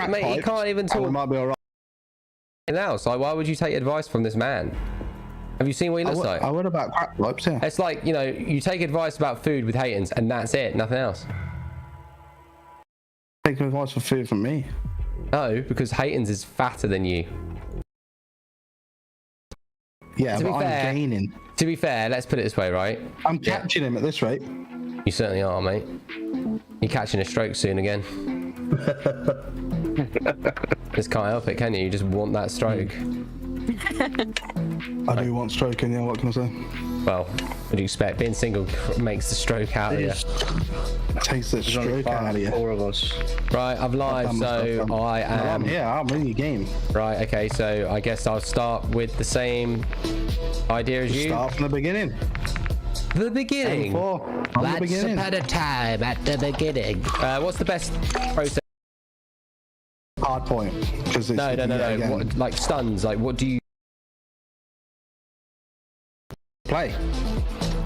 mate, he can't even talk. We might be all right. Else, like, why would you take advice from this man? Have you seen what he looks like? I would about crack pipes, yeah. It's like, you know, you take advice about food with Haytons and that's it, nothing else. Taking advice for food from me. No, because Haytons is fatter than you. Yeah, but I'm gaining. To be fair, let's put it this way, right? I'm catching him at this rate. You certainly are, mate. You're catching a stroke soon again. Just can't help it, can you? You just want that stroke. I do want stroking, yeah, what can I say? Well, what do you expect? Being single makes the stroke out of you. Takes the stroke out of you. 4 of us. Right, I've lied, so I am... Yeah, I'm in your game. Right, okay, so I guess I'll start with the same idea as you. Start from the beginning. The beginning? Let's spend a time at the beginning. What's the best process? Hard point. No. What, like stuns, like what do you... play?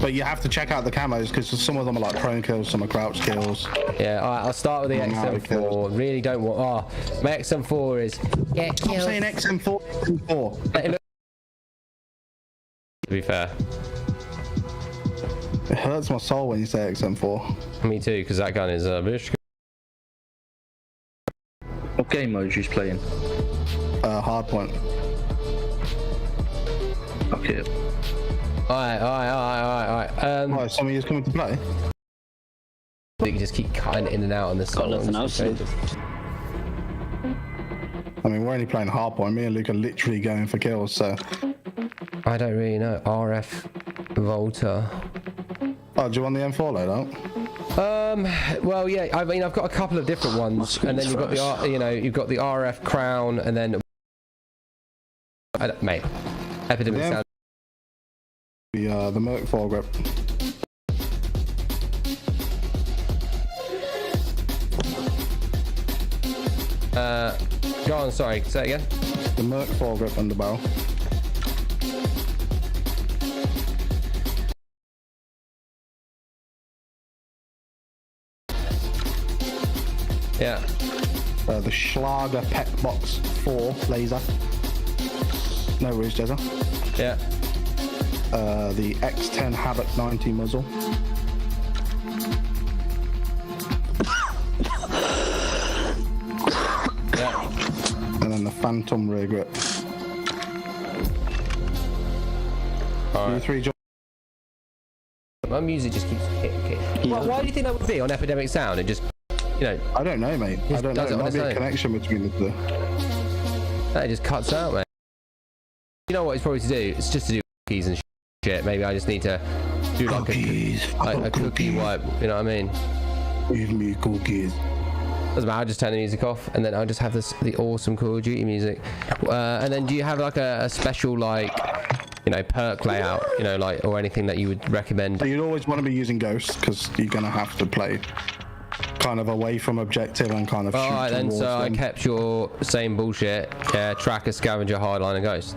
But you have to check out the camos because some of them are like prone kills, some are crouch kills. Yeah, alright, I'll start with the XM4. Really don't want... Oh, my XM4 is... Get killed. I'm saying XM4. To be fair. It hurts my soul when you say XM4. Me too, because that gun is a bitch. What game mode are you playing? Hard point. Okay. Alright. Some of you's coming to play? You can just keep cutting in and out on this. Got nothing else. I mean, we're only playing hard point. Me and Luke are literally going for kills, so... I don't really know. RF Volta. Oh, do you want the M4 loadout? Well, yeah. I mean, I've got a couple of different ones, and then you've got the, you've got the RF Crown, and then, mate, Epidemic Sound. The Merc foregrip. Go on. Sorry. Say it again. The Merc foregrip under barrel. Yeah. The Schlager Pet Box 4 laser. No Rouge Jezza. Yeah. The X10 Havoc 90 muzzle. Yeah. And then the Phantom rear grip. Alright. My music just keeps kicking. Well, why do you think that would be on Epidemic Sound? And just, you know... I don't know, mate. I don't know. There might be a connection between the two. That just cuts out, mate. You know what it's probably to do? It's just to do cookies and shit. Maybe I just need to do like a cookie wipe. You know what I mean? Give me cookies. Doesn't matter. I'll just turn the music off, and then I'll just have the awesome Call of Duty music. And then do you have like a special like, you know, perk layout, you know, like, or anything that you would recommend? So you'd always want to be using Ghosts because you're gonna have to play kind of away from objective and kind of shoot Alright then, so them. I kept your same bullshit. Yeah, tracker, scavenger, hardline, and ghost.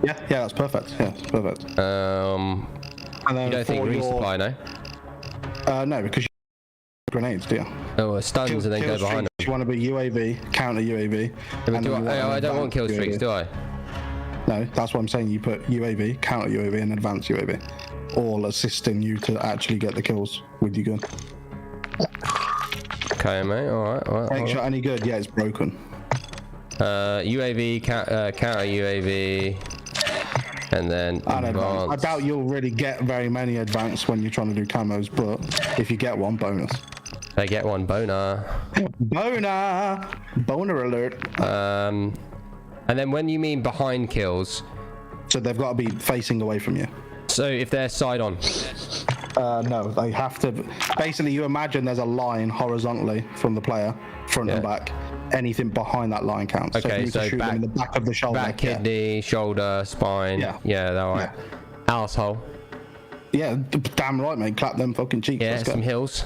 Yeah, that's perfect. Yeah, it's perfect. And then you don't think resupply, no? No, because you grenades, do you? Oh, stuns and then go behind them. You want to be UAV, counter UAV. I don't want kill streaks, do I? No, that's what I'm saying. You put UAV, counter UAV, and advanced UAV, all assisting you to actually get the kills with your gun. Okay, mate. All right. Make sure any good. Yeah, it's broken. UAV, counter UAV, and then advanced. I doubt you'll really get very many advanced when you're trying to do camos, but if you get one, bonus. They get one boner. Boner alert. And then when you mean behind kills, so they've got to be facing away from you. So if they're side on. No, they have to. Basically, you imagine there's a line horizontally from the player, front and back. Anything behind that line counts. Okay, so you shoot them in the back of the shoulder. Back, kidney, shoulder, spine. Yeah, they're all right. Yeah. Asshole. Yeah, damn right, mate. Clap them fucking cheeks. Yeah, some hills.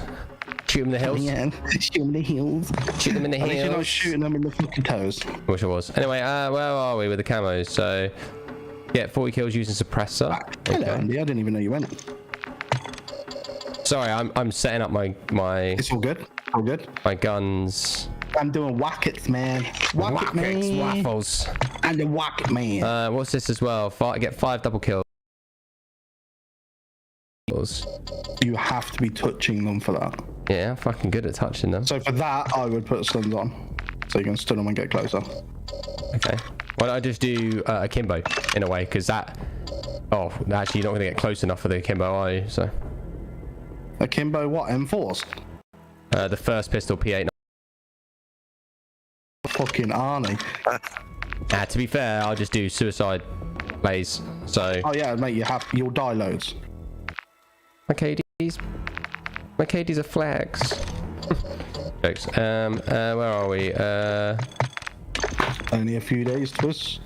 Shoot them in the hills. Yeah, shoot them in the heels. Shoot them in the heels. You're not shooting them in the fucking toes. Wish I was. Anyway, where are we with the camos? So, yeah, 40 kills using suppressor. Hello, Andy. I didn't even know you went. Sorry, I'm setting up my. It's all good. All good. My guns. I'm doing wackets, man. Wacket man. Waffles. And the wacket man. What's this as well? Get 5 double kills. You have to be touching them for that. Yeah, I'm fucking good at touching them. So for that, I would put stuns on, so you can stun them and get closer. Okay. Why don't I just do a Kimbo in a way? Because that... Oh, actually, you're not going to get close enough for the Kimbo, are you? So... Akimbo what? M4s? The first pistol, P8. Fucking Arnie. To be fair, I'll just do suicide plays. So... Oh yeah, mate, you'll die loads. My KDs are flags. Jokes. Where are we? Only a few days to us.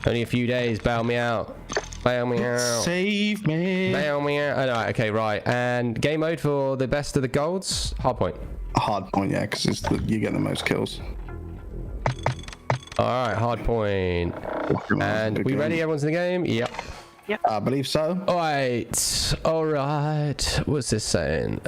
Only a few days. Bail me out. Bail me out. Save me. Bail me out. Oh, no, okay, right. And game mode for the best of the golds. Hardpoint. Hardpoint, yeah, because you get the most kills. All right, hardpoint. And we ready? Everyone's in the game? Yep. Yeah, I believe so. All right. What's this saying?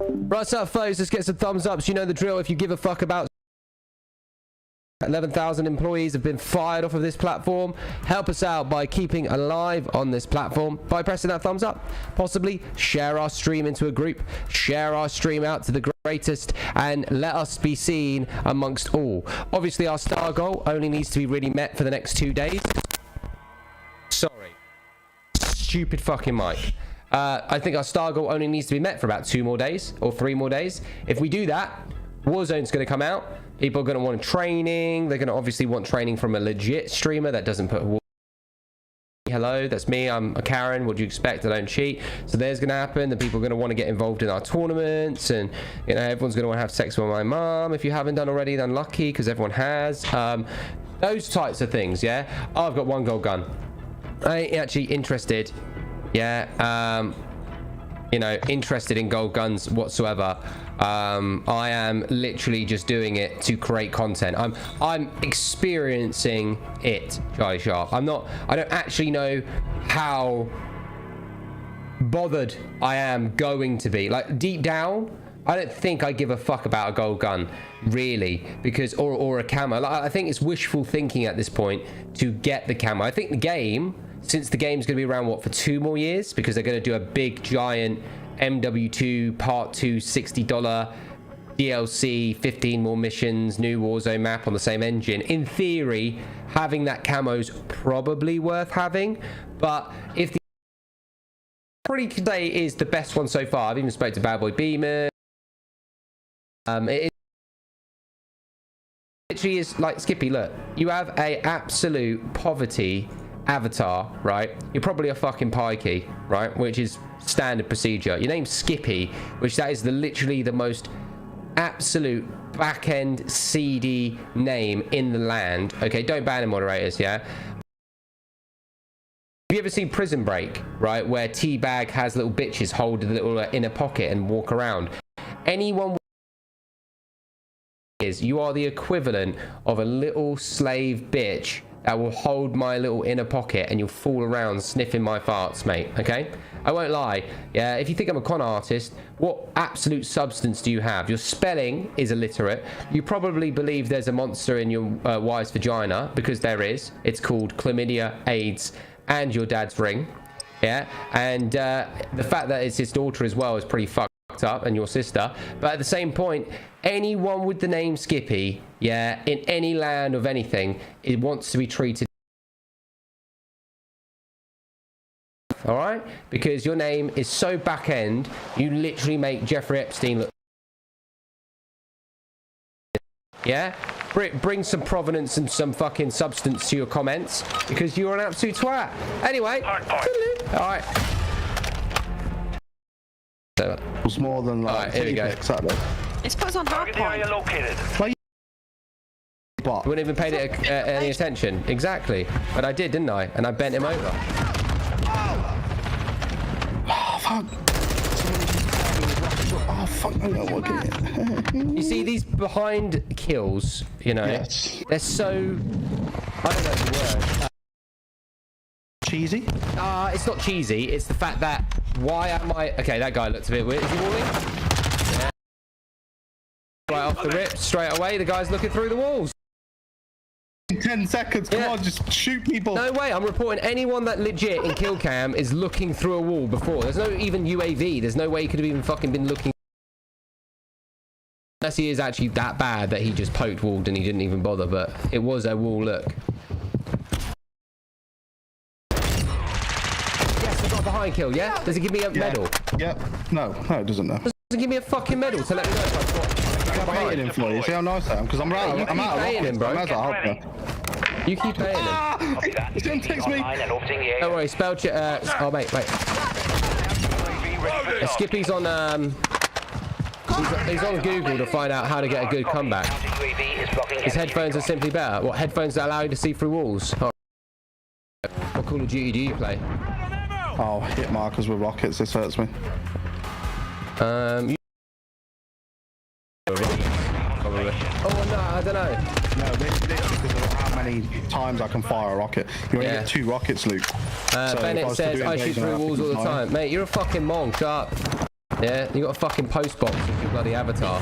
Right, so folks, let's get some thumbs ups. You know the drill. If you give a fuck about 11,000 employees have been fired off of this platform. Help us out by keeping alive on this platform by pressing that thumbs up. Possibly share our stream into a group, share our stream out to the greatest, and let us be seen amongst all. Obviously, our star goal only needs to be really met for the next 2 days. Sorry. Stupid fucking mic. I think our star goal only needs to be met for about 2 more days or 3 more days. If we do that, Warzone's going to come out. People are going to want training. They're going to obviously want training from a legit streamer that doesn't put hello, that's me, I'm a Karen, what do you expect? I don't cheat. So there's going to happen. The people are going to want to get involved in our tournaments, and you know, everyone's going to want to have sex with my mom. If you haven't done already, then lucky, because everyone has. Those types of things. Yeah, I've got 1 gold gun. I ain't actually interested, yeah, you know, interested in gold guns whatsoever. I am literally just doing it to create content. I'm experiencing it, Charlie Sharp. I don't actually know how bothered I am going to be. Like, deep down, I don't think I give a fuck about a gold gun, really, because or a camo. Like, I think it's wishful thinking at this point to get the camo. I think the game, since the game's going to be around, what, for 2 more years, because they're going to do a big giant MW2 Part 2 $60 DLC, 15 more missions, new Warzone map on the same engine. In theory, having that camo's probably worth having, but if the probably today is the best one so far. I've even spoke to Bad Boy Beamer. It literally is like, Skippy, look, you have a absolute poverty avatar, right? You're probably a fucking pikey, right? Which is standard procedure. Your name's Skippy, which that is literally the most absolute back-end seedy name in the land. Okay, don't ban the moderators, yeah? Have you ever seen Prison Break, right? Where Teabag has little bitches hold the little inner pocket and walk around. Anyone you are the equivalent of a little slave bitch that will hold my little inner pocket, and you'll fool around sniffing my farts, mate, okay? I won't lie. Yeah, if you think I'm a con artist, what absolute substance do you have? Your spelling is illiterate. You probably believe there's a monster in your wife's vagina, because there is. It's called chlamydia, AIDS, and your dad's ring. Yeah, and the fact that it's his daughter as well is pretty fucked up, and your sister. But at the same point, anyone with the name Skippy, yeah, in any land of anything, it wants to be treated, all right? Because your name is so back end, you literally make Jeffrey Epstein look, yeah? Bring some provenance and some fucking substance to your comments, because you're an absolute twat. Anyway, all right. It was more than like. Alright, here we go. Exactly. It's put us on hard point. But Wouldn't even paid it any attention. Exactly. But I did, didn't I? And I bent him over. oh fuck! Oh fuck! I'm not working it. You see these behind kills, you know, Yes. they're so, I don't know the word. cheesy? It's not cheesy. It's the fact that why am I? Okay, that guy looks a bit weird. Is he walling? Yeah. Right off the rip, straight away. The guy's looking through the walls. 10 seconds. Come on, just shoot people. No way. I'm reporting anyone that legit in kill cam is looking through a wall before. There's no even UAV. There's no way he could have even fucking been looking. Unless he is actually that bad that he just poked walled and he didn't even bother. But it was a wall look. Yes, I got a behind kill. Yeah. Does it give me a medal? Yep. No, it doesn't. No. Doesn't give me a fucking medal to let me know if I've got. I'm paying him for you. See how nice I am? Because I'm out. I'm out of paying him, bro. I'm out of You keep paying him. He's gonna text me. Don't worry, spell check. Oh wait. Skippy's on he's on Google to find out how to get a good comeback. His headphones are simply better. What headphones that allow you to see through walls? Oh. What Call of Duty do you play? Oh, hit markers with rockets. This hurts me. Probably. Oh no, I don't know. No, this is because of how many times I can fire a rocket. You only get 2 rockets, Luke. So Bennett says I shoot through walls all the time. Mate, you're a fucking mong. Shut up. Yeah, you got a fucking post box with your bloody avatar.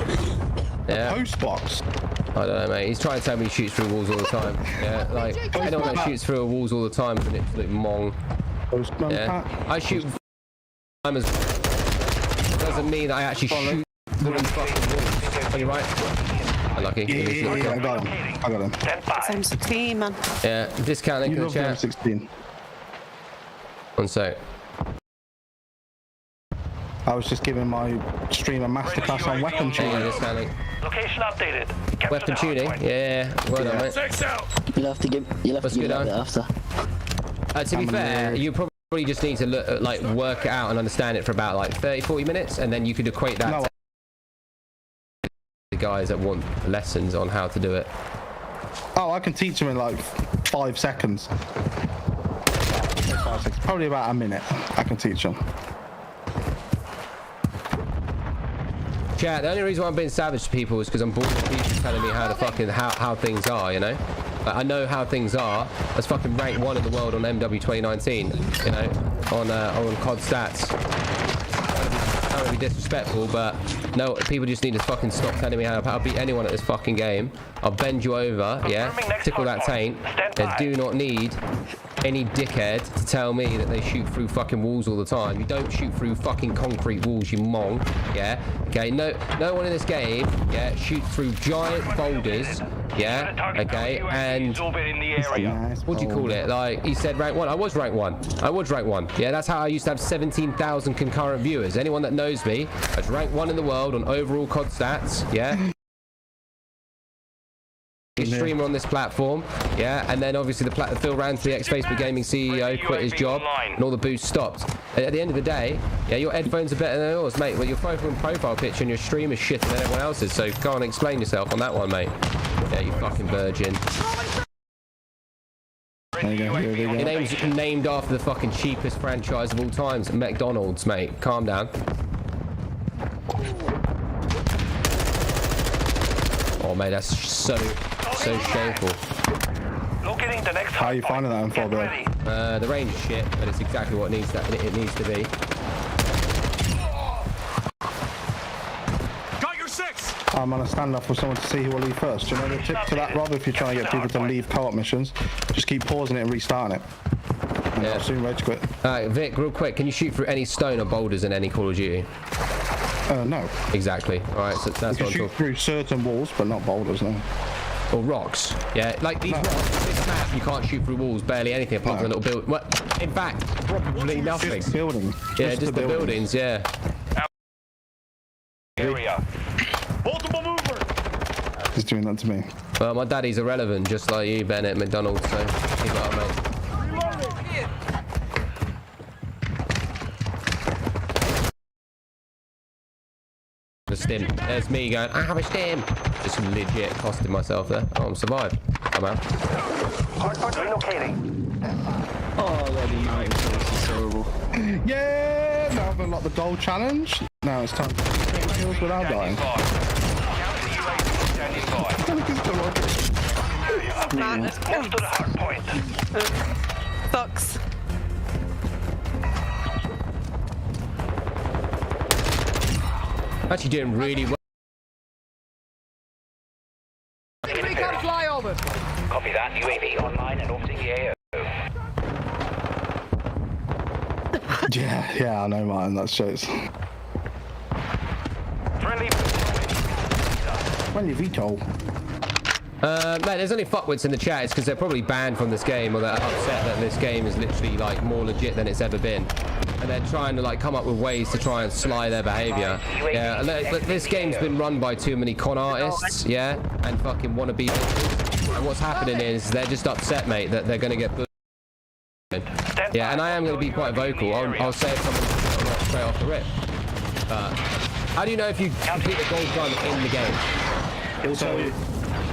Yeah. Post box? I don't know, mate. He's trying to tell me he shoots through walls all the time. Yeah, like anyone that shoots through walls all the time is an absolute mong. Yeah. I shoot time as doesn't mean that I actually shoot through fucking walls. Are you right? Unlucky. Yeah, I got him. Same 16, man. Yeah, discount link in the chat. 16. One sec. I was just giving my stream a masterclass on weapon tuning. Discount link. Location updated. Weapon tuning? Yeah, well done, mate. You'll have to give it after. To be fair, you probably just need to look, like work it out and understand it for about like 30-40 minutes, and then you could equate that to the guys that want lessons on how to do it. Oh, I can teach them in like 5 seconds. 5 seconds. Probably about a minute. I can teach them. Chat, the only reason why I'm being savage to people is because I'm bored of people telling me how to fucking how things are, you know? Like, I know how things are. That's fucking rank 1 in the world on MW 2019, you know, on COD stats. I don't want to be disrespectful, but no, people just need to fucking stop telling me how to beat anyone at this fucking game. I'll bend you over, yeah, tickle that taint. I do not need any dickhead to tell me that they shoot through fucking walls all the time. You don't shoot through fucking concrete walls, you mong. Yeah. Okay. No one in this game, yeah, shoots through giant boulders. Yeah. Okay. And what do you call it? Like he said, rank 1. I was rank 1. Yeah. That's how I used to have 17,000 concurrent viewers. Anyone that knows me, I was rank 1 in the world on overall COD stats. Yeah. Streamer on this platform, yeah, and then obviously the Phil Ransby, ex-Facebook Gaming CEO, quit his job, and all the boost stopped. At the end of the day, yeah, your headphones are better than yours, mate. Well, your profile picture and your stream is shitter than everyone else's, so go on and explain yourself on that one, mate. Yeah, you fucking virgin. Your name's named after the fucking cheapest franchise of all times, McDonald's, mate. Calm down. Oh, mate, that's so shameful. Locating the next How are you finding that info, bro? The range is shit, but it's exactly what it needs to be. Got your 6. I'm on a standoff for someone to see who will leave first. Do you know the tip to that, Rob? If you're trying to get people to leave co-op missions, just keep pausing it and restarting it. And I'll soon rage quit. Alright, Vic, real quick, can you shoot through any stone or boulders in any Call of Duty? No. Exactly. Alright, so that's You what can I'm shoot through certain walls, but not boulders, no. Or rocks. Yeah, like these rocks, this map, you can't shoot through walls, barely anything apart from a little build. Well, in fact, probably nothing. Just buildings. Yeah, just the buildings, yeah. Area. Multiple mover. He's doing that to me. Well, my daddy's irrelevant, just like you, Bennett McDonald, so keep it up, mate. The stim. There's me going, I have a stim. Just legit costing myself there. Oh, I'm survived. Come on. Hardpoint relocating. Oh, that is terrible. Yeah! Now I've unlocked the gold challenge. Now it's time to get kills without dying. Man, let's go. Close to the hardpoint. Sucks. Actually doing really well. Recon flyover. Copy that. UAV online and orbiting the AO. Yeah, I know, Martin. That shows. Friendly. Friendly VTOL. Mate, there's only fuckwits in the chat. It's because they're probably banned from this game, or they're upset that this game is literally like more legit than it's ever been, and they're trying to like come up with ways to try and sly their behavior. Yeah, but this game's been run by too many con artists, yeah, and fucking wannabe bitches. And what's happening is they're just upset, mate, that they're gonna get. Yeah, and I am going to be quite vocal. I'll say if someone's straight off the rip. How do you know if you complete the gold gun in the game? So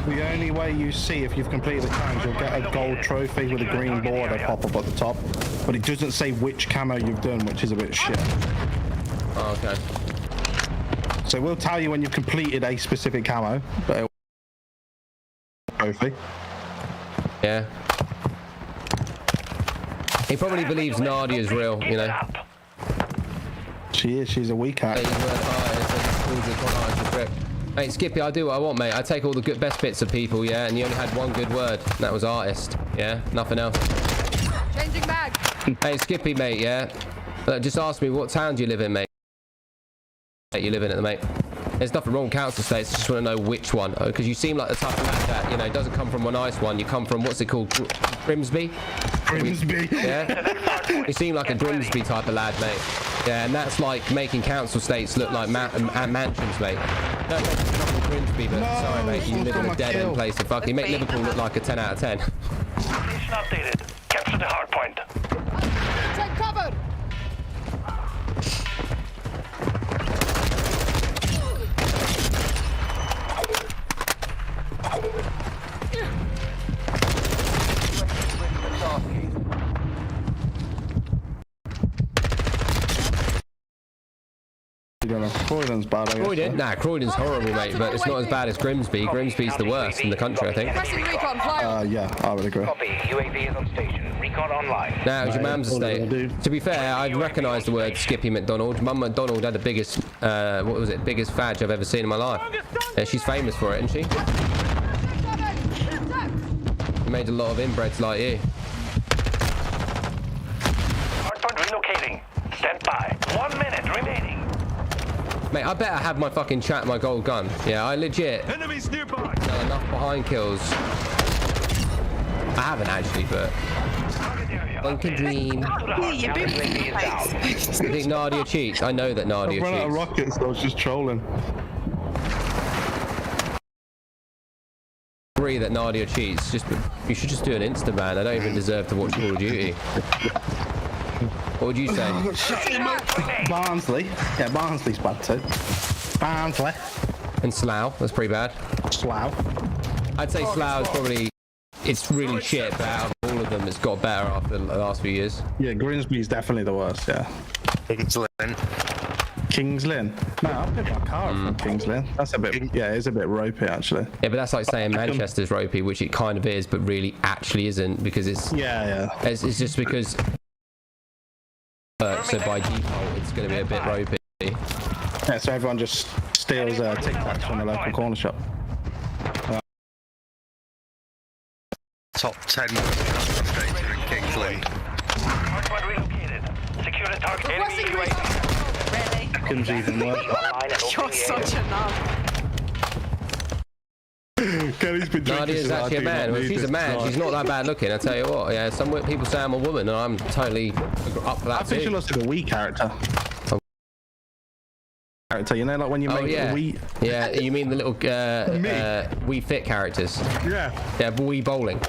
the only way you see if you've completed the challenge, you'll get a gold trophy with a green border pop up at the top, but it doesn't say which camo you've done, which is a bit shit. Oh, okay. So we'll tell you when you've completed a specific camo, but it'll trophy. Yeah. He probably believes Nadia's real, you know. She is. She's a weak hat. Mate, Skippy, I do what I want, mate. I take all the good, best bits of people, yeah, and you only had one good word, and that was artist, yeah, nothing else. Changing mag. Hey, Skippy, mate, yeah. Just ask me what town do you live in, mate. You live in it, mate. There's nothing wrong with council states. I just want to know which one, because you seem like the type of lad that, you know, doesn't come from a nice one. You come from, what's it called, Grimsby? Grimsby. Yeah. You seem like a Grimsby type of lad, mate. Yeah, and that's like making council states look like mansions, mate. No, not Grimsby, but sorry, mate. You live in a dead-end place. To fucking make Liverpool look like a 10 out of 10. Station updated. Capture the hard point. Take cover. Croydon's bad, I guess. Croydon? Nah, Croydon's horrible, mate, but it's not as bad as Grimsby. Grimsby's the worst in the country, I think. Pressing recon flyover. Yeah, I would agree. Copy. UAV is on station. Recon online. Nah, it was your mum's estate. To be fair, I'd recognise the word Skippy McDonald. Mum McDonald had the biggest, what was it, biggest fadge I've ever seen in my life. Yeah, she's famous for it, isn't she? She made a lot of inbreds like you. Hardpoint relocating. Stand by. 1 minute remaining. Mate, I better have my fucking chat, my gold gun. Yeah, I legit Enemies nearby. done enough behind kills. I haven't actually, but one can dream. You're booming in the face. You think Nadia cheats? I know that Nadia I ran out of cheats. rockets, so I was just trolling. Agree that Nadia cheats. You should just do an Insta ban. I don't even deserve to watch Call of Duty. What would you say? Barnsley. Yeah, Barnsley's bad too. Barnsley. And Slough, that's pretty bad. Slough. I'd say Slough is probably, it's really shit, but out of all of them, it's got better after the last few years. Yeah, Grimsby's definitely the worst, yeah. Kings Lynn. Kings Lynn. No, I'll pick my car up from Kings Lynn. That's a bit, yeah, it's a bit ropey actually. Yeah, but that's like saying Manchester's ropey, which it kind of is, but really actually isn't, because it's, Yeah. it's just because, so by default, it's going to be a bit ropey. Yeah, so everyone just steals Tic Tacs from the local corner shop. Top 10 most frustrated in Kings Lynn. Hardpoint relocated. Secure the target. Enemy Requesting UAV. recon. Really? Seconds even worse. Online and You're orbiting the such a knob. Kelly's been Nadia's actually a man. Well, she's a man. She's not that bad looking, I tell you what. Yeah, some people say I'm a woman, and I'm totally up for that I think she too. looks like a wee character. Character, you know, like when you make yeah. a wee. Yeah, you mean the little Wii Fit characters? Yeah. Yeah, Wii Bowling.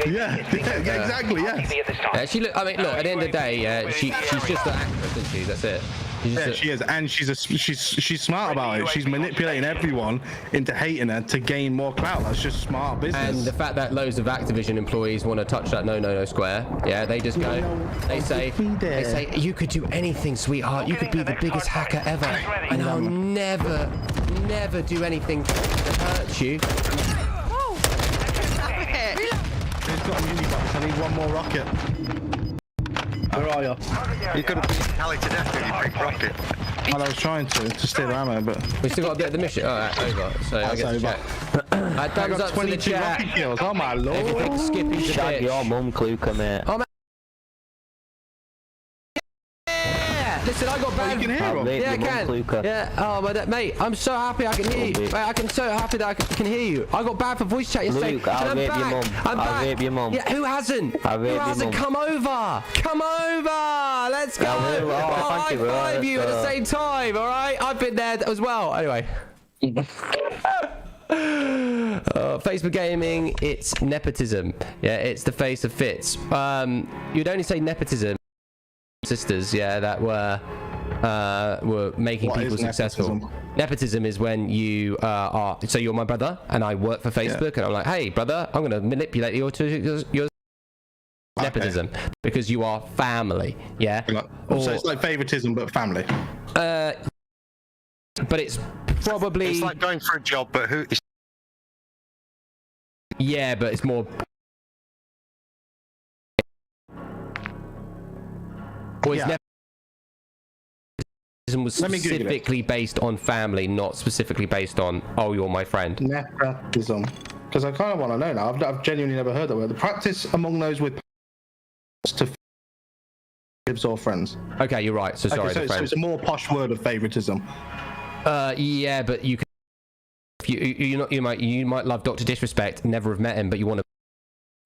Yeah. Exactly. Yeah. UAV at this time. Yeah, she look. I mean, look. At the end of the day, she's just an actress, isn't she? That's it. She's just Yeah, she is, and she's smart about it. She's manipulating everyone into hating her to gain more clout. That's just smart business. And the fact that loads of Activision employees want to touch that no square, yeah, they just go, they say, you could do anything, sweetheart. You could be the biggest hacker ever, and I'll never do anything to hurt you. Who's got a mini box? I need one more rocket. Where are you? You're going to beat Hallie to death if you bring rocket. Well, I was trying to steal ammo, but We still got a bit of the mission. Alright, over. So I That's get to over. check. I Thumbs got up to the 22 chat. rocket kills. Oh my lord! Everything Skippy's a Shag your bitch. mum, Kluka, mate. Oh, man. Yeah. Listen, I got bad. You can hear I'll him. rape Yeah, I your mum, can. Kluka. Yeah. Oh, mate, I'm so happy I can hear you. Little Mate, bit. I can so happy that I can hear you. I got bad for voice chat yesterday. Luke, I'll and I'm rape back. your mum. I'm I'll back. rape your mum. Yeah, who hasn't? I'll rape Who your hasn't? mum. Come over. Come over. Let's go. I will. Oh, I'll thank high you, bro. five you at the Let's same time. All right. I've been there as well. Anyway. Facebook gaming, it's nepotism. Yeah, it's the face of Fitz. You'd only say nepotism, sisters. Yeah, that were making What people is successful. nepotism? Nepotism is when you are. So you're my brother, and I work for Facebook, and I'm like, hey, brother, I'm going to manipulate your nepotism because you are family. Yeah. So it's like favoritism, but family. But it's probably. It's like going for a job, but who is Yeah, but it's more. Or it's Yeah. nepotism was Let me Google it. specifically based on family, not specifically based on, oh, you're my friend. Nepotism. Because I kind of want to know now. I've genuinely never heard that word. The practice among those with to relatives or friends. Okay, you're right. So sorry, Okay, so, the so friend. it's a more posh word of favoritism. Yeah, but you can. You might love Dr. Disrespect, never have met him, but you want to.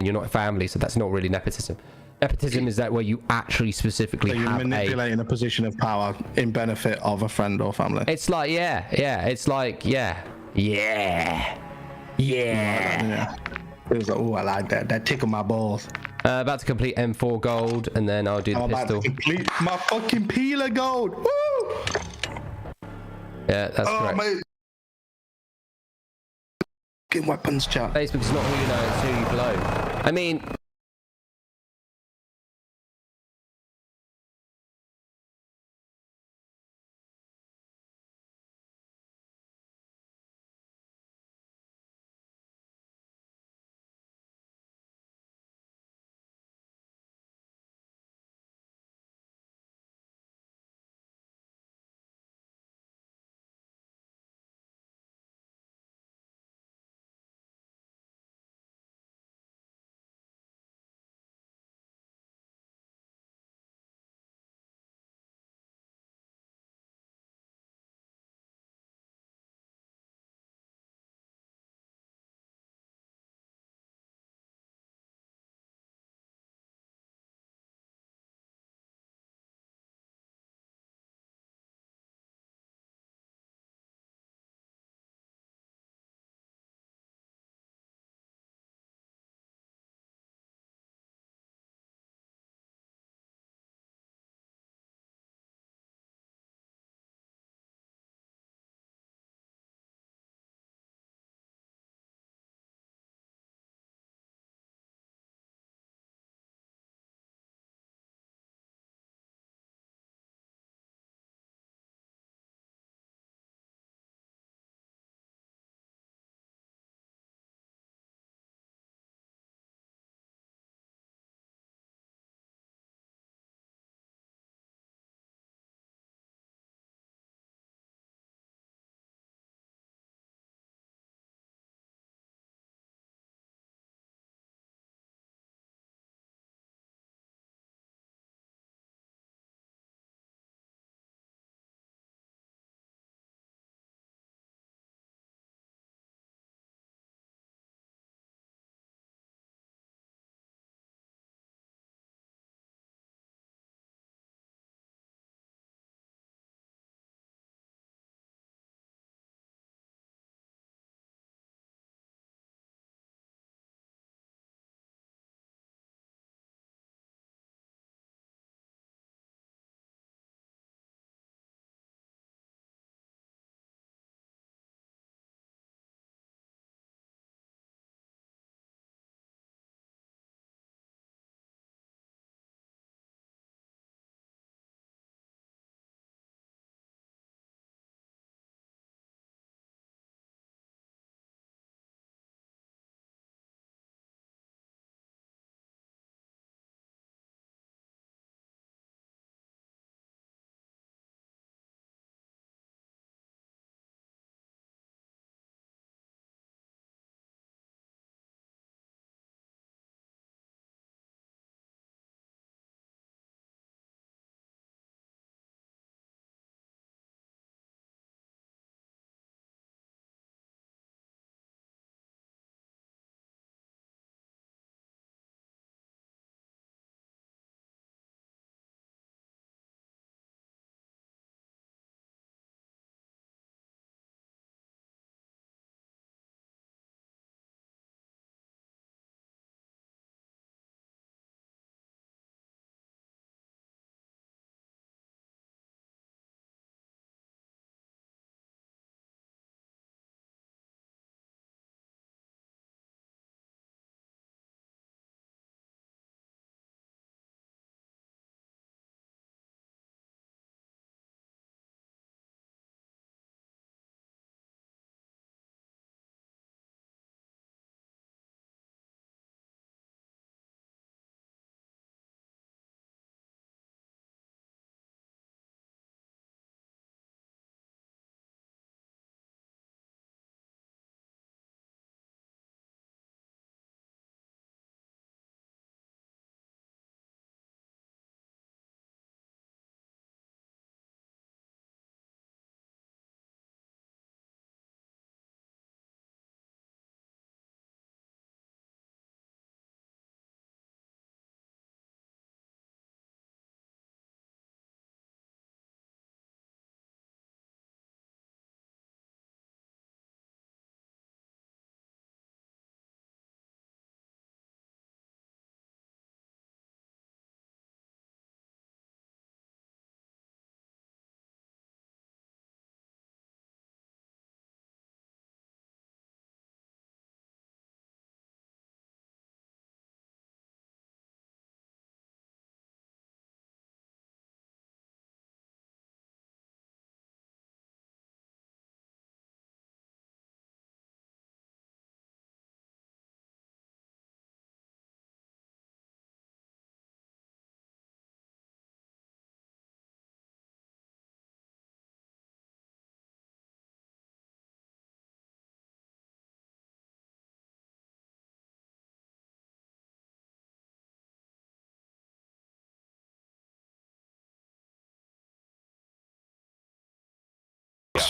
You're not a family, so that's not really nepotism. Nepotism is that where you actually specifically So you're have manipulating a position of power in benefit of a friend or family. It's like it's like yeah. Yeah. It was like, oh, I like that. That tickled my balls. About to complete M4 gold, and then I'll do the I'm about pistol. to complete my fucking peeler gold. Woo! Yeah, that's correct. Mate. Fucking weapons chat. Facebook's not who you know, it's who you blow. I mean,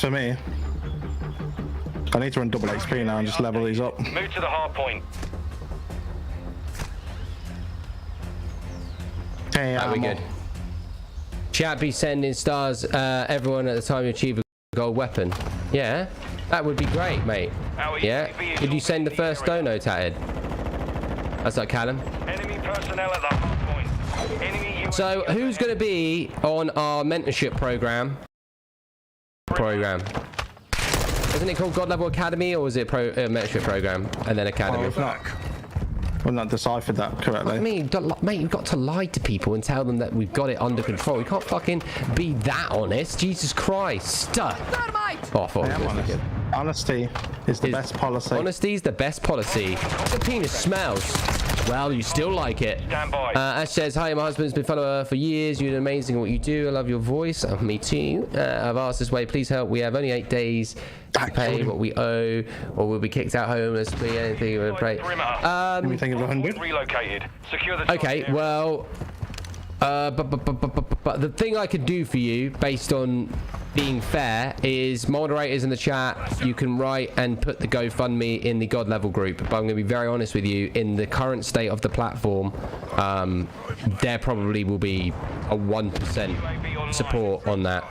for me. I need to run double XP now and just level these up. Move to the hard point. Right, we good. Chat be sending stars, everyone at the time you achieve a gold weapon. Yeah, that would be great, mate. Yeah, did you send the first dono, Tatted? That's like Callum. Enemy personnel at the hard point. Enemy UAV So who's going to be on our mentorship program? Isn't it called God Level Academy, or is it mentorship program and then Academy? We've not deciphered that correctly. I mean, mate, you've got to lie to people and tell them that we've got it under control. We can't fucking be that honest. Jesus Christ. Oh, I thought it was honest. Honesty is the best policy. Honesty is the best policy. The penis smells. Well, you still like it. Stand by. Ash says, hi, my husband's been a follower for years. You're amazing at what you do. I love your voice. Me too. I've asked this way. Please help. We have only 8 days to pay what we owe, or we'll be kicked out homelessly. Anything we pray. Everything is 100. Relocated. Secure the Okay, well, but the thing I could do for you, based on being fair, is moderators in the chat, you can write and put the GoFundMe in the God Level group. But I'm going to be very honest with you, in the current state of the platform, there probably will be a 1% support on that.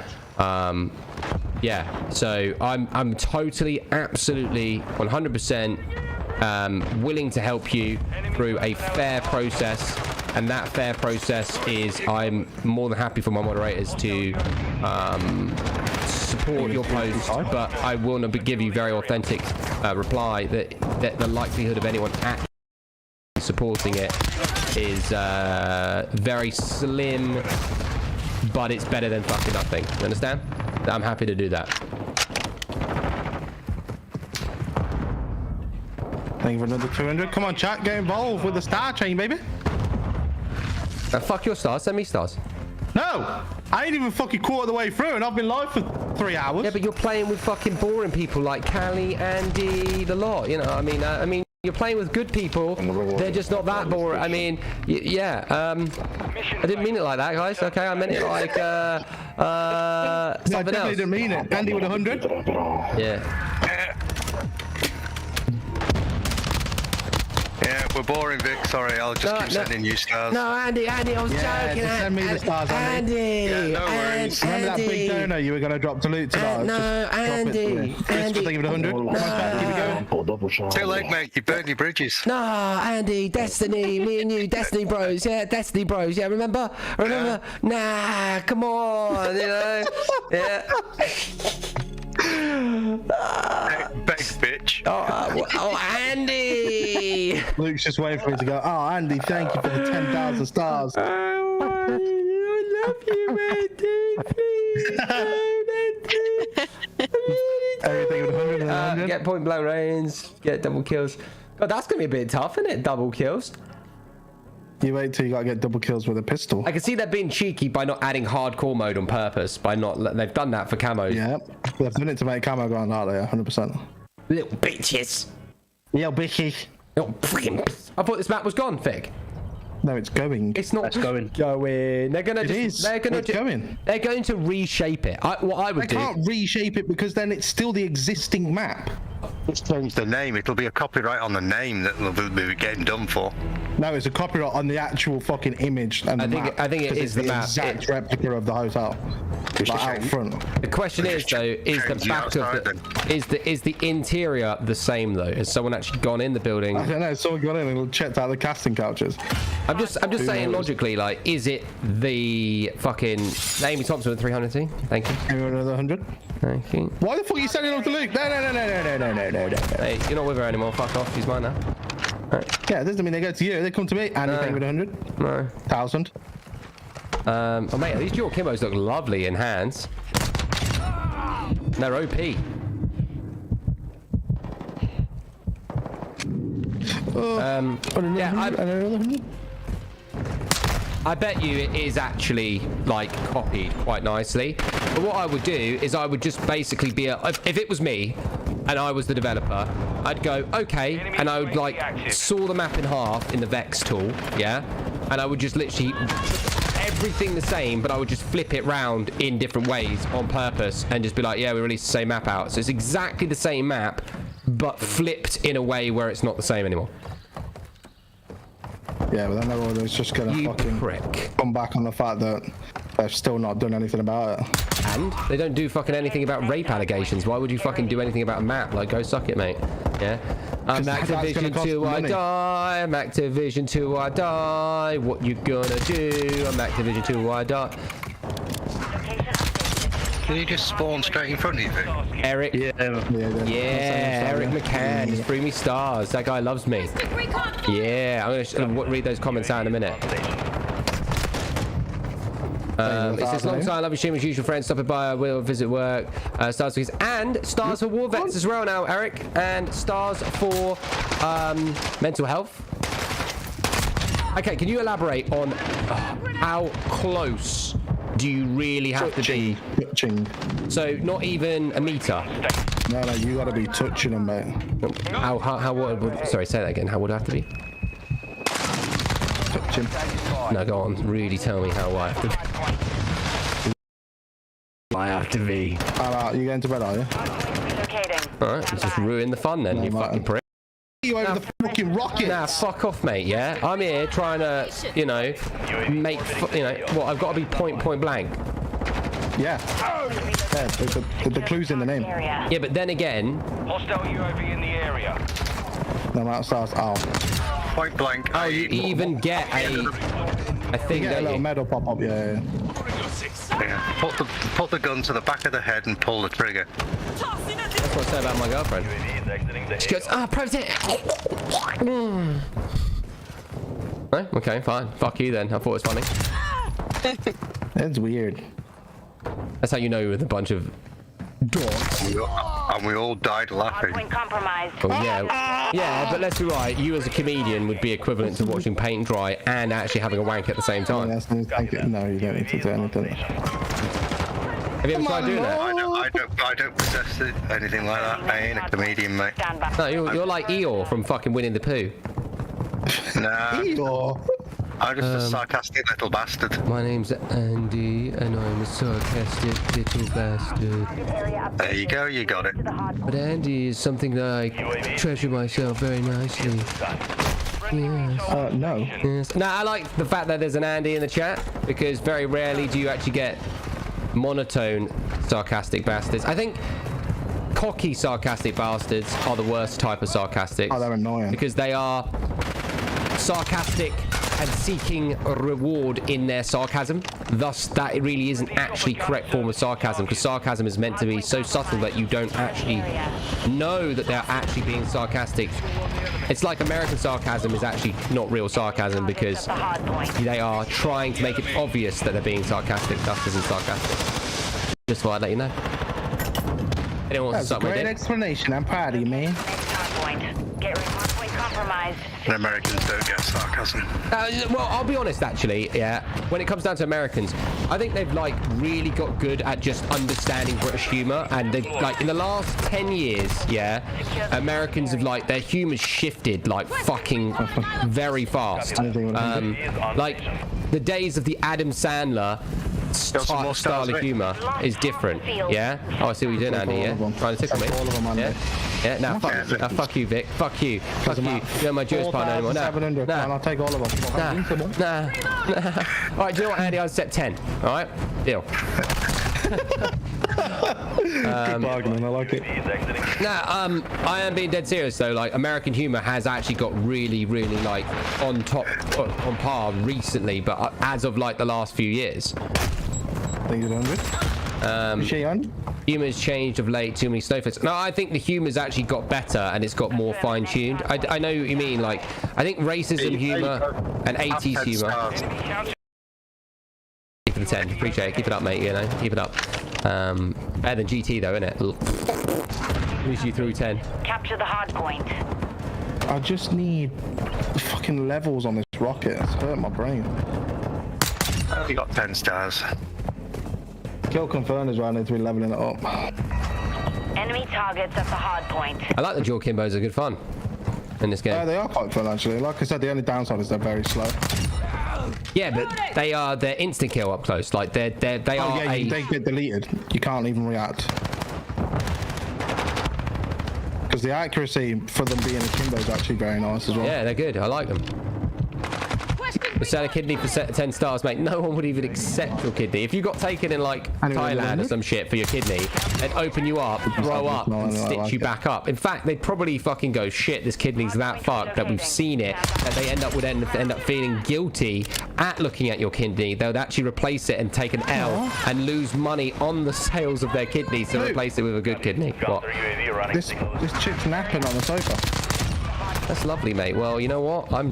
Yeah, so I'm totally, absolutely, 100% willing to help you through a fair process. And that fair process is, I'm more than happy for my moderators to support your post, but I will not give you very authentic reply that the likelihood of anyone actually supporting it is very slim, but it's better than fucking nothing. You understand? I'm happy to do that. Thank you for another 200. Come on, chat, get involved with the star chain, baby. Fuck your stars, send me stars. No, I ain't even fucking quarter of the way through, and I've been live for 3 hours. Yeah, but you're playing with fucking boring people like Callie, Andy, the lot. You know, I mean, you're playing with good people. They're just not that boring. I mean, yeah. I didn't mean it like that, guys. Okay, I meant it like I something definitely else. didn't mean it. Andy with 100. Yeah. Yeah, we're boring, Vic. Sorry, I'll just keep sending you stars. No, Andy, I was joking. Just send me the stars, Andy. Yeah, no worries. Remember that big donor you were going to drop to loot tonight? No, Andy. Thanks for thinking of 100. Come on, chat, keep it going. Too late, mate. You burned your bridges. No, Andy, Destiny, me and you, Destiny Bros. Yeah, Destiny Bros. Yeah, remember? Nah, come on, you know? Yeah. Beg, bitch. Oh, Andy! Luke's just waiting for me to go, oh, Andy, thank you for the 10,000 stars. I love you, Andy. Please don't, Andy. Everything with 100 and 100. Get point blank range, get double kills. God, that's going to be a bit tough, isn't it? Double kills. You wait till you gotta get double kills with a pistol. I can see they're being cheeky by not adding hardcore mode on purpose. They've done that for camos. Yeah, they've done it to make camo ground, aren't they? 100%. Little bitches. Little bitches. Little freaking. I thought this map was gone, Fig. No, it's going. It's not going. They're gonna. They're going to reshape it. What I would do. They can't reshape it because then it's still the existing map. Just change the name. It'll be a copyright on the name that will be getting done for. No, it's a copyright on the actual fucking image and the map. I think it is the map. Exact replica of the hotel. Like out front. The question is though, is the back of is the interior the same though? Has someone actually gone in the building? I don't know. Someone got in and checked out the casting couches. I'm just saying logically, like, is it the fucking Amy Thompson with 300T? Thank you. Anyone another 100? Thank you. Why the fuck are you sending off to Luke? No. Hey, you're not with her anymore. Fuck off. She's mine now. Right. Yeah, it doesn't mean they go to you. They come to me. And anything with 100? No. 1,000. Oh mate, these dual Kimbos look lovely in hands. They're OP. I bet you it is actually like copied quite nicely. But what I would do is I would just basically be if it was me and I was the developer, I'd go okay, and I would like saw the map in half in the Vex tool, yeah, and I would just literally everything the same, but I would just flip it round in different ways on purpose and just be like, yeah, we released the same map out. So it's exactly the same map, but flipped in a way where it's not the same anymore. Yeah, but then they're always just gonna fucking prick. come back on the fact that they've still not done anything about it. And they don't do fucking anything about rape allegations. Why would you fucking do anything about a map? Like, go suck it, mate. Yeah. I'm Activision till I die. I'm Activision till I die. What you gonna do? I'm Activision till I die. Did he just spawn straight in front of you, Vic? Eric. Yeah, Eric McCann. Just bring me stars. That guy loves me. Yeah, I'm gonna read those comments out in a minute. It says, long time, love you, stream as usual, friends. Stopping by, I will visit work. Stars for and stars for war vets as well now, Eric. And stars for mental health. Okay, can you elaborate on how close do you really have to be? Touching. So not even a meter. No, you gotta be touching them, mate. How sorry, say that again. How would I have to be? Touching. No, go on. Really tell me how I have to be. I have to be. You going to bed, are you? Alright, just ruin the fun then, you fucking prick. You over the fucking rocket. Nah, fuck off, mate, yeah? I'm here trying to, you know, make, you know, what, I've got to be point blank. Yeah. The clue's in the name. Yeah, but then again... Hostile UAV in the area. No, that starts Point blank. Oh, you even get a thing, you get a little medal pop up, yeah. Put the gun to the back of the head and pull the trigger. That's what I say about my girlfriend. She goes, protect. No? Okay, fine. Fuck you then. I thought it was funny. It's weird. That's how you know with a bunch of dogs. And we all died laughing. Oh yeah, yeah, but let's be right. You as a comedian would be equivalent to watching paint dry and actually having a wank at the same time. No, you don't need to do anything. Have you ever tried doing that? I don't possess anything like that. I ain't a comedian, mate. No, you're like Eeyore from fucking Winnie the Pooh. Nah. Eeyore. I'm just a sarcastic little bastard. My name's Andy, and I'm a sarcastic little bastard. There you go, you got it. But Andy is something that I treasure myself very nicely. Yes. No. Yes. Now, I like the fact that there's an Andy in the chat, because very rarely do you actually get monotone sarcastic bastards. I think cocky sarcastic bastards are the worst type of sarcastic. Oh, they're annoying. Because they are sarcastic and seeking a reward in their sarcasm. Thus, that really isn't actually correct form of sarcasm, because sarcasm is meant to be so subtle that you don't actually know that they're actually being sarcastic. It's like American sarcasm is actually not real sarcasm, because they are trying to make it obvious that they're being sarcastic. Thus, isn't sarcastic. Just thought I'd let you know. Anyone wants to suck my dick? Great explanation. I'm proud of you, man. And Americans don't get sarcasm. Well, I'll be honest, actually, yeah. When it comes down to Americans, I think they've, like, really got good at just understanding British humour. And they've, like, in the last 10 years, yeah, Americans have, like, their humour's shifted, like, fucking very fast. Like, the days of the Adam Sandler style of humour is different, yeah? Oh, I see what you're doing, Andy, yeah? Trying to tickle me. Yeah? Yeah, nah, fuck you, Vic. Fuck you. Fuck you. You're not my Jewish partner anymore. Nah. I'll take all of them. Nah. Alright, do you know what, Andy? I'll set 10. Alright? Deal. Good bargaining, I like it. Nah, I am being dead serious though. Like, American humour has actually got really, really, like, on par recently, but as of, like, the last few years. Think you're doing good? Humor's changed of late, too many snowflakes. No, I think the humor's actually got better and it's got more fine-tuned. I know what you mean. Like, I think racism humour and 80s humour. Keep it 10. Appreciate it. Keep it up, mate. You know, keep it up. Better than GT though, innit? Push you through 10. Capture the hard point. I just need the fucking levels on this rocket. It's hurting my brain. You got 10 stars. Kill confirmed is where I need to be leveling it up. Enemy targets at the hard point. I like the dual Kimbos, are good fun in this game. They are quite fun actually. Like I said, the only downside is they're very slow. Yeah, but they're instant kill up close. Like they Oh are. yeah, they get deleted. You can't even react. Because the accuracy for them being akimbo is actually very nice as well. Yeah, they're good. I like them. We sell a kidney for 10 stars, mate. No one would even accept your kidney. If you got taken in like Thailand or some shit for your kidney, they'd open you up, grow up, and stitch you back up. In fact, they'd probably fucking go, shit, this kidney's that fucked that we've seen it, that they end up feeling guilty at looking at your kidney. They would actually replace it and take an L and lose money on the sales of their kidney to replace it with a good kidney. What? This chick's napping on the sofa. That's lovely, mate. Well, you know what? I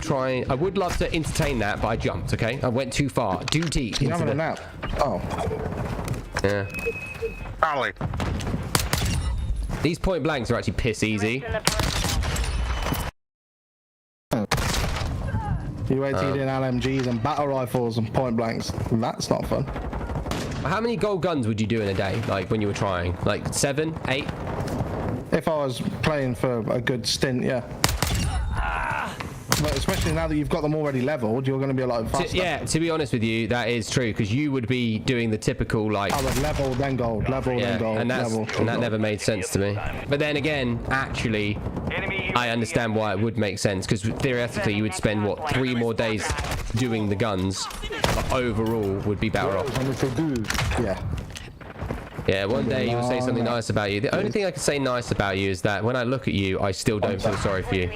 would love to entertain that, but I jumped, okay? I went too far. Too deep. You're having a nap. Oh. Yeah. Ali. These point blanks are actually piss easy. You wait till you're doing LMGs and battle rifles and point blanks. That's not fun. How many gold guns would you do in a day? Like when you were trying? Like 7, 8? If I was playing for a good stint, yeah. But especially now that you've got them already leveled, you're going to be a lot faster. Yeah, to be honest with you, that is true, because you would be doing the typical, like... I would level, then gold, level, then gold, and that never made sense to me. But then again, actually, I understand why it would make sense, because theoretically you would spend, what, 3 more days doing the guns, but overall would be better off. Yeah. Yeah, one day you'll say something nice about you. The only thing I can say nice about you is that when I look at you, I still don't feel sorry for you.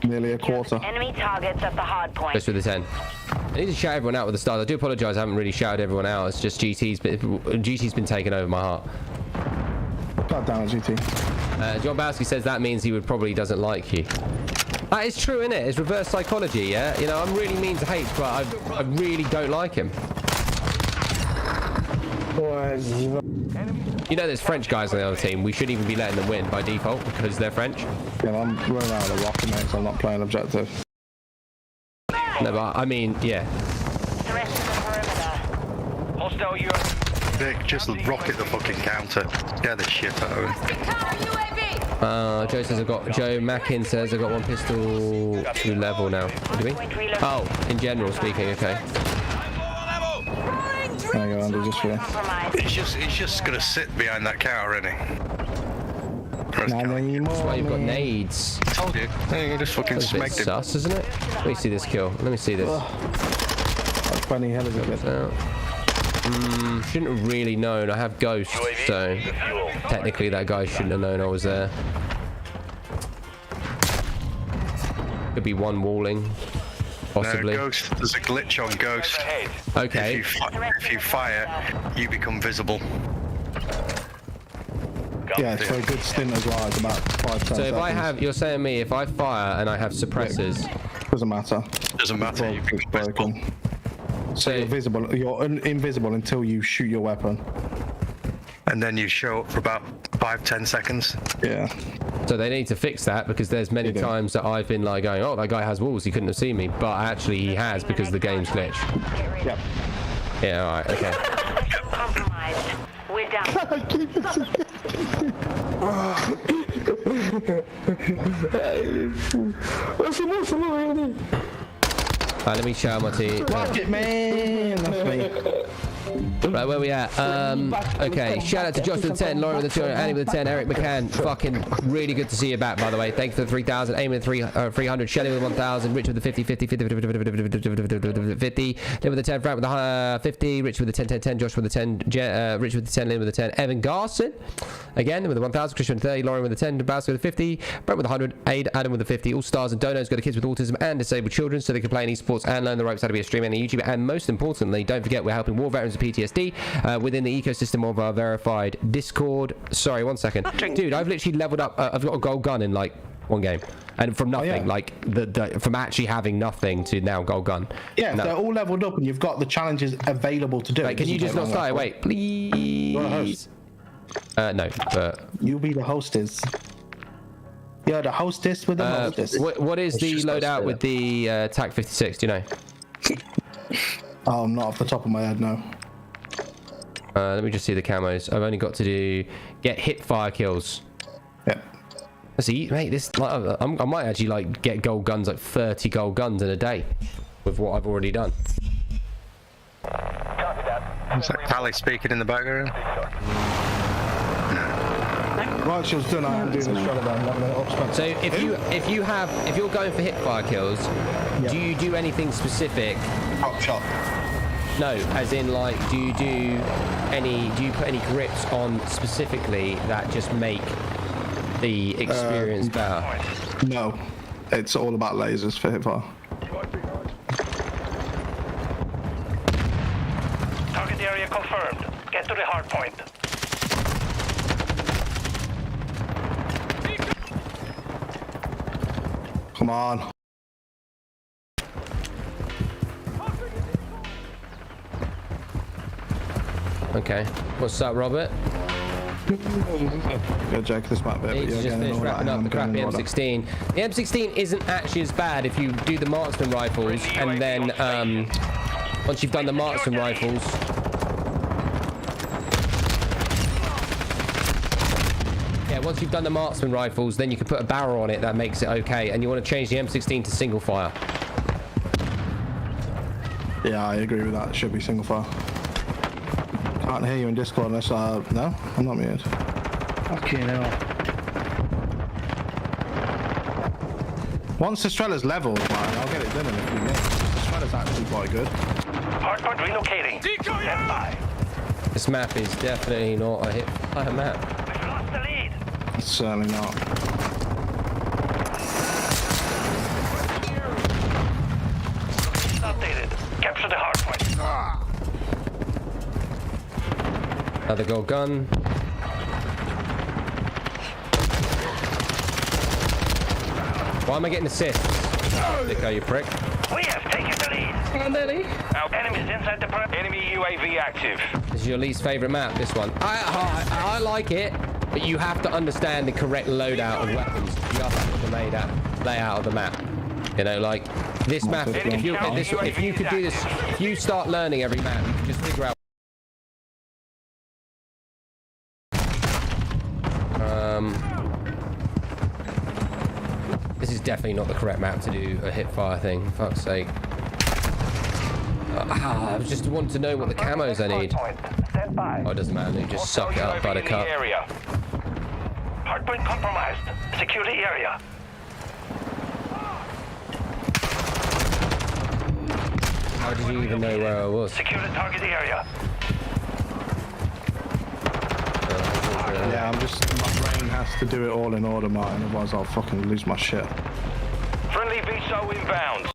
Nearly a quarter. Enemy targets at the hard point. Just with the 10. I need to shout everyone out with the stars. I do apologise, I haven't really shouted everyone out. It's just GT's been taking over my heart. God damn it, GT. John Bowski says that means he would probably doesn't like you. That is true, isn't it? It's reverse psychology, yeah? You know, I'm really mean to hate, but I really don't like him. You know there's French guys on the other team. We shouldn't even be letting them win by default because they're French. Yeah, I'm running out of the rocket, mate, so I'm not playing objective. No, but I mean, yeah. Threat to the perimeter. Hostile UAV. Vic, just rocket the fucking counter. Get the shit out of him. Joe says Joe Mackin says I've got one pistol to level now. What do you mean? Oh, in general speaking, okay. There you go, Andy, just for you. He's just gonna sit behind that counter, isn't he? That's why you've got nades. I told you. There you go, just fucking That's a bit smacked him. sus, isn't it? Let me see this kill. Let me see this. That's funny, hell is it? Shouldn't have really known. I have ghosts, so technically that guy shouldn't have known I was there. Could be one walling. Possibly. No, Ghost, there's a glitch on Ghost. Okay. If you fire, you become visible. Yeah, it's for a good stint as well. It's about 5-10 So if I have, you're saying me, if I fire and I have suppressors, doesn't matter. Doesn't matter. You become visible. So you're visible. You're invisible until you shoot your weapon. And then you show up for about 5-10 seconds. Yeah. So they need to fix that, because there's many times that I've been like going, oh, that guy has walls, he couldn't have seen me, but actually he has because the game's glitched. Yep. Yeah, all right, okay. Compromised. We're down. Let me shout my team. Rocket man. That's me. Right, where we at? Okay, shout out to Josh with the 10, Lauren with the 200, Annie with the 10, Eric McCann. Fucking really good to see you back, by the way. Thank you for the 3,000, Amy with the 300, Shelley with the 1,000, Rich with the 50, Lynn with the 10, Frank with the 50, Rich with the 10, Josh with the 10, Rich with the 10, Lynn with the 10, Evan Garson, again with the 1,000, Christian with the 30, Lauren with the 10, Bowser with the 50, Brent with the 100, Adam with the 50, all stars and donos go to kids with autism and disabled children so they can play in esports and learn the ropes how to be a streamer and a YouTuber. And most importantly, don't forget we're helping war veterans with PTSD within the ecosystem of our verified Discord. Sorry, 1 second. Dude, I've literally leveled up. I've got a gold gun in like one game. And from nothing, like from actually having nothing to now gold gun. Yeah, they're all leveled up and you've got the challenges available to do. Like, can you just not start? Wait, please. No, but you'll be the hostess. You're the hostess with the hostess. What is the loadout with the TAC 56? Do you know? Oh, not off the top of my head, no. Let me just see the camos. I've only got to get hip fire kills. Yep. See, mate, this like, I might actually like get gold guns, like 30 gold guns in a day, with what I've already done. Is that Pally speaking in the background? Right, she was done. I am doing the shredder down. Not gonna upspend. So if you're going for hipfire kills, do you do anything specific? Hot shot. No, as in like, do you put any grips on specifically that just make the experience better? No, it's all about lasers for hipfire. Target area confirmed. Get to the hard point. Come on. Okay. What's up, Robert? Go check this map bit. He's just finished wrapping up the crappy M16. The M16 isn't actually as bad if you do the marksman rifles, and then once you've done the marksman rifles, once you've done the marksman rifles, then you can put a barrel on it that makes it okay, and you want to change the M16 to single fire. Yeah, I agree with that. It should be single fire. Can't hear you in Discord unless no, I'm not muted. Fucking hell. Once the Strela's leveled, man, I'll get it done in a few minutes. The Strela's actually quite good. Hardpoint relocating. Stand by. This map is definitely not a hipfire map. We've lost the lead. It's certainly not. Updated. Capture the hardpoint. Another gold gun. Why am I getting assists? Dicko, you prick. We have taken the lead. Come on, Daddy. Our enemies inside the perimeter. Enemy UAV active. This is your least favorite map, this one. I like it, but you have to understand the correct loadout of weapons. You have to have the layout of the map. You know, like this map. If you could do this, if you start learning every map, you can just figure out. This is definitely not the correct map to do a hipfire thing. Fuck's sake. I just want to know what the camos I need. Stand by. Oh, it doesn't matter. You just suck it up, buttercup. Hardpoint compromised. Secure the area. How did you even know where I was? Secure the target area. Yeah, my brain has to do it all in order, Martin, otherwise I'll fucking lose my shit. Friendly VSO inbound.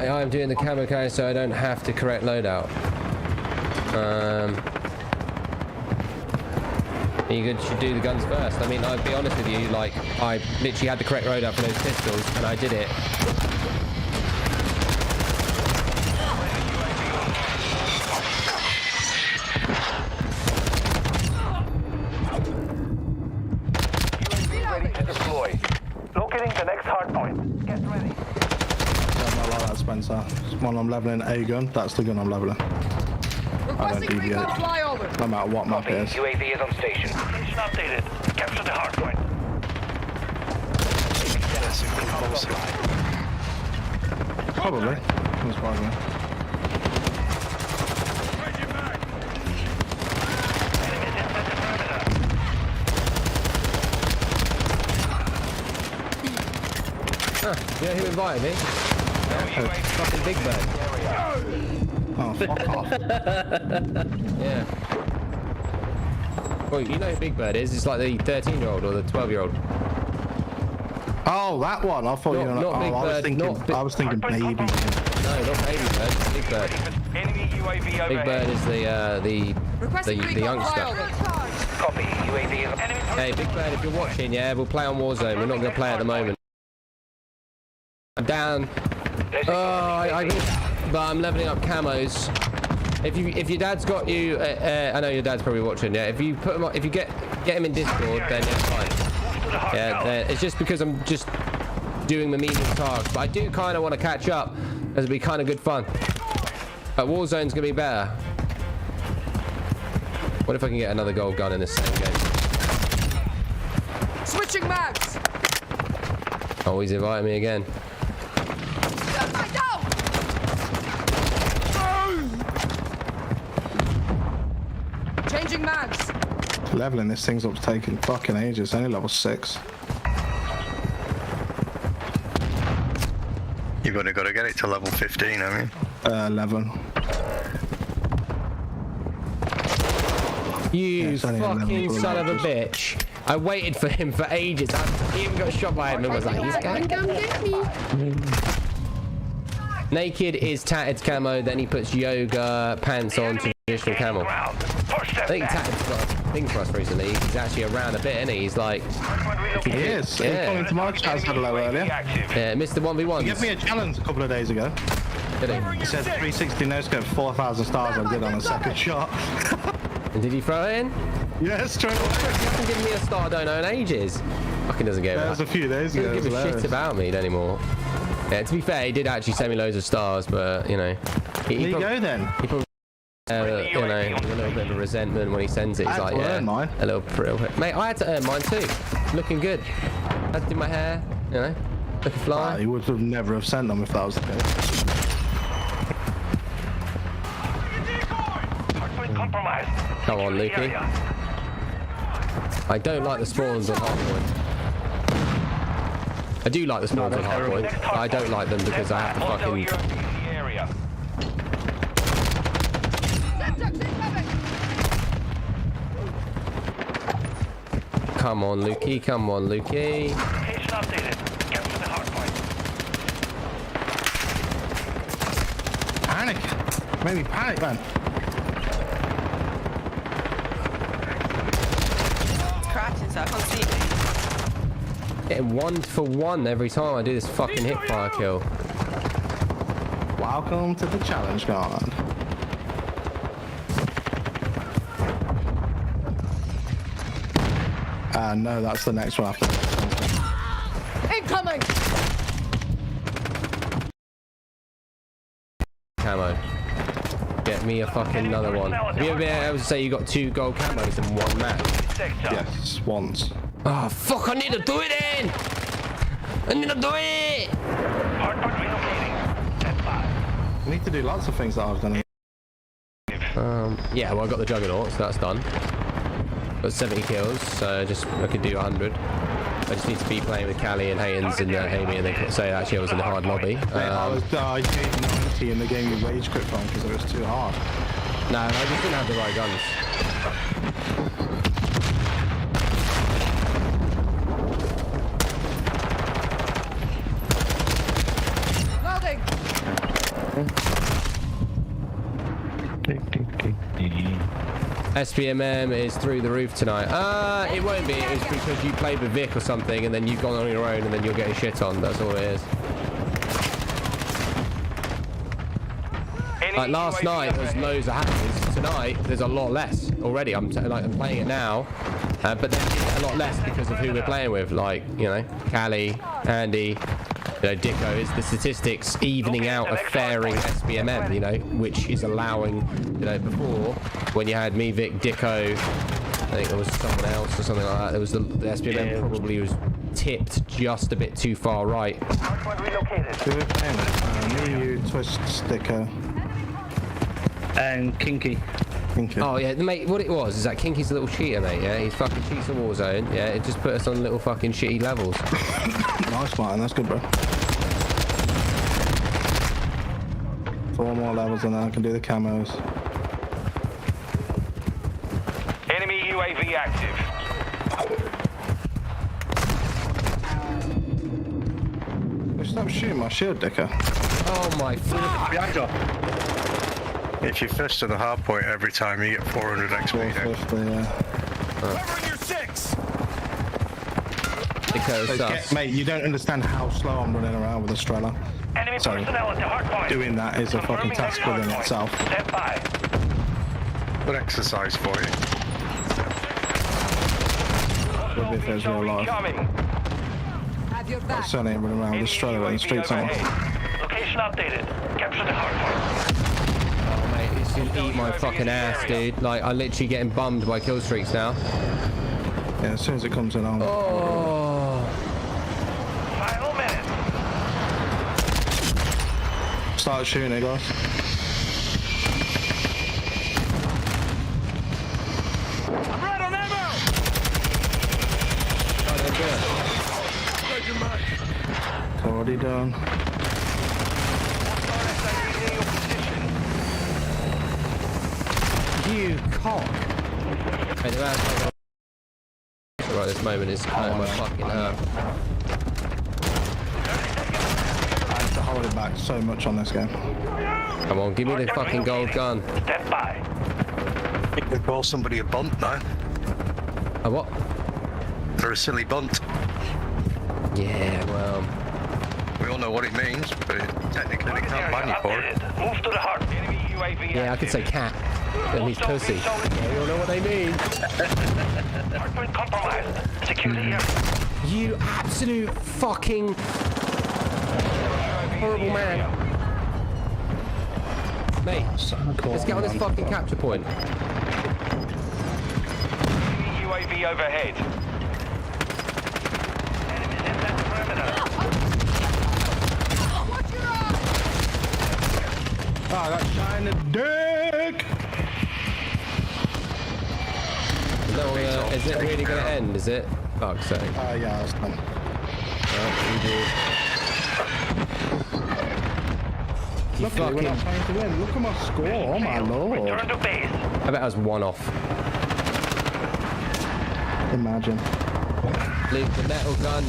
I'm doing the camo guy so I don't have to correct loadout. You should do the guns first. I mean, I'll be honest with you, like, I literally had the correct loadout for those pistols, and I did it. UAV ready to deploy. Locating the next hardpoint. Get ready. I like that, Spencer. When I'm leveling a gun, that's the gun I'm leveling. I don't Requesting recon deviate. flyover. No matter what map it is. UAV is on station. Station updated. Capture the hardpoint. Probably. That's probably. You know who invited me? Fucking Big Bird. Oh, fuck off. Yeah. Well, you know who Big Bird is? It's like the 13-year-old or the 12-year-old. Oh, that one. I thought you were not Big Bird, I was thinking baby. No, not Baby Bird. Big Bird. Enemy UAV overhead. Big Bird is the youngster. Copy. UAV is enemy. Hey, Big Bird, if you're watching, yeah, we'll play on Warzone. We're not going to play at the moment. I'm down. But I'm leveling up camos. If your dad's got you, I know your dad's probably watching. Yeah, if you put him, if you get him in Discord, then yeah, fine. Yeah, it's just because I'm just doing the medium tasks, but I do kind of want to catch up. It'll be kind of good fun. But Warzone's gonna be better. What if I can get another gold gun in this same game? Switching mags. Oh, he's inviting me again. Gunfight down. Changing mags. Leveling this thing's up's taking fucking ages. Only level 6. You've only got to get it to level 15, I mean. 11. You it's only fucking 11 son of a bitch. I waited for him for ages. He even got shot by him and was like, he's going to come get me. Naked is tatted camo, then he puts yoga pants on to traditional camo. I think Tatted's got a thing for us recently. He's actually around a bit, isn't he? He's like... He is. Yeah. He came into my chat hello earlier. Yeah, Mr. 1v1. He gave me a challenge a couple of days ago. Did he? He said 360 no scope, 4,000 stars I did on a second shot. And did he throw it in? Yeah, straight away. He hasn't given me a star I don't know in ages. Fucking doesn't give That was a few days ago. Doesn't give a shit about me anymore. Yeah, to be fair, he did actually send me loads of stars, but, you know... There you go then. He probably... you know, a little bit of a resentment when he sends it. He's like, yeah, mine. a little prill. Mate, I had to earn mine too. Looking good. I had to do my hair, you know, looking fly. He would have never have sent them if that was the case. Come on, Lukey. I don't like the spawns on hardpoint. I do like the spawns on hardpoint, but I don't like them because I have to fucking... Come on, Lukey. Come on, Lukey. Location updated. Get to the hard point. Panic. Maybe panic, man. Crashing, so I can't see it. Getting 1 for 1 every time I do this fucking hipfire kill. Welcome to the challenge guard. No, that's the next one after. Incoming. Camo. Get me a fucking another one. Have you ever been able to say you got 2 gold camos in one match? Yes, once. Oh fuck! I need to do it then. I need to do it. Hardpoint relocating. Stand by. I need to do lots of things that I've done. Yeah, well I got the Juggernaut, so that's done. Got 70 kills, so I could do 100. I just need to be playing with Callie and Haynes and Amy, and they say actually I was in a hard lobby. I gave 90 and they gave me rage quit from because it was too hard. No, I just didn't have the right guns. SPMM is through the roof tonight. It won't be. It's because you played with Vic or something, and then you've gone on your own, and then you're getting shit on. That's all it is. Like last night, there was loads of hackers. Tonight, there's a lot less already. I'm playing it now, but then a lot less because of who we're playing with. Like, you know, Callie, Andy, you know, Dicko. Is the statistics evening out a fairing SBMM, you know, which is allowing, you know, before when you had me, Vic, Dicko, I think there was someone else or something like that. There was the SBMM probably was tipped just a bit too far right. Hardpoint relocated. Who are we playing with? Me, you, Twist, Sticker. And Kinky. Oh yeah, mate, what it was is that Kinky's a little cheater, mate, yeah? He's fucking cheats in Warzone, yeah? It just put us on little fucking shitty levels. Nice, Martin, that's good, bro. 4 more levels and then I can do the camos. Enemy UAV active. Stop shooting my shield, Dicker. Oh my fuck. Behind you. If you fish to the hard point every time, you get 400 XP. 450, yeah. Covering your 6. Dicko sus. Mate, you don't understand how slow I'm running around with a Strela. Enemy Sorry. personnel at the hardpoint. Doing that is a fucking task within itself. Stand by. Good exercise for you. Would be if there's real life. Have your I back. certainly ain't running around with a Strela in the streets on. Location updated. Capture the hardpoint. Oh mate, it's gonna eat my fucking ass, dude. Like, I'm literally getting bummed by kill streaks now. Yeah, as soon as it comes in, I'll... Oh. start shooting it, guys. I'm right on ammo! It's already done. You cock. Hey, the man's right this moment is hurting my fucking hurt. I have to hold it back so much on this game. Come on, give me the fucking gold gun. Step by. You can call somebody a bunt now. A what? For a silly bunt. Yeah, well. We all know what it means, but technically they can't ban you for it. Move to the heart. Enemy UAV Yeah, I could say cat. That means pussy. Yeah, you all know what they mean. Hardpoint compromised. Secure the area. You absolute fucking horrible man. Mate, let's get on this fucking capture point. UAV overhead. Enemies in that perimeter. Oh, I got shot in the dick! Is it really going to end, is it? Fuck's sake. Yeah, that's fine. You Luckily, we're not trying to win. Look at my score, oh my lord. Return to base. I bet I was one off. Imagine. Luke, the metal gun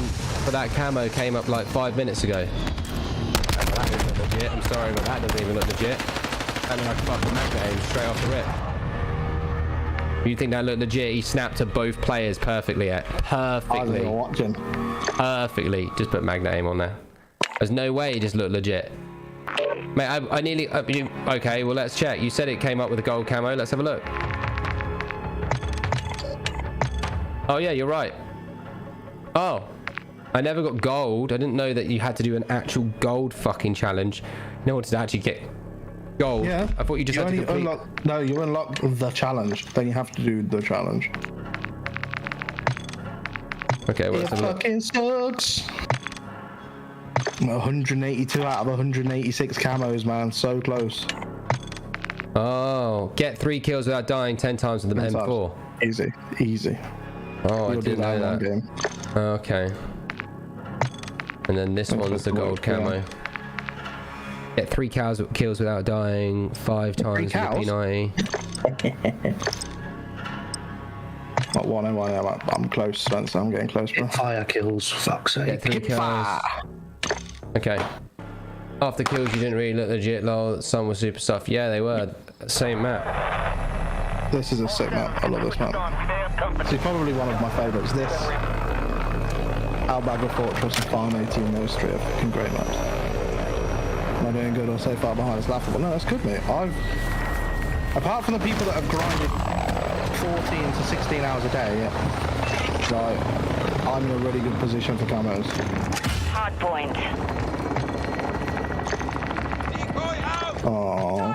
for that camo came up like 5 minutes ago. That doesn't look legit. I'm sorry, but that doesn't even look legit. And like fucking magnet aim straight off the rip. You think that looked legit? He snapped to both players perfectly. Perfectly. I was watching. Perfectly. Just put magnet aim on there. There's no way he just looked legit. Mate, I nearly... okay, well, let's check. You said it came up with a gold camo. Let's have a look. Oh, yeah, you're right. Oh. I never got gold. I didn't know that you had to do an actual gold fucking challenge in order to actually get gold. Yeah. I thought you just had to complete... No, you unlock the challenge. Then you have to do the challenge. Okay, well, let's have a look. Fucking sucks. 182 out of 186 camos, man. So close. Oh, get 3 kills without dying 10 times with the M4. Easy, easy. Oh, You'll I didn't know that. Game. Okay. And then this one's the gold camo. Get 3 kills without dying 5 times with the P90. Not one and one. I'm close, Spencer. I'm getting close, bro. Fire kills, fuck's sake. Get 3 kills. Okay. After kills, you didn't really look legit, lol. Some were super stuff. Yeah, they were. Same map. This is a sick map. I love this map. This is probably one of my favourites. This, Albaga Fortress, and Farm 18, those 3 are fucking great maps. Am I doing good or so far behind? It's laughable. No, that's good, mate. Apart from the people that have grinded 14 to 16 hours a day, yeah, like, I'm in a really good position for camos. Hard point. Oh,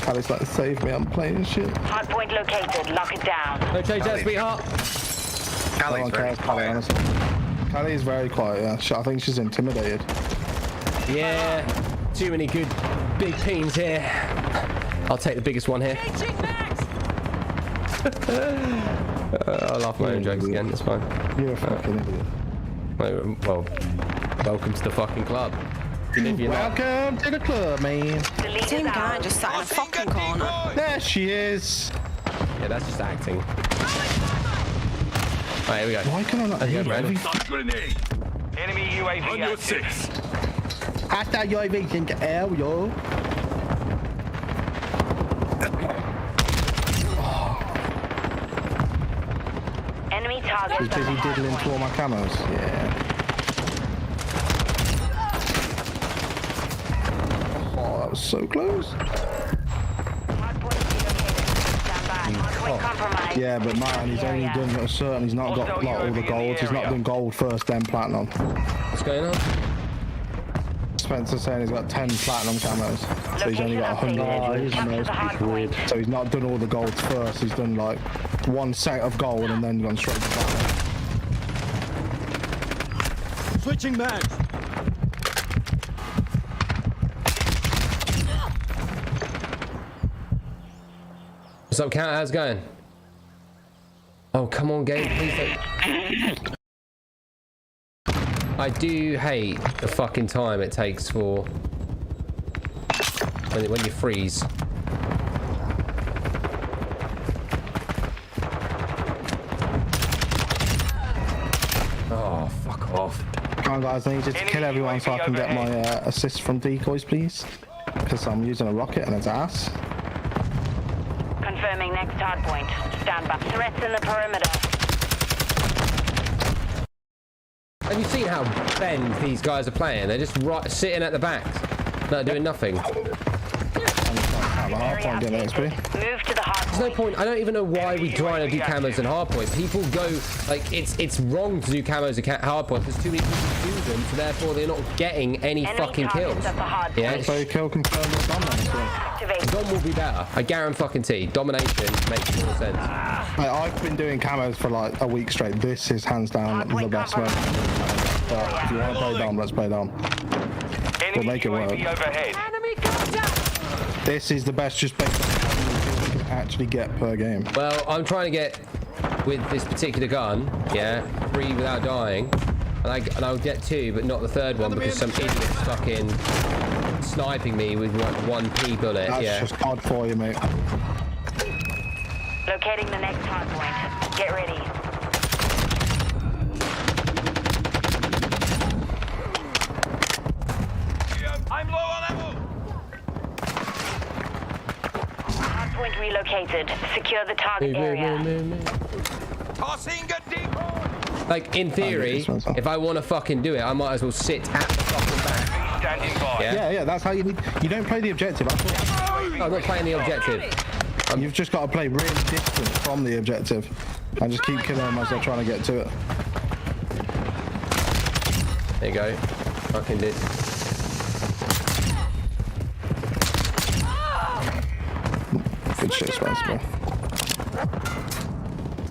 Ali's like, save me, I'm playing shit. Hard point located. Lock it down. No change that, sweetheart. No one cares, Callie, honestly. Callie is very quiet, yeah. I think she's intimidated. Yeah, too many good big teams here. I'll take the biggest one here. I'll laugh my own jokes again, it's fine. You're a fucking idiot. Well, welcome to the fucking club. Welcome to the club, man. Same guy just sat in a fucking corner. There she is. Yeah, that's just acting. Alright, here we go. Why can I not hear ready? Enemy UAV on your 6. Hasta UAV in the air, yo. Enemy target. He's busy diddling to all my camos. Yeah. Oh, that was so close. Yeah, but man, he's only done a certain. He's not got like all the golds. He's not done gold first, then platinum. What's going on? Spencer saying he's got 10 platinum camos, so he's only got 100. Weird. So he's not done all the golds first. He's done like 1 set of gold and then gone straight to platinum. Switching mags. What's up, Cat? How's it going? Oh, come on, game. Please don't. I do hate the fucking time it takes for when you freeze. Oh, fuck off. Come on, guys, I need you to kill everyone so I can get my assist from decoys, please. Because I'm using a rocket and it's ass. Confirming next hard point. Stand by. Threats in the perimeter. Have you seen how bend these guys are playing? They're just sitting at the back, not doing nothing. Move to the hard There's no point. I don't even know why we try to do camos and hardpoint. People go like it's wrong to do camos and hardpoint because too many people do them, so therefore they're not getting any fucking kills. Yeah, so kill confirm or domination. Dom will be better. I guarantee. Domination makes more sense. I've been doing camos for like a week straight. This is hands down the best way. But if you want to play Dom, let's play Dom. We'll make it work. Enemy contact! This is the best just based on how many kills you can actually get per game. Well, I'm trying to get with this particular gun, yeah, 3 without dying, and I'll get 2, but not the 3rd one because some idiot's fucking sniping me with 1p bullet. That's just hard for you, mate. Locating the next hard point. Get ready. I'm low on ammo. Hardpoint relocated. Secure the target area. Tossing a deep. Like, in theory, if I want to fucking do it, I might as well sit at the fucking back. Standing by. Yeah, that's how you need. You don't play the objective. I'm not playing the objective. You've just got to play really distant from the objective and just keep killing them as they're trying to get to it. There you go. Fucking did. Good shit, Spencer.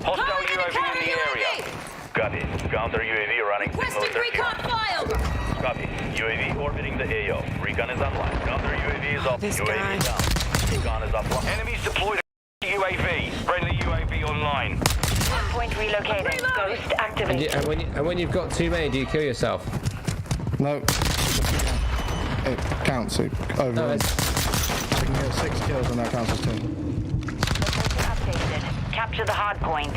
Hostile UAV in the area. Copy. Counter UAV running signal Recon file! Copy. UAV orbiting the AO. Recon is online. Counter UAV is off. UAV down. Recon is offline. Enemies deployed UAV. Friendly UAV online. Hardpoint relocated. Ghost activated. And when you've got too many, do you kill yourself? No. It counts. Over. No, I can get 6 kills and that counts as 2. Updated. Capture the hard point.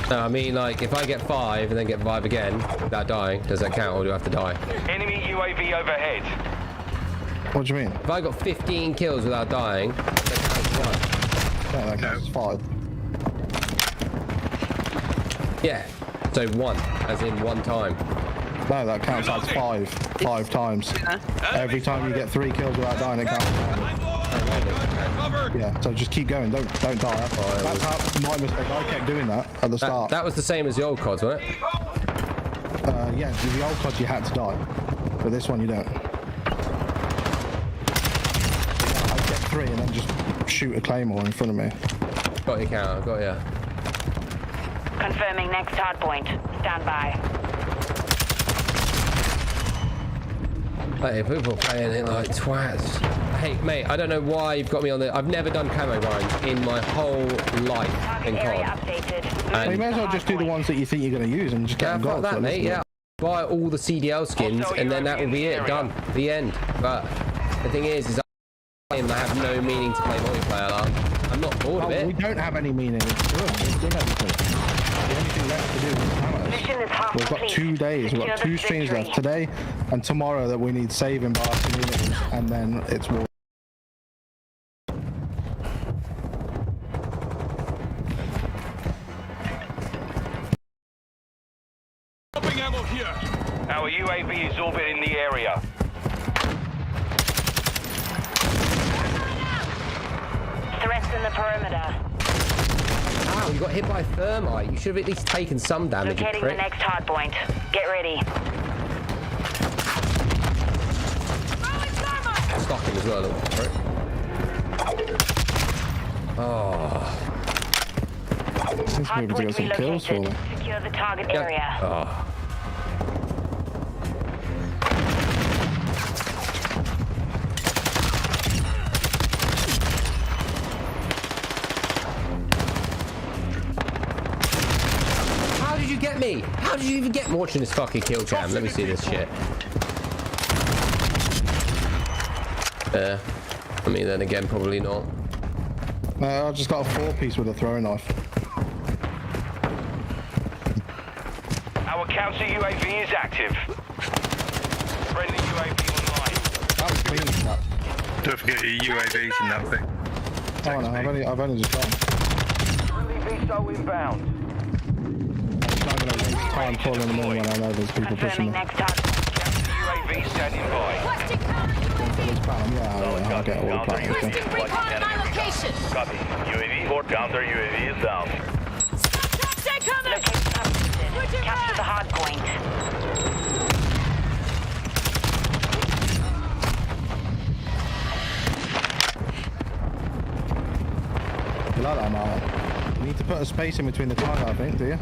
No, I mean, like, if I get 5 and then get 5 again without dying, does that count or do I have to die? Enemy UAV overhead. What do you mean? If I got 15 kills without dying, that counts as 1. Yeah, that counts as 5. Yeah, so 1, as in 1 time. No, that counts as 5 times. Every time you get 3 kills without dying, it counts. Yeah, so just keep going. Don't die. That's how my mistake. I kept doing that at the start. That was the same as the old CODs, wasn't it? Yeah, the old COD you had to die, but this one you don't. I get 3 and then just shoot a claymore in front of me. Got your count. Got you. Confirming next hard point. Stand by. Hey, people playing it like twats. Hey, mate, I don't know why you've got me on the... I've never done camo grinds in my whole life in COD. Well, you may as well just do the ones that you think you're going to use and just get them gold. That, mate, yeah. Buy all the CDL skins and then that will be it. Done. The end. But the thing is I have no meaning to play multiplayer. I'm not bored of it. We don't have any meaning. It's good. We've done everything. The only thing left to do is camos. We've got 2 days. We've got 2 streams left today and tomorrow that we need saving by our community, and then it's war. Ammo here. Our UAV is orbiting the area. Threats in the perimeter. Ow, you got hit by thermite. You should have at least taken some damage. Locating the next hard point. Get ready. Stuck him as well, right? Oh. Let's be able to get some kills for them. Secure the target area. Oh. How did you even get watching this fucking kill cam? Let me see this shit. I mean, then again, probably not. No, I just got a 4-piece with a throwing knife. Our counter UAV is active. Friendly UAV online. That was clean. That. Don't forget your UAVs in that thing. Oh no, I've only just gone. Friendly VSO inbound. I'm not gonna waste time calling them in when I know there's people pushing Confirming me. next target. Counter UAV standing by. Requesting counter UAV. Yeah, I'll get all the platinum. Requesting recon at my location. Copy. UAV or counter UAV is down. Stay coming. Location updated. Capture the hard point. You like that, Mark? You need to put a space in between the target, I think, do you?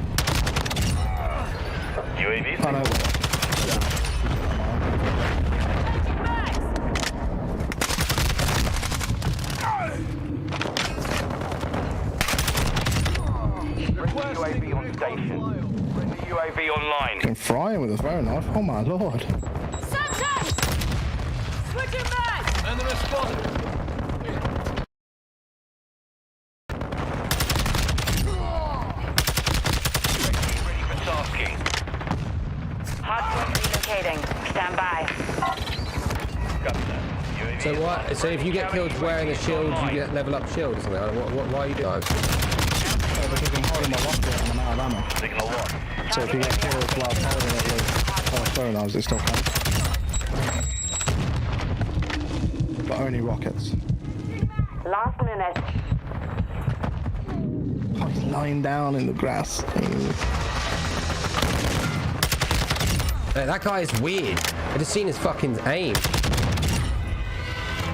UAV Oh no. UAV on station. Friendly UAV online. I'm frying with a throwing knife. Oh my lord. Sometimes. Switching back. And the response. Ready for tasking. Hardpoint relocating. Stand by. Copy that. UAV So what? So if you get killed wearing a shield, you get level up shield or something. Why are you doing that? Because I'm holding my rocket and I'm out of ammo. signal lock. So if you get killed while holding it with throwing knives, it still counts. But only rockets. Last minute. Oh, he's lying down in the grass. Hey, that guy is weird. I just seen his fucking aim.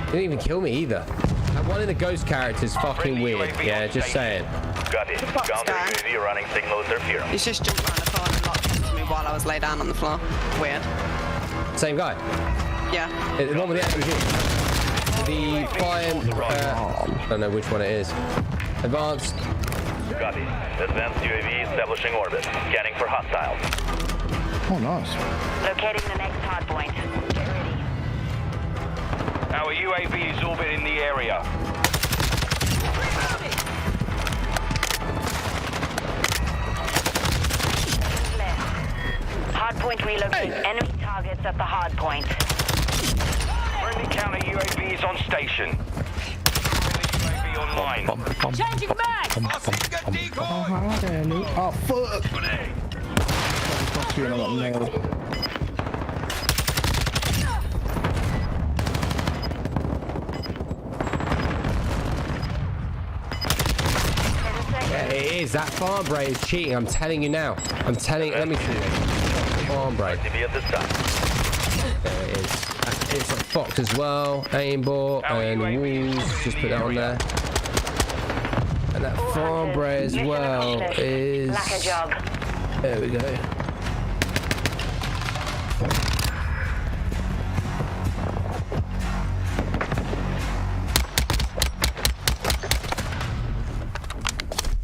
Didn't even kill me either. That one of the ghost characters fucking weird. Yeah, just saying. Copy. fuck's Counter that? UAV running signal interference. He's just jumped around the corner and locked onto me while I was laid down on the floor. Weird. Same guy. Yeah. The one with the Activision. The fire. I don't know which one it is. Advanced. Copy. Advanced UAV establishing orbit. Scanning for hostiles. Oh, nice. Locating the next hard point. Get ready. Our UAV is orbiting the area. Hard point relocating. Enemy targets at the hard point. Friendly counter UAV is on station. Friendly UAV online. Changing back. Oh, fuck! I got nailed. Yeah, it is. That farm bray is cheating. I'm telling you now. I'm telling. Let me see it. Farm bray. TV at this time. There it is. It's a fox as well. Aimbot and wolves. Just put that on there. And that farm bray as well is. Lack a job. There we go.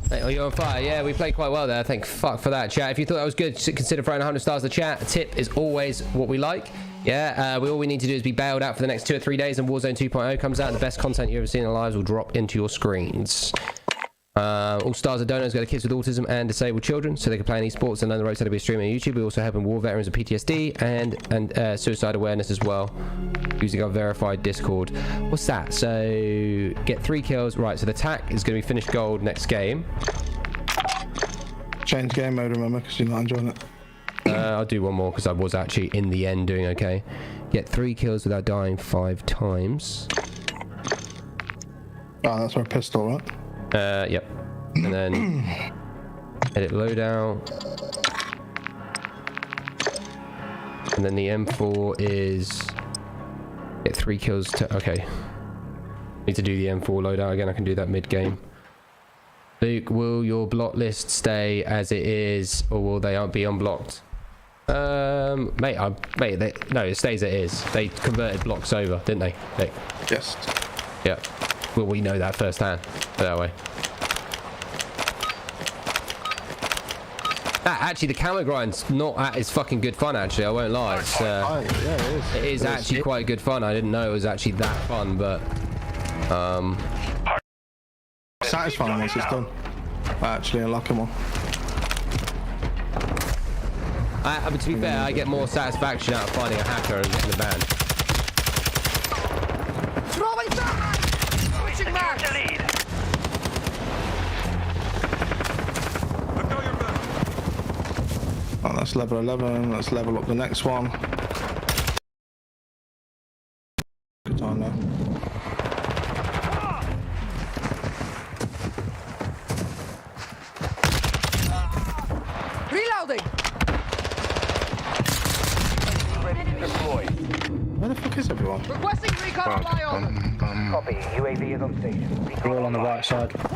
Hey, oh, you're on fire. Yeah, we played quite well there. Thank fuck for that, chat. If you thought that was good, consider throwing 100 stars to chat. Tip is always what we like. Yeah, all we need to do is be bailed out for the next 2 or 3 days, and Warzone 2.0 comes out. The best content you've ever seen in lives will drop into your screens. All stars and donors go to kids with autism and disabled children, so they can play in esports and learn the ropes how to be a streamer on YouTube. We also help war veterans with PTSD and suicide awareness as well, using our verified Discord. What's that? So get 3 kills. Right, so the TAC is going to be finished gold next game. Change game mode, remember, because you're not enjoying it. I'll do one more because I was actually in the end doing okay. Get 3 kills without dying 5 times. Oh, that's our pistol, right? Yep. And then edit loadout. And then the M4 is get 3 kills to okay. Need to do the M4 loadout again. I can do that mid-game. Luke, will your block list stay as it is, or will they be unblocked? Mate, no, it stays as it is. They converted blocks over, didn't they? Yes. Yeah. Well, we know that firsthand. Put it that way. Actually, the camo grind's not it's fucking good fun. Actually, I won't lie. It's, Yeah, it is. it is actually quite good fun. I didn't know it was actually that fun, but Satisfying once it's done. I actually unlock them all. but to be fair, I get more satisfaction out of finding a hacker and getting the ban. Switching back. The lead. Oh, that's level 11. Let's level up the next one. Good time now. Reloading. Ready to deploy. Where the fuck is everyone? Requesting recon on my own. Copy. UAV is on station. We're all on the right side. Counter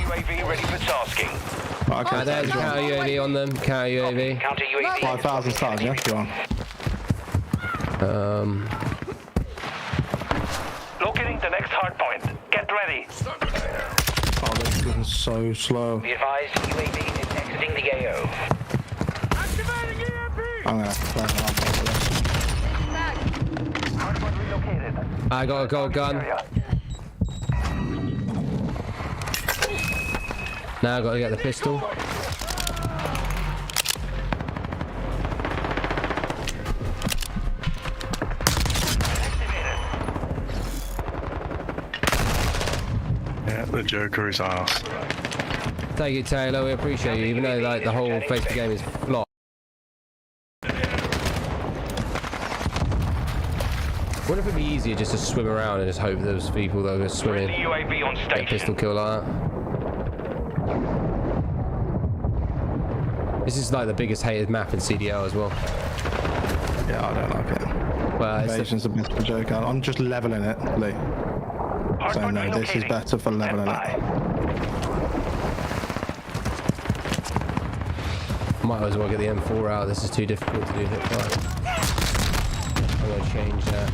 UAV ready for tasking. Right, okay. There's counter UAV on them. Counter UAV. Counter UAV. 5,000 stars, yeah? You're on. Locating the next hard point. Get ready. Oh, this is getting so slow. Be advised, UAV is exiting the AO. Activating EMP. I'm gonna play Hardpoint relocated. I got a gold gun. Now I got to get the pistol. Yeah, the Joker is arse. Take it, Taylor. We appreciate you, even though like the whole face of the game is flop. Wouldn't it be easier just to swim around and just hope there's people that are just swimming? UAV on Get a station. pistol kill like that. This is like the biggest hated map in CDL as well. Yeah, I don't like it. Well, it's Invasion's a bit of a joke. I'm just leveling it, Lee. So no, this is better for leveling it. might as well get the M4 out. This is too difficult to do hip fire. I'm gonna change that.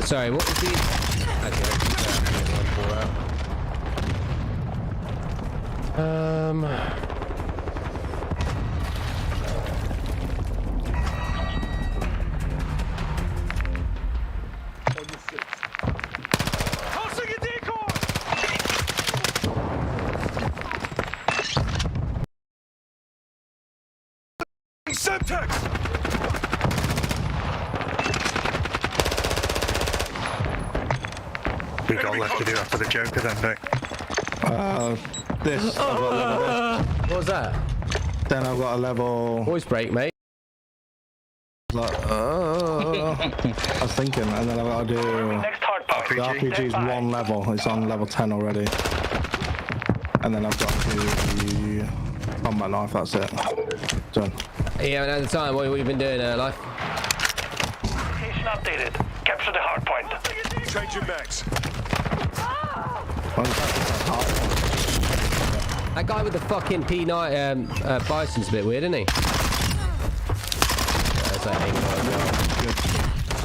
Sorry, what was the... Actually, I'll get the M4 out. We got left to do after the Joker then, Vic. This. I've got a level this. What was that? Then I've got a level. Voice break, mate. Like, I was thinking, and then I've got to do. Next hard point. The RPG's one level. It's on level 10 already. And then I've got the combat knife. That's it. Done. Yeah, and at the time, what have you been doing, life? Location updated. Capture the hard point. Change your max. That guy with the fucking P9 bison's a bit weird, isn't he? That's that aim quite.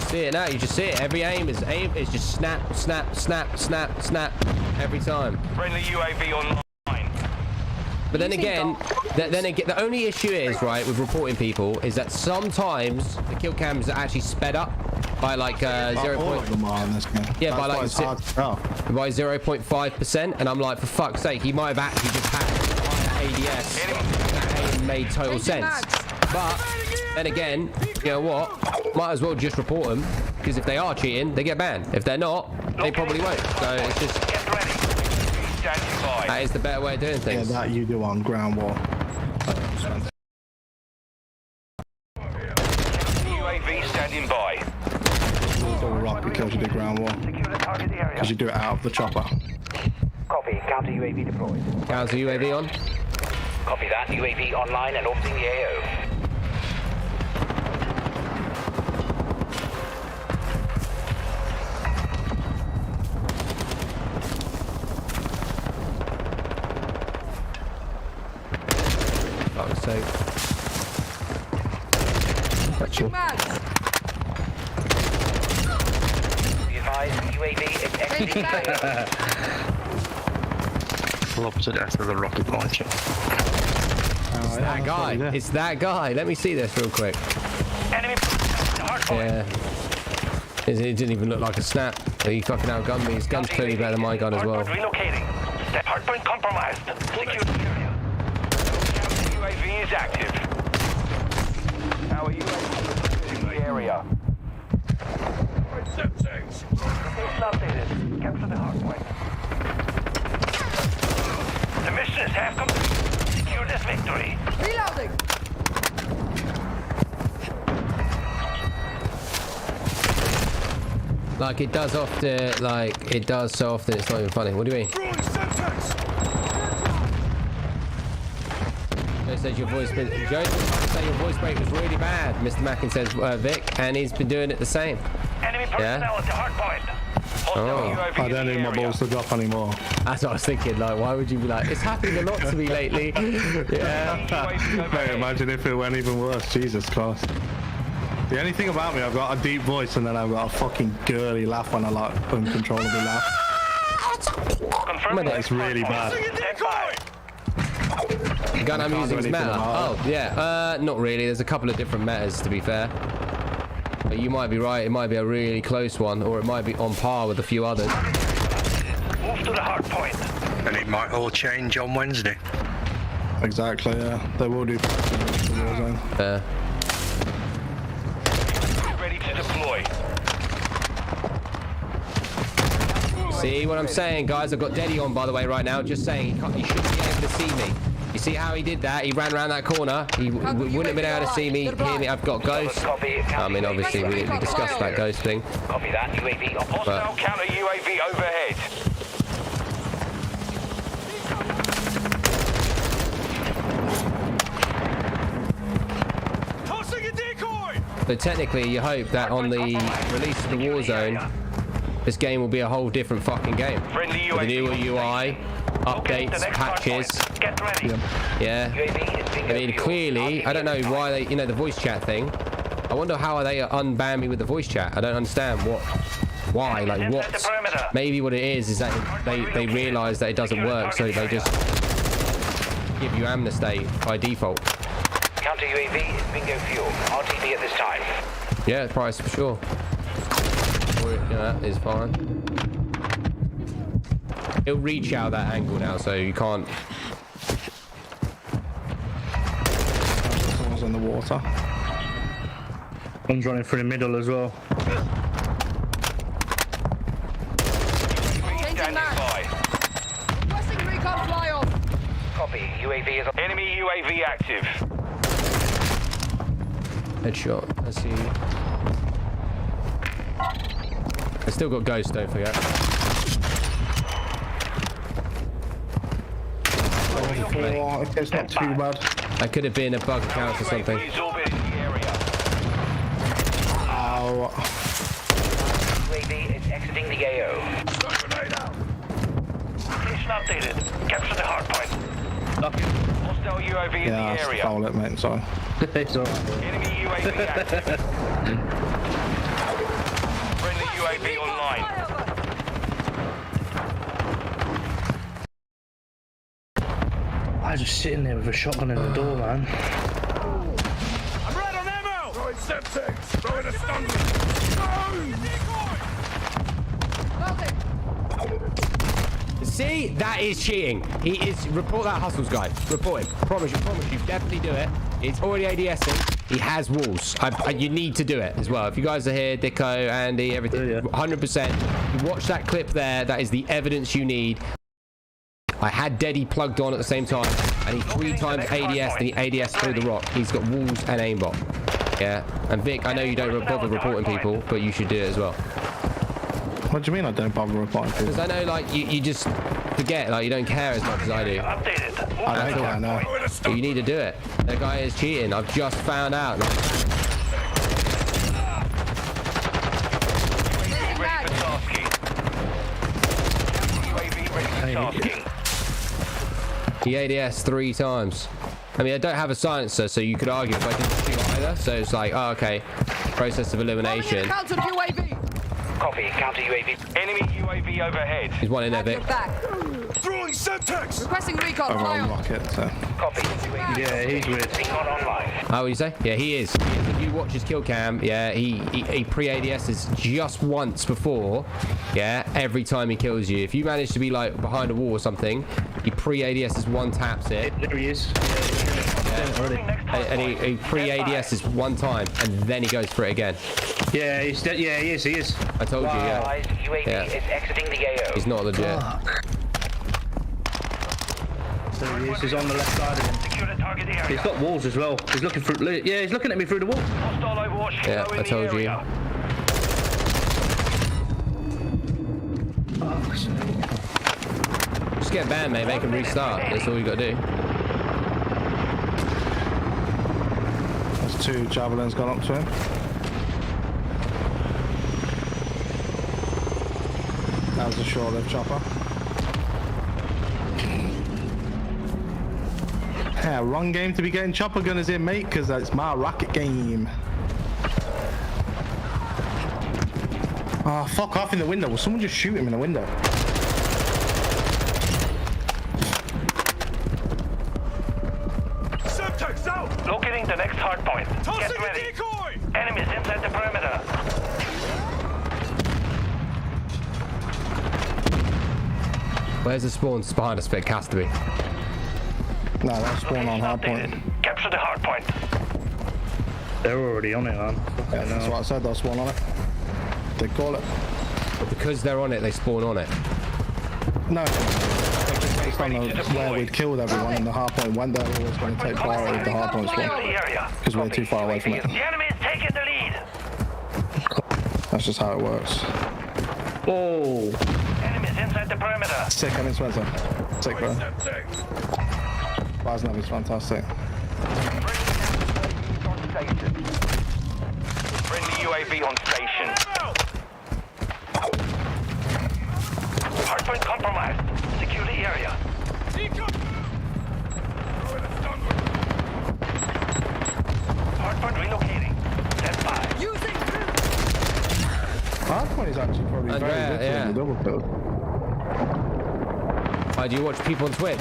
See it now, you just see it. Every aim is just snap, snap, snap, snap, snap every time. Friendly UAV online. But then again, the only issue is, right, with reporting people is that sometimes the kill cams are actually sped up by like 0.5%, and I'm like, for fuck's sake, he might have actually just hacked ADS. That aim made total sense. But then again, you know what? Might as well just report them, because if they are cheating, they get banned. If they're not, they probably won't. So it's just... That is the better way of doing things. Yeah, that you do on ground war. UAV standing by. Double rock because you do ground war. Because you do it out of the chopper. Copy. Counter UAV deployed. Counter UAV on. Copy that. UAV online and opening the AO. Fuck's sake. Be advised, UAV is exiting. Opposite after the rocket launcher. It's that guy. It's that guy. Let me see this real quick. Enemy hardpoint. Yeah. It didn't even look like a snap. He fucking outgunned me. His gun's clearly better than my gun as well. Hardpoint relocating. Step hardpoint compromised. Secure the area. Counter UAV is active. Our UAV is in the area. It's updated. Capture the hardpoint. The mission is half complete. Secure this victory. Reloading. Like it does often, like it does so often. It's not even funny. What do you mean? Joe says your voice. Joe says your voice break was really bad. Mr. Mackin says Vic, and he's been doing it the same. Enemy personnel at the hardpoint. Oh. I don't need my balls to drop anymore. That's what I was thinking. Like, why would you be like? It's happening a lot to me lately. Yeah. Mate, imagine if it went even worse. Jesus Christ. The only thing about me, I've got a deep voice and then I've got a fucking girly laugh when I like uncontrollably laugh. It's really bad. The gun I'm using is meta. Oh, yeah. Not really. There's a couple of different metas, to be fair. But you might be right. It might be a really close one, or it might be on par with a few others. Move to the hard point. And it might all change on Wednesday. Exactly, yeah. They will do. Warzone. Ready to deploy. See what I'm saying, guys? I've got Deddy on, by the way, right now. Just saying, he shouldn't be able to see me. You see how he did that? He ran around that corner. He wouldn't have been able to see me, hear me. I've got ghost. I mean, obviously, we discussed that ghost thing. Copy that. UAV up. Hostile counter UAV overhead. Tossing a decoy. So technically, you hope that on the release of the Warzone, this game will be a whole different fucking game. With a newer UI, updates, patches. Yeah. I mean, clearly, I don't know why they, you know, the voice chat thing. I wonder how they unban me with the voice chat. I don't understand why, like what. Maybe what it is that they realise that it doesn't work, so they just give you amnesty by default. Counter UAV is bingo fuel. RTB at this time. Yeah, price for sure. Yeah, that is fine. It'll reach out that angle now, so you can't. Someone's in the water. One's running through the middle as well. Standing by. Pressing recon fly off. Copy. UAV is enemy UAV active. Headshot. Let's see. I still got ghost, don't forget. Oh, it's not too bad. That could have been a bug account or something. Ow. UAV is exiting the AO. Location updated. Capture the hardpoint. Hostile UAV in the area. Foul it, mate. Sorry. It's alright. Enemy UAV active. Friendly UAV online. I was just sitting there with a shotgun in the door, man. I'm right on ammo! Throwing septic! Throwing a stun! See, that is cheating. He is. Report that hustles guy. Report him. Promise you, definitely do it. It's already ADSing. He has walls. You need to do it as well. If you guys are here, Dicko, Andy, everything, 100%. You watch that clip there. That is the evidence you need. I had Deddy plugged on at the same time, and he 3 times ADS, and he ADS through the rock. He's got walls and aimbot. Yeah. And Vic, I know you don't bother reporting people, but you should do it as well. What do you mean I don't bother replying to Because I know, like, you just forget, like, you don't care as much as I do. I don't care, no. But you need to do it. That guy is cheating. I've just found out. He ADS 3 times. I mean, I don't have a silencer, so you could argue if I didn't shoot either. So it's like, oh, okay. Process of elimination. Copy. Counter UAV. Enemy UAV overhead. He's one in there, Have your Vic. back. Throwing Semtex. Requesting recon Over on flyover. rocket, so. Copy. Yeah, he's weird. Recon online. How would you say? Yeah, he is. If you watch his kill cam, yeah, he pre-ADS's just once before, yeah, every time he kills you. If you manage to be like behind a wall or something, he pre-ADS's one taps it. There he is. And he pre-ADS's one time, and then he goes for it again. Yeah, he's dead. Yeah, he is. I told you, yeah. UAV Yeah. is exiting the AO. He's not legit. There he is. He's on the left side of him. Secure the target area. He's got walls as well. He's looking through. Yeah, he's looking at me through the wall. Hostile overwatch. Yeah, in I the told you. area. Just get banned, mate. Make him restart. That's all you gotta do. There's 2 javelins gone up to him. That was a short-lived chopper. Yeah, wrong game to be getting chopper gunners in, mate, because that's my rocket game. Oh, fuck off in the window. Will someone just shoot him in the window? Semtex out. Locating the next hard point. Get ready. Decoy. Enemies inside the perimeter. Where's the spawn? It's behind us, Vic. Has to be. No, that's spawn on hard point. Updated. Capture the hard point. They're already on it, man. Yeah, that's what I said. They'll spawn on it. They call it. But because they're on it, they spawn on it. No. Based on where we'd killed everyone in the hard point, when they're always going to take priority of the hard point Secure spawn. the area. Because we're too far away from it. The enemy is taking the lead. That's just how it works. Oh, Enemies inside the perimeter. Sick, I mean, Spencer. Sick, bro. Warzone is fantastic. Friendly UAV on station. Hardpoint compromised. Secure the area. Hardpoint relocating. Stand by. Using Hard point is actually probably very Yeah, good yeah. for the double kill. Do you watch people on Twitch?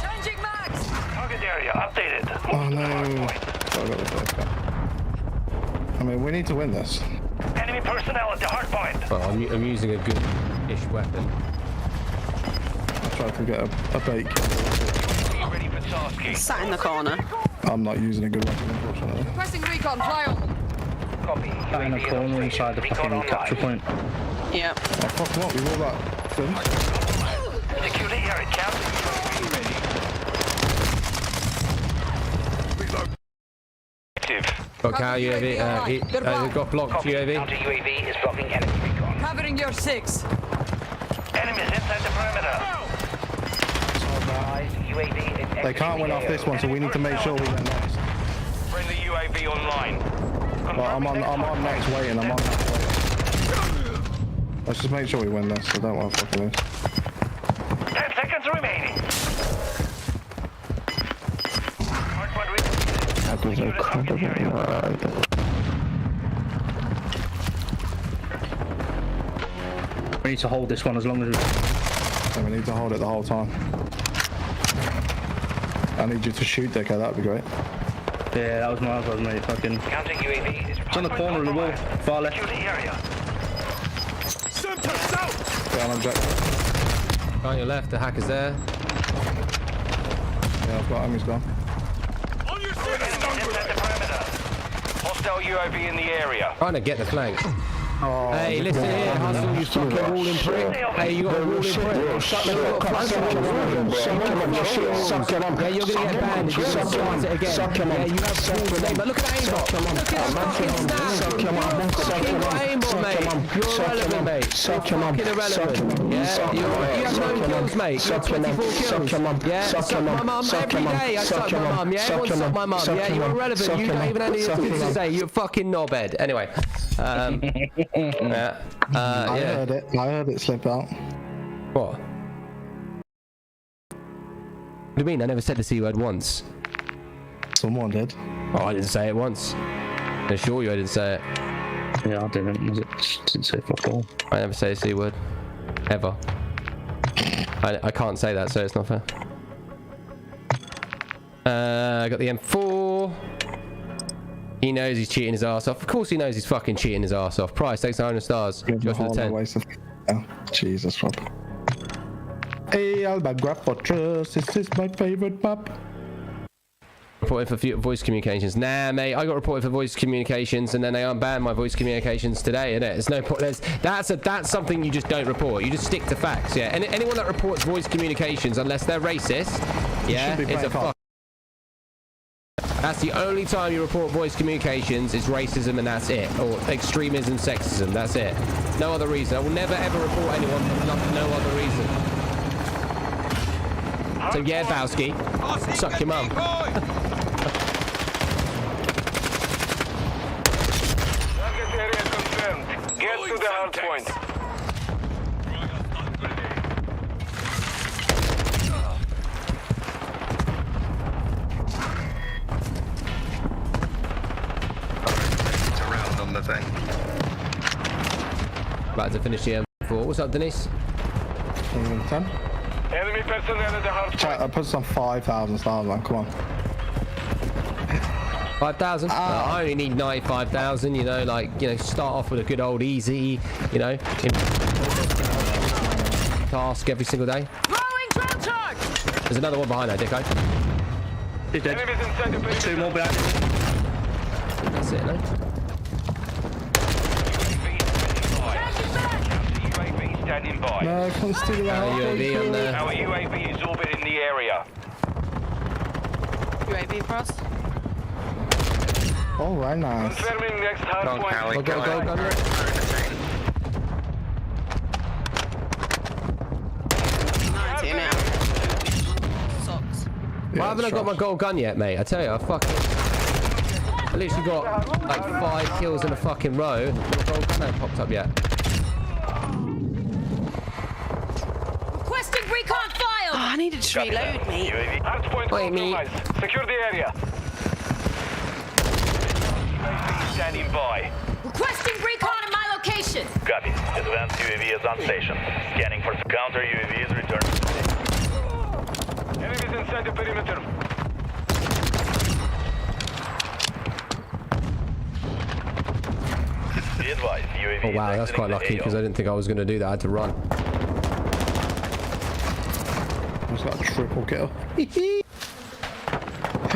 changing mags. Target area updated. Oh no. Sorry about the first guy. I mean, we need to win this. Enemy personnel at the hardpoint. Well, I'm using a good-ish weapon. I tried to get a bait. Ready for tasking. Sat in the corner. I'm not using a good weapon, unfortunately. Requesting recon flyover. Copy. sat in a corner inside the fucking capture point. Yep. Oh, fuck them up. We've all got things. Secure the area. Count. Active. Got cow UAV. They've got blocked Copy. UAV. Counter UAV is blocking enemy recon. Covering your 6. Enemies inside the perimeter. UAV is They can't win off this one, so we need to make sure we win next. Friendly UAV online. Well, I'm on next waiting. I'm on next waiting. Let's just make sure we win this. I don't want to fucking lose. 10 seconds remaining. Hardpoint We need to hold this one as long as we. And we need to hold it the whole time. I need you to shoot, Dicker. That'd be great. Yeah, that was my other mate. Fucking. Counter UAV is It's on the corner of the wall, far left. Secure the area. Yeah, on objective. On your left, the hacker's there. Yeah, I've got him. He's gone. Enemies inside the perimeter. Hostile UAV in the area. Trying to get the flank. Oh, Hey, listen here, Hustle, you fucking walling prick. Hey, you got a walling prick. Shut the fuck up. Yeah, you're gonna get banned if you don't chance it again. Yeah, you have balls today, but look at that aimbot. Look at that fucking snap. Fucking got aimbot, mate. You're irrelevant, mate. You're fucking irrelevant. Yeah, you have no kills, mate. You have 24 kills. Yeah, suck my mum every day. I suck my mum. Yeah, everyone suck my mum. Yeah, you're irrelevant. You don't even have anything to say. You're a fucking knobhead. Anyway. Yeah. I Yeah. heard it. I heard it slip out. What? What do you mean? I never said the C word once. Someone did. Oh, I didn't say it once. I assure you I didn't say it. Yeah, I didn't. Didn't say fuck all. I never say a C word. Ever. I can't say that, so it's not fair. I got the M4. He knows he's cheating his ass off. Of course he knows he's fucking cheating his ass off. Price, thanks 100 stars. Just for the 10. Oh, Jesus, Rob. Hey, Alba, grab fortress. This is my favorite map. Reported for voice communications. Nah, mate, I got reported for voice communications, and then they unbanned my voice communications today, innit? There's no point. That's something you just don't report. You just stick to facts, yeah. And anyone that reports voice communications, unless they're racist, yeah, is a fuck. That's the only time you report voice communications is racism, and that's it. Or extremism, sexism, that's it. No other reason. I will never ever report anyone for no other reason. So yeah, Bowski, suck your mum. Target area confirmed. Get to the hard point. It's around on the thing. About to finish the M4. What's up, Denise? Enemy personnel at the hard Chat, point. I put some 5,000 stars, man. Come on. 5,000? I only need 95,000, you know, like, you know, start off with a good old easy, you know, task every single day. Throwing drill charge! There's another one behind there, Dicko. He's dead. Enemies inside the perimeter. 2 more behind. That's it, no? UAV standing by. No, come still the UAV on there. Our UAV is orbiting the area. UAV cross. All right, nice. Confirming next hard Go, point. Callie, Go, go. 90 now. Socks. Why haven't I got my gold gun yet, mate? I tell you, I literally got like 5 kills in a fucking row. And the gold gun hasn't popped up yet. Requesting recon file! Oh, I needed to reload, mate. UAV hard point Wait, me. compromised. Secure the area. UAV standing by. Requesting recon in my location! Copy. Advanced UAV is on station. Scanning for counter UAV is returned. Enemies inside the perimeter. Be advised, UAV Oh wow, is that's exiting quite the lucky because AO. I didn't think I was going to do that. I had to run. I just got a triple kill.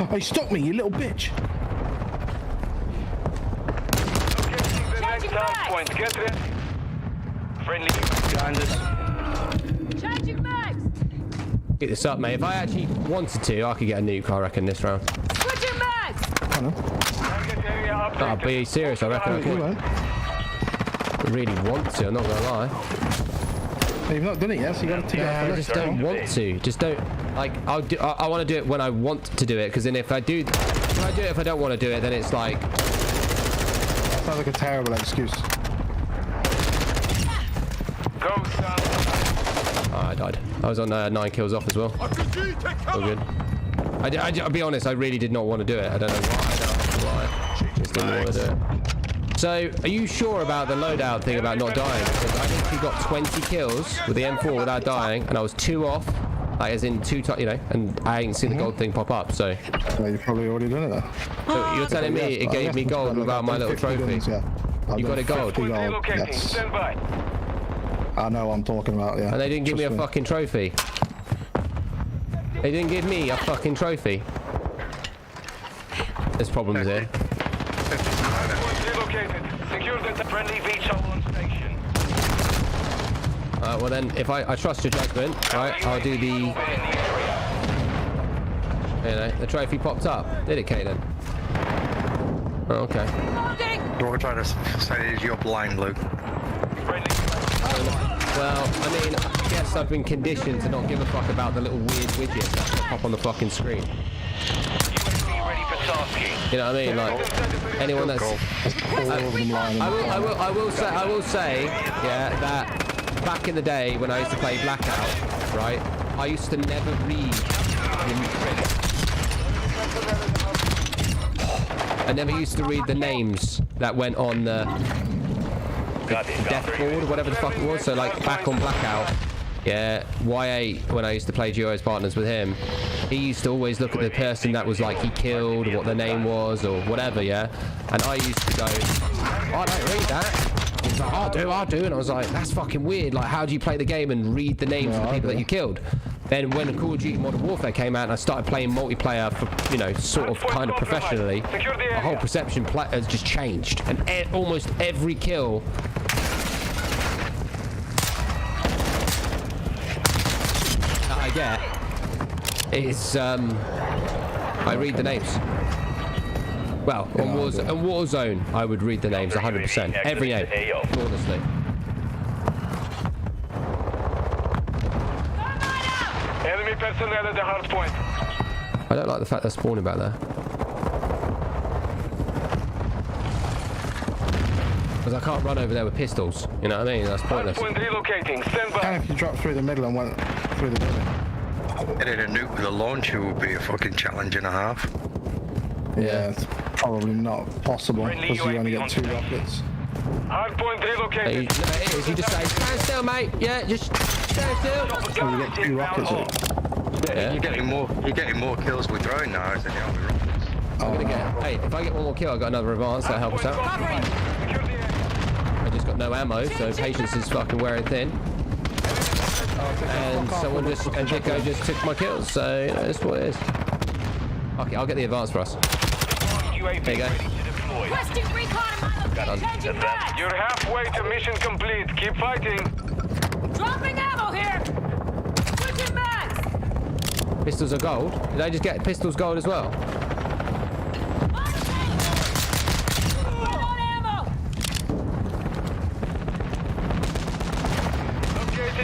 Hey, stop me, you little bitch. Locating the next hard point. Get ready. Friendly Behind us. Changing mags! Get this up, mate. If I actually wanted to, I could get a nuke, I reckon, this round. Switching mags! target area I'll updated. be serious, I reckon I You could. won't. I really want to, I'm not going to lie. You've not done it yet, so you got to tick I off just don't want to. Just don't, like, I want to do it when I want to do it, because then if I do it if I don't want to do it, then it's like... Sounds like a terrible excuse. Go south. Oh, I died. I was on 9 kills off as well. All good. I'll be honest, I really did not want to do it. I don't know why. Just didn't want to do it. So, are you sure about the loadout thing about not dying? Because I literally got 20 kills with the M4 without dying, and I was 2 off, like as in 2 times, you know, and I ain't seen the gold thing pop up. So, Well, you've probably already done it though. so you're telling me it gave me gold without my little trophy? You got it gold? Relocating. Yes. Stand by. I know what I'm talking about, yeah. And they didn't give me a fucking trophy. They didn't give me a fucking trophy. There's problems here. Relocated. Secure the friendly VTOL on station. Well then, if I trust your judgment, right, I'll do the... You know, the trophy popped up. Did it, Kaden? Oh, okay. What we're trying to say is you're blind, Luke. Well, I mean, I guess I've been conditioned to not give a fuck about the little weird widget that pop on the fucking screen. UAV ready for tasking. You know what I mean? Like, anyone that's... I will say, yeah, that back in the day when I used to play Blackout, right, I used to never read the print. I never used to read the names that went on the death board or whatever the fuck it was. So like back on Blackout, yeah, YA, when I used to play duos partners with him, he used to always look at the person that was like he killed, what their name was or whatever, yeah. And I used to go, I don't read that. He's like, I'll do. And I was like, that's fucking weird. Like, how do you play the game and read the names of the people that you killed? Then when Call of Duty Modern Warfare came out and I started playing multiplayer for, you know, sort of kind of professionally, my whole perception has just changed. And almost every kill that I get is, I read the names. Well, on Warzone, I would read the names 100%. Every name, flawlessly. Enemy personnel at the hard point. I don't like the fact they're spawning back there. Because I can't run over there with pistols. You know what I mean? That's pointless. Hard point relocating. Stand by. And if you drop through the middle and went through the building. Getting a nuke with a launcher would be a fucking challenge and a half. Yeah, it's probably not possible because you only get 2 rockets. Hard point relocated. It is. You just say, stand still, mate. Yeah, just stand still. So you get 2 rockets. Yeah. You're getting more kills with drone now than you are with rockets. I'm gonna get. Hey, if I get one more kill, I got another advance. That'll help us out. I just got no ammo, so patience is fucking wearing thin. And someone just, and Dicko just took my kills, so you know, that's what it is. Okay, I'll get the advance for us. There you go. Requesting recon in my location. Changing back. You're halfway to mission complete. Keep fighting. Dropping ammo here. Switching mags. Pistols are gold. Did I just get pistols gold as well?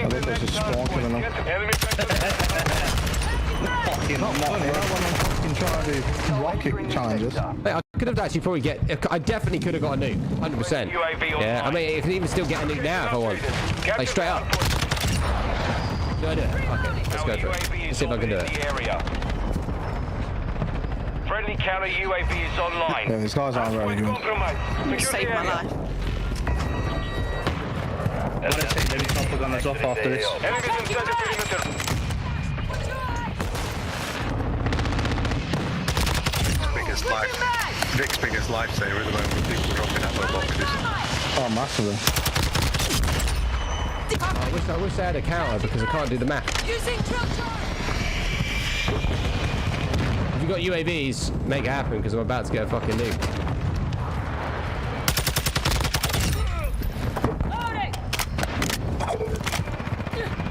I think there's a spawn killing them. Fucking not funny. I want to fucking try to do rocket challenges. Mate, I could have actually probably I definitely could have got a nuke. 100%. Yeah, I mean, I can even still get a nuke now if I want. Like, straight up. Do I do it? Okay, let's go for it. Let's see if I can do it. Friendly counter UAV is online. Yeah, these guys aren't very good. You saved my life. I'm gonna take them couple gunners off after this. Enemies inside the perimeter. Vic's biggest lifesaver at the moment with people dropping ammo boxes. Oh, massively. I wish I had a counter because I can't do the math. Using drill charge. If you got UAVs, make it happen because I'm about to get a fucking nuke. Loading.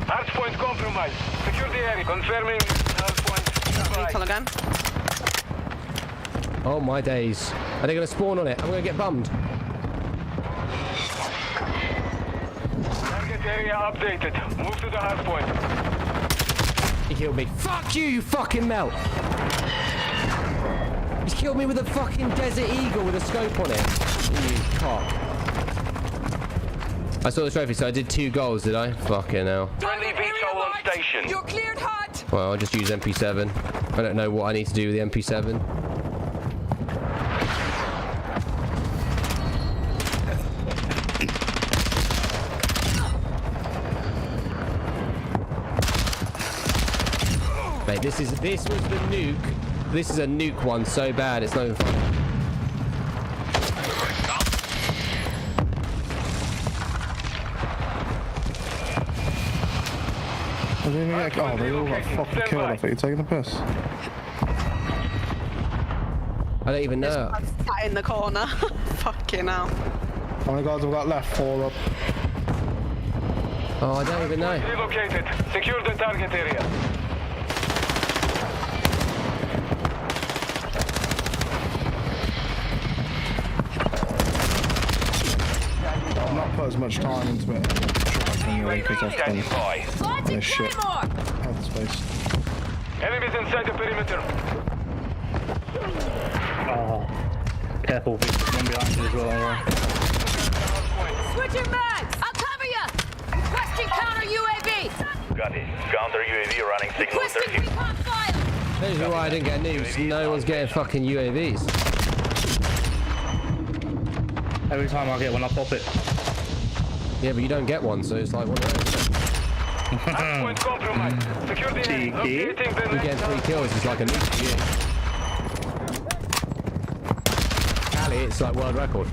Hardpoint compromised. Secure the area. Confirming hardpoint. Recon again. Oh my days. Are they going to spawn on it? I'm going to get bummed. Target area updated. Move to the hardpoint. He killed me. Fuck you, you fucking melt. He's killed me with a fucking Desert Eagle with a scope on it. You cock. I saw the trophy, so I did 2 goals, did I? Fucking hell. Friendly VTOL on station. You're cleared hot. Well, I'll just use MP7. I don't know what I need to do with the MP7. Mate, this was the nuke. This is a nuke one so bad, it's not even fun. I didn't even get. Oh, they all got fucking killed. I think you're taking the piss. I don't even know. I'm sat in the corner. Fucking hell. How many guys have we got left? 4 up. Oh, I don't even know. Relocated. Secure the target area. I've not put as much time into it. Because I've done this shit. Headspace. Enemies inside the perimeter. Oh, careful, Vic's one behind you as well. Yeah. Switching mags. I'll cover you. Requesting counter UAV. Got it. Counter UAV running signal Requesting 30. recon fire. This is why I didn't get news. No one's getting fucking UAVs. Every time I get one, I pop it. Yeah, but you don't get one, so it's like one of those. Hardpoint compromised. Secure the area. Locating the You get 3 kills, it's like a nuke to you. Cali, it's like world record.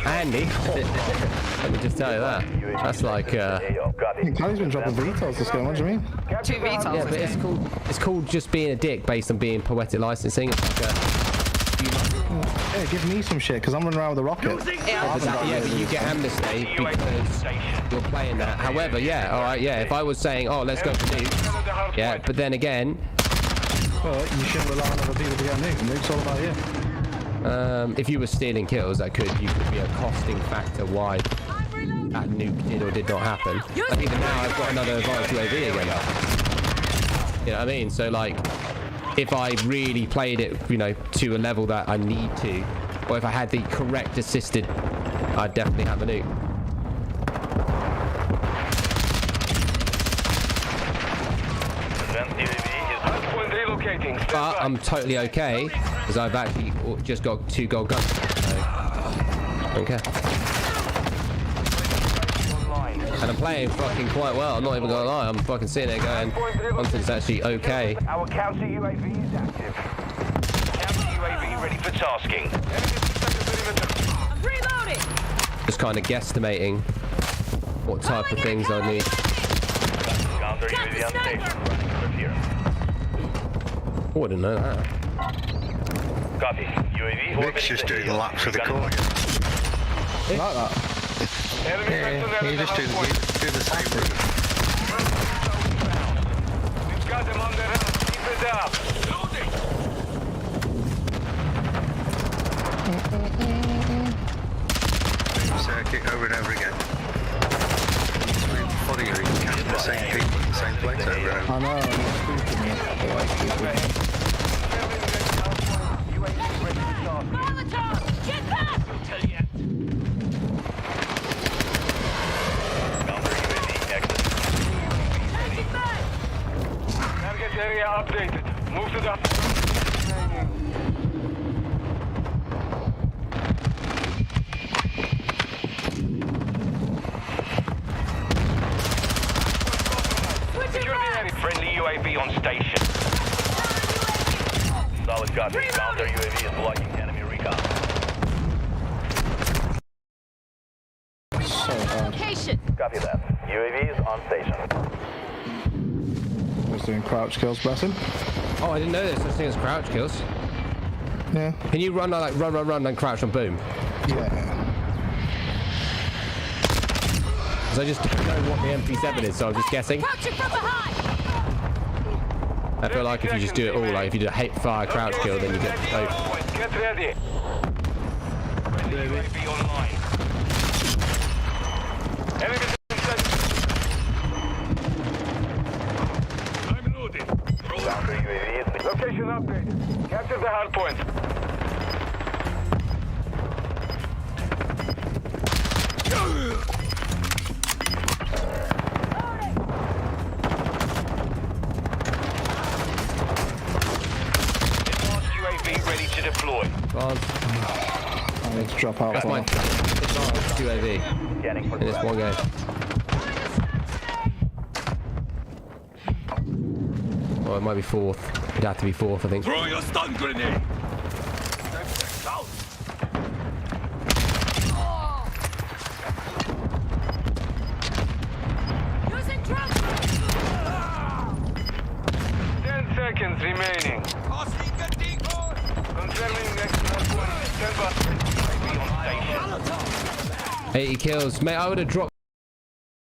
Andy, let me just tell you that. That's like, Cali's been dropping VTOLs this game, what do you mean? 2 VTOLs. yeah, but it's called just being a dick based on being poetic licensing. It's like Hey, give me some shit, because I'm running around with a rocket. yeah, but you get amnesty because you're playing that. However, yeah, alright, yeah, if I was saying, oh, let's go for nukes, yeah, but then again... Well, you shouldn't rely on other people to get nukes. Nuke's all about you. If you were stealing kills, you could be a costing factor why that nuke did or did not happen. But even now, I've got another advanced UAV again. You know what I mean? So like, if I really played it, you know, to a level that I need to, or if I had the correct assisted, I'd definitely have a nuke. But I'm totally okay because I've actually just got 2 gold guns. So, okay. And I'm playing fucking quite well. I'm not even gonna lie. I'm fucking sitting there going, content is actually okay. Our counter UAV is active. Counter UAV ready for tasking. I'm reloading. Just kind of guesstimating what type of things I need. Counter UAV on station. Running interference. Oh, I didn't know that. Copy. UAV Nick's just doing laps of the court. I like that. Yeah, you just do the same route. We've got them on the run. Keep it up. Circuit over and over again. It's really funny how you can catch the same people in the same place over and over. I know, I'm stupid, man. Molotov! Get back! Target area updated. Move to the... Secure the area. Friendly UAV on station. Solid copy. Counter UAV is blocking enemy recon. So hard. Location. Copy that. UAV is on station. I was doing crouch kills, bless him. Oh, I didn't know this. This thing is crouch kills. Yeah. Can you run like run, and crouch and boom? Yeah. Because I just don't know what the MP7 is, so I'm just guessing. Crouching from behind. I feel like if you just do it all, like if you do a hate fire crouch kill, then you get both. Get ready. UAV online. Enemy I'm loading. Counter UAV is location updated. Capture the hard point. Advanced UAV ready to deploy. I need to drop out. That's mine. It's UAV Scanning for in this one game. Oh, it might be 4th. It'd have to be 4th, I think. Throw your stun grenade. Using drone. 10 seconds remaining. Confirming next point. Stand by. UAV on station. 80 kills. Mate, I would have dropped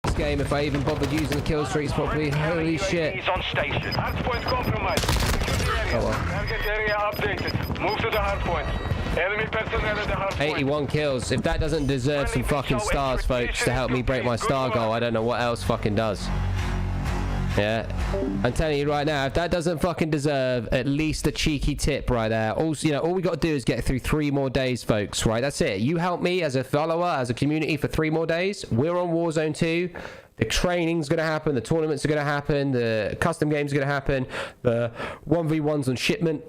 this game if I even bothered using the kill streaks properly. Holy shit. He's on station. Hardpoint compromised. Secure the area. Oh, well. Target area updated. Move to the hardpoint. Enemy personnel at the hardpoint. 81 kills. If that doesn't deserve some fucking stars, folks, to help me break my star goal, I don't know what else fucking does. Yeah, I'm telling you right now, if that doesn't fucking deserve at least a cheeky tip right there. Also, you know, all we got to do is get through 3 more days, folks, right? That's it. You help me as a follower, as a community for 3 more days. We're on Warzone 2. The training's going to happen, the tournaments are going to happen, the custom games are going to happen, the 1v1s on shipment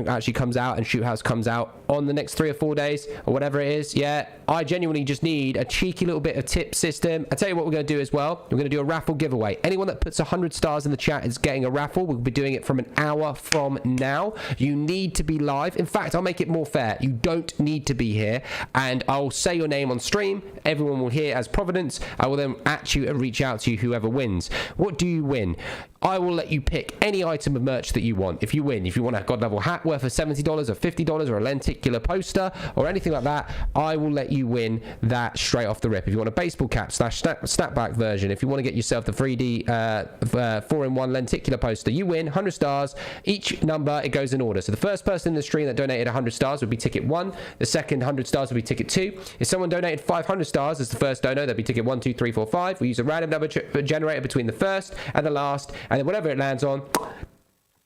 actually comes out, and shoot house comes out on the next 3 or 4 days or whatever it is. Yeah, I genuinely just need a cheeky little bit of tip system. I tell you what we're going to do as well. We're going to do a raffle giveaway. Anyone that puts 100 stars in the chat is getting a raffle. We'll be doing it from an hour from now. You need to be live. In fact, I'll make it more fair. You don't need to be here, and I'll say your name on stream. Everyone will hear as Providence. I will then at you and reach out to you whoever wins. What do you win? I will let you pick any item of merch that you want. If you win, if you want a God level hat worth of $70 or $50 or a lenticular poster or anything like that, I will let you win that straight off the rip. If you want a baseball cap / snapback version, if you want to get yourself the 3D 4-in-1 lenticular poster, you win 100 stars. Each number, it goes in order. So the first person in the stream that donated 100 stars would be ticket 1. The second 100 stars would be ticket 2. If someone donated 500 stars as the first donor, that'd be ticket 1, 2, 3, 4, 5. We use a random number generator between the first and the last, and then whatever it lands on,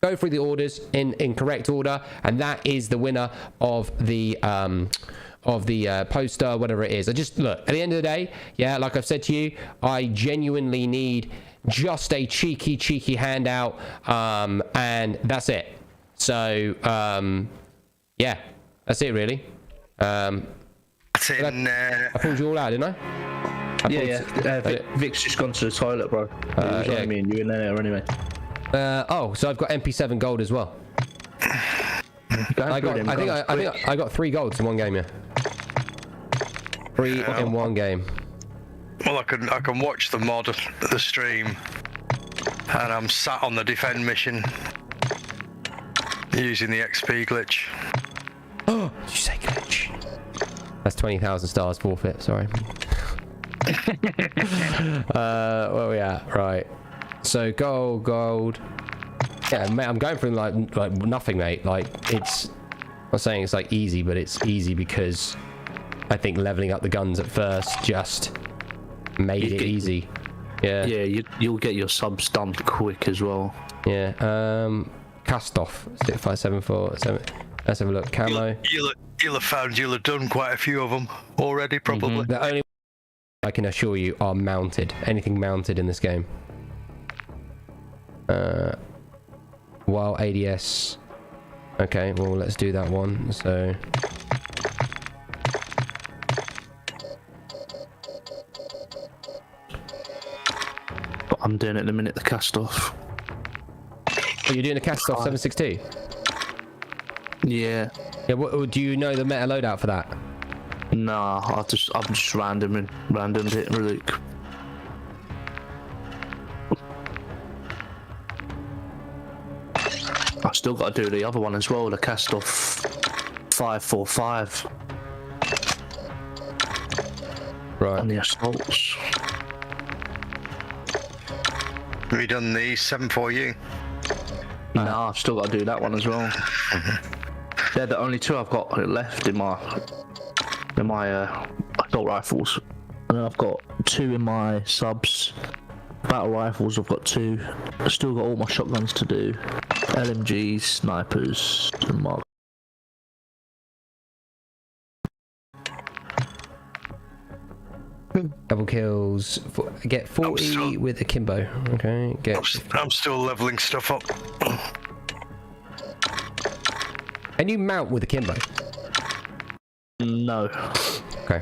go through the orders in correct order, and that is the winner of the poster, whatever it is. I just look, at the end of the day, yeah, like I've said to you, I genuinely need just a cheeky handout, and that's it. So yeah, that's it really. I pulled you all out, didn't I? Vic's just gone to the toilet, bro. It was me and you in there anyway. Oh, so I've got MP7 gold as well. I think I got 3 golds in one game, yeah. 3 in one game. Well, I can watch the mod of the stream, and I'm sat on the defend mission using the XP glitch. Oh, did you say glitch? That's 20,000 stars forfeit. Sorry. Where are we at? Right. So gold. Yeah, mate, I'm going through like nothing, mate. Like, it's, I'm not saying it's like easy, but it's easy because I think leveling up the guns at first just made it easy. Yeah. Yeah, you'll get your subs done quick as well. Yeah. Cast off 65747. Let's have a look. Camo. You'll have done quite a few of them already, probably. The only I can assure you are mounted. Anything mounted in this game. While ADS. Okay, well, let's do that one. So I'm doing it in a minute, the cast off. Oh, you're doing a cast off 762? Yeah. Yeah, what do you know the meta loadout for that? Nah, I'm just random hit Luke. I still got to do the other one as well, the cast off 545. Right. On the assaults. Have you done the 7.4U? Nah, I've still got to do that one as well. They're the only 2 I've got left in my assault rifles, and then I've got 2 in my subs. Battle rifles, I've got 2. I've still got all my shotguns to do. LMGs, snipers, and mark. Double kills. Get 40 with akimbo. Okay. I'm still leveling stuff up. Can you mount with akimbo? No. Okay.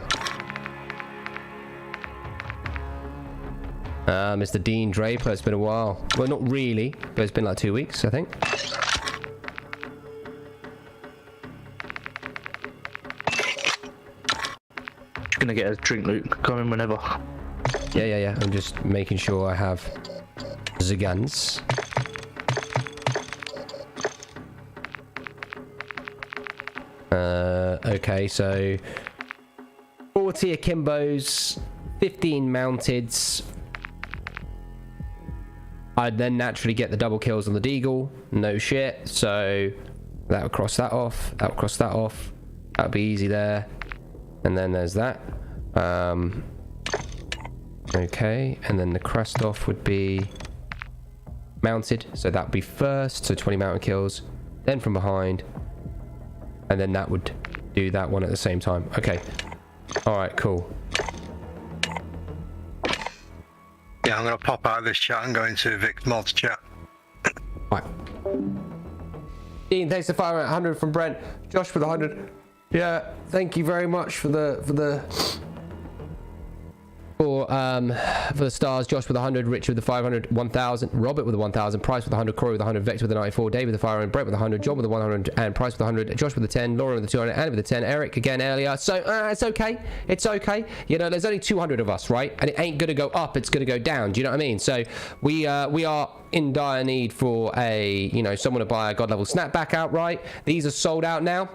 Mr. Dean Draper, it's been a while. Well, not really, but it's been like 2 weeks, I think. Gonna get a drink, Luke. Come in whenever. Yeah. I'm just making sure I have the guns. Okay, so 40 akimbos, 15 mounteds. I'd then naturally get the double kills on the deagle. No shit. So that would cross that off. That would cross that off. That would be easy there. And then there's that. Okay, and then the crest off would be mounted. So that would be first. So 20 mounted kills. Then from behind. And then that would do that one at the same time. Okay. Alright, cool. Yeah, Yeah, I'm going to pop out of this chat and go into Vic's mod's chat. Right. Dean, thanks for firing 100 from Brent. Josh for the 100. Yeah, thank you very much for the stars. Josh with 100, Richard with the 500, 1,000, Robert with the 1,000, Price with the 100, Corey with the 100, Vector with the 94, David with the 500, Brent with the 100, John with the 100, and Price with the 100, Josh with the 10, Laura with the 200, Andy with the 10, Eric again earlier. So it's okay. It's okay. You know, there's only 200 of us, right? And it ain't gonna go up. It's gonna go down. Do you know what I mean? So we are in dire need for a, you know, someone to buy a God level snapback outright. These are sold out now.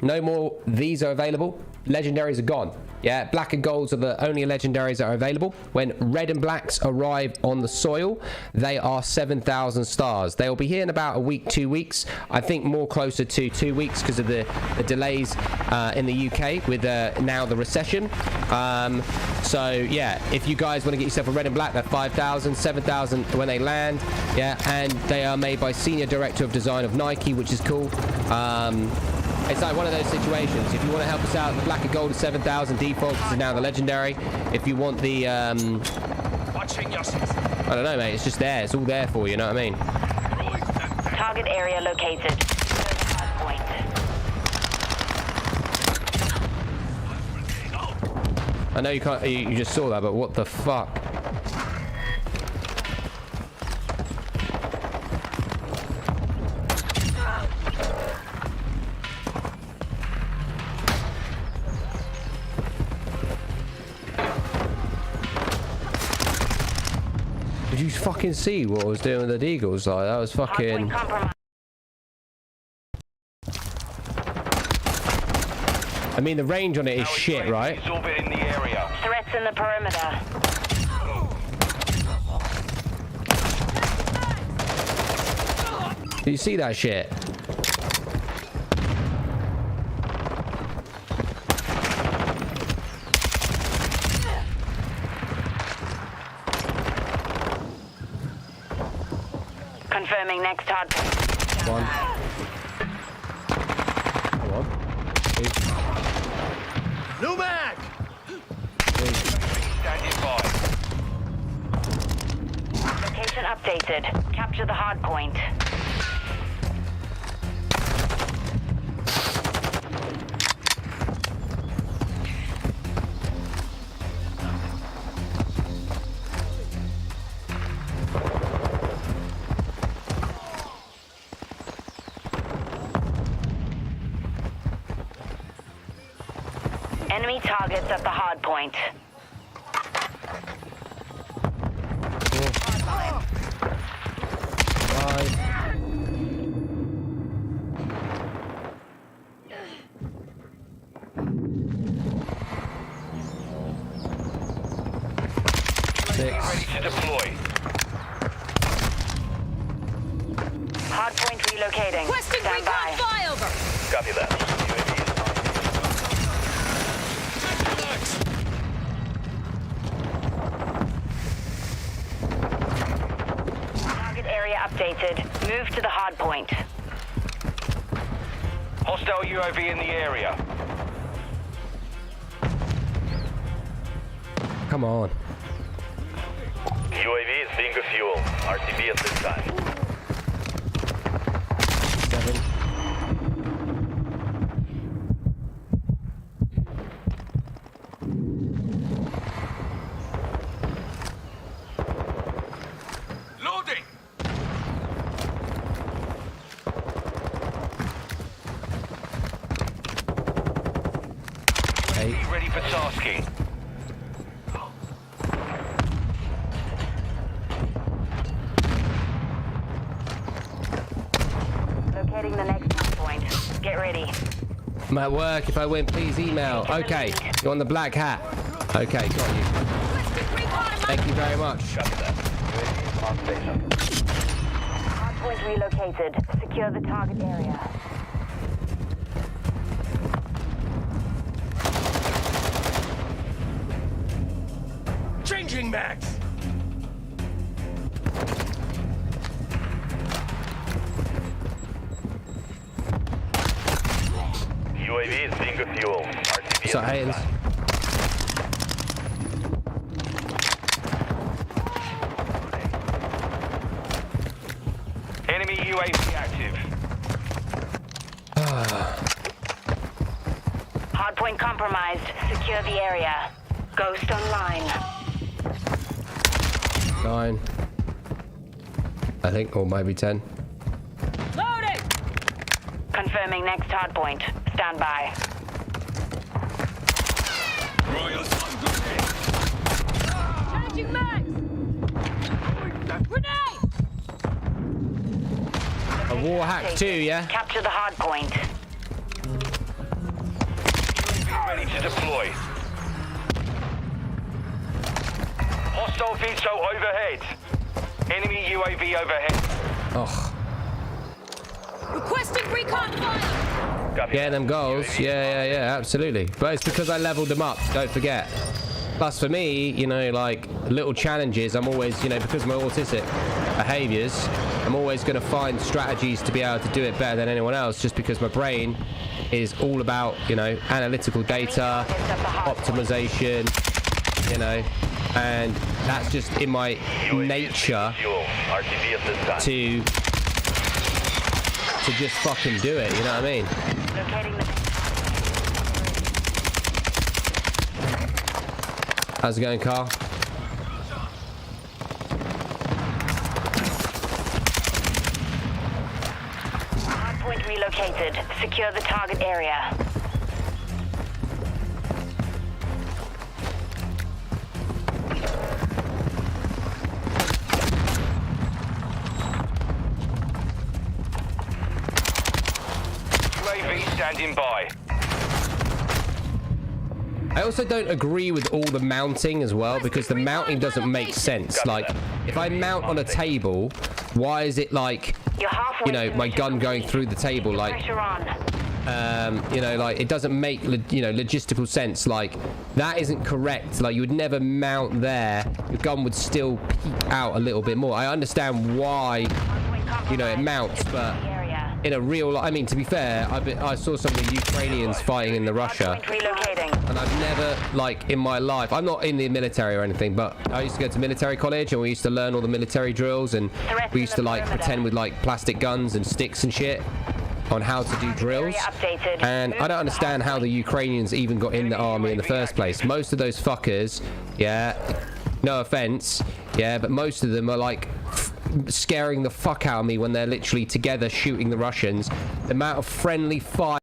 No more. These are available. Legendaries are gone. Yeah, black and golds are the only legendaries that are available. When red and blacks arrive on the soil, they are 7,000 stars. They will be here in about a week, 2 weeks. I think more closer to 2 weeks because of the delays in the UK with now the recession. So yeah, if you guys want to get yourself a red and black, they're 5,000, 7,000 when they land. Yeah, and they are made by Senior Director of Design of Nike, which is cool. It's like one of those situations. If you want to help us out, the black and gold is 7,000 default. This is now the legendary. If you want the, I don't know, mate. It's just there. It's all there for you. You know what I mean? Target area located. Point. I know you can't. You just saw that, but what the fuck? Did you fucking see what I was doing with the Eagles? Like, that was fucking... I mean, the range on it is shit, right? Threats in the perimeter. Do you see that shit? Confirming next hard point. One. Come on. Two. New mag! Three. Standing by. Location updated. Capture the hard point. Enemy targets at the hard point. Five. Six. Ready to deploy. Hard point relocating. Requesting Stand recon by. flyover. Copy that. Target area updated. Move to the hard point. Hostile UAV in the area. Come on. UAV is being a fuel. RTB at this time. 7. Loading! 8. Ready for tasking. Locating the next hard point. Get ready. I'm at work. If I win, please email. Okay. You're on the black hat. Okay, got you. Thank you very much. Hard point relocated. Secure the target area. Changing mags! UAV is being a fuel. RTB So, Haynes. UAV active. Hardpoint compromised. Secure the area. Ghost online. 9. I think, or maybe 10. Loading! Confirming next hardpoint. Stand by. Changing mags! Grenade! A war hack 2, yeah? Capture the hardpoint. UAV ready to deploy. Hostile VTOL overhead. Enemy UAV overhead. Oh, Requesting recon fire! Copy. yeah, them goals. Yeah, absolutely. But it's because I leveled them up, don't forget. Plus for me, you know, like little challenges, I'm always, you know, because of my autistic behaviors, I'm always going to find strategies to be able to do it better than anyone else, just because my brain is all about, you know, analytical data, optimization, you know, and that's just in my nature Fuel. RTV at this time. to just fucking do it, you know what I mean? Locating the How's it going, Carl? hardpoint relocated. Secure the target area. UAV standing by. I also don't agree with all the mounting as well, because the mounting doesn't make sense. Like, if I mount on a table, why is it like, You're halfway you know, to my mission gun going complete. through the table, like, Pressure on. you know, like, it doesn't make, you know, logistical sense. Like, that isn't correct. Like, you would never mount there. Your gun would still peek out a little bit more. I understand why, you know, it mounts, but in a real, I mean, to be fair, I saw some of the Ukrainians fighting in the Russia, Hardpoint relocating. and I've never, like, in my life, I'm not in the military or anything, but I used to go to military college, and we used to learn all the military drills, and we used to, like, pretend with, like, plastic guns and sticks and shit on how to do drills. And I don't understand how the Ukrainians even got in the army in the first place. Most of those fuckers, yeah, no offense, yeah, but most of them are like scaring the fuck out of me when they're literally together shooting the Russians. The amount of friendly fire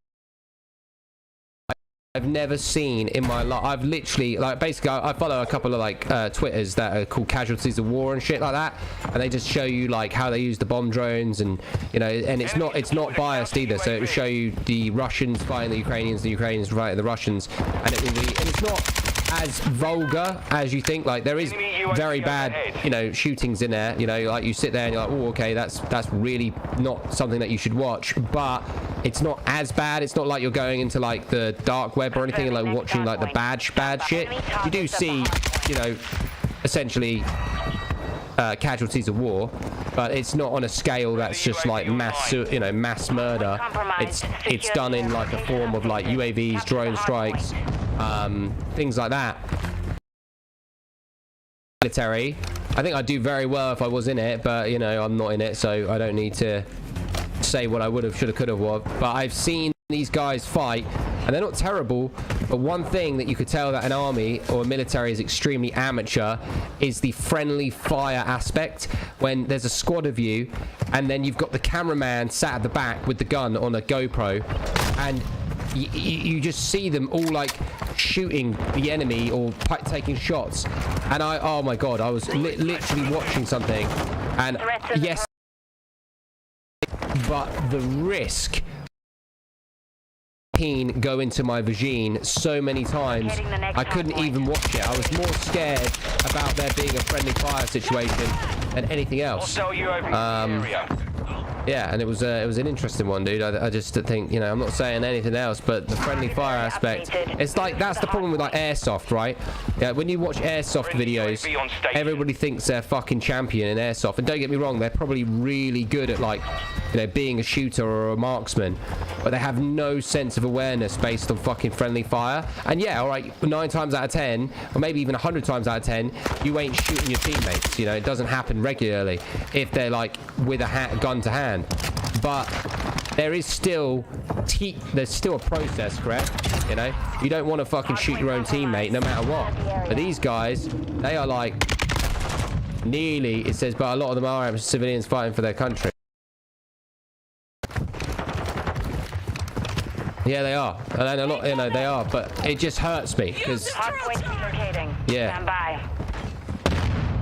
I've never seen in my life. I've literally, like, basically I follow a couple of like Twitters that are called Casualties of War and shit like that, and they just show you like how they use the bomb drones, and you know, and it's not biased either, so it will show you the Russians fighting the Ukrainians fighting the Russians, and it will be, and it's not as vulgar as you think. Like, there is very bad, you know, shootings in there, you know, like you sit there and you're like, oh, okay, that's really not something that you should watch, but it's not as bad. It's not like you're going into like the dark web or anything and like watching like the bad shit. You do see, you know, essentially casualties of war, but it's not on a scale that's just like mass murder. It's done in like a form of like UAVs, drone strikes, things like that. Military, I think I'd do very well if I was in it, but you know, I'm not in it, so I don't need to say what I would have, should have, could have, was. But I've seen these guys fight, and they're not terrible, but one thing that you could tell that an army or a military is extremely amateur is the friendly fire aspect. When there's a squad of you, and then you've got the cameraman sat at the back with the gun on a GoPro, and you just see them all like shooting the enemy or taking shots, and oh my god, I was literally watching something, and yes, but the risk go into my vagine so many times I couldn't even watch it. I was more scared about there being a friendly fire situation than anything else. Yeah, and it was an interesting one, dude. I just think, you know, I'm not saying anything else, but the friendly fire aspect, it's like, that's the problem with like airsoft, right? Yeah, when you watch airsoft videos, everybody thinks they're fucking champion in airsoft, and don't get me wrong, they're probably really good at like you know, being a shooter or a marksman, but they have no sense of awareness based on fucking friendly fire. And yeah, all right, 9 times out of 10, or maybe even 100 times out of 10, you ain't shooting your teammates. You know, it doesn't happen regularly if they're like with a gun to hand. But there is still there's still a process, correct? You know, you don't want to fucking shoot your own teammate no matter what. But these guys, they are like nearly, it says, but a lot of them are civilians fighting for their country. Yeah, they are. And a lot, you know, they are. But it just hurts me because yeah. Stand by.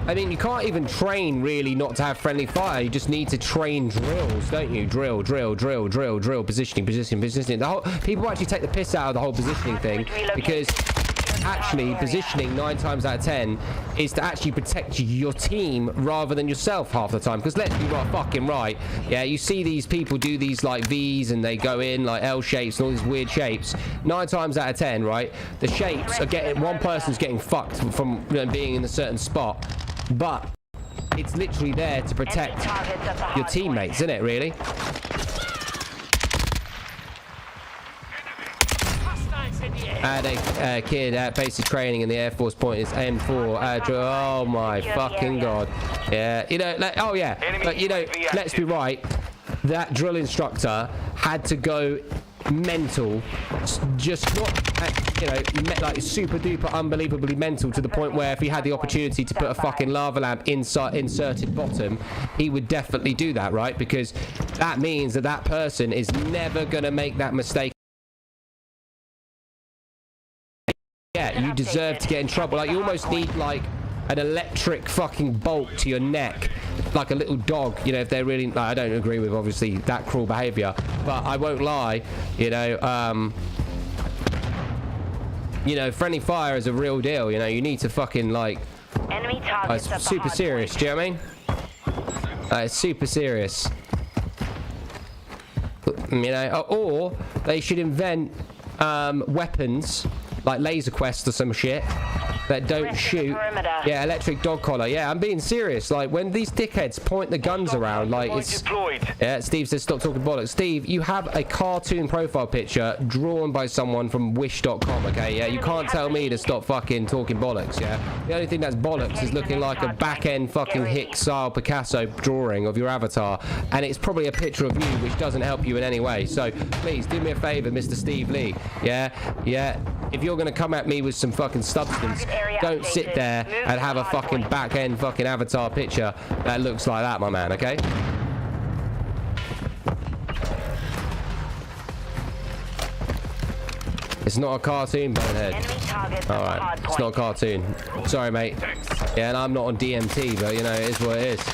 I mean, you can't even train really not to have friendly fire. You just need to train drills, don't you? Drill, positioning. The whole, people actually take the piss out of the whole positioning thing because actually positioning 9 times out of 10 is to actually protect your team rather than yourself half the time. Because let's be fucking right, yeah, you see these people do these like V's and they go in like L shapes and all these weird shapes. 9 times out of 10, right, the shapes are getting, one person's getting fucked from being in a certain spot, but it's literally there to protect your teammates, isn't it, really? I had a kid at basic training and the Air Force point is M4. Oh my fucking god. Yeah, you know, like, oh yeah, but you know, let's be right, that drill instructor had to go mental, just not, you know, like super duper unbelievably mental to the point where if he had the opportunity to put a fucking lava lamp inserted bottom, he would definitely do that, right? Because that means that that person is never gonna make that mistake. Yeah, you deserve to get in trouble. Like, you almost need like an electric fucking bolt to your neck, like a little dog, you know, if they're really, like, I don't agree with obviously that cruel behavior, but I won't lie, you know, friendly fire is a real deal. You know, you need to fucking like, it's super serious. Do you know what I mean? It's super serious. You know, or they should invent weapons like laser quest or some shit that don't shoot. Yeah, electric dog collar. Yeah, I'm being serious. Like, when these dickheads point the guns around, like, it's... Yeah, Steve says stop talking bollocks. Steve, you have a cartoon profile picture drawn by someone from wish.com, okay? Yeah, you can't tell me to stop fucking talking bollocks, yeah? The only thing that's bollocks is looking like a back-end fucking Hick-style Picasso drawing of your avatar, and it's probably a picture of you, which doesn't help you in any way. So, please, do me a favor, Mr. Steve Lee. Yeah? Yeah? If you're gonna come at me with some fucking substance, don't sit there and have a fucking back-end fucking avatar picture that looks like that, my man, okay? It's not a cartoon, bonehead. Alright, it's not a cartoon. Sorry, mate. Yeah, and I'm not on DMT, but, you know, it is what it is.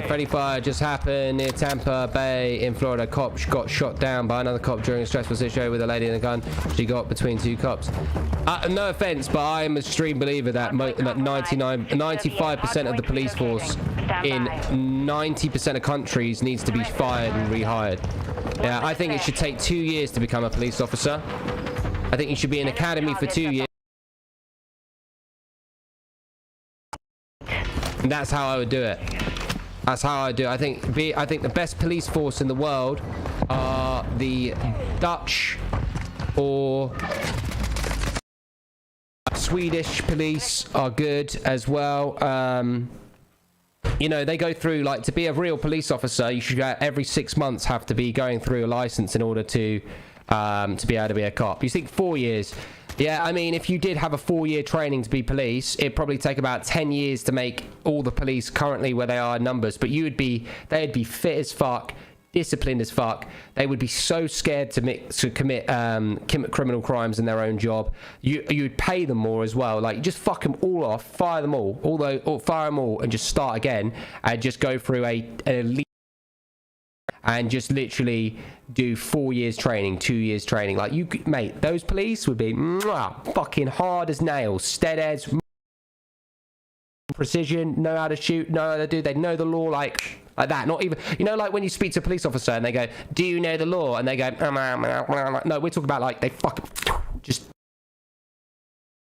Friendly fire just happened near Tampa Bay in Florida. Cop got shot down by another cop during a stressful situation with a lady in a gun. She got between 2 cops. No offense, but I am a extreme believer that 95% of the police force in 90% of countries needs to be fired and rehired. Yeah, I think it should take 2 years to become a police officer. I think you should be in academy for 2 years. And that's how I would do it. That's how I do it. I think the best police force in the world are the Dutch or Swedish police are good as well. You know, they go through, like, to be a real police officer, you should every 6 months have to be going through a license in order to be able to be a cop. You think 4 years? Yeah, I mean, if you did have a 4-year training to be police, it'd probably take about 10 years to make all the police currently where they are in numbers. But they'd be fit as fuck, disciplined as fuck. They would be so scared to commit criminal crimes in their own job. You'd pay them more as well. Like, just fuck them all off, fire them all, fire them all, and just start again, and just go through an elite. And just literally do 4 years training, 2 years training. Like, you, mate, those police would be fucking hard as nails, stead as precision, know how to shoot, know how to do. They know the law like that. Not even, you know, like when you speak to a police officer and they go, "Do you know the law?" And they go, "No." We're talking about like they fucking just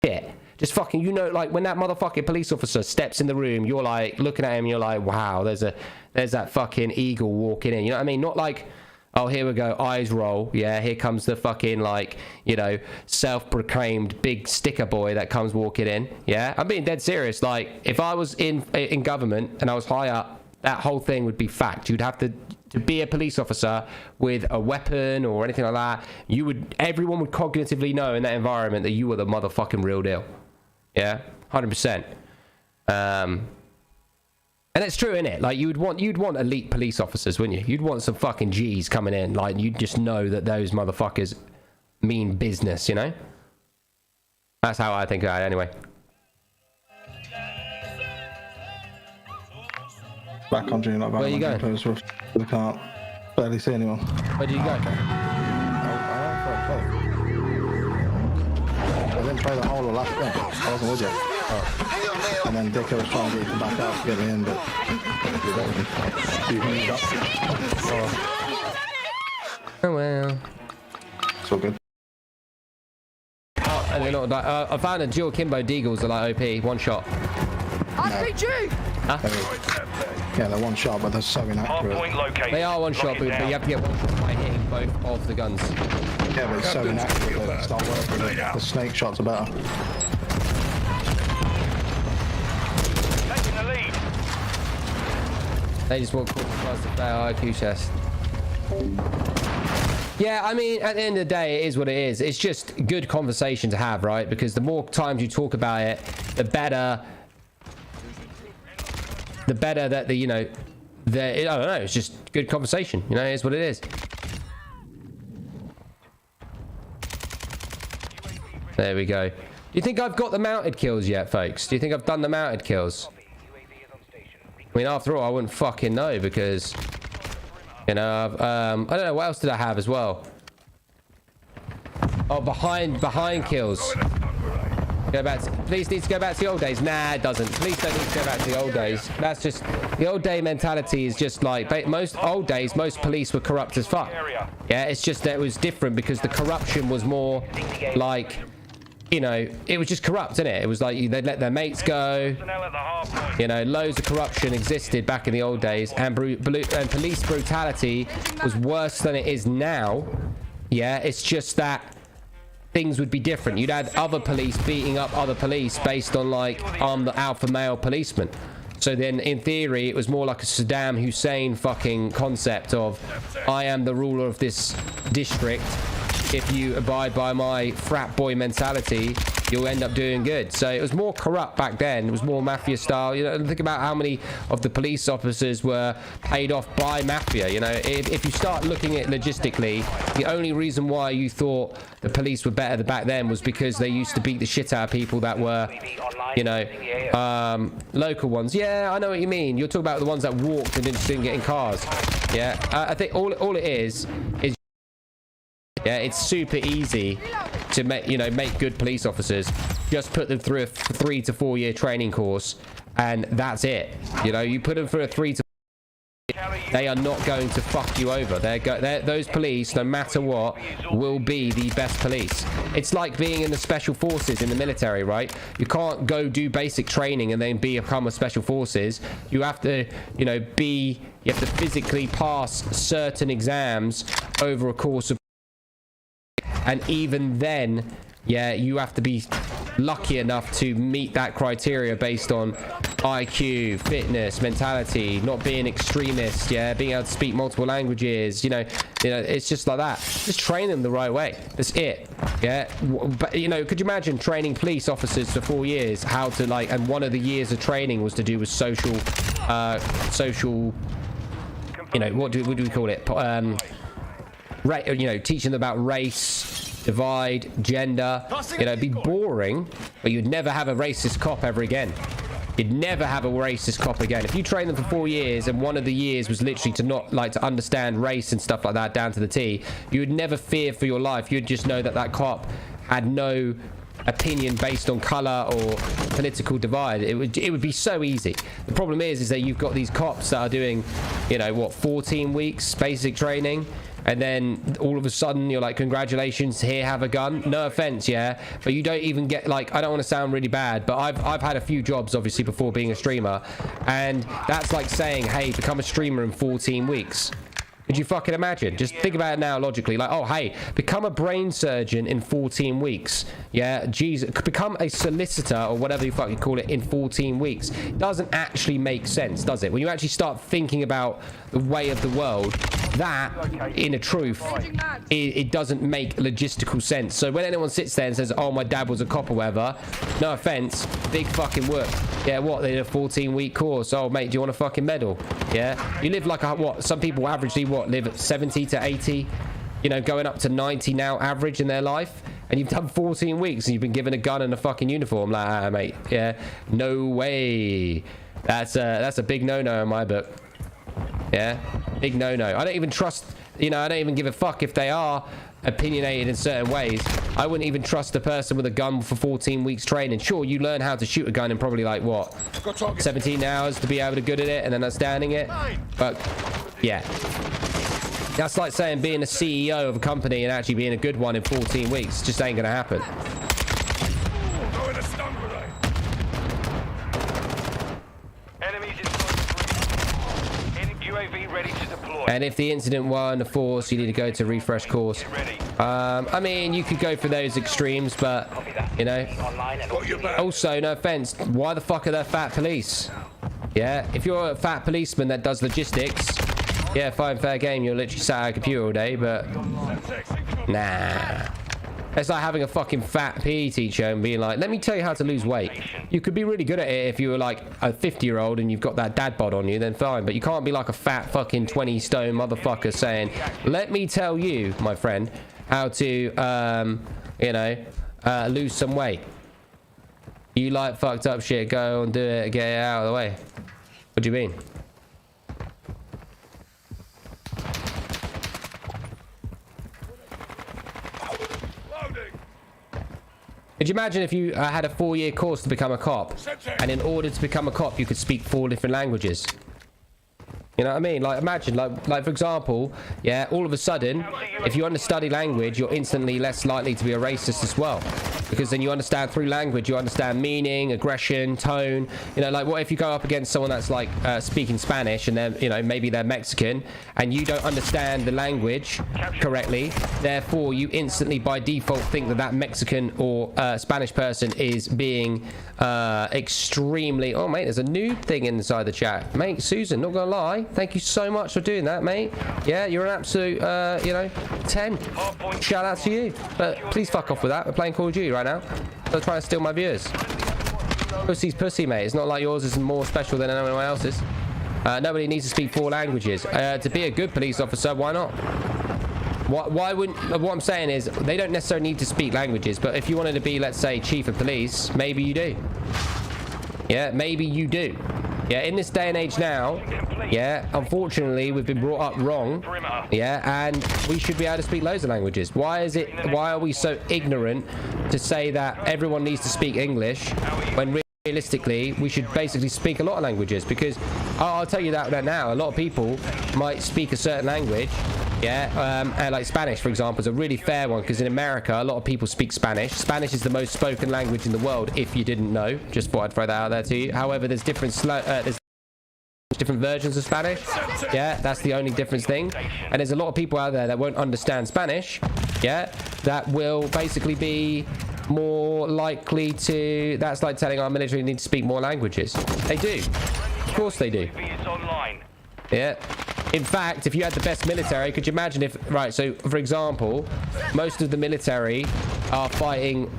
shit. Just fucking, you know, like when that motherfucking police officer steps in the room, you're like looking at him, you're like, wow, there's that fucking eagle walking in. You know what I mean? Not like, oh, here we go, eyes roll. Yeah, here comes the fucking, like, you know, self-proclaimed big sticker boy that comes walking in. Yeah, I'm being dead serious. Like, if I was in government and I was high up, that whole thing would be fact. You'd have to be a police officer with a weapon or anything like that. Everyone would cognitively know in that environment that you were the motherfucking real deal. Yeah, 100%. And it's true, innit? Like you'd want elite police officers, wouldn't you? You'd want some fucking G's coming in. Like you'd just know that those motherfuckers mean business, you know? That's how I think about it, anyway. Back on June, where are you going? We can't barely see anyone. Where do you go? I didn't play the whole of last game. I wasn't with you. Oh. And then Dicker was trying to get you back out to get me in, but oh well. It's all good. Oh, and they're not like, I found a dual Kimbo Deagles are like OP, one shot. RPG! Huh? Yeah, they're one shot, but they're so inaccurate. They are one shot, but you have to get one shot by hitting both of the guns. Yeah, but it's so inaccurate that it's not working. The snake shots are better. Taking the lead. They just want quarter plus the fair IQ test. Yeah, I mean, at the end of the day, it is what it is. It's just good conversation to have, right? Because the more times you talk about it, the better that the, you know, I don't know, it's just good conversation. You know, it is what it is. There we go. Do you think I've got the mounted kills yet, folks? Do you think I've done the mounted kills? I mean, after all, I wouldn't fucking know because, you know, I don't know, what else did I have as well? Oh, behind kills. Go back to, police needs to go back to the old days. Nah, it doesn't. Police don't need to go back to the old days. That's just, the old day mentality is just like, most old days, most police were corrupt as fuck. Yeah, it's just that it was different because the corruption was more like, you know, it was just corrupt, innit? It was like they'd let their mates go. You know, loads of corruption existed back in the old days, and police brutality was worse than it is now. Yeah, it's just that things would be different. You'd had other police beating up other police based on like, I'm the alpha male policeman. So then in theory, it was more like a Saddam Hussein fucking concept of, I am the ruler of this district. If you abide by my frat boy mentality, you'll end up doing good. So it was more corrupt back then. It was more mafia style. You know, think about how many of the police officers were paid off by mafia. You know, if you start looking at it logistically, the only reason why you thought the police were better back then was because they used to beat the shit out of people that were, you know, local ones. Yeah, I know what you mean. You're talking about the ones that walked and didn't get in cars. Yeah, I think all it is yeah, it's super easy to make good police officers. Just put them through a 3 to 4 year training course, and that's it. You know, you put them through a 3 to 4 year, they are not going to fuck you over. Those police, no matter what, will be the best police. It's like being in the special forces in the military, right? You can't go do basic training and then become a special forces. You have to, you know, you have to physically pass certain exams over a course of. And even then, yeah, you have to be lucky enough to meet that criteria based on IQ, fitness, mentality, not being extremist, yeah, being able to speak multiple languages, you know, it's just like that. Just train them the right way. That's it. Yeah. But, you know, could you imagine training police officers for 4 years, how to like, and one of the years of training was to do with social, you know, what do we call it? You know, teaching them about race, divide, gender. You know, it'd be boring, but you'd never have a racist cop ever again. You'd never have a racist cop again. If you train them for 4 years and one of the years was literally to not like to understand race and stuff like that down to the T, you would never fear for your life. You'd just know that that cop had no opinion based on color or political divide. It would be so easy. The problem is that you've got these cops that are doing, you know, what, 14 weeks basic training, and then all of a sudden you're like, congratulations, here, have a gun. No offense, yeah, but you don't even get, like, I don't want to sound really bad, but I've had a few jobs obviously before being a streamer, and that's like saying, hey, become a streamer in 14 weeks. Could you fucking imagine? Just think about it now logically. Like, oh, hey, become a brain surgeon in 14 weeks. Yeah, Jesus. Become a solicitor or whatever you fucking call it in 14 weeks. Doesn't actually make sense, does it? When you actually start thinking about the way of the world, that, in a truth, it doesn't make logistical sense. So when anyone sits there and says, oh, my dad was a cop or whatever, no offense, big fucking work. Yeah, what? They did a 14-week course. Oh, mate, do you want a fucking medal? Yeah? You live like a, what? Some people averagely, what, live at 70 to 80, you know, going up to 90 now average in their life, and you've done 14 weeks and you've been given a gun and a fucking uniform. Like, ah, mate, yeah, no way. That's a big no-no in my book. Yeah, big no-no. I don't even trust, you know, I don't even give a fuck if they are opinionated in certain ways. I wouldn't even trust a person with a gun for 14 weeks training. Sure, you learn how to shoot a gun in probably like, what, 17 hours to be able to good at it and then understanding it. But yeah, that's like saying being a CEO of a company and actually being a good one in 14 weeks. Just ain't gonna happen. And if the incident were in the force, you need to go to refresh course. I mean, you could go for those extremes, but, you know. Also, no offense, why the fuck are there fat police? Yeah, if you're a fat policeman that does logistics, yeah, fine, fair game, you're literally sat at a computer all day, but nah. It's like having a fucking fat PE teacher and being like, let me tell you how to lose weight. You could be really good at it if you were like a 50-year-old and you've got that dad bod on you, then fine. But you can't be like a fat fucking 20-stone motherfucker saying, let me tell you, my friend, how to, you know, lose some weight. You like fucked up shit, go and do it, get it out of the way. What do you mean? Could you imagine if you had a 4-year course to become a cop, and in order to become a cop, you could speak 4 different languages? You know what I mean? Like, imagine, like for example, yeah, all of a sudden, if you understudy language, you're instantly less likely to be a racist as well. Because then you understand through language, you understand meaning, aggression, tone. You know, like what if you go up against someone that's like speaking Spanish and then, you know, maybe they're Mexican and you don't understand the language correctly. Therefore, you instantly by default think that that Mexican or Spanish person is being extremely... Oh, mate, there's a new thing inside the chat. Mate, Susan, not gonna lie. Thank you so much for doing that, mate. Yeah, you're an absolute, you know, 10. Shout out to you. But please fuck off with that. We're playing Call of Duty right now. They're trying to steal my viewers. Pussy's pussy, mate. It's not like yours is more special than anyone else's. Nobody needs to speak 4 languages. To be a good police officer, why not? Why wouldn't... What I'm saying is, they don't necessarily need to speak languages, but if you wanted to be, let's say, chief of police, maybe you do. Yeah, maybe you do. Yeah, in this day and age now, yeah, unfortunately, we've been brought up wrong. Yeah, and we should be able to speak loads of languages. Why are we so ignorant to say that everyone needs to speak English when realistically we should basically speak a lot of languages? Because I'll tell you that now, a lot of people might speak a certain language. Yeah, like Spanish, for example, is a really fair one because in America, a lot of people speak Spanish. Spanish is the most spoken language in the world, if you didn't know. Just thought I'd throw that out there to you. However, there's different versions of Spanish. Yeah, that's the only difference thing. And there's a lot of people out there that won't understand Spanish. Yeah, that will basically be more likely to... That's like telling our military need to speak more languages. They do. Of course they do. Yeah. In fact, if you had the best military, could you imagine if... Right, so, for example, most of the military are fighting,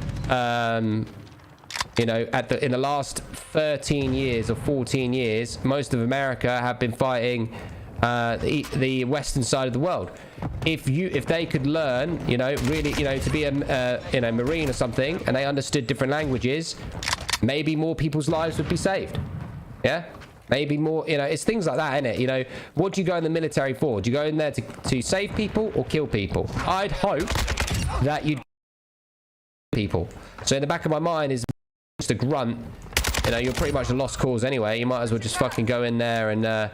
you know, in the last 13 years or 14 years, most of America have been fighting the western side of the world. If they could learn, you know, really, you know, to be a, you know, Marine or something, and they understood different languages, maybe more people's lives would be saved. Yeah? Maybe more, you know, it's things like that, isn't it? You know, what do you go in the military for? Do you go in there to save people or kill people? I'd hope that you'd people. So in the back of my mind is just a grunt. You know, you're pretty much a lost cause anyway. You might as well just fucking go in there and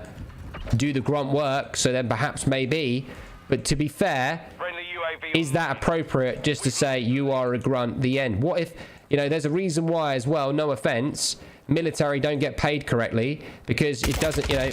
do the grunt work. So then perhaps maybe. But to be fair, is that appropriate just to say you are a grunt, the end? What if, you know, there's a reason why as well, no offense, military don't get paid correctly because it doesn't, you know,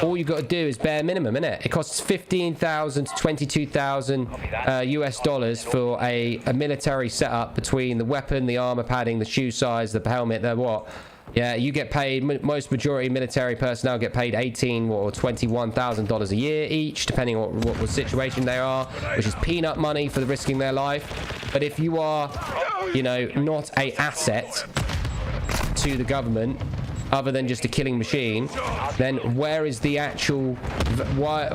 all you got to do is bare minimum, innit? It costs 15,000 to 22,000 US dollars for a military setup between the weapon, the armor padding, the shoe size, the helmet, the what. Yeah, you get paid, most majority military personnel get paid $18,000 or $21,000 a year each, depending on what situation they are, which is peanut money for risking their life. But if you are, you know, not a asset to the government, other than just a killing machine, then where is the actual,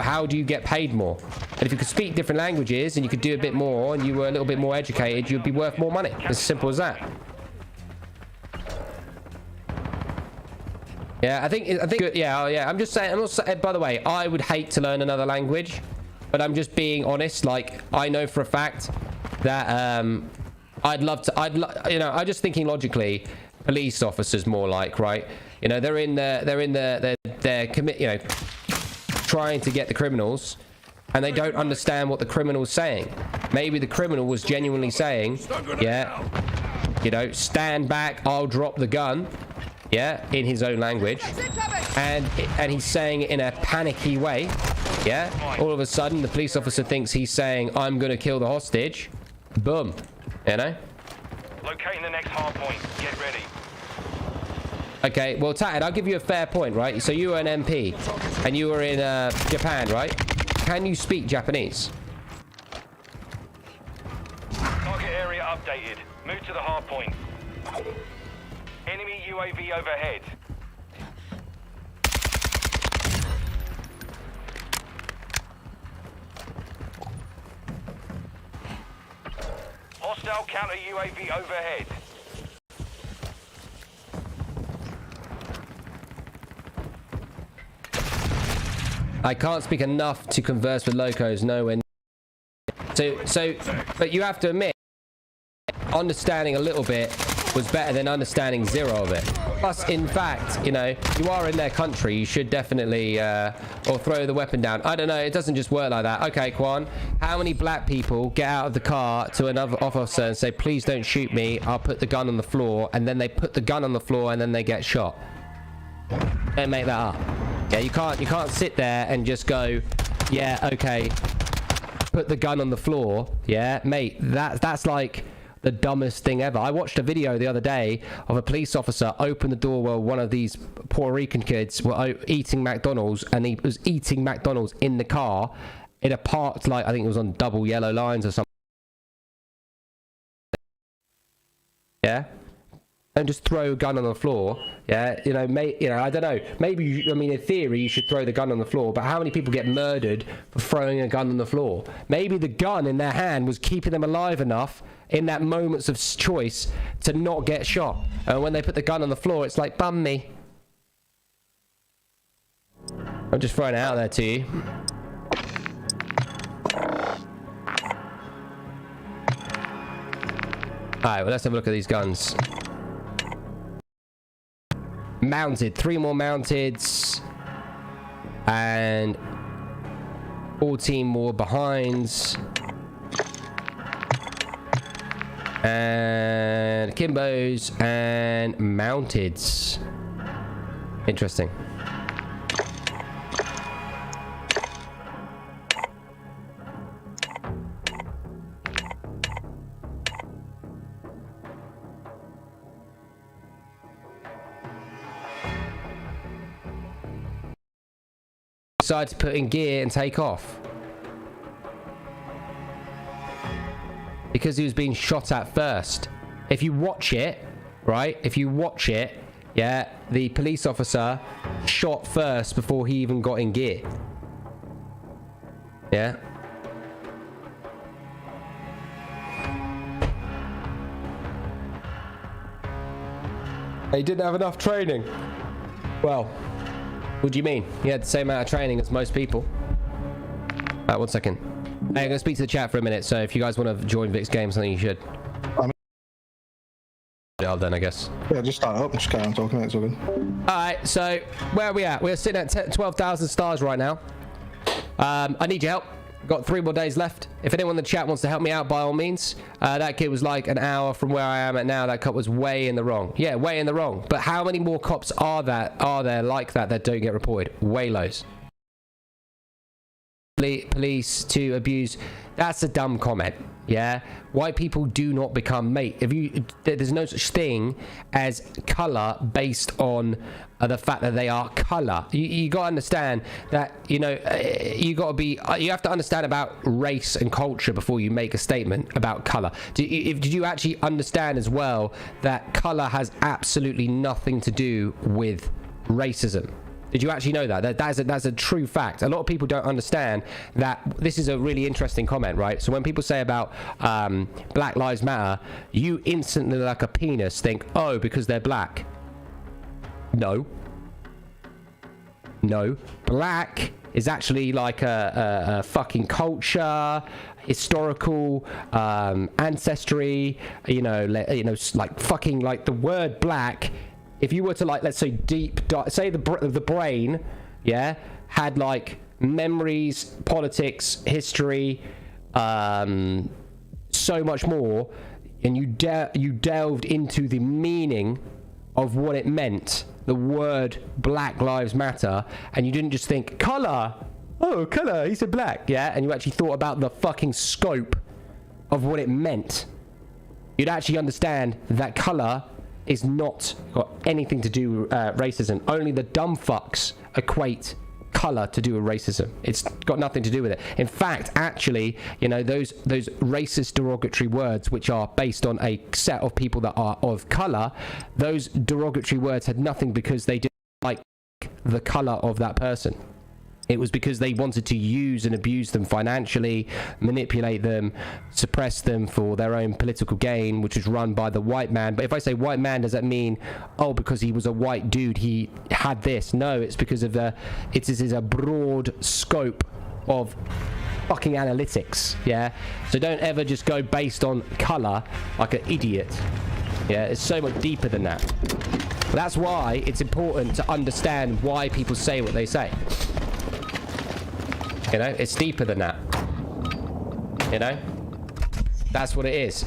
how do you get paid more? And if you could speak different languages and you could do a bit more and you were a little bit more educated, you'd be worth more money. It's as simple as that. Yeah, I think, yeah, I'm just saying, by the way, I would hate to learn another language, but I'm just being honest. Like, I know for a fact that, I'd love to, you know, I'm just thinking logically, police officers more like, right? You know, they're you know, trying to get the criminals, and they don't understand what the criminal's saying. Maybe the criminal was genuinely saying, yeah, you know, stand back, I'll drop the gun. Yeah, in his own language, and he's saying it in a panicky way. Yeah, all of a sudden the police officer thinks he's saying, I'm gonna kill the hostage. Boom. You know, Locating the next hard point. Get ready. okay, well, Tatted, I'll give you a fair point, right? So you were an MP and you were in Japan, right? Can you speak Japanese? Target area updated. Move to the hard point. Enemy UAV overhead. Hostile counter UAV overhead. I can't speak enough to converse with locals, nowhere. So, but you have to admit, understanding a little bit was better than understanding zero of it. Plus, in fact, you know, you are in their country, you should definitely, or throw the weapon down. I don't know, it doesn't just work like that. Okay, Quan, how many black people get out of the car to another officer and say, please don't shoot me, I'll put the gun on the floor, and then they put the gun on the floor and then they get shot? Don't make that up. Yeah, you can't sit there and just go, yeah, okay, put the gun on the floor. Yeah, mate, that's like the dumbest thing ever. I watched a video the other day of a police officer open the door while one of these Puerto Rican kids were eating McDonald's, and he was eating McDonald's in the car in a parked, like, I think it was on double yellow lines or something. Yeah, and just throw a gun on the floor. Yeah, you know, I don't know. Maybe, I mean, in theory, you should throw the gun on the floor, but how many people get murdered for throwing a gun on the floor? Maybe the gun in their hand was keeping them alive enough in that moments of choice to not get shot. And when they put the gun on the floor, it's like, bum me. I'm just throwing it out there to you. Alright, well, let's have a look at these guns. Mounted, 3 more mounteds, and 14 more behinds, and Kimbos and mounteds. Interesting. Decided to put in gear and take off because he was being shot at first. If you watch it, right, yeah, the police officer shot first before he even got in gear. Yeah. He didn't have enough training. Well, what do you mean? He had the same amount of training as most people. One second. Hey, I'm going to speak to the chat for a minute, so if you guys want to join Vic's games, I think you should. I'm up then, I guess. Yeah, just start up and just carry on talking. It's all good. Alright, so where are we at? We're sitting at 12,000 stars right now. I need your help. Got 3 more days left. If anyone in the chat wants to help me out, by all means. That kid was like an hour from where I am at now. That cop was way in the wrong. Yeah, way in the wrong. But how many more cops are there like that don't get reported? Way loads. Police to abuse. That's a dumb comment. Yeah, white people do not become mate. There's no such thing as color based on the fact that they are color. You got to understand that, you know, you have to understand about race and culture before you make a statement about color. Did you actually understand as well that color has absolutely nothing to do with racism? Did you actually know that? That's a true fact. A lot of people don't understand that. This is a really interesting comment, right? So when people say about Black Lives Matter, you instantly, like a penis, think, oh, because they're black. No. Black is actually like a fucking culture, historical ancestry. You know, like fucking like the word black. If you were to, like, let's say say the brain, yeah, had like memories, politics, history, so much more, and you delved into the meaning of what it meant, the word Black Lives Matter, and you didn't just think color. Oh, color, he said black, yeah, and you actually thought about the fucking scope of what it meant. You'd actually understand that color is not got anything to do with racism. Only the dumb fucks equate color to do with racism. It's got nothing to do with it. In fact, actually, you know, those racist derogatory words which are based on a set of people that are of color, those derogatory words had nothing because they didn't like the color of that person. It was because they wanted to use and abuse them financially, manipulate them, suppress them for their own political gain, which was run by the white man. But if I say white man, does that mean, oh, because he was a white dude, he had this? No, it's because of it is a broad scope of fucking analytics, yeah? So don't ever just go based on color like an idiot. Yeah, it's so much deeper than that. That's why it's important to understand why people say what they say. You know, it's deeper than that. You know, that's what it is.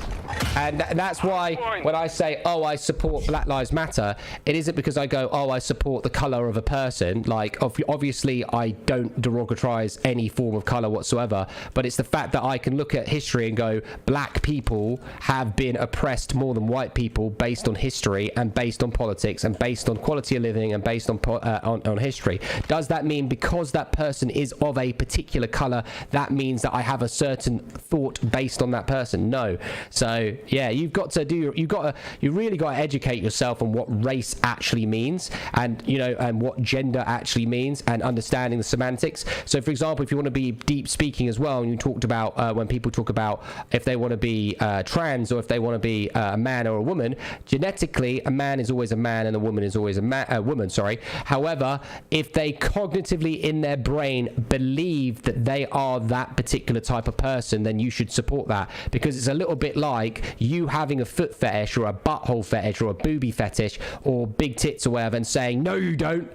And that's why when I say, oh, I support Black Lives Matter, it isn't because I go, oh, I support the color of a person. Like, obviously, I don't derogatize any form of color whatsoever. But it's the fact that I can look at history and go, black people have been oppressed more than white people based on history and based on politics and based on quality of living and based on history. Does that mean because that person is of a particular color, that means that I have a certain thought based on that person? No. So yeah, you really got to educate yourself on what race actually means, and you know, and what gender actually means, and understanding the semantics. So for example, if you want to be deep speaking as well, and you talked about when people talk about if they want to be trans or if they want to be a man or a woman, genetically a man is always a man and a woman is always a woman, sorry. However, if they cognitively in their brain believe that they are that particular type of person, then you should support that, because it's a little bit like you having a foot fetish or a butthole fetish or a booby fetish or big tits or whatever and saying, no, you don't.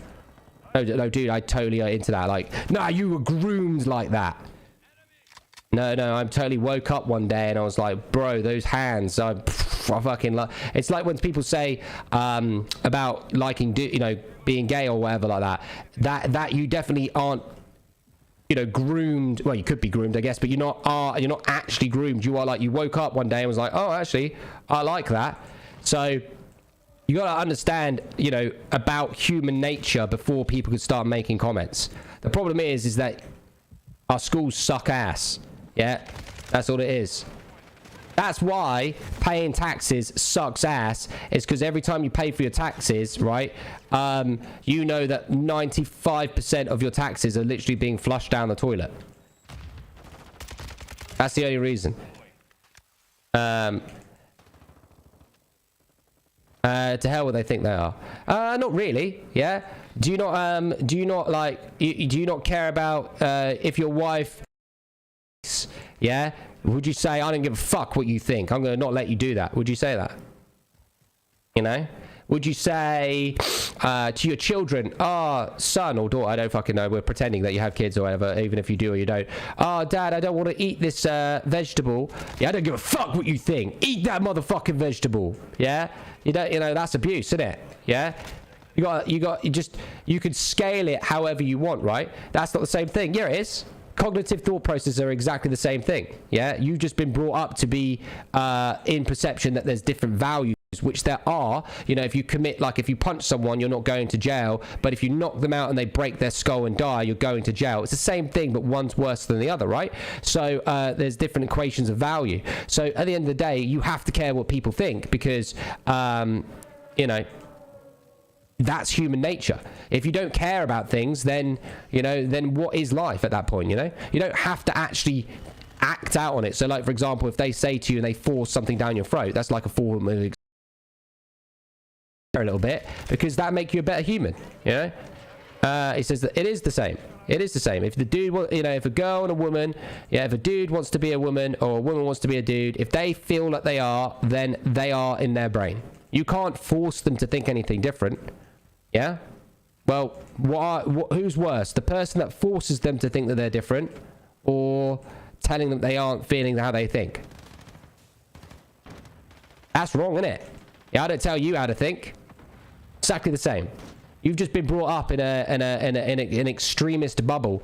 No, dude, I totally are into that. Like, nah, you were groomed like that. No, I totally woke up one day and I was like, bro, those hands, I fucking like. It's like when people say about liking, you know, being gay or whatever like that. That you definitely aren't, you know, groomed. Well, you could be groomed, I guess, but you're not actually groomed. You are like, you woke up one day and was like, oh, actually, I like that. So you got to understand, you know, about human nature before people could start making comments. The problem is that our schools suck ass. Yeah, that's all it is. That's why paying taxes sucks ass. It's because every time you pay for your taxes, right, you know that 95% of your taxes are literally being flushed down the toilet. That's the only reason. To hell what they think they are. Not really. Yeah. Do you not like? Do you not care about if your wife? Yeah. Would you say, I don't give a fuck what you think, I'm going to not let you do that? Would you say that? You know? Would you say to your children, son or daughter, I don't fucking know, we're pretending that you have kids or whatever, even if you do or you don't. Dad, I don't want to eat this vegetable. Yeah, I don't give a fuck what you think. Eat that motherfucking vegetable. Yeah? You know, that's abuse, isn't it? Yeah? You could scale it however you want, right? That's not the same thing. Yeah, it is. Cognitive thought processes are exactly the same thing. Yeah? You've just been brought up to be in perception that there's different values, which there are. You know, if you commit, like if you punch someone, you're not going to jail, but if you knock them out and they break their skull and die, you're going to jail. It's the same thing, but one's worse than the other, right? So there's different equations of value. So at the end of the day, you have to care what people think, because you know, that's human nature. If you don't care about things, then you know, then what is life at that point? You know, you don't have to actually act out on it. So like, for example, if they say to you and they force something down your throat, that's like a form of a little bit, because that make you a better human. You know, it says that it is the same. It is the same. If the dude, you know, if a girl and a woman, yeah, if a dude wants to be a woman or a woman wants to be a dude, if they feel that they are, then they are in their brain. You can't force them to think anything different. Yeah. Well, who's worse, the person that forces them to think that they're different, or telling them they aren't feeling how they think? That's wrong, isn't it? Yeah, I don't tell you how to think. Exactly the same. You've just been brought up in an extremist bubble,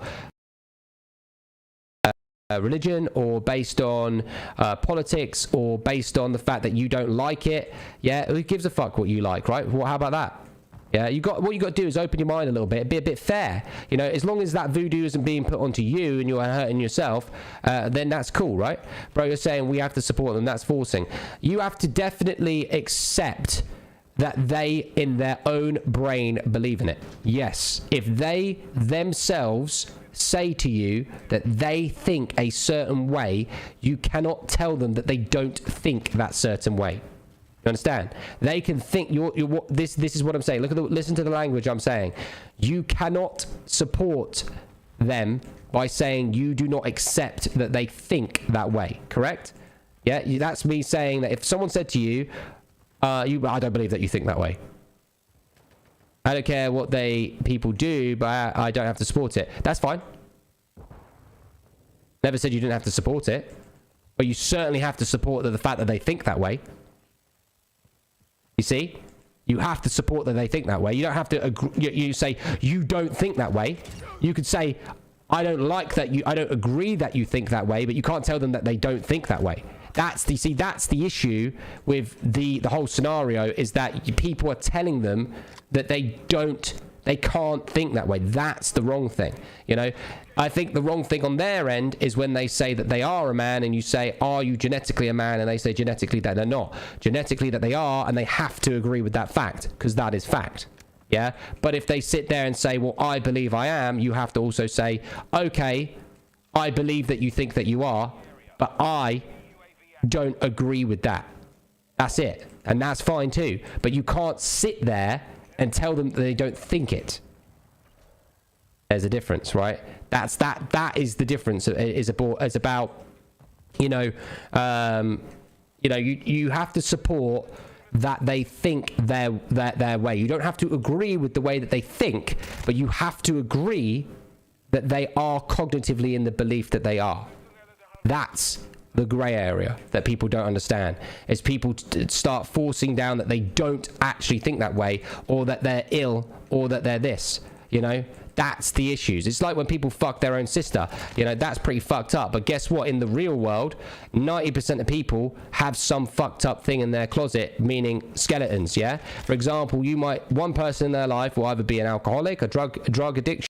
religion, or based on politics, or based on the fact that you don't like it. Yeah, who gives a fuck what you like, right? Well, how about that? Yeah, what you got to do is open your mind a little bit, be a bit fair. You know, as long as that voodoo isn't being put onto you and you're hurting yourself, then that's cool, right? Bro, you're saying we have to support them. That's forcing. You have to definitely accept that they, in their own brain, believe in it. Yes. If they themselves say to you that they think a certain way, you cannot tell them that they don't think that certain way. You understand? They can think this is what I'm saying. Listen to the language I'm saying. You cannot support them by saying you do not accept that they think that way. Correct? Yeah, that's me saying that if someone said to you, I don't believe that you think that way. I don't care what people do, but I don't have to support it. That's fine. Never said you didn't have to support it, but you certainly have to support the fact that they think that way. You see, you have to support that they think that way. You don't have to agree. You say you don't think that way. You could say I don't like that I don't agree that you think that way, but you can't tell them that they don't think that way. That's the issue with the whole scenario, is that people are telling them that they can't think that way. That's the wrong thing. You know, I think the wrong thing on their end is when they say that they are a man, and you say, are you genetically a man? And they say genetically that they're not. Genetically that they are, and they have to agree with that fact, because that is fact. Yeah. But if they sit there and say, well, I believe I am, you have to also say, okay, I believe that you think that you are, but I don't agree with that. That's it. And that's fine too. But you can't sit there and tell them that they don't think it. There's a difference, right? That is the difference. Is about, you know, you have to support that they think their way. You don't have to agree with the way that they think, but you have to agree that they are cognitively in the belief that they are. That's the grey area that people don't understand, is people start forcing down that they don't actually think that way, or that they're ill, or that they're this. You know, that's the issues. It's like when people fuck their own sister. You know, that's pretty fucked up. But guess what? In the real world, 90% of people have some fucked up thing in their closet, meaning skeletons. Yeah. For example, one person in their life will either be an alcoholic, a drug addiction.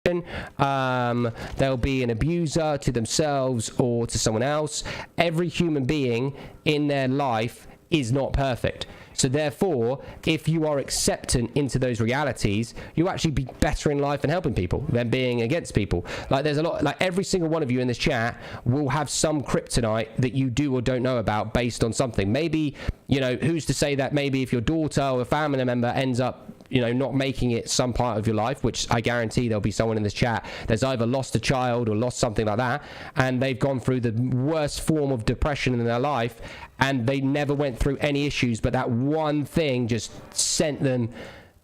They'll be an abuser to themselves or to someone else. Every human being in their life is not perfect. So therefore, if you are acceptant into those realities, you actually be better in life and helping people than being against people. Like, there's a lot, like every single one of you in this chat will have some kryptonite that you do or don't know about based on something. Maybe, you know, who's to say that maybe if your daughter or a family member ends up you know, not making it some part of your life, which I guarantee there'll be someone in this chat that's either lost a child or lost something like that, and they've gone through the worst form of depression in their life, and they never went through any issues, but that one thing just sent them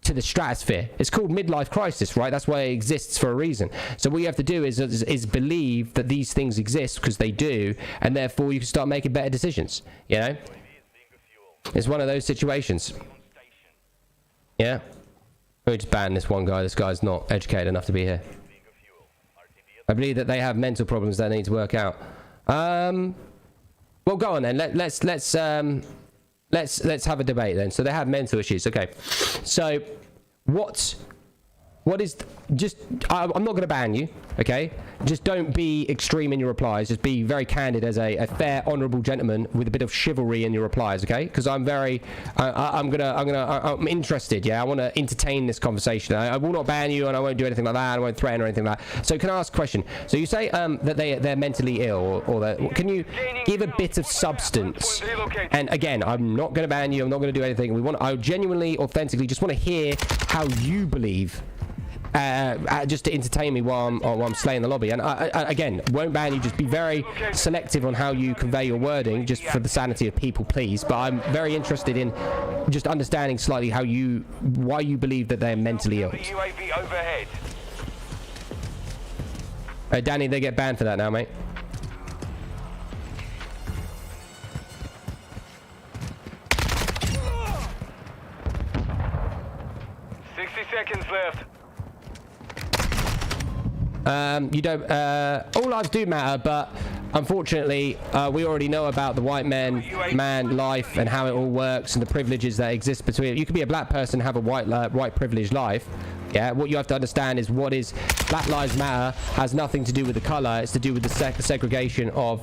to the stratosphere. It's called midlife crisis, right? That's why it exists for a reason. So what you have to do is believe that these things exist, because they do, and therefore you can start making better decisions, you know? It's one of those situations. Yeah. Let me just ban this one guy. This guy's not educated enough to be here. I believe that they have mental problems that they need to work out. Well, go on then. Let's have a debate then. So they have mental issues. Okay. So what is just? I'm not going to ban you. Okay. Just don't be extreme in your replies. Just be very candid as a fair, honourable gentleman with a bit of chivalry in your replies. Okay. Because I'm very, I'm interested. Yeah. I want to entertain this conversation. I will not ban you, and I won't do anything like that. I won't threaten or anything like that. So can I ask a question? So you say that they're mentally ill, or that, can you give a bit of substance? And again, I'm not going to ban you. I'm not going to do anything. I genuinely, authentically, just want to hear how you believe. Just to entertain me while I'm slaying the lobby. And I again, won't ban you. Just be very selective on how you convey your wording, just for the sanity of people, please. But I'm very interested in just understanding slightly why you believe that they're mentally ill. UAV overhead. Danny, they get banned for that now, mate. Seconds left. You don't, all lives do matter, but unfortunately, we already know about the white man life and how it all works and the privileges that exist between. You could be a black person and have a white privileged life. Yeah, what you have to understand is Black Lives Matter has nothing to do with the color. It's to do with the segregation of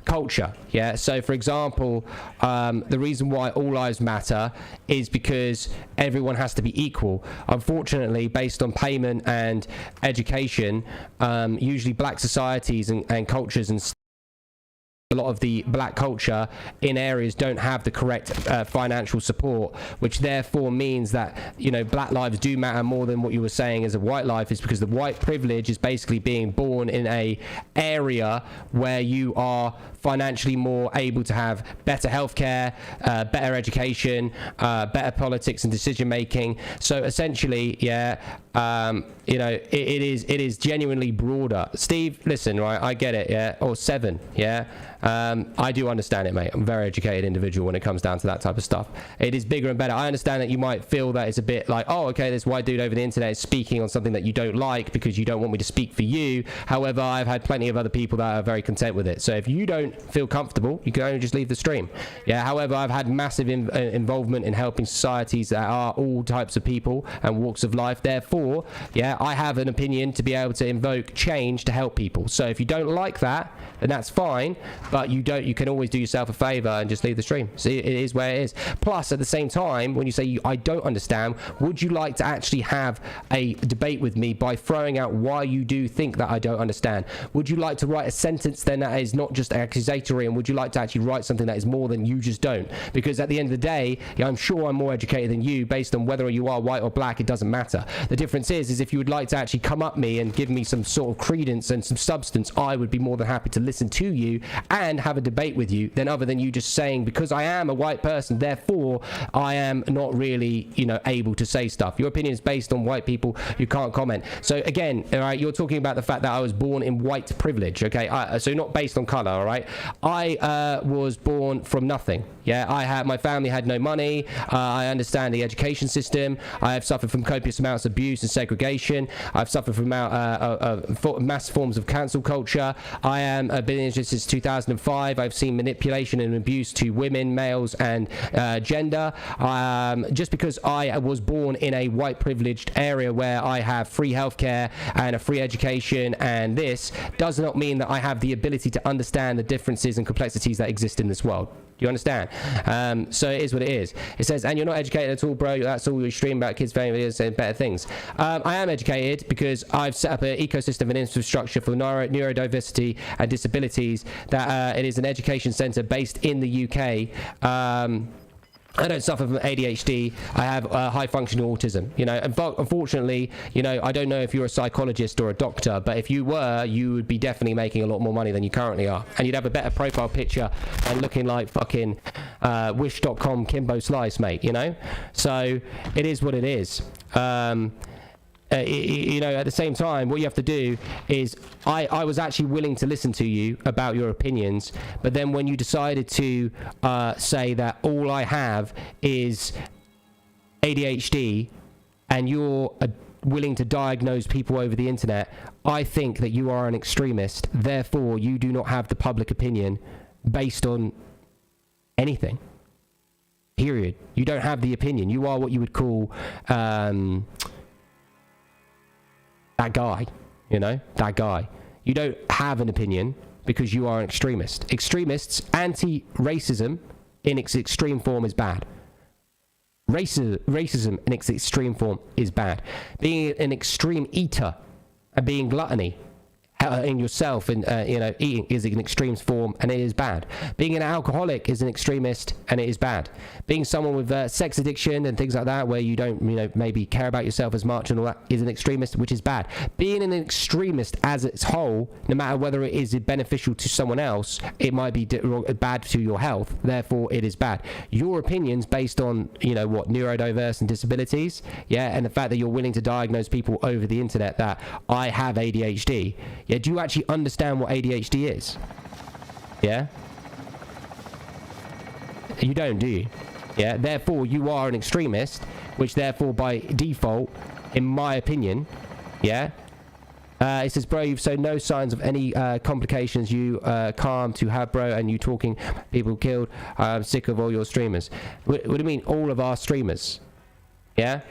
culture. Yeah, so for example, the reason why all lives matter is because everyone has to be equal. Unfortunately, based on payment and education, usually black societies and cultures and a lot of the black culture in areas don't have the correct financial support, which therefore means that, you know, black lives do matter more than what you were saying as a white life, is because the white privilege is basically being born in a area where you are financially more able to have better healthcare, better education, better politics and decision making. So essentially, yeah, you know, it is genuinely broader. Steve, listen, right, I get it, yeah, or Seven, yeah. I do understand it, mate. I'm a very educated individual when it comes down to that type of stuff. It is bigger and better. I understand that you might feel that it's a bit like, oh, okay, this white dude over the internet is speaking on something that you don't like because you don't want me to speak for you. However, I've had plenty of other people that are very content with it. So if you don't feel comfortable, you can only just leave the stream. Yeah. However, I've had massive involvement in helping societies that are all types of people and walks of life. Therefore, yeah, I have an opinion to be able to invoke change to help people. So if you don't like that, then that's fine. But you can always do yourself a favor and just leave the stream. See, it is where it is. Plus, at the same time, when you say I don't understand, would you like to actually have a debate with me by throwing out why you do think that I don't understand? Would you like to write a sentence then that is not just accusatory, and would you like to actually write something that is more than you just don't? Because at the end of the day, yeah, I'm sure I'm more educated than you. Based on whether you are white or black, it doesn't matter. The difference is if you would like to actually come up me and give me some sort of credence and some substance, I would be more than happy to listen to you and have a debate with you, than other than you just saying, because I am a white person, therefore I am not really, you know, able to say stuff. Your opinion is based on white people, you can't comment. So again, all right, you're talking about the fact that I was born in white privilege, okay? So not based on color, all right? I was born from nothing. Yeah, my family had no money. I understand the education system. I have suffered from copious amounts of abuse and segregation. I've suffered from mass forms of cancel culture. I am been in this since 2005. I've seen manipulation and abuse to women, males, and gender. Just because I was born in a white privileged area where I have free healthcare and a free education, and this does not mean that I have the ability to understand the differences and complexities that exist in this world. Do you understand? So it is what it is. It says, and you're not educated at all, bro. That's all you stream about kids, videos, and better things. I am educated because I've set up an ecosystem and infrastructure for neurodiversity and disabilities. That it is an education centre based in the UK. I don't suffer from ADHD. I have high functional autism. You know, unfortunately, you know, I don't know if you're a psychologist or a doctor, but if you were, you would be definitely making a lot more money than you currently are, and you'd have a better profile picture and looking like fucking Wish.com Kimbo Slice, mate. You know, so it is what it is. You know, at the same time, what you have to do is, I was actually willing to listen to you about your opinions, but then when you decided to say that all I have is ADHD and you're willing to diagnose people over the internet, I think that you are an extremist. Therefore, you do not have the public opinion based on anything. Period. You don't have the opinion. You are what you would call that guy, you know, that guy. You don't have an opinion because you are an extremist. Extremists, anti-racism in its extreme form is bad. Racism in its extreme form is bad. Being an extreme eater and being gluttony in yourself and you know, eating is an extreme form, and it is bad. Being an alcoholic is an extremist, and it is bad. Being someone with sex addiction and things like that, where you don't, you know, maybe care about yourself as much and all that, is an extremist, which is bad. Being an extremist as its whole, no matter whether it is beneficial to someone else, it might be bad to your health. Therefore, it is bad. Your opinions based on, you know, what, neurodiverse and disabilities, yeah, and the fact that you're willing to diagnose people over the internet that I have ADHD. Yeah, do you actually understand what ADHD is? Yeah? You don't, do you? Yeah, therefore you are an extremist, which therefore by default, in my opinion, yeah, it says, bro, you've shown no signs of any complications. You calm to have, bro, and you talking people killed. I'm sick of all your streamers. What do you mean, all of our streamers? Yeah?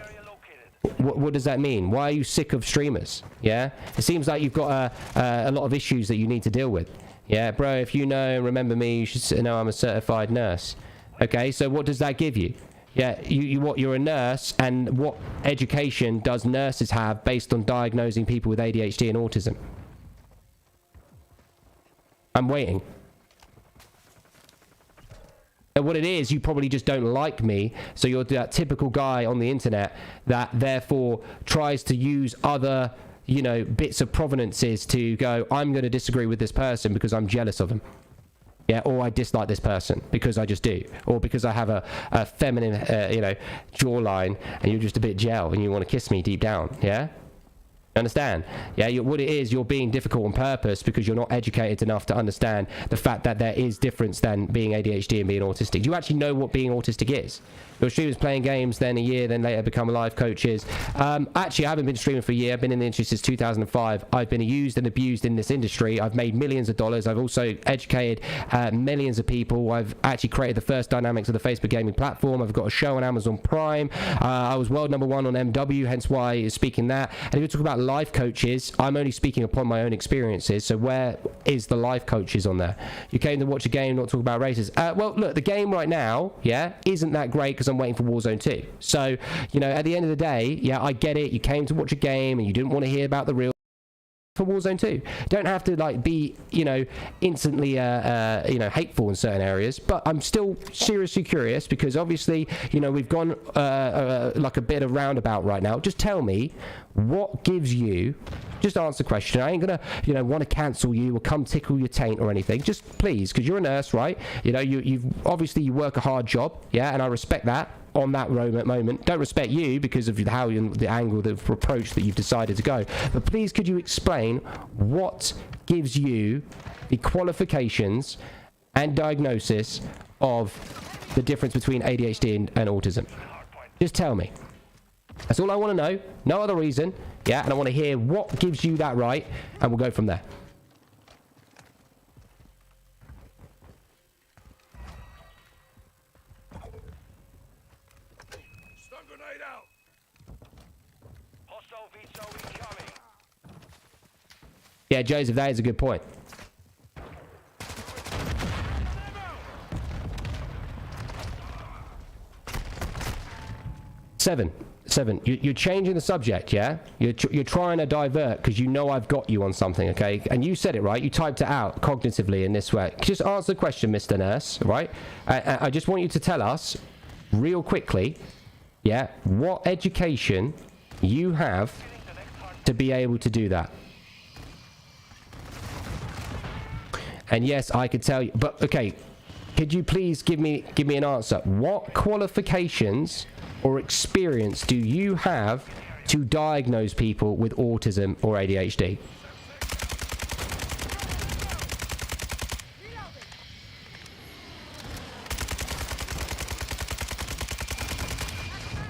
What does that mean? Why are you sick of streamers? Yeah, it seems like you've got a lot of issues that you need to deal with. Yeah, bro, if you know and remember me, you should know I'm a certified nurse. Okay, so what does that give you? Yeah, you're a nurse, and what education does nurses have based on diagnosing people with ADHD and autism? I'm waiting. And what it is, you probably just don't like me, so you're that typical guy on the internet that therefore tries to use other, you know, bits of provenances to go, I'm going to disagree with this person because I'm jealous of them. Yeah, or I dislike this person because I just do, or because I have a feminine, you know, jawline, and you're just a bit gel and you want to kiss me deep down. Yeah. Understand? Yeah, what it is, you're being difficult on purpose because you're not educated enough to understand the fact that there is difference than being ADHD and being autistic. Do you actually know what being autistic is? Your streamers playing games, then a year, then later become life coaches. Actually, I haven't been streaming for a year. I've been in the industry since 2005. I've been used and abused in this industry. I've made millions of dollars. I've also educated millions of people. I've actually created the first dynamics of the Facebook gaming platform. I've got a show on Amazon Prime. I was world #1 on MW, hence why you're speaking that. And if you talk about life coaches, I'm only speaking upon my own experiences. So where is the life coaches on there? You came to watch a game, not talk about races. Well, look, the game right now, yeah, isn't that great because I'm waiting for Warzone 2. So, you know, at the end of the day, yeah, I get it. You came to watch a game and you didn't want to hear about the real for Warzone 2. Don't have to like be, you know, instantly you know, hateful in certain areas, but I'm still seriously curious because obviously, you know, we've gone like a bit of roundabout right now. Just tell me what gives you, just answer the question. I ain't gonna, you know, want to cancel you or come tickle your taint or anything. Just please, because you're a nurse, right? You know, you've obviously you work a hard job, yeah, and I respect that. On that moment, don't respect you because of how the angle, the approach that you've decided to go. But please, could you explain what gives you the qualifications and diagnosis of the difference between ADHD and autism? Just tell me. That's all I want to know. No other reason. Yeah, and I want to hear what gives you that right, and we'll go from there. Yeah, Joseph, that is a good point. Seven. You're changing the subject, yeah? You're trying to divert because you know I've got you on something, okay? And you said it, right? You typed it out cognitively in this way. Just answer the question, Mr. Nurse, right? I just want you to tell us real quickly, yeah, what education you have to be able to do that. And yes, I could tell you, but okay, could you please give me an answer? What qualifications or experience do you have to diagnose people with autism or ADHD?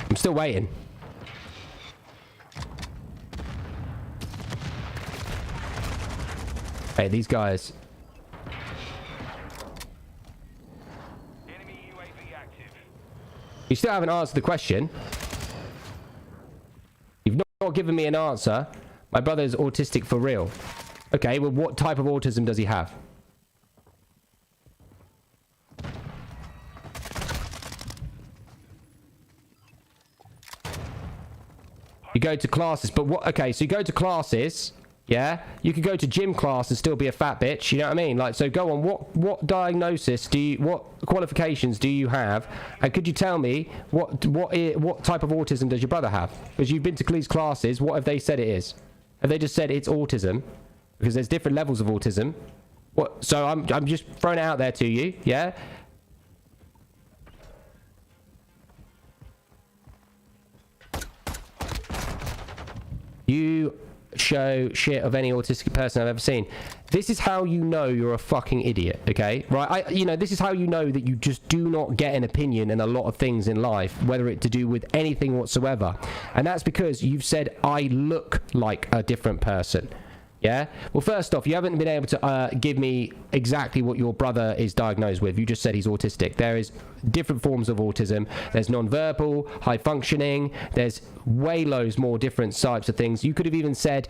I'm still waiting. Hey, these guys. Enemy UAV active. You still haven't answered the question. You've not given me an answer. My brother's autistic for real. Okay, well, what type of autism does he have? You go to classes, but what? Okay, so you go to classes, yeah? You could go to gym class and still be a fat bitch, you know what I mean? Like, so go on, what diagnosis do you, what qualifications do you have? And could you tell me what type of autism does your brother have? Because you've been to these classes, what have they said it is? Have they just said it's autism? Because there's different levels of autism. What? So I'm just throwing it out there to you, yeah? You show shit of any autistic person I've ever seen. This is how you know you're a fucking idiot, okay? Right? You know, this is how you know that you just do not get an opinion in a lot of things in life, whether it to do with anything whatsoever. And that's because you've said, I look like a different person. Yeah? Well, first off, you haven't been able to give me exactly what your brother is diagnosed with. You just said he's autistic. There is different forms of autism. There's non-verbal, high functioning. There's way loads more different types of things. You could have even said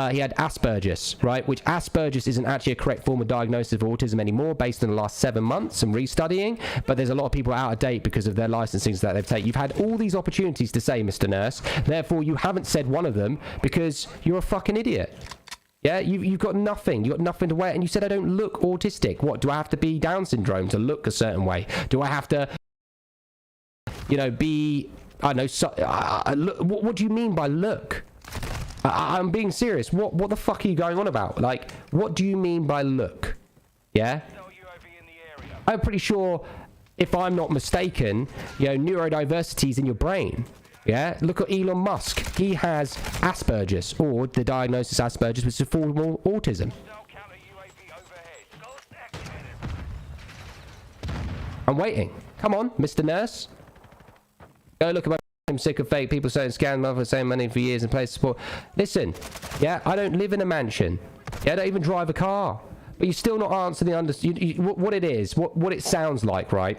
he had Asperger's, right? Which Asperger's isn't actually a correct form of diagnosis of autism anymore based on the last 7 months and restudying. But there's a lot of people out of date because of their licensings that they've taken. You've had all these opportunities to say, Mr. Nurse. Therefore, you haven't said one of them because you're a fucking idiot. Yeah, you've got nothing. You've got nothing to wear. And you said I don't look autistic. What, do I have to be Down syndrome to look a certain way? Do I have to, you know, be, I don't know, look, what do you mean by look? I'm being serious. What the fuck are you going on about? Like, what do you mean by look? Yeah? I'm pretty sure, if I'm not mistaken, you know, neurodiversity is in your brain. Yeah, look at Elon Musk. He has Asperger's, or the diagnosis Asperger's, which is a form of autism. I'm waiting. Come on, Mr. Nurse. Go look at my... I'm sick of fake people saying scam money for same money for years and play support. Listen, yeah, I don't live in a mansion. Yeah, I don't even drive a car. But you still not answer the what it is, what it sounds like, right,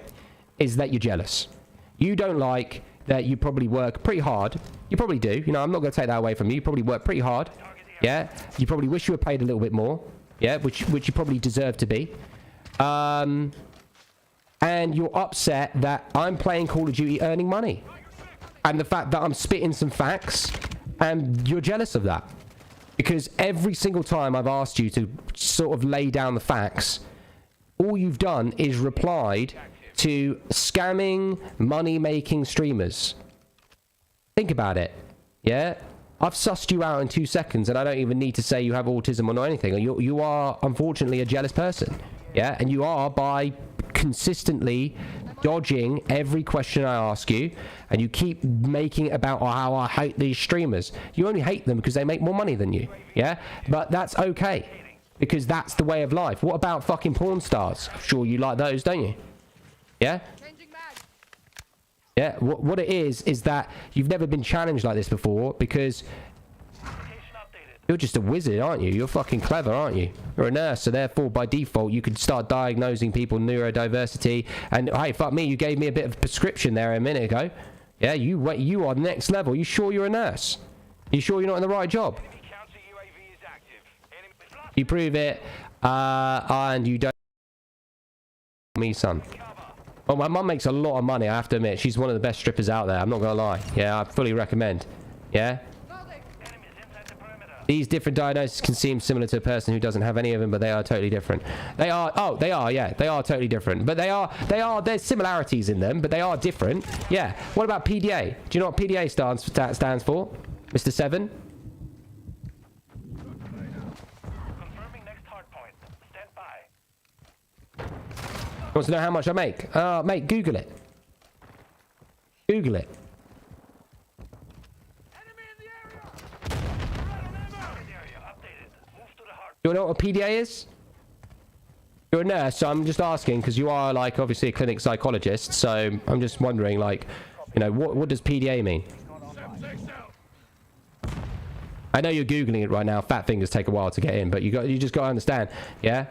is that you're jealous. You don't like that you probably work pretty hard. You probably do. You know, I'm not going to take that away from you. You probably work pretty hard. Yeah. You probably wish you were paid a little bit more. Yeah, which you probably deserve to be. And you're upset that I'm playing Call of Duty earning money. And the fact that I'm spitting some facts, and you're jealous of that. Because every single time I've asked you to sort of lay down the facts, all you've done is replied to scamming, money-making streamers. Think about it, yeah? I've sussed you out in 2 seconds, and I don't even need to say you have autism or anything. You are, unfortunately, a jealous person, yeah? And you are by consistently dodging every question I ask you, and you keep making it about how I hate these streamers. You only hate them because they make more money than you, yeah? But that's okay, because that's the way of life. What about fucking porn stars? I'm sure you like those, don't you? Yeah? Yeah, what it is that you've never been challenged like this before because you're just a wizard, aren't you? You're fucking clever, aren't you? You're a nurse, so therefore, by default, you could start diagnosing people neurodiversity. And, hey, fuck me, you gave me a bit of a prescription there a minute ago. Yeah, you are next level. You sure you're a nurse? You sure you're not in the right job? You prove it, and you don't... me, son. Well, my mum makes a lot of money, I have to admit. She's one of the best strippers out there. I'm not going to lie. Yeah, I fully recommend. Yeah? These different diagnoses can seem similar to a person who doesn't have any of them, but they are totally different. They are, yeah, they are totally different. But there's similarities in them, but they are different. Yeah. What about PDA? Do you know what PDA stands for? Mr. 7? Confirming next hard point. Stand by. Wants to know how much I make. Mate, Google it. Google it. You know what a PDA is? You're a nurse, so I'm just asking because you are, like, obviously a clinic psychologist. So I'm just wondering, like, you know, what does PDA mean? I know you're googling it right now. Fat fingers take a while to get in, but you just got to understand, yeah.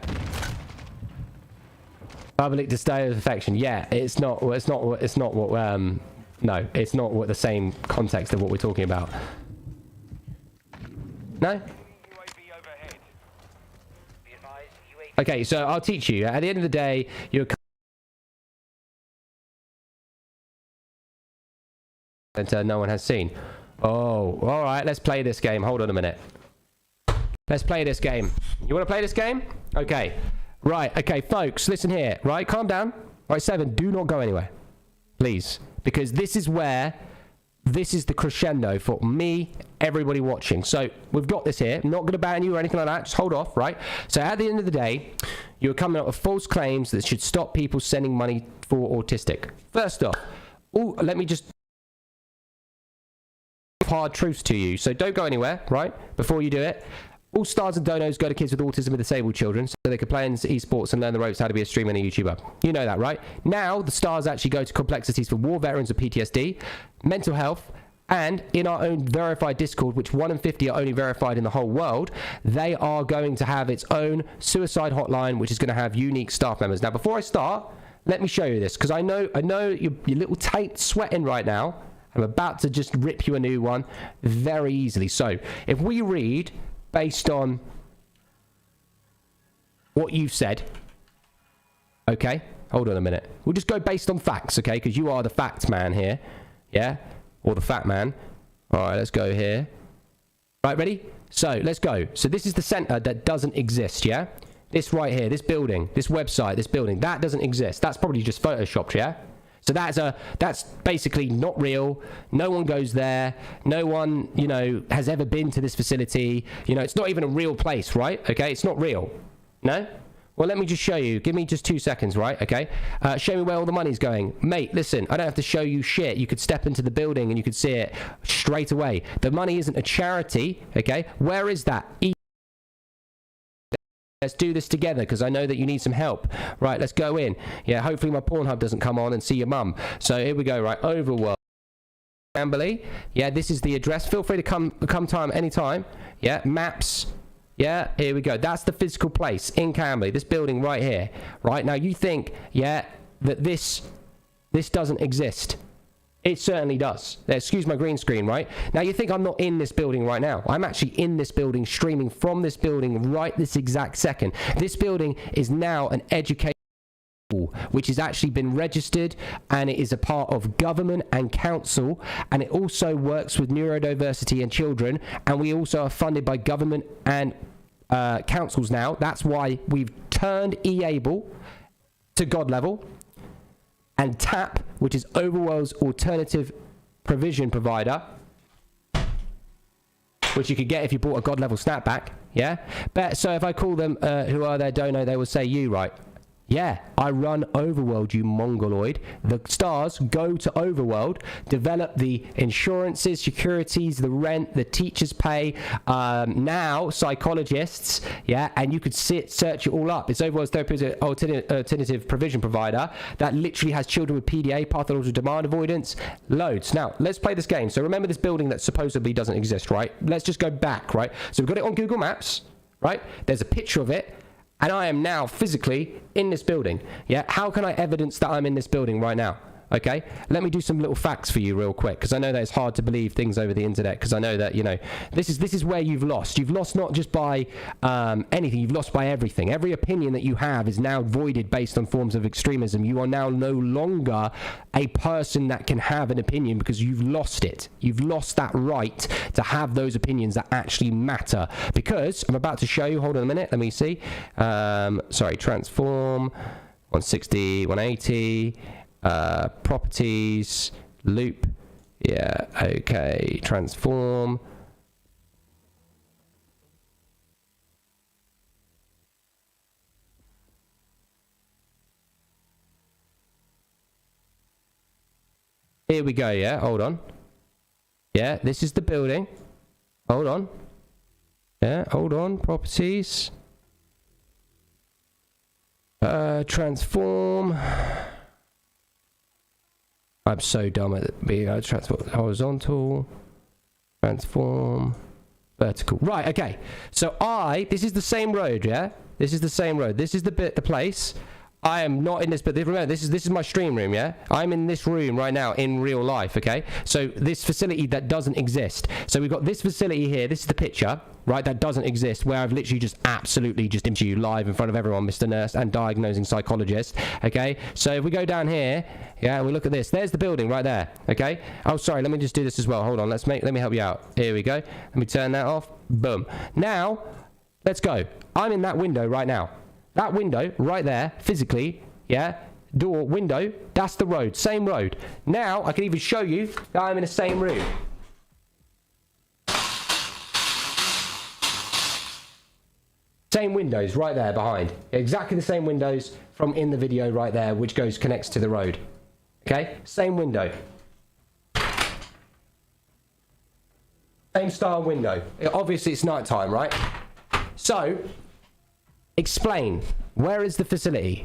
Public display of affection. Yeah, it's not what no, it's not what the same context of what we're talking about. No. Okay, so I'll teach you. At the end of the day, you're that no one has seen. Oh, all right. Let's play this game. Hold on a minute. Let's play this game. You want to play this game? Okay. Right. Okay, folks. Listen here. Right. Calm down. Right, 7. Do not go anywhere, please, because this is the crescendo for me, everybody watching. So we've got this here. I'm not going to ban you or anything like that. Just hold off, right? So at the end of the day, you're coming up with false claims that should stop people sending money for autistic. First off, let me just hard truths to you. So don't go anywhere, right? Before you do it. All stars and donos go to kids with autism and disabled children so they can play in esports and learn the ropes how to be a streamer and a YouTuber. You know that, right? Now, the stars actually go to complexities for war veterans with PTSD, mental health, and in our own verified Discord, which 1 in 50 are only verified in the whole world, they are going to have its own suicide hotline, which is going to have unique staff members. Now, before I start, let me show you this, because I know your little taint sweating right now. I'm about to just rip you a new one very easily. So, if we read based on what you've said, okay? Hold on a minute. We'll just go based on facts, okay? Because you are the fact man here, yeah? Or the fat man. All right, let's go here. Right, ready? So, let's go. So, this is the center that doesn't exist, yeah? This right here, this building, this website, this building, that doesn't exist. That's probably just photoshopped, yeah? So that's basically not real. No one goes there. No one, you know, has ever been to this facility. You know, it's not even a real place, right? Okay, it's not real. No? Well, let me just show you. Give me just 2 seconds, right? Okay. Show me where all the money's going. Mate, listen, I don't have to show you shit. You could step into the building and you could see it straight away. The money isn't a charity, okay? Where is that? Let's do this together because I know that you need some help. Right, let's go in. Yeah, hopefully my Pornhub doesn't come on and see your mum. So here we go, right? Overworld. Camberley. Yeah, this is the address. Feel free to come time anytime. Yeah, maps. Yeah, here we go. That's the physical place in Camberley. This building right here. Right, now you think, yeah, that this doesn't exist. It certainly does. Excuse my green screen, right? Now, you think I'm not in this building right now. I'm actually in this building, streaming from this building right this exact second. This building is now an education which has actually been registered, and it is a part of government and council, and it also works with neurodiversity and children, and we also are funded by government and councils now. That's why we've turned E-able to God level. And TAP, which is Overworld's alternative provision provider, which you could get if you bought a God level snapback, yeah? But so if I call them who are their dono, they will say you, right? Yeah, I run Overworld, you mongoloid. The stars go to Overworld, develop the insurances, securities, the rent, the teachers pay, now psychologists, yeah, and you could search it all up. It's Overworld's therapeutic alternative provision provider that literally has children with PDA, pathological demand avoidance, loads. Now, let's play this game. So remember this building that supposedly doesn't exist, right? Let's just go back, right? So we've got it on Google Maps, right? There's a picture of it. And I am now physically in this building. Yeah, how can I evidence that I'm in this building right now? Okay, let me do some little facts for you real quick, because I know that it's hard to believe things over the internet, because I know that, you know, this is where you've lost. You've lost not just by anything, you've lost by everything. Every opinion that you have is now voided based on forms of extremism. You are now no longer a person that can have an opinion, because you've lost it. You've lost that right to have those opinions that actually matter. Because I'm about to show you, hold on a minute, let me see. Sorry, transform, 160, 180, properties, loop, yeah, okay, transform. Here we go, yeah, hold on. Yeah, this is the building. Hold on. Yeah, hold on, properties. Transform. I'm so dumb at it. Transform, horizontal, transform, vertical. Right, okay. So this is the same road, yeah? This is the same road. This is the place. I am not in this, but remember, this is my stream room, yeah? I'm in this room right now in real life, okay? So this facility that doesn't exist. So we've got this facility here. This is the picture, right? That doesn't exist, where I've literally just absolutely just into you live in front of everyone, Mr. Nurse and diagnosing psychologist, okay? So if we go down here, yeah, and we look at this. There's the building right there, okay? Oh, sorry, let me just do this as well. Hold on, let me help you out. Here we go. Let me turn that off. Boom. Now, let's go. I'm in that window right now. That window right there, physically, yeah, door, window, that's the road, same road. Now, I can even show you that I'm in the same room. Same windows right there behind. Exactly the same windows from in the video right there, which connects to the road. Okay, same window. Same style window. Obviously, it's nighttime, right? So, explain, where is the facility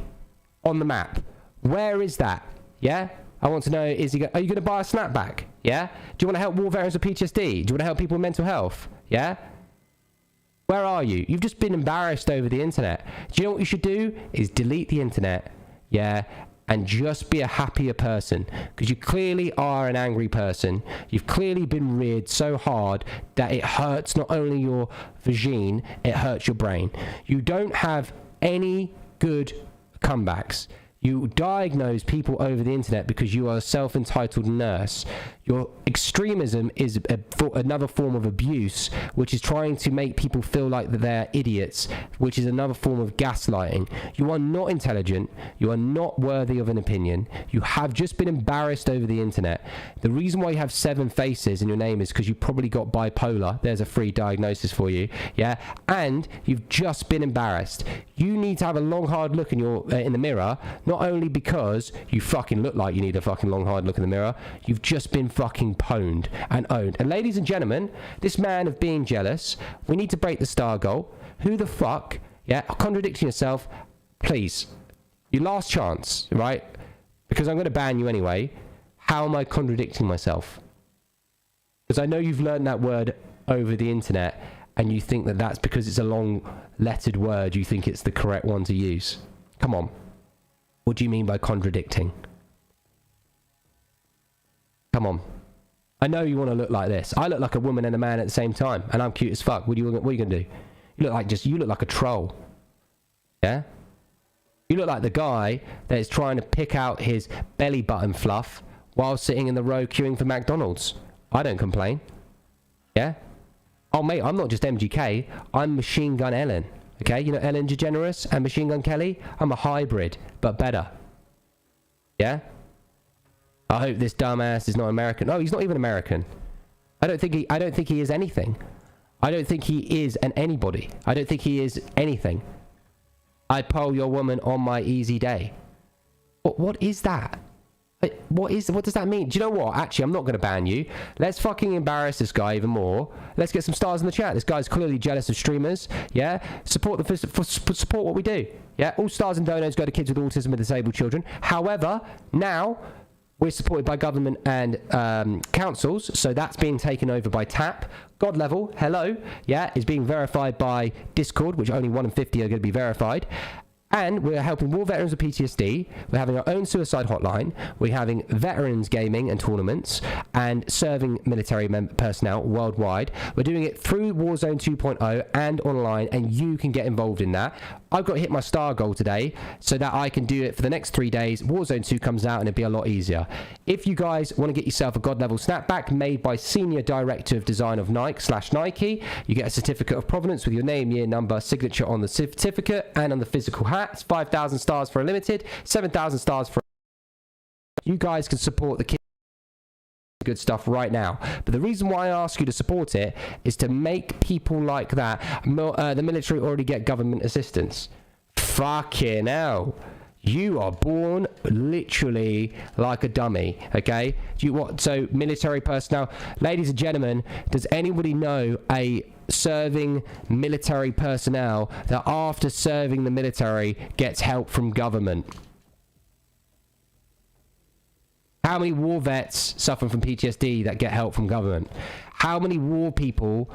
on the map? Where is that? Yeah, I want to know, are you going to buy a snapback? Yeah, do you want to help war veterans with PTSD? Do you want to help people with mental health? Yeah, where are you? You've just been embarrassed over the internet. Do you know what you should do? Is delete the internet, yeah, and just be a happier person, because you clearly are an angry person. You've clearly been reared so hard that it hurts not only your vagine, it hurts your brain. You don't have any good comebacks. You diagnose people over the internet because you are a self-entitled nurse. Your extremism is another form of abuse, which is trying to make people feel like that they're idiots, which is another form of gaslighting. You are not intelligent. You are not worthy of an opinion. You have just been embarrassed over the internet. The reason why you have 7 faces in your name is because you probably got bipolar. There's a free diagnosis for you, yeah? And you've just been embarrassed. You need to have a long, hard look in the mirror, not only because you fucking look like you need a fucking long, hard look in the mirror, you've just been fucking pwned and owned. And ladies and gentlemen, this man of being jealous, we need to break the star goal. Who the fuck, yeah, contradicting yourself, please. Your last chance, right? Because I'm going to ban you anyway. How am I contradicting myself? Because I know you've learned that word over the internet, and you think that that's because it's a long lettered word, you think it's the correct one to use. Come on. What do you mean by contradicting? Come on. I know you want to look like this. I look like a woman and a man at the same time, and I'm cute as fuck. What are you going to do? You look like a troll. Yeah? You look like the guy that is trying to pick out his belly button fluff while sitting in the row queuing for McDonald's. I don't complain. Yeah? Oh, mate, I'm not just MGK. I'm Machine Gun Ellen. Okay? You know Ellen DeGeneres and Machine Gun Kelly? I'm a hybrid, but better. Yeah? I hope this dumbass is not American. No, he's not even American. I don't think he is anything. I don't think he is an anybody. I don't think he is anything. I'd poll your woman on my easy day. What is that? What does that mean? Do you know what? Actually, I'm not going to ban you. Let's fucking embarrass this guy even more. Let's get some stars in the chat. This guy's clearly jealous of streamers. Yeah, support what we do. Yeah, all stars and donos go to kids with autism and disabled children. However, now we're supported by government and councils, so that's being taken over by TAP. God level, hello, yeah, is being verified by Discord, which only 1 in 50 are going to be verified. And we're helping war veterans with PTSD. We're having our own suicide hotline. We're having veterans gaming and tournaments and serving military personnel worldwide. We're doing it through Warzone 2.0 and online, and you can get involved in that. I've got to hit my star goal today so that I can do it for the next 3 days. Warzone 2 comes out and it'll be a lot easier. If you guys want to get yourself a God level snapback made by Senior Director of Design of Nike, you get a certificate of provenance with your name, year, number, signature on the certificate and on the physical hat. It's 5,000 stars for a limited, 7,000 stars for. You guys can support the kids. Good stuff right now. But the reason why I ask you to support it is to make people like that. The military already get government assistance. Fucking hell. You are born literally like a dummy, okay? Do you want so military personnel, ladies and gentlemen, does anybody know a serving military personnel that after serving the military gets help from government? How many war vets suffering from PTSD that get help from government? How many war people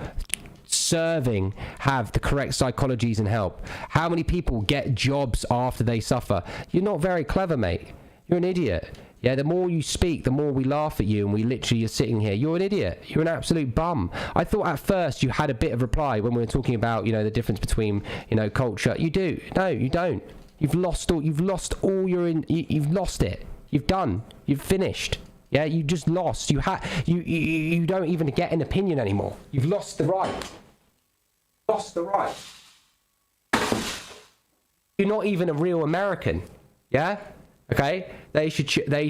serving have the correct psychologies and help? How many people get jobs after they suffer? You're not very clever, mate. You're an idiot. Yeah, the more you speak, the more we laugh at you, and we literally are sitting here. You're an idiot. You're an absolute bum. I thought at first you had a bit of reply when we were talking about, you know, the difference between, you know, culture. You do. No, you don't. You've lost all your you've lost it. You've done. You've finished. Yeah, you just lost. You don't even get an opinion anymore. You've lost the right. Lost the right. You're not even a real American. Yeah? Okay? They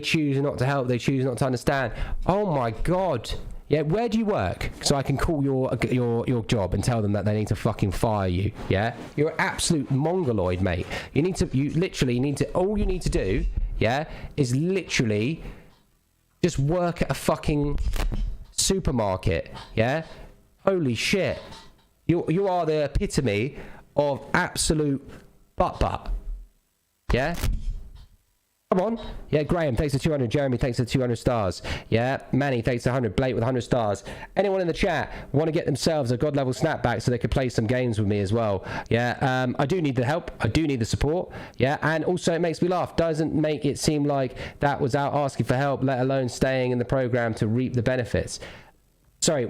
choose not to help. They choose not to understand. Oh my God. Yeah, where do you work? So I can call your job and tell them that they need to fucking fire you. Yeah? You're an absolute mongoloid, mate. You literally need to, all you need to do, yeah, is literally just work at a fucking supermarket. Yeah? Holy shit. You are the epitome of absolute butt. Yeah? Come on. Yeah, Graham, thanks for 200. Jeremy, thanks for 200 stars. Yeah, Manny, thanks for 100. Blake with 100 stars. Anyone in the chat want to get themselves a God level snapback so they can play some games with me as well? Yeah, I do need the help. I do need the support. Yeah, and also it makes me laugh. Doesn't make it seem like that was out asking for help, let alone staying in the program to reap the benefits. Sorry.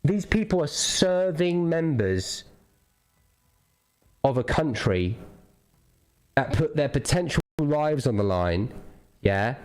These people are serving members of a country that put their potential lives on the line, yeah?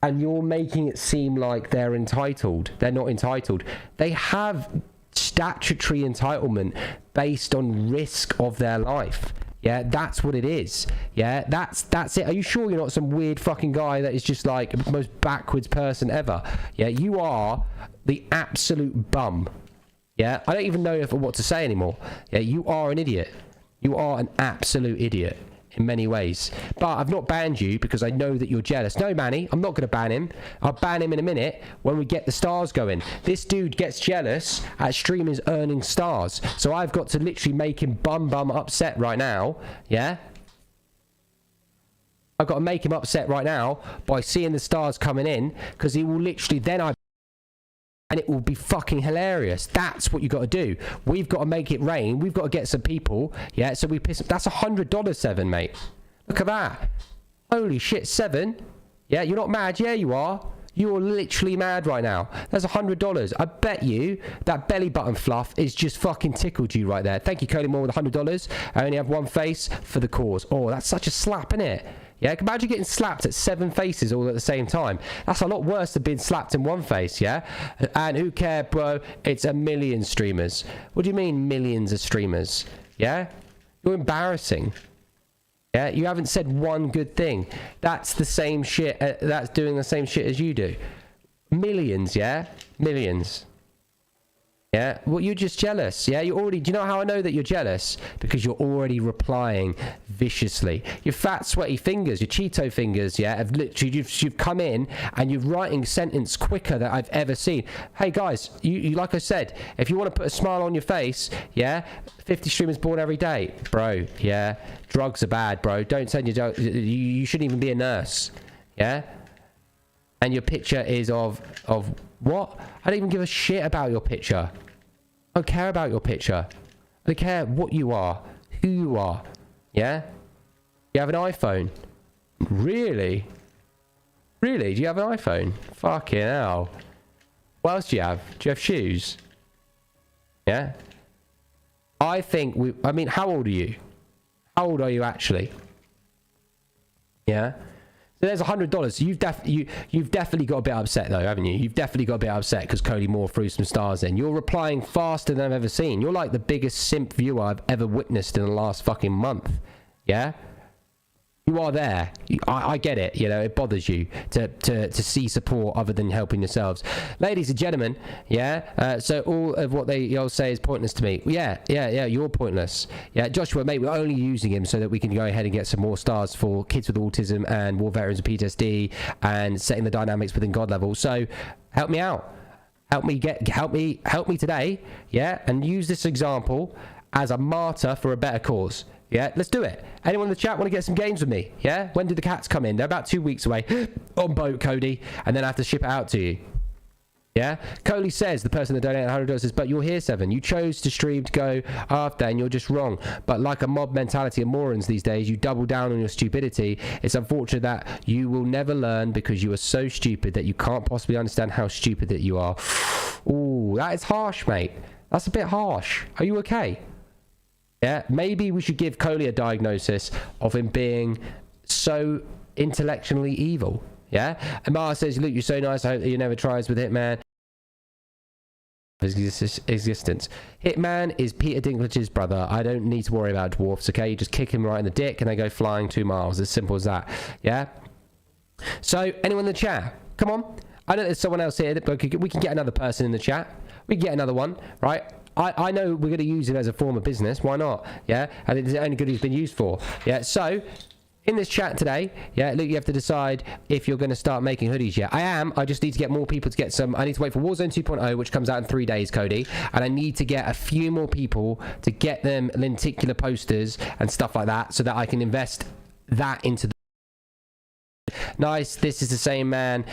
And you're making it seem like they're entitled. They're not entitled. They have statutory entitlement based on risk of their life. Yeah, that's what it is. Yeah, that's it. Are you sure you're not some weird fucking guy that is just like the most backwards person ever? Yeah, you are the absolute bum. Yeah, I don't even know what to say anymore. Yeah, you are an idiot. You are an absolute idiot in many ways. But I've not banned you because I know that you're jealous. No, Manny, I'm not going to ban him. I'll ban him in a minute when we get the stars going. This dude gets jealous at streamers earning stars. So I've got to literally make him bum upset right now. Yeah? I've got to make him upset right now by seeing the stars coming in, because he will literally then and it will be fucking hilarious. That's what you got to do. We've got to make it rain. We've got to get some people. Yeah, so we piss. That's $100, 7, mate. Look at that. Holy shit, 7. Yeah, you're not mad. Yeah, you are. You're literally mad right now. That's $100. I bet you that belly button fluff is just fucking tickled you right there. Thank you, Cody Moore, with $100. I only have one face for the cause. Oh, that's such a slap, innit? Yeah, imagine getting slapped at 7 faces all at the same time. That's a lot worse than being slapped in one face, yeah? And who cares, bro? It's a million streamers. What do you mean millions of streamers? Yeah? You're embarrassing. Yeah, you haven't said one good thing. That's the same shit. That's doing the same shit as you do. Millions, yeah? Millions. Yeah, well, you're just jealous. Yeah, you already. Do you know how I know that you're jealous? Because you're already replying viciously. Your fat, sweaty fingers, your Cheeto fingers, yeah, have literally you've come in and you're writing sentence quicker than I've ever seen. Hey guys, you like I said, if you want to put a smile on your face, yeah, 50 streamers born every day, bro. Yeah, drugs are bad, bro. Don't send your you shouldn't even be a nurse. Yeah, and your picture is of what? I don't even give a shit about your picture. I don't care about your picture. I don't care what you are, who you are. Yeah? You have an iPhone. Really? Really? Do you have an iPhone? Fucking hell. What else do you have? Do you have shoes? Yeah? I think I mean, how old are you? How old are you actually? Yeah? So there's $100. You've definitely got a bit upset though, haven't you? You've definitely got a bit upset because Cody Moore threw some stars in. You're replying faster than I've ever seen. You're like the biggest simp viewer I've ever witnessed in the last fucking month. Yeah? You are there. I get it. You know, it bothers you to see support other than helping yourselves. Ladies and gentlemen, yeah? So all of what they all say is pointless to me. Yeah, you're pointless. Yeah, Joshua, mate, we're only using him so that we can go ahead and get some more stars for kids with autism and war veterans with PTSD and setting the dynamics within God level. So help me out. Help me today, yeah? And use this example as a martyr for a better cause. Yeah, let's do it. Anyone in the chat want to get some games with me? Yeah? When did the cats come in? They're about 2 weeks away. On boat, Cody. And then I have to ship it out to you. Yeah? Coley says, the person that donated $100 says, but you're here, Seven. You chose to stream to go after and you're just wrong. But like a mob mentality of morons these days, you double down on your stupidity. It's unfortunate that you will never learn because you are so stupid that you can't possibly understand how stupid that you are. Ooh, that is harsh, mate. That's a bit harsh. Are you okay? Yeah, maybe we should give Coley a diagnosis of him being so intellectually evil. Yeah? And Mara says, Luke, you're so nice. I hope that you never tries with Hitman. Existence. Hitman is Peter Dinklage's brother. I don't need to worry about dwarfs, okay? You just kick him right in the dick and they go flying 2 miles. As simple as that. Yeah? So, anyone in the chat? Come on. I know there's someone else here, but we can get another person in the chat. We can get another one, right? I know we're going to use it as a form of business. Why not? Yeah? And it's only good it's been used for. Yeah? So, in this chat today, yeah, Luke, you have to decide if you're going to start making hoodies. Yeah, I am. I just need to get more people to get some. I need to wait for Warzone 2.0, which comes out in 3 days, Cody. And I need to get a few more people to get them lenticular posters and stuff like that so that I can invest that into the nice. This is the same man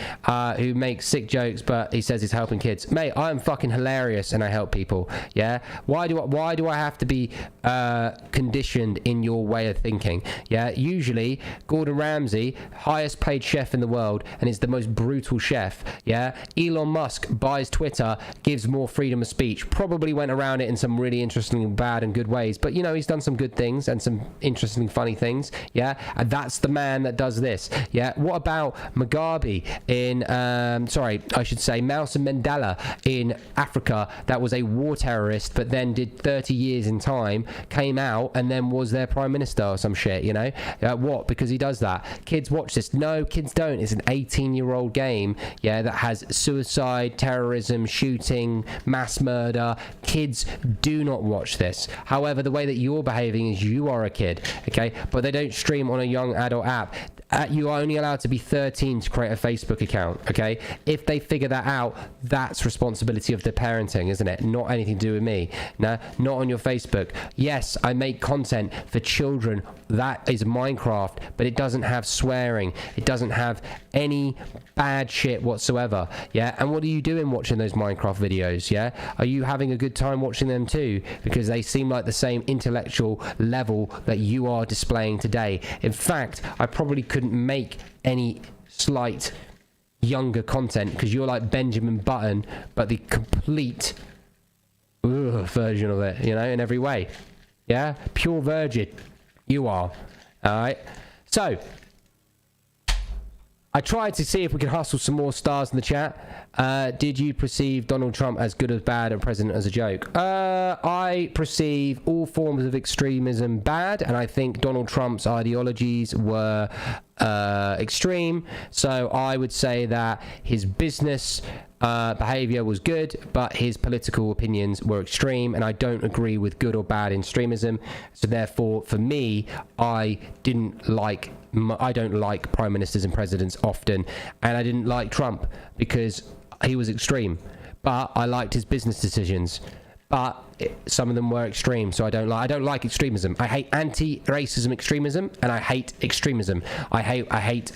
who makes sick jokes, but he says he's helping kids. Mate, I'm fucking hilarious and I help people. Yeah. Why do I have to be conditioned in your way of thinking? Yeah. Usually, Gordon Ramsay, highest paid chef in the world, and is the most brutal chef. Yeah. Elon Musk buys Twitter, gives more freedom of speech. Probably went around it in some really interesting, bad and good ways, but you know he's done some good things and some interesting, funny things. Yeah. And that's the man that does this. Yeah. What about Mugabe in, Nelson Mandela in Africa, that was a war terrorist, but then did 30 years in time, came out, and then was their prime minister or some shit, you know? What? Because he does that. Kids watch this. No, kids don't. It's an 18-year-old game, yeah, that has suicide, terrorism, shooting, mass murder. Kids do not watch this. However, the way that you're behaving is you are a kid, okay? But they don't stream on a young adult app. You are only allowed to be 13 to create a Facebook account, okay? If they figure that out, that's responsibility of the parenting, isn't it? Not anything to do with me. No, not on your Facebook. Yes, I make content for children. That is Minecraft, but it doesn't have swearing. It doesn't have any bad shit whatsoever, yeah? And what are you doing watching those Minecraft videos, yeah? Are you having a good time watching them too? Because they seem like the same intellectual level that you are displaying today. In fact, I probably couldn't make any slight younger content because you're like Benjamin Button, but the complete version of it, you know, in every way. Yeah, pure virgin you are. All right, so I tried to see if we could hustle some more stars in the chat. Did you perceive Donald Trump as good as bad and president as a joke? I perceive all forms of extremism bad, and I think Donald Trump's ideologies were extreme. So I would say that his business behavior was good, but his political opinions were extreme, and I don't agree with good or bad extremism. So therefore, for me, I don't like prime ministers and presidents often, and I didn't like Trump because he was extreme, but I liked his business decisions. but some of them were extreme, so I don't like extremism. I hate anti-racism extremism, and I hate extremism. I hate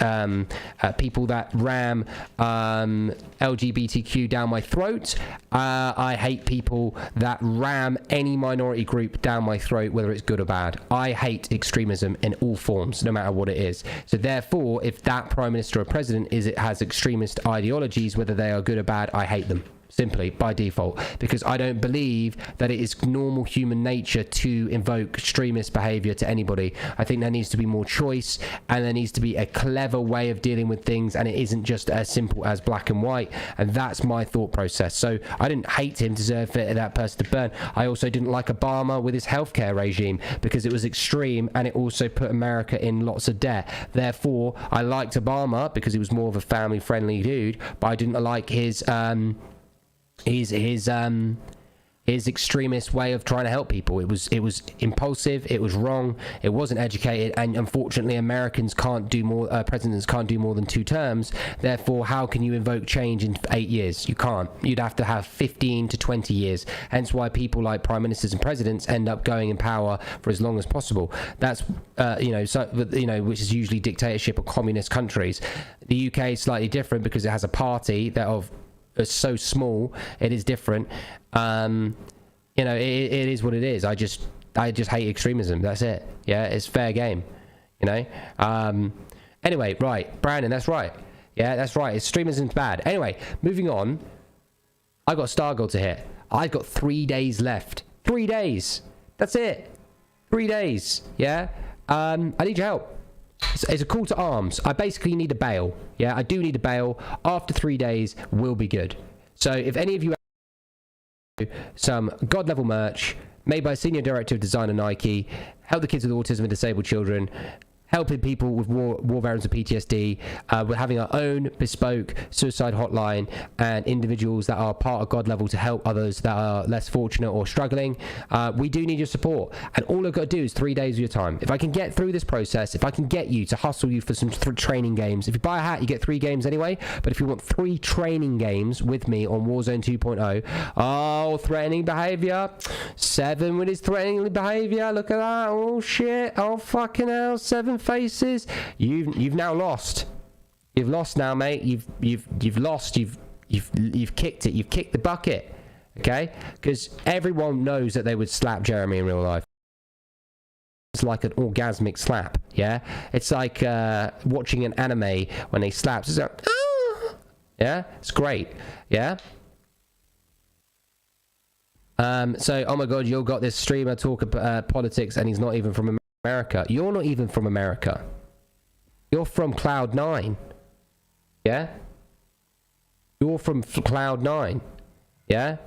people that ram LGBTQ down my throat. I hate people that ram any minority group down my throat, whether it's good or bad. I hate extremism in all forms, no matter what it is. So therefore, if that prime minister or president has extremist ideologies, whether they are good or bad, I hate them. Simply by default, because I don't believe that it is normal human nature to invoke extremist behavior to anybody. I think there needs to be more choice, and there needs to be a clever way of dealing with things, and it isn't just as simple as black and white. And that's my thought process. So I didn't hate him, deserve that person to burn. I also didn't like Obama with his healthcare regime, because it was extreme, and it also put America in lots of debt. Therefore, I liked Obama because he was more of a family friendly dude, but I didn't like his extremist way of trying to help people. It was impulsive, it was wrong, it wasn't educated, and unfortunately presidents can't do more than 2 terms. Therefore, how can you invoke change in 8 years? You can't. You'd have to have 15 to 20 years. Hence why people like prime ministers and presidents end up going in power for as long as possible. That's which is usually dictatorship or communist countries. The UK is slightly different because it has a party that is so small. It is different. It is what it is. I just hate extremism. That's it. Yeah, it's fair game. Anyway, right, Brandon, that's right. Yeah, that's right. Extremism's bad. Anyway, moving on. I got Star Gold to hit. I've got 3 days left. 3 days. That's it. 3 days. Yeah. I need your help. It's a call to arms. I basically need a bail. Yeah, I do need a bail. After 3 days, will be good. So if any of you have some God level merch made by Senior Director of Design of Nike, help the kids with autism and disabled children, helping people with war veterans of PTSD. We're having our own bespoke suicide hotline and individuals that are part of God level to help others that are less fortunate or struggling. We do need your support, and all I've got to do is 3 days of your time. If I can get through this process, if I can get you to hustle you for some training games, if you buy a hat, you get 3 games anyway, but if you want 3 training games with me on Warzone 2.0, oh, threatening behavior, 7 with his threatening behavior, look at that, oh shit, oh fucking hell, 7 faces. You've now lost. You've lost now, mate. You've lost. You've kicked it. You've kicked the bucket. Okay? Because everyone knows that they would slap Jeremy in real life. It's like an orgasmic slap. Yeah? It's like watching an anime when they slap. It's like, ah! Yeah? It's great. Yeah? So, oh my god, you've got this streamer talk politics, and he's not even from America. You're not even from America. You're from Cloud9. Yeah? You're from Cloud9. Yeah?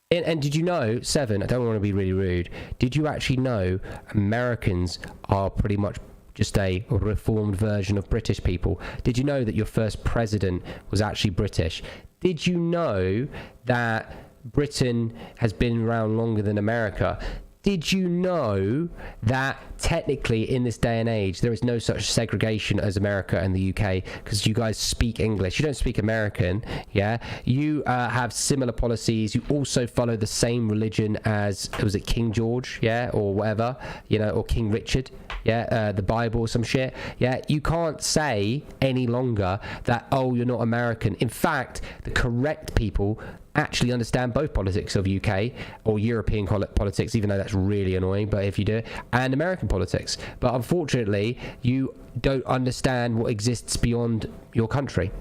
And did you know, 7, I don't want to be really rude, did you actually know Americans are pretty much just a reformed version of British people? Did you know that your first president was actually British? Did you know that Britain has been around longer than America? Did you know that technically in this day and age there is no such segregation as America and the UK, because you guys speak English, you don't speak American? Yeah, you have similar policies. You also follow the same religion as, was it King George, yeah, or whatever, or King Richard, yeah, the Bible or some shit. Yeah, you can't say any longer that, oh, you're not American. In fact, the correct people actually understand both politics of UK or European politics, even though that's really annoying, but if you do, and American politics. But unfortunately, you don't understand what exists beyond your country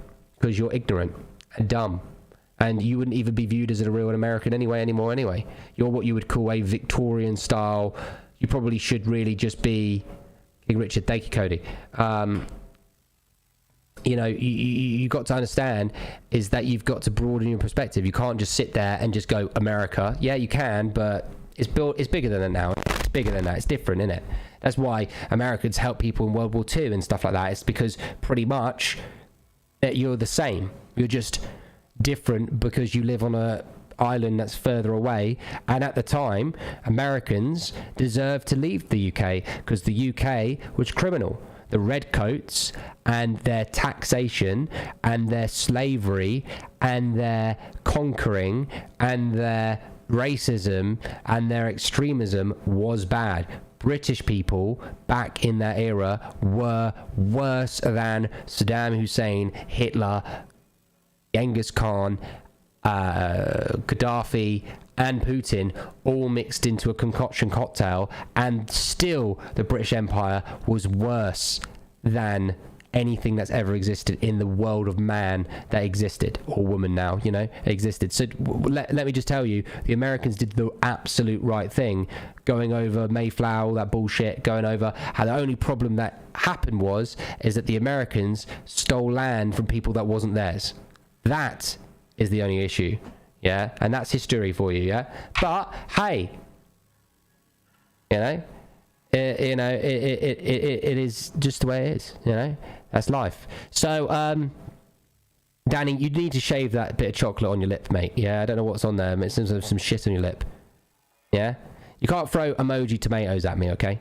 because you're ignorant and dumb, and you wouldn't even be viewed as a real American anymore. You're what you would call a Victorian style. You probably should really just be King Richard. Thank you, Cody. You got to understand is that you've got to broaden your perspective. You can't just sit there and just go America. Yeah, you can, but it's bigger than that now. It's bigger than that. It's different, isn't it? That's why Americans help people in World War II and stuff like that. It's because pretty much that you're the same. You're just different because you live on a island that's further away, and at the time Americans deserved to leave the UK because the UK was criminal. The redcoats and their taxation and their slavery and their conquering and their racism and their extremism was bad. British people back in that era were worse than Saddam Hussein, Hitler, Genghis Khan, Gaddafi and Putin all mixed into a concoction cocktail, and still the British Empire was worse than anything that's ever existed in the world of man that existed, or woman now, you know, existed. So let me just tell you, the Americans did the absolute right thing, going over Mayflower, all that bullshit, going over. And the only problem that happened is that the Americans stole land from people that wasn't theirs. That is the only issue, yeah, and that's history for you, yeah. But hey, you know, it is just the way it is, you know. That's life. So, Danny, you need to shave that bit of chocolate on your lip, mate. Yeah, I don't know what's on there. It seems like some shit on your lip. Yeah, you can't throw emoji tomatoes at me, okay?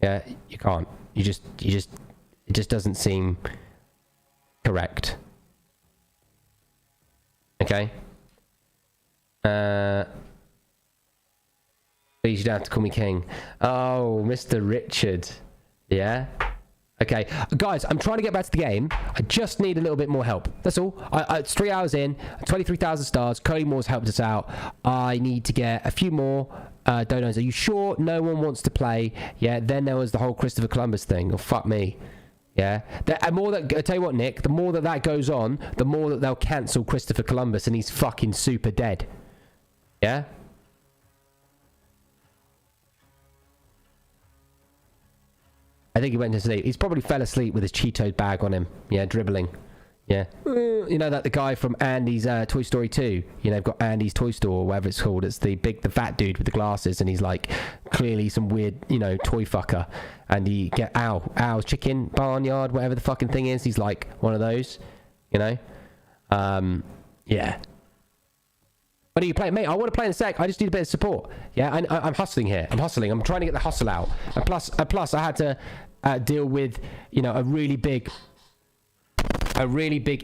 Yeah, you can't. It just doesn't seem correct. Okay. Please, you don't have to call me King. Oh, Mr. Richard. Yeah. Okay, guys, I'm trying to get back to the game. I just need a little bit more help. That's all. It's 3 hours in, 23,000 stars. Cody Moore's helped us out. I need to get a few more donos. Are you sure no one wants to play? Yeah, then there was the whole Christopher Columbus thing. Oh, fuck me. Yeah. I tell you what, Nick, the more that goes on, the more that they'll cancel Christopher Columbus and he's fucking super dead. Yeah? I think he went to sleep. He's probably fell asleep with his Cheetos bag on him. Yeah, dribbling. Yeah. You know that the guy from Andy's Toy Story 2? You know, they've got Andy's Toy Store, or whatever it's called. It's the fat dude with the glasses, and he's like clearly some weird, you know, toy fucker. And he Owl's chicken barnyard, whatever the fucking thing is. He's like one of those, you know. Yeah. What are you playing, mate? I want to play in a sec. I just need a bit of support. Yeah, I'm hustling here. I'm hustling. I'm trying to get the hustle out. And plus, I had to deal with, you know, a really big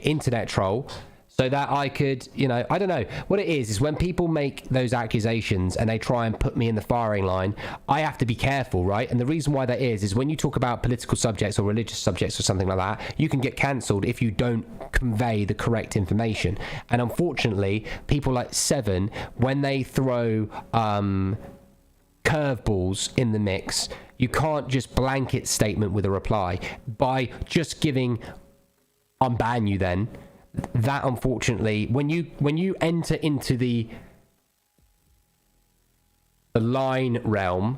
internet troll, so that I could, you know, I don't know what it is when people make those accusations and they try and put me in the firing line. I have to be careful, right? And the reason why that is when you talk about political subjects or religious subjects or something like that, you can get cancelled if you don't convey the correct information. And unfortunately, people like Seven, when they throw curveballs in the mix, you can't just blanket statement with a reply by just giving unban you then. That unfortunately, when you enter into the line realm,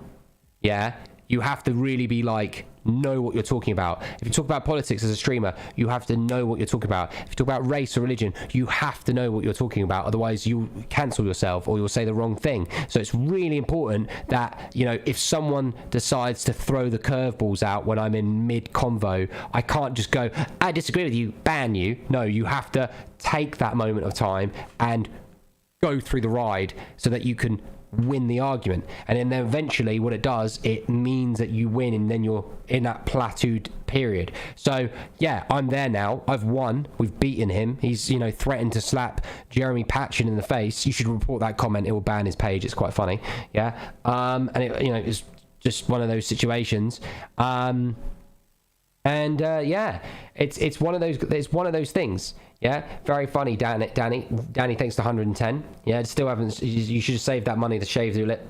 yeah, you have to really be like, know what you're talking about. If you talk about politics as a streamer, you have to know what you're talking about. If you talk about race or religion, you have to know what you're talking about. Otherwise, you cancel yourself or you'll say the wrong thing. So it's really important that, you know, if someone decides to throw the curveballs out when I'm in mid-convo, I can't just go, I disagree with you, ban you. No, you have to take that moment of time and go through the ride so that you can win the argument. And then eventually what it does, it means that you win, and then you're in that plateaued period. So yeah, I'm there now. I've won. We've beaten him. He's, you know, threatened to slap Jeremy Patchen in the face. You should report that comment. It will ban his page. It's quite funny. Yeah. And it, you know, it's just one of those situations. Yeah, it's one of those things. Yeah, very funny, Danny, thanks to 110. Yeah, still haven't. You should have saved that money to shave your lip.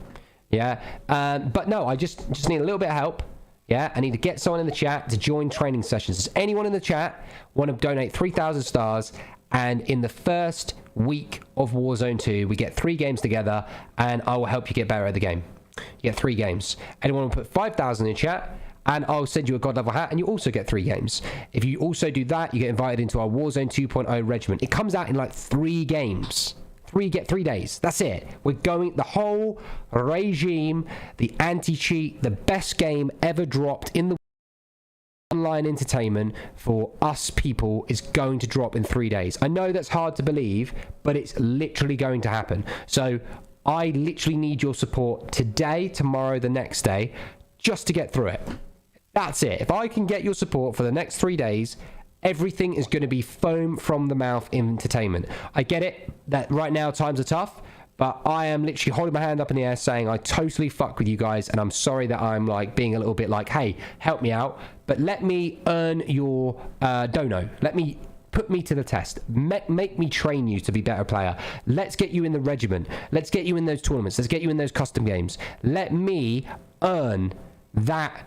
Yeah, but no, I just need a little bit of help. Yeah, I need to get someone in the chat to join training sessions. Does anyone in the chat want to donate 3,000 stars? And in the first week of Warzone 2, we get 3 games together, and I will help you get better at the game. You get 3 games. Anyone will put 5,000 in chat, and I'll send you a god level hat, and you also get 3 games. If you also do that, you get invited into our Warzone 2.0 regiment. It comes out in like 3 games. 3 days. That's it. We're going the whole regime, the anti-cheat, the best game ever dropped in the online entertainment for us people is going to drop in 3 days. I know that's hard to believe, but it's literally going to happen. So I literally need your support today, tomorrow, the next day, just to get through it. That's it. If I can get your support for the next 3 days, everything is going to be foam from the mouth entertainment. I get it that right now times are tough, But I am literally holding my hand up in the air saying I totally fuck with you guys, and I'm sorry that I'm like being a little bit like, hey, help me out, but let me earn your dono. Let me put me to the test. Make me train you to be a better player. Let's get you in the regiment. Let's get you in those tournaments. Let's get you in those custom games. Let me earn that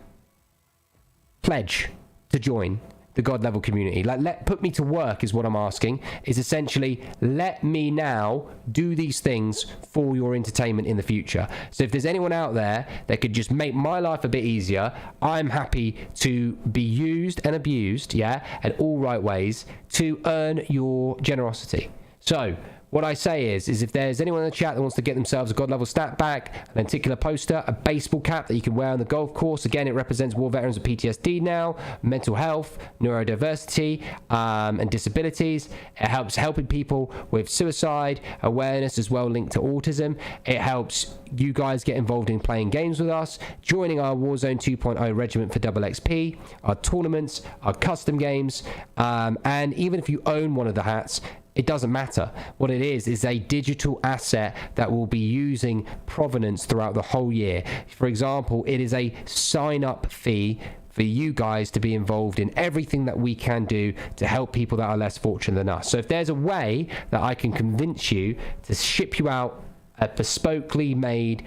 pledge to join the God level community. Like, put me to work is what I'm asking, is essentially let me now do these things for your entertainment in the future. So if there's anyone out there that could just make my life a bit easier, I'm happy to be used and abused, yeah, in all right ways to earn your generosity. So what I say is if there's anyone in the chat that wants to get themselves a God level stat back, an articular poster, a baseball cap that you can wear on the golf course. Again, it represents war veterans with PTSD now, mental health, neurodiversity, and disabilities. It helps helping people with suicide awareness as well, linked to autism. It helps you guys get involved in playing games with us, joining our Warzone 2.0 regiment for double XP, our tournaments, our custom games, and even if you own one of the hats, it doesn't matter. What it is a digital asset that will be using provenance throughout the whole year. For example, it is a sign-up fee for you guys to be involved in everything that we can do to help people that are less fortunate than us. So if there's a way that I can convince you to ship you out a bespokely made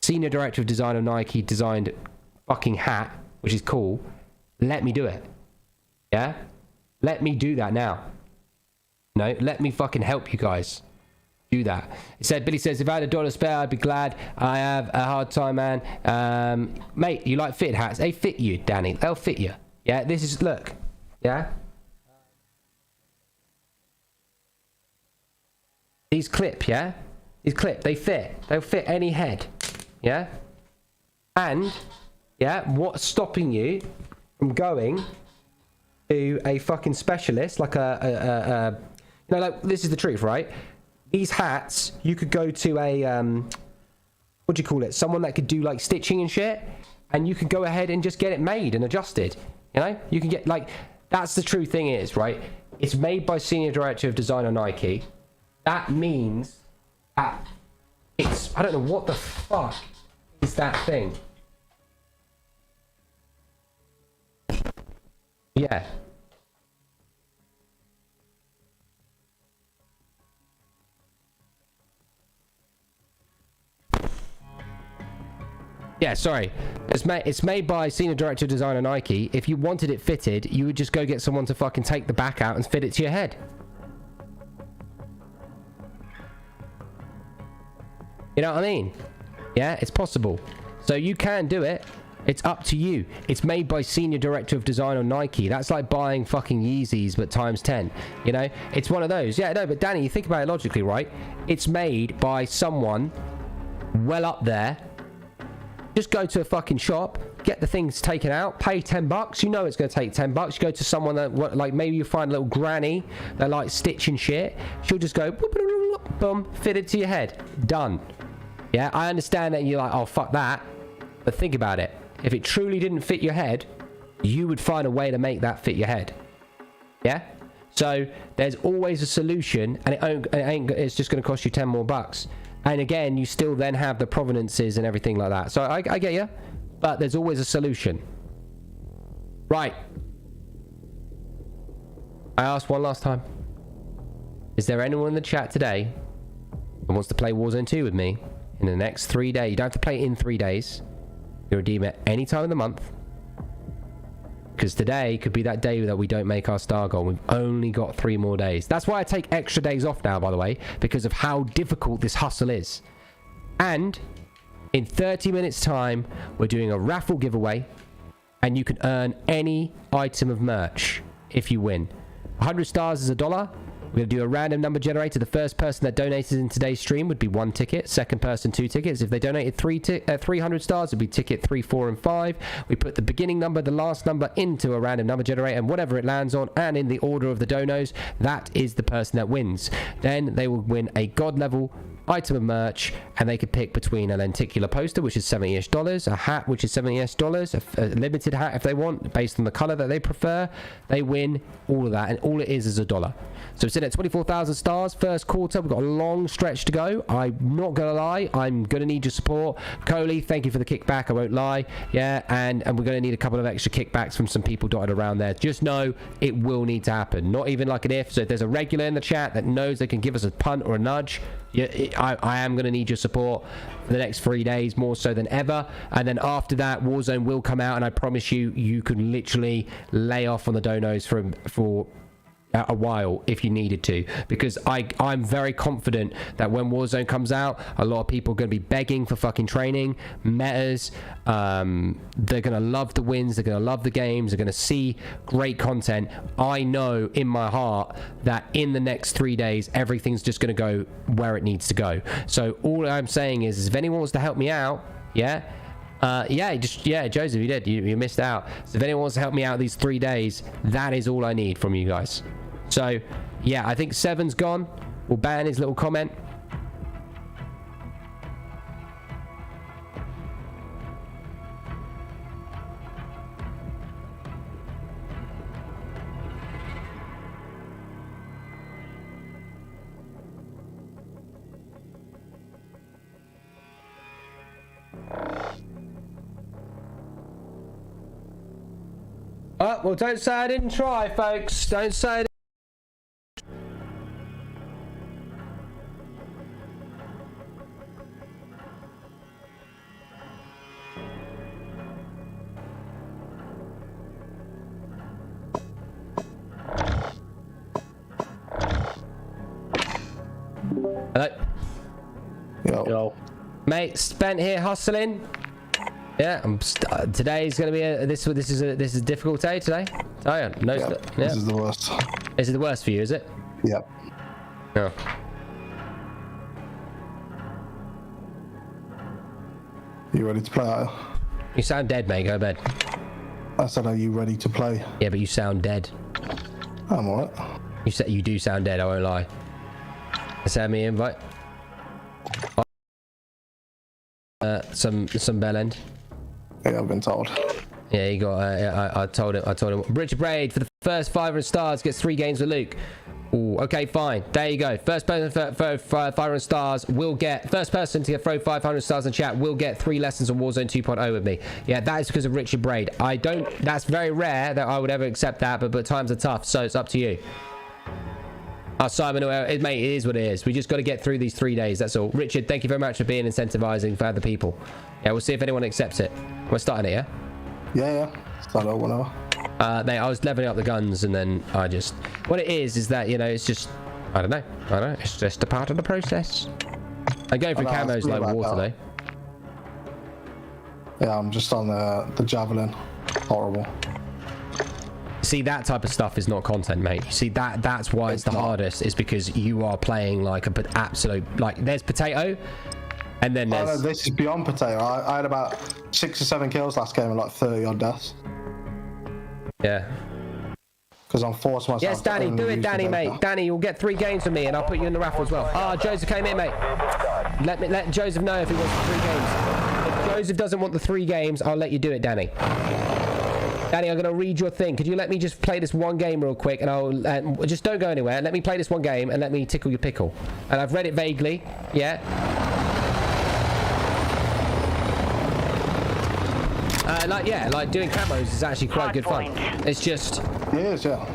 senior director of design of Nike designed fucking hat, which is cool, let me do it. Yeah? Let me do that now. No, let me fucking help you guys do that. It said, Billy says, if I had $1 spare, I'd be glad. I have a hard time, man. Mate, you like fitted hats? They fit you, Danny. They'll fit you. Yeah, this is, look. Yeah? These clip, yeah? These clip, they fit. They'll fit any head. Yeah? And, yeah, what's stopping you from going to a fucking specialist, like you know, like, this is the truth, right? These hats, you could go to a, what do you call it? Someone that could do, like, stitching and shit. And you could go ahead and just get it made and adjusted. You know? You can get, like, that's the true thing is, right? It's made by Senior Director of Design on Nike. That means that it's, I don't know what the fuck is that thing. Yeah. Yeah, sorry. It's made by Senior Director of Design of Nike. If you wanted it fitted, you would just go get someone to fucking take the back out and fit it to your head. You know what I mean? Yeah, it's possible. So you can do it. It's up to you. It's made by Senior Director of Design on Nike. That's like buying fucking Yeezys, but times 10. You know? It's one of those. Yeah, no, but Danny, you think about it logically, right? It's made by someone well up there. Just go to a fucking shop, get the things taken out, pay $10. You know it's going to take $10. You go to someone that, like, maybe you find a little granny that likes stitching shit. She'll just go, boom, fitted to your head. Done. Yeah, I understand that you're like, oh, fuck that. But think about it. If it truly didn't fit your head, you would find a way to make that fit your head. Yeah? So there's always a solution, and it's just going to cost you 10 more bucks. And again, you still then have the provenances and everything like that. So I get you, but there's always a solution. Right. I asked one last time. Is there anyone in the chat today who wants to play Warzone 2 with me in the next 3 days? You don't have to play it in 3 days. You redeem it any time of the month. Because today could be that day that we don't make our star goal. We've only got 3 more days. That's why I take extra days off now, by the way, because of how difficult this hustle is. And in 30 minutes time, we're doing a raffle giveaway, and you can earn any item of merch if you win. 100 stars is $1. We're going to do a random number generator. The first person that donated in today's stream would be 1 ticket. Second person, 2 tickets. If they donated 300 stars, it would be ticket 3, 4, and 5. We put the beginning number, the last number into a random number generator, and whatever it lands on, and in the order of the donos, that is the person that wins. Then they will win a God level item of merch, and they could pick between a lenticular poster, which is $70-ish, a hat, which is $70-ish, a limited hat if they want, based on the color that they prefer. They win all of that, and all it is $1. So it's in at 24,000 stars. First quarter, we've got a long stretch to go. I'm not gonna lie, I'm gonna need your support. Coley, thank you for the kickback, I won't lie. Yeah, and we're gonna need a couple of extra kickbacks from some people dotted around there. Just know it will need to happen. Not even like an if. So if there's a regular in the chat that knows they can give us a punt or a nudge, yeah, I am going to need your support for the next 3 days, more so than ever. And then after that, Warzone will come out, and I promise you, you can literally lay off on the donos for a while if you needed to, because I'm very confident that when Warzone comes out, a lot of people are going to be begging for fucking training metas. They're going to love the wins, they're going to love the games, they're going to see great content. I know in my heart that in the next 3 days everything's just going to go where it needs to go. So all I'm saying is if anyone wants to help me out, Joseph, you did. You missed out. So if anyone wants to help me out these 3 days, that is all I need from you guys. So, yeah, I think Seven's gone. We'll ban his little comment. Oh, well, don't say I didn't try, folks. Don't say Hello. Yo. Mate, spent here hustling. Yeah, today's gonna be this is a difficult day today. Oh yeah, no. Yeah, this is the worst. Is it the worst for you? Is it? Yep. Oh. You ready to play? You sound dead, mate. Go to bed. I said, are you ready to play? Yeah, but you sound dead. I'm alright. You do sound dead. I won't lie. Send me an invite. Some bell end. Yeah, I've been told. Yeah, he got. I told him. Richard Braid for the first 500 stars gets 3 games with Luke. Ooh, okay, fine. There you go. First person for 500 stars will get. First person to throw 500 stars in chat will get 3 lessons on Warzone 2.0 with me. Yeah, that is because of Richard Braid. I don't. That's very rare that I would ever accept that, but times are tough, so it's up to you. Simon, mate, it is what it is. We just got to get through these 3 days. That's all. Richard, thank you very much for being incentivizing for other people. Yeah, we'll see if anyone accepts it. We're starting it, yeah? Yeah. Start it whenever. Mate, I was leveling up the guns, and then I just... What it is that, you know, it's just... I don't know. It's just a part of the process. I'm going through camos like water, though. Yeah, I'm just on the javelin. Horrible. See, that type of stuff is not content, mate. You see, that's why it's the hardest, is because you are playing like an absolute... Like, there's potato, and then there's... Oh, no, this is beyond potato. I had about 6 or 7 kills last game and like 30 odd deaths. Yeah. Because I'm forcing myself. Yes, Danny, do it, Danny, mate. Danny, you'll get 3 games from me, and I'll put you in the raffle as well. Joseph came in, mate. Let Joseph know if he wants the 3 games. If Joseph doesn't want the 3 games, I'll let you do it, Danny. Danny, I'm gonna read your thing. Could you let me just play this 1 game real quick, and I'll just don't go anywhere. Let me play this 1 game, and let me tickle your pickle. And I've read it vaguely. Yeah. Like doing camos is actually quite good fun. It's just... It is, yeah.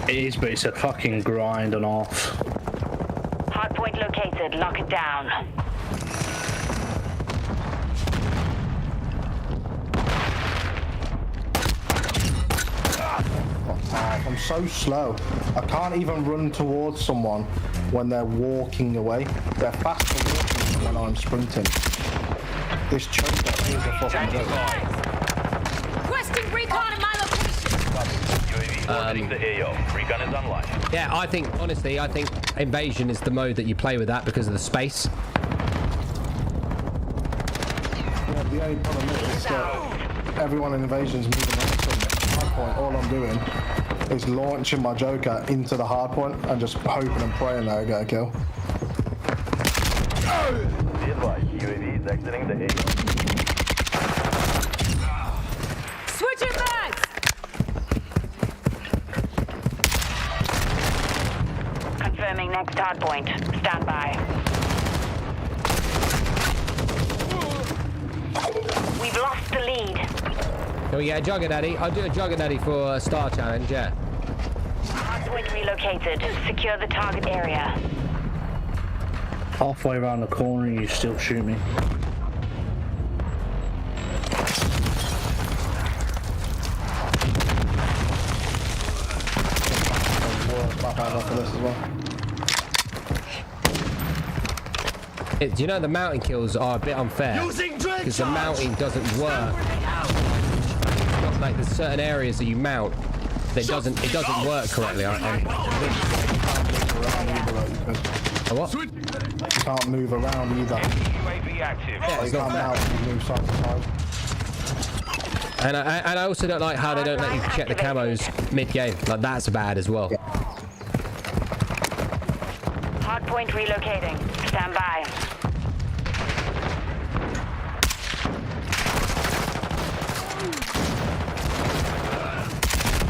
It is, but it's a fucking grind and off. Hardpoint located. Lock it down. I'm so slow. I can't even run towards someone when they're walking away. They're faster walking when I'm sprinting. This choker is a fucking joke. Requesting recon in my location. UAV orbiting the AO. Recon is online. Yeah, I think Invasion is the mode that you play with that because of the space. Yeah, the only problem is that everyone in Invasion's moving on from the hardpoint. All I'm doing is launching my Joker into the hardpoint and just hoping and praying that I get a kill. Be advised, UAV is exiting the AO. Switching bags! Confirming next hard point. Stand by. We've lost the lead. Can we get a Jugger Daddy? I'll do a Jugger Daddy for a star challenge, yeah. Hardpoint relocated. Secure the target area. Halfway around the corner, you still shoot me. For this as well. Do you know the mountain kills are a bit unfair? Because the mounting doesn't work. Not like there's certain areas that you mount that it doesn't work correctly. What? You can't move around either. UAV active. Yeah, You it's not can't fair. mount and move side to side. And I also don't like how they don't let you check the camos mid-game. Like, that's bad as well. Hardpoint relocating. Stand by.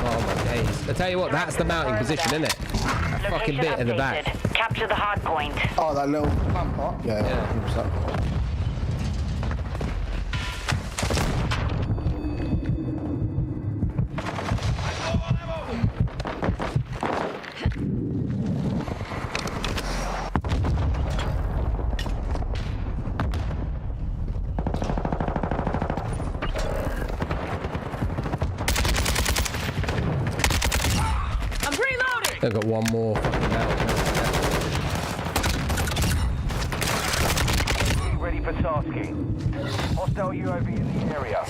Oh my days. I tell you what, that's the mounting position, isn't it? That fucking bit in the back. Capture the hard point. Oh, that little plant pot? Yeah. 100%. I'm reloading! I've got one more fucking mountain. Ready for tasking. Hostile UAV in the area.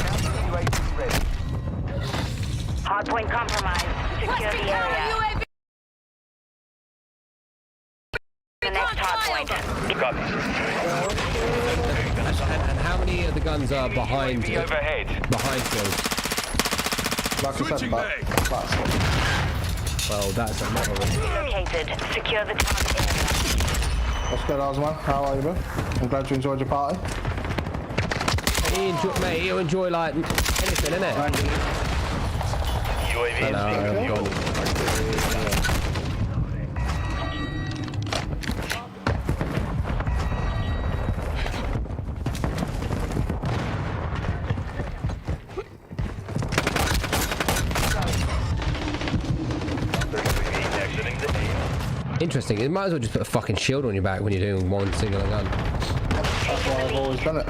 Counter UAV ready. Hardpoint compromised. Secure the area. UAV! The next hardpoint. Copy. And how many of the guns are behind UAV overhead. kills? Like I said, that's Well, that's a lot of them. Located. Secure the target area. What's good, Osman? How are you, bro? I'm glad you enjoyed your party. Mate, you enjoy like anything, innit? UAV is being fueled. Exiting the AO. Interesting. You might as well just put a fucking shield on your back when you're doing one single gun. That's why I've always done it.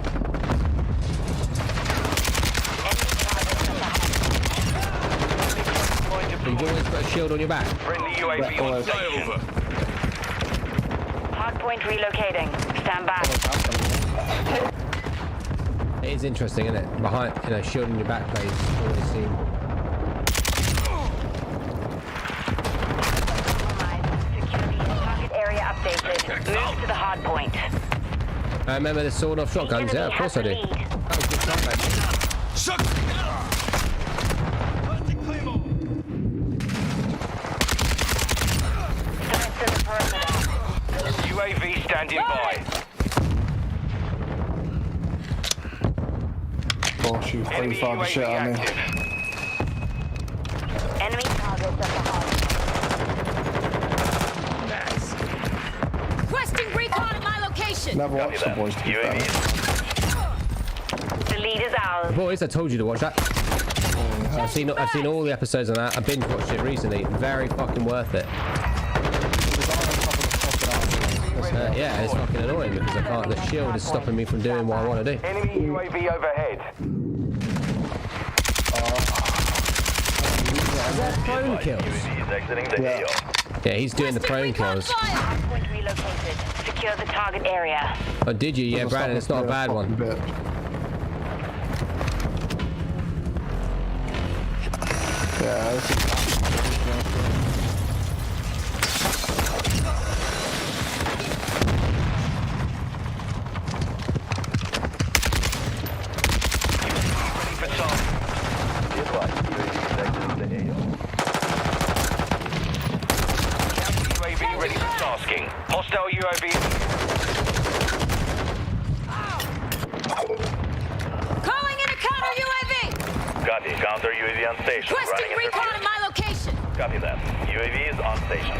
You've always put a shield on your back. Friendly UAV on station. Hardpoint relocating. Stand by. It is interesting, isn't it? Behind, shield on your back plays always seem. Secure the target area updated. Move to the hardpoint. I remember the sawed-off shotguns. Yeah, of course I do. That was good stuff, actually. UAV standing by. Oh, shoot. Enemy Pretty far the shit UAV out of me. active. Enemy targets at the hard. Requesting recon at my location! Never watched the boys to be UAV fair. The lead is ours. Boys, I told you to watch that. I've seen all the episodes on that. I binge watched it recently. Very fucking worth it. Yeah, it's fucking annoying because I can't. The shield is stopping me from doing what I want to do. Enemy UAV overhead. Prone kills. UAV is exiting the AO. Yeah, he's doing the prone kills. Hardpoint relocated. Secure the target area. Oh, did you? Yeah, Brandon, it's not a bad one. Yeah, this is Ready for task. Be advised, UAV is exiting the AO. Counter UAV ready for tasking. Hostile UAV. Calling in a counter UAV. Copy. Counter UAV on station. Requesting Running recon interference. in my location. Copy that. UAV is on station.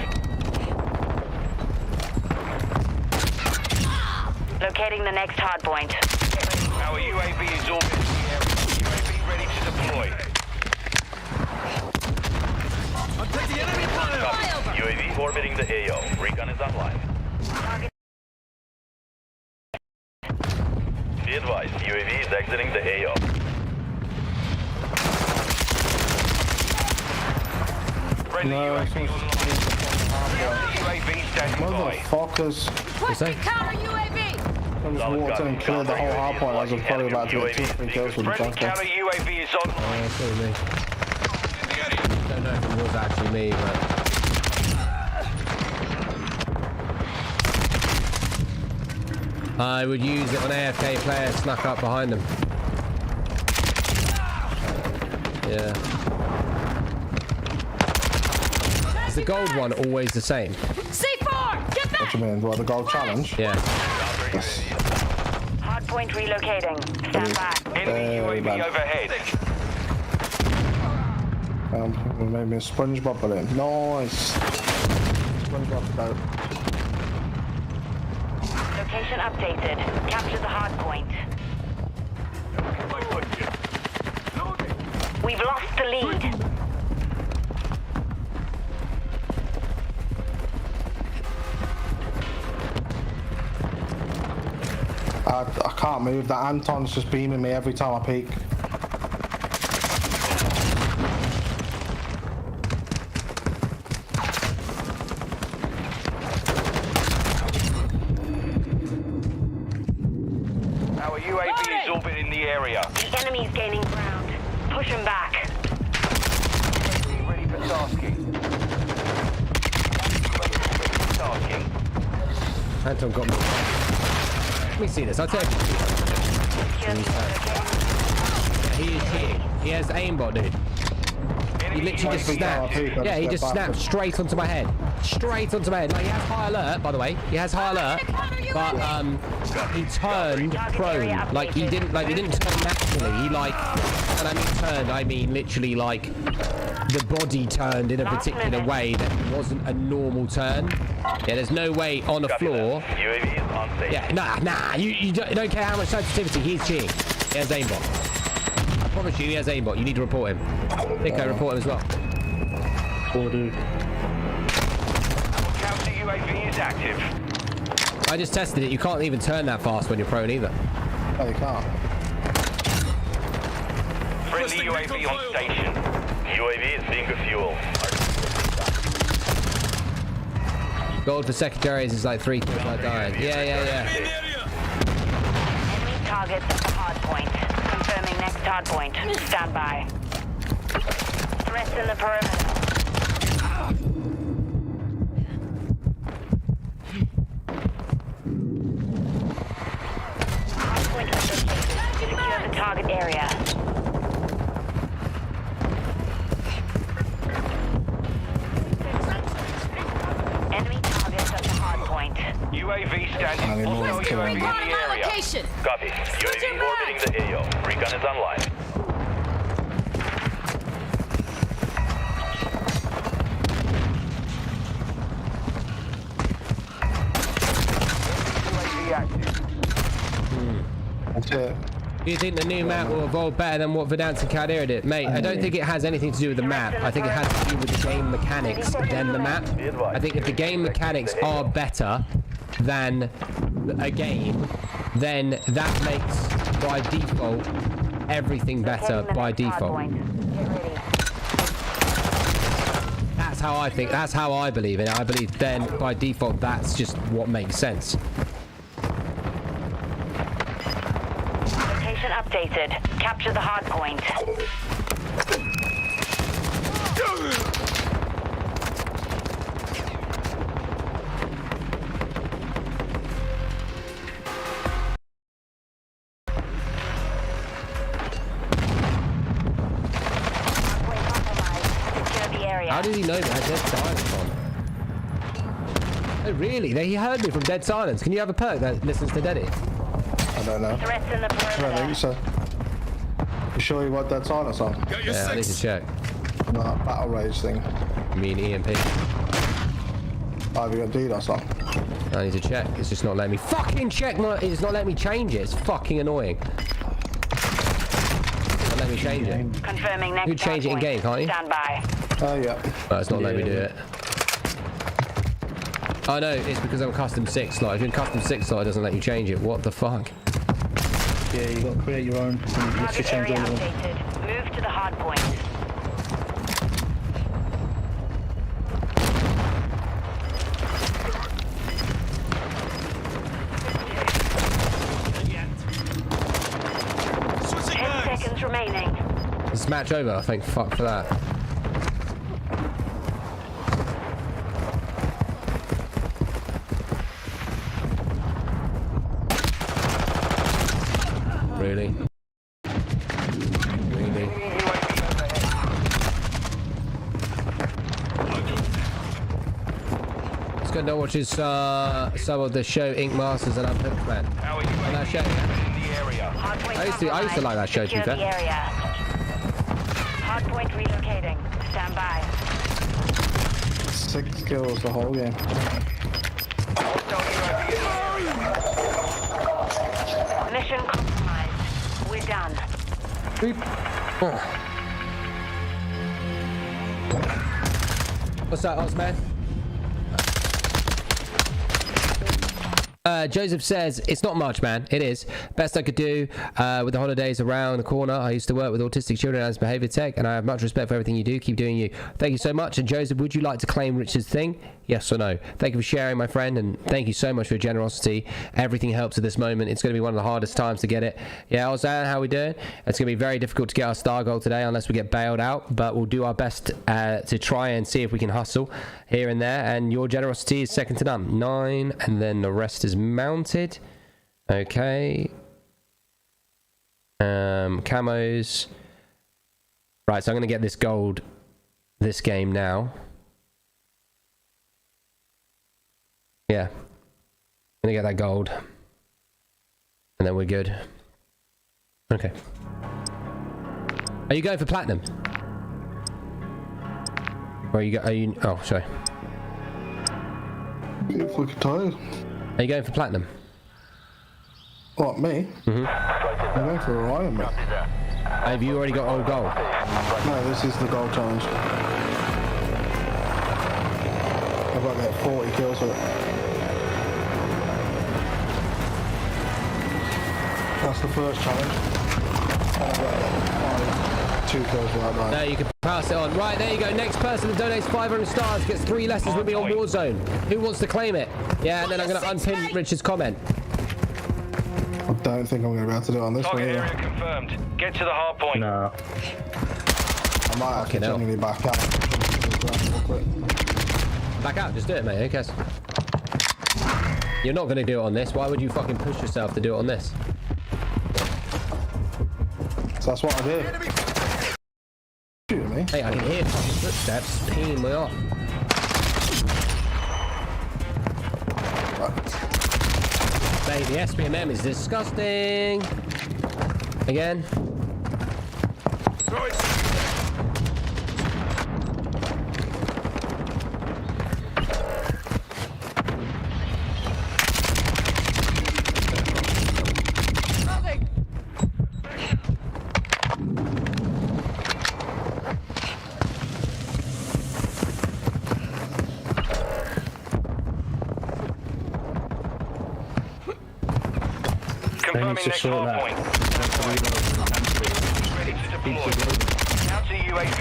Locating the next hard point. Our UAV is orbiting the area. UAV ready to deploy. I'm taking enemy fire. UAV orbiting the AO. Recon is online. Be advised, UAV is exiting the AO. Friendly No, UAV it's not- UAV standing by. Motherfuckers. Requesting counter UAV. I just walked in and cleared the whole hard point. I was probably about to get 2 or 3 kills with the Friendly junker. counter UAV is on. It's probably me. I don't know if it was actually me, but... I would use it when AFK players snuck up behind them. Yeah. Is the gold one always the same? C4, get back. What do you mean? What, the gold challenge? Yeah. Hardpoint relocating. Stand by. Enemy UAV bad. overhead. Maybe a SpongeBob balloon. Nice. SpongeBob boat. Location updated. Capture the hard point. We've lost the lead. I can't move. That Anton's just beaming me every time I peek. Our UAV is orbiting the area. The enemy's gaining ground. Push him back. Ready for tasking. Tasking. Anton got me. Let me see this. I'll tell you. Secure the location. He is cheating. He has aimbot, dude. He literally just snapped. Yeah, he just snapped straight onto my head. Straight onto my head. Like, he has high alert, by the way. He has high alert, but he turned prone. Like he didn't turn naturally. He like, and I mean turned, I mean literally like the body turned in a particular way that wasn't a normal turn. Yeah, there's no way on the floor. UAV is on station. Yeah, nah. You don't care how much sensitivity. He's cheating. He has aimbot. I promise you, he has aimbot. You need to report him. Nico, report him as well. Order. Counter UAV is active. I just tested it. You can't even turn that fast when you're prone either. No, you can't. Friendly UAV on station. UAV is being refueled. Gold for secondaries is like 3 kills I died. Yeah. Enemy targets at the hard point. Confirming next hard point. Stand by. Threats in the perimeter. Hard point located. Secure the target area. Enemy targets at the hard point. UAV standing. Hostile Recon UAV in Recon in the my area. location. Copy. UAV orbiting the AO. Recon is online. UAV active. That's it. Do you think the new map will evolve better than what Verdansk and Caldera did? Mate, I don't think it has anything to do with the map. I think it has to do with the game mechanics than the map. I think if the game mechanics are better than a game, then that makes, by default, everything better Locating the by next hard default. point. Get ready. That's how I think. That's how I believe in it. I believe then, by default, that's just what makes sense. Location updated. Capture the hard point. Hardpoint compromised. Secure the area. How did he know that? That's died from. Oh, really? He heard me from dead silence. Can you have a perk that listens to Deddy? I don't know. Threats in the I don't perimeter. think so. You sure you want that silence on? Yeah, I need to check. No, that battle rage thing. You mean EMP? Have you got DDoS on? I need to check. It's just not letting me fucking check my... It's not letting me change it. It's fucking annoying. Not letting me change it. Confirming next You can change it in game, can't you? Stand by. Oh, yeah. No, it's not letting me do it. Oh no, it's because I'm custom 6 slot. If you're in custom 6 slot, it doesn't let you change it. What the fuck? Yeah, you got to create your own. And you have to Target change area all of them. updated. Move to the hard point. Seconds remaining. This match over, I think. Fuck for that. Really? Really? Let's go and watch his some of the show Ink Masters and Unhooked, man. How are you And that show. in the area? Hardpoint I used to like that show, to be Secure fair. the area. Hardpoint relocating. Stand by. 6 kills the whole game. Hostile UAV in the area. Mission compromised. We're done. What's that, Ozman? Joseph says, it's not much, man. It is. Best I could do with the holidays around the corner. I used to work with autistic children as behavior tech, and I have much respect for everything you do. Keep doing you. Thank you so much. And Joseph, would you like to claim Richard's thing? Yes or no? Thank you for sharing, my friend, and thank you so much for your generosity. Everything helps at this moment. It's going to be one of the hardest times to get it. Yeah, Ozan, how we doing? It's going to be very difficult to get our star goal today unless we get bailed out, but we'll do our best to try and see if we can hustle here and there, and your generosity is second to none. 9, and then the rest is mounted. Okay. Camos. Right, so I'm going to get this gold this game now. Yeah. I'm going to get that gold. And then we're good. Okay. Are you going for platinum? Or are you oh, sorry. Get fucking tired. Are you going for platinum? What, me? I'm going for Orion, mate. Have you already got all gold? No, this is the gold challenge. I've got to get 40 kills with it. That's the first challenge. And I've got 2 kills without dying. No, you can pass it on. Right, there you go. Next person that donates 500 stars gets 3 lessons with me on Warzone. Who wants to claim it? Yeah, and then I'm going to unpin Richard's comment. I don't think I'm going to be able to do it on this one Target either. area confirmed. Get to the hard point. No. I might have to genuinely back out. Real quick. Back out, just do it, mate. Who cares? You're not going to do it on this. Why would you fucking push yourself to do it on this? So that's what I did. Shooting me. Hey, I can hear fucking footsteps peeing me off. Baby, the SPMM is disgusting. Again. Confirming to next sort hard that. point. Ready to deploy. Counter UAV.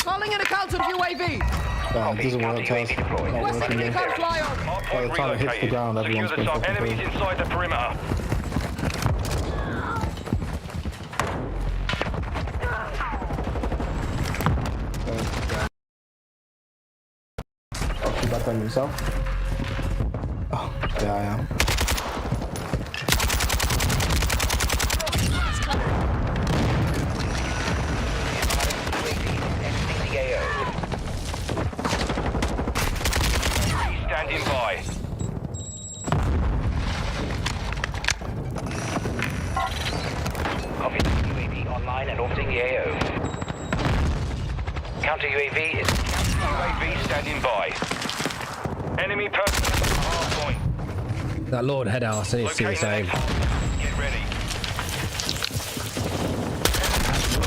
Calling in a counter UAV. Oh, it doesn't work, guys. Not West working enemy here. can fly on. Hard By the point time it hits the relocated. ground, Secure everyone's the been top. fucking Enemies through. inside the perimeter. Oh, you back on yourself? Oh, yeah, I am. and orbiting the AO. Counter UAV is UAV standing by. Enemy person at the hard point. That Lord head ass, I need to see this aim. Get ready.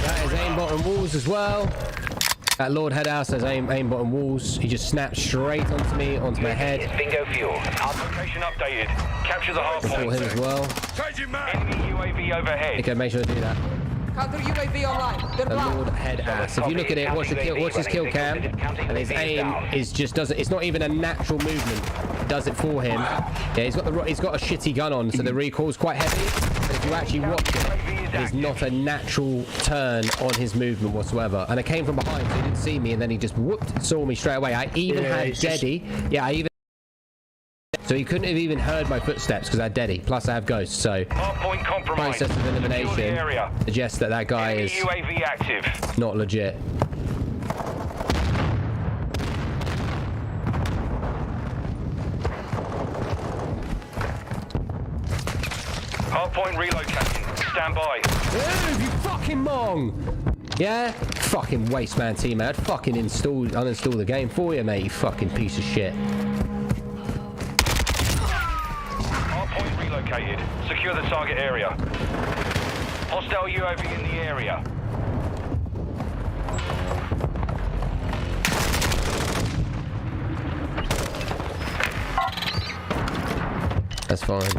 That is aimbot and walls as well. That Lord head house has aimbot and walls. He just snapped straight onto me, onto my head. It's bingo fuel. Our location updated. Capture the hard Saw point. him as well. Enemy UAV overhead. Okay, make sure to do that. Counter UAV online. They're The blocked. Lord head ass. If you look at it, watch his kill cam, and his aim is just doesn't. It's not even a natural movement. It does it for him. Yeah, he's got a shitty gun on, so the recoil's quite heavy. But if you actually watch it, it is not a natural turn on his movement whatsoever. And I came from behind, so he didn't see me, and then he just whooped, saw me straight away. I even had Deddy. Yeah, I even. So he couldn't have even heard my footsteps because I had Deddy. Plus I have Ghost, so Hardpoint compromised. process of elimination suggests that guy Enemy is UAV active. not legit. Hardpoint relocating. Stand by. Move, you fucking mong! Yeah? Fucking waste man teammate. I'd fucking uninstall the game for you, mate, you fucking piece of shit. Hardpoint relocated. Secure the target area. Hostile UAV in the area. That's fine.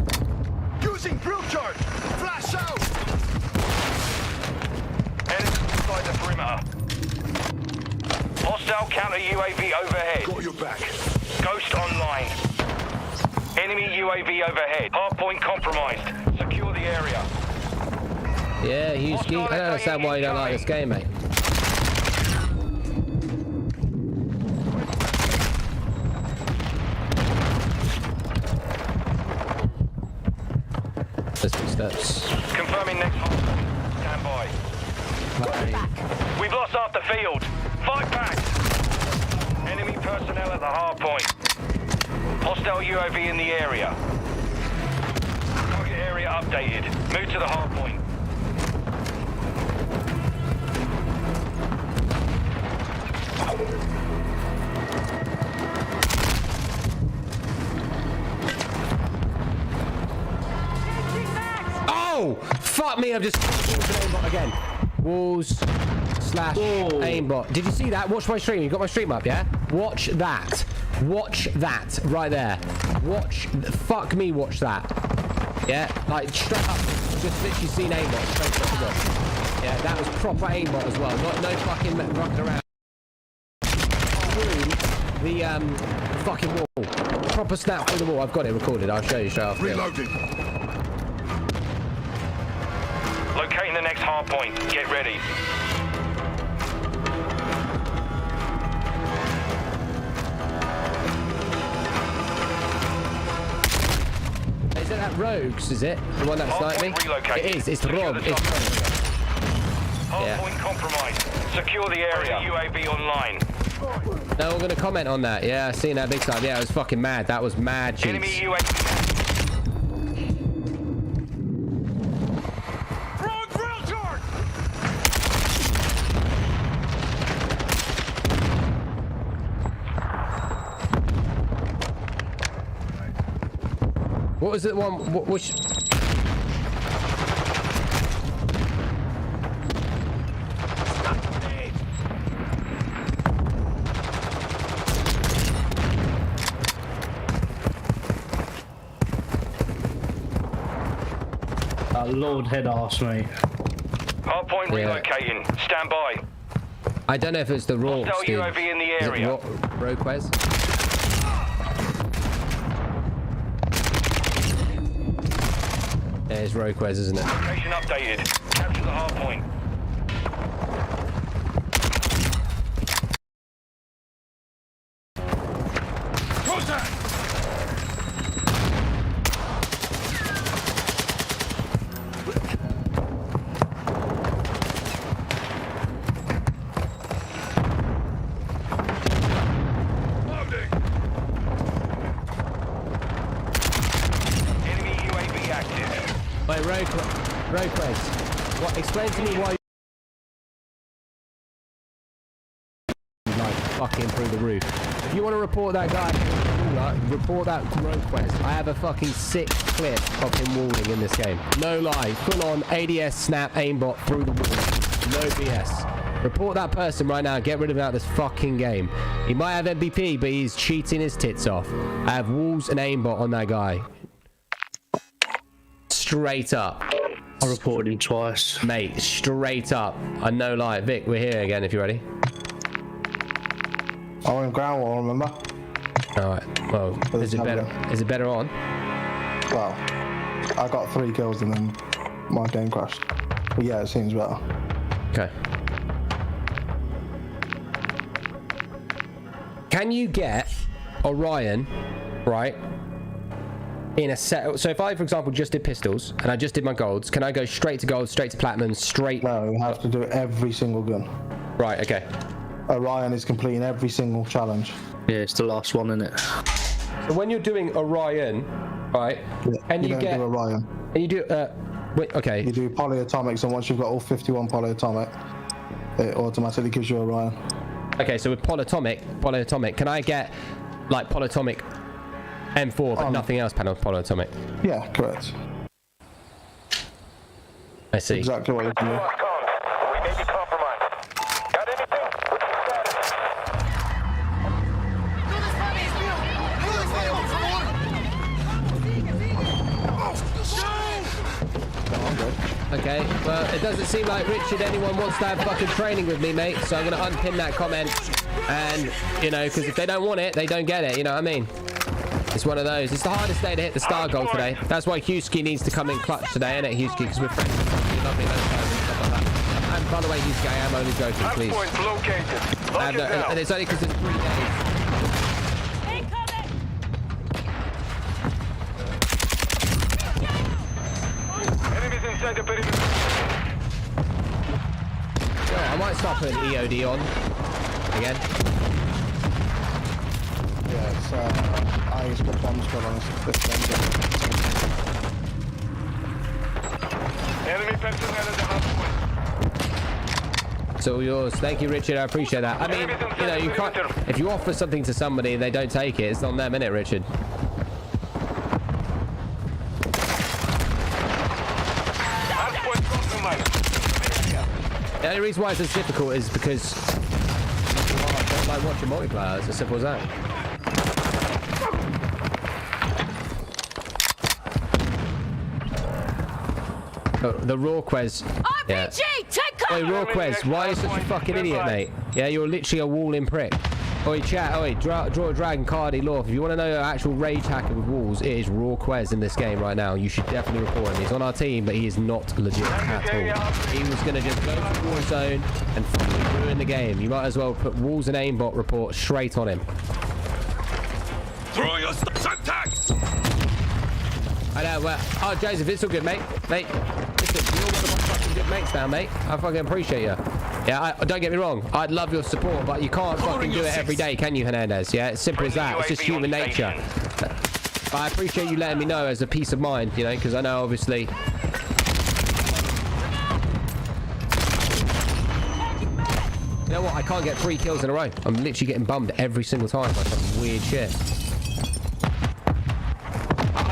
Using drill charge. Flash out. Enemy inside the perimeter. Hostile counter UAV overhead. Got your back. Ghost online. Enemy UAV overhead. Hardpoint compromised. Secure the area. Yeah, Husky. I don't understand why you don't like this game, mate. There's footsteps. Confirming next hostile. Stand by. We've lost half the field. Fight back. Enemy personnel at the hard point. Hostile UAV in the area. Target area updated. Move to the hard point. Oh! Fuck me, I've just aimbot again. Walls slash aimbot. Did you see that? Watch my stream. You got my stream up, yeah? Watch that. Watch that right there. Watch. Fuck me, watch that. Yeah? Like, straight up. Just literally seen aimbot straight up the wall. Yeah, that was proper aimbot as well. No fucking rocking around. Through the fucking wall. Proper snap through the wall. I've got it recorded. I'll show you straight after. Reloading. Locating the next hard point. Get ready. Is it that Rogues, is it? The one that sniped me? It is. It's Rob. Hardpoint compromised. Secure the area. UAV online. No, we're going to comment on that. Yeah, I seen that big time. Yeah, it was fucking mad. That was mad cheats. Enemy UAV. What was it one? Which? Lord head arse, mate. Hardpoint relocating. Stand by. I don't know if it's the Raw. Hostile UAV in the area. Roquez. There's Roquez, isn't it? Location updated. Capture the hard point. Contact! Loading! Enemy UAV active. Wait, Roquez. What? Explain to me why fucking through the roof. If you want to report that guy, report that request. I have a fucking sick clip of him walling in this game. No lie. Full on ADS snap aimbot through the wall. No BS. Report that person right now. Get rid of him out of this fucking game. He might have MVP, but he's cheating his tits off. I have walls and aimbot on that guy. Straight up. I reported him twice. Mate, straight up. I no lie. Vic, we're here again if you're ready. I'm in ground wall, remember? Alright, well, is it better on? Well, I got 3 kills and then my game crashed. But yeah, it seems better. Okay. Can you get Orion, right, in a set? So if I, for example, just did pistols and I just did my golds, can I go straight to gold, straight to platinum, straight? No, you have to do every single gun. Right, okay. Orion is completing every single challenge. Yeah, it's the last one, isn't it? So when you're doing Orion, right, and you get do Orion. And you do wait, okay. You do polyatomics, and once you've got all 51 polyatomic, it automatically gives you Orion. Okay, so with polyatomic, can I get like polyatomic M4 but nothing else polyatomic? Yeah, correct. I see. Exactly what you can do. We may be compromised. Got anything? What's the status? Okay, well, it doesn't seem like Richard, anyone wants to have fucking training with me, mate, so I'm going to unpin that comment, and, you know, because if they don't want it, they don't get it, you know what I mean? It's one of those. It's the hardest day to hit the star goal today. That's why Husky needs to come in clutch today, innit, Husky, because we're friends. We love it, and stuff like that. And by the way, Husky, I am only joking, please. And it's only because it's 3 days. I might start putting EOD on again. Yeah, it's, I used to put bomb squad on this thing. Enemy personnel at the hard point. It's all yours. Thank you, Richard. I appreciate that. I mean, you know, you can't. If you offer something to somebody and they don't take it, it's on them, innit, Richard? The only reason why it's as difficult is because I don't like watching multiplayer. It's as simple as that. Oh, the raw Quez. Yeah. Wait, raw Quez, why are you such a fucking idiot, mate? Yeah, you're literally a walling prick. Oi, chat, oi, draw a dragon, Cardi, Law. If you want to know an actual rage hacker with walls, it is raw Quez in this game right now. You should definitely report him. He's on our team, but he is not legit at all. He was going to just go to Warzone and fucking ruin the game. You might as well put walls and aimbot report straight on him. Throw your tags! I know, well, oh, Joseph, it's all good, mate. Mate, listen, you're one of my fucking good mates now, mate. I fucking appreciate you. Yeah, don't get me wrong. I'd love your support, but you can't fucking do it every day, can you, Hernandez? Yeah, it's simple as that. It's just human nature. But I appreciate you letting me know as a peace of mind, you know, because I know, obviously... You know what? I can't get 3 kills in a row. I'm literally getting bummed every single time by some weird shit.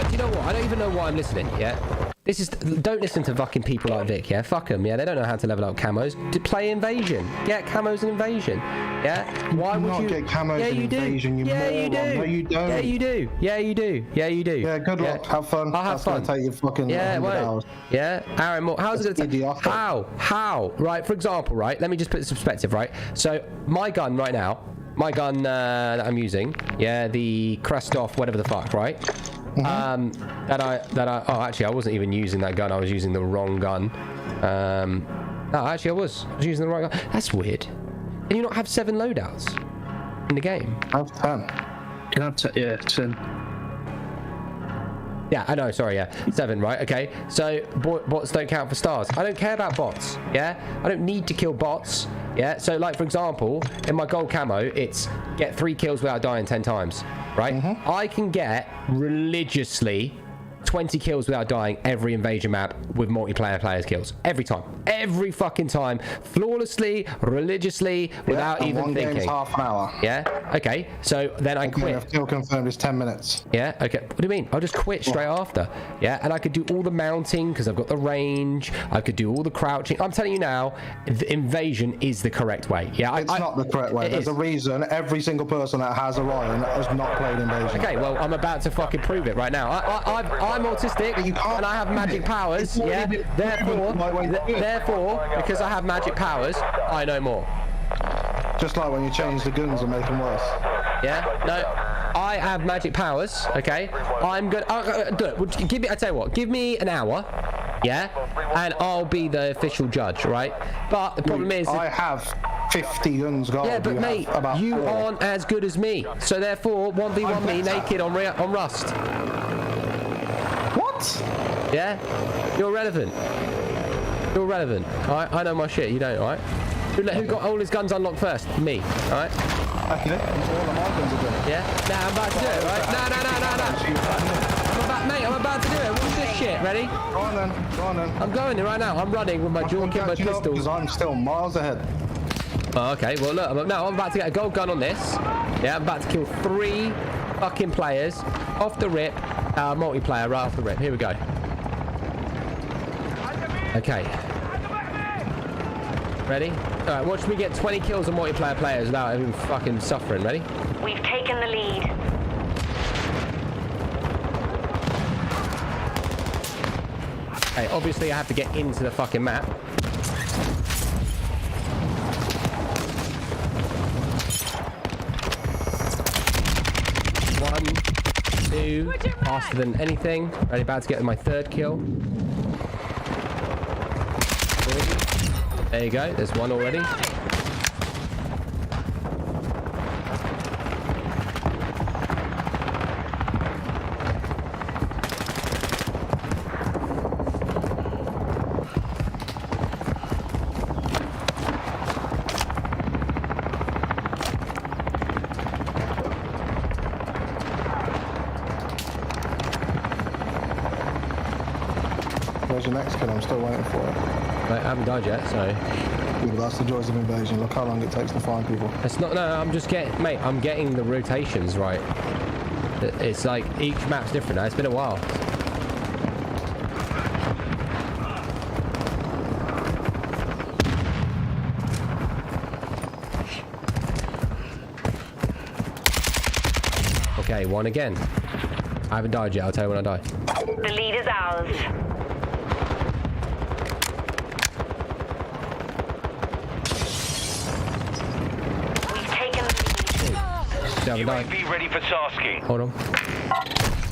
Do you know what? I don't even know why I'm listening, yeah? This is... Don't listen to fucking people like Vic, yeah? Fuck them, yeah? They don't know how to level up camos. To play Invasion. Get camos and Invasion. Yeah? Why would you... get camos and Invasion, you moron. No, you don't. Yeah, you do. Yeah, you do. Yeah, you do. Yeah, good luck. Have fun. I'll have fun. That's gonna take you fucking 100 hours. Yeah? Aaron Moore. How's it going to take... How? Right, for example, right? Let me just put this in perspective, right? So, my gun right now... My gun that I'm using... Yeah, the Krestoff, whatever the fuck, right? Oh, actually, I wasn't even using that gun. I was using the wrong gun. No, actually, I was using the right gun. That's weird. Can you not have 7 loadouts in the game? I have 10. Can I have 10? Yeah, I know. Sorry, yeah, 7, right? Okay. So bots don't count for stars. I don't care about bots. Yeah, I don't need to kill bots. Yeah. So, like for example, in my gold camo, it's get 3 kills without dying 10 times. Right? I can get religiously 20 kills without dying every invasion map with multiplayer players kills. Every time. Every fucking time. Flawlessly, religiously, without even one thinking. Game's half an hour. Yeah? Okay. So then I quit. Kill confirmed is 10 minutes. Yeah? Okay. What do you mean? I'll just quit straight after. Yeah? And I could do all the mounting because I've got the range. I could do all the crouching. I'm telling you now, the invasion is the correct way. Yeah? It's not the correct way. There's a reason every single person that has Orion has not played invasion. Okay, well, I'm about to fucking prove it right now. I'm autistic and I have magic powers. Yeah? Therefore, because I have magic powers, I know more. Just like when you change the guns and make them worse. Yeah? No, I have magic powers, okay? I'm good. Look, give me, I tell you what, give me an hour, yeah? And I'll be the official judge, right? But the problem is... I have 50 guns gold. Yeah, but mate, you aren't as good as me. So therefore, 1v1 me naked on Rust. What? Yeah? You're relevant. You're relevant. Alright? I know my shit, you don't, alright? Who got all his guns unlocked first? Me, alright? Okay, all of my guns are done. Yeah? Nah, I'm about to do it, right? No. I'm about to do it. What's this shit? Ready? Go on then. I'm going right now. I'm running with my jaw kit, my pistols. Because I'm still miles ahead. Oh, okay, well look, I'm about to get a gold gun on this. Yeah, I'm about to kill 3 fucking players off the rip. Multiplayer right off the rip. Here we go. Okay. Ready? Alright, watch me get 20 kills on multiplayer players without even fucking suffering. Ready? We've taken the lead. Okay, obviously I have to get into the fucking map. One, two, faster than anything. Ready, about to get my 3rd kill. There you go, there's one already. Where's your next kill? I'm still waiting for it. I haven't died yet, so... Yeah, but that's the joys of invasion. Look how long it takes to find people. It's not... No, I'm just getting... Mate, I'm getting the rotations right. It's like, each map's different now. It's been a while. Okay, one again. I haven't died yet. I'll tell you when I die. The lead is ours. UAV ready for tasking. Hold on.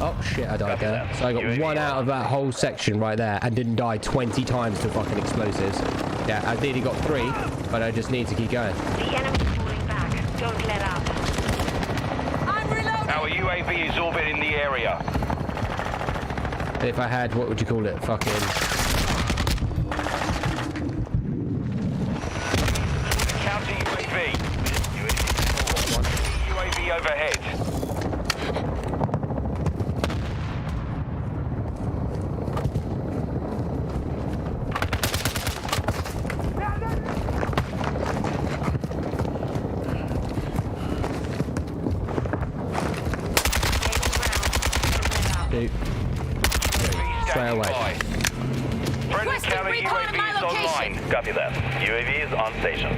Oh shit, I died there. So I got one out of that whole section right there and didn't die 20 times to fucking explosives. Yeah, I nearly got 3, but I just need to keep going. The enemy's falling back. Don't let up. I'm reloading. Our UAV is orbiting the area. If I had, what would you call it? Fucking... Counter UAV. UAV overhead. Shoot. Stay away. Friendly counter UAV is online. Copy that. UAV is on station.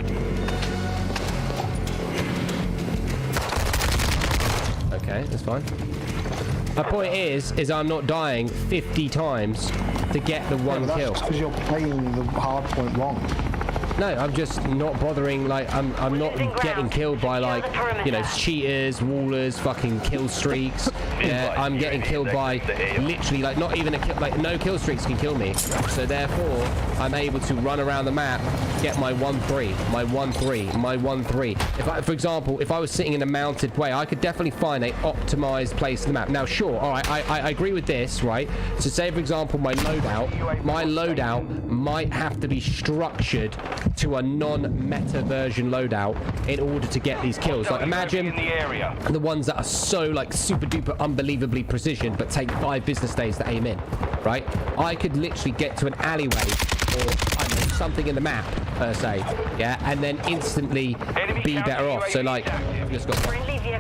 Okay, that's fine. My point is I'm not dying 50 times to get the one kill. That's because you're playing the hard point wrong. No, I'm just not bothering, like, I'm not getting killed by, like, you know, cheaters, wallers, fucking kill streaks. Yeah, I'm getting killed by literally, like, not even a kill, like, no kill streaks can kill me. So therefore, I'm able to run around the map get my 1-3, my 1-3, my 1-3. If I, for example, if I was sitting in a mounted way, I could definitely find a optimized place in the map. Now, sure, all right, I agree with this, right? So say, for example, my loadout might have to be structured to a non-meta version loadout in order to get these kills. Like, imagine the ones that are so, like, super duper unbelievably precision, but take 5 business days to aim in, right? I could literally get to an alleyway or, I don't know, something in the map, per se, yeah, and then instantly be better off. So, like, I've just got,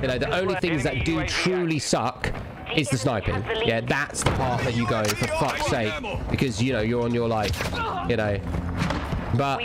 you know, the only things that do truly suck is the sniping. Yeah, that's the part that you go, for fuck's sake, because, you know, you're on your, like, you know, but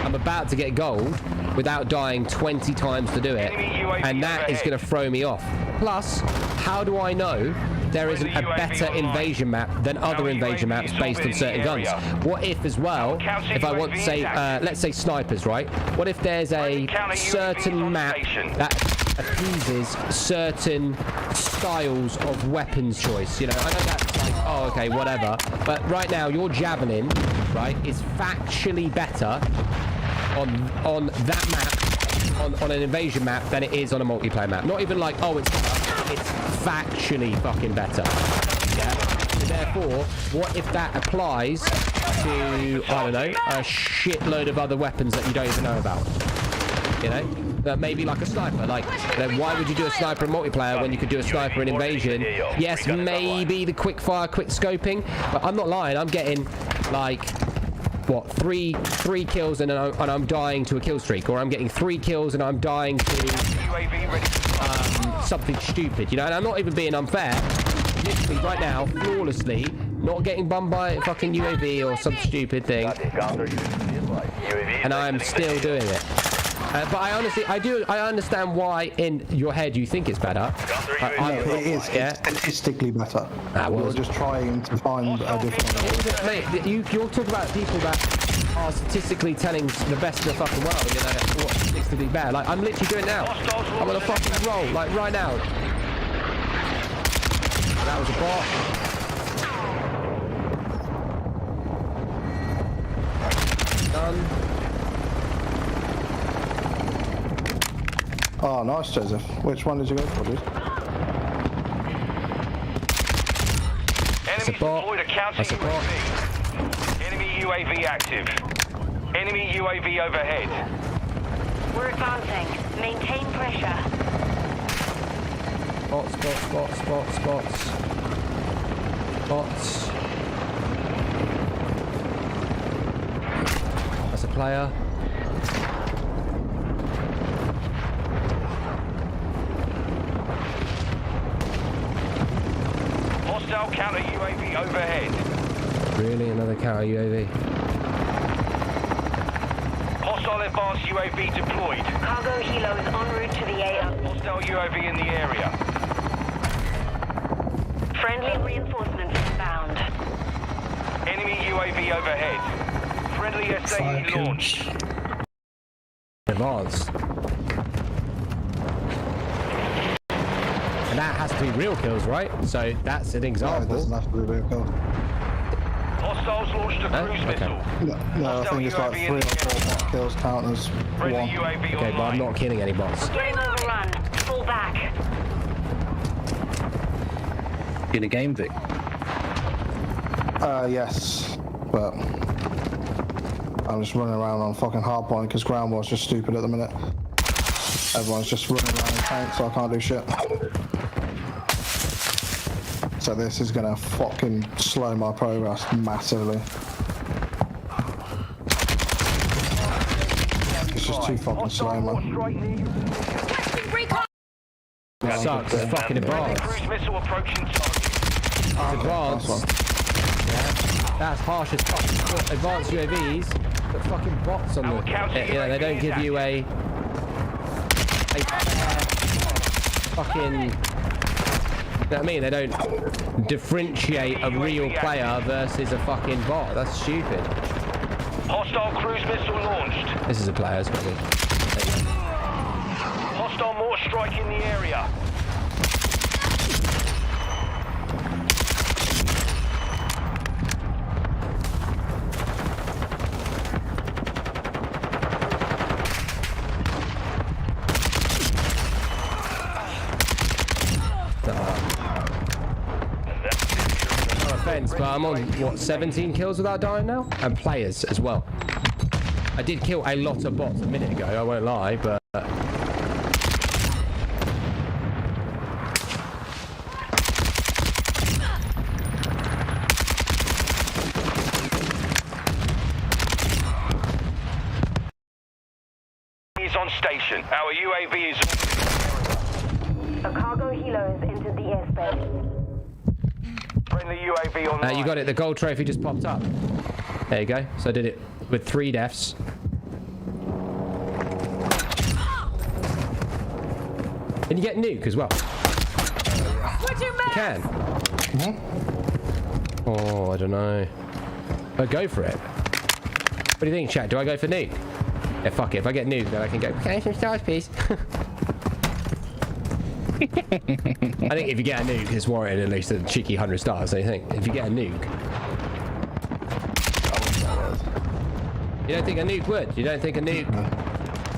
I'm about to get gold without dying 20 times to do it, and that is going to throw me off. Plus, how do I know there isn't a better invasion map than other invasion maps based on certain guns? What if, as well, if I want to say, let's say snipers, right? What if there's a certain map that appeases certain styles of weapons choice? You know, I know that's like, oh, okay, whatever. But right now, your javelin, right, is factually better on that map, on an invasion map, than it is on a multiplayer map. Not even like, oh, it's factually fucking better. Yeah. So therefore, what if that applies to, I don't know, a shitload of other weapons that you don't even know about? You know, that maybe like a sniper. Like, then why would you do a sniper in multiplayer when you could do a sniper in invasion? Yes, maybe the quick fire, quick scoping, but I'm not lying. I'm getting like, what, three kills and I'm dying to a kill streak, or I'm getting 3 kills and I'm dying to something stupid, you know. And I'm not even being unfair. Literally right now, flawlessly, not getting bummed by a fucking UAV or some stupid thing, and I'm still doing it. But I honestly, I understand why in your head you think it's better. It is statistically better. We're just trying to find a different... Mate, you're talking about people that are statistically telling the best in the fucking world, you know, what's statistically bad. Like, I'm literally doing it now. I'm on a fucking roll, like, right now. That was a bot. Done. Oh, nice, Joseph. Which one did you go for, dude? That's a bot. That's a bot. Enemy UAV active. Enemy UAV overhead. We're advancing. Maintain pressure. Spots. That's a player. Hostile counter UAV overhead. Really? Another counter UAV? Hostile advanced UAV deployed. Cargo helo is en route to the AO. Hostile UAV in the area. Friendly reinforcements inbound. Enemy UAV overhead. Friendly SAE launched. Advanced. And that has to be real kills, right? So that's an example. No, it doesn't have to be real kill. Hostiles launched a cruise missile. No, I think it's like 3 or 4 bot kills count as 1. Okay, but I'm not killing any bots. Getting overrun. Fall back. In a game, Vic? Yes, but I'm just running around on fucking hardpoint because ground war's just stupid at the minute. Everyone's just running around in tanks, so I can't do shit. So this is gonna fucking slow my progress massively. It's just too fucking slow, man. It sucks. It's fucking advanced. Cruise missile approaching It's advanced. Yeah, that's harsh as fuck. You've got advanced UAVs, but fucking bots on them. Yeah, they don't give you a fucking. You know what I mean? They don't differentiate a real player versus a fucking bot. That's stupid. Hostile cruise missile launched. This is a player, it's probably. Hostile mortar strike in the area. I'm on, what, 17 kills without dying now? And players as well. I did kill a lot of bots a minute ago, I won't lie, but... Is on station. Our UAV is... A cargo helo has entered the airspace. Friendly UAV on you got it, the gold trophy just popped up. There you go. So I did it with 3 deaths. And you get nuke as well. You can. Oh, I don't know. I'll go for it. What do you think, chat? Do I go for nuke? Yeah, fuck it. If I get nuke, then I can go, can I have some stars, please? I think if you get a nuke, it's warranted at least a cheeky 100 stars, don't you think? If you get a nuke. You don't think a nuke would? You don't think a nuke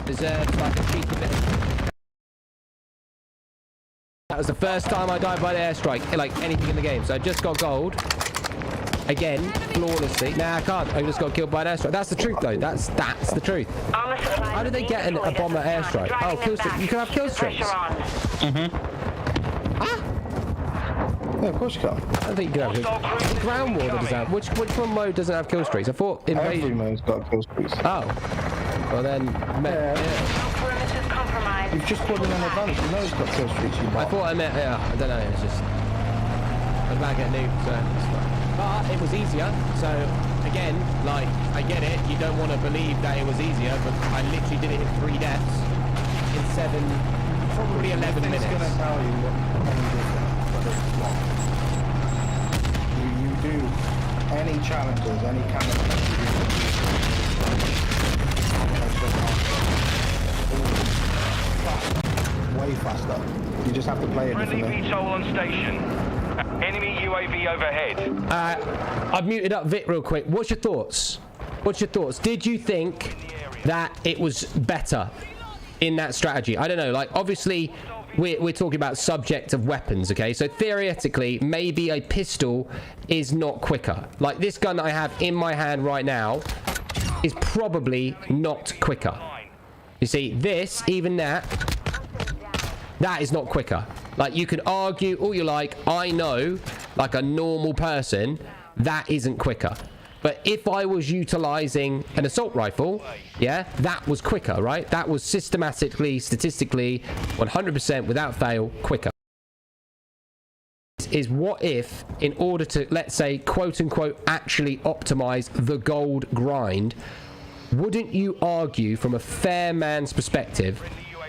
deserves like a cheeky bit? That was the first time I died by the airstrike, like anything in the game. So I just got gold. Again, flawlessly. Nah, I can't. I just got killed by an airstrike. That's the truth, though. That's the truth. How did they get a bomb at airstrike? Oh, kill streak. You can have kill streaks. Yeah, of course you can. I don't think you can have ground war that doesn't have. Which one mode doesn't have kill streaks? I thought Every invasion. mode's got kill streaks. Oh. Well then. You've just put in an advantage. You know it's got kill streaks. I thought I meant. Yeah. I don't know. It's just. I was about to get nuked, so it's fine. But it was easier. So again, like I get it. You don't want to believe that it was easier, but I literally did it in 3 deaths in 7, probably 11 minutes. It's gonna tell you what you do any challenges, any kind of way faster. You just have to play it Friendly differently. VTOL on station. Enemy UAV overhead. I've muted up Vic real quick. What's your thoughts? What's your thoughts? Did you think that it was better in that strategy? I don't know. Like, obviously, we're talking about subject of weapons, okay? So theoretically, maybe a pistol is not quicker. Like this gun that I have in my hand right now is probably not quicker. You see, this, even that is not quicker. Like, you can argue all you like. I know, like a normal person, that isn't quicker. But if I was utilizing an assault rifle, yeah, that was quicker, right? That was systematically, statistically, 100% without fail, quicker. Is what if, in order to, let's say, quote unquote, actually optimize the gold grind, wouldn't you argue from a fair man's perspective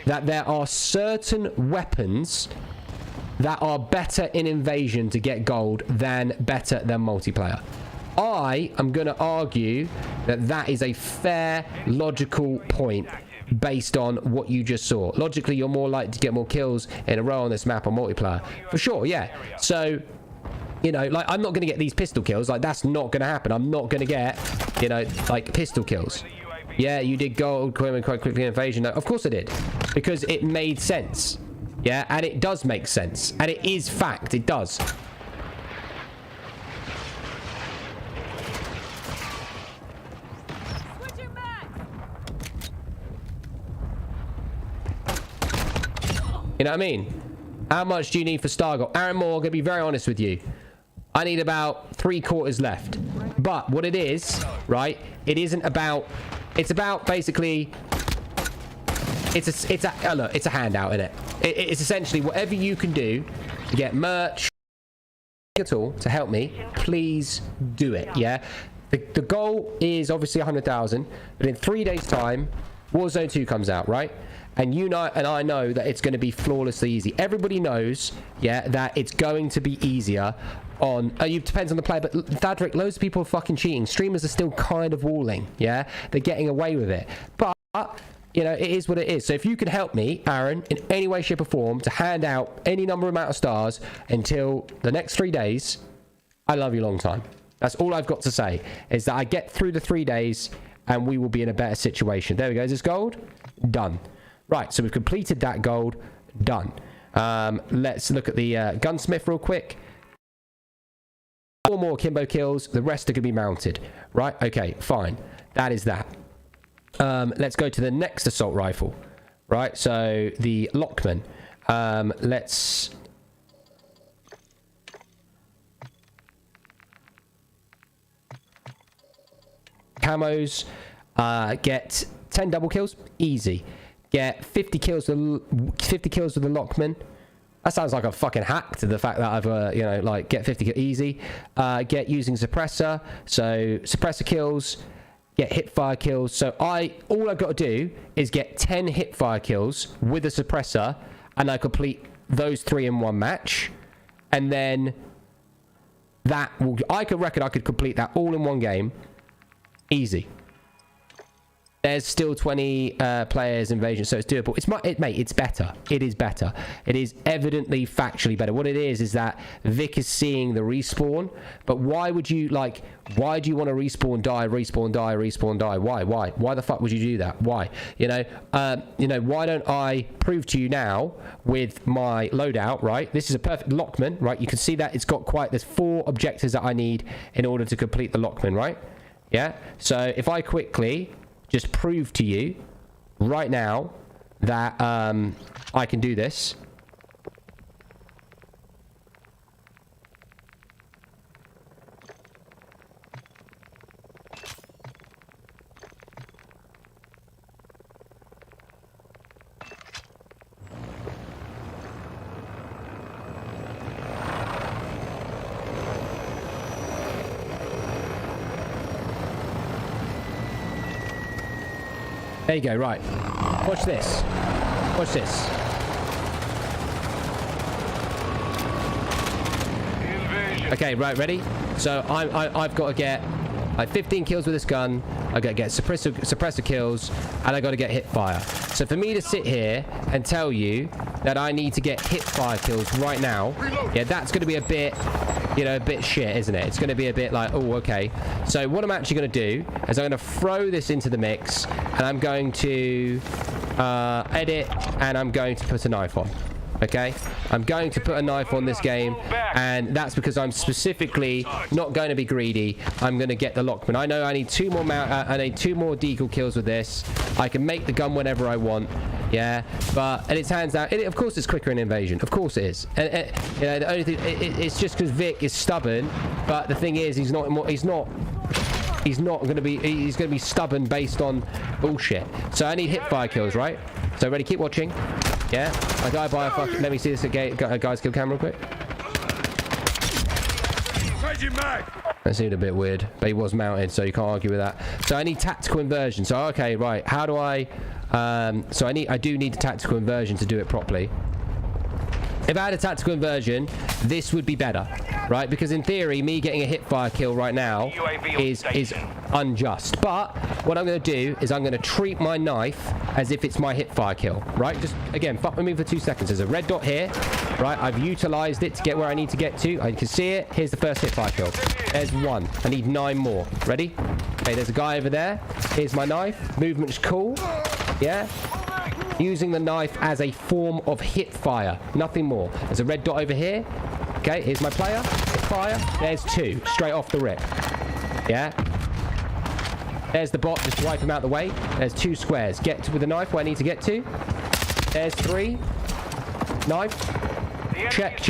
that there are certain weapons that are better in invasion to get gold than better than multiplayer? I am going to argue that that is a fair, logical point based on what you just saw. Logically, you're more likely to get more kills in a row on this map on multiplayer. For sure, yeah. So, you know, like, I'm not going to get these pistol kills. Like, that's not going to happen. I'm not going to get, you know, like, pistol kills. Yeah, you did gold quite quickly in invasion. No, of course I did. Because it made sense. Yeah, and it does make sense. And it is fact. It does. You know what I mean? How much do you need for Stargold? Aaron Moore, I'm going to be very honest with you. I need about 3/4 left. But what it is, right, it isn't about... It's about basically... It's a handout, isn't it? It's essentially whatever you can do to get merch at all to help me, please do it, yeah? The goal is obviously 100,000, but in 3 days' time, Warzone 2 comes out, right? And you know, and I know that it's going to be flawlessly easy. Everybody knows, yeah, that it's going to be easier on... it depends on the player, but Thadric, loads of people are fucking cheating. Streamers are still kind of walling, yeah? They're getting away with it. But, you know, it is what it is. So if you can help me, Aaron, in any way, shape or form, to hand out any amount of stars until the next 3 days, I love you long time. That's all I've got to say, is that I get through the 3 days and we will be in a better situation. There we go. Is this gold? Done. Right, so we've completed that gold. Done. Let's look at the gunsmith real quick. 4 more Kimbo kills. The rest are going to be mounted. Right? Okay, fine. That is that. Let's go to the next assault rifle. Right? So, the Lockman. Let's... Camos. Get 10 double kills. Easy. Get 50 kills with the Lockman. That sounds like a fucking hack to the fact that I've, you know, like, get 50 kills easy. Get using suppressor. So, suppressor kills. Get hipfire kills. So, all I've got to do is get 10 hipfire kills with a suppressor, and I complete those 3 in one match. And then that will... I could complete that all in one game. Easy. There's still 20 players invasion, so it's doable. Mate, it's better. It is better. It is evidently factually better. What it is that Vic is seeing the respawn. But why would you, like, why do you want to respawn, die, respawn, die, respawn, die? Why? Why the fuck would you do that? Why? You know, why don't I prove to you now with my loadout, right? This is a perfect Lockman, right? You can see that it's got there's 4 objectives that I need in order to complete the Lockman, right? Yeah? So if I quickly... just prove to you right now that I can do this. There you go, right. Watch this. Watch this. Okay, right, ready? So I've got to get like 15 kills with this gun. I got to get suppressor kills, and I got to get hip fire. So for me to sit here and tell you that I need to get hip fire kills right now, yeah, that's going to be a bit, you know, a bit shit, isn't it? It's going to be a bit like, oh, okay. So what I'm actually going to do is I'm going to throw this into the mix, and I'm going to edit, and I'm going to put a knife on. Okay, I'm going to put a knife on this game, and that's because I'm specifically not going to be greedy. I'm going to get the Lockman. I know I need 2 more I need 2 more deagle kills with this. I can make the gun whenever I want. Yeah, and it turns out, of course, it's quicker in invasion. Of course it is. And you know, the only thing, it's just because Vic is stubborn. But the thing is, he's going to be stubborn based on bullshit. So I need hipfire kills, right? So ready, keep watching. Yeah, I died by a fucking... Let me see this again. Guys, kill cam real quick. That seemed a bit weird, but he was mounted, so you can't argue with that. So I need tactical inversion. So okay, right. How do I? So I do need a tactical inversion to do it properly. If I had a tactical inversion, this would be better, right? Because in theory, me getting a hipfire kill right now is unjust. But what I'm going to do is I'm going to treat my knife as if it's my hipfire kill, right? Just, again, fuck with me for 2 seconds. There's a red dot here, right? I've utilized it to get where I need to get to. I can see it. Here's the first hipfire kill. There's 1. I need 9 more. Ready? Okay, there's a guy over there. Here's my knife. Movement's cool. Yeah? Using the knife as a form of hip fire, nothing more. There's a red dot over here. Okay, here's my player. Hip fire. There's 2 straight off the rip. Yeah. There's the bot. Just wipe him out the way. There's 2 squares. Get to with the knife where I need to get to. There's 3. Knife. Check.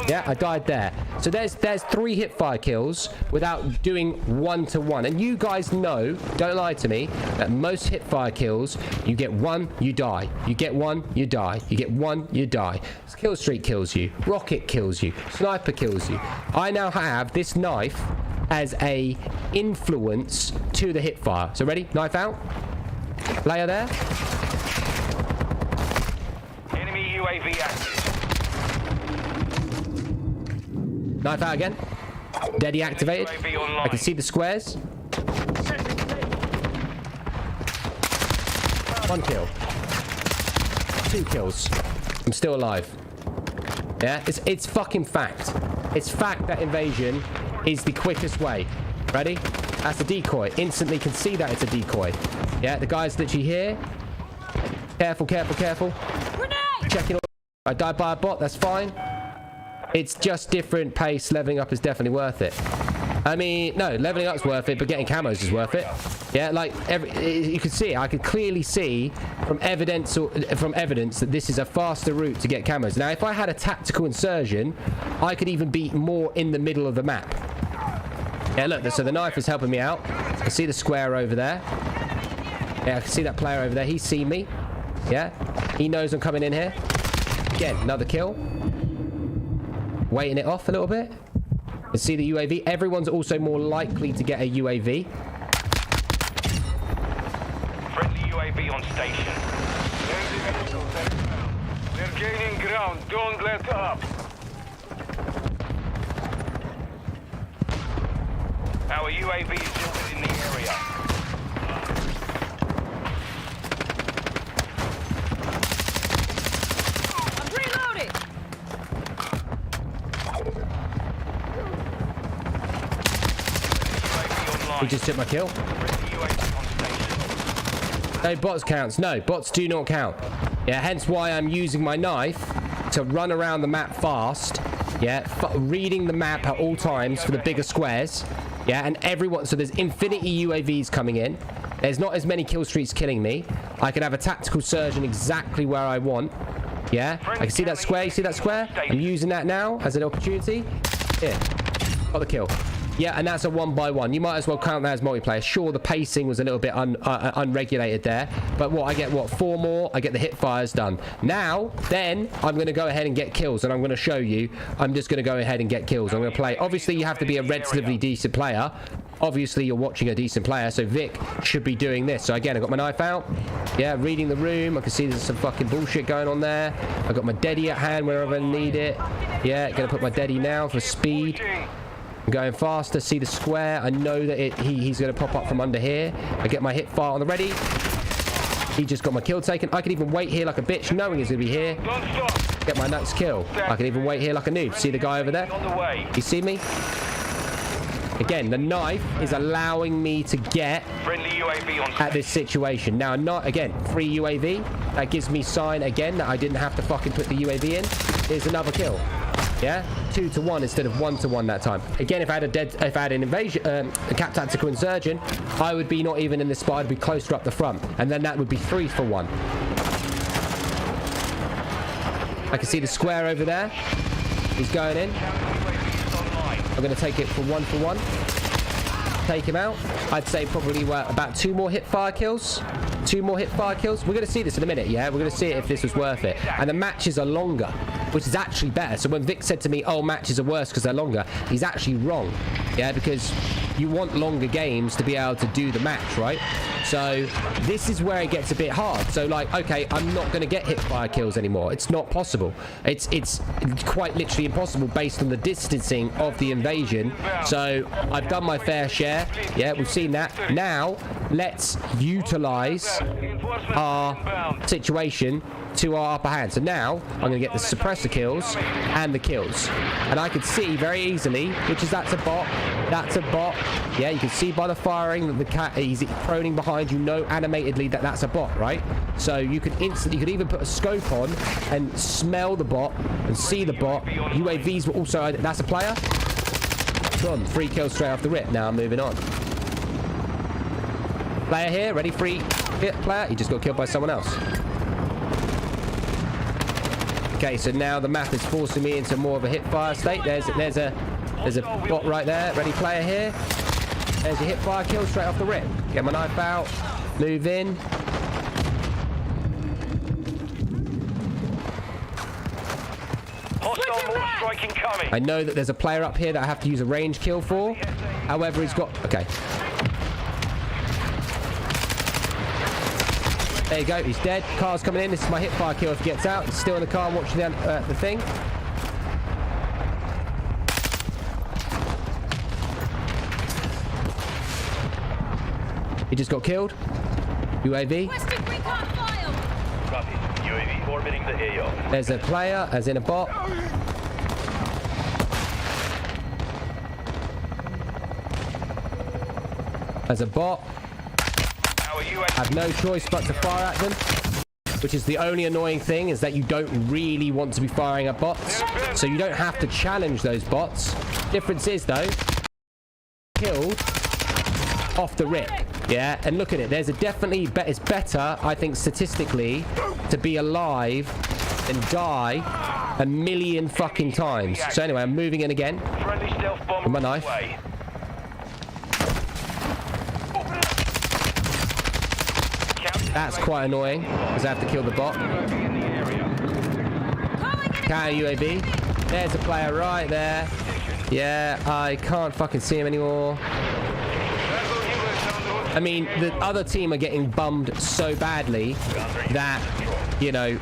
Yeah, I died there. So there's 3 hipfire kills without doing 1-to-1. And you guys know, don't lie to me, that most hipfire kills, you get 1, you die. You get 1, you die. You get 1, you die. Kill streak kills you. Rocket kills you. Sniper kills you. I now have this knife as a influence to the hipfire. So ready? Knife out. Layer there. Enemy UAV active. Knife out again. Deady activated. I can see the squares. 1 kill. 2 kills. I'm still alive. Yeah, it's fucking fact. It's fact that invasion is the quickest way. Ready? That's a decoy. Instantly can see that it's a decoy. Yeah, the guy's literally here. Careful. Grenade! Checking. I died by a bot. That's fine. It's just different pace. Leveling up is definitely worth it. I mean, no, leveling up's worth it, but getting camos is worth it. Yeah, like you can see, I can clearly see from evidence that this is a faster route to get camos. Now, if I had a tactical insertion, I could even be more in the middle of the map. Yeah, look, so the knife is helping me out. I see the square over there. Yeah, I can see that player over there. He's seen me. Yeah, he knows I'm coming in here. Again, another kill. Waiting it off a little bit. You see the UAV. Everyone's also more likely to get a UAV. Friendly UAV on station. They're gaining ground. Don't let up. Our UAV is still in the area. I'm reloading. He just took my kill. No bots counts. No, bots do not count. Yeah, hence why I'm using my knife to run around the map fast. Yeah, reading the map at all times for the bigger squares. Yeah, and everyone, so there's infinity UAVs coming in. There's not as many kill streaks killing me. I can have a tactical surgeon exactly where I want. Yeah, I can see that square. You see that square? I'm using that now as an opportunity. Here, got the kill. Yeah, and that's a 1-by-1. You might as well count that as multiplayer. Sure, the pacing was a little bit unregulated there. But what, I get what, 4 more? I get the hip fires done. Now, then, I'm going to go ahead and get kills. And I'm going to show you. I'm just going to go ahead and get kills. I'm going to play. Obviously, you have to be a relatively decent player. Obviously, you're watching a decent player. So Vic should be doing this. So again, I got my knife out. Yeah, reading the room. I can see there's some fucking bullshit going on there. I got my Deddy at hand wherever I need it. Yeah, going to put my Deddy now for speed. I'm going faster, see the square. I know that he's going to pop up from under here. I get my hip fire on the ready. He just got my kill taken. I can even wait here like a bitch, knowing he's going to be here. Get my next kill. I can even wait here like a noob. See the guy over there? You see me? Again, the knife is allowing me to get at this situation. Now, again, free UAV. That gives me sign again that I didn't have to fucking put the UAV in. Here's another kill. Yeah, 2-to-1 instead of 1-to-1 that time. Again, if I had an invasion, a cap tactical insurgent, I would be not even in this spot. I'd be closer up the front, and then that would be 3-for-1. I can see the square over there. He's going in. I'm going to take it for 1-for-1. Take him out. I'd say probably about 2 more hip fire kills. 2 more hip fire kills. We're going to see this in a minute, yeah? We're going to see if this was worth it. And the matches are longer, which is actually better. So when Vic said to me, oh, matches are worse because they're longer, he's actually wrong. Yeah, because you want longer games to be able to do the match, right? So this is where it gets a bit hard. So like, okay, I'm not going to get hip fire kills anymore. It's not possible. It's quite literally impossible based on the distancing of the invasion. So I've done my fair share. Yeah, we've seen that. Now let's utilize our situation to our upper hand. So now I'm going to get the suppressor kills and the kills, and I can see very easily that's a bot. That's a bot. Yeah, you can see by the firing that the cat is proning behind. You know animatedly that that's a bot, right? So you could even put a scope on and smell the bot and see the bot. UAVs were also, that's a player. Boom, 3 kills straight off the rip. Now I'm moving on. Player here, ready, free hit player. He just got killed by someone else. Okay, so now the map is forcing me into more of a hip fire state. There's a bot right there. Ready, player here. There's your hip fire kill straight off the rip. Get my knife out. Move in. Hostile mortar strike incoming. I know that there's a player up here that I have to use a range kill for. However, he's got... Okay. There you go, he's dead. Car's coming in. This is my hip fire kill if he gets out. He's still in the car watching the thing. He just got killed. UAV. Copy. UAV orbiting the AO. There's a player, as in a bot. There's a bot. I have no choice but to fire at them. which is the only annoying thing, is that you don't really want to be firing at bots. So you don't have to challenge those bots. Difference is, though, killed off the rip. Yeah, and look at it. There's a definitely... It's better, I think, statistically, to be alive than die a million fucking times. So anyway, I'm moving in again with my knife. That's quite annoying, because I have to kill the bot. Counter UAV. There's a player right there. Yeah, I can't fucking see him anymore. I mean, the other team are getting bummed so badly that, you know,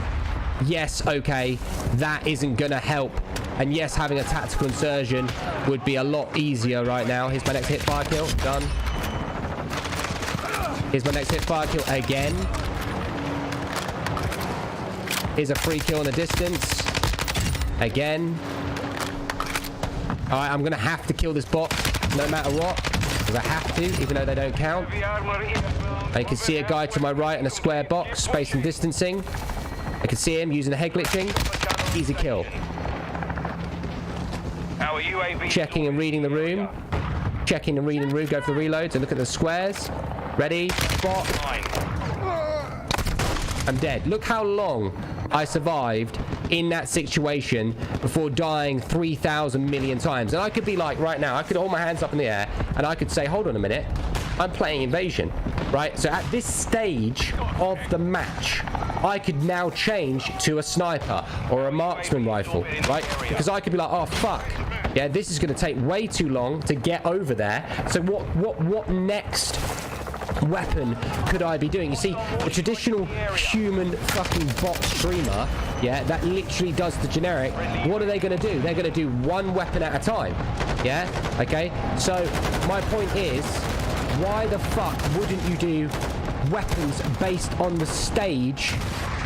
yes, okay, that isn't going to help. And yes, having a tactical insertion would be a lot easier right now. Here's my next hit fire kill. Done. Here's my next hit fire kill again. Here's a free kill in the distance. Again. Alright, I'm going to have to kill this bot no matter what. Because I have to, even though they don't count. I can see a guy to my right in a square box, space and distancing. I can see him using the head glitching. Easy kill. Checking and reading the room. Checking and reading the room. Go for the reloads and look at the squares. Ready? Spot. I'm dead. Look how long I survived in that situation before dying 3,000 million times. And I could be like, right now, I could hold my hands up in the air and I could say, hold on a minute, I'm playing Invasion, right? So at this stage of the match, I could now change to a sniper or a marksman rifle, right? Because I could be like, oh, fuck. Yeah, this is going to take way too long to get over there. So what next weapon could I be doing? You see, the traditional human fucking bot streamer, yeah, that literally does the generic. What are they going to do? They're going to do one weapon at a time. Yeah, okay. So my point is, why the fuck wouldn't you do weapons based on the stage,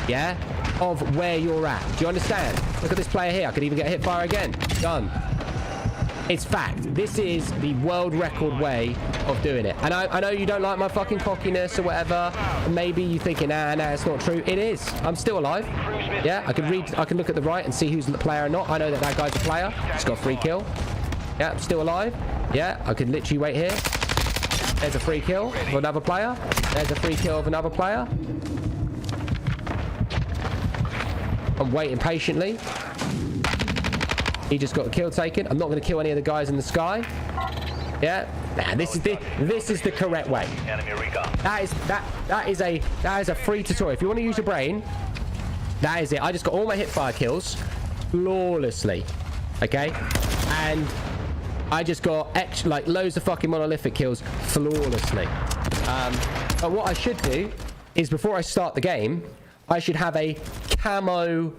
yeah, of where you're at? Do you understand? Look at this player here. I could even get a hit fire again. Done. It's fact. This is the world record way of doing it. And I know you don't like my fucking cockiness or whatever. Maybe you're thinking, nah, it's not true. It is. I'm still alive. Yeah, I can look at the right and see who's the player or not. I know that guy's a player. He's got a free kill. Yeah, I'm still alive. Yeah, I could literally wait here. There's a free kill of another player. There's a free kill of another player. I'm waiting patiently. He just got a kill taken. I'm not going to kill any of the guys in the sky. Yeah. Nah, this is the correct way. That is a free tutorial. If you want to use your brain, that is it. I just got all my hip fire kills flawlessly. Okay? And I just got like loads of fucking monolithic kills flawlessly. But what I should do is, before I start the game, I should have a camo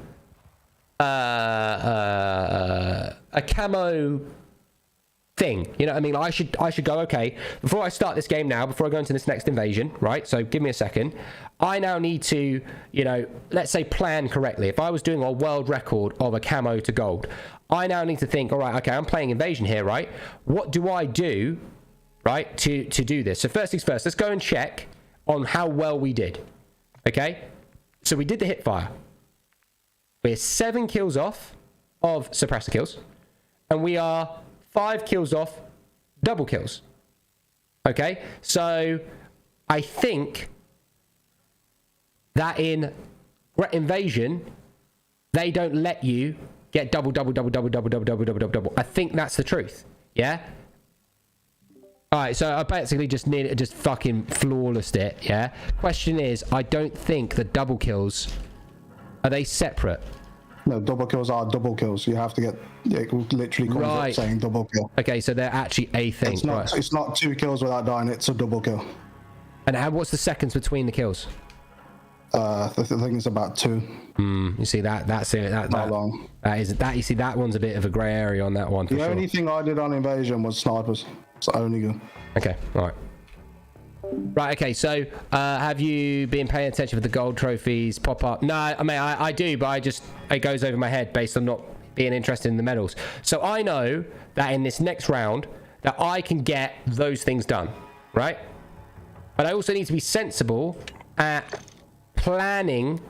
thing, you know what I mean? Like I should go, okay, before I start this game now, before I go into this next invasion, right? So give me a second. I now need to, you know, let's say plan correctly. If I was doing a world record of a camo to gold, I now need to think, all right, okay, I'm playing Invasion here, right? What do I do, right, to do this? So first things first, let's go and check on how well we did. Okay? So we did the hip fire. We're 7 kills off of suppressor kills. And we are 5 kills off double kills. Okay? So I think that in Invasion, they don't let you get double. I think that's the truth. Yeah? Alright, so I basically just fucking flawlessed it, yeah? Question is, I don't think the double kills, are they separate? No, double kills are double kills. You have to get, it literally comes up saying double kill. Okay, so they're actually a thing. It's not 2 kills without dying, it's a double kill. And what's the seconds between the kills? I think it's about 2. You see that's it. Not long. You see, that one's a bit of a grey area on that one. The only thing I did on Invasion was snipers. It's the only good. Okay, all right, okay, so have you been paying attention for the gold trophies pop up? No, I mean, I do, but it goes over my head based on not being interested in the medals. So I know that in this next round that I can get those things done, right? But I also need to be sensible at planning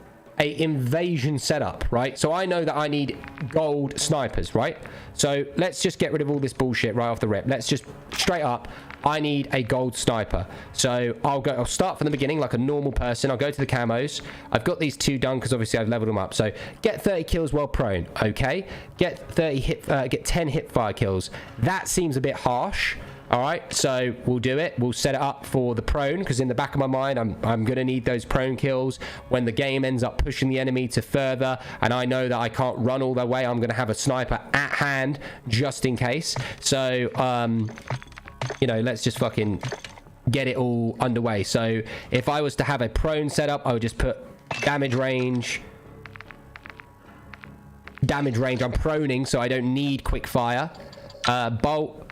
a invasion setup, right? So I know that I need gold snipers, right? So let's just get rid of all this bullshit right off the rip. Let's just straight up, I need a gold sniper. So I'll start from the beginning like a normal person. I'll go to the camos. I've got these 2 done because obviously I've leveled them up. So get 30 kills while prone, okay? Get 10 hip fire kills. That seems a bit harsh. All right, so we'll do it. We'll set it up for the prone because in the back of my mind, I'm going to need those prone kills when the game ends up pushing the enemy to further. And I know that I can't run all the way. I'm going to have a sniper at hand just in case. So, you know, let's just fucking get it all underway. So if I was to have a prone setup, I would just put damage range. I'm proning, so I don't need quick fire. Bolt.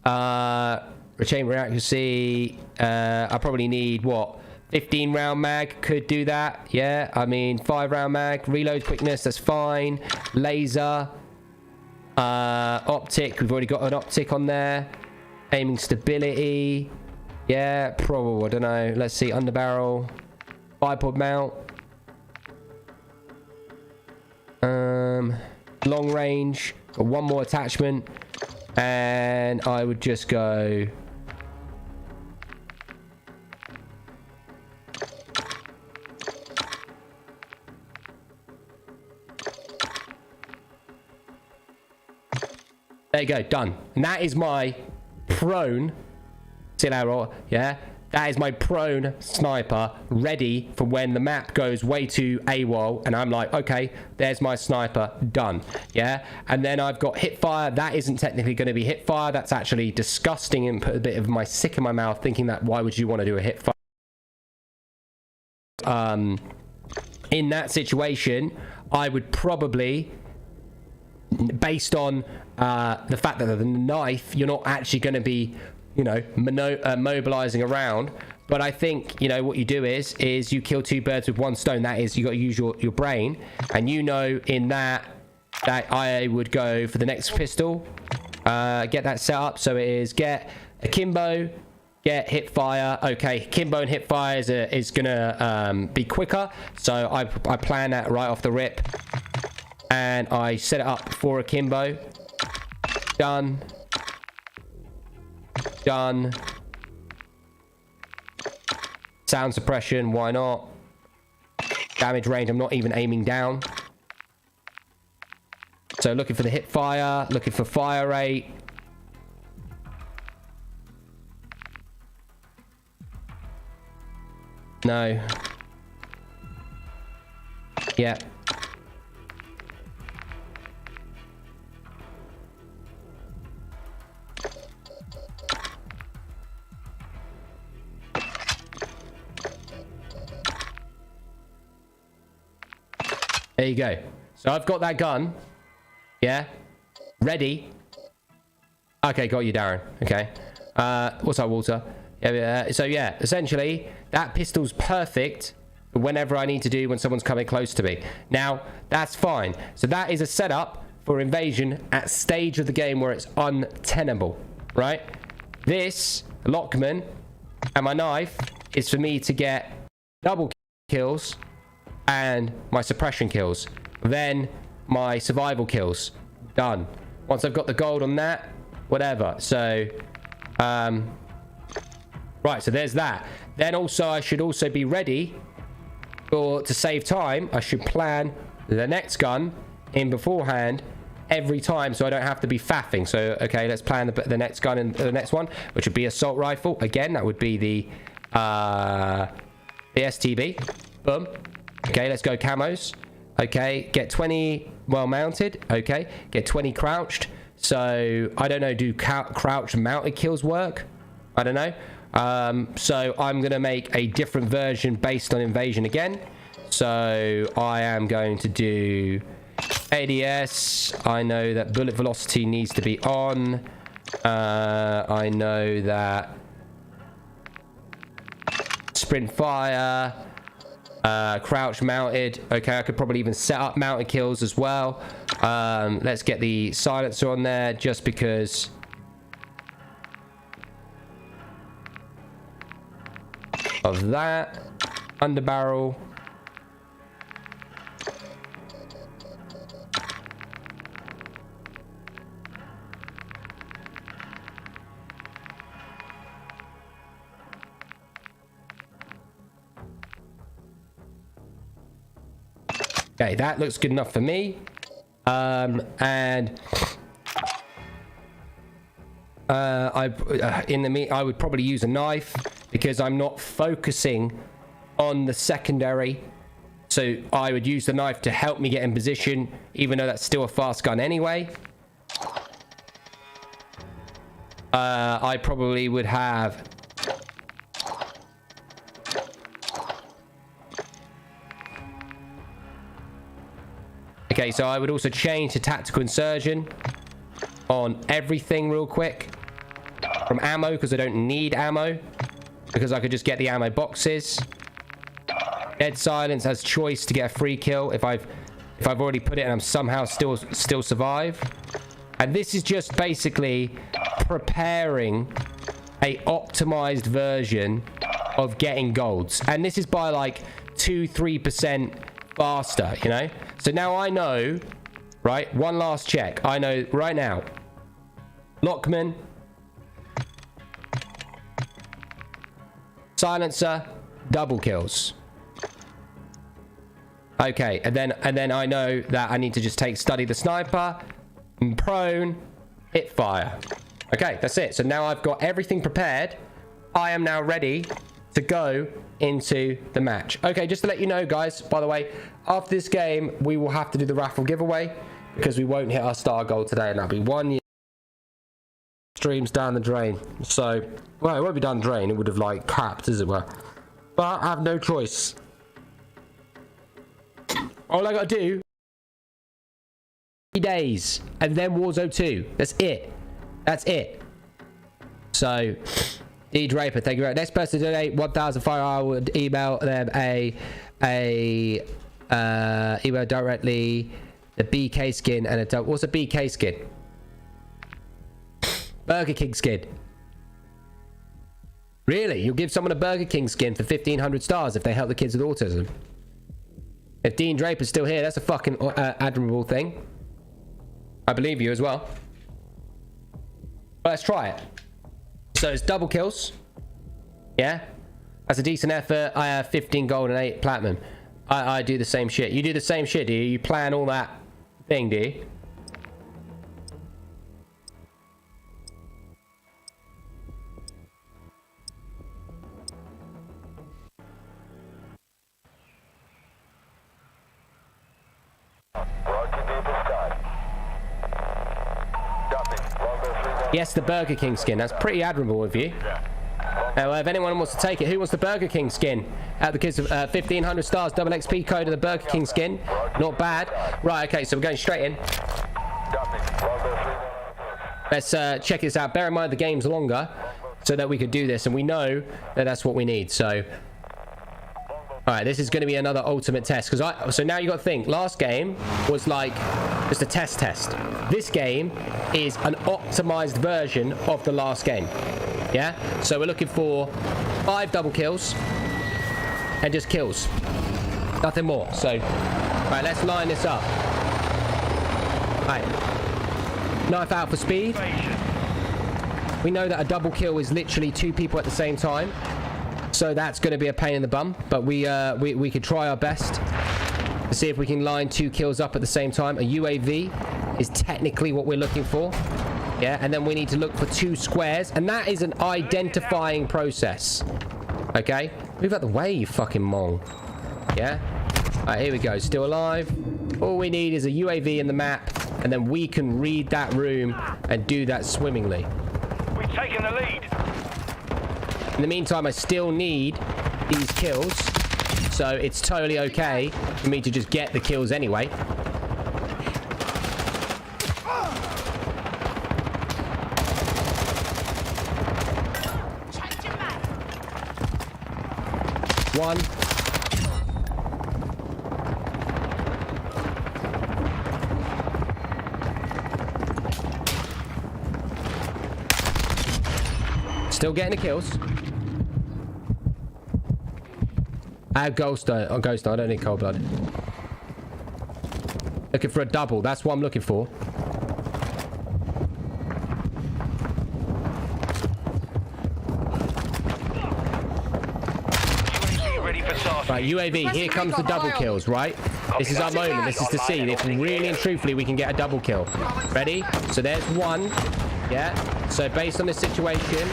Chamber accuracy, I probably need what, 15 round mag, could do that. Yeah, I mean 5 round mag, reload quickness, that's fine. Laser, optic, we've already got an optic on there. Aiming stability, yeah, probably, I don't know, let's see, underbarrel, bipod mount, long range, got 1 more attachment. And I would just go there you go, done. And that is my prone, yeah, that is my prone sniper ready for when the map goes way too AWOL and I'm like, okay, there's my sniper, done. Yeah, and then I've got hip fire. That isn't technically going to be hip fire. That's actually disgusting and put a bit of my sick in my mouth thinking that why would you want to do a hip fire? In that situation, I would probably, based on the fact that the knife, you're not actually going to be, you know, mobilizing around, but I think, you know, what you do is you kill 2 birds with 1 stone. That is, you got to use your brain, and you know, in that I would go for the next pistol, get that set up. So it is get akimbo, get hip fire. Okay, akimbo and hip fire is gonna be quicker, so I plan that right off the rip, and I set it up for akimbo. Done. Sound suppression, why not? Damage range, I'm not even aiming down. So looking for the hip fire, looking for fire rate. No. Yeah. There you go. So I've got that gun. Yeah. Ready. Okay, got you, Darren. Okay. What's up, Walter? Yeah, so yeah, essentially, that pistol's perfect for whenever I need to do when someone's coming close to me. Now, that's fine. So that is a setup for invasion at stage of the game where it's untenable, right? This, Lockman, and my knife is for me to get double kills and my suppression kills, then my survival kills. Done. Once I've got the gold on that, whatever. So right, so there's that. Then also I should also be ready, or to save time, I should plan the next gun in beforehand every time, so I don't have to be faffing. So okay, let's plan the next gun and the next one, which would be assault rifle. Again, that would be the STB. Boom. Okay, let's go camos. Okay, get 20 well mounted. Okay, get 20 crouched. So I don't know, do crouch mounted kills work? I don't know. So I'm gonna make a different version based on invasion again. So I am going to do ADS. I know that bullet velocity needs to be on. I know that sprint fire, crouch mounted. Okay, I could probably even set up mounted kills as well. Let's get the silencer on there just because of that. Underbarrel. Okay, that looks good enough for me. And I would probably use a knife because I'm not focusing on the secondary. So I would use the knife to help me get in position, even though that's still a fast gun anyway. I probably would have... Okay, so I would also change to tactical insertion on everything real quick. From ammo, because I don't need ammo. Because I could just get the ammo boxes. Dead silence as choice to get a free kill if I've already put it and I'm somehow still survive. And this is just basically preparing a optimized version of getting golds. And this is by like 2-3% faster, you know? So now I know, right? One last check. I know right now. Lockman. Silencer. Double kills. Okay, and then I know that I need to just study the sniper, and prone, hit fire. Okay, that's it. So now I've got everything prepared. I am now ready to go into the match. Okay, just to let you know, guys, by the way, after this game, we will have to do the raffle giveaway because we won't hit our star goal today, and that'll be 1 year streams down the drain. So, well, it won't be down the drain. It would have like capped, as it were. But I have no choice. All I gotta do 3 days and then Warzone 2. That's it. That's it. So D Draper, thank you very much. Next person to donate 1,000 fire, I would email them email directly the BK skin and a what's a BK skin? Burger King skin. Really? You'll give someone a Burger King skin for 1,500 stars if they help the kids with autism? If Dean Draper's still here, that's a fucking admirable thing. I believe you as well. But let's try it. So it's double kills. Yeah? That's a decent effort. I have 15 gold and 8 platinum. I do the same shit. You do the same shit, do you? You plan all that thing, do you? Yes, the Burger King skin. That's pretty admirable of you. Now, if anyone wants to take it, who wants the Burger King skin? At the kids of 1,500 stars, double XP code of the Burger King skin. Not bad. Right, okay, so we're going straight in. Let's check this out. Bear in mind the game's longer so that we could do this, and we know that that's what we need. So, all right, this is going to be another ultimate test because so now you got to think. Last game was like just a test. This game is an optimized version of the last game. Yeah. So we're looking for 5 double kills and just kills, nothing more. So, all right, let's line this up. All right, knife out for speed. We know that a double kill is literally 2 people at the same time. So that's going to be a pain in the bum, but we could try our best to see if we can line 2 kills up at the same time. A UAV is technically what we're looking for. Yeah, and then we need to look for 2 squares, and that is an identifying process. Okay? Move out the way, you fucking mong. Yeah? Alright, here we go. Still alive. All we need is a UAV in the map, and then we can read that room and do that swimmingly. We've taken the lead. In the meantime, I still need these kills, so it's totally okay for me to just get the kills anyway. One. Still getting the kills. I have Ghost. Oh, Ghost. I don't need cold blood. Looking for a double. That's what I'm looking for. UAV ready for tasking. Right, UAV, here comes the double kills, right? This is our moment. This is to see if really and truthfully we can get a double kill. Ready? So there's one. Yeah. So based on this situation,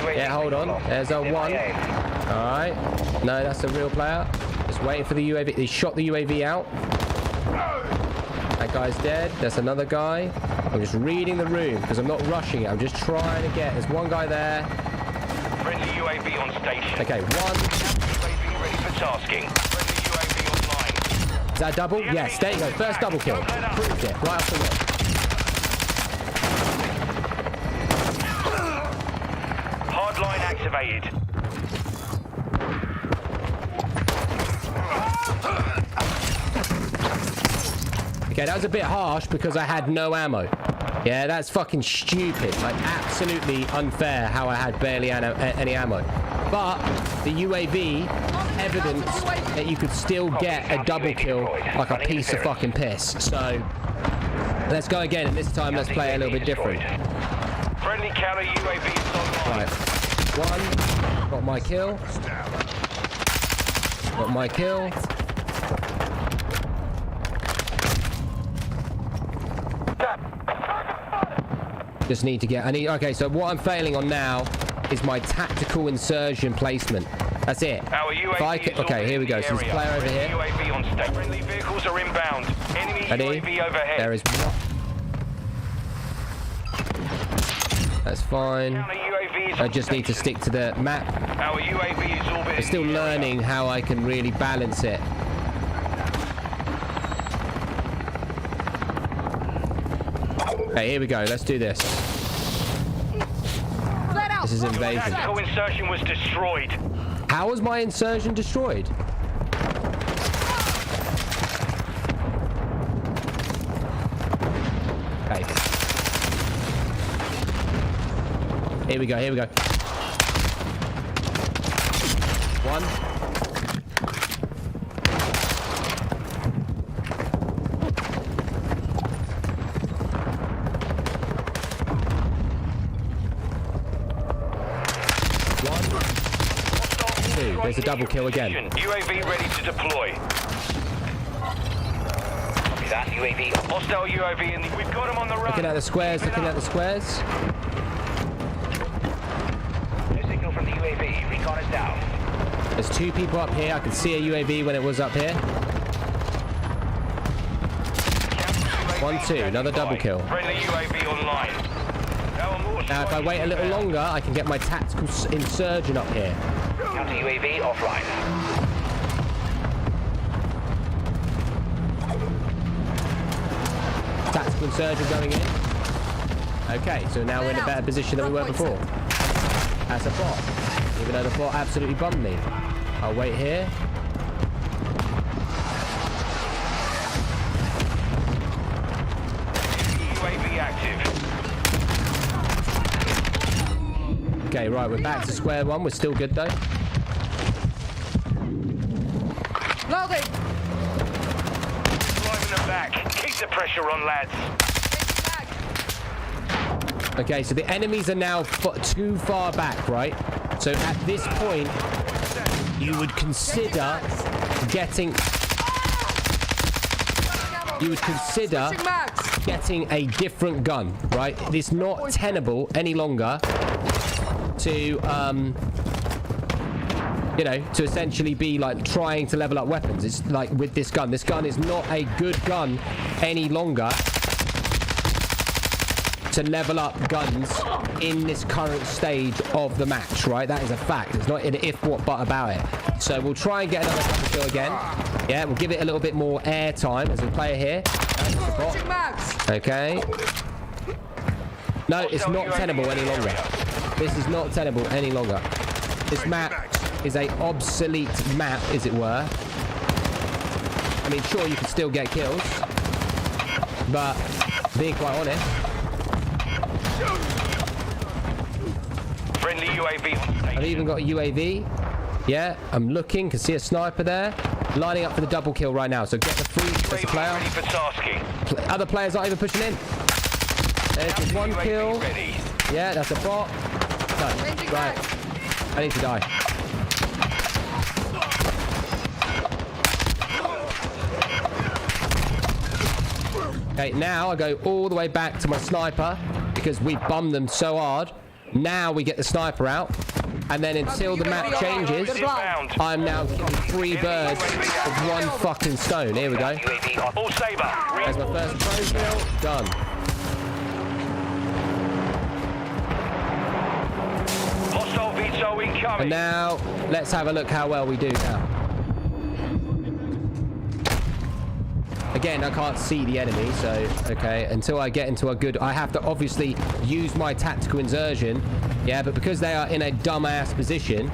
yeah, hold on. There's a one. All right. No, that's a real player. Just waiting for the UAV. They shot the UAV out. That guy's dead. There's another guy. I'm just reading the room because I'm not rushing it. I'm just trying to get. There's one guy there. Friendly UAV on station. Okay, one. UAV ready for tasking. Friendly UAV online. Is that a double? Yes, there you go. First double kill. Proved it. Right off the wall. Hardline activated. Okay, that was a bit harsh because I had no ammo. Yeah, that's fucking stupid. Like, absolutely unfair how I had barely any ammo. But the UAV evidence that you could still get a double kill like a piece of fucking piss. So, let's go again, and this time let's play it a little bit different. Friendly counter UAV is online. Right. One. Got my kill. Got my kill. Just need to get... Okay, so what I'm failing on now is my tactical insertion placement. That's it. If I can, okay, here we go. So there's a player over here. UAV on station. Friendly vehicles are inbound. Enemy Ready? UAV overhead. There is one. That's fine. I just need to stick to the map. Our UAV is orbiting. I'm still learning how I can really balance it. Okay, here we go. Let's do this. This is invasion. Tactical insertion was destroyed. How was my insertion destroyed? Okay. Here we go. Here we go. One. There's a double kill again. UAV ready to deploy. Copy that. UAV. Hostile UAV in the... We've got him on the run. Looking at the squares, looking at the squares. No signal from the UAV. Recon is down. There's two people up here. I could see a UAV when it was up here. 1, 2. Another double kill. Friendly UAV online. Now, if I wait a little longer, I can get my tactical insurgent up here. Counter UAV offline. Tactical insurgent going in. Okay, so now we're in a better position than we were before. That's a bot. Even though the bot absolutely bummed me. I'll wait here. UAV active. Okay, right, we're back to square one. We're still good though. Loading! Driving them back. Keep the pressure on, lads. Okay, so the enemies are now too far back, right? So at this point, you would consider getting... You would consider getting a different gun, right? It's not tenable any longer to, you know, to essentially be like trying to level up weapons. It's like with this gun is not a good gun any longer to level up guns in this current stage of the match, right? That is a fact. There's not an if, what, but about it. So we'll try and get another double kill again. Yeah, we'll give it a little bit more air time as a player here. Okay. No, it's not tenable any longer. This is not tenable any longer. This map is a obsolete map, as it were. I mean, sure, you can still get kills, but being quite honest, Friendly UAV. I've even got a UAV. Yeah, I'm looking. Can see a sniper there. Lining up for the double kill right now. So get the free. There's a player. Ready for tasking. Other players aren't even pushing in. There's the one kill. Yeah, that's a bot. No, right. I need to die. Okay, now I go all the way back to my sniper because we bummed them so hard. Now we get the sniper out. And then until the map changes, I'm now killing 3 birds with 1 fucking stone. Here we go. All Sabre. There's my first pro kill. Done. Hostile VTOL incoming. And now, let's have a look how well we do now. Again, I can't see the enemy, so, okay, until I get into a good... I have to obviously use my tactical insertion, yeah, but because they are in a dumbass position,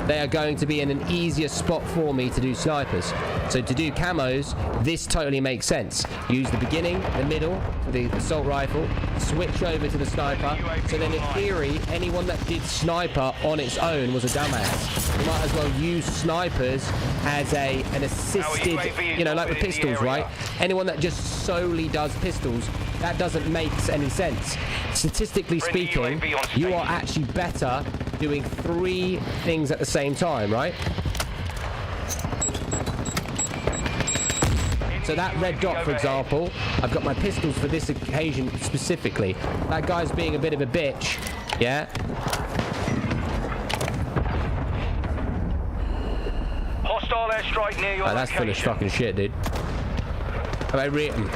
they are going to be in an easier spot for me to do snipers. So to do camos, this totally makes sense. Use the beginning, the middle, the assault rifle, switch over to the sniper, so then in theory, anyone that did sniper on its own was a dumbass. You might as well use snipers as an assisted, you know, like with pistols, right? Anyone that just solely does pistols, that doesn't make any sense. Statistically speaking, you are actually better doing 3 things at the same time, right? So that red dot, for example, I've got my pistols for this occasion specifically. That guy's being a bit of a bitch, yeah? Hostile airstrike near your Oh, that's full of fucking shit, dude. How about rate him?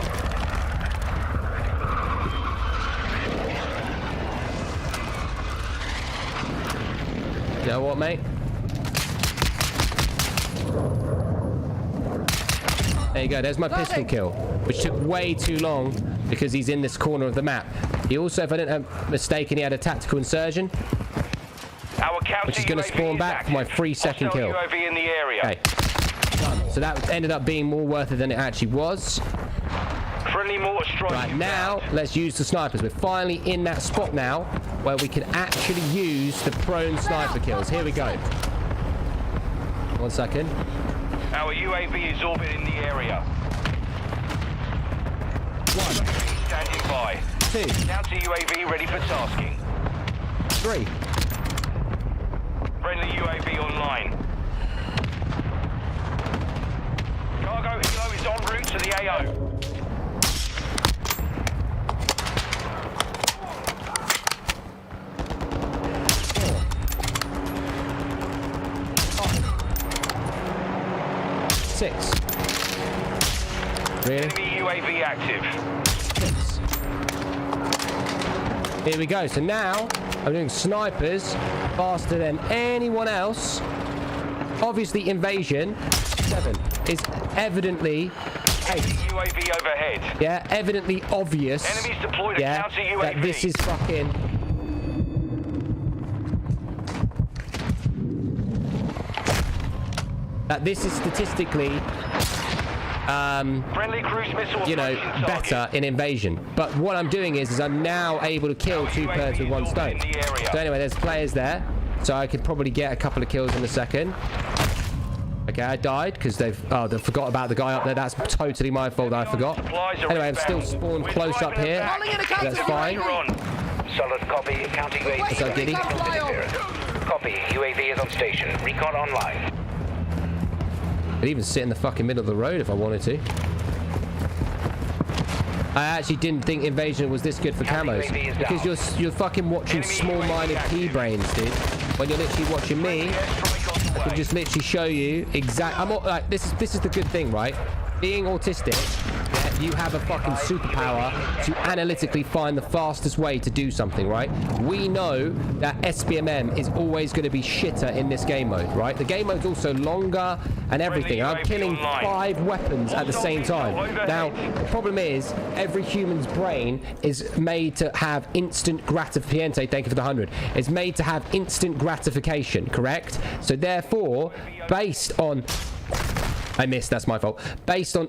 You know what, mate? There you go, there's my pistol kill, which took way too long because he's in this corner of the map. He also, if I didn't mistake, he had a tactical insertion, which is going to spawn back for my 3-second kill. UAV in the area. Okay. So that ended up being more worth it than it actually was. Friendly mortar strike. Right, now let's use the snipers. We're finally in that spot now where we can actually use the prone sniper kills. Here we go. 1 second. Our UAV is orbiting the area. 1. Standing by. 2. Counter UAV ready for tasking. 3. Friendly UAV online. Cargo helo is en route to the AO. 6. Really? Enemy UAV active. 6. Here we go. So now I'm doing snipers faster than anyone else. Obviously, invasion 7 is evidently 8. UAV overhead. Yeah, evidently obvious. Enemies deployed a Yeah, counter UAV. that this is fucking. That this is statistically, Friendly cruise missile you know, approaching better target. in invasion. But what I'm doing is I'm now able to kill 2 birds with 1 stone. So anyway, there's players there, so I could probably get a couple of kills in a second. Okay, I died because they forgot about the guy up there. That's totally my fault that I forgot. Anyway, I'm still spawned close up here. That's fine. Solid copy. Counting UAV. What's up, Diddy? Copy. UAV is on station. Recon online. I'd even sit in the fucking middle of the road if I wanted to. I actually didn't think invasion was this good for camos because you're fucking watching small-minded pea-brains, dude. When you're literally watching me, I can just literally show you like this is the good thing, right? Being autistic, yeah, you have a fucking superpower to analytically find the fastest way to do something, right? We know that SBMM is always going to be shitter in this game mode, right? The game mode's also longer and everything. I'm killing 5 weapons at the same time. Now, the problem is every human's brain is made to have instant gratification. Thank you for the 100. It's made to have instant gratification, correct? So therefore, based on I missed, that's my fault. Based on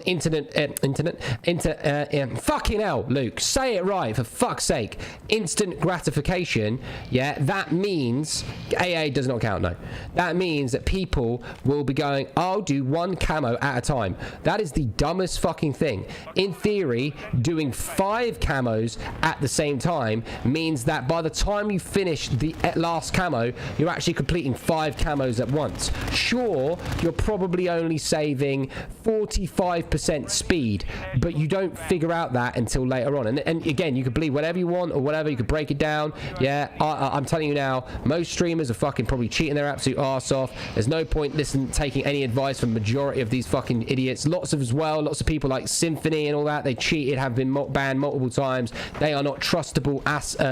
fucking hell, Luke, say it right, for fuck's sake. Instant gratification, yeah, that means, AA does not count, no. That means that people will be going, I'll do 1 camo at a time. That is the dumbest fucking thing. In theory, doing 5 camos at the same time means that by the time you finish the last camo, you're actually completing 5 camos at once. Sure, you're probably only saving driving 45% speed, but you don't figure out that until later on. And again, you can believe whatever you want or whatever, you could break it down. Yeah, I'm telling you now, most streamers are fucking probably cheating their absolute arse off. There's no point taking any advice from the majority of these fucking idiots. Lots of people like Symphony and all that, they cheated, have been banned multiple times. They are not trustable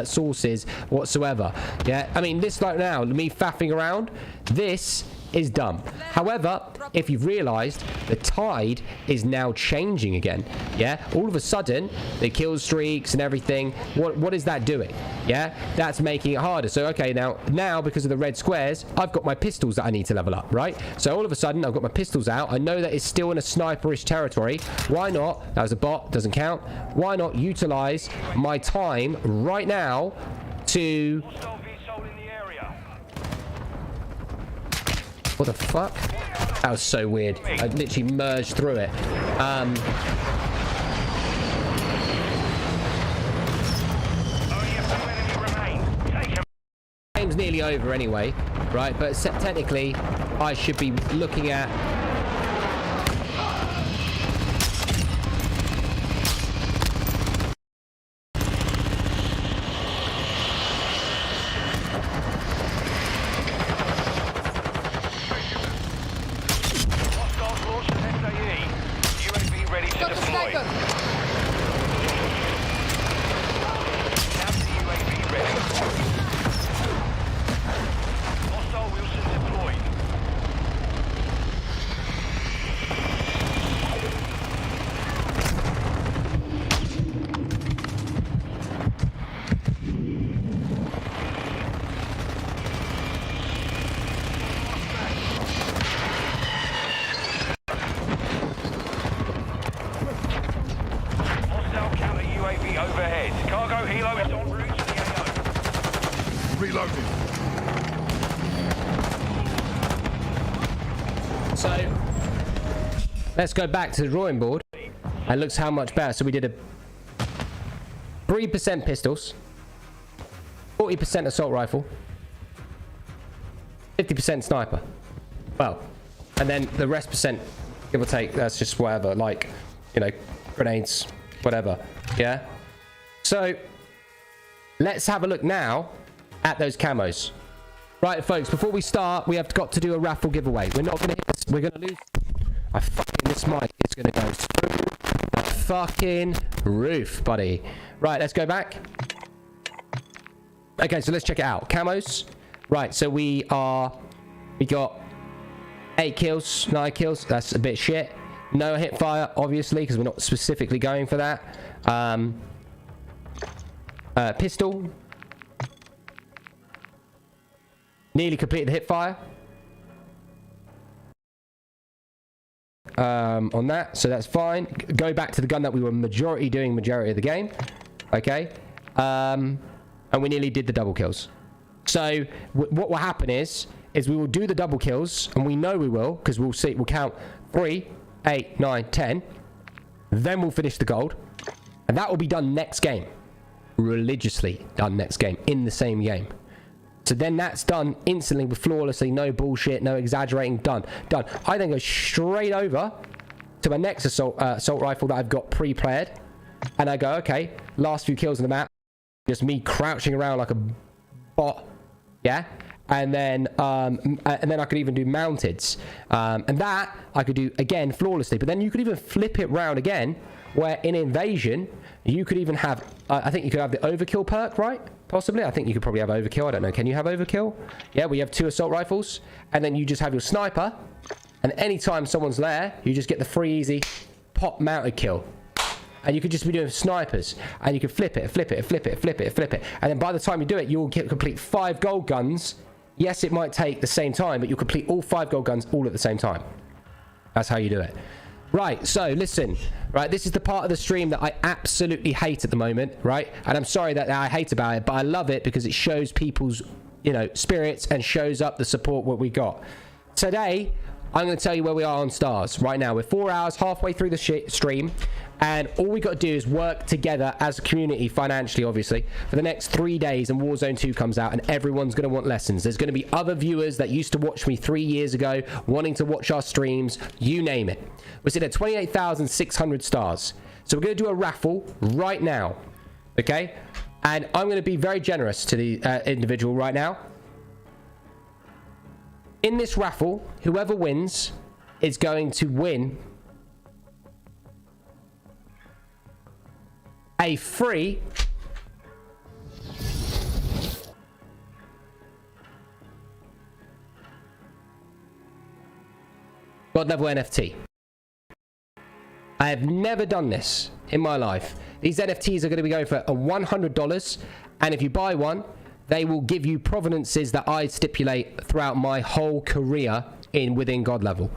sources whatsoever. Yeah, I mean, this like now, me faffing around, this is dumb. However, if you've realized, the tide is now changing again. Yeah, all of a sudden the kill streaks and everything, what is that doing? Yeah, that's making it harder. So okay, now because of the red squares, I've got my pistols that I need to level up, right? So all of a sudden I've got my pistols out. I know that it's still in a sniperish territory. Why not? That was a bot, doesn't count. Why not utilize my time right now to... What the fuck? That was so weird. I literally merged through it. Game's nearly over anyway, right? But technically, I should be looking at... So let's go back to the drawing board and looks how much better. So we did a 3% pistols, 40% assault rifle, 50% sniper. Well, and then the rest percent, give or take, that's just whatever, like, you know, grenades, whatever. Yeah. So let's have a look now at those camos. Right, folks, before we start, we have got to do a raffle giveaway. We're not going to hit this. We're going to lose. This mic is going to go through the fucking roof, buddy. Right, let's go back. Okay, so let's check it out. Camos. Right, so we got 8 kills, 9 kills. That's a bit shit. No hip fire, obviously, because we're not specifically going for that. Pistol. Nearly completed the hip fire. On that, so that's fine. Go back to the gun that we were majority of the game. Okay. And we nearly did the double kills. So what will happen is we will do the double kills, and we know we will, because we'll count 3, 8, 9, 10. Then we'll finish the gold. And that will be done next game. Religiously done next game, in the same game. So then that's done instantly, with flawlessly, no bullshit, no exaggerating, done. I then go straight over to my next assault rifle that I've got pre-played, and I go, okay, last few kills on the map, just me crouching around like a bot, yeah. And then I could even do mounteds, and that I could do again flawlessly. But then you could even flip it round again, where in invasion you could even have, I think you could have the overkill perk, right? Possibly. I think you could probably have overkill. I don't know. Can you have overkill? Yeah, we have 2 assault rifles, and then you just have your sniper, and anytime someone's there, you just get the free easy pop mounted kill. And you could just be doing snipers, and you could flip it, and then by the time you do it, you'll complete 5 gold guns. Yes, it might take the same time, but you'll complete all 5 gold guns all at the same time. That's how you do it. Right, so listen, right, this is the part of the stream that I absolutely hate at the moment, right? And I'm sorry that I hate about it, but I love it because it shows people's, you know, spirits and shows up the support what we got. Today, I'm going to tell you where we are on stars right now. We're 4 hours halfway through the stream, and all we got to do is work together as a community, financially, obviously, for the next 3 days, and Warzone 2 comes out, and everyone's going to want lessons. There's going to be other viewers that used to watch me 3 years ago, wanting to watch our streams, you name it. We're sitting at 28,600 stars. So we're going to do a raffle right now, okay? And I'm going to be very generous to the individual right now. In this raffle, whoever wins is going to win a free God level NFT. I have never done this in my life. These NFTs are going to be going for $100, and if you buy one, they will give you provenances that I stipulate throughout my whole career within God level.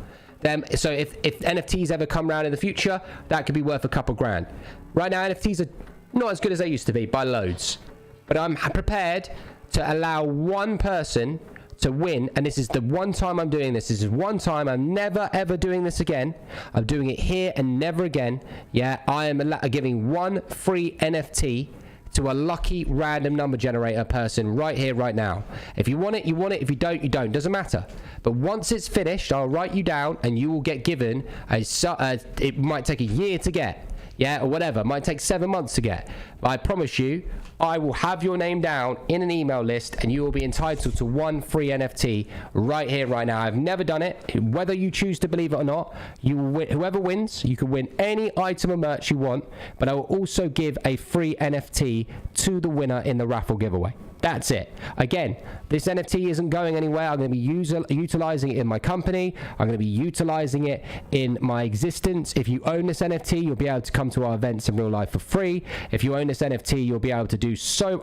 So if NFTs ever come around in the future, that could be worth a couple grand. Right now, NFTs are not as good as they used to be by loads, but I'm prepared to allow one person to win, and this is the one time I'm doing this. This is one time. I'm never ever doing this again. I'm doing it here and never again. Yeah, I am giving one free NFT to a lucky random number generator person right here, right now. If you want it, you want it. If you don't, you don't. Doesn't matter. But once it's finished, I'll write you down, and you will get given it might take a year to get. Yeah, or whatever. It might take 7 months to get. But I promise you, I will have your name down in an email list, and you will be entitled to one free NFT right here, right now. I've never done it. Whether you choose to believe it or not, you will win. Whoever wins, you can win any item of merch you want, but I will also give a free NFT to the winner in the raffle giveaway. That's it. Again, this NFT isn't going anywhere. I'm going to be utilizing it in my company. I'm going to be utilizing it in my existence. If you own this NFT, you'll be able to come to our events in real life for free. If you own this NFT, you'll be able to do so.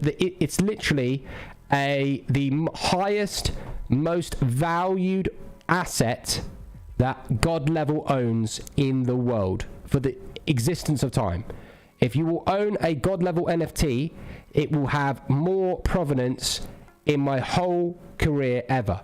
It's literally the highest, most valued asset that God level owns in the world for the existence of time. If you will own a God level NFT, it will have more provenance in my whole career ever.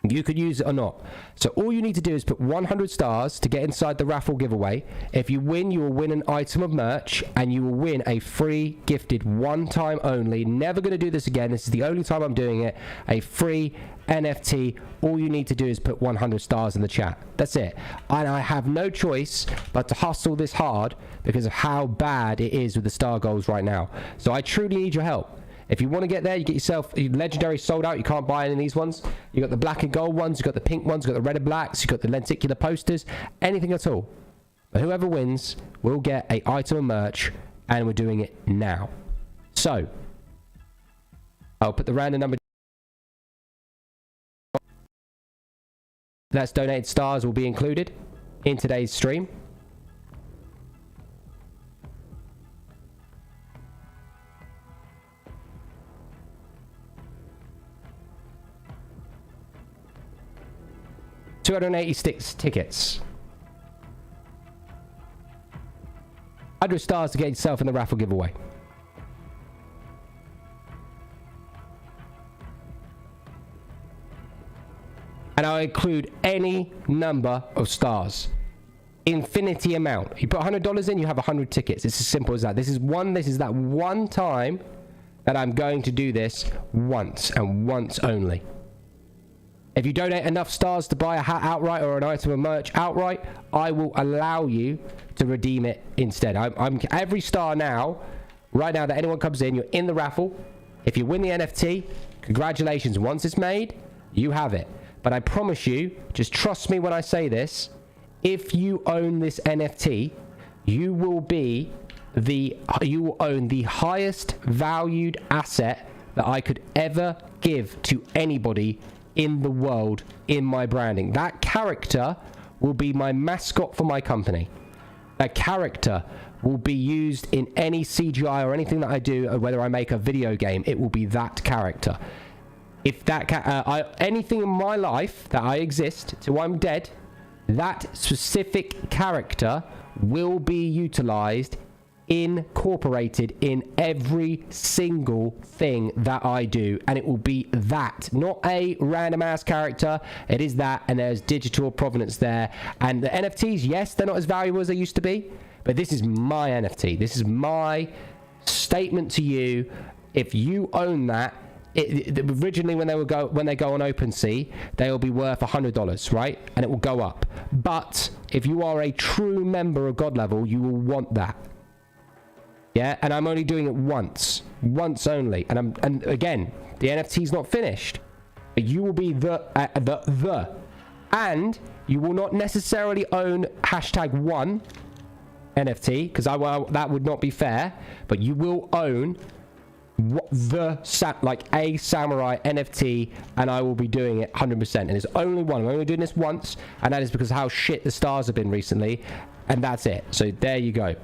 You could use it or not. So all you need to do is put 100 stars to get inside the raffle giveaway. If you win, you will win an item of merch, and you will win a free gifted one time only. Never going to do this again. This is the only time I'm doing it. A free NFT. All you need to do is put 100 stars in the chat. That's it. And I have no choice but to hustle this hard because of how bad it is with the star goals right now. So I truly need your help. If you want to get there, you get yourself legendary sold out. You can't buy any of these ones. You got the black and gold ones. You got the pink ones. You got the red and blacks. You got the lenticular posters. Anything at all. But whoever wins will get a item of merch, and we're doing it now. So I'll put the random number that's donated stars will be included in today's stream. $286 tickets. 100 stars to get yourself in the raffle giveaway. And I'll include any number of stars. Infinity amount. You put $100 in, you have 100 tickets. It's as simple as that. This is that one time that I'm going to do this once and once only. If you donate enough stars to buy a hat outright or an item of merch outright, I will allow you to redeem it instead. I'm every star now, right now that anyone comes in, you're in the raffle. If you win the NFT, congratulations. Once it's made, you have it. But I promise you, just trust me when I say this, if you own this NFT, you will own the highest valued asset that I could ever give to anybody in the world in my branding. That character will be my mascot for my company. That character will be used in any CGI or anything that I do, or whether I make a video game, it will be that character. If that anything in my life that I exist till I'm dead, that specific character will be utilized incorporated in every single thing that I do, and it will be that, not a random ass character. It is that, and there's digital provenance there. And the NFTs, yes, they're not as valuable as they used to be, but this is my NFT. This is my statement to you. If you own that, originally when they go on OpenSea, they will be worth $100, right? And it will go up. But if you are a true member of God Level, you will want that. Yeah, and I'm only doing it once only. And again, the NFT's not finished. But you will be the, and you will not necessarily own #1 NFT, because that would not be fair. But you will own like a samurai NFT, and I will be doing it 100%. And it's only one. I'm only doing this once, and that is because of how shit the stars have been recently, and that's it. So there you go.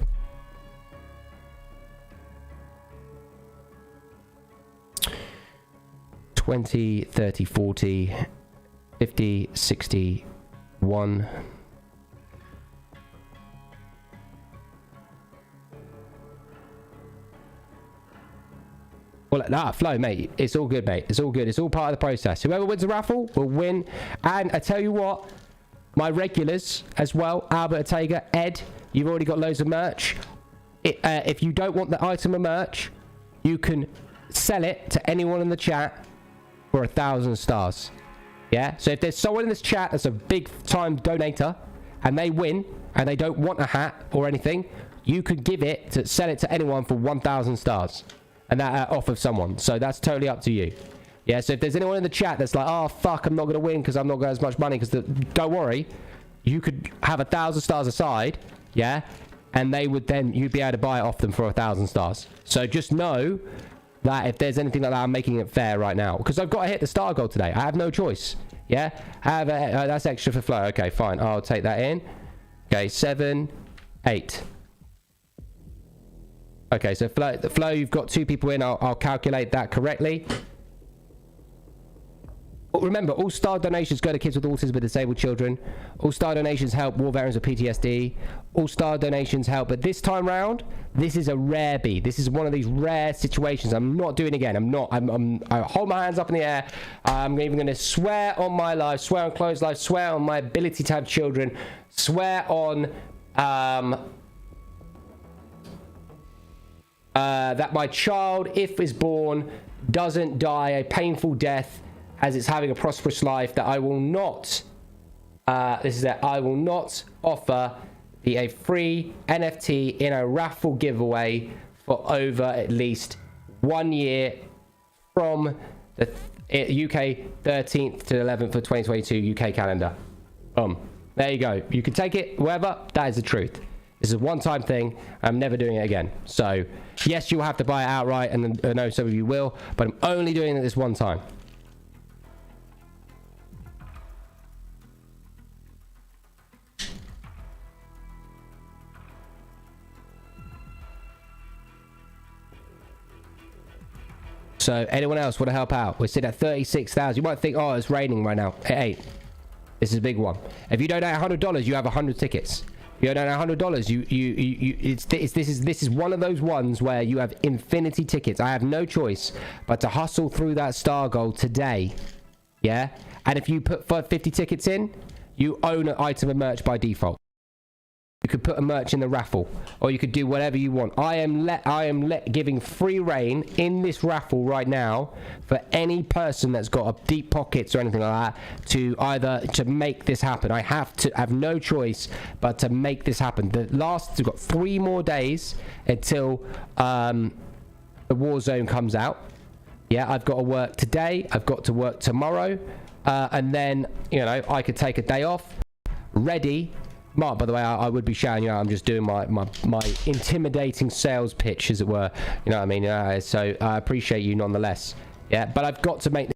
$20, $30, $40, $50, $60, $1. Well, flow, mate. It's all good, mate. It's all good. It's all part of the process. Whoever wins the raffle will win. And I tell you what, my regulars as well, Albert Ortega, Ed, you've already got loads of merch. If you don't want the item of merch, you can sell it to anyone in the chat for 1,000 stars. Yeah? So if there's someone in this chat that's a big time donator and they win and they don't want a hat or anything, you could sell it to anyone for 1,000 stars. And that off of someone. So that's totally up to you. Yeah, so if there's anyone in the chat that's like, oh fuck, I'm not gonna win because I'm not got as much money, because don't worry, you could have 1,000 stars aside, yeah, and you'd be able to buy it off them for 1,000 stars. So just know that if there's anything like that, I'm making it fair right now, because I've got to hit the star goal today. I have no choice. Yeah, that's extra for flow. Okay, fine, I'll take that in. Okay, 7, 8. Okay, so flow, you've got 2 people in. I'll calculate that correctly. But remember, all star donations go to kids with autism and disabled children. All star donations help war veterans with PTSD. All star donations help. But this time round, this is a rare beat. This is one of these rare situations. I'm not doing it again. I hold my hands up in the air. I'm even going to swear on my life, swear on Chloe's life, swear on my ability to have children, swear on that my child, if is born, doesn't die a painful death as it's having a prosperous life, that I will not I will not offer a free NFT in a raffle giveaway for over at least 1 year from the UK 13th to 11th for 2022 UK calendar. There you go. You can take it, whoever. That is the truth. This is a one-time thing. I'm never doing it again. So, yes, you'll have to buy it outright, and I know some of you will, but I'm only doing it this one time. So, anyone else want to help out? We're sitting at 36,000. You might think, oh, it's raining right now. It ain't. This is a big one. If you donate $100, you have 100 tickets. You don't know $100. This is one of those ones where you have infinity tickets. I have no choice but to hustle through that star goal today. Yeah, and if you put 50 tickets in, you own an item of merch by default. You could put a merch in the raffle, or you could do whatever you want. I am giving free reign in this raffle right now for any person that's got deep pockets or anything like that to make this happen. I have no choice but to make this happen. We've got 3 more days until the Warzone comes out. Yeah, I've got to work today. I've got to work tomorrow, and then I could take a day off. Ready. Mark, by the way, I would be shouting you out. I'm just doing my intimidating sales pitch, as it were. You know what I mean? So I appreciate you nonetheless. Yeah, but I've got to make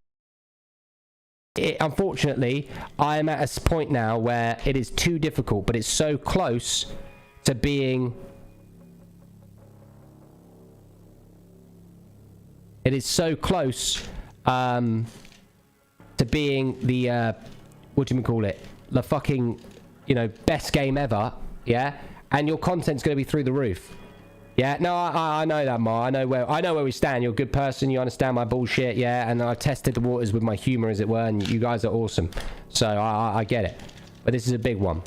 it. Unfortunately, I am at a point now where it is too difficult, but it's so close to being... It is so close to being the... what do you call it? The fucking... best game ever, yeah, and your content's going to be through the roof, Yeah, no, I know that, Ma. I know where we stand. You're a good person. You understand my bullshit, yeah. And I've tested the waters with my humor, as it were. And you guys are awesome. So I get it. But this is a big one.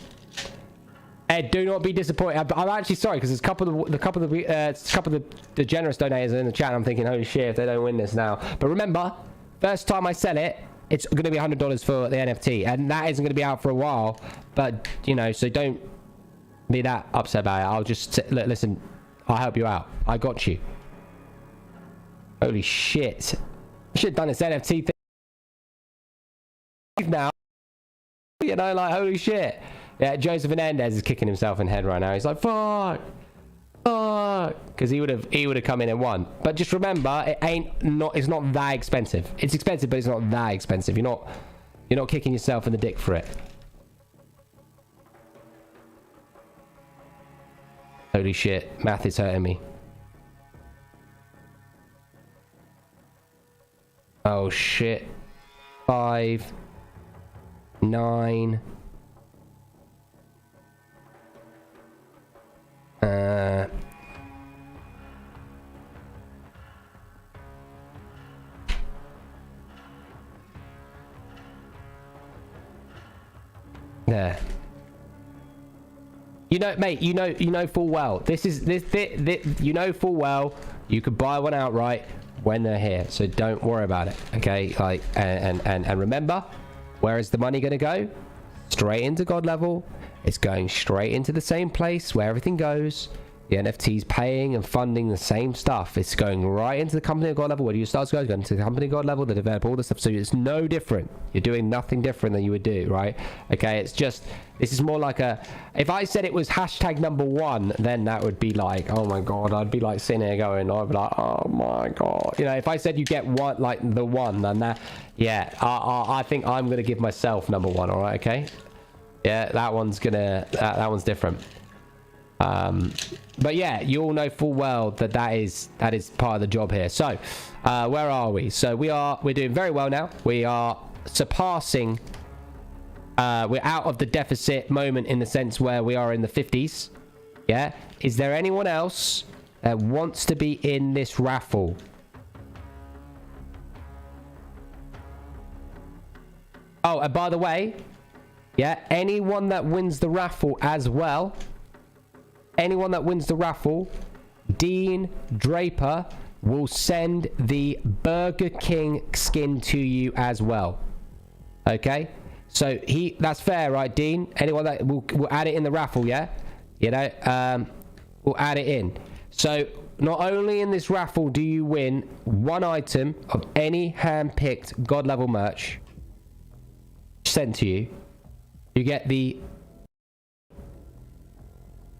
Ed, do not be disappointed. I'm actually sorry because there's a couple of the generous donators in the chat. I'm thinking, holy shit, if they don't win this now. But remember, first time I sell it, it's going to be $100 for the NFT, and that isn't going to be out for a while. But you know, so don't be that upset about it. I'll just listen. I'll help you out. I got you. Holy shit! I should have done this NFT thing now. You know, like holy shit. Yeah, Joseph Hernandez is kicking himself in the head right now. He's like, fuck, because he would have come in and won. But just remember, it's not that expensive. It's expensive, but it's not that expensive. You're not kicking yourself in the dick for it. Holy shit, math is hurting me. Oh shit. 5, 9. There. You know, mate, you know full well. This you know full well you could buy one outright when they're here. So don't worry about it. Okay? Like and remember, where is the money gonna go? Straight into God level. It's going straight into the same place where everything goes. The NFT's paying and funding the same stuff. It's going right into the company of God level. Where do you start going? Going to the company of God level, they develop all the stuff. So it's no different. You're doing nothing different than you would do, right? Okay, it's just, this is more like a, if I said it was #1, then that would be like, oh my God, I'd be like sitting here going, I'd be like, oh my God. You know, if I said you get one, like the one, then that, yeah, I think I'm going to give myself #1, all right, okay? Yeah, that one's gonna, that one's different. But yeah, you all know full well that is part of the job here. So where are we? So we're doing very well now. We are surpassing, we're out of the deficit moment in the sense where we are in the 50s. Yeah, is there anyone else that wants to be in this raffle? Oh, and by the way, yeah, anyone that wins the raffle as well, anyone that wins the raffle, Dean Draper will send the Burger King skin to you as well. Okay? So that's fair, right, Dean? Anyone that we'll add it in the raffle, yeah? You know, we'll add it in. So not only in this raffle do you win one item of any hand-picked God level merch sent to you, you get the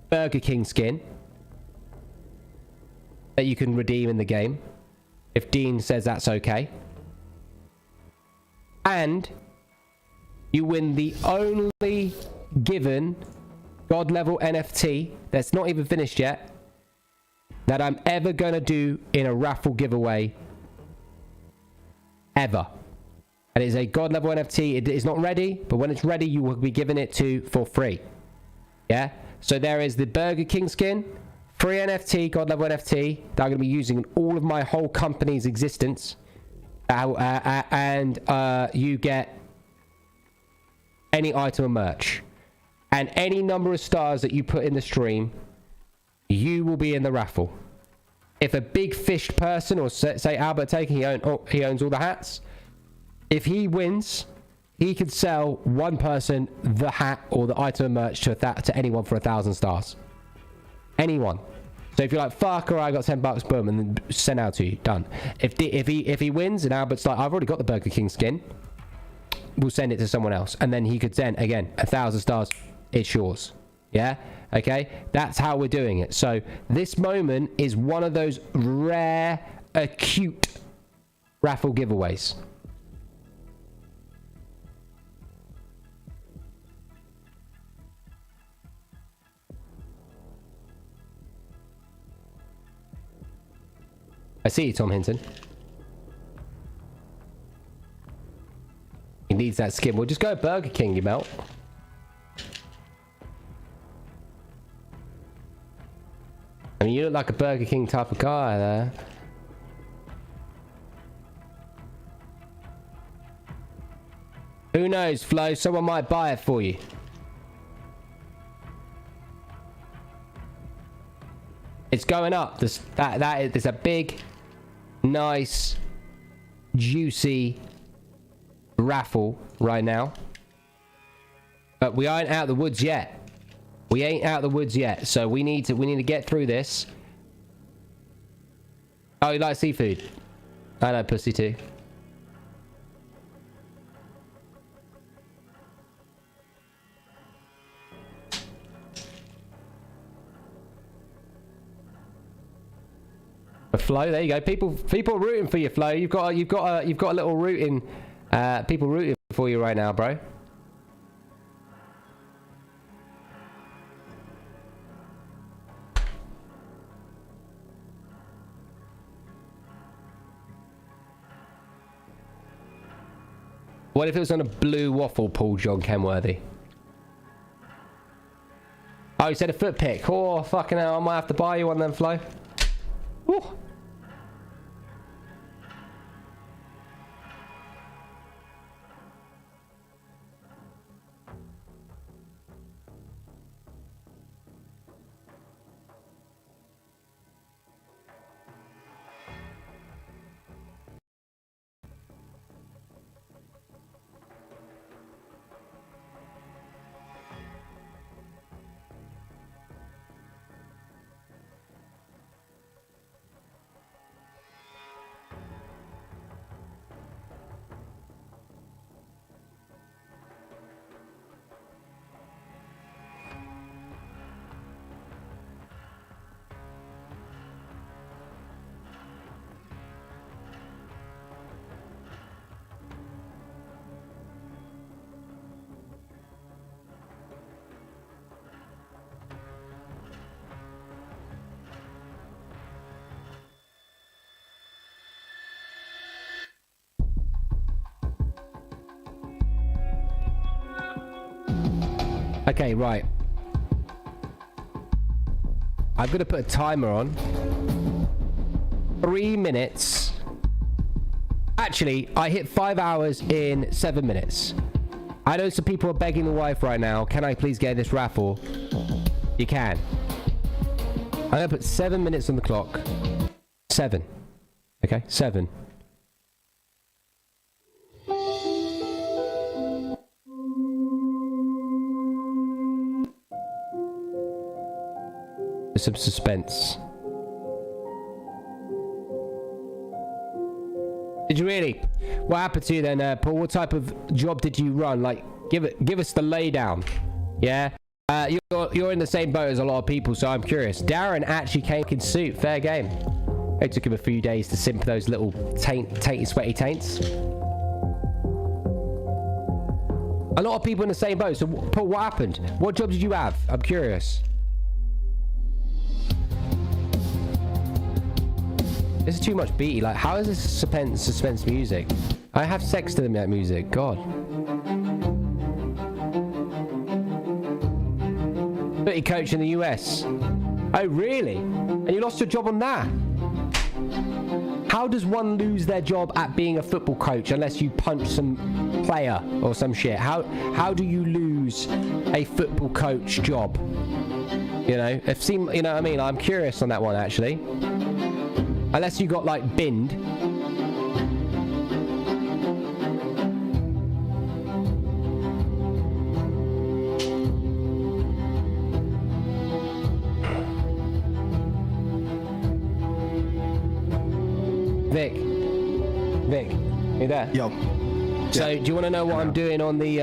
Burger King skin that you can redeem in the game if Dean says that's okay, and you win the only given God level NFT that's not even finished yet that I'm ever gonna do in a raffle giveaway ever. And it's a God level NFT. It is not ready, but when it's ready, you will be given it for free. Yeah? So there is the Burger King skin, free NFT, God level NFT, that I'm going to be using in all of my whole company's existence. And you get any item of merch. And any number of stars that you put in the stream, you will be in the raffle. If a big fished person, or say Albert Taker, he owns all the hats. If he wins, he could sell one person the hat or the item of merch to anyone for 1,000 stars. Anyone. So if you're like, fuck, or I got $10, boom, and then send out to you. Done. If he wins and Albert's like, I've already got the Burger King skin, we'll send it to someone else. And then he could send, again, 1,000 stars. It's yours. Yeah? Okay? That's how we're doing it. So this moment is one of those rare, acute raffle giveaways. I see you, Tom Hinton. He needs that skin. We'll just go Burger King, you melt. I mean, mean, you look like a Burger King type of guy there. Who knows, Flo? Someone might buy it for you. It's going up. There's a big, nice, juicy raffle right now. But we aren't out of the woods yet. We ain't out of the woods yet. So we need to get through this. Oh, you like seafood? I like pussy too. Flo, there you go. People rooting for you, Flo. You've got a little rooting. People rooting for you right now, bro. What if it was on a blue waffle pool, John Kenworthy? Oh, you said a foot pick. Oh, fucking hell. I might have to buy you one then, Flo. Woo. Okay, right. I'm gonna put a timer on. 3 minutes. Actually, I hit 5 hours in 7 minutes. I know some people are begging the wife right now. Can I please get this raffle? You can. I'm gonna put 7 minutes on the clock. 7. Okay, 7. Some suspense. Did you really? What happened to you then, Paul? What type of job did you run? Like, give us the laydown. Yeah. You're in the same boat as a lot of people, so I'm curious. Darren actually came in suit. Fair game. It took him a few days to simp those little tainty, sweaty taints. A lot of people in the same boat. So, Paul, what happened? What job did you have? I'm curious. This is too much beaty. Like, how is this suspense music? I have sex to them that music. God. Footy coach in the US. Oh, really? And you lost your job on that? How does one lose their job at being a football coach unless you punch some player or some shit? How do you lose a football coach job? You know, you know what I mean? I'm curious on that one, actually. Unless you got, like, binned. Vic, you there? Yo. So, do you want to know what I'm doing on the,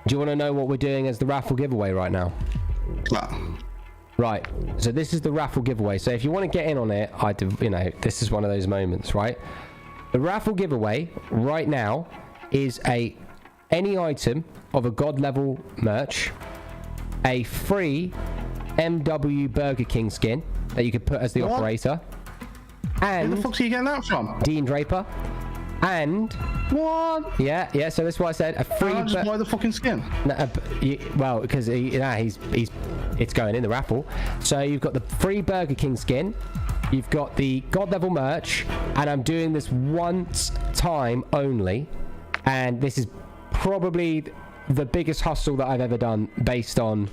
Do you want to know what we're doing as the raffle giveaway right now? Right, so this is the raffle giveaway. So if you want to get in on it, you know, this is one of those moments, right? The raffle giveaway right now is any item of a God level merch, a free MW Burger King skin that you could put as the operator, and where the fuck are you getting that from? Dean Draper, and what? Yeah. So that's why I said a free. Just buy the fucking skin. No, well, because he's it's going in the raffle. So you've got the free Burger King skin, you've got the God level merch, and I'm doing this once time only, and this is probably the biggest hustle that I've ever done based on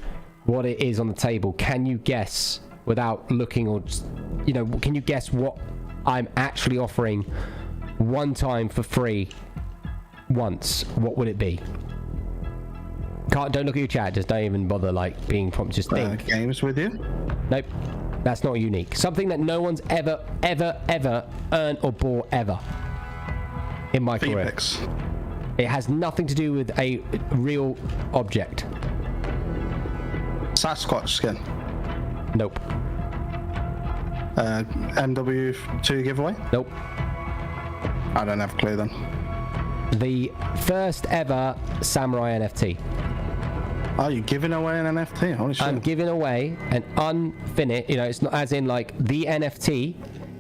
what it is on the table. Can you guess, without looking, or just, you know, can you guess what I'm actually offering one time for free once? What would it be? Don't look at your chat, just don't even bother like being prompted, just think. Games with you? Nope, that's not unique. Something that no one's ever earned or bought ever in my career. Phoenix. It has nothing to do with a real object. Sasquatch skin. Nope. MW2 giveaway? Nope. I don't have a clue then. The first ever Samurai NFT. Are you giving away an NFT? Holy shit. I'm giving away an unfinished, you know, it's not as in like the NFT.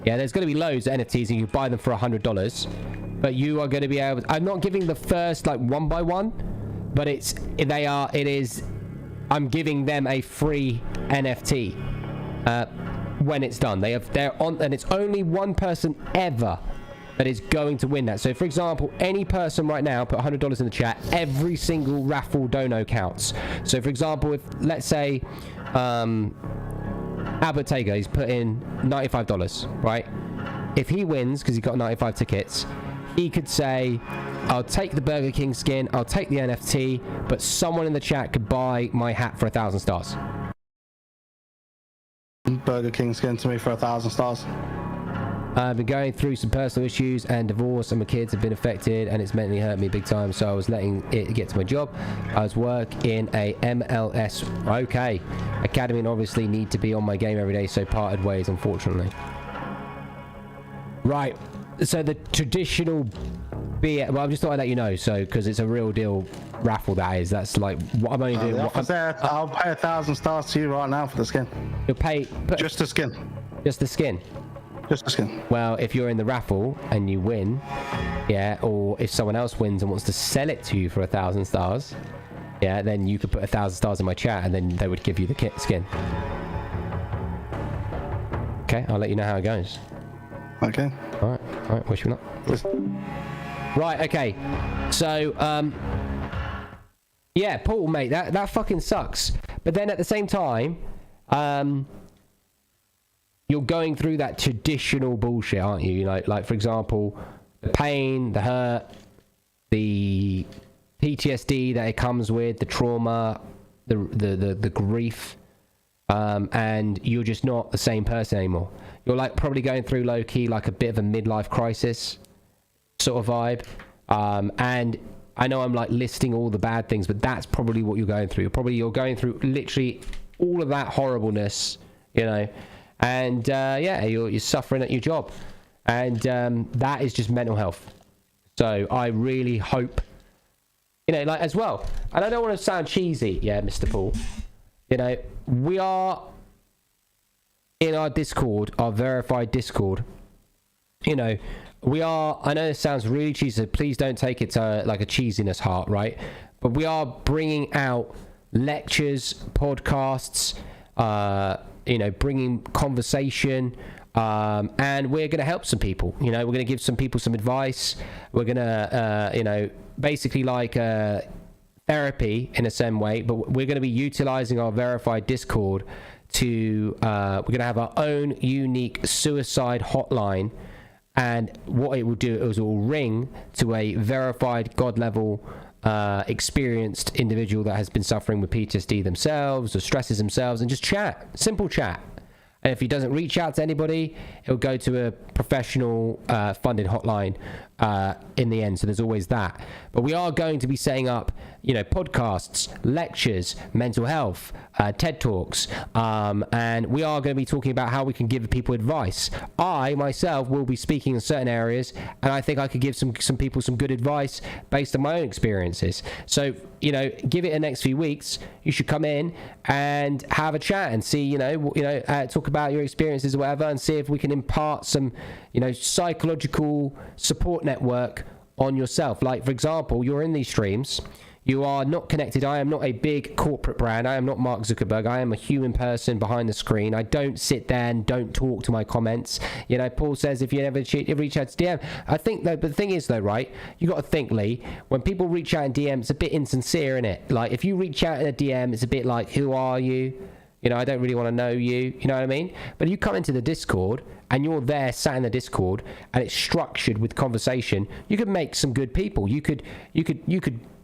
Yeah, there's going to be loads of NFTs and you can buy them for $100. But you are going to be able to, I'm not giving the first like one by one, but I'm giving them a free NFT when it's done. They're on, and it's only one person ever that is going to win that. So for example, any person right now put $100 in the chat, every single raffle dono counts. So for example, if let's say Albert Tager, he's put in $95, right? If he wins because he got 95 tickets, he could say, I'll take the Burger King skin, I'll take the NFT, but someone in the chat could buy my hat for 1,000 stars. Burger King skin to me for 1,000 stars. I've been going through some personal issues and divorce, and my kids have been affected, and it's mentally hurt me big time, so I was letting it get to my job. I was work in a MLS academy, and obviously need to be on my game every day, so parted ways, unfortunately. Right, so the traditional beer, well, I just thought I'd let you know, so because it's a real deal raffle, that's like what I'm only doing. I'll pay 1,000 stars to you right now for the skin. You'll pay just the skin. Just the skin. Just the skin. Well, if you're in the raffle and you win, yeah, or if someone else wins and wants to sell it to you for 1,000 stars, yeah, then you could put 1,000 stars in my chat and then they would give you the skin. Okay, I'll let you know how it goes. Okay. All right, wish me luck. Right, okay. So, yeah, Paul, mate, that fucking sucks. But then at the same time, you're going through that traditional bullshit, aren't you? You know, like for example, the pain, the hurt, the PTSD that it comes with, the trauma, the grief, and you're just not the same person anymore. You're like probably going through low key like a bit of a midlife crisis sort of vibe, and I know I'm like listing all the bad things, but that's probably what you're going through. You're going through literally all of that horribleness, you know. And yeah, you're suffering at your job, and that is just mental health. So I really hope, you know, like as well, and I don't want to sound cheesy, yeah, Mr. Paul, you know, we are in our Discord, our verified Discord, you know, we are, I know this sounds really cheesy, so please don't take it to like a cheesiness heart, right? But we are bringing out lectures, podcasts, you know, bringing conversation, and we're going to help some people. You know, we're going to give some people some advice. We're going to, you know, basically like therapy in a same way, but we're going to be utilizing our verified Discord to, we're going to have our own unique suicide hotline. And what it will do is it will ring to a verified God level experienced individual that has been suffering with PTSD themselves or stresses themselves, and just chat, simple chat. And if he doesn't reach out to anybody, he'll go to a professional funded hotline in the end. So there's always that. But we are going to be setting up, you know, podcasts, lectures, mental health, TED Talks, and we are going to be talking about how we can give people advice. I myself will be speaking in certain areas, and I think I could give some people some good advice based on my own experiences. So, you know, give it the next few weeks. You should come in and have a chat and see, talk about your experiences or whatever, and see if we can impart some, you know, psychological support network on yourself. Like, for example, you're in these streams, You are not connected. I am not a big corporate brand. I am not Mark Zuckerberg. I am a human person behind the screen. I don't sit there and don't talk to my comments. You know, Paul says if you ever reach out to DM. I think though, but the thing is though, right? You got to think, Lee. When people reach out in DM, it's a bit insincere, isn't it? Like if you reach out in a DM, it's a bit like, who are you? You know, I don't really want to know you. You know what I mean? But if you come into the Discord and you're there sat in the Discord and it's structured with conversation, you could make some good people. You could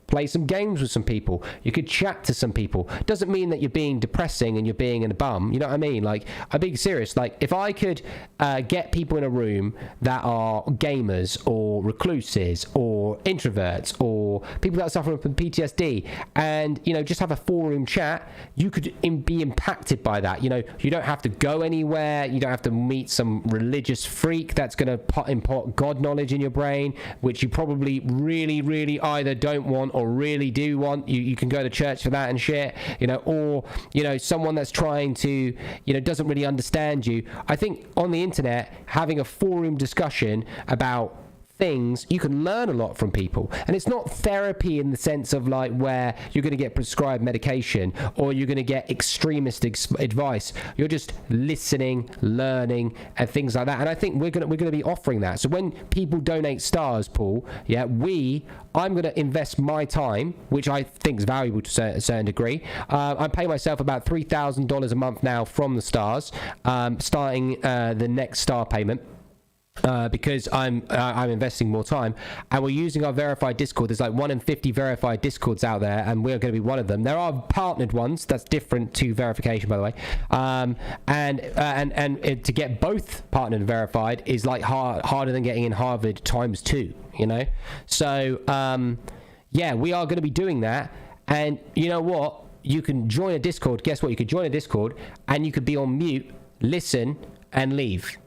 play some games with some people. You could chat to some people. Doesn't mean that you're being depressing and you're being a bum. You know what I mean? Like, I'm being serious. Like, if I could get people in a room that are gamers or recluses or introverts or people that are suffering from PTSD and, you know, just have a forum chat, you could be impacted by that. You know, you don't have to go anywhere. You don't have to meet some religious freak that's going to impart God knowledge in your brain, which you probably really, really either don't want or really do want. You can go to church for that and shit, you know, or, you know, someone that's trying to, you know, doesn't really understand you. I think on the internet, having a forum discussion about things, you can learn a lot from people. And it's not therapy in the sense of like where you're going to get prescribed medication or you're going to get extremist advice. You're just listening, learning and things like that. And I think we're going to be offering that. So when people donate stars, Paul, yeah, I'm going to invest my time, which I think is valuable to a certain degree. I pay myself about $3,000 a month now from the stars, starting the next star payment. Because I'm investing more time, and we're using our verified Discord. There's like 1 in 50 verified Discords out there, and we're going to be one of them. There are partnered ones that's different to verification, by the way. And to get both partnered and verified is like harder than getting in Harvard times 2. You know, so yeah, we are going to be doing that. And you know what? You can join a Discord. Guess what? You could join a Discord, and you could be on mute, listen, and leave.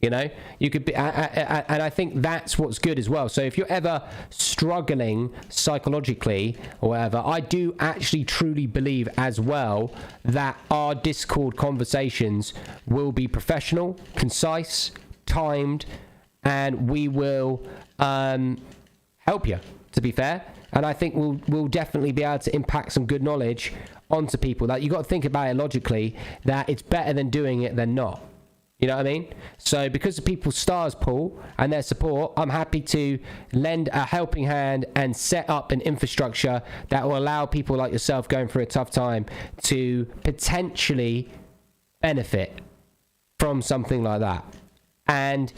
You know, you could be, and I think that's what's good as well. So if you're ever struggling psychologically or whatever, I do actually truly believe as well that our Discord conversations will be professional, concise, timed, and we will help you, to be fair. And I think we'll definitely be able to impact some good knowledge onto people. That you got to think about it logically, that it's better than doing it than not. You know what I mean? So because of people's stars, Paul, and their support, I'm happy to lend a helping hand and set up an infrastructure that will allow people like yourself going through a tough time to potentially benefit from something like that. And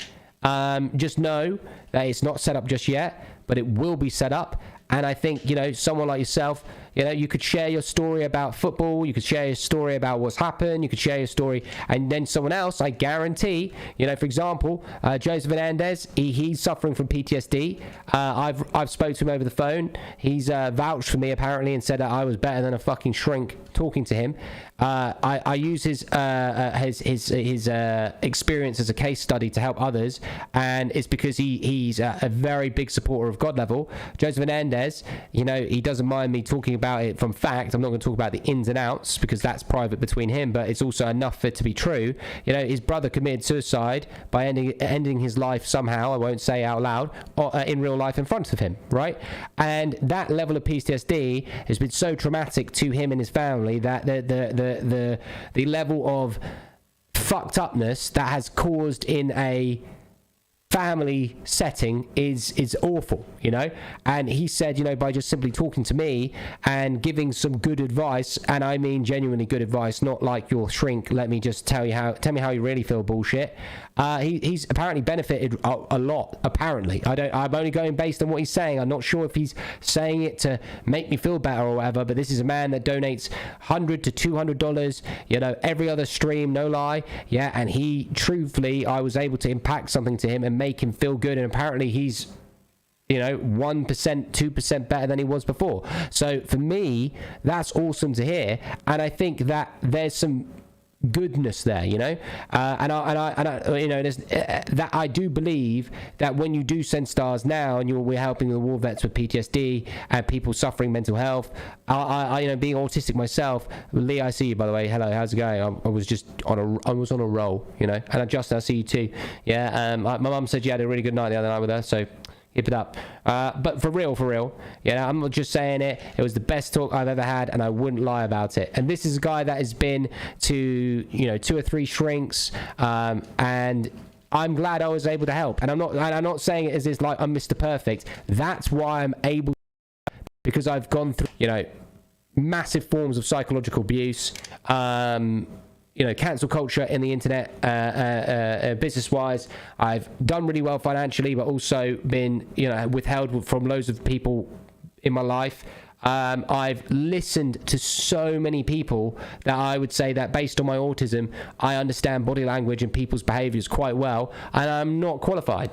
just know that it's not set up just yet, but it will be set up. And I think, you know, someone like yourself, you know, you could share your story about football, you could share your story about what's happened, you could share your story, and then someone else, I guarantee, you know, for example, Joseph Hernandez, he's suffering from PTSD. I've spoke to him over the phone. He's vouched for me apparently and said that I was better than a fucking shrink talking to him. I use his experience as a case study to help others, and it's because he's a very big supporter of God level. Joseph Hernandez, you know, he doesn't mind me talking about it from fact. I'm not going to talk about the ins and outs because that's private between him, but it's also enough for it to be true. You know, his brother committed suicide by ending his life somehow, I won't say out loud, or, in real life in front of him, right? And that level of PTSD has been so traumatic to him and his family that the level of fucked upness that has caused in a family setting is awful, you know. And he said, you know, by just simply talking to me and giving some good advice, and I mean genuinely good advice, not like your shrink, let me just tell me how you really feel bullshit. He's apparently benefited a lot, apparently. I'm only going based on what he's saying. I'm not sure if he's saying it to make me feel better or whatever, but this is a man that donates $100 to $200, you know, every other stream, no lie. Yeah, and he, truthfully, I was able to impact something to him and make him feel good, and apparently he's, you know, 1%, 2% better than he was before. So for me, that's awesome to hear, and I think that there's some goodness there, you know, and I you know, there's that I do believe that when you do send stars now, and we're helping the war vets with PTSD and people suffering mental health. I you know, being autistic myself, Lee, I see you, by the way. Hello, how's it going? I was just on a roll, you know. And Justin, I see you too. Yeah, my mum said you had a really good night the other night with her, so Keep it up. But for real, you know, I'm not just saying it. It was the best talk I've ever had, and I wouldn't lie about it. And this is a guy that has been to, you know, 2 or 3 shrinks, and I'm glad I was able to help. And I'm not saying it as is like I'm Mr. Perfect. That's why I'm able to, because I've gone through, you know, massive forms of psychological abuse, you know, cancel culture in the internet, business-wise. I've done really well financially, but also been, you know, withheld from loads of people in my life. I've listened to so many people that I would say that based on my autism, I understand body language and people's behaviors quite well, and I'm not qualified.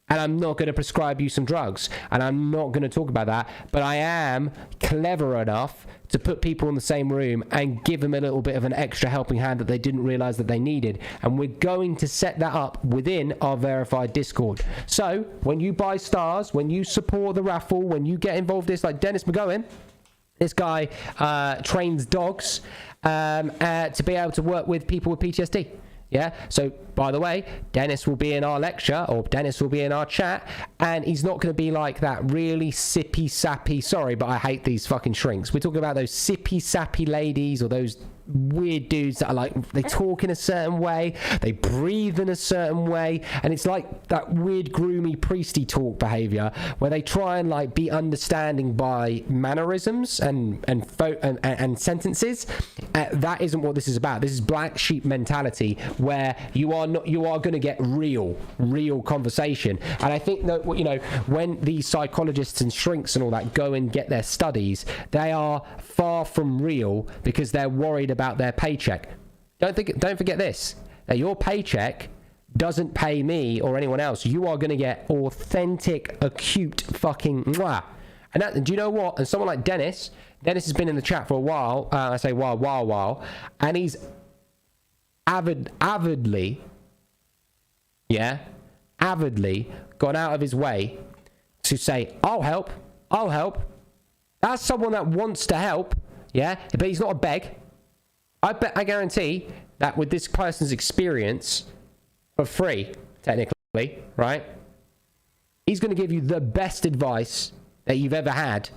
And I'm not going to prescribe you some drugs, and I'm not going to talk about that, but I am clever enough to put people in the same room and give them a little bit of an extra helping hand that they didn't realize that they needed. And we're going to set that up within our verified Discord. So when you buy stars, when you support the raffle, when you get involved in this, like Dennis McGowan, this guy trains dogs to be able to work with people with PTSD. Yeah, so by the way, Dennis will be in our lecture, or Dennis will be in our chat, and he's not going to be like that really sippy sappy, sorry, but I hate these fucking shrinks. We're talking about those sippy sappy ladies, or those weird dudes that are like, they talk in a certain way, they breathe in a certain way, and it's like that weird groomy priesty talk behavior where they try and like be understanding by mannerisms and sentences. That isn't what this is about. This is black sheep mentality, where you are going to get real conversation. And I think that, you know, when these psychologists and shrinks and all that go and get their studies, they are far from real because they're worried about their paycheck. Don't forget this, that your paycheck doesn't pay me or anyone else. You are going to get authentic, acute fucking mwah. And that, do you know what? And someone like Dennis has been in the chat for a while. I say while, and he's avidly gone out of his way to say, I'll help. That's someone that wants to help, yeah, but he's not a beg. I guarantee that with this person's experience, for free, technically, right, he's going to give you the best advice that you've ever had,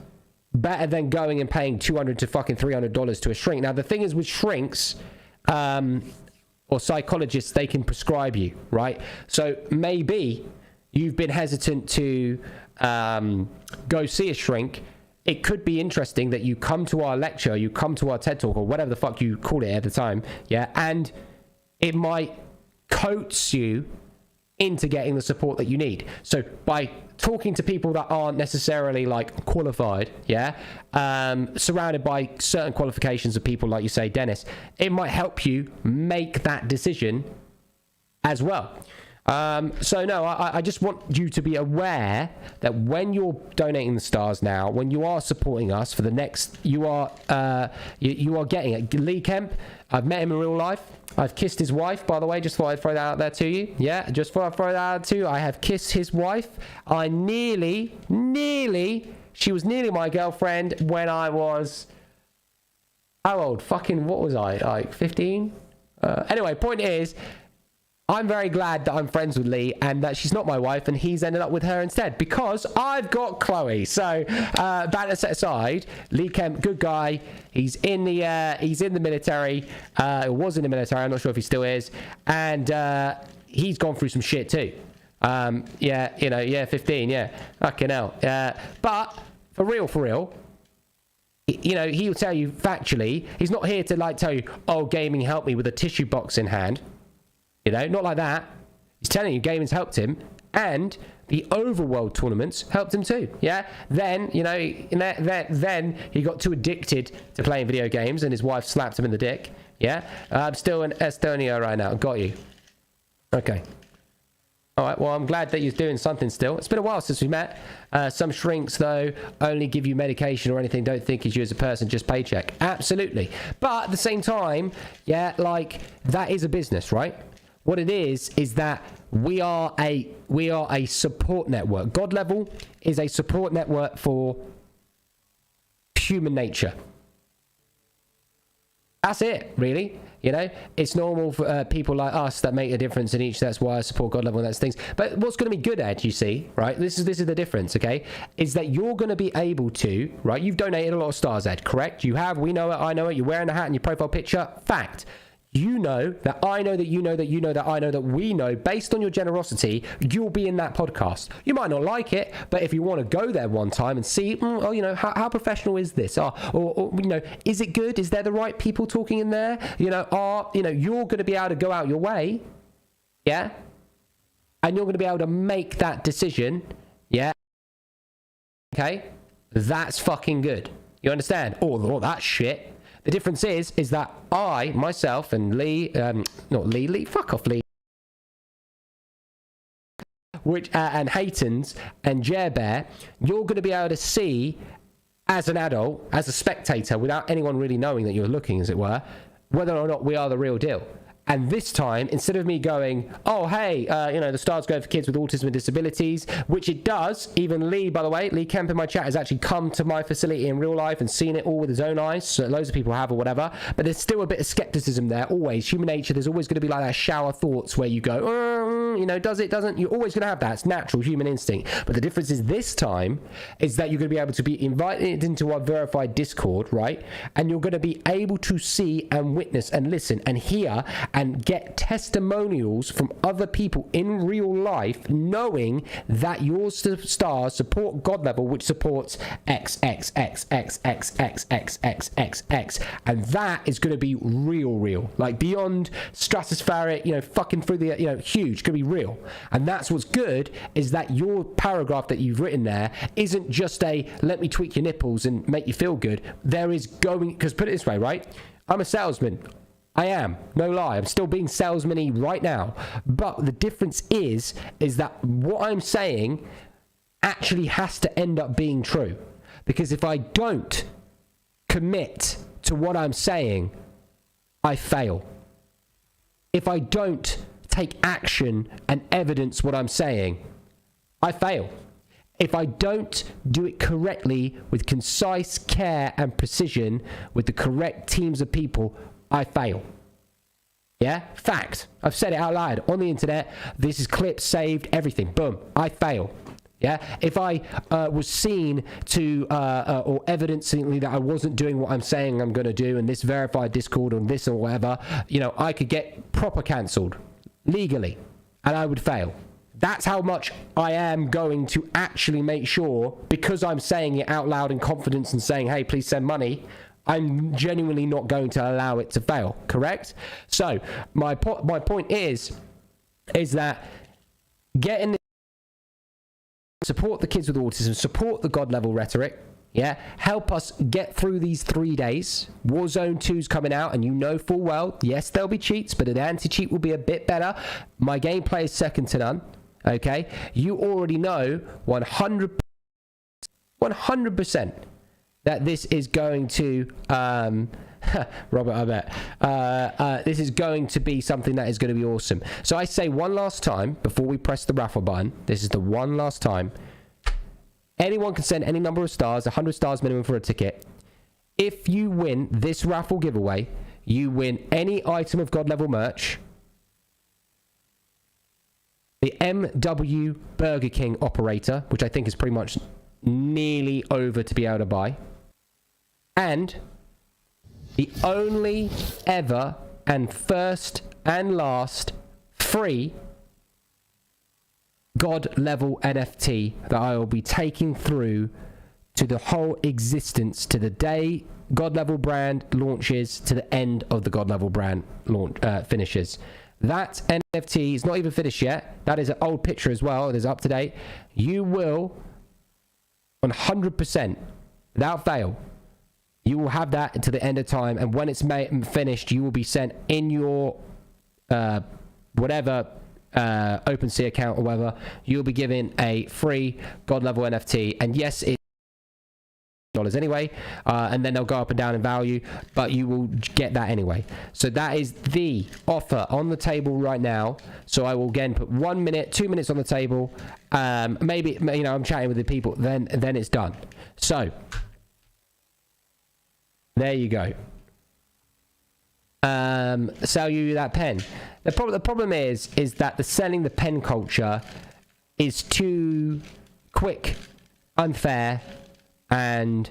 better than going and paying $200 to fucking $300 to a shrink. Now, the thing is with shrinks, or psychologists, they can prescribe you, right? So maybe you've been hesitant to go see a shrink. It could be interesting that you come to our lecture, you come to our TED Talk, or whatever the fuck you call it at the time, yeah, and it might coax you into getting the support that you need. So by talking to people that aren't necessarily like qualified, yeah, surrounded by certain qualifications of people like you say, Dennis, it might help you make that decision as well. So no, I just want you to be aware that when you're donating the stars now, when you are supporting us for the next, you are getting it. Lee Kemp, I've met him in real life. I've kissed his wife, by the way. Just thought I'd throw that out there to you. Yeah, just thought I'd throw that out to you. I have kissed his wife. I nearly, she was nearly my girlfriend when I was, how old? Fucking, what was I? Like 15? Anyway, point is, I'm very glad that I'm friends with Lee and that she's not my wife and he's ended up with her instead, because I've got Chloe. So banter set aside, Lee Kemp, good guy. He's in the military. Was in the military. I'm not sure if he still is. And he's gone through some shit too. 15. Yeah, fucking hell. But for real. You know, he'll tell you factually. He's not here to like tell you, oh, gaming helped me with a tissue box in hand. You know, not like that. He's telling you gaming's helped him, and the overworld tournaments helped him too. Yeah. Then, you know, then he got too addicted to playing video games, and his wife slapped him in the dick. Yeah. I'm still in Estonia right now. Got you. Okay. All right. Well, I'm glad that you're doing something still. It's been a while since we met. Some shrinks, though, only give you medication or anything. Don't think of you as a person, just paycheck. Absolutely. But at the same time, yeah, like that is a business, right? What it is that we are a support network. God Level is a support network for human nature. That's it, really. You know, it's normal for people like us that make a difference in each. That's why I support God level and those things. But what's going to be good, Ed, you see, right? This is the difference, okay? Is that you're going to be able to, right? You've donated a lot of stars, Ed, correct? You have. We know it. I know it. You're wearing a hat in your profile picture. Fact. You know that I know that you know that you know that I know that we know, based on your generosity, you'll be in that podcast. You might not like it, but if you want to go there one time and see, oh, you know, how professional is this? Or, you know, is it good? Is there the right people talking in there? You know, you're going to be able to go out your way, yeah? And you're going to be able to make that decision, yeah? Okay? That's fucking good. You understand? All that shit. The difference is that I, myself, and Lee, not Lee, fuck off Lee, and Haytons and Jerbear, you're going to be able to see, as an adult, as a spectator, without anyone really knowing that you're looking, as it were, whether or not we are the real deal. And this time, instead of me going, oh, hey, you know, the stars go for kids with autism and disabilities, which it does. Even Lee, by the way, Lee Kemp in my chat has actually come to my facility in real life and seen it all with his own eyes. So loads of people have or whatever. But there's still a bit of skepticism there. Always. Human nature, there's always going to be like that shower thoughts where you go, you know, does it, doesn't? You're always going to have that. It's natural human instinct. But the difference is this time is that you're going to be able to be invited into our verified Discord, right? And you're going to be able to see and witness and listen and hear and get testimonials from other people in real life, knowing that your stars support God level, which supports X, and that is going to be real, like beyond stratospheric, you know, fucking through the, you know, huge, going to be real. And that's what's good, is that your paragraph that you've written there isn't just a let me tweak your nipples and make you feel good. There is going, because put it this way, right? I'm a salesman. I am, no lie. I'm still being salesman-y right now. But the difference is that what I'm saying actually has to end up being true. Because if I don't commit to what I'm saying, I fail. If I don't take action and evidence what I'm saying, I fail. If I don't do it correctly with concise care and precision with the correct teams of people, I fail. Yeah? Fact. I've said it out loud on the internet. This is clips saved, everything. Boom. I fail. Yeah? If I was seen to, or evidencingly that I wasn't doing what I'm saying I'm going to do, and this verified Discord or this or whatever, you know, I could get proper cancelled legally, and I would fail. That's how much I am going to actually make sure, because I'm saying it out loud in confidence and saying, hey, please send money, I'm genuinely not going to allow it to fail, correct? So my point is that getting the support the kids with autism, support the God level rhetoric, yeah, help us get through these 3 days. Warzone 2's coming out, and you know full well, yes, there'll be cheats, but the anti-cheat will be a bit better. My gameplay is second to none, okay? You already know 100% that this is going to, Robert, I bet, this is going to be something that is going to be awesome. So I say one last time, before we press the raffle button, this is the one last time, anyone can send any number of stars, 100 stars minimum for a ticket. If you win this raffle giveaway, you win any item of God level merch, the MW Burger King operator, which I think is pretty much nearly over to be able to buy, and the only ever and first and last free God level NFT that I will be taking through to the whole existence, to the day God level brand launches, to the end of the God level brand launch finishes. That NFT is not even finished yet. That is an old picture as well. It is up to date. You will 100%, without fail, you will have that until the end of time, and when it's finished, you will be sent in your whatever OpenSea account or whatever, you'll be given a free God level NFT, and yes, it's $dollars anyway, and then they'll go up and down in value, but you will get that anyway. So that is the offer on the table right now. So I will again put 1 minute, 2 minutes on the table, maybe, you know, I'm chatting with the people, then it's done. So there you go. sell you that pen. The problem is that the selling the pen culture is too quick, unfair, and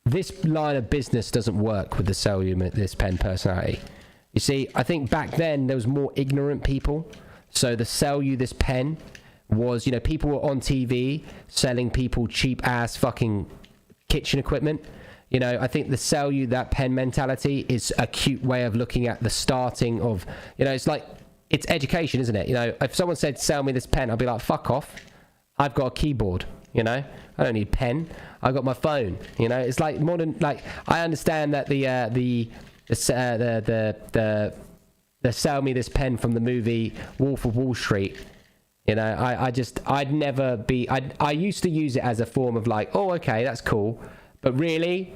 this line of business doesn't work with the sell you this pen personality. You see, I think back then there was more ignorant people, so the sell you this pen was, you know, people were on TV selling people cheap ass fucking kitchen equipment. You know, I think the sell you that pen mentality is a cute way of looking at the starting of, you know, it's like, it's education, isn't it? You know, if someone said, sell me this pen, I'd be like, fuck off. I've got a keyboard, you know? I don't need a pen. I've got my phone, you know? It's like modern, like, I understand that the sell me this pen from the movie Wolf of Wall Street. You know, I'd never be, I used to use it as a form of like, oh, okay, that's cool. But really,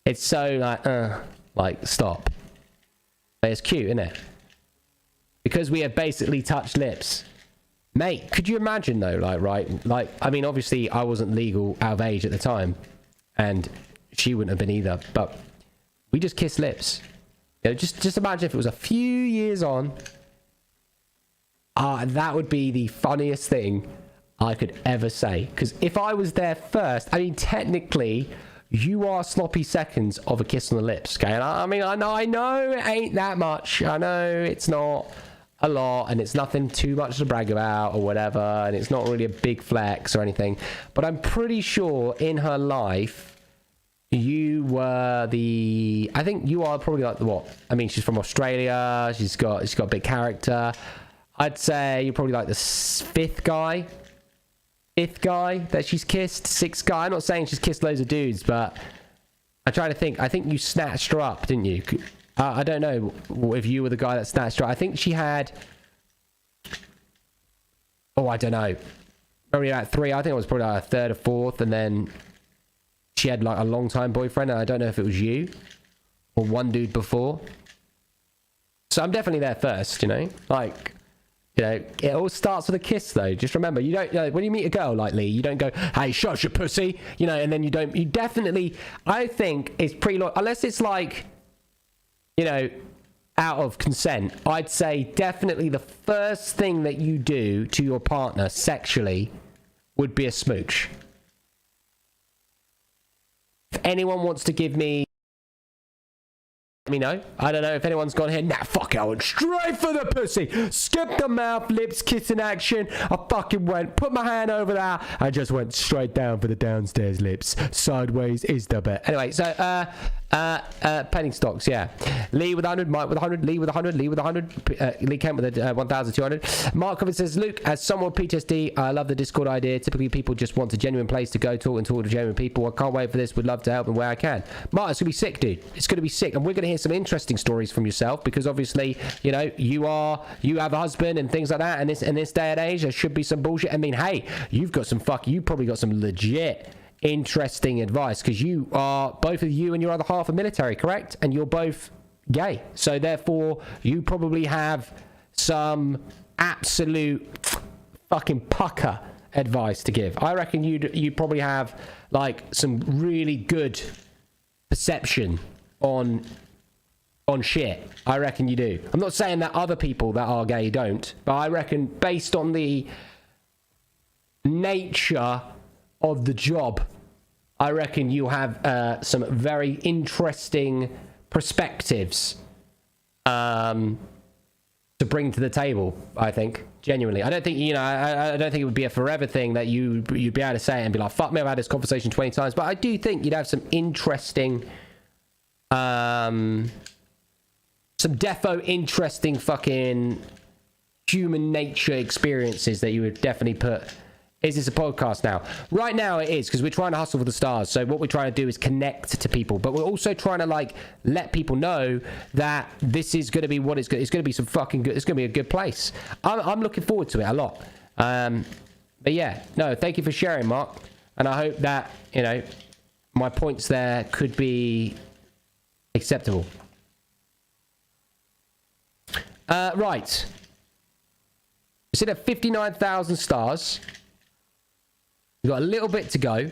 it's so like, stop. But it's cute, isn't it? Because we have basically touched lips. Mate, could you imagine though, like, right? Like, I mean, obviously I wasn't legal out of age at the time, and she wouldn't have been either, but we just kissed lips. You know, just imagine if it was a few years on. That would be the funniest thing I could ever say. Because if I was there first, I mean, technically, you are sloppy seconds of a kiss on the lips, okay? And I mean, I know it ain't that much. I know it's not a lot, and it's nothing too much to brag about or whatever, and it's not really a big flex or anything. But I'm pretty sure in her life, you were the... I think you are probably like the what? I mean, she's from Australia. She's got a big character. I'd say you're probably like the fifth guy that she's kissed. Sixth guy. I'm not saying she's kissed loads of dudes, but I'm trying to think. I think you snatched her up, didn't you? I don't know if you were the guy that snatched her up. I think she had... Oh, I don't know. Probably about three. I think it was probably like a third or fourth, and then she had like a long-time boyfriend, and I don't know if it was you or one dude before. So I'm definitely there first, you know? Like... You know, it all starts with a kiss, though. Just remember, you don't, you know, when you meet a girl like Lee, you don't go, hey, shush your pussy, you know, and then you definitely, I think it's pretty, unless it's like, you know, out of consent, I'd say definitely the first thing that you do to your partner sexually would be a smooch. If anyone wants to give me, let me know. I don't know if anyone's gone here. Nah, fuck it. I went straight for the pussy. Skip the mouth, lips, kissing action. I fucking went, put my hand over there. I just went straight down for the downstairs lips. Sideways is the bet. Anyway, so, penning stocks, yeah. Lee with 100, Mike with 100, Lee with 100, Lee with 100, Lee Kent with 1,200. Mark Coffin says, Luke, as someone with PTSD, I love the Discord idea. Typically, people just want a genuine place to go talk to genuine people. I can't wait for this. Would love to help in where I can. Mark, it's going to be sick, dude. It's going to be sick. And we're going to hear some interesting stories from yourself, because obviously, you know, you have a husband and things like that, and in this day and age, there should be some bullshit. I mean, hey, you probably got some legit interesting advice, because you are, both of you and your other half are military, correct? And you're both gay, so therefore you probably have some absolute fucking pucker advice to give. I reckon you probably have like some really good perception on shit. I reckon you do. I'm not saying that other people that are gay don't, but I reckon based on the nature of the job, I reckon you have some very interesting perspectives to bring to the table. I think genuinely, I don't think, you know, I don't think it would be a forever thing that you'd be able to say it and be like, fuck me, I've had this conversation 20 times, but I do think you'd have some interesting some defo interesting fucking human nature experiences that you would definitely put. Is this a podcast now? Right now it is, because we're trying to hustle for the stars. So what we're trying to do is connect to people, but we're also trying to like let people know that this is going to be what it's going to be. Some fucking good. It's going to be a good place. I'm looking forward to it a lot. But yeah, no, thank you for sharing, Mark. And I hope that, you know, my points there could be acceptable. Right. We sit at 59,000 stars. We've got a little bit to go.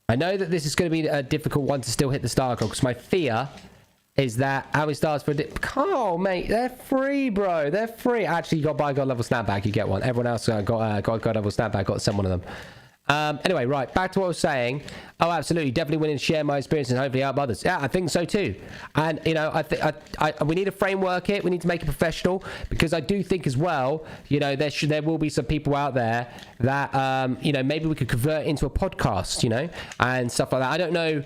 I know that this is going to be a difficult one to still hit the star goal, because my fear is that how many stars for a come on, mate, they're free, bro, they're free. Actually, you got to buy a god level snapback, you get one. Everyone else got a god level snapback, got to send one of them. Anyway, right, back to what I was saying. Oh, absolutely, definitely willing to share my experience and hopefully help others. Yeah, I think so too. And you know, we need to framework it. We need to make it professional, because I do think as well, you know, there will be some people out there that you know, maybe we could convert into a podcast, you know, and stuff like that. I don't know.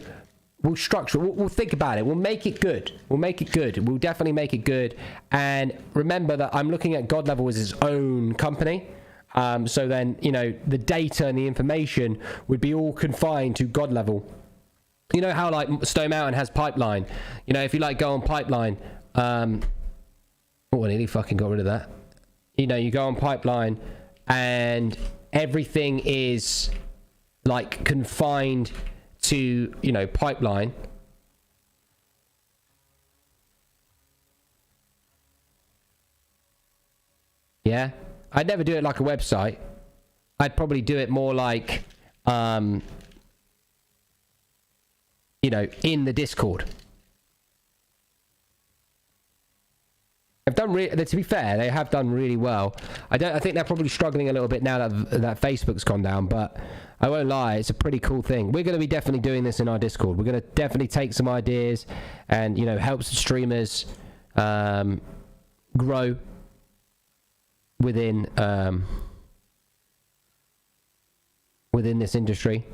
We'll structure it. We'll think about it. We'll make it good. We'll make it good. We'll definitely make it good. And remember that I'm looking at God Level as its own company. So then, you know, the data and the information would be all confined to God Level. You know how like Stone Mountain has Pipeline. You know, if you like go on Pipeline, oh, I nearly fucking got rid of that. You know, you go on Pipeline and everything is like confined to, you know, Pipeline. Yeah, I'd never do it like a website. I'd probably do it more like you know, in the Discord. I've done to be fair, they have done really well. I think they're probably struggling a little bit now that Facebook's gone down, but I won't lie, it's a pretty cool thing. We're going to be definitely doing this in our Discord. We're going to definitely take some ideas and, you know, help some streamers grow within within this industry.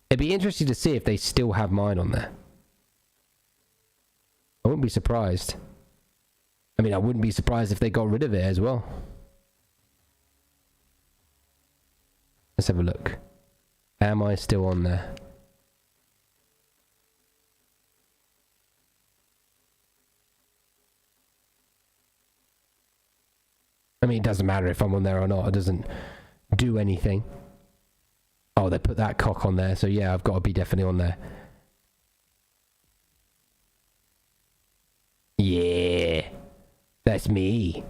It'd be interesting to see if they still have mine on there. I wouldn't be surprised. I mean, I wouldn't be surprised if they got rid of it as well. Let's have a look. Am I still on there? I mean, it doesn't matter if I'm on there or not. It doesn't do anything. Oh, they put that cock on there. So, yeah, I've got to be definitely on there. Yeah. That's me.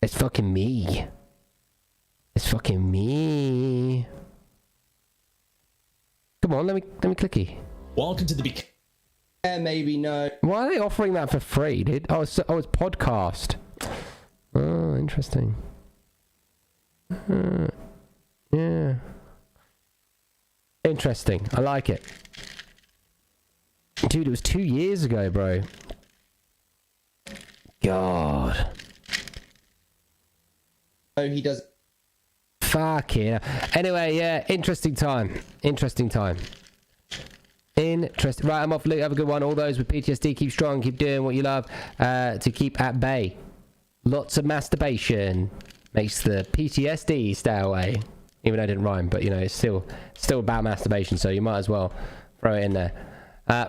That's fucking me. It's fucking me. Come on, let me clicky. Welcome to the maybe no. Why are they offering that for free, dude? Oh, it's podcast. Oh, interesting. Yeah. Interesting. I like it. Dude, it was 2 years ago, bro. God. Oh, he does. Fuck yeah. Anyway, yeah, interesting time. Interesting time. Interesting. Right, I'm off, Luke. Have a good one. All those with PTSD, keep strong, keep doing what you love to keep at bay. Lots of masturbation makes the PTSD stay away. Even though it didn't rhyme, but you know, it's still about masturbation, so you might as well throw it in there.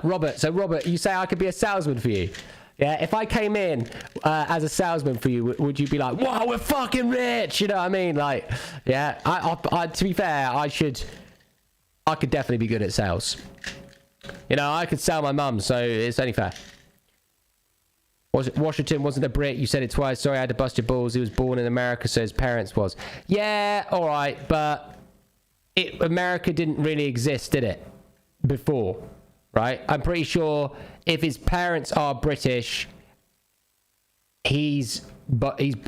Robert, so Robert, you say I could be a salesman for you. Yeah, if I came in as a salesman for you, would you be like, wow, we're fucking rich? You know what I mean? Like, yeah, I to be fair, I could definitely be good at sales. You know, I could sell my mum, so it's only fair. Washington wasn't a Brit. You said it twice. Sorry, I had to bust your balls. He was born in America, so his parents was. Yeah, all right, but America didn't really exist, did it? Before, right? I'm pretty sure if his parents are British, he's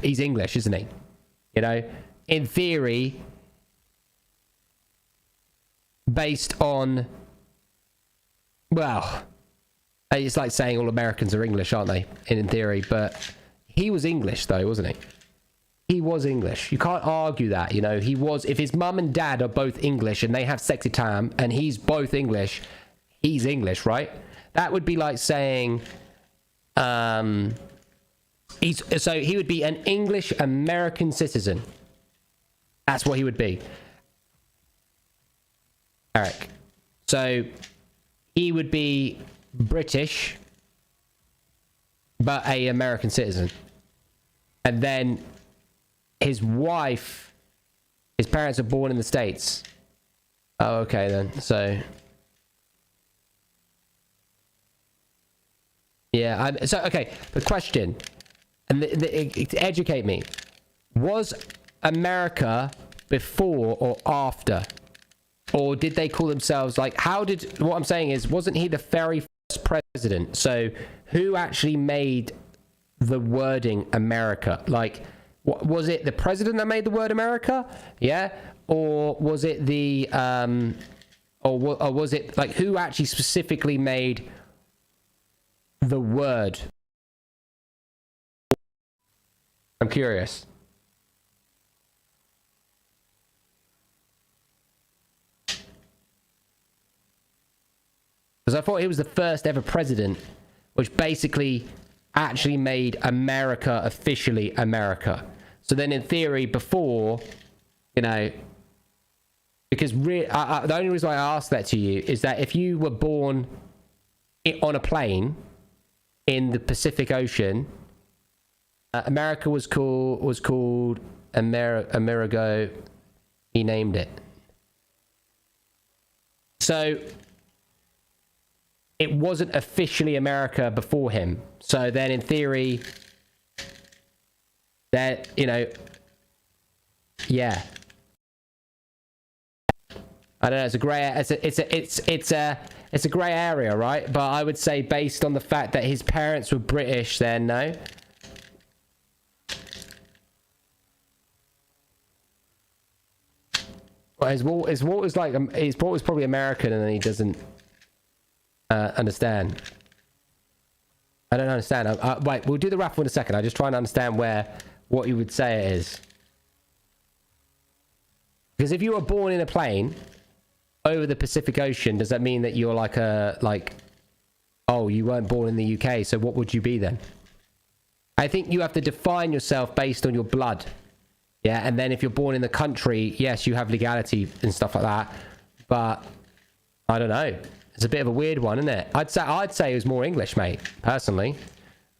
English, isn't he? You know, in theory, based on, well, it's like saying all Americans are English, aren't they? In theory, but he was English though, wasn't he? He was English. You can't argue that, you know. He was. If his mum and dad are both English and they have sexy time and he's both English, he's English, right? That would be like saying, so he would be an English American citizen. That's what he would be. Eric. So he would be British, but a American citizen. And then his wife, his parents are born in the States. Oh, okay then. So yeah, so okay, the question, and educate me. Was America before or after? Or did they call themselves, like, how did, what I'm saying is, wasn't he the very first president? So who actually made the wording America? Like, what, was it the president that made the word America? Yeah? Or was it the, or was it, like, who actually specifically made the word? I'm curious. Because I thought he was the first ever president, which basically actually made America officially America. So then in theory, before, you know, because the only reason why I asked that to you is that if you were born on a plane in the Pacific Ocean, America was called Amerigo. He named it. So it wasn't officially America before him. So then in theory, that, you know, yeah. I don't know, it's a grey, it's a grey area, right? But I would say based on the fact that his parents were British, then no. Well, his Walter's like, his Walter's probably American and then he doesn't understand. I don't understand. Wait, we'll do the raffle in a second. I'm just trying to understand what you would say it is. Because if you were born in a plane over the Pacific Ocean, does that mean that you're oh, you weren't born in the UK, so what would you be then? I think you have to define yourself based on your blood. Yeah, and then if you're born in the country, yes, you have legality and stuff like that. But I don't know. It's a bit of a weird one, isn't it? I'd say it was more English, mate, personally.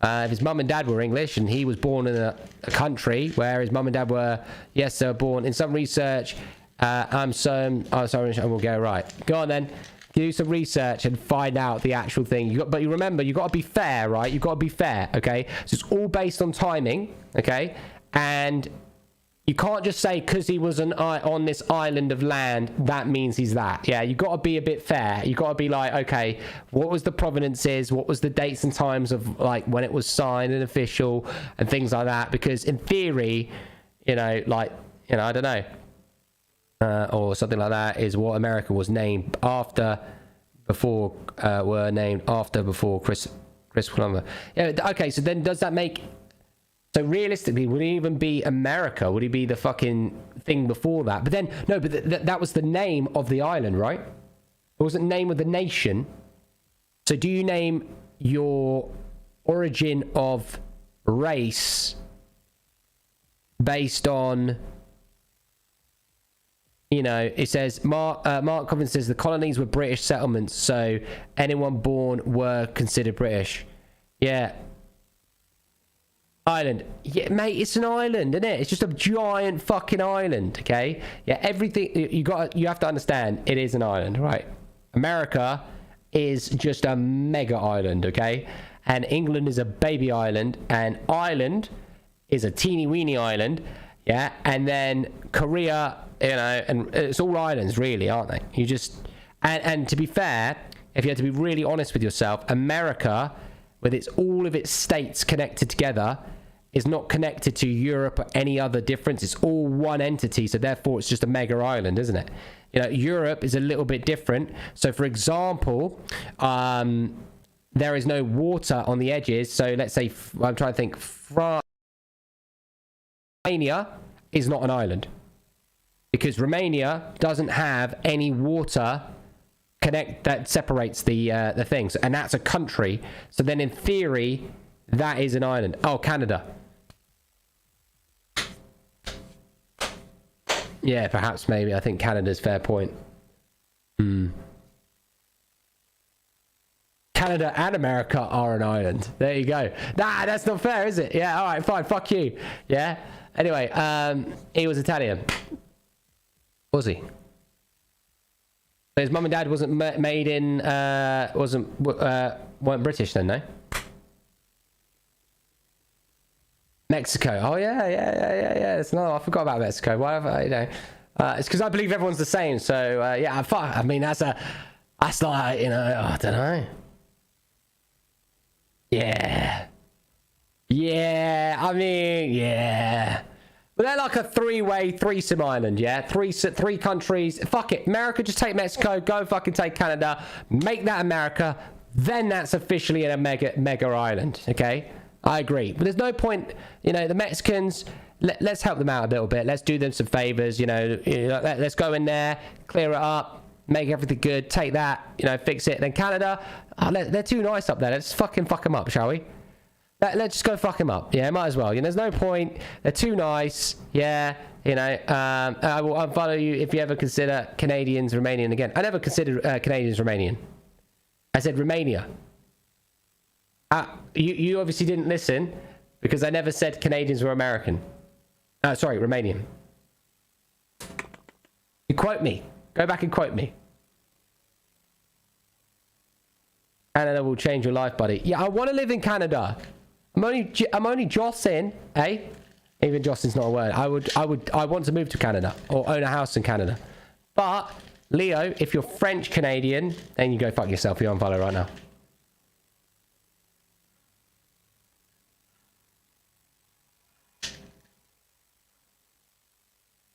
If his mum and dad were English and he was born in a country where his mum and dad were, yes, they were born in some research. Oh, sorry, I will go right. Go on then. Do some research and find out the actual thing. But you remember, you got to be fair, right? You got to be fair, okay? So it's all based on timing, okay? And you can't just say because he was on this island of land, that means he's that. Yeah, you got to be a bit fair. You got to be like, okay, what was the provenances? What was the dates and times of like when it was signed and official and things like that? Because in theory, you know, like, you know, I don't know. Or something like that is what America was named after, before Chris Columbus. Yeah, okay, so then does that make... So realistically, would he even be America? Would he be the fucking thing before that? But then, no, but that was the name of the island, right? It wasn't the name of the nation. So do you name your origin of race based on... You know, it says, Mark Covin says the colonies were British settlements, so anyone born were considered British. Yeah. Island. Yeah, mate, it's an island, isn't it? It's just a giant fucking island, okay? Yeah, everything, you have to understand, it is an island, right? America is just a mega island, okay? And England is a baby island, and Ireland is a teeny weeny island, yeah? And then Korea... You know, and it's all islands, really, aren't they? You just... And to be fair, if you had to be really honest with yourself, America, with all of its states connected together, is not connected to Europe or any other difference. It's all one entity, so therefore it's just a mega island, isn't it? You know, Europe is a little bit different. So, for example, there is no water on the edges. So, let's say, I'm trying to think, Romania is not an island. Because Romania doesn't have any water that separates the things, and that's a country. So then, in theory, that is an island. Oh, Canada. Yeah, perhaps, maybe. I think Canada's fair point. Canada and America are an island. There you go. Nah, that's not fair, is it? Yeah. All right. Fine. Fuck you. Yeah. Anyway, he was Italian. Was he? But his mum and dad wasn't made in, weren't British then, no? Mexico. Oh yeah. It's no, I forgot about Mexico. Why have I, you know? It's because I believe everyone's the same. So yeah, I mean that's like, you know, I don't know. Yeah. I mean, yeah. But they're like a three-way threesome island, yeah? Three countries. Fuck it. America, just take Mexico. Go fucking take Canada. Make that America. Then that's officially a mega island, okay? I agree. But there's no point, you know, the Mexicans, let's help them out a little bit. Let's do them some favors, you know, let's go in there, clear it up, make everything good, take that, you know, fix it. Then Canada, they're too nice up there. Let's fucking fuck them up, shall we? Let's just go fuck them up. Yeah, might as well. You know, there's no point. They're too nice. Yeah, you know. I will unfollow you if you ever consider Canadians Romanian again. I never considered Canadians Romanian. I said Romania. You obviously didn't listen because I never said Canadians were American. Sorry, Romanian. You quote me. Go back and quote me. Canada will change your life, buddy. Yeah, I want to live in Canada. I'm only jossing, eh? Even jossing's not a word. I want to move to Canada or own a house in Canada. But Leo, if you're French Canadian, then you go fuck yourself. You're on follow right now.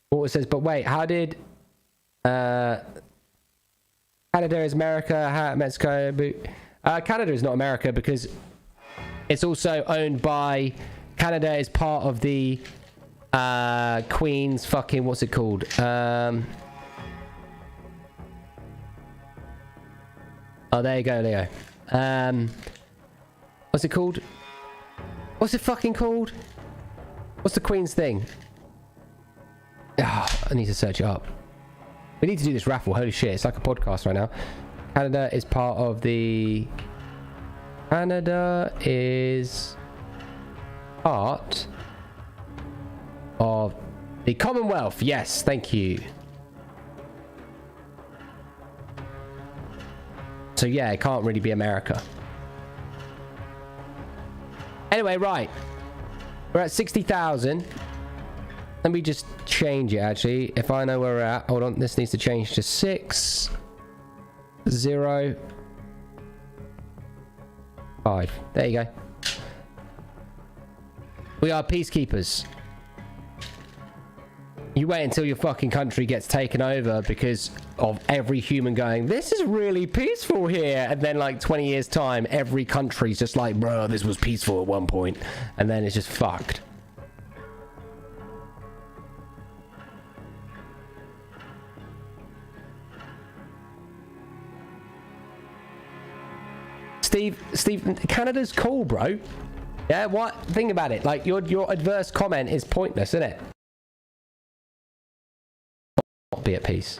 What it says, but wait, how did Canada is America, Mexico, Canada is not America because it's also owned by, Canada is part of the Queen's fucking, what's it called? Oh, there you go, Leo. What's it called? What's it fucking called? What's the Queen's thing? Oh, I need to search it up. We need to do this raffle. Holy shit, it's like a podcast right now. Canada is part of the... Canada is part of the Commonwealth. Yes, thank you. So yeah, it can't really be America. Anyway, right. We're at 60,000. Let me just change it, actually. If I know where we're at. Hold on, this needs to change to 6, 0, 5. There you go. We are peacekeepers. You wait until your fucking country gets taken over because of every human going, this is really peaceful here. And then like 20 years time, every country's just like, bro, this was peaceful at one point. And then it's just fucked. Steve, Canada's cool, bro. Yeah, what? Think about it. Like, your adverse comment is pointless, isn't it? Not be at peace.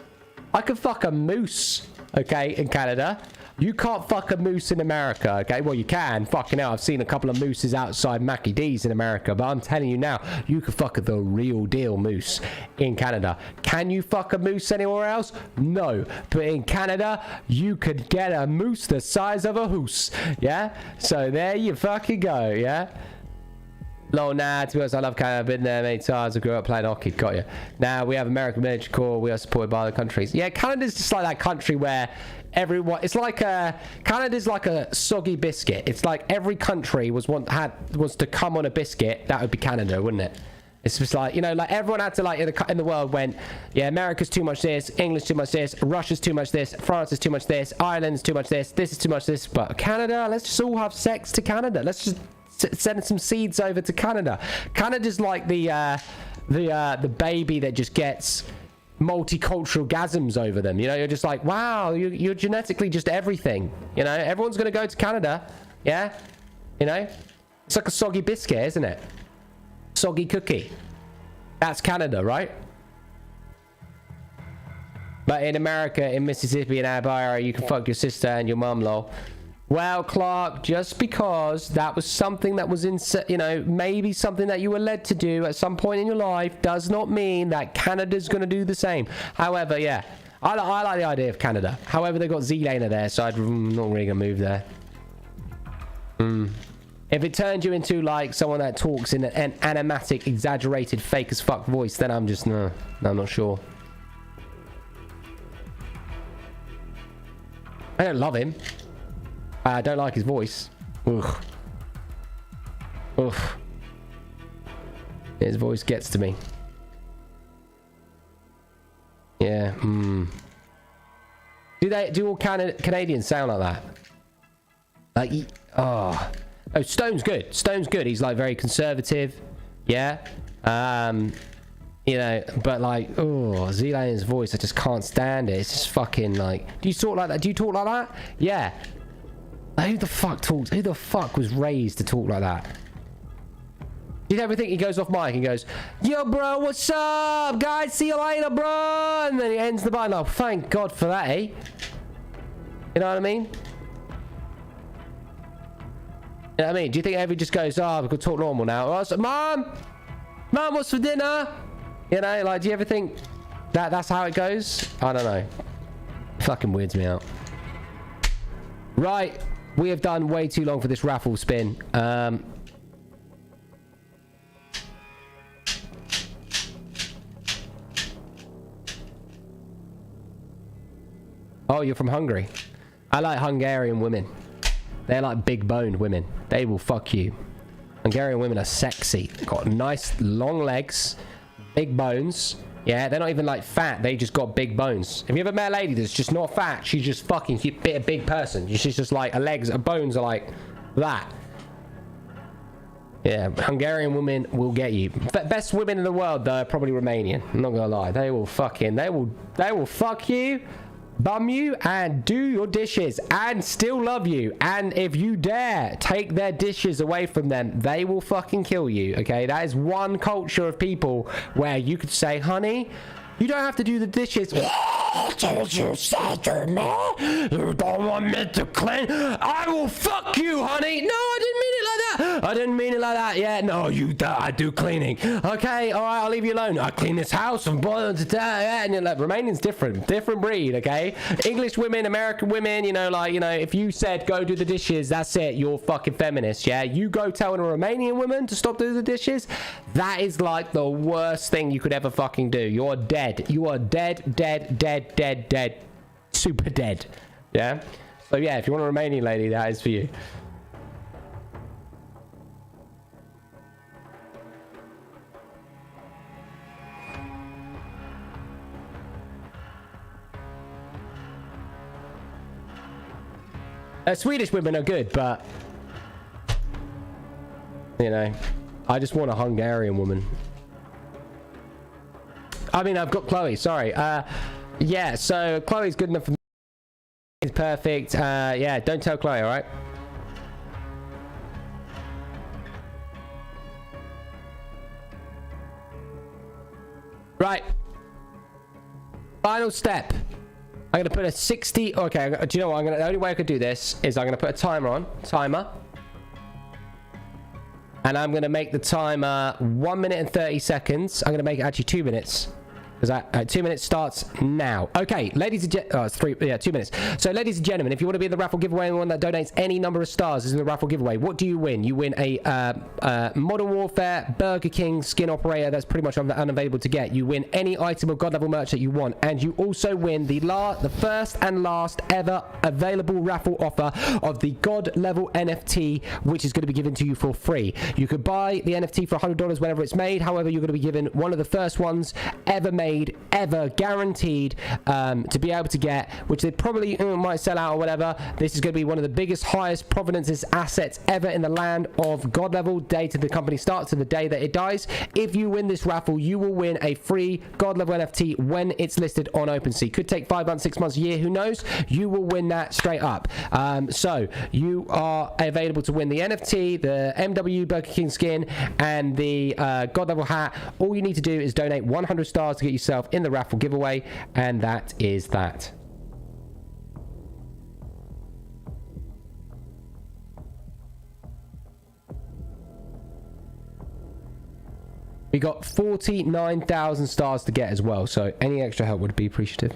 I could fuck a moose, okay, in Canada. You can't fuck a moose in America, okay? Well, you can. Fucking hell, I've seen a couple of mooses outside Mackie D's in America, but I'm telling you now, you can fuck the real deal moose in Canada. Can you fuck a moose anywhere else? No. But in Canada, you could get a moose the size of a hoose, yeah? So there you fucking go, yeah? Lol, nah, to be honest, I love Canada. I've been there many times. I grew up playing hockey. Got you. Now, we have American military corps. We are supported by other countries. Yeah, Canada's just like that country where everyone... It's like a... Canada's like a soggy biscuit. It's like every country was to come on a biscuit. That would be Canada, wouldn't it? It's just like, you know, like everyone had to like in the world went, yeah, America's too much this, England's too much this, Russia's too much this, France is too much this, Ireland's too much this is too much this. But Canada, let's just all have sex to Canada. Let's just... send some seeds over to Canada. Canada's like the baby that just gets multicultural gasms over them. You know, you're just like, wow, you're genetically just everything. You know, everyone's gonna go to Canada. Yeah, you know, it's like a soggy biscuit, isn't it? Soggy cookie. That's Canada, right? But in America, in Mississippi and Alabama, you can fuck your sister and your mum, lol. Well, Clark, just because that was something that was in, you know, maybe something that you were led to do at some point in your life does not mean that Canada's going to do the same. However, yeah, I like the idea of Canada. However, they've got Z-Laner there, so I'm not really going to move there. If it turned you into like someone that talks in an animatic, exaggerated, fake as fuck voice, then I'm just no, I'm not sure. I don't love him. I don't like his voice. Ugh. Ugh. His voice gets to me. Yeah. Do all Canadians sound like that? Like, oh, Stone's good. Stone's good. He's like very conservative. Yeah. You know, but like, oh, Zealand's voice, I just can't stand it. It's just fucking like, do you talk like that? Do you talk like that? Yeah. Like, who the fuck talks? Who the fuck was raised to talk like that? You ever think he goes off mic and goes, yo, bro, what's up, guys? See you later, bro. And then he ends the button. Oh, thank God for that, eh? You know what I mean? You know what I mean? Do you think Evie just goes, oh, we could talk normal now? Or else, Mom, what's for dinner? You know, like, do you ever think that's how it goes? I don't know. Fucking weirds me out. Right, we have done way too long for this raffle spin. Oh, you're from Hungary. I like Hungarian women. They're like big boned women. They will fuck you. Hungarian women are sexy. Got nice long legs, big bones. Yeah, they're not even like fat. They just got big bones. Have you ever met a lady that's just not fat? She's just fucking a big person. She's just like, her legs, her bones are like that. Yeah, Hungarian women will get you. Best women in the world, though, are probably Romanian. I'm not gonna lie. They will fucking, they will fuck you, bum you, and do your dishes, and still love you. And if you dare take their dishes away from them, they will fucking kill you. Okay, that is one culture of people where you could say, honey, you don't have to do the dishes. Told you, Saturday, you don't want me to clean. I will fuck you, honey. No, I didn't mean it like that. I didn't mean it like that. Yeah, no, I do cleaning. Okay, all right, I'll leave you alone. I clean this house from boiling to yeah, and you're like, Romanian's different breed. Okay, English women, American women, you know, like, you know, if you said go do the dishes, that's it. You're fucking feminist. Yeah, you go telling a Romanian woman to stop doing the dishes. That is like the worst thing you could ever fucking do. You're dead. You are dead. Super dead. Yeah? So yeah, if you want a Romanian lady, that is for you. Swedish women are good, but you know, I just want a Hungarian woman. I mean, I've got Chloe, sorry. Yeah, so Chloe's good enough for me. It's perfect. Yeah, don't tell Chloe, all right? Right. Final step. I'm going to put a 60... Okay, do you know what? The only way I could do this is I'm going to put a timer on. Timer. And I'm going to make the timer 1 minute and 30 seconds. I'm going to make it actually 2 minutes. Because 2 minutes starts now. Okay, ladies and gentlemen, 2 minutes. So, ladies and gentlemen, if you want to be in the raffle giveaway, anyone that donates any number of stars is in the raffle giveaway. What do you win? You win a Modern Warfare Burger King skin operator that's pretty much unavailable to get. You win any item of God level merch that you want, and you also win the first and last ever available raffle offer of the God level NFT, which is going to be given to you for free. You could buy the NFT for $100 whenever it's made. However, you're going to be given one of the first ones ever made, ever guaranteed, to be able to get, which they probably might sell out or whatever. This is going to be one of the biggest, highest provenances assets ever in the land of God level. Day to the company starts to the day that it dies. If you win this raffle, you will win a free God level NFT when it's listed on OpenSea. Could take 5 months, 6 months, a year, who knows? You will win that straight up. So you are available to win the NFT, the MW Burger King skin, and the God level hat. All you need to do is donate 100 stars to get yourself in the raffle giveaway, and that is that. We got 49,000 stars to get as well, so any extra help would be appreciative.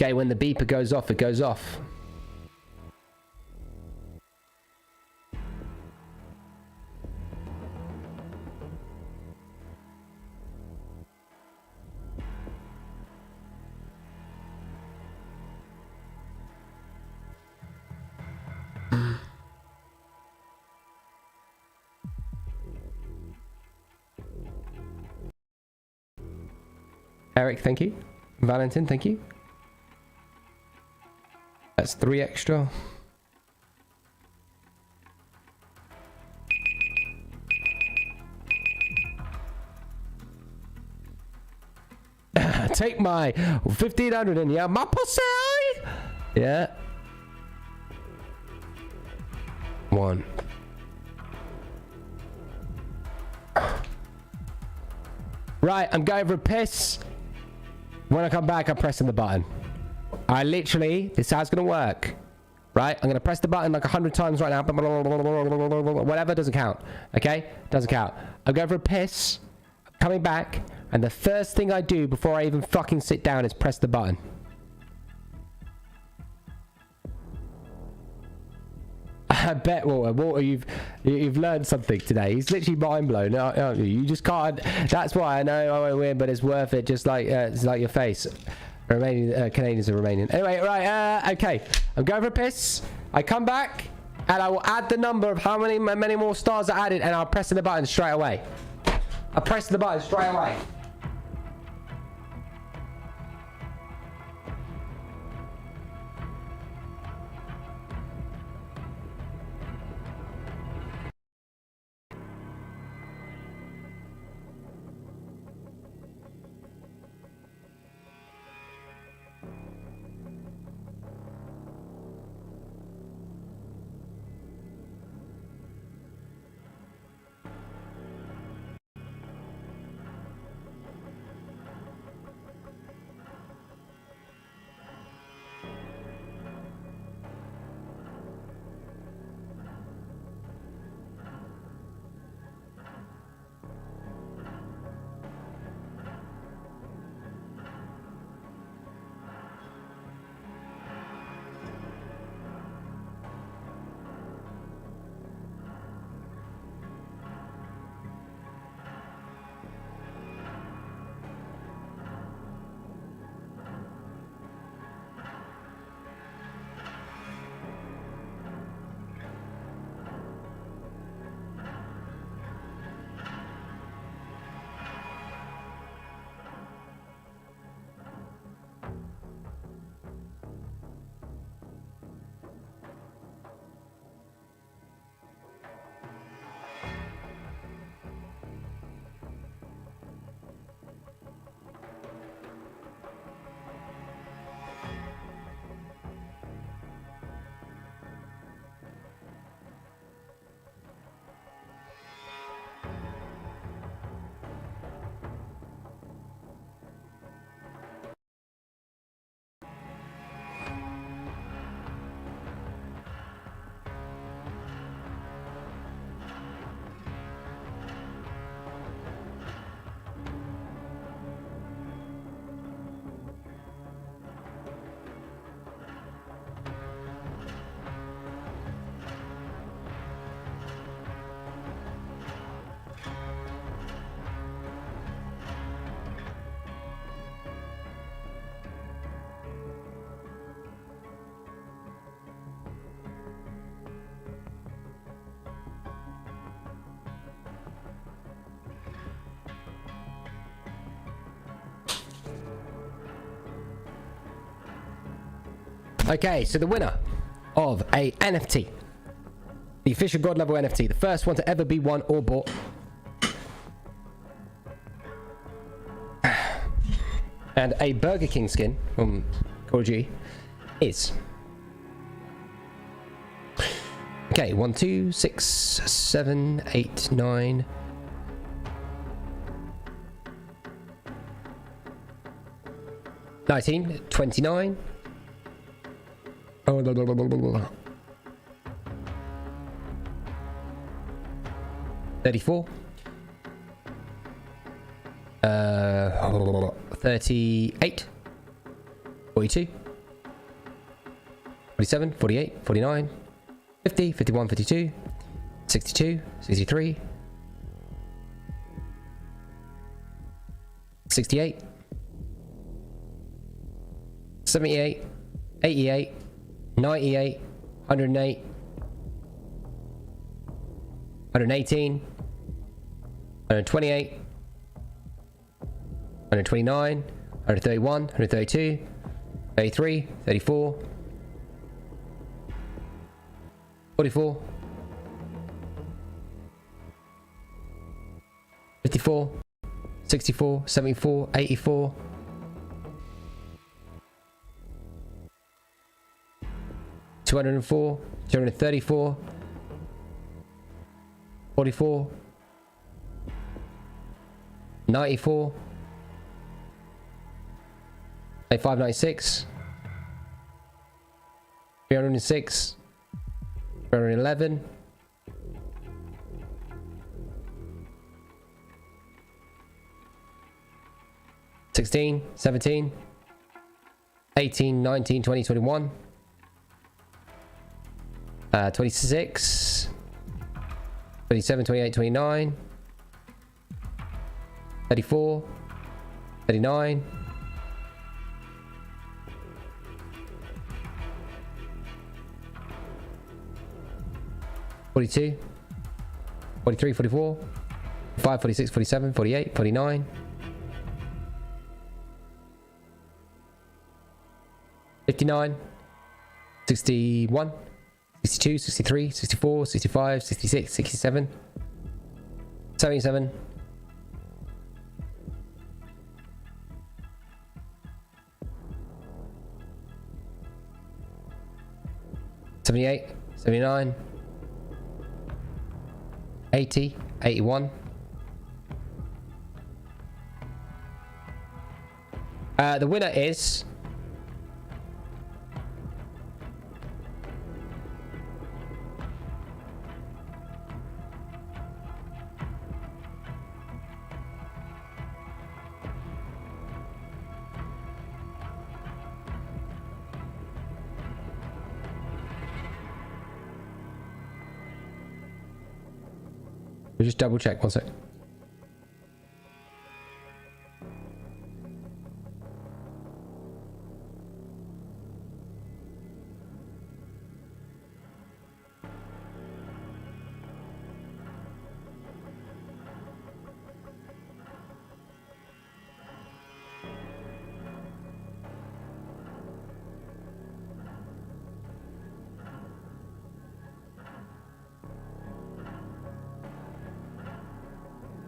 Okay, when the beeper goes off, it goes off. Eric, thank you. Valentin, thank you. That's 3 extra. Take my 1500 in, yeah, my pussy. Yeah. 1. Right, I'm going for a piss. When I come back, I'm pressing the button. I literally, this is how it's going to work. Right? I'm going to press the button like 100 times right now. Whatever, doesn't count. Okay? Doesn't count. I'm going for a piss. I'm coming back. And the first thing I do before I even fucking sit down is press the button. I bet, Walter, you've learned something today. He's literally mind blown, aren't you? You just can't. That's why I know I won't win, but it's worth it. Just like it's like your face. Romanian Canadians are Romanian. Anyway, right. Okay, I'm going for a piss. I come back and I will add the number of how many more stars I added, and I'll press the button straight away. I press the button straight away. Okay, so the winner of a NFT, the official God level NFT, the first one to ever be won or bought, and a Burger King skin from Call of Duty is, okay, 1, 2, 6, 7, 8, 9, 19, 29. 34. 38. 42. 47, 48, 49, 50, 51, 52, 62, 63, 68, 78, 88, 98, 108, 118, 128, 129, 131, 132, 33, 34, 44, 54, 64, 74, 84, 204, 234, 44, 94, 95, 96, 306, 311, 16, 17, 18, 19, 20, 21, 26, 27, 28, 29, 34, 39, 42, 43, 44, 45, 46, 47, 48, 49, 59, 61, 62, 63, 64, 65, 66, 67, 77, 78, 79, 80, 81. The winner is we'll just double check 1 sec.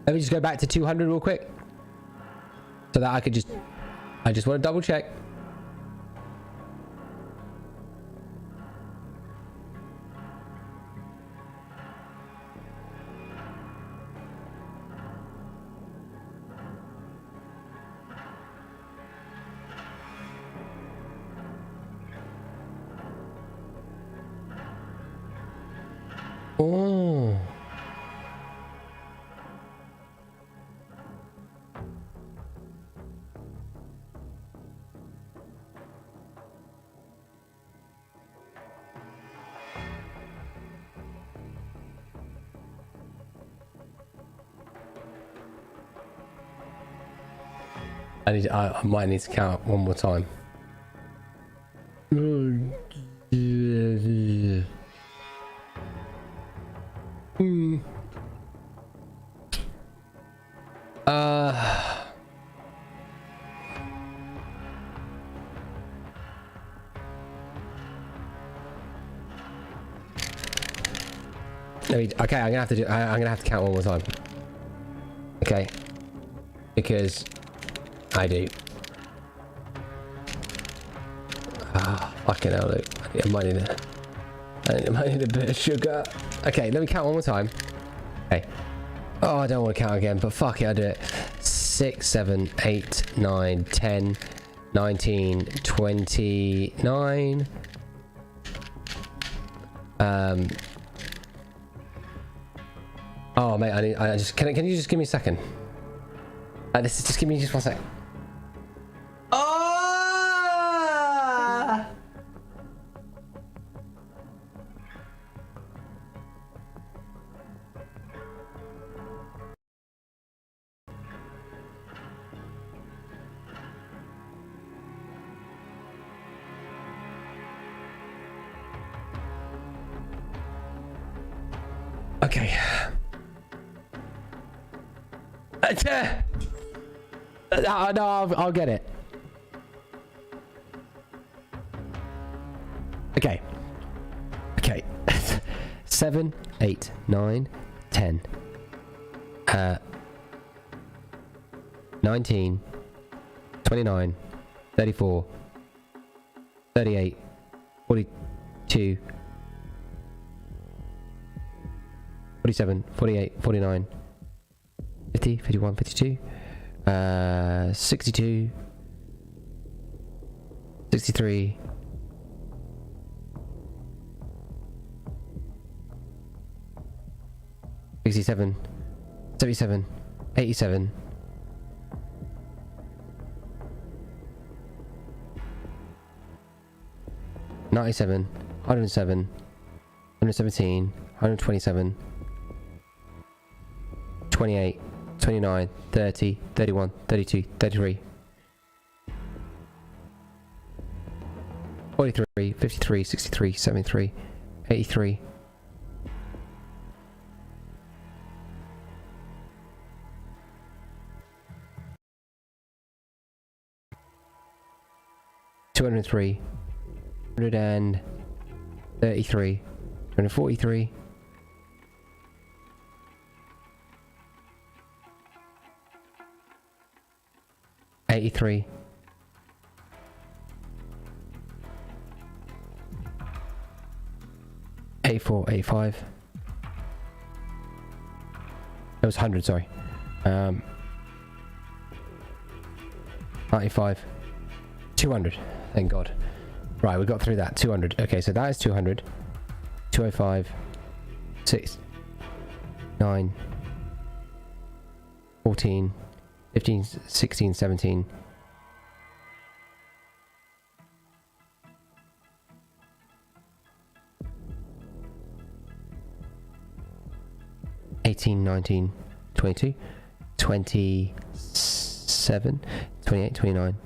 Let me just go back to 200 real quick so that I just want to double check. Oh. I might need to count one more time. Okay, I'm gonna have to count one more time. Okay, because I do. Fucking hell, Luke. I might need a bit of sugar. Okay, let me count one more time. Okay. Oh, I don't want to count again, but fuck it, I'll do it. 6, 7, 8, 9, 10, 19, 29. Oh, mate, can you just give me a second? Just give me just 1 second. Okay. No, I'll get it. Okay. Okay. 7, 8, 9, 10. 19, 29, 34, 38, 42, 47, 48, 49, 50, 51, 52, 62, 63, 67, 77, 87, 97, 107, 117, 127, 28, 29, 30, 31, 32, 33, 43, 53, 63, 73, 83, 203, 133, 243, 83, 84, 85. That was 100, sorry. 95, 200. Thank God. Right, we got through that. 200. Okay, so that is 200. 205, 6, 9, 14, 15, 16, 17. 18, 19, 22, 27, 28, 29,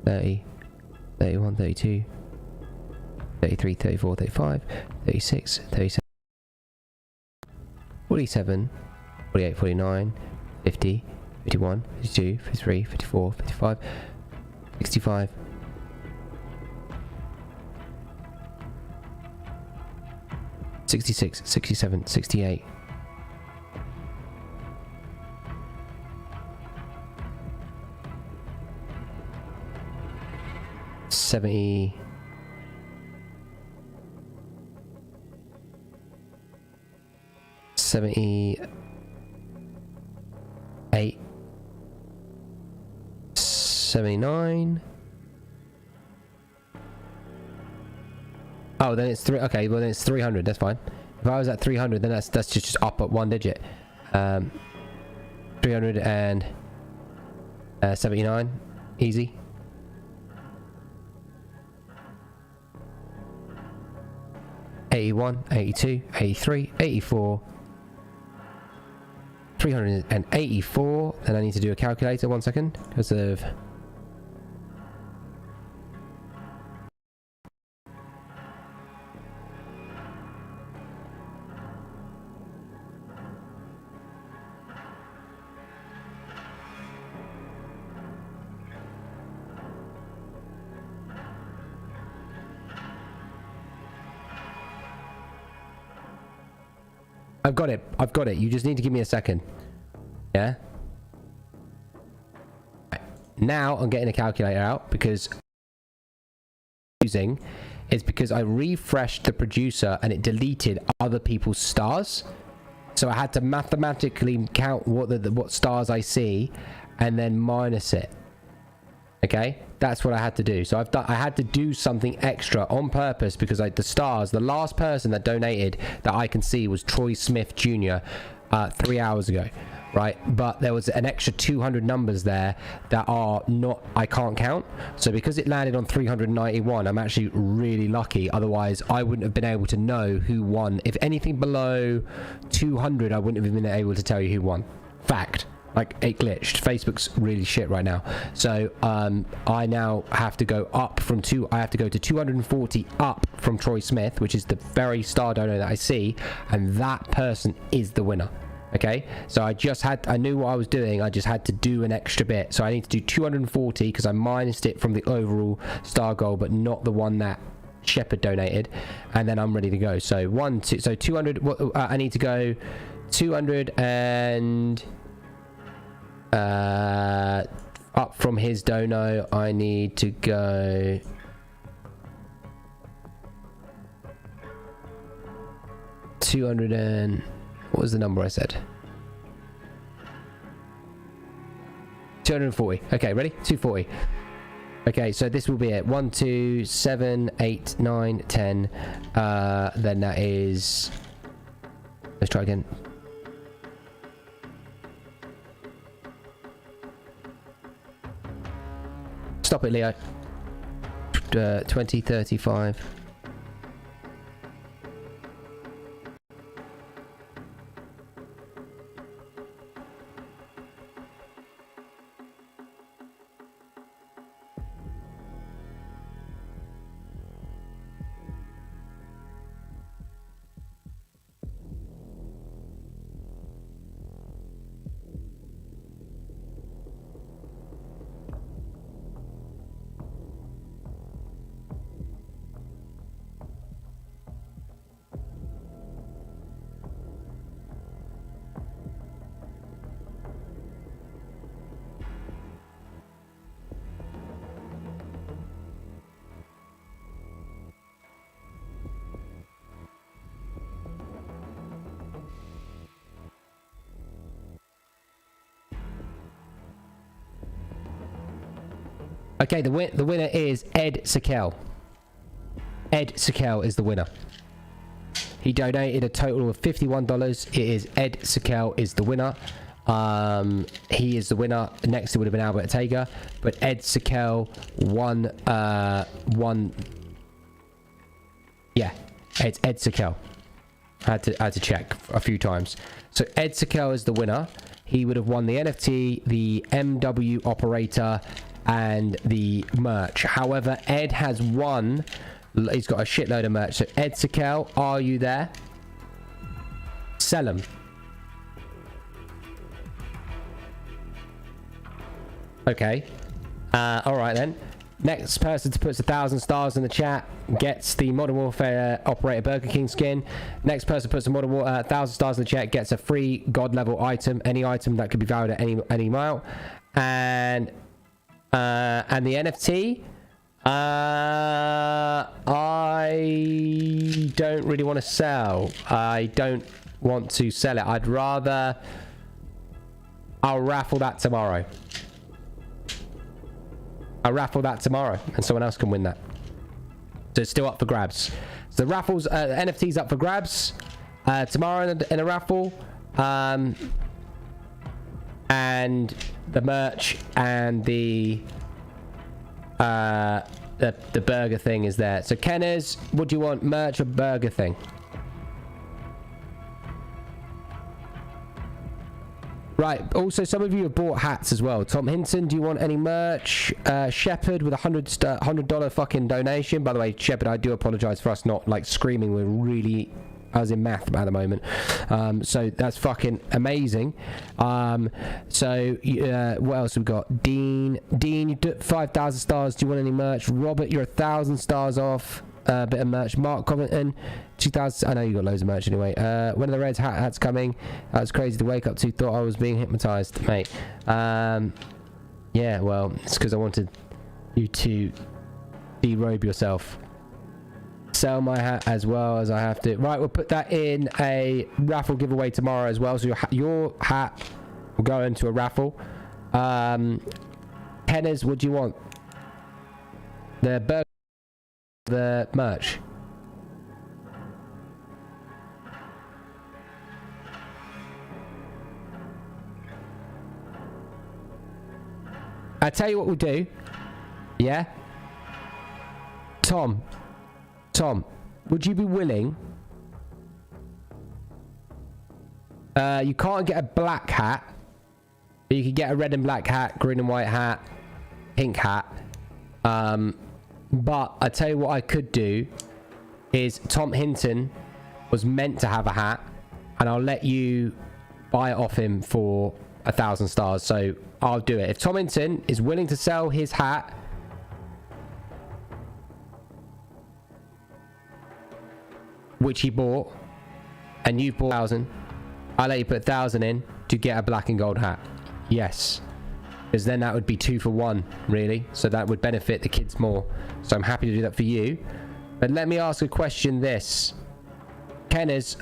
30, 31, 32, 33, 34, 35, 36, 37, 47, 48, 49, 50, 51, 52, 53, 54, 55, 65, 66, 67, 68, 70, 78, 79. Oh, then it's three. Okay, well then it's 300. That's fine. If I was at 300, then that's just up at one digit. 379, easy. 81, 82, 83, 84, 384, and I need to do a calculator, 1 second, because of... I've got it. You just need to give me a second. Yeah? Now I'm getting a calculator out because it's because I refreshed the producer and it deleted other people's stars. So I had to mathematically count what stars I see and then minus it. Okay? That's what I had to do. So I had to do something extra on purpose because the last person that donated that I can see was Troy Smith Jr. 3 hours ago, right? But there was an extra 200 numbers there that I can't count. So because it landed on 391, I'm actually really lucky. Otherwise, I wouldn't have been able to know who won. If anything below 200, I wouldn't have been able to tell you who won. Fact. Like, it glitched. Facebook's really shit right now. So I now have to go up from I have to go to 240 up from Troy Smith, which is the very star donor that I see, and that person is the winner. Okay, so I knew what I was doing. I just had to do an extra bit. So I need to do 240 because I minused it from the overall star goal, but not the one that Shepard donated, and then I'm ready to go. So 200. I need to go 200 and up from his dono. I need to go 200 and what was the number I said? 240. Okay, ready? 240. Okay, so this will be it. 1, 2, 7, 8, 9, 10. Then that is. Let's try again. Stop it, Leo. 20, 35. Okay, the winner is Ed Sakel. Ed Sakel is the winner. He donated a total of $51. It is Ed Sakel is the winner. He is the winner. Next it would have been Albert Ortega, but Ed Sakel won. Yeah, it's Ed Sakel. I had to check a few times. So Ed Sakel is the winner. He would have won the NFT, the MW operator, and the merch. However, Ed has won. He's got a shitload of merch. So Ed Sakel, are you there? Sell him. Okay. All right then. Next person to put 1,000 stars in the chat gets the Modern Warfare Operator Burger King skin. Next person puts a 1,000 stars in the chat gets a free God level item, any item that could be valued at any amount, and the NFT. I don't really want to sell. I don't want to sell it. I'll raffle that tomorrow. I'll raffle that tomorrow, and someone else can win that. So it's still up for grabs. So the raffles, NFT's up for grabs tomorrow in a raffle, and the merch and the burger thing is there. So Kenners, what do you want, merch or burger thing? Right, also some of you have bought hats as well. Tom Hinton, do you want any merch? Shepard with $100 fucking donation. By the way, Shepard, I do apologize for us not like screaming. We're really, I was in math at the moment. So that's fucking amazing. What else have we got? Dean, you did 5,000 stars. Do you want any merch? Robert, you're 1,000 stars off. Bit of merch. Mark Covington, 2,000. I know you got loads of merch anyway. When are the Reds hats coming? That was crazy to wake up to. Thought I was being hypnotized, mate. Yeah, well, it's because I wanted you to derobe yourself. Sell my hat as well as I have to. Right, we'll put that in a raffle giveaway tomorrow as well. So your hat will go into a raffle. Kenners, what do you want? The burger. The merch. I tell you what we'll do. Yeah. Tom, would you be willing? You can't get a black hat, You could get a red and black hat, green and white hat, pink hat. But I tell you what I could do is Tom Hinton was meant to have a hat, and I'll let you buy it off him for 1,000 stars. So I'll do it. If Tom Hinton is willing to sell his hat, which he bought, and you've bought 1,000, I'll let you put 1,000 in to get a black and gold hat. Yes, because then that would be 2 for 1, really. So that would benefit the kids more. So I'm happy to do that for you. But let me ask a question. This, Kenners,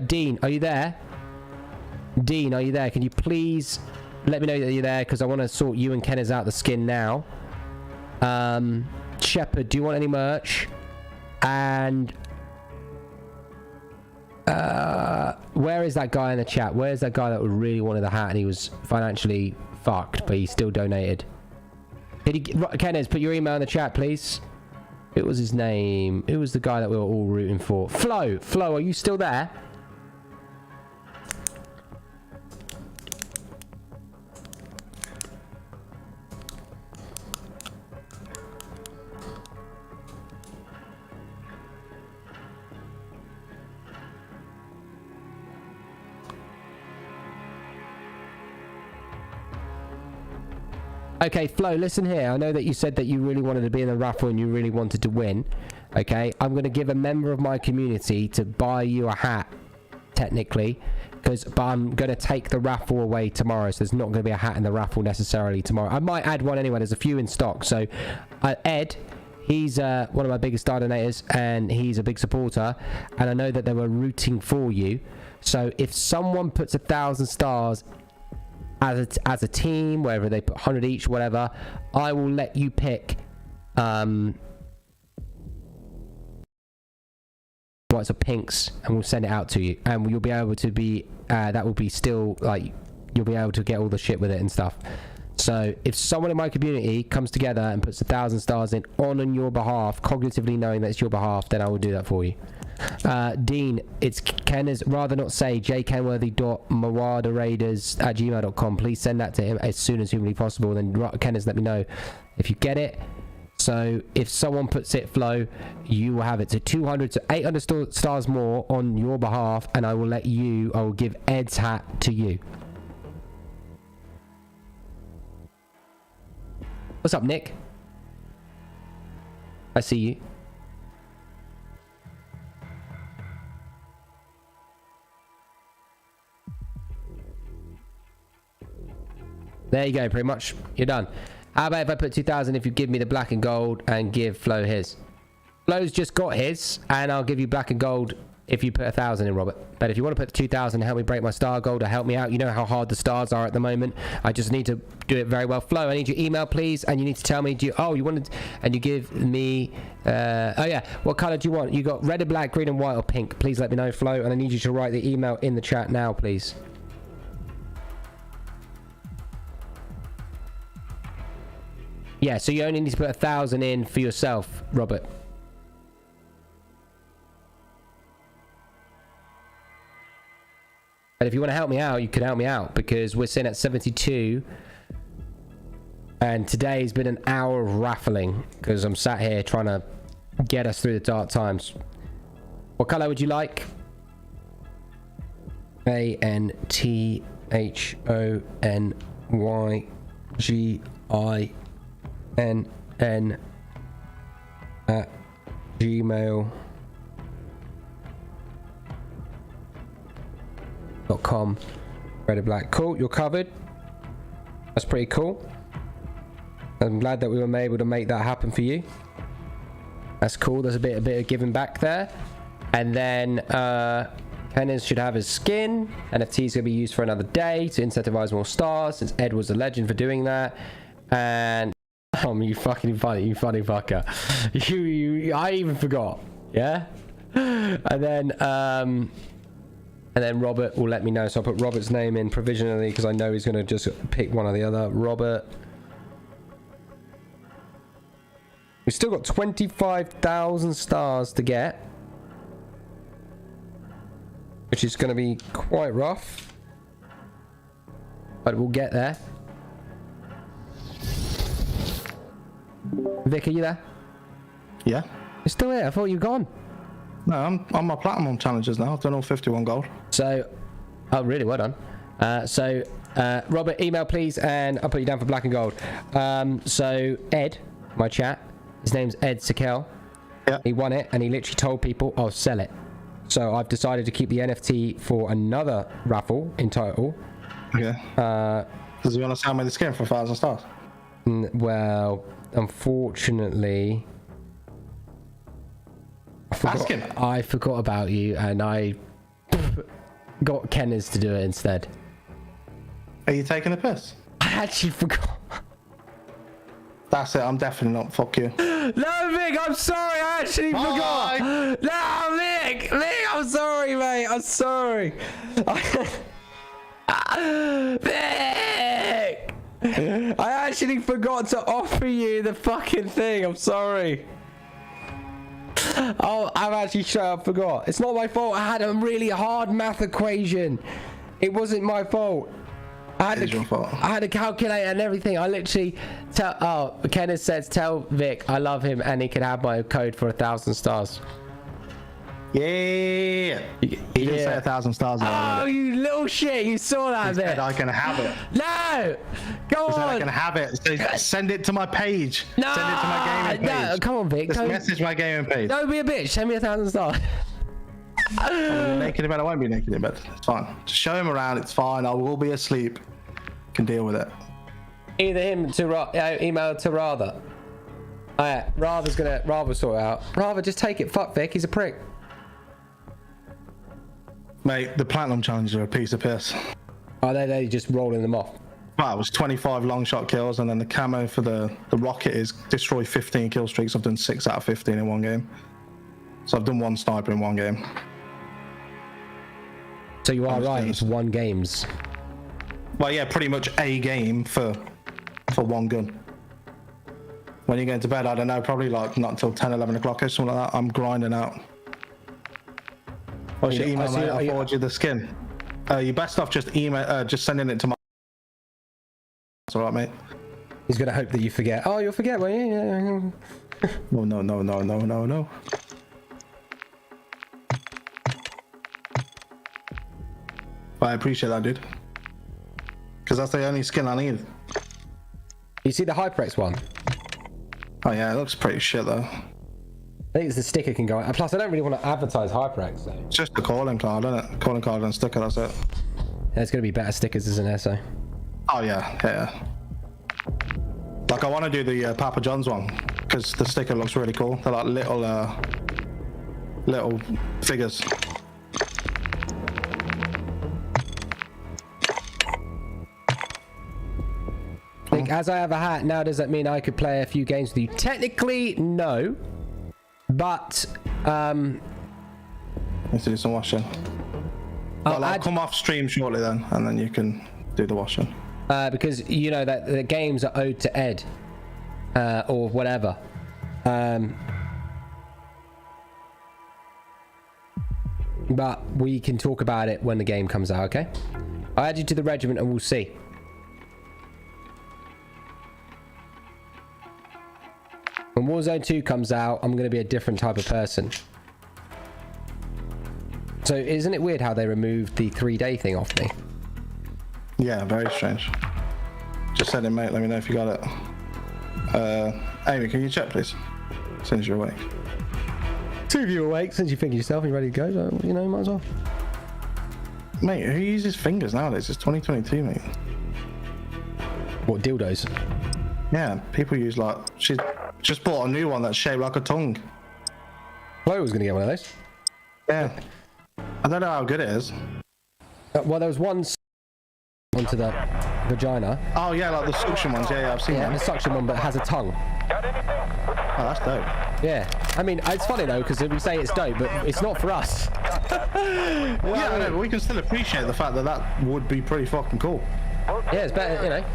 Dean, are you there? Dean, are you there? Can you please let me know that you're there, because I want to sort you and Kenners out the skin now. Shepard, do you want any merch? And where is that guy in the chat? Where's that guy that really wanted the hat and he was financially fucked, but he still donated? Kenneth, put your email in the chat, please. It was his name. It was the guy that we were all rooting for. Flo, are you still there? Okay, Flo, listen here. I know that you said that you really wanted to be in the raffle and you really wanted to win. Okay, I'm going to give a member of my community to buy you a hat, technically, but I'm going to take the raffle away tomorrow, so there's not going to be a hat in the raffle necessarily tomorrow. I might add one anyway. There's a few in stock. So Ed, he's one of my biggest donators and he's a big supporter, and I know that they were rooting for you. So if someone puts 1,000 stars as a team, wherever they put 100 each, whatever, I will let you pick whites or pinks, and we'll send it out to you, and you'll be able to be that will be still, like, you'll be able to get all the shit with it and stuff. So if someone in my community comes together and puts 1,000 stars in on your behalf, cognitively knowing that it's your behalf, then I will do that for you. Dean, it's Kenner's, rather not say jkenworthy.mawadaraders@gmail.com. Please send that to him as soon as humanly possible. Then Kenner's, let me know if you get it. So if someone puts it, Flo, you will have it to 200 to 800 stars more on your behalf, and I will give Ed's hat to you. What's up, Nick? I see you. There you go, pretty much. You're done. How about if I put 2,000 if you give me the black and gold and give Flo his? Flo's just got his, and I'll give you black and gold if you put 1,000 in, Robert. But if you want to put 2,000 and help me break my star goal, to help me out, you know how hard the stars are at the moment. I just need to do it very well. Flo, I need your email, please, and you need to tell me, you wanted, and you give me, oh yeah, what color do you want? You got red and black, green and white, or pink? Please let me know, Flo, and I need you to write the email in the chat now, please. Yeah, so you only need to put 1,000 in for yourself, Robert. But if you want to help me out, you can help me out, because we're sitting at 72. And today has been an hour of raffling, because I'm sat here trying to get us through the dark times. What color would you like? ANTIHONYGIN@gmail.com. Red and black. Cool, you're covered. That's pretty cool. I'm glad that we were able to make that happen for you. That's cool. There's a bit of giving back there. And then Kenneth should have his skin. NFT's gonna be used for another day to incentivize more stars, since Ed was a legend for doing that. And you fucking funny, you funny fucker. I even forgot. Yeah. And then Robert will let me know, so I'll put Robert's name in provisionally, because I know he's gonna just pick one or the other. Robert. We've still got 25,000 stars to get, which is going to be quite rough. but we'll get there. Vic, are you there? Yeah. You're still here? I thought you were gone. No, I'm on my platinum challenges now. I've done all 51 gold. So, oh, really? Well done. Robert, email please, and I'll put you down for black and gold. So, Ed, my chat, his name's Ed Sakel. Yeah. He won it, and he literally told people, I'll sell it. So, I've decided to keep the NFT for another raffle in total. Okay. Does he want to sell me the skin for 1,000 stars? Well, unfortunately... Ask him. I forgot about you, and I got Kenners to do it instead. Are you taking the piss? I actually forgot. That's it. I'm definitely not. Fuck you. No, Vic, I'm sorry. I actually forgot. No, Vic, I'm sorry, mate. I'm sorry. Vic, I actually forgot to offer you the fucking thing. I'm sorry. Oh, I've actually straight up forgot. It's not my fault. I had a really hard math equation. It wasn't my fault. I had a calculator and everything. I literally Kenneth says tell Vic I love him and he can have my code for 1,000 stars. Yeah. He didn't say 1,000 stars. Oh, you little shit! You saw that bit. He said I can have it. No, go on. He said I can have it. So send it to my page. No, send it to my gaming page. No, come on, Vic. Just message my gaming page. Don't be a bitch. Send me 1,000 stars. I'm naked in bed. I won't be naked in bed. It's fine. Just show him around. It's fine. I will be asleep. Can deal with it. Either him to email to Rather. Rather's gonna sort it out. Rather, just take it. Fuck Vic. He's a prick. Mate, the platinum challenges are a piece of piss. Oh, they're just rolling them off. Well, it was 25 long shot kills, and then the camo for the rocket is destroy 15 kill streaks. I've done 6 out of 15 in one game. So I've done 1 sniper in one game. So you are right, it's 1 games. Well, yeah, pretty much a game for one gun. When you get into bed, I don't know, probably like not until 10, 11 o'clock or something like that, I'm grinding out. What's your email, mate? I'll forward you the skin. You best off just sending it to my... That's alright, mate. He's gonna hope that you forget. Oh, you'll forget, won't you? Yeah. No. But I appreciate that, dude. Because that's the only skin I need. You see the HyperX one? Oh yeah, it looks pretty shit though. I think it's the sticker can go on. And plus, I don't really want to advertise HyperX, so. It's just the calling card, isn't it? Calling card and sticker, that's it. There's going to be better stickers, isn't there, so. Oh yeah. Like I want to do the Papa John's one, because the sticker looks really cool. They're like little figures. Nick, as I have a hat, now does that mean I could play a few games with you? Technically, no. But, Let's do some washing. Well, I'll come off stream shortly then, and then you can do the washing. Because you know that the games are owed to Ed, or whatever. But we can talk about it when the game comes out, okay? I'll add you to the regiment and we'll see. When Warzone 2 comes out, I'm going to be a different type of person. So isn't it weird how they removed the 3-day thing off me? Yeah, very strange. Just send it, mate. Let me know if you got it. Amy, can you check, please? As soon as you're awake. See if you're awake, since you think yourself and you're ready to go, so, you know, might as well. Mate, who uses fingers nowadays? It's 2022, mate. What, dildos? Yeah, people use like... She just bought a new one that's shaped like a tongue. Chloe was going to get one of those. Yeah. I don't know how good it is. Well, there was one onto the vagina. Oh, yeah, like the suction ones. Yeah, I've seen that. Yeah, the suction one, but it has a tongue. Oh, that's dope. Yeah. I mean, it's funny, though, because we say it's dope, but it's not for us. Well, yeah, I know, but we can still appreciate the fact that that would be pretty fucking cool. Yeah, it's better, you know.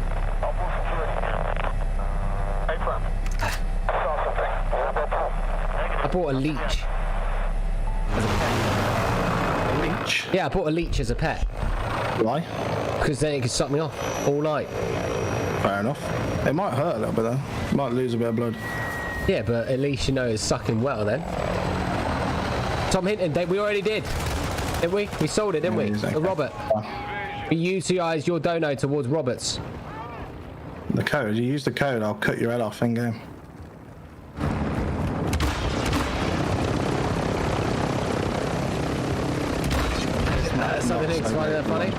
I bought a leech. A leech? Yeah, I bought a leech as a pet. Why? Because then it could suck me off all night. Fair enough. It might hurt a little bit though. Might lose a bit of blood. Yeah, but at least you know it's sucking well then. Tom Hinton, we already did. Didn't we? We sold it, didn't we? Exactly. Robert. We utilised your dono towards Roberts. The code. You use the code, I'll cut your head off in game. Something that's funny.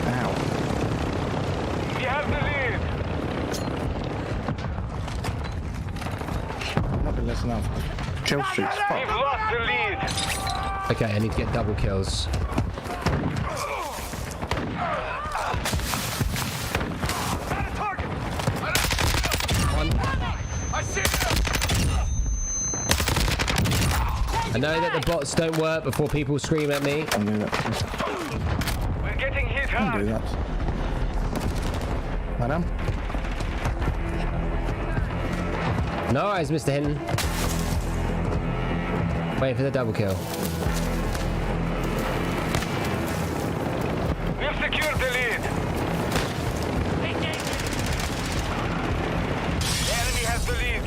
Ow. You have the lead. I've not been listening out for kill streaks. You've Fuck. lost the lead. Okay, I need to get double kills. I know that the bots don't work before people scream at me. I'll do that. We're getting hit I'll do hard. that. Madam? No worries, Mr. Hinton. Waiting for the double kill. We've secured the lead. The enemy has the lead.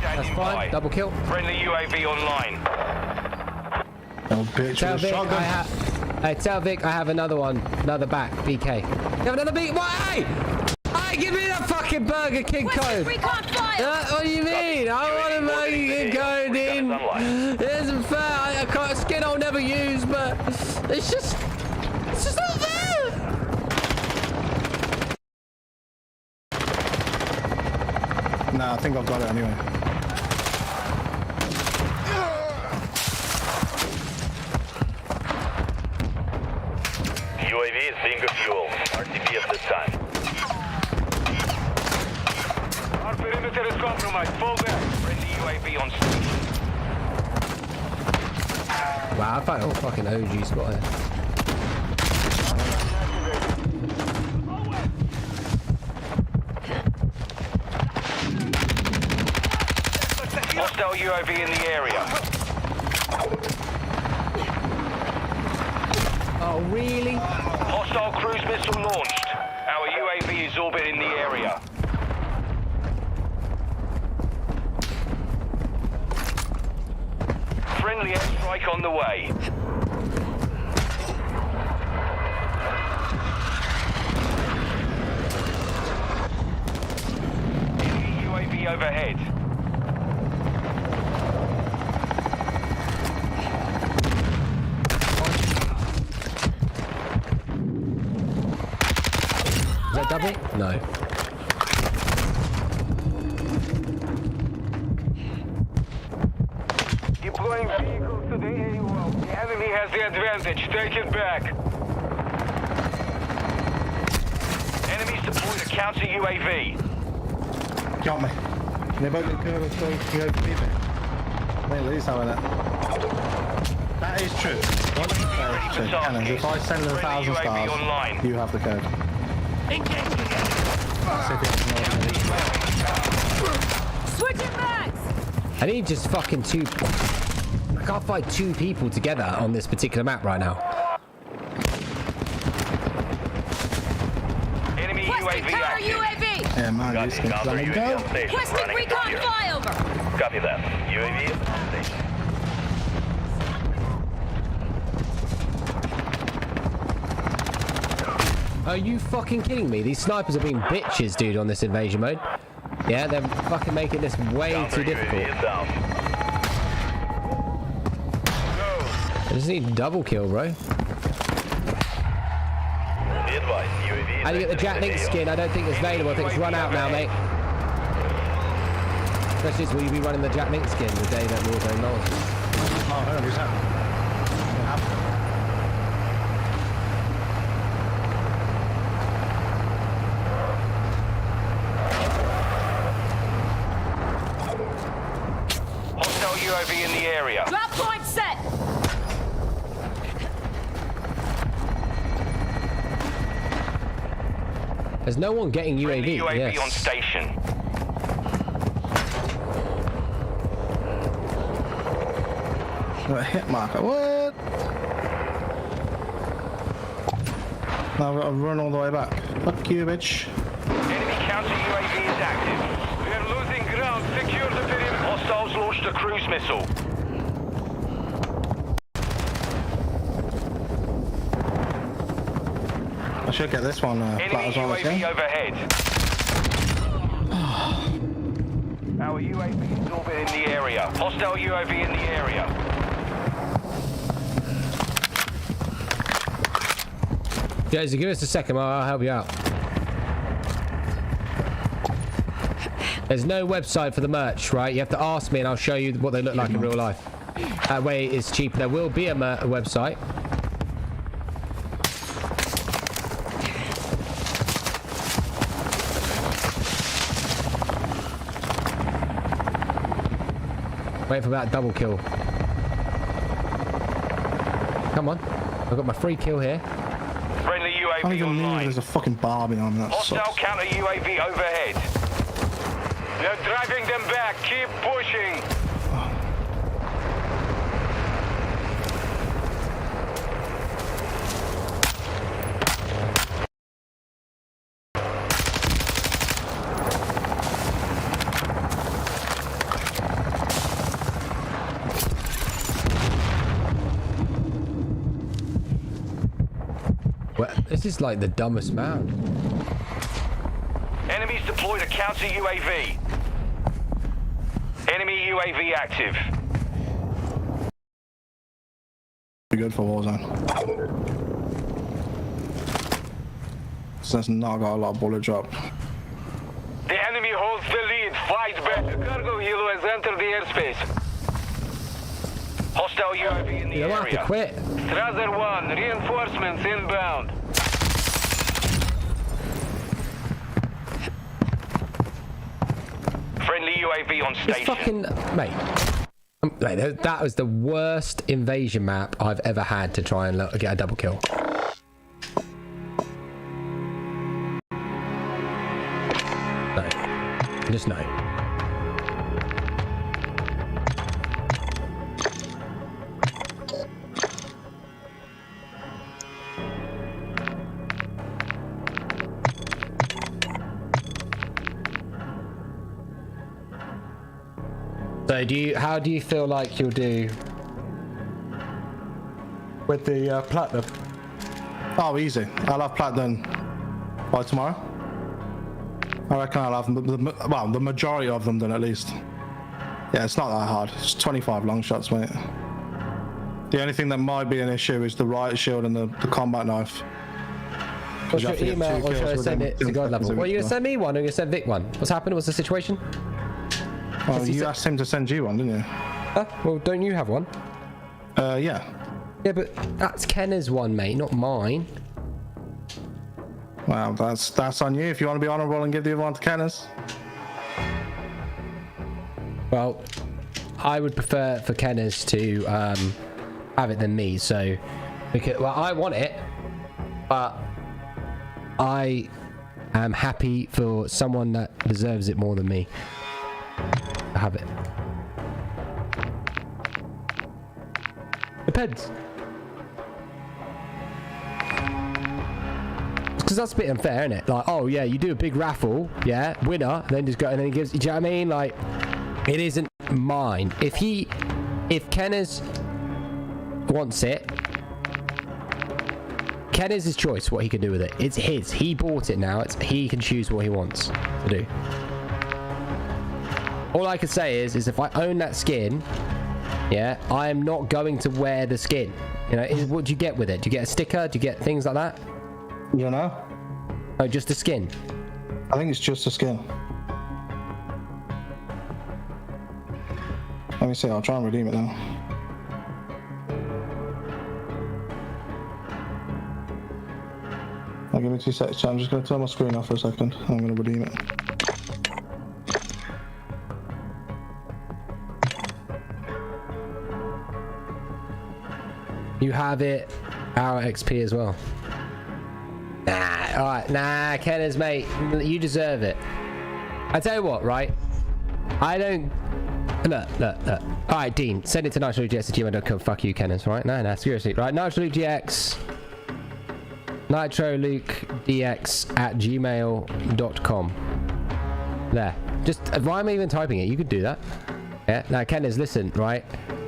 That's fine. Double kill. Friendly UAV online. Oh, bitch, Tell with a Vic, shotgun. tell Vic I have another one. Another back. BK. You have another BK? Why? Hey, give me that fucking Burger King code. Recon fire! What do you mean? I want a Burger King code in. It isn't fair. I can't, skin I'll never use, but it's just not fair. Nah, I think I've got it anyway. UAV is finger fuel. RTB at this time. Our perimeter is compromised. Fall back. Friendly UAV on station. Wow, I found a fucking OG spot here. Hostile UAV in the area. Oh, really? Hostile cruise missile launched. Our UAV is orbiting the area. Friendly airstrike on the way. Enemy UAV overhead. Is that double? No. Deploying vehicles to the AO. The enemy has the advantage. Take it back. Enemies deployed a counter UAV. Got me. They both look good. Let's go. You go for me, mate. At least having it. That is true. What? That is true. Cannons, if I send them 1,000 stars, you have the code. Switching backs! I need just fucking two. I can't find two people together on this particular map right now. Enemy Requesting UAV counter active. UAV! Yeah, man, these things let me go. Requesting recon flyover! Copy that. UAV is on station. Are you fucking kidding me? These snipers are being bitches, dude, on this invasion mode. Yeah, they're fucking making this way too difficult. I just need a double kill, bro. How do you get the Jack Link skin? I don't think it's available. I think it's run out now, mate. Questions, will you be running the Jack Link skin the day that Warzone launches? Oh, 100%. Hostile UAV in the area. Drop point set! There's no one getting Friendly UAV. UAV Yes. on station. Got a hit marker. What? Now I've got to run all the way back. Fuck you, bitch. Enemy counter UAV is active. We are losing ground. Secure the perimeter. Hostiles launched a cruise missile. I should get this one flat Enemy as well. UAV Yeah? overhead. Our UAV is orbiting the area. Hostile UAV in the area. Joseph, give us a second. I'll help you out. There's no website for the merch, right? You have to ask me and I'll show you what they look like in real life. That way it's cheap. There will be a website. Wait for that double kill. Come on. I've got my free kill here. Friendly I don't UAV even know online. there's a fucking bar behind me. That Hostile sucks. counter UAV overhead. They're driving them back. Keep pushing. Well, this is like the dumbest map. Enemies deployed a counter UAV. Enemy UAV active. Be good for Warzone. So that's not got a lot of bullet drop. The enemy holds the lead. Fight back. The cargo helo has entered the airspace. Hostile UAV in the You don't have to area. quit. Strasser 1, reinforcements inbound. Friendly UAV on It's station. fucking... Mate. Mate, that was the worst invasion map I've ever had to try and get a double kill. No. Just no. So how do you feel like you'll do with the platinum? Oh, easy. I'll have platinum by tomorrow. I reckon I'll have the majority of them done at least. Yeah, it's not that hard. It's 25 long shots, mate. The only thing that might be an issue is the riot shield and the combat knife. What's your email, or should I send it to God level? Well, are you gonna send me one, or are you gonna send Vic one? What's happened? What's the situation? Well, you asked him to send you one, didn't you? Well, don't you have one? Yeah. Yeah, but that's Kenner's one, mate, not mine. Well, that's on you. If you want to be honourable and give the other one to Kenneth. Well, I would prefer for Kenner's to have it than me. So, because I want it, but I am happy for someone that deserves it more than me to have it. Depends. Because that's a bit unfair, isn't it? Like, oh yeah, you do a big raffle, yeah, winner, and then just go, and then he gives. Do you know what I mean? Like, it isn't mine. If Kenneth wants it, Kenneth's his choice. What he can do with it, it's his. He bought it now. He can choose what he wants to do. All I can say is if I own that skin, yeah, I am not going to wear the skin. You know, what do you get with it? Do you get a sticker? Do you get things like that? You don't know? No, just the skin. I think it's just a skin. Let me see. I'll try and redeem it now. I'll give me 2 seconds. I'm just going to turn my screen off for a second. I'm going to redeem it. You have it, our XP as well. Nah, alright, nah, Kenners, mate, you deserve it. I tell you what, right? I don't... Look. Alright, Dean, send it to NitroLukeDX@gmail.com. Fuck you, Kenners, right? No, seriously. Right, NitroLukeDX... NitroLukeDX@gmail.com. There. Just, why am I even typing it? You could do that. Yeah, now, Kenners, listen, right?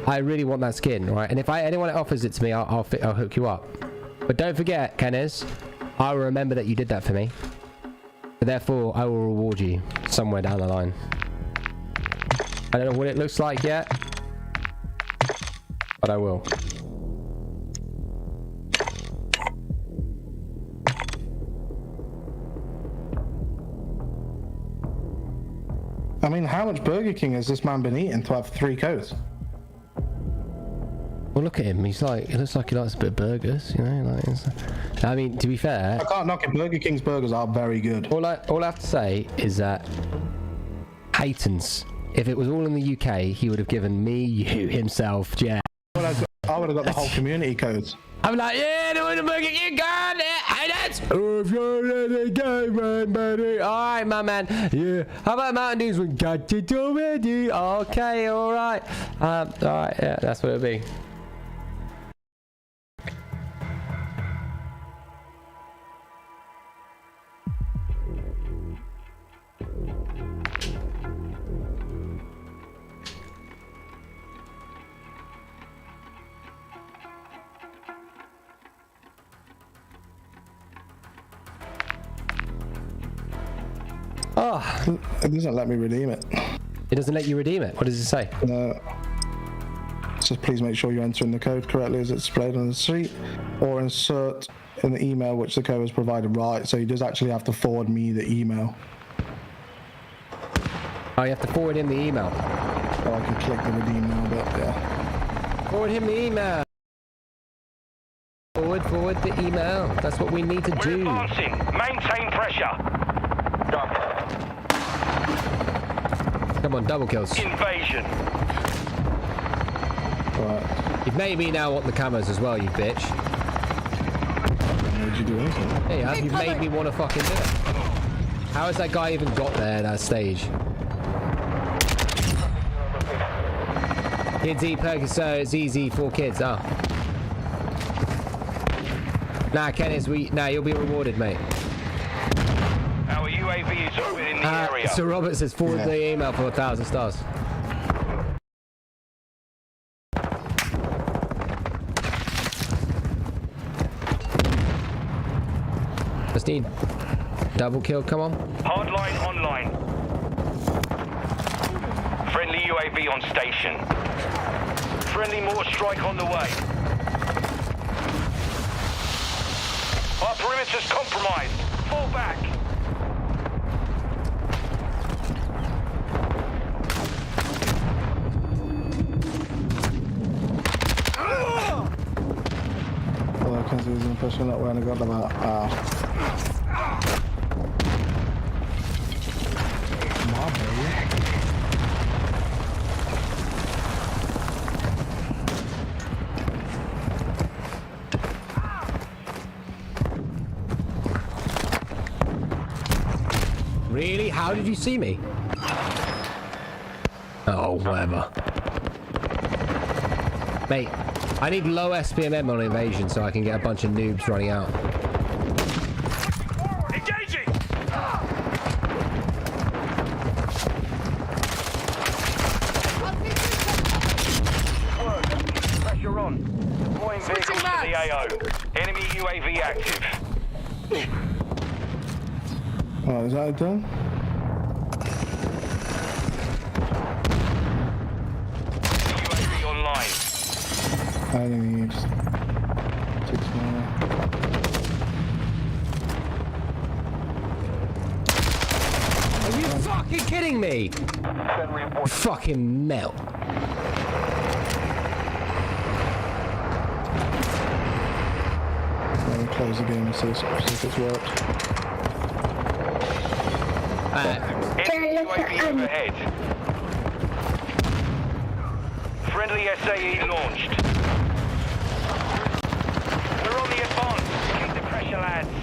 I really want that skin, right? And if anyone offers it to me, I'll hook you up. But don't forget, Kenners, I will remember that you did that for me. So therefore, I will reward you somewhere down the line. I don't know what it looks like yet, but I will. I mean, how much Burger King has this man been eating to have 3 codes? Well, look at him. He's like, it looks like he likes a bit of burgers, you know. Like, I mean, to be fair, I can't knock it. Burger King's burgers are very good. All I have to say is that Hayton's, if it was all in the UK, he would have given me, you, himself, Jeff. I would have got the whole community codes. I'm like, yeah, the Burger King got it. Hey, that's if you're in the game, man, buddy. All right, my man. Yeah. How about Mountain Dews? We got it already. Okay, all right. All right. Yeah, that's what it'll be. Oh, it doesn't let me redeem it. It doesn't let you redeem it. What does it say? No. It says please make sure you're entering the code correctly as it's displayed on the sheet, or insert in the email which the code is provided. Right, so he does actually have to forward me the email. Oh, you have to forward him the email. Or I can click the redeem now, but yeah. Forward him the email. Forward the email. That's what we need to do. We're advancing. Maintain pressure. Come on, double kills. Invasion. Right. You've made me now want the camos as well, you bitch. Made you do anything? Hey, you've made me want to fucking do it. How has that guy even got there at that stage? Kids eat burgers, so it's easy for kids. Oh. Nah, Kenneth, you'll be rewarded, mate. Our UAV is within the area. So Robert says forward the email for 1,000 stars. Justine, double kill, come on. Hardline online. Friendly UAV on station. Friendly mortar strike on the way. Our perimeter's compromised. Fall back. Well, I can see his impression that we only got about my baby. Really? How did you see me? Oh, whatever. Mate, I need low SPMM on invasion so I can get a bunch of noobs running out. Engaging! Pressure on. Deploying vehicles to the AO. Enemy UAV active. Oh, is that done? UAV online. I need 6 more. Are you fucking kidding me? Fucking melt. Let me close the game and see if it's worked. Enemy UAV overhead. Friendly SAE launched. We're on the advance. Keep the pressure, lads.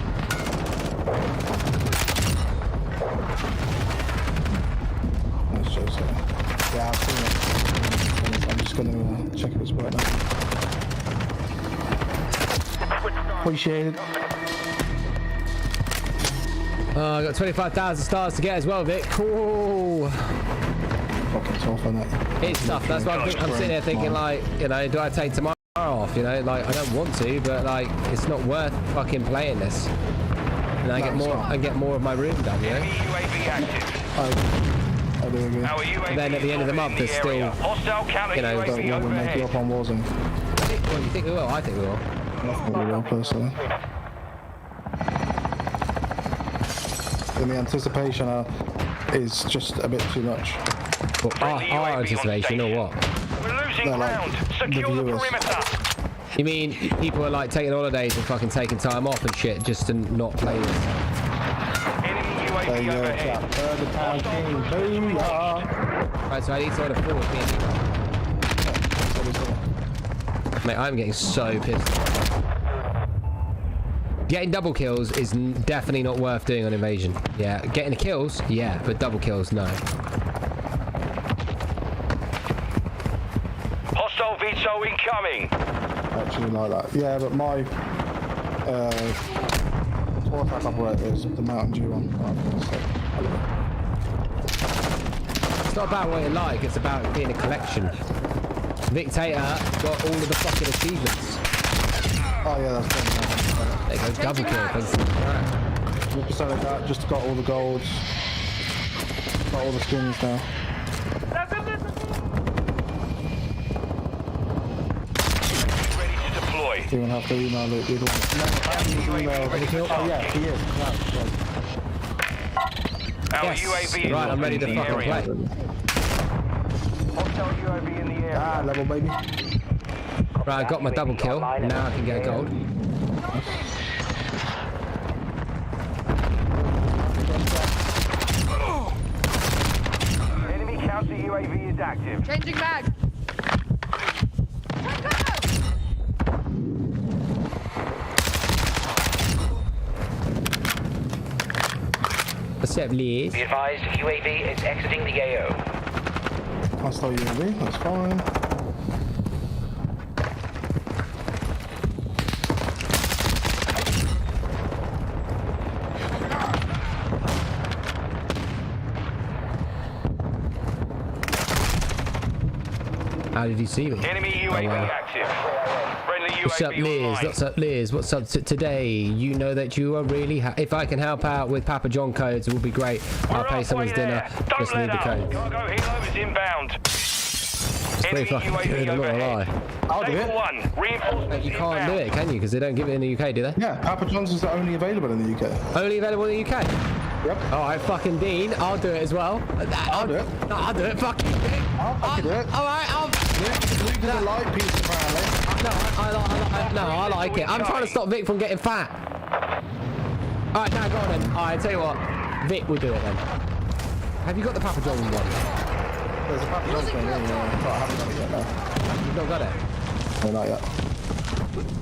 Appreciate it. I got 25,000 stars to get as well, Vic. Cool. Fucking tough, isn't it? It's tough. That's why I'm sitting there thinking, like, you know, do I take tomorrow off? You know, like, I don't want to, but like, it's not worth fucking playing this. And I get more of my room done, you know. UAV active. I do agree. Our UAV And then at the end of the month, there's still, hostile counter you know, UAV Don't make it overhead. up on Warzone. Well, you think we will? I think we will. I think we will, personally. In the anticipation is just a bit too much. Well, our anticipation or what? We're losing No, like, ground. the Secure the viewers. perimeter. You mean people are like taking holidays and fucking taking time off and shit just to not play this? Enemy There UAV you go, overhead. chap. Third the town king. Booyah! Right, so I need to order 4 with me and you. Mate, I'm getting so pissed. Getting double kills is definitely not worth doing on Invasion. Yeah, getting the kills, yeah, but double kills, no. Hostile VTOL incoming. Actually like that. Yeah, but my tour attack operator is the Mountain Dew one. It's not about what you like, it's about it being a collection. Dictator got all of the fucking achievements. Oh yeah, that's fine. There you go, double kill. 100% of that, just got all the golds. Got all the skins now. Ready to deploy. You even have to email it. You don't Oh yeah, he is. Our Yes. UAV is Right, I'm ready to in the fucking area. play. Hostile UAV in the area. Ah, level baby. Right, I got my double kill. Now I can get a gold. Enemy counter UAV is active. Changing mag. What's up, Liz? Be advised, UAV is exiting the AO. I'll start UAV, that's fine. How did you see me? Enemy UAV wow. active. Friendly UAV What's up, Liz? online. What's up, Liz? What's up today? You know that you are really if I can help out with Papa John codes, it would be great. I'll We're pay someone's halfway dinner. there. Don't Just let need the up. code. Cargo helo is inbound. It's pretty Enemy fucking UAV good, I'm not gonna overhead. lie. I'll do Table it. 1, reinforcements You can't inbound. do it, can you? Because they don't give it in the UK, do they? Yeah, Papa John's is only available in the UK. Only available in the UK. Yep. Alright, fucking Dean, I'll do it as well. I'll do it. No, I'll do it, fucking Dean. I'll fucking do it. Alright, Luke doesn't like pizza apparently. No, I like it. I'm trying to stop Vic from getting fat. Alright, now go on then. Alright, tell you what. Vic will do it then. Have you got the Papa John one? There's a Papa John's thing, yeah. But I haven't got it yet, no. You've not got it? No, not yet.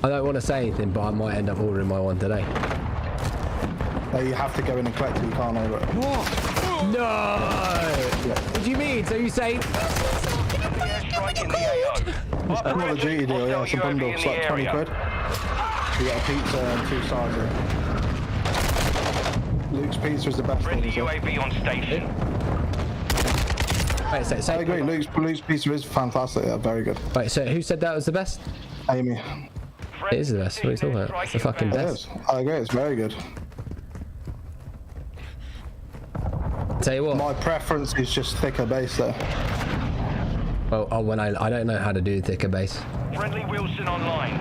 I don't want to say anything, but I might end up ordering my one today. No, you have to go in and collect it, you can't order it. What? No! Yeah. What do you mean? So you say... Airstrike in the AO. That's not a duty deal, yeah, it's a bundle, it's like 20 quid. You get a pizza and 2 sides of it. Luke's pizza is the best Friendly thing, so. UAV on station. Wait, so, I agree, Luke's pizza is fantastic, yeah, very good. Wait, so who said that was the best? Amy. It is the best. What are you talking about? It's the fucking It best. is. I agree, it's very good. Tell you what. My preference is just thicker base though. Oh, when I don't know how to do thicker base. Friendly Wilson online.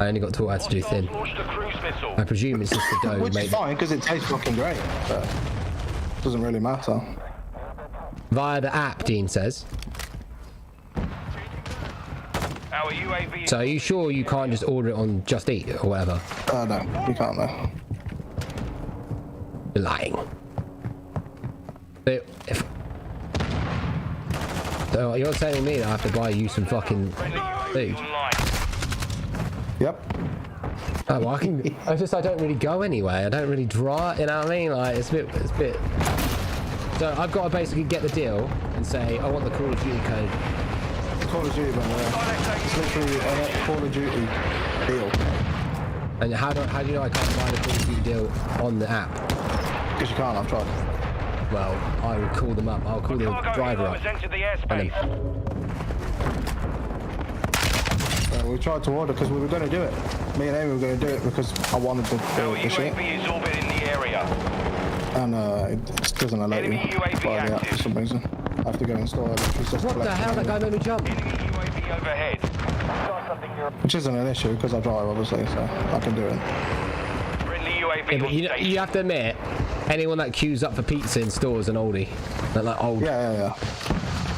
I only got taught how to do thin. Hostiles launched a cruise missile. I presume it's just the dough Which made is fine, because it tastes fucking great, but it doesn't really matter. via the app, Dean says. Our UAV. So are you sure you can't just order it on Just Eat or whatever? No, you can't though. You're lying. But if... So you're telling me that I have to buy you some fucking food? Yep. Oh, well, I can. I don't really go anywhere. I don't really draw. You know what I mean? Like it's a bit. So I've got to basically get the deal and say I want the Call of Duty code. Call of Duty, man. It's literally a Call of Duty deal. And how do you know I can't buy the Call of Duty deal on the app? Because you can't, I've tried. Well, I will call them up. I'll call the driver up. And We tried to order because we were going to do it. Me and Amy were going to do it because I wanted the shit. UAV is orbiting the area. And it just doesn't allow you buy the app for some reason. I have to go install it. what the hell? That guy made me jump. Enemy UAV overhead. Which isn't an issue because I drive, obviously, so I can do it. Friendly UAV Yeah, but on you station. have to admit, anyone that queues up for pizza in stores an oldie. They're like old. Yeah.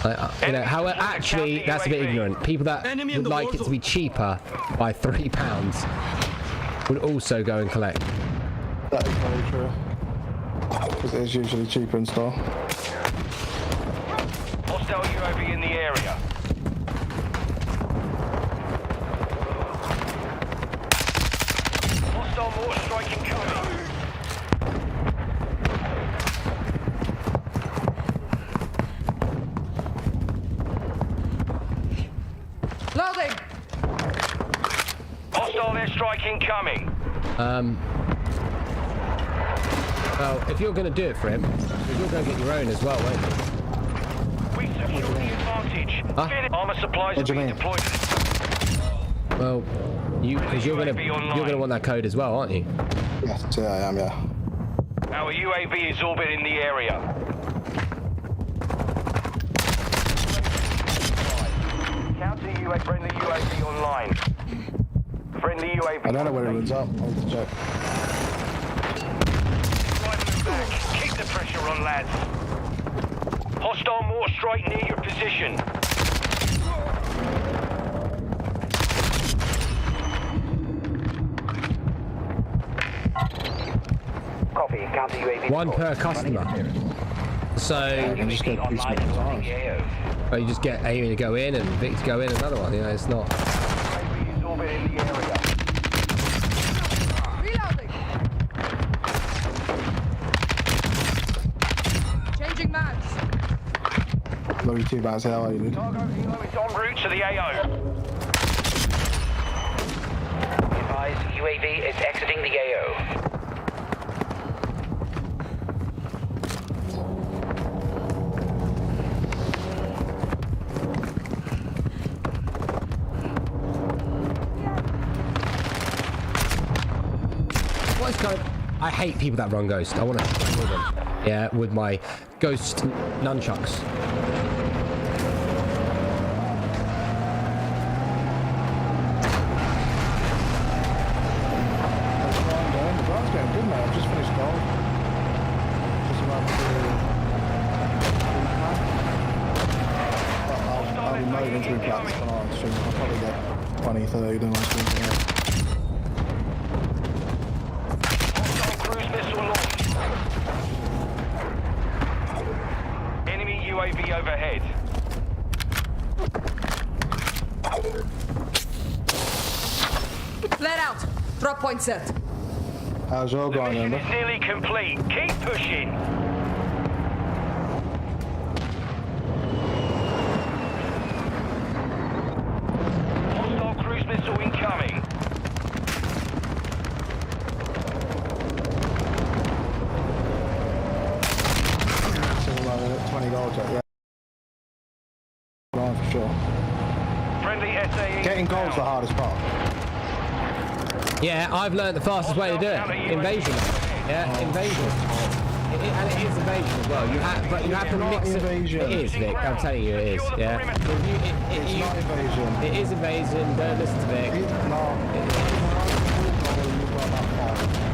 Like, you know, how actually that's a bit ignorant. People that would like it to be cheaper by £3 would also go and collect. That is very true. Because it is usually cheaper in store. Hostile UAV in the area. Hostile mortar strike incoming. Loading! Hostile airstrike incoming. Well, if you're going to do it for him, you're going to get your own as well, won't you? We secure the advantage. Armor supplies are being deployed. Well, because you're going to want that code as well, aren't you? Yes, yeah, I am, yeah. Our UAV is orbiting the area. Counter UAV, friendly UAV online. Friendly UAV. I don't know where it runs up. I'll have to check. Back. Keep the pressure on, lads. Hostile mortar strike near your position. Copy. Counter UAV. One per customer. So you just get Amy to go in and Vic to go in another one. You know, it's not. UAV is orbiting the area. Reloading! Changing mags. Love you too, Baz. How are you, dude? Cargo helo is en route to the AO. Advised, UAV is exiting the AO. What's going? I hate people that run Ghost. I want to strangle them. Yeah, with my Ghost nunchucks. The ground's going good, man. I've just finished gold. Just about to do... I'll be mowed into the plats on stream. I'll probably get 20, 30 done on stream tonight. Cruise missile launched. Enemy UAV overhead. Flare out. Drop point set. How's your going, Mission Amber? is nearly complete. Keep pushing. Hostile cruise missile incoming. Still 20 gold yet, yeah. Going for sure. Friendly SAE. Getting gold's the hardest part. Yeah, I've learned the fastest way to do it. Invasion. Yeah, invasion. And it is invasion as well. But you have to mix it. Invasion. It is, Vic. I'm telling you, it is. Yeah. It's not invasion. It is invasion. Don't listen to Vic. It's not.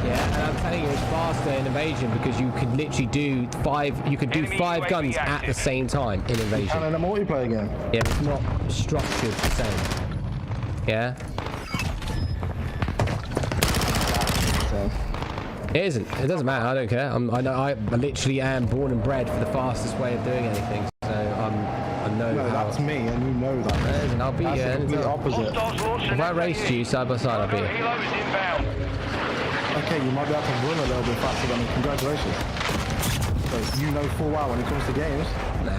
Yeah, and I'm telling you, it's faster in invasion because you could literally do five guns at the same time in invasion. And in a multiplayer game. Yeah, it's not structured the same. Yeah. So. It isn't. It doesn't matter. I don't care. I literally am born and bred for the fastest way of doing anything. So I know No, how. that's me, and you know that. It isn't. I'll beat That's you. the complete opposite. If I raced you side by side, I'll beat you. Helo is inbound. Okay, you might be able to run a little bit faster than me. Congratulations. But you know full well when it comes to games,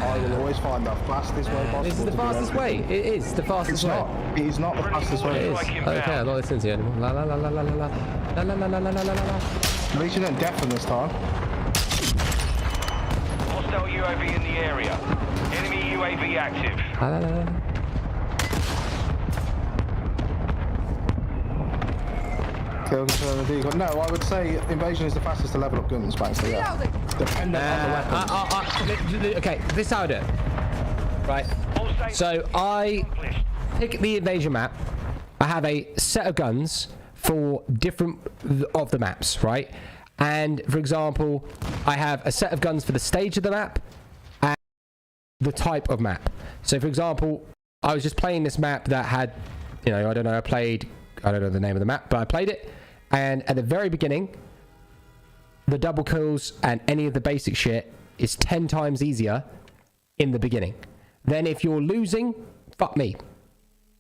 I will always find the fastest way possible. This is the fastest way. It is the fastest way. It is not the fastest way. It is. Okay, I'm not listening to you anymore. La la la la la la la la la la la la la la. At least you didn't deafen this time. Hostile UAV in the area. Enemy UAV active. La la la la. Kill confirm the decoy. No, I would say invasion is the fastest to level up guns, basically. Yeah. Dependent on the weapons. Okay, this is how I do it. Right. So I pick the invasion map. I have a set of guns for different of the maps, right? And for example, I have a set of guns for the stage of the map and the type of map. So for example, I was just playing this map that had, you know, I don't know the name of the map, but I played it. And at the very beginning, the double kills and any of the basic shit is 10 times easier in the beginning. Then if you're losing, fuck me.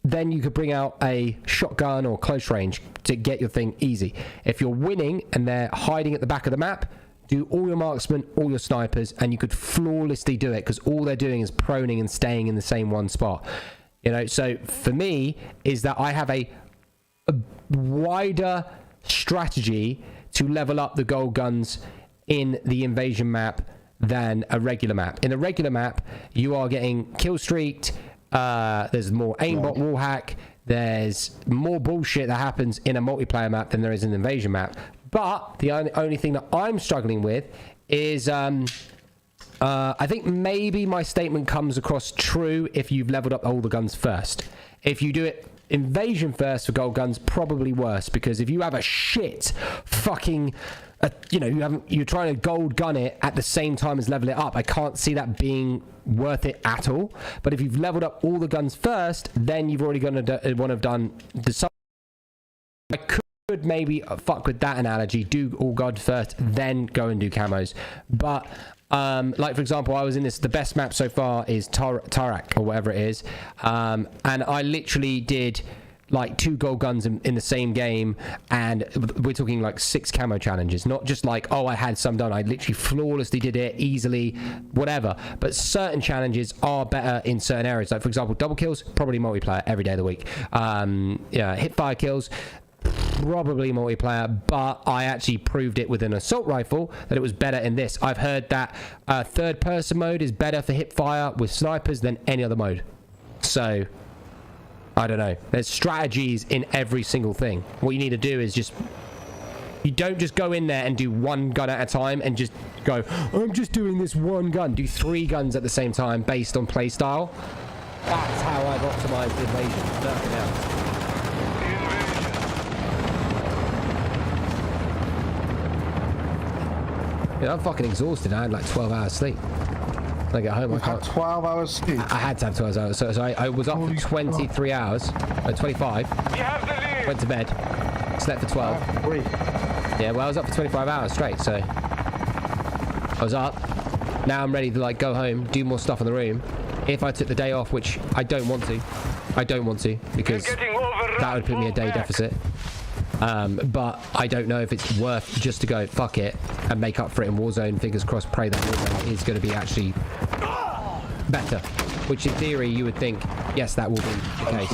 Then you could bring out a shotgun or close range to get your thing easy. If you're winning and they're hiding at the back of the map, do all your marksmen, all your snipers, and you could flawlessly do it because all they're doing is proning and staying in the same one spot. You know, so for me is that I have a wider strategy to level up the gold guns in the invasion map than a regular map. In a regular map, you are getting kill streaked, there's more aimbot wall hack, there's more bullshit that happens in a multiplayer map than there is in an invasion map. But the only thing that I'm struggling with is I think maybe my statement comes across true if you've leveled up all the guns first. If you do it invasion first for gold guns, probably worse, because if you have a shit fucking you know, you're trying to gold gun it at the same time as level it up, I can't see that being worth it at all. But if you've leveled up all the guns first, then you've already want to have done the I could maybe fuck with that analogy, do all god first, then go and do camos. But like for example, I was in this, the best map so far is Tarak or whatever it is, and I literally did like 2 gold guns in the same game, and we're talking like 6 camo challenges, not just like, oh, I had some done. I literally flawlessly did it easily, whatever. But certain challenges are better in certain areas. Like for example, double kills, probably multiplayer every day of the week. Yeah, hip fire kills, probably multiplayer, but I actually proved it with an assault rifle that it was better in this. I've heard that third person mode is better for hip fire with snipers than any other mode. So I don't know, there's strategies in every single thing. What you need to do is just, you don't just go in there and do 1 gun at a time and just go, I'm just doing this 1 gun. Do 3 guns at the same time based on playstyle. That's how I've optimized invasion. Nothing else. Yeah, I'm fucking exhausted. I had like 12 hours sleep. When I get home, I can't. 12 hours sleep? I had to have 12 hours. So I was up for 23 hours. 25. Went to bed. Slept for 12. Yeah, well, I was up for 25 hours straight, so I was up. Now I'm ready to like go home, do more stuff in the room. If I took the day off, which I don't want to, because that would put me a day deficit. But I don't know if it's worth just to go fuck it and make up for it in Warzone. Fingers crossed, pray that Warzone is going to be actually better, which in theory you would think, yes, that will be the case.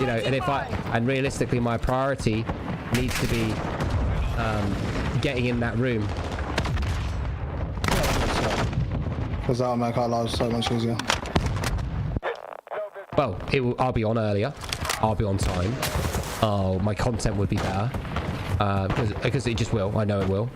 You know, and realistically my priority needs to be getting in that room, because that'll make our lives so much easier. Well, I'll be on earlier, I'll be on time, my content would be better, because it just will, I know it will.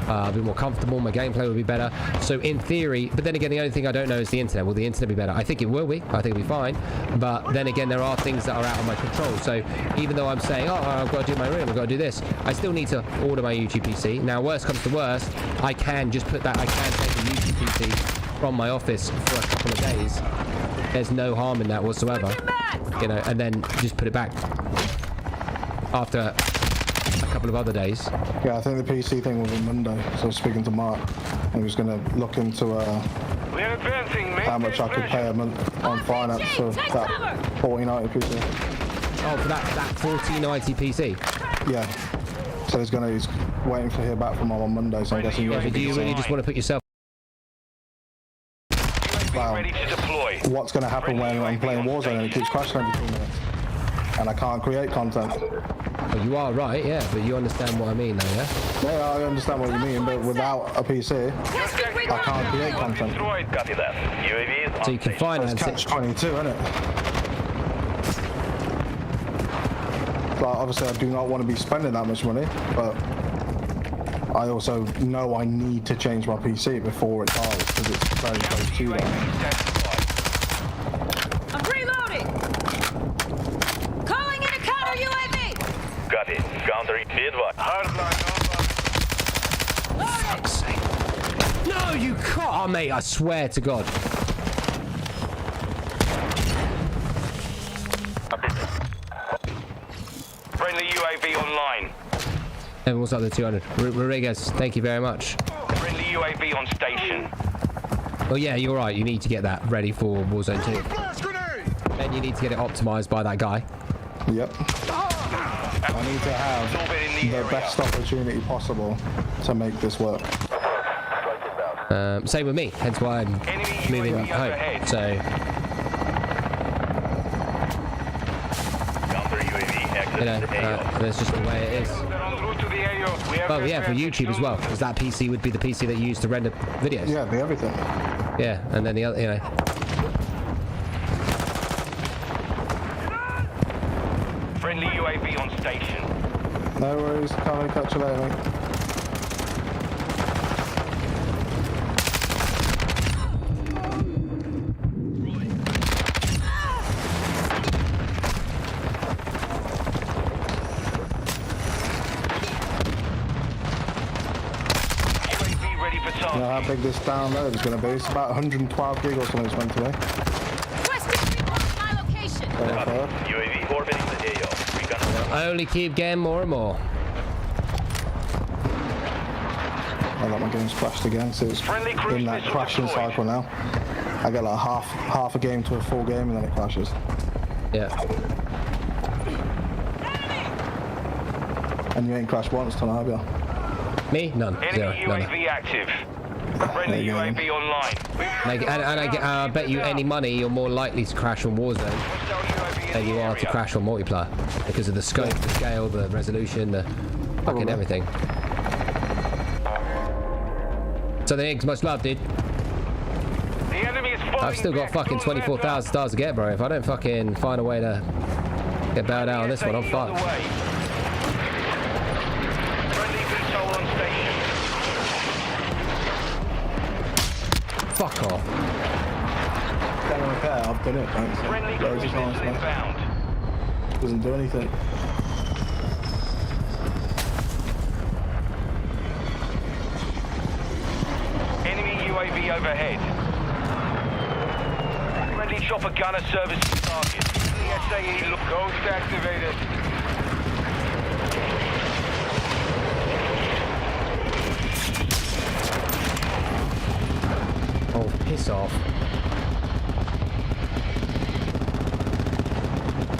I'll be more comfortable, my gameplay will be better. So in theory, but then again, the only thing I don't know is the internet. Will the internet be better? I think it will be. I think it'll be fine. But then again, there are things that are out of my control. So even though I'm saying, oh, I've got to do my room, I've got to do this, I still need to order my YouTube PC. Now, worst comes to worst, I can just put that, I can take the YouTube PC from my office for a couple of days. There's no harm in that whatsoever. You know, and then just put it back after a couple of other days. Yeah, I think the PC thing will be Monday. So I was speaking to Mark, and he was going to look into how much I could pay a month on finance for that 4090 PC. Oh, for that 4090 PC? Yeah. So he's waiting to hear back from him on Monday, so I'm guessing Yeah, but do you really just want to put yourself... Well, Ready to deploy. what's going to happen when I'm playing Warzone and it keeps crashing every 2 minutes? And I can't create content. Well, you are right, yeah, but you understand what I mean though, yeah? Yeah, I understand what you mean, but without a PC, I can't create content. Copy that. UAV is So you can It's finance it. catch-22, isn't it? Like, obviously I do not want to be spending that much money, but I also know I need to change my PC before it dies, because it's very close to that. I'm reloading. Calling in a counter UAV. Got it. Counter advice. Hardline Fuck's sake. No, you can't! Oh, mate, I swear to God. Friendly UAV online. And what's up the 200? Rodriguez, thank you very much. Friendly UAV on station. Oh yeah, you're right. You need to get that ready for Warzone 2. And you need to get it optimized by that guy. Yep. I need to have the best opportunity possible to make this work. Same with me, hence why I'm moving home. So, you know, that's just the way it is. Oh yeah, for YouTube as well, because that PC would be the PC that you use to render videos. Yeah, the everything. Yeah, and then the other, you know. Friendly UAV on station. No worries, can't catch you later, mate. You know how big this download is going to be? It's about 112 gig or something it's meant to be. My location. UAV orbiting the AO. I only keep getting more and more. I got my games crashed again, so it's in that crashing cycle now. I get like half a game to a full game and then it crashes. Yeah. And you ain't crashed once tonight, have you? Me? None. Zero. Enemy None. UAV active. Friendly UAV online. I bet you any money you're more likely to crash on Warzone than you are to crash on multiplayer because of the scope, the scale, the resolution, the fucking everything. So they ain't much love, dude. The enemy is I've still got fucking 24,000 stars to get, bro. If I don't fucking find a way to get bowed out on this one, I'm fucked. Fuck off. Don't repair, I've done it, thanks. Loads of times, mate. Doesn't do anything. Enemy UAV overhead. Friendly chopper gunner servicing target. SAE look ghost activated. Oh, piss off.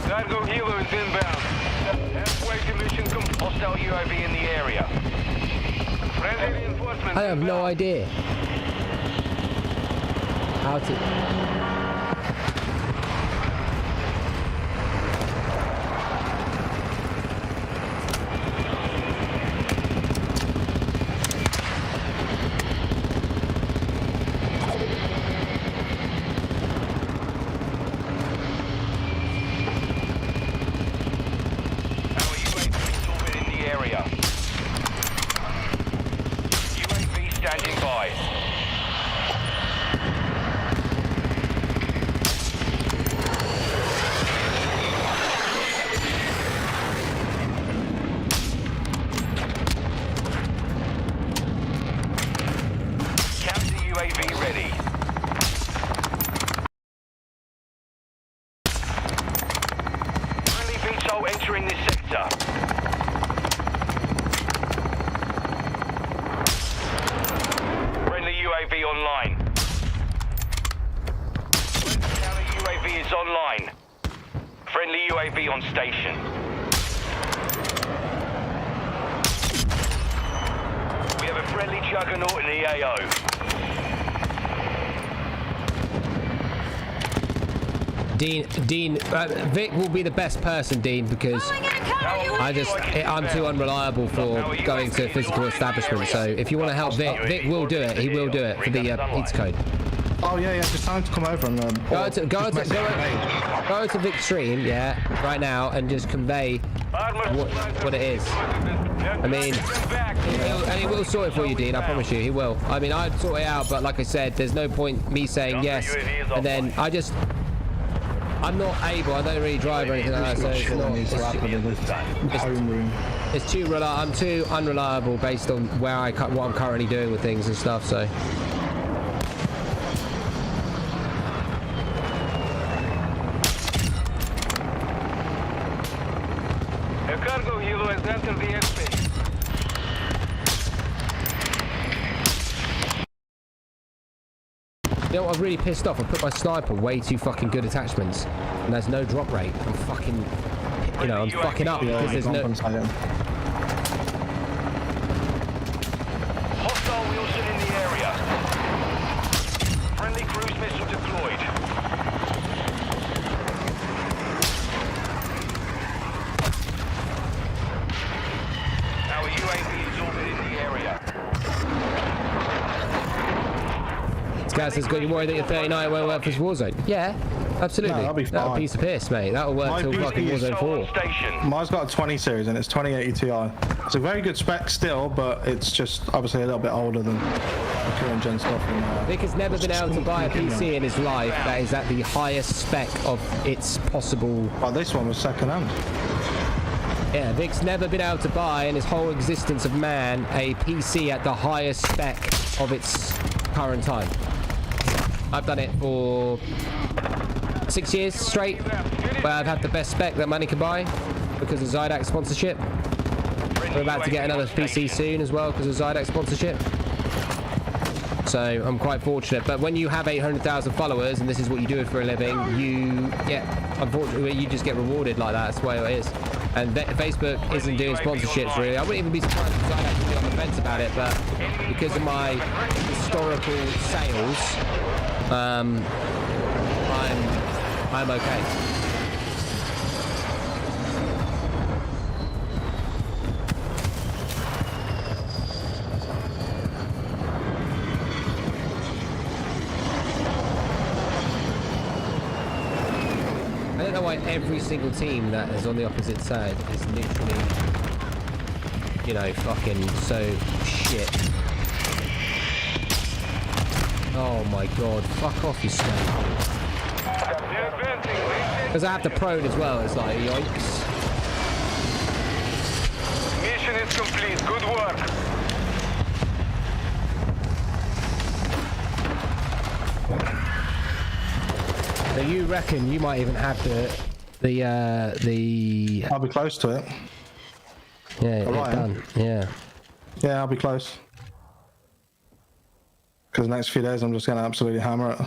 Cargo helo is inbound. Halfway to mission complete. Hostile UAV in the area. Friendly reinforcements. I have no idea how to... Entering this sector. Friendly UAV online. Counter UAV is online. Friendly UAV on station. a friendly juggernaut in the AO. Dean, Vic will be the best person, Dean, because I'm too unreliable for going to physical establishments. So if you want to help Vic, Vic will do it. He will do it for the pizza code. Oh yeah, just time to come over and go to Vic's stream, yeah, right now, and just convey what it is. I mean, he will sort it for you, Dean. I promise you, he will. I mean, I'd sort it out, but like I said, there's no point me saying yes, and then I'm not able. I don't really drive or anything like that, so it's too I'm too unreliable based on what I'm currently doing with things and stuff. So. A cargo helo has entered the airspace. You know what, I'm really pissed off. I put my sniper way too fucking good attachments, and there's no drop rate. I'm fucking, I'm fucking up because there's no. Hostile Wilson in the area. Friendly cruise missile deployed. Our UAV is orbiting the area. Gaz says, got you worried that your 39 won't work for Warzone? Yeah, absolutely. No, that'll be fine. That'll piece of piss, mate. That'll work till fucking Warzone 4. Mine's got a 20 series and it's 2080 Ti. It's a very good spec still, but it's just obviously a little bit older than the current gen stuff. Vic has never been able to buy a PC in his life that is at the highest spec of its possible. Well, this one was second hand. Yeah, Vic's never been able to buy in his whole existence of man a PC at the highest spec of its current time. I've done it for 6 years straight, where I've had the best spec that money can buy because of Zydax sponsorship. We're about to get another PC soon as well because of Zydax sponsorship. So I'm quite fortunate. But when you have 800,000 followers and this is what you do for a living, unfortunately, you just get rewarded like that. That's the way it is. And Facebook isn't doing sponsorships really. I wouldn't even be surprised if Zydax would be on the fence about it, but because of my historical sales, I'm okay. I don't know why every single team that is on the opposite side is literally, fucking so shit. Oh my god, fuck off, you snake. Because I have to prone as well, it's like, yikes. Mission is complete, good work. So you reckon you might even have the I'll be close to it. Yeah, done. Yeah. Yeah, I'll be close. Because the next few days I'm just going to absolutely hammer it.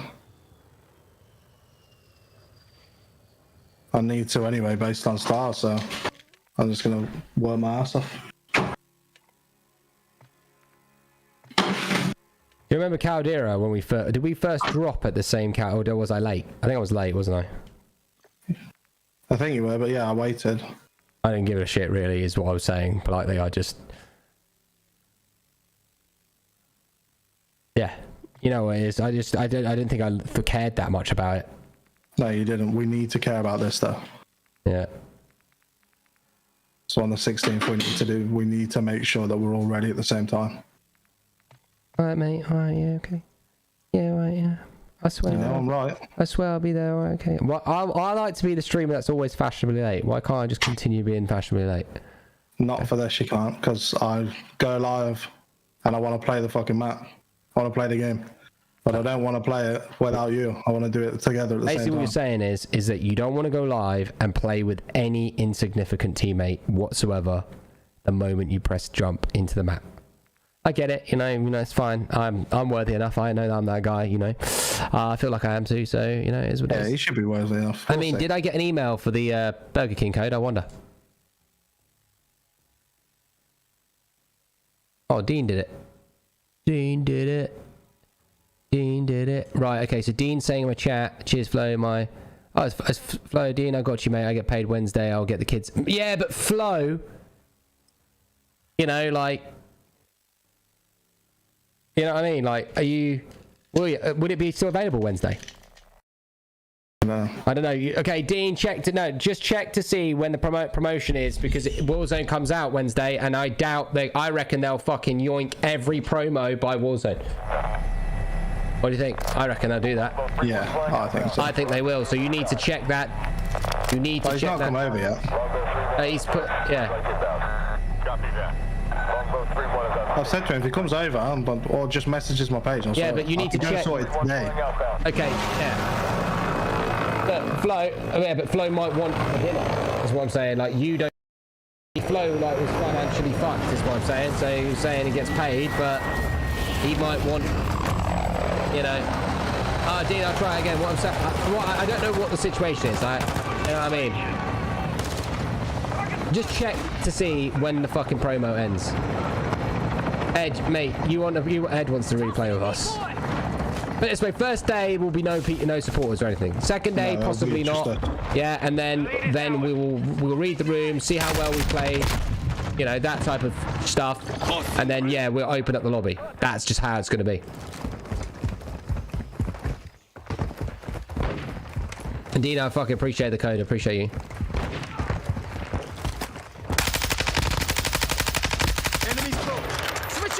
I need to anyway, based on stars, so I'm just going to work my ass off. You remember Caldera when did we first drop at the same Caldera, or was I late? I think I was late, wasn't I? I think you were, but yeah, I waited. I didn't give it a shit really, is what I was saying politely. Yeah, you know what it is. I didn't think I cared that much about it. No, you didn't. We need to care about this though. Yeah. So on the 16th, we need to make sure that we're all ready at the same time. All right, mate. All right, yeah, okay. Yeah, all right, yeah. I swear. You know, I'm right. I swear I'll be there. All right, okay. Well, I like to be the streamer that's always fashionably late. Why can't I just continue being fashionably late? Not for this, you can't, because I go live and I want to play the fucking map. I want to play the game. But I don't want to play it without you. I want to do it together at the same time. Basically what you're saying is that you don't want to go live and play with any insignificant teammate whatsoever the moment you press jump into the map. I get it, it's fine. I'm worthy enough. I know that I'm that guy, I feel like I am too, so, it is what it is. Yeah, you should be worthy enough. I mean, did I get an email for the Burger King code? I wonder. Oh, Dean did it. Dean did it. Dean did it. Right, okay, so Dean's saying in my chat, cheers Flo, my... Oh, it's Flo, Dean, I got you, mate. I get paid Wednesday. I'll get the kids. Yeah, but Flo... You know, like... You know what I mean? Like, are you... would it be still available Wednesday? No. I don't know. Okay, Dean, just check to see when the promotion is, because Warzone comes out Wednesday, and I doubt I reckon they'll fucking yoink every promo by Warzone. What do you think? I reckon they'll do that. Yeah, I think so. I think they will. So you need to check that. You need to check that. He's not come over yet. He's put, yeah. I've said to him if he comes over, or just messages my page. Yeah, but you need to check. Sort it today. Okay, yeah. But Flo might want a dinner. That's what I'm saying. Like, you don't. Flo like was financially fucked. Is what I'm saying. So he's saying he gets paid, but he might want. You know. Dean, I'll try again. What I'm saying. I don't know what the situation is. You know what I mean? Just check to see when the fucking promo ends. Ed, mate, Ed wants to replay with us. But this way, first day will be no supporters or anything. Second day, possibly not. Yeah, and then we'll read the room, see how well we play, you know, that type of stuff, and then yeah, we'll open up the lobby. That's just how it's gonna be. And Dino, I fucking appreciate the code. I appreciate you.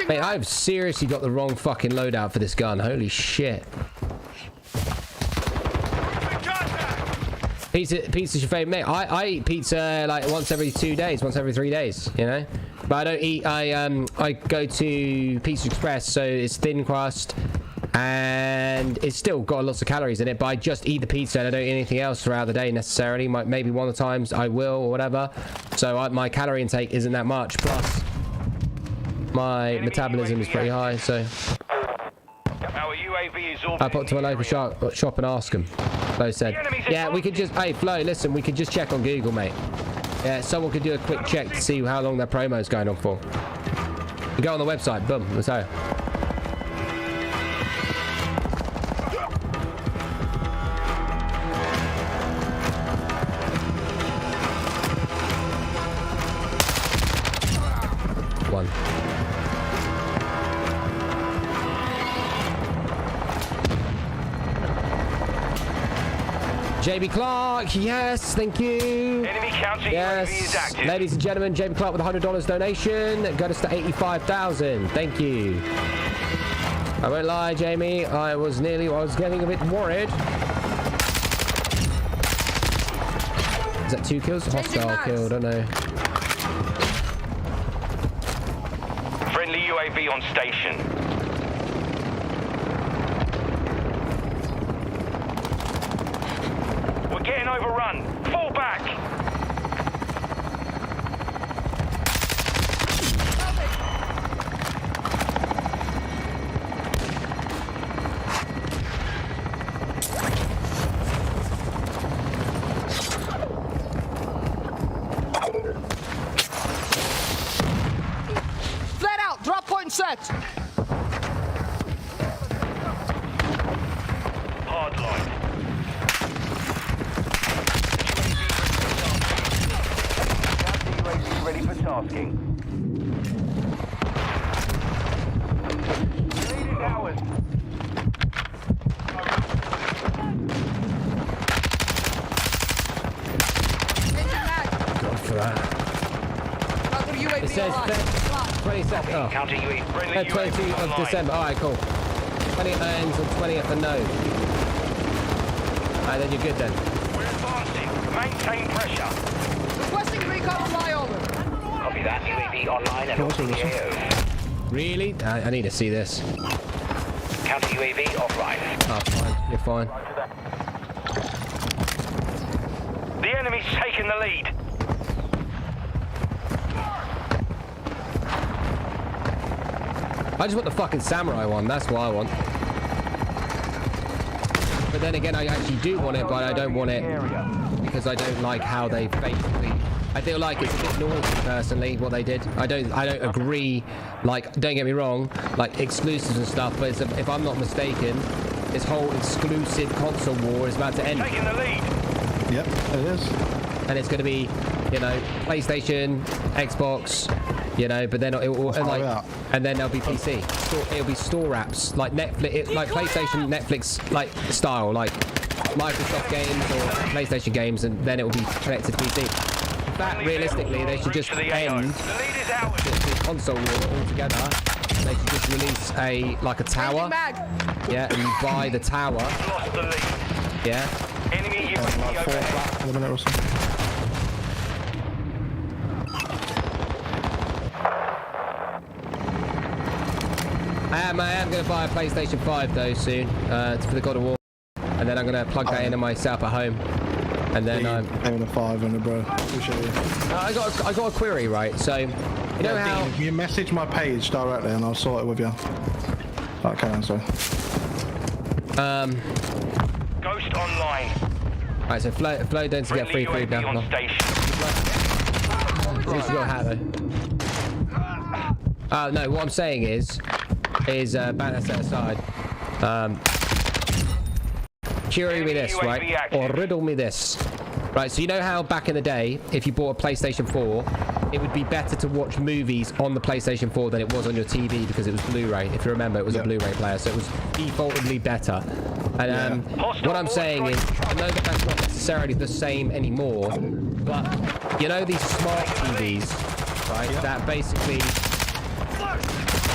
Mate, I've seriously got the wrong fucking loadout for this gun. Holy shit. Pizza's your favorite, mate. I eat pizza like once every 2 days, once every 3 days, you know? But I don't eat, I go to Pizza Express, so it's thin crust, and it's still got lots of calories in it, but I just eat the pizza and I don't eat anything else throughout the day necessarily. Maybe one of the times I will or whatever. So my calorie intake isn't that much, plus my metabolism is pretty high, so I pop to my local shop and ask them. Flo said, yeah, we could just, hey Flo, listen, we could just check on Google, mate. Yeah, someone could do a quick check to see how long that promo is going on for. You go on the website, boom, let's go. One. JB Clark, yes, thank you. Enemy counter yes, UAV is active. Ladies and gentlemen, JB Clark with $100 donation. Got us to 85,000. Thank you. I won't lie, Jamie. I was getting a bit worried. Is that 2 kills? Hostile kill, I don't know. Friendly UAV on station. We're getting overrun. Fall back. Flat out, drop point set. Hard line. UAV ready for tasking. Leading hours. God for that. It says 22nd. Oh. Counter UAV. Friendly 22 UAV of online. December. Alright, cool. 20 ends and 20th of no. Alright, then you're good then. We're advancing. Maintain pressure. Requesting recon flyover. Copy that. UAV online and also AO. Really? I need to see this. Counter UAV offline. Oh, fine. You're fine. The enemy's taken the lead. I just want the fucking samurai one. That's what I want. But then again, I actually do want it, but I don't want it because I don't like how they basically I feel like it's a bit naughty, personally, what they did. I don't agree. Like, don't get me wrong, like exclusives and stuff. But if I'm not mistaken, this whole exclusive console war is about to end. Taking the lead. Yep, it is. And it's going to be, you know, PlayStation, Xbox, you know, but then it will, and then there'll be PC. It'll be store apps like Netflix, like PlayStation, Netflix, like style, like Microsoft games or PlayStation games, and then it will be connected to PC. In fact, realistically, they should just end the console war altogether. They should just release a tower, yeah, and you buy the tower, yeah. Enemy Like 4 flat for the minute or so. I am going to buy a PlayStation 5 though soon for the God of War, and then I'm going to plug that into my setup at home, and then I'm having a 500, bro. Appreciate you. I got a query, right? So you know how Dean, you message my page directly and I'll sort it with you. Okay, I'm sorry. Ghost online. Right, so Flo don't get free food now. No. At least you got a hat though. No, what I'm saying is banter set aside. Query me this, right? Or riddle me this. Right, so you know how back in the day, if you bought a PlayStation 4, it would be better to watch movies on the PlayStation 4 than it was on your TV because it was Blu-ray. If you remember, it was a Blu-ray player, so it was defaultedly better. And what I'm saying is, I know that that's not necessarily the same anymore, but you know these smart TVs, right? That basically,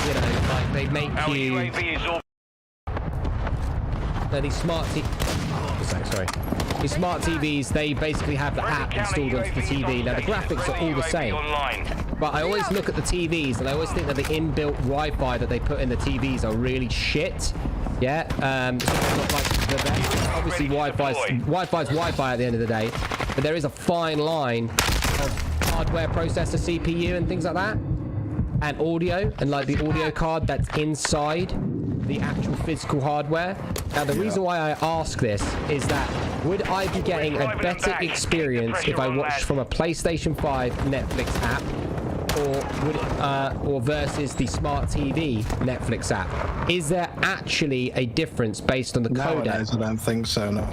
you know, like they make you. No, these smart These smart TVs, they basically have the app installed onto the TV. Now the graphics are all the same, but I always look at the TVs and I always think that the inbuilt Wi-Fi that they put in the TVs are really shit. Yeah, it's not like the best. Obviously Wi-Fi's Wi-Fi at the end of the day, but there is a fine line of hardware, processor, CPU, and things like that, and audio, and like the audio card that's inside the actual physical hardware. Now the reason why I ask this is that would I be getting a better experience if I watched from a PlayStation 5 Netflix app, or versus the smart TV Netflix app? Is there actually a difference based on the codec? Nowadays, I don't think so, no.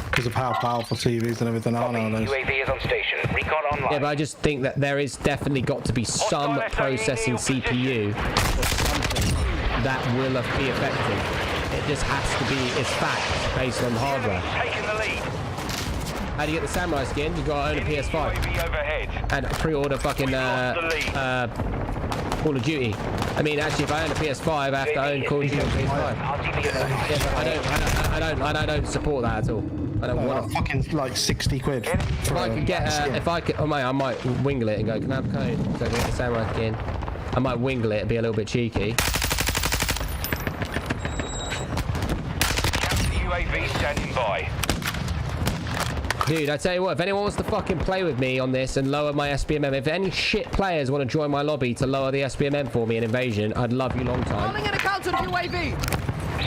Because of how powerful TVs and everything are nowadays. UAV is on station. Recon online. Yeah, but I just think that there is definitely got to be some processing CPU or something that will be effective. It just has to be, it's fact, based on hardware. Taking the lead. How do you get the Samurai skin? You gotta own a PS5. And pre-order fucking Call of Duty. I mean, actually, if I own a PS5, I have to own Call of Duty on PS5. Yeah, but I don't support that at all. I don't want to. Fucking like 60 quid. If I could get, oh mate, I might wingle it and go, can I have a code? So I can get the Samurai skin. I might wingle it and be a little bit cheeky. UAV standing by. Dude, I tell you what, if anyone wants to fucking play with me on this and lower my SPMM, if any shit players want to join my lobby to lower the SPMM for me in Invasion, I'd love you long time. Calling in a counter UAV.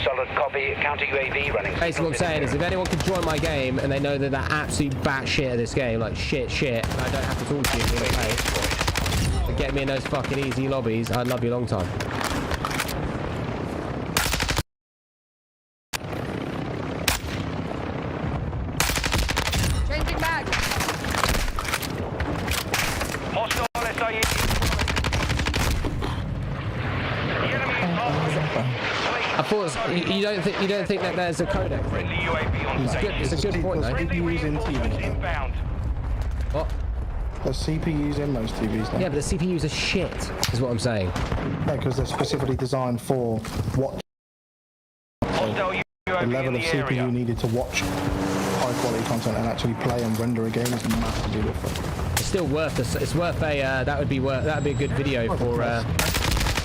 Solid copy. Counter UAV running. Basically what I'm saying is if anyone can join my game and they know that they're absolute batshit at this game, like shit, and I don't have to talk to you when I play, to get me in those fucking easy lobbies, I'd love you long time. Changing mag. Hostile SAE. The enemy is I thought you don't think that there's a codec thing. It's a good point though. CPUs in TVs. Inbound. What? There's CPUs in most TVs now. Yeah, but the CPUs are shit, is what I'm saying. Yeah, because they're specifically designed for what Hostile the UAV level in of the CPU area. needed to watch high quality content and actually play and render a game is massively different. It's still worth this. It's worth a. That'd be a good video for.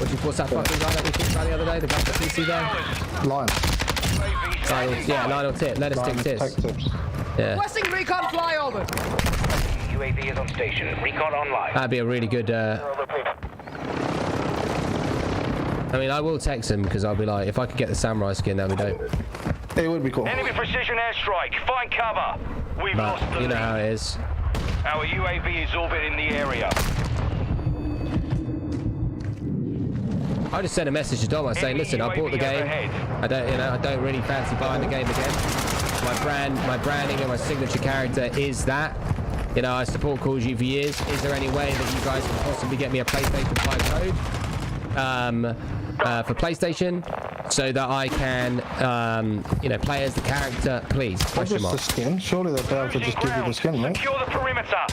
What's that fucking guy that we talked about the other day? The guy, the PC guy. Lion. Lionel Tip. Let us take tips. Yeah. Requesting recon flyover. UAV is on station. Recon online. That'd be a really good. I mean, I will text him because I'll be like, if I could get the samurai skin, that'd be dope. It would be cool. Enemy precision airstrike. Find cover. We've lost the But you know lead. how it is. Our UAV is orbiting the area. I just sent a message to Dom saying, listen, I bought the game. I don't really fancy buying the game again. My branding and my signature character is that. You know, I support Call of Duty for years. Is there any way that you guys can possibly get me a PlayStation 5 code for PlayStation so that I can, you know, play as the character, please? Question mark. Just the skin. Surely they'll be able to just give you the skin, right? Secure the perimeter.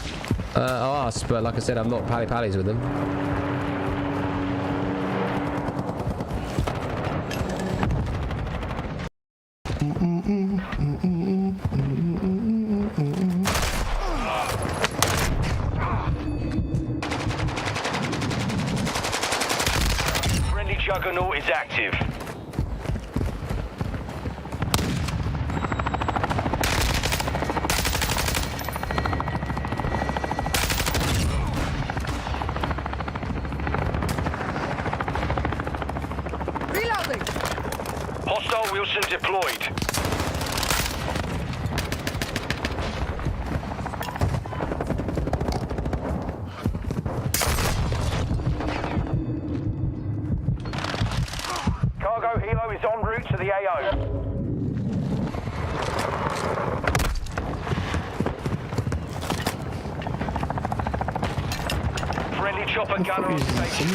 I'll ask, but like I said, I'm not pally-pallies with them. Friendly Juggernaut is active. Reloading! Hostile Wilson deployed. Cargo helo is en route to the AO. Friendly chopper gunner on station.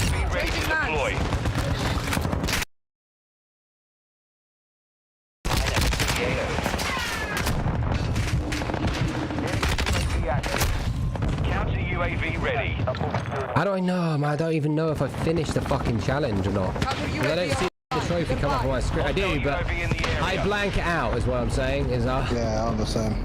UAV ready to deploy. Counter UAV ready. How do I know, man? I don't even know if I finished the fucking challenge or not. 'Cause I don't see the trophy come up on my screen. I do, but I blank it out, is what I'm saying. Yeah, I'm the same.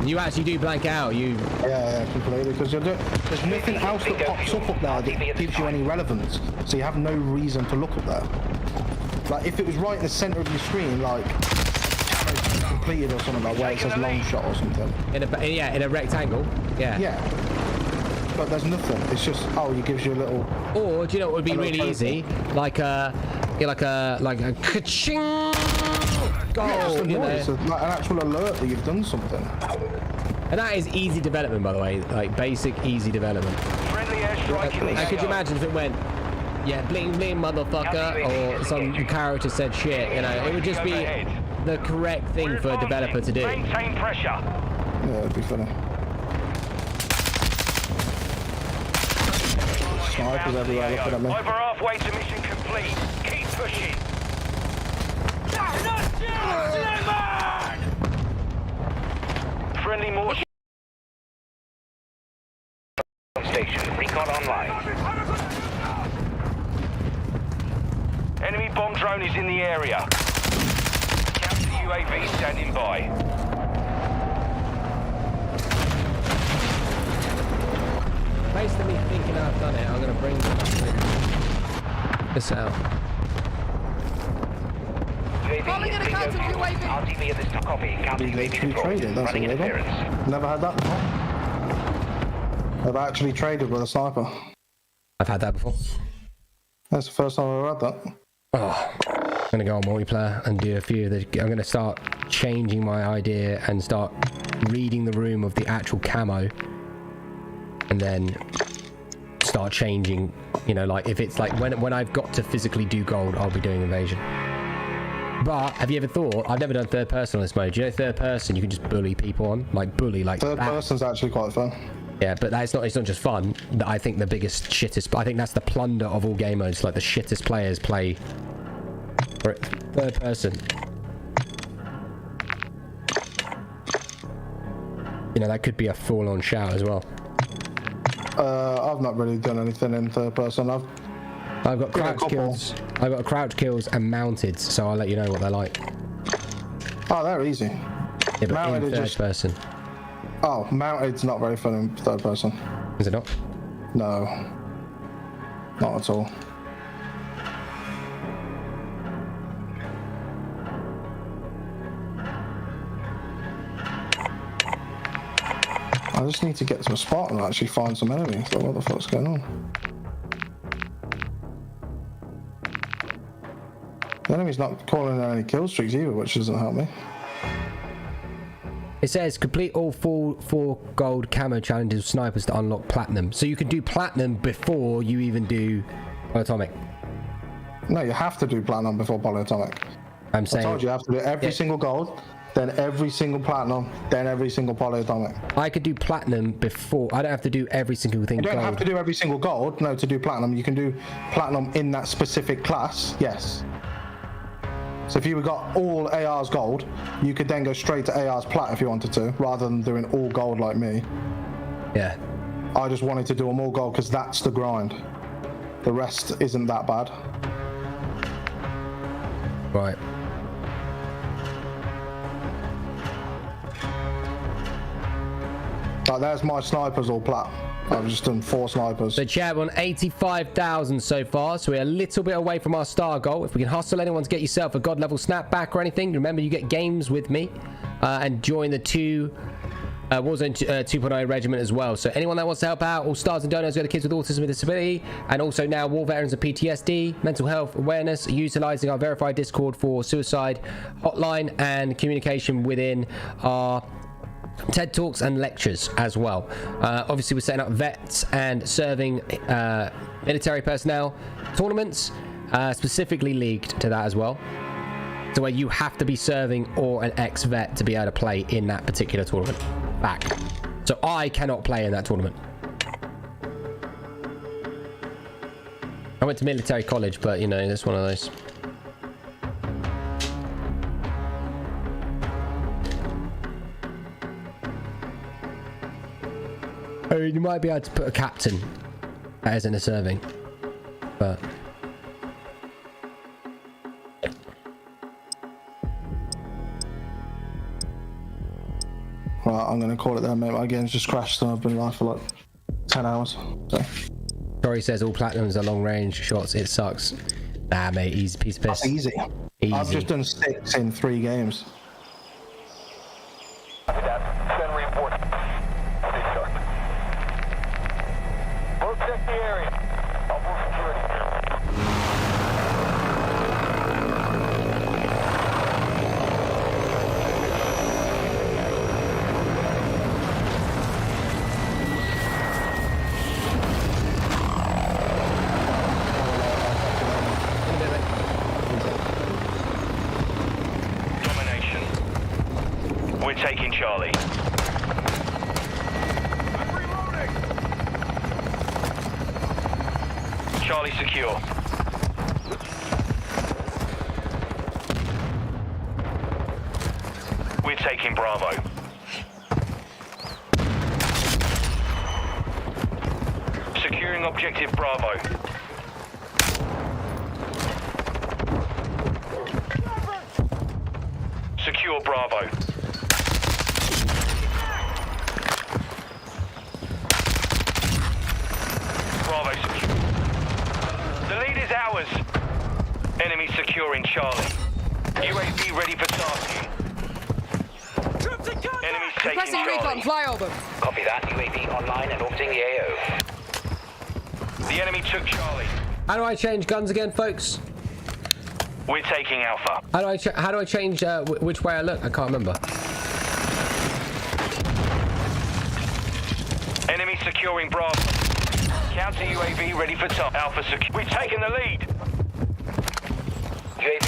You actually do blank out. Yeah, completely. Because there's nothing else that pops up there that gives you any relevance. So you have no reason to look up there. Like if it was right in the center of your screen, like completed or something like where it says long shot or something. In a rectangle. Yeah. Yeah. But there's nothing. It's just it gives you a little. Or do you know what would be really easy? Like a ka-ching goal. Yeah, it's like an actual alert that you've done something. And that is easy development, by the way. Like basic easy development. Friendly airstrike in the Could you AO. imagine if it went, yeah, bling bling motherfucker, or some character said shit? You know, it would just be the correct thing for a developer to do. Maintain pressure. Yeah, it'd be funny. Snipers everywhere looking at me. Over halfway to mission complete. Keep pushing. Friendly mortar station. Recon online. Enemy bomb drone is in the area. Counter UAV standing by. Based on me thinking I've done it, I'm gonna bring this out. Calling in a counter UAV! RTV at this time. Copy. Counter UAV Traded, that's running illegal. interference. Never had that before. I've actually traded with a sniper. I've had that before. That's the first time I've ever had that. Oh, I'm gonna go on multiplayer and do a few of the. I'm gonna start changing my idea and start reading the room of the actual camo, and then start changing. You know, like if it's like when I've got to physically do gold, I'll be doing invasion. But have you ever thought? I've never done third person on this mode. Do you know third person? You can just bully people on, like bully, like third person's actually quite fun. Yeah, but it's not just fun. I think the biggest shittest. I think that's the plunder of all game modes. Like the shittest players play third person. You know, that could be a full-on shout as well. I've not really done anything in third person. I've got crouch kills. I've got crouch kills and mounted, so I'll let you know what they're like. Oh, they're easy. Yeah, but mounted in third person. Oh, mounted not very fun in third person. Is it not? No. Not at all. I just need to get to a spot and actually find some enemies. Like, what the fuck's going on? The enemy's not calling out any kill streaks either, which doesn't help me. It says complete all four gold camo challenges with snipers to unlock platinum. So you can do platinum before you even do polyatomic. No, you have to do platinum before polyatomic. I'm saying. I told you have to do every single gold, then every single platinum, then every single polyatomic. I could do platinum before. I don't have to do every single thing. You don't gold. have to do every single gold. No, to do platinum, you can do platinum in that specific class. Yes. So if you got all AR's gold, you could then go straight to AR's plat if you wanted to, rather than doing all gold like me. Yeah. I just wanted to do them all gold because that's the grind. The rest isn't that bad. Right. Like, there's my snipers all plat. I've just done 4 snipers. So chat, we're on 85,000 so far, so we're a little bit away from our star goal. If we can hustle anyone to get yourself a god level snapback or anything, remember you get games with me and join the Warzone 2.0 regiment as well. So anyone that wants to help out, all stars and donors are the kids with autism and disability, and also now war veterans of PTSD, mental health awareness, utilizing our verified Discord for suicide hotline and communication within our TED Talks and lectures as well. Obviously, we're setting up vets and serving military personnel tournaments, specifically leagued to that as well. So where you have to be serving or an ex-vet to be able to play in that particular tournament. Back. So I cannot play in that tournament. I went to military college, but you know, it's one of those. I mean, you might be able to put a captain that isn't a serving, but Right, I'm gonna call it there, mate. My game's just crashed and I've been live for like 10 hours. So. Tori says all platinums are long range shots. It sucks. Nah, mate, easy piece of piss. That's easy. I've just done 6 in 3 games. Check the area. Domination. We're taking Charlie. Charlie secure. We're taking Bravo. Securing objective Bravo. Secure Bravo. Bravo secure. The lead is ours. Enemy securing Charlie. UAV ready for tasking. Enemy's taking Pressing recon, Charlie. flyover. Copy that. UAV online and orbiting the AO. The enemy took Charlie. How do I change guns again, folks? We're taking Alpha. How do I change which way I look? I can't remember. Enemy securing Bravo. Counter UAV ready for top. Alpha secure. We've taken the lead. UAV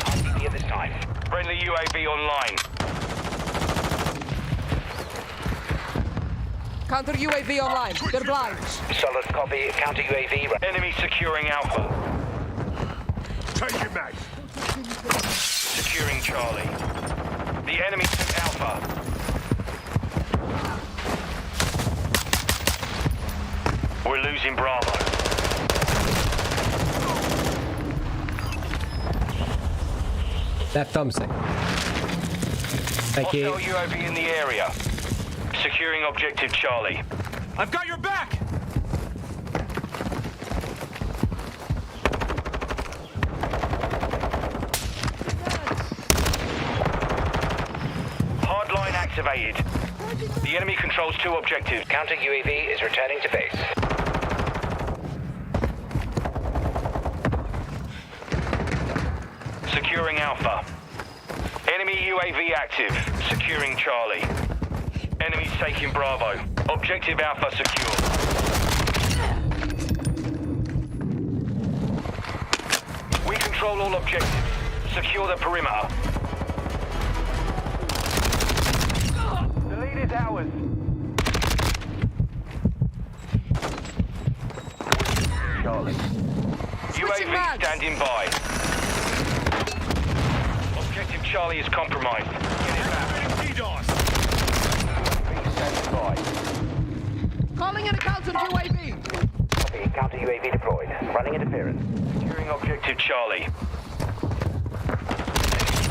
RTB at this time. Friendly UAV online. Counter UAV online. They're blind. Solid copy. Counter UAV. Enemy securing Alpha. Take it back. Securing Charlie. The enemy took Alpha. We're losing Bravo. Left thumbstick. Thank you. Hostile UAV in the area. Securing objective Charlie. I've got your back! Hardline activated. The enemy controls 2 objectives. Counter UAV is returning to base. Securing Alpha. Enemy UAV active. Securing Charlie. Enemies taking Bravo. Objective Alpha secure. We control all objectives. Secure the perimeter. The lead is ours. Charlie. UAV standing by. Objective Charlie is compromised. Get it back. DDoS. Standing by. Calling in a counter UAV. Copy. Counter UAV deployed. Running interference. Securing objective Charlie.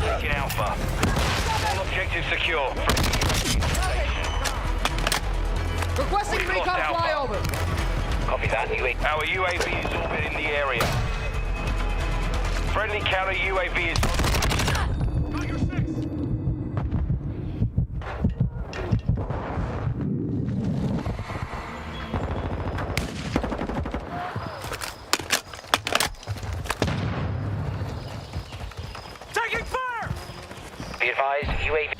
Taking Alpha. All objectives secure. Requesting recon flyover. Copy that. Our UAV is orbiting the area. Friendly counter UAV is... Taking fire! Be advised, UAV...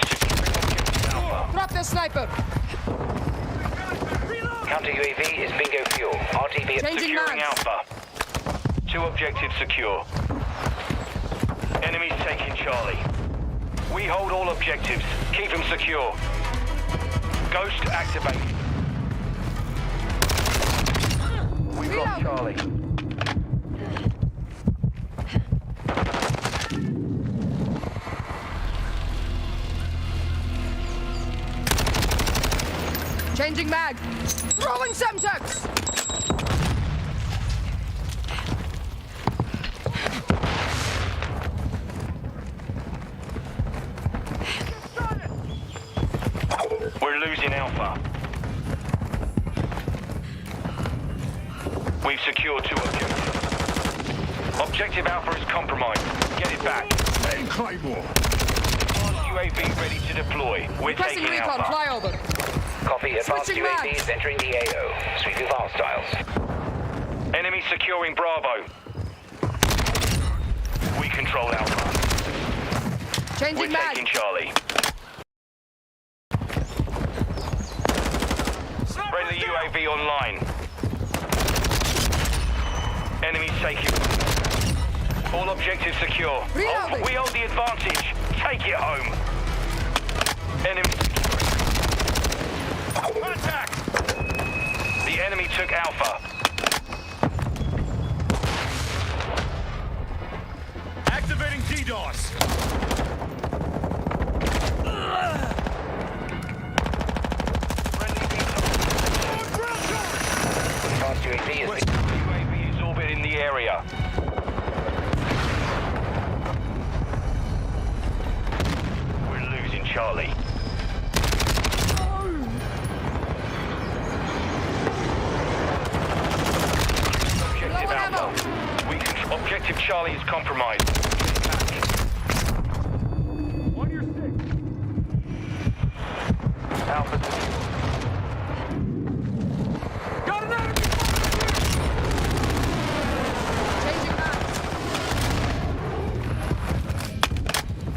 Drop the sniper. Counter UAV is bingo fuel. RTB securing mags. Alpha. 2 objectives secure. Enemies taking Charlie. We hold all objectives. Keep them secure. Ghost activated. We've lost Charlie. Changing mag. Throwing Semtex. We're losing Alpha. We've secured 2 objectives. Objective Alpha is compromised. Get it back. Claymore. UAV ready to deploy. We're Pressing taking recon Alpha. flyover. Copy. Advanced Switching UAV mags. is entering the AO. Sweeping hostiles. Enemy securing Bravo. We control Alpha. Changing We're mag. taking Charlie. Friendly UAV online. Enemies taking. All objectives secure. Reloading. We hold the advantage. Take it home. Enemy. Contact! The enemy took Alpha. Activating DDoS. UAV is orbiting the area. We're losing Charlie. Objective Alpha. Objective Charlie is compromised. On your stick. Alpha. Got an enemy! Changing mag.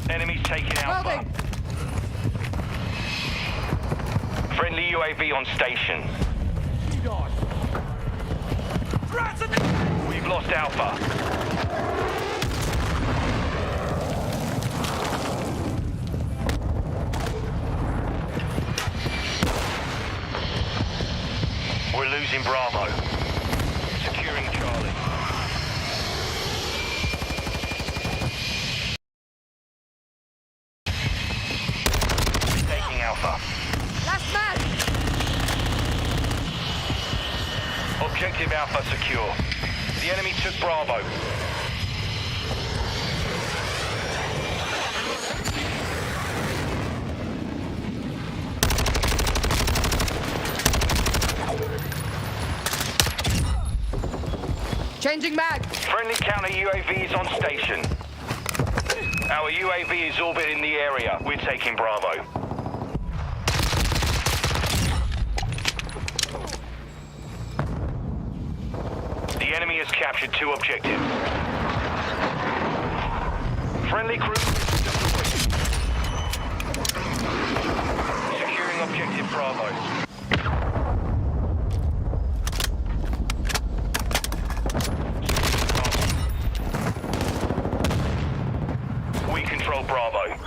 Enemies taking Alpha. Welding. Friendly UAV on station. We've lost Alpha. We're losing Bravo. Securing Charlie. Taking Alpha. Last mag. Objective Alpha secure. The enemy took Bravo. Changing mag. Friendly counter UAV is on station. Our UAV is orbiting the area. We're taking Bravo. The enemy has captured 2 objectives. Friendly crew deployed. Bravo. We control Bravo.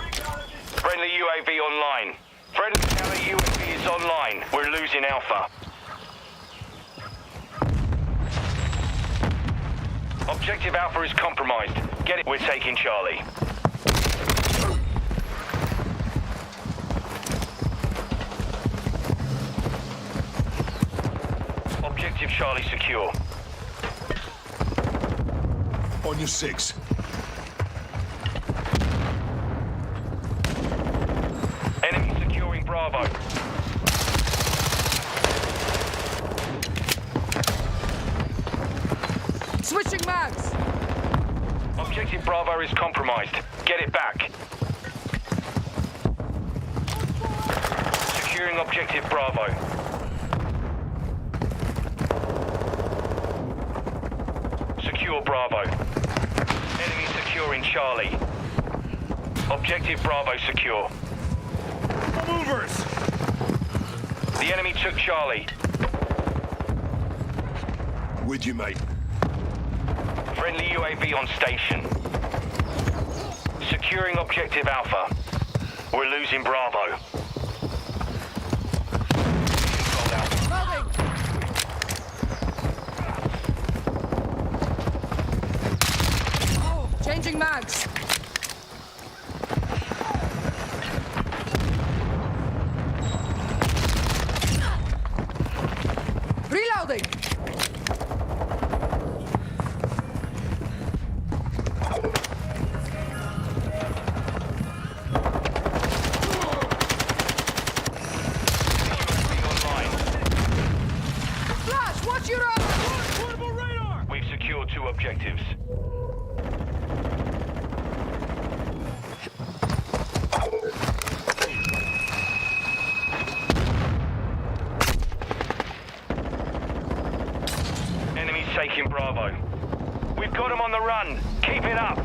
Friendly UAV online. Friendly UAV is online. We're losing Alpha. Objective Alpha is compromised. Get it. We're taking Charlie. Objective Charlie secure. On your 6. Enemy securing Bravo. Switching mags. Objective Bravo is compromised. Get it back. Securing Objective Bravo. Secure Bravo. Enemy securing Charlie. Objective Bravo secure. Movers! The enemy took Charlie. With you, mate. Friendly UAV on station. Securing Objective Alpha. We're losing Bravo. Controlled Alpha. Changing mags. Reloading. Flash, watch your up. Portable radar! We've secured 2 objectives. Enemy's taking Bravo. We've got him on the run. Keep it up.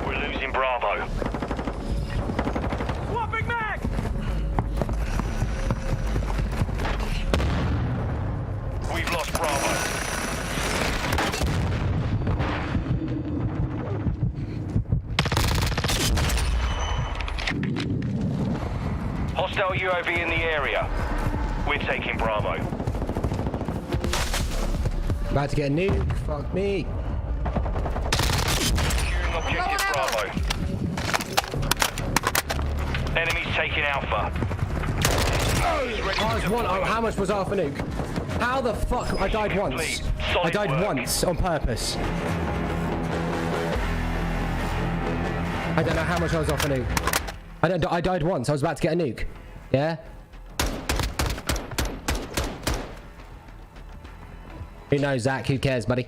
We're losing Bravo. Swapping mag! We've lost Bravo. Hostile UAV in the area. We're taking Bravo. About to get a nuke. Fuck me. Securing Objective Bravo. Enemies taking Alpha. How much was half a nuke? How the fuck? I died once. I died once on purpose. I don't know how much I was off a nuke. I died once. I was about to get a nuke. Yeah? Who knows, Zach? Who cares, buddy?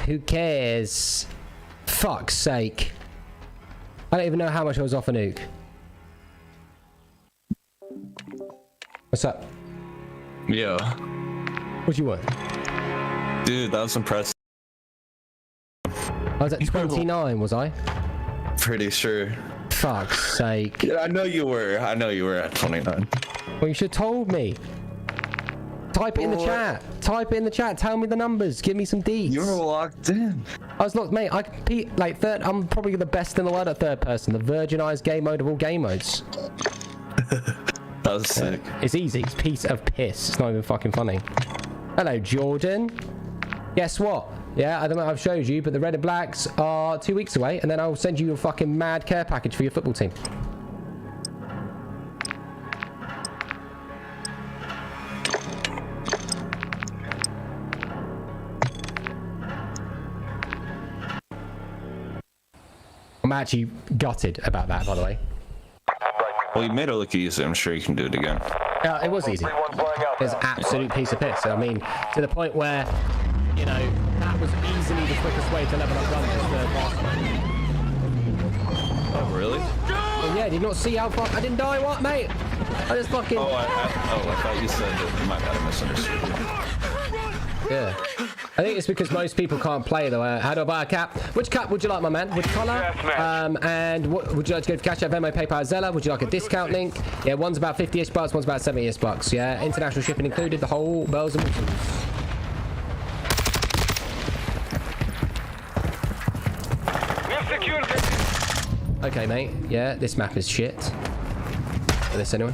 Who cares? Fuck's sake. I don't even know how much I was off a nuke. What's up? Yeah. What do you want? Dude, that was impressive. I was at 29, was I? Pretty sure. Fuck's sake. Yeah, I know you were. I know you were at 29. Well, you should have told me. Type it in the chat. Type it in the chat. Tell me the numbers. Give me some deets. You were locked in. I was locked, mate. I compete like third. I'm probably the best in the world at third person. The virginized game mode of all game modes. That was sick. It's easy. It's a piece of piss. It's not even fucking funny. Hello, Jordan. Guess what? Yeah, I don't know if I've showed you, but the Red and Blacks are 2 weeks away, and then I'll send you a fucking mad care package for your football team. I'm actually gutted about that, by the way. Well, you made it look easy. I'm sure you can do it again. Yeah, it was easy. It's an absolute piece of piss. I mean, to the point where, you know, that was easily the quickest way to level up guns was third person. Oh, really? Well, yeah, did you not see how far I didn't die? What, mate? I just fucking... I thought you said that you might have misunderstood. Yeah. I think it's because most people can't play though. How do I buy a cap? Which cap would you like, my man? Which colour? And what would you like to go for Cash App, Venmo, PayPal, Zella? Would you like a discount link? Yeah, one's about 50-ish bucks, one's about 70-ish bucks. Yeah, international shipping included, the whole bells and whistles. We have secured this. Okay, mate. Yeah, this map is shit. For this anyway.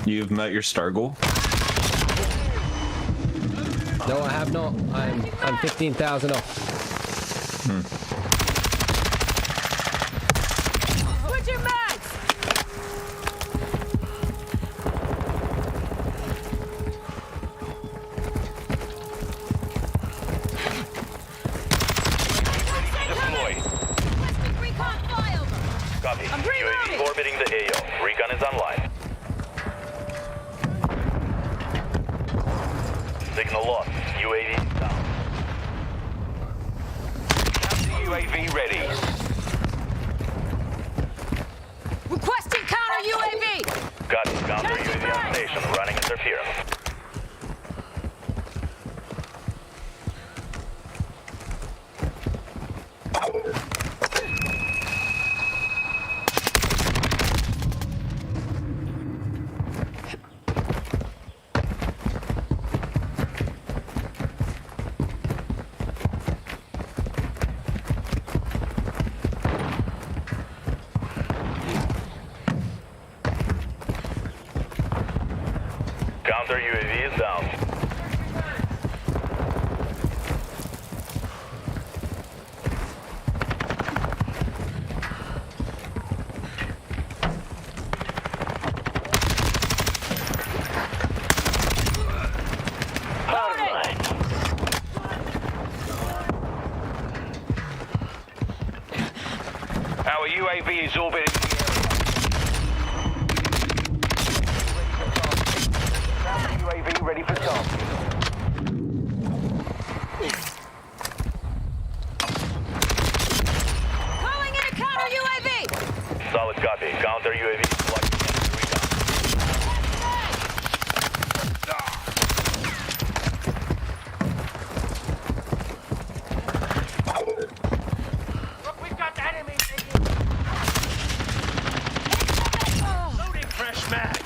You've met your star goal? No, I have not. I'm 15,000 off. Put your mags! Deploy. Requesting recon flyover. Copy. I'm reloading. UAV orbiting the AO. Recon is online. Signal lost. UAV down. Counter UAV ready. Requesting counter UAV. Got it. Counter UAV on station. Running interference. Counter UAV is down. Our UAV is orbiting. UAV ready for jump. Calling in a counter UAV. Solid copy. Counter UAV flight. Look, we've got the enemy. Loading fresh mag.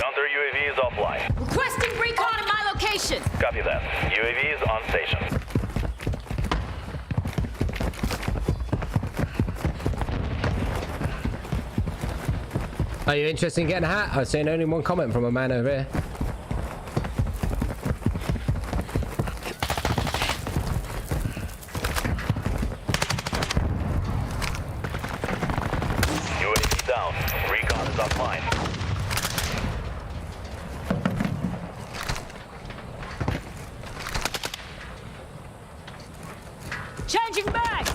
Counter UAV is offline. Requesting recon at my location. Copy that. UAV is on station. Are you interested in getting a hat? I've seen only one comment from a man over here. UAV down. Recon is offline. Changing bags.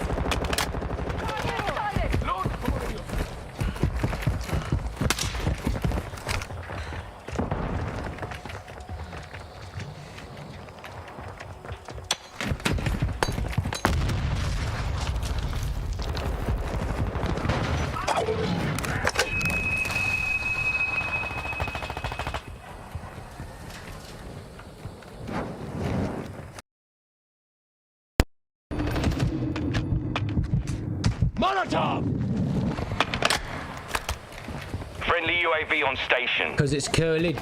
Friendly UAV on station. Because it's Curly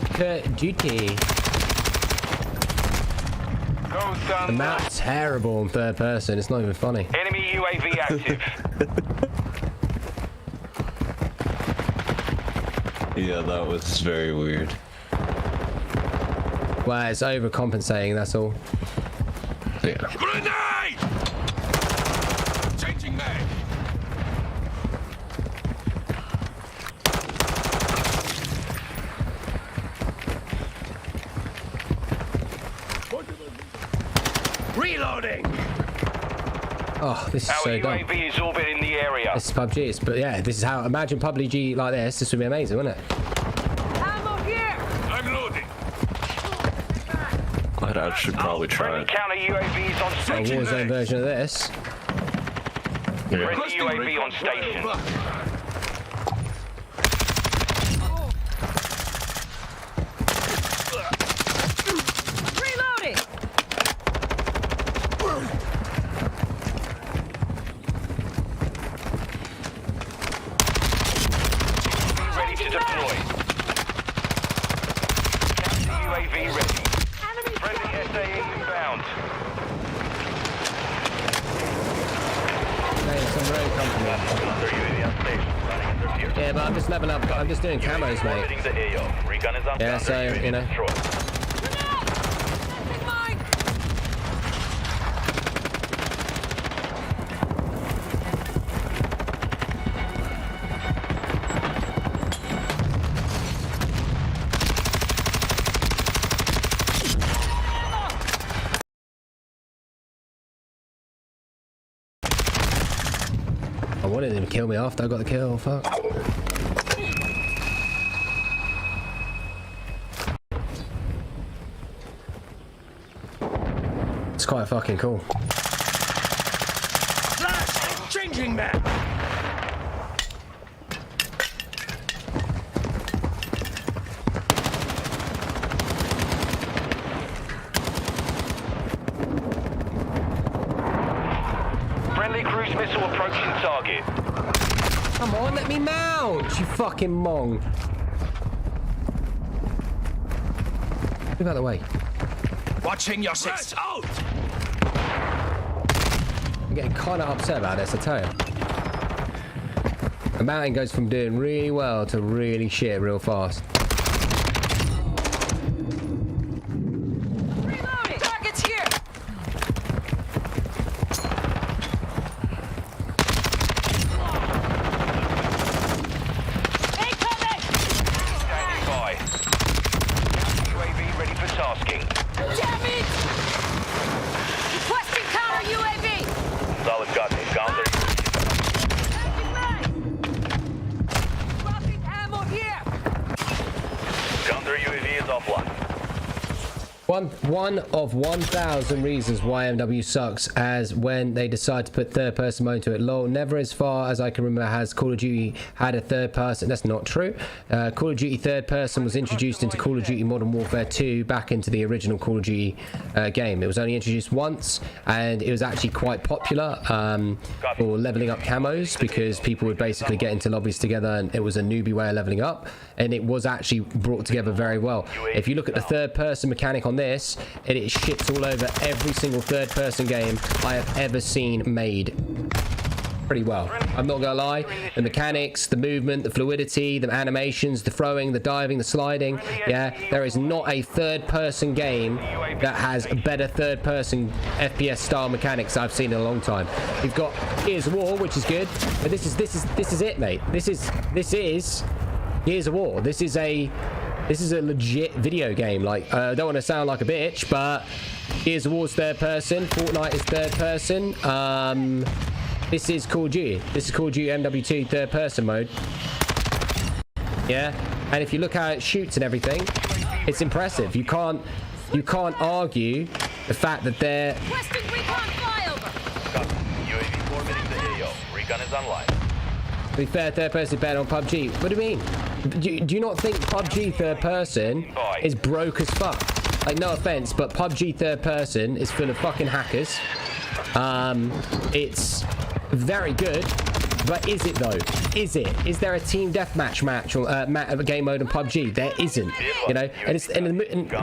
Duty. The map's terrible in third person. It's not even funny. Enemy UAV active. Yeah, that was very weird. Well, it's overcompensating, that's all. Yeah. Grenade! Changing mag. Reloading. Oh, this is Our so dumb. UAV is orbiting the area. This is PUBG, but yeah, this is how. Imagine PUBG like this. This would be amazing, wouldn't it? Camo here. I'm loading. I should probably try Friendly it. counter UAVs on A station. Warzone version of this. Friendly UAV on station. Reloading! Ready to deploy. Counter UAV ready. Friendly SAE inbound. Hey, some road company. Yeah, but I'm just leveling up. I'm just doing camos, mate. Yeah, so, you know. I wanted him to kill me after I got the kill, fuck. It's quite fucking cool. Flash! Changing map! Friendly cruise missile approaching target. Come on, let me mount, you fucking mong. Move out of the way. Watching your six. Out! I'm getting kind of upset about this, I tell you. The mountain goes from doing really well to really shit real fast. Reloading! Target's here! Incoming! Standing by. Counter UAV ready for tasking. Damn it! Requesting counter UAV! Solid copy. Counter. Dropping ammo here! Counter UAV is offline. One of 1,000 reasons why MW sucks as when they decide to put third person mode to it. Lol, never as far as I can remember has Call of Duty had a third person. That's not true. Call of Duty third person was introduced into Call of Duty Modern Warfare 2 back into the original Call of Duty game. It was only introduced once and it was actually quite popular for leveling up camos because people would basically get into lobbies together and it was a newbie way of leveling up and it was actually brought together very well. If you look at the third person mechanic on this, it shits all over every single third person game I have ever seen made. Pretty well. I'm not gonna lie. The mechanics, the movement, the fluidity, the animations, the throwing, the diving, the sliding. Yeah, there is not a third person game that has better third person FPS style mechanics I've seen in a long time. You've got Gears of War, which is good, but this is it, mate. This is Gears of War. This is a legit video game. Like, I don't want to sound like a bitch, but Gears of War's third person, Fortnite is third person. This is Call of Duty. This is Call of Duty MW2 third person mode. Yeah, and if you look how it shoots and everything, it's impressive. You can't argue the fact that they're. Requesting recon flyover! UAV orbiting the AO. Recon is online. To be fair, third person is better on PUBG. What do you mean? Do you not think PUBG third person is broke as fuck? Like, no offense, but PUBG third person is full of fucking hackers. It's very good, but is it though? Is it? Is there a team deathmatch match or game mode in PUBG? There isn't. You know, and the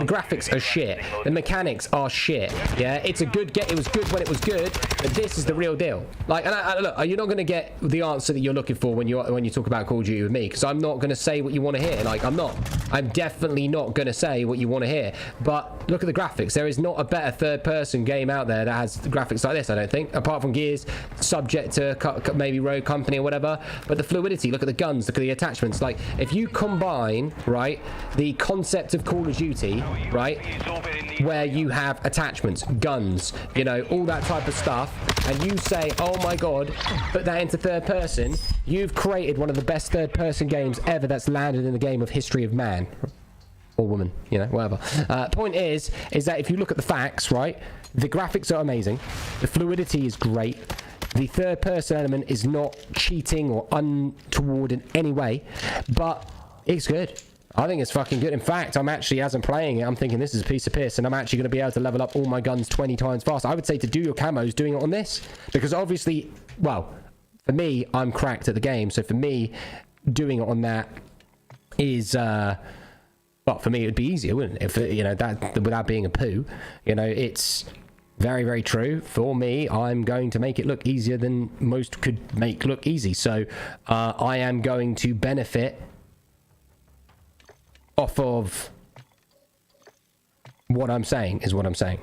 graphics are shit. The mechanics are shit. Yeah, it's a good game. It was good when it was good, but this is the real deal. Like, and look, you're not going to get the answer that you're looking for when you talk about Call of Duty with me, because I'm not going to say what you want to hear. Like, I'm definitely not going to say what you want to hear. But look at the graphics. There is not a better third-person game out there that has graphics like this, I don't think, apart from Gears, subject to maybe Rogue Company or whatever. But the fluidity, look at the guns, look at the attachments. Like, if you combine, right, the concept of Call of Duty, right, where you have attachments, guns, you know, all that type of stuff, and you say, oh my god, put that into third person, you've created one of the best third person games ever that's landed in the game of history of man. or woman, you know, whatever. Point is that if you look at the facts, right, the graphics are amazing, the fluidity is great, the third person element is not cheating or untoward in any way, but it's good. I think it's fucking good. In fact, I'm actually, as I'm playing it, I'm thinking this is a piece of piss, and I'm actually going to be able to level up all my guns 20 times faster. I would say to do your camos, doing it on this, because obviously, well, for me, I'm cracked at the game, so for me, doing it on that is, well, for me, it would be easier, wouldn't it? If, you know, that, without being a poo, you know, it's very, very true. For me, I'm going to make it look easier than most could make look easy, so I am going to benefit off of what I'm saying, is what I'm saying.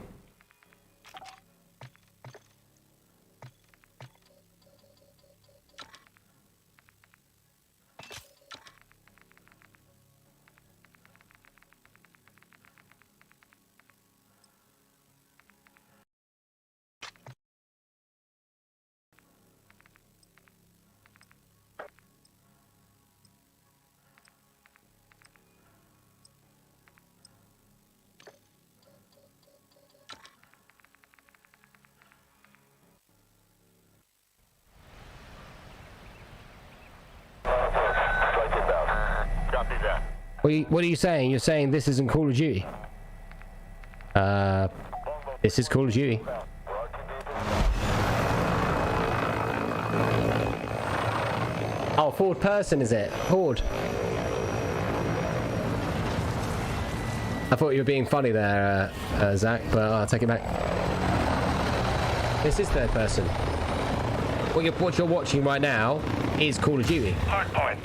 What are you saying? You're saying this isn't Call of Duty? This is Call of Duty. Oh, forward person, is it? Horde. I thought you were being funny there, Zach, but I'll take it back. This is third person. What you're watching right now is Call of Duty. Hard point.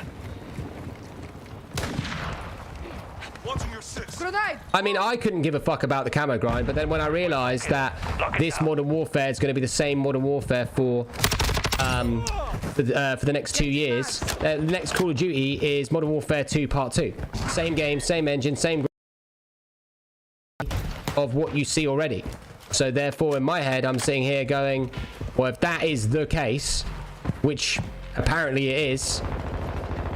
I mean, I couldn't give a fuck about the camo grind, but then when I realised that this Modern Warfare is going to be the same Modern Warfare for the next 2 years, the next Call of Duty is Modern Warfare 2 Part 2. Same game, same engine, same of what you see already. So therefore, in my head, I'm sitting here going, well, if that is the case, which apparently it is,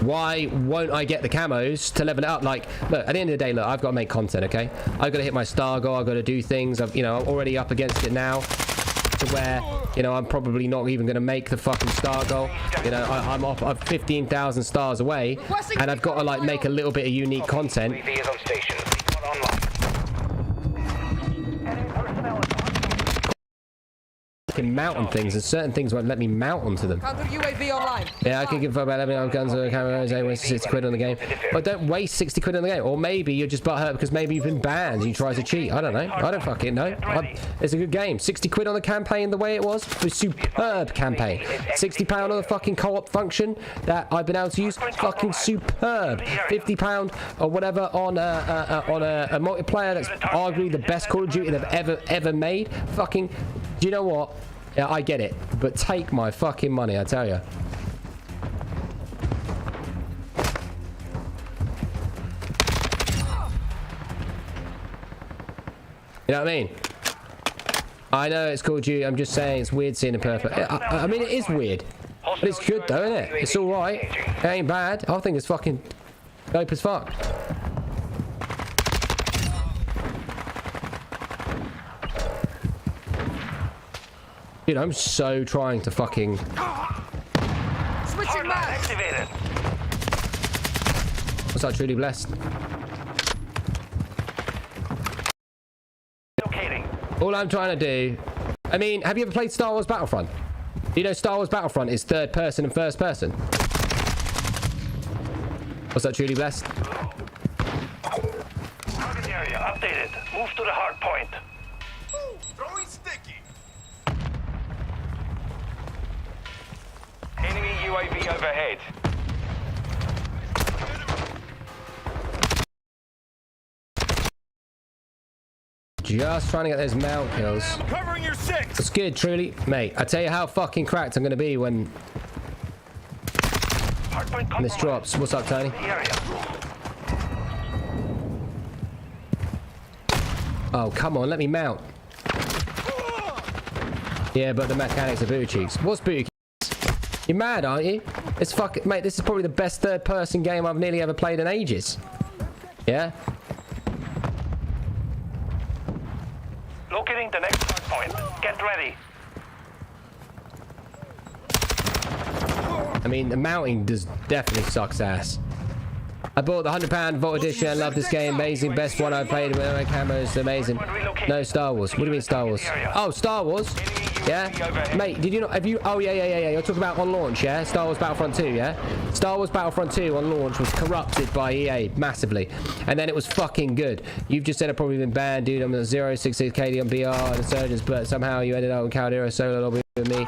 why won't I get the camos to level it up? Like, look, at the end of the day, look, I've got to make content, okay? I've got to hit my star goal. I've got to do things. I'm already up against it now to where, you know, I'm probably not even going to make the fucking star goal. You know, I'm 15,000 stars away, and I've got to, like, make a little bit of unique content. Can mount on things, and certain things won't let me mount onto them. Counter UAV online. Yeah, I can give about 11 guns or cameras. I waste 60 quid on the game. But don't waste 60 quid on the game. Or maybe you're just butthurt because maybe you've been banned and you try to cheat. I don't know. I don't fucking know. It's a good game. 60 quid on the campaign the way it was. A superb campaign. £60 on the fucking co-op function that I've been able to use. Fucking superb. £50 or whatever on a multiplayer that's arguably the best Call of Duty they've ever made. Fucking, do you know what? Yeah, I get it, but take my fucking money, I tell you. You know what I mean? I know it's Call of Duty, I'm just saying it's weird seeing a perfect. I mean, it is weird, but it's good though, isn't it? It's alright. It ain't bad. I think it's fucking dope as fuck. Dude, I'm so trying to fucking... Switching maps! What's that, Truly Blessed? All I'm trying to do... I mean, have you ever played Star Wars Battlefront? Do you know Star Wars Battlefront is third person and first person? What's that, Truly Blessed? Target area updated. Move to the hard point. Throwing sticky. Enemy UAV overhead. Just trying to get those mount kills. Covering your six. It's good, Truly. Mate, I tell you how fucking cracked I'm going to be when this drops. What's up, Tony? Oh, come on, let me mount. Yeah, but the mechanics are booty cheeks. What's booty cheeks? You're mad, aren't you? It's fucking... Mate, this is probably the best third-person game I've nearly ever played in ages. Yeah? Locating the next hard point. Get ready. I mean, the mounting does definitely sucks ass. I bought the £100 Vault Edition. I love this game. Amazing. Best one I've played with my camos. Amazing. No Star Wars. What do you mean Star Wars? Oh, Star Wars? Yeah? Mate, did you not... Have you... Oh, yeah. You're talking about on launch, yeah? Star Wars Battlefront 2, yeah? Star Wars Battlefront 2 on launch was corrupted by EA massively. And then it was fucking good. You've just said I've probably been banned, dude. I'm at 066 KD on BR and Insurgents, but somehow you ended up on Caldera solo lobby with me.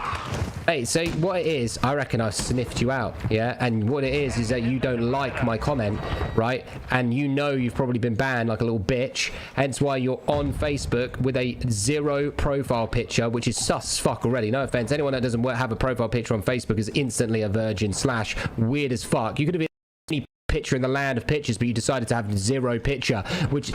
Hey, so what it is, I reckon I sniffed you out, yeah? And what it is that you don't like my comment, right? And you know you've probably been banned like a little bitch, hence why you're on Facebook with a 0 profile picture, which is sus as fuck already. No offense, anyone that doesn't have a profile picture on Facebook is instantly a virgin / weird as fuck. You could have been any picture in the land of pictures, but you decided to have 0 picture, which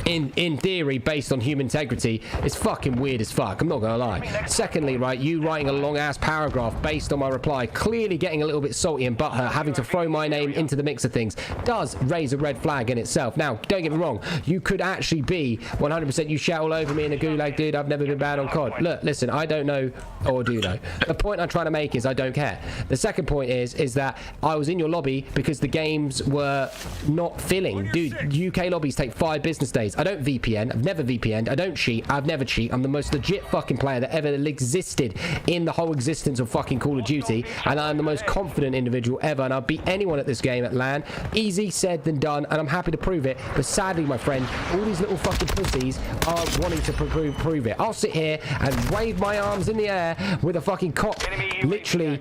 in theory, based on human integrity, is fucking weird as fuck. I'm not gonna lie. Secondly, right, you writing a long ass paragraph based on my reply, clearly getting a little bit salty and butthurt, having to throw my name into the mix of things, does raise a red flag in itself. Now, don't get me wrong, you could actually be 100%, you shout all over me in a gulag, dude, I've never been bad on COD. Look, listen, I don't know, or do know. The point I'm trying to make is I don't care. The second point is that I was in your lobby because the games were not filling. Dude, UK lobbies take 5 business days. I don't VPN. I've never VPN'd. I don't cheat. I've never cheat. I'm the most legit fucking player that ever existed in the whole existence of fucking Call of Duty, and I'm the most confident individual ever, and I'll beat anyone at this game at LAN. Easy said than done, and I'm happy to prove it, but sadly, my friend, all these little fucking pussies are wanting to prove it. I'll sit here and wave my arms in the air with a fucking cock, literally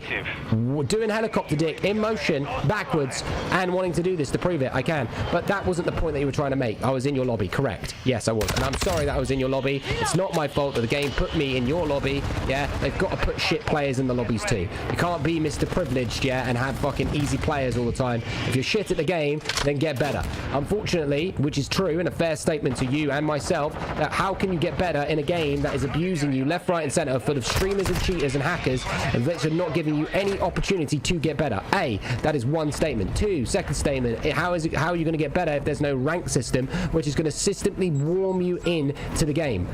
doing helicopter dick in motion backwards and wanting to do this to prove it. I can, but that wasn't the point that you were trying to make. I was in your lobby, correct? Yes, I was, and I'm sorry that I was in your lobby. It's not my fault that the game put me in your lobby. Yeah, they've got to put shit players in the lobbies too. You can't be Mr. Privileged, yeah, and have fucking easy players all the time. If you're shit at the game, then get better. Unfortunately, which is true and a fair statement to you and myself, that how can you get better in a game that is abusing you left, right, and center, full of streamers and cheaters and hackers, and which are not giving you any opportunity to get better? A, that is one statement. Two, second statement, how are you going to get better if there's no rank system which is going to systematically warm you in to the game?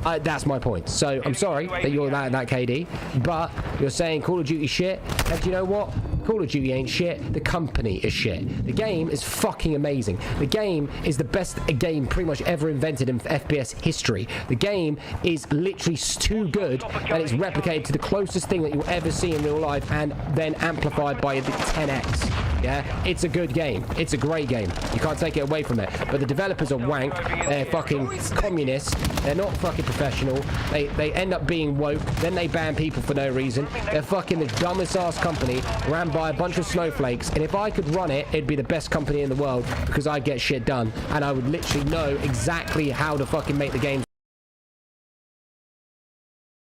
That's my point. So I'm sorry that you're that KD, but you're saying Call of Duty shit, and do you know what? Call of Duty ain't shit. The company is shit. The game is fucking amazing. The game is the best game pretty much ever invented in FPS history. The game is literally too good that it's replicated to the closest thing that you'll ever see in real life, and then amplified by 10x. Yeah, it's a good game. It's a great game. You can't take it away from it. But the developers are wank. They're fucking communists. They're not fucking professional. They end up being woke. Then they ban people for no reason. They're fucking the dumbest ass company ran by a bunch of snowflakes. And if I could run it, it'd be the best company in the world because I get shit done. And I would literally know exactly how to fucking make the game.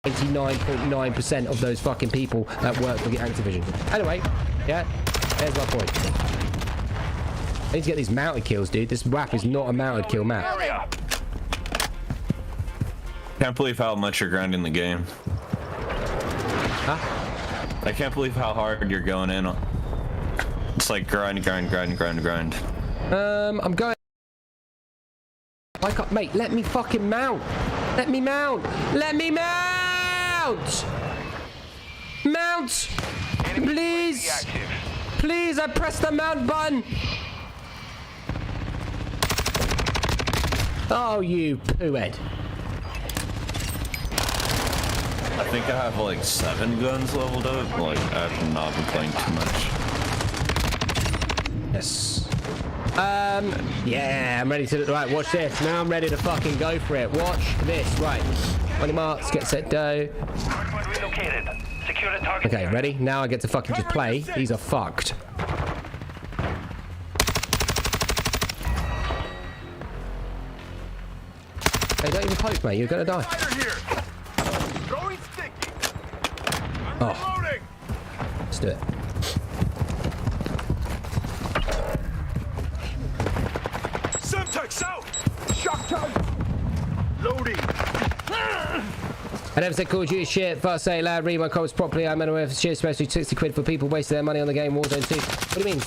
99.9% of those fucking people that work for the Activision. Anyway, yeah, there's my point. I need to get these mounted kills, dude. This map is not a mounted kill map. Can't believe how much you're grinding the game. Huh? I can't believe how hard you're going in. It's like grind. I'm going. I can't, mate. Let me fucking mount. Let me mount. Let me mount. Mount. Please. Please. I pressed the mount button. Oh, you poo-head. I think I have like 7 guns leveled up. Like, I've not been playing too much. Yes. Yeah, I'm ready to, right, watch this. Now I'm ready to fucking go for it. Watch this, right. On your marks, get set, go. Okay, ready? Now I get to fucking just play. These are fucked. Hey, don't even poke, mate. You're gonna die. Oh. Let's do it. Semtex out! Shock charge! Loading! I never said Call of Duty shit. First say it loud, read my comments properly. I'm unaware of shit, especially 60 quid for people wasting their money on the game Warzone 2. What do you mean?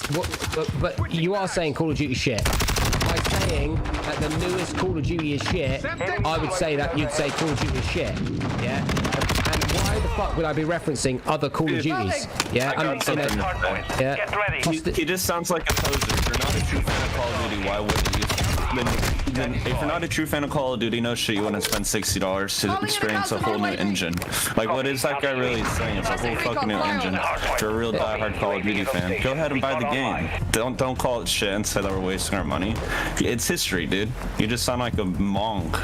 But you are saying Call of Duty shit. By saying saying that the newest Call of Duty is shit, I would say that you'd say Call of Duty is shit. Yeah. And why the fuck would I be referencing other Call of Duties? Yeah. He just sounds like a poser. If you're not a true fan of Call of Duty, why wouldn't you? Then if you're not a true fan of Call of Duty, no shit, you wouldn't spend $60 to experience a whole new engine. Like, what is that guy really saying? It's a whole fucking new engine. If you're a real diehard Call of Duty fan, go ahead and buy the game. Don't call it shit and say that we're wasting our money. It's history, dude. You just sound like a monk.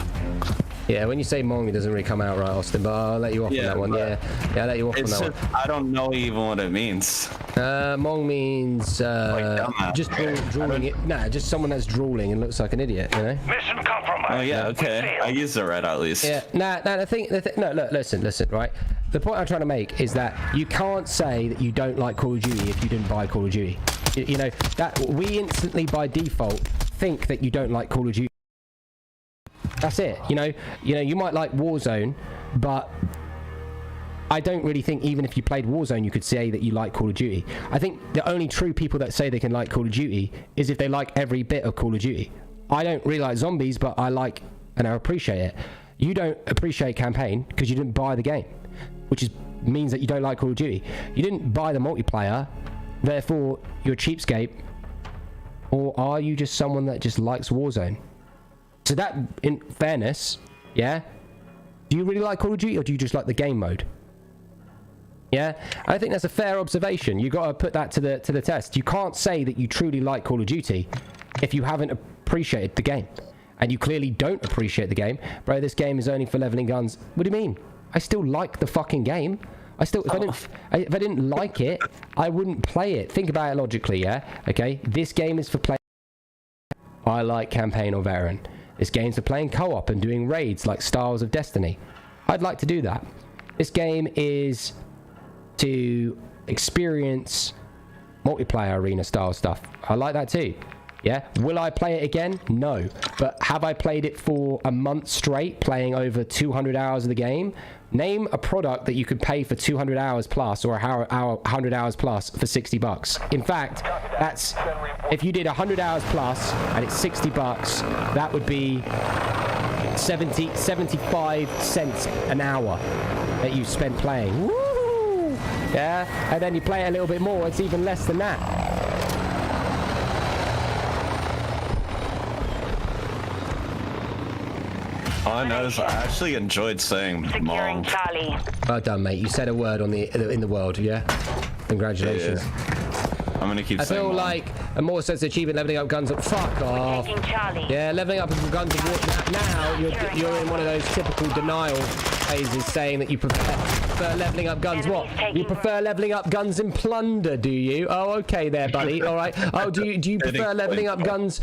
Yeah, when you say Mong, it doesn't really come out right, Austin, but I'll let you off on that one. Yeah, I'll let you off on that one. I don't know even what it means. Mong means just drooling it. Nah, just someone that's drooling and looks like an idiot, you know? Mission compromised. Oh yeah, okay. I used it right at least. Yeah. The thing. No, look, listen, right? The point I'm trying to make is that you can't say that you don't like Call of Duty if you didn't buy Call of Duty. You know that we instantly by default think that you don't like Call of Duty. That's it. You know, you might like Warzone, but I don't really think even if you played Warzone, you could say that you like Call of Duty. I think the only true people that say they can like Call of Duty is if they like every bit of Call of Duty. I don't really like zombies, but I like and I appreciate it. You don't appreciate campaign because you didn't buy the game, which means that you don't like Call of Duty. You didn't buy the multiplayer, therefore you're a cheapskate. Or are you just someone that just likes Warzone? So that, in fairness, yeah, do you really like Call of Duty or do you just like the game mode? Yeah, I think that's a fair observation. You got to put that to the test. You can't say that you truly like Call of Duty if you haven't appreciated the game, and you clearly don't appreciate the game, bro. This game is only for leveling guns. What do you mean? I still like the fucking game. If I didn't like it, I wouldn't play it. Think about it logically, yeah. Okay, this game is for playing. I like campaign or veteran. This game's for playing co-op and doing raids like Styles of Destiny. I'd like to do that. This game is to experience multiplayer arena style stuff. I like that too. Yeah. Will I play it again? No. But have I played it for a month straight, playing over 200 hours of the game? Name a product that you could pay for 200 hours plus or 100 hours plus for $60. In fact, that's if you did 100 hours plus and it's $60, that would be 75 cents an hour that you spent playing. Woo! Yeah, and then you play it a little bit more, it's even less than that. I noticed. I actually enjoyed saying "mong." Well done, mate. You said a word on in the world. Yeah. Congratulations. Yeah. I'm gonna keep saying. I feel like a more sense of achievement leveling up guns. Fuck off. Yeah, leveling up guns. Now you're in one of those typical denial phases, saying that you prefer leveling up guns. What? You prefer leveling up guns in plunder, do you? Oh, okay there, buddy. All right. Oh, do you prefer leveling up guns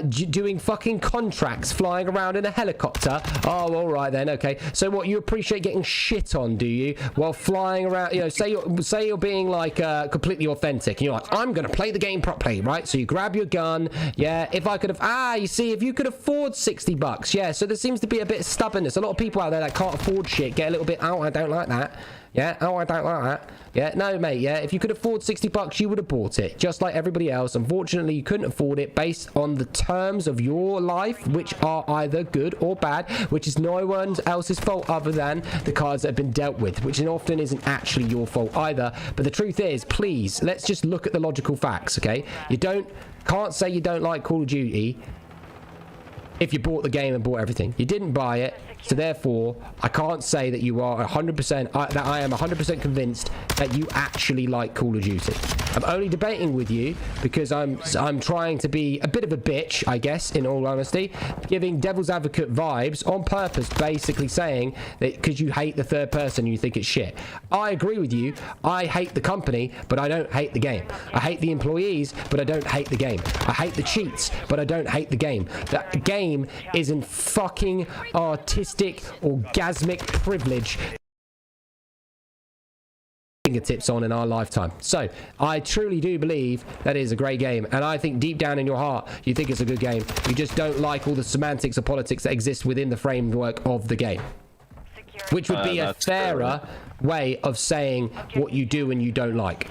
doing fucking contracts, flying around in a helicopter? Oh, all right then. Okay. So what? You appreciate getting shit on, do you? While flying around, you know, say you're being like completely authentic, and you're like, I'm gonna play the game properly, right? So you grab your gun. Yeah. If I could have, you see, if you could afford $60, yeah. So there seems to be a bit of stubbornness. A lot of people out there that can't afford shit get a little bit, oh, I don't like that. Yeah, oh, I don't like that. Yeah, no, mate, yeah, if you could afford $60, you would have bought it, just like everybody else. Unfortunately, you couldn't afford it based on the terms of your life, which are either good or bad, which is no one else's fault other than the cards that have been dealt with, which often isn't actually your fault either. But the truth is, please, let's just look at the logical facts, okay? You can't say you don't like Call of Duty if you bought the game and bought everything. You didn't buy it, so therefore I can't say that you are 100% that I am 100% convinced that you actually like Call of Duty. I'm only debating with you because I'm trying to be a bit of a bitch, I guess, in all honesty, giving devil's advocate vibes on purpose, basically saying that because you hate the third person, you think it's shit. I agree with you. I hate the company, but I don't hate the game. I hate the employees, but I don't hate the game. I hate the cheats, but I don't hate the game. The game is in fucking artistic, orgasmic privilege fingertips on in our lifetime. So I truly do believe that is a great game, and I think deep down in your heart you think it's a good game. You just don't like all the semantics or politics that exist within the framework of the game, which would be a fairer way of saying what you do and you don't like.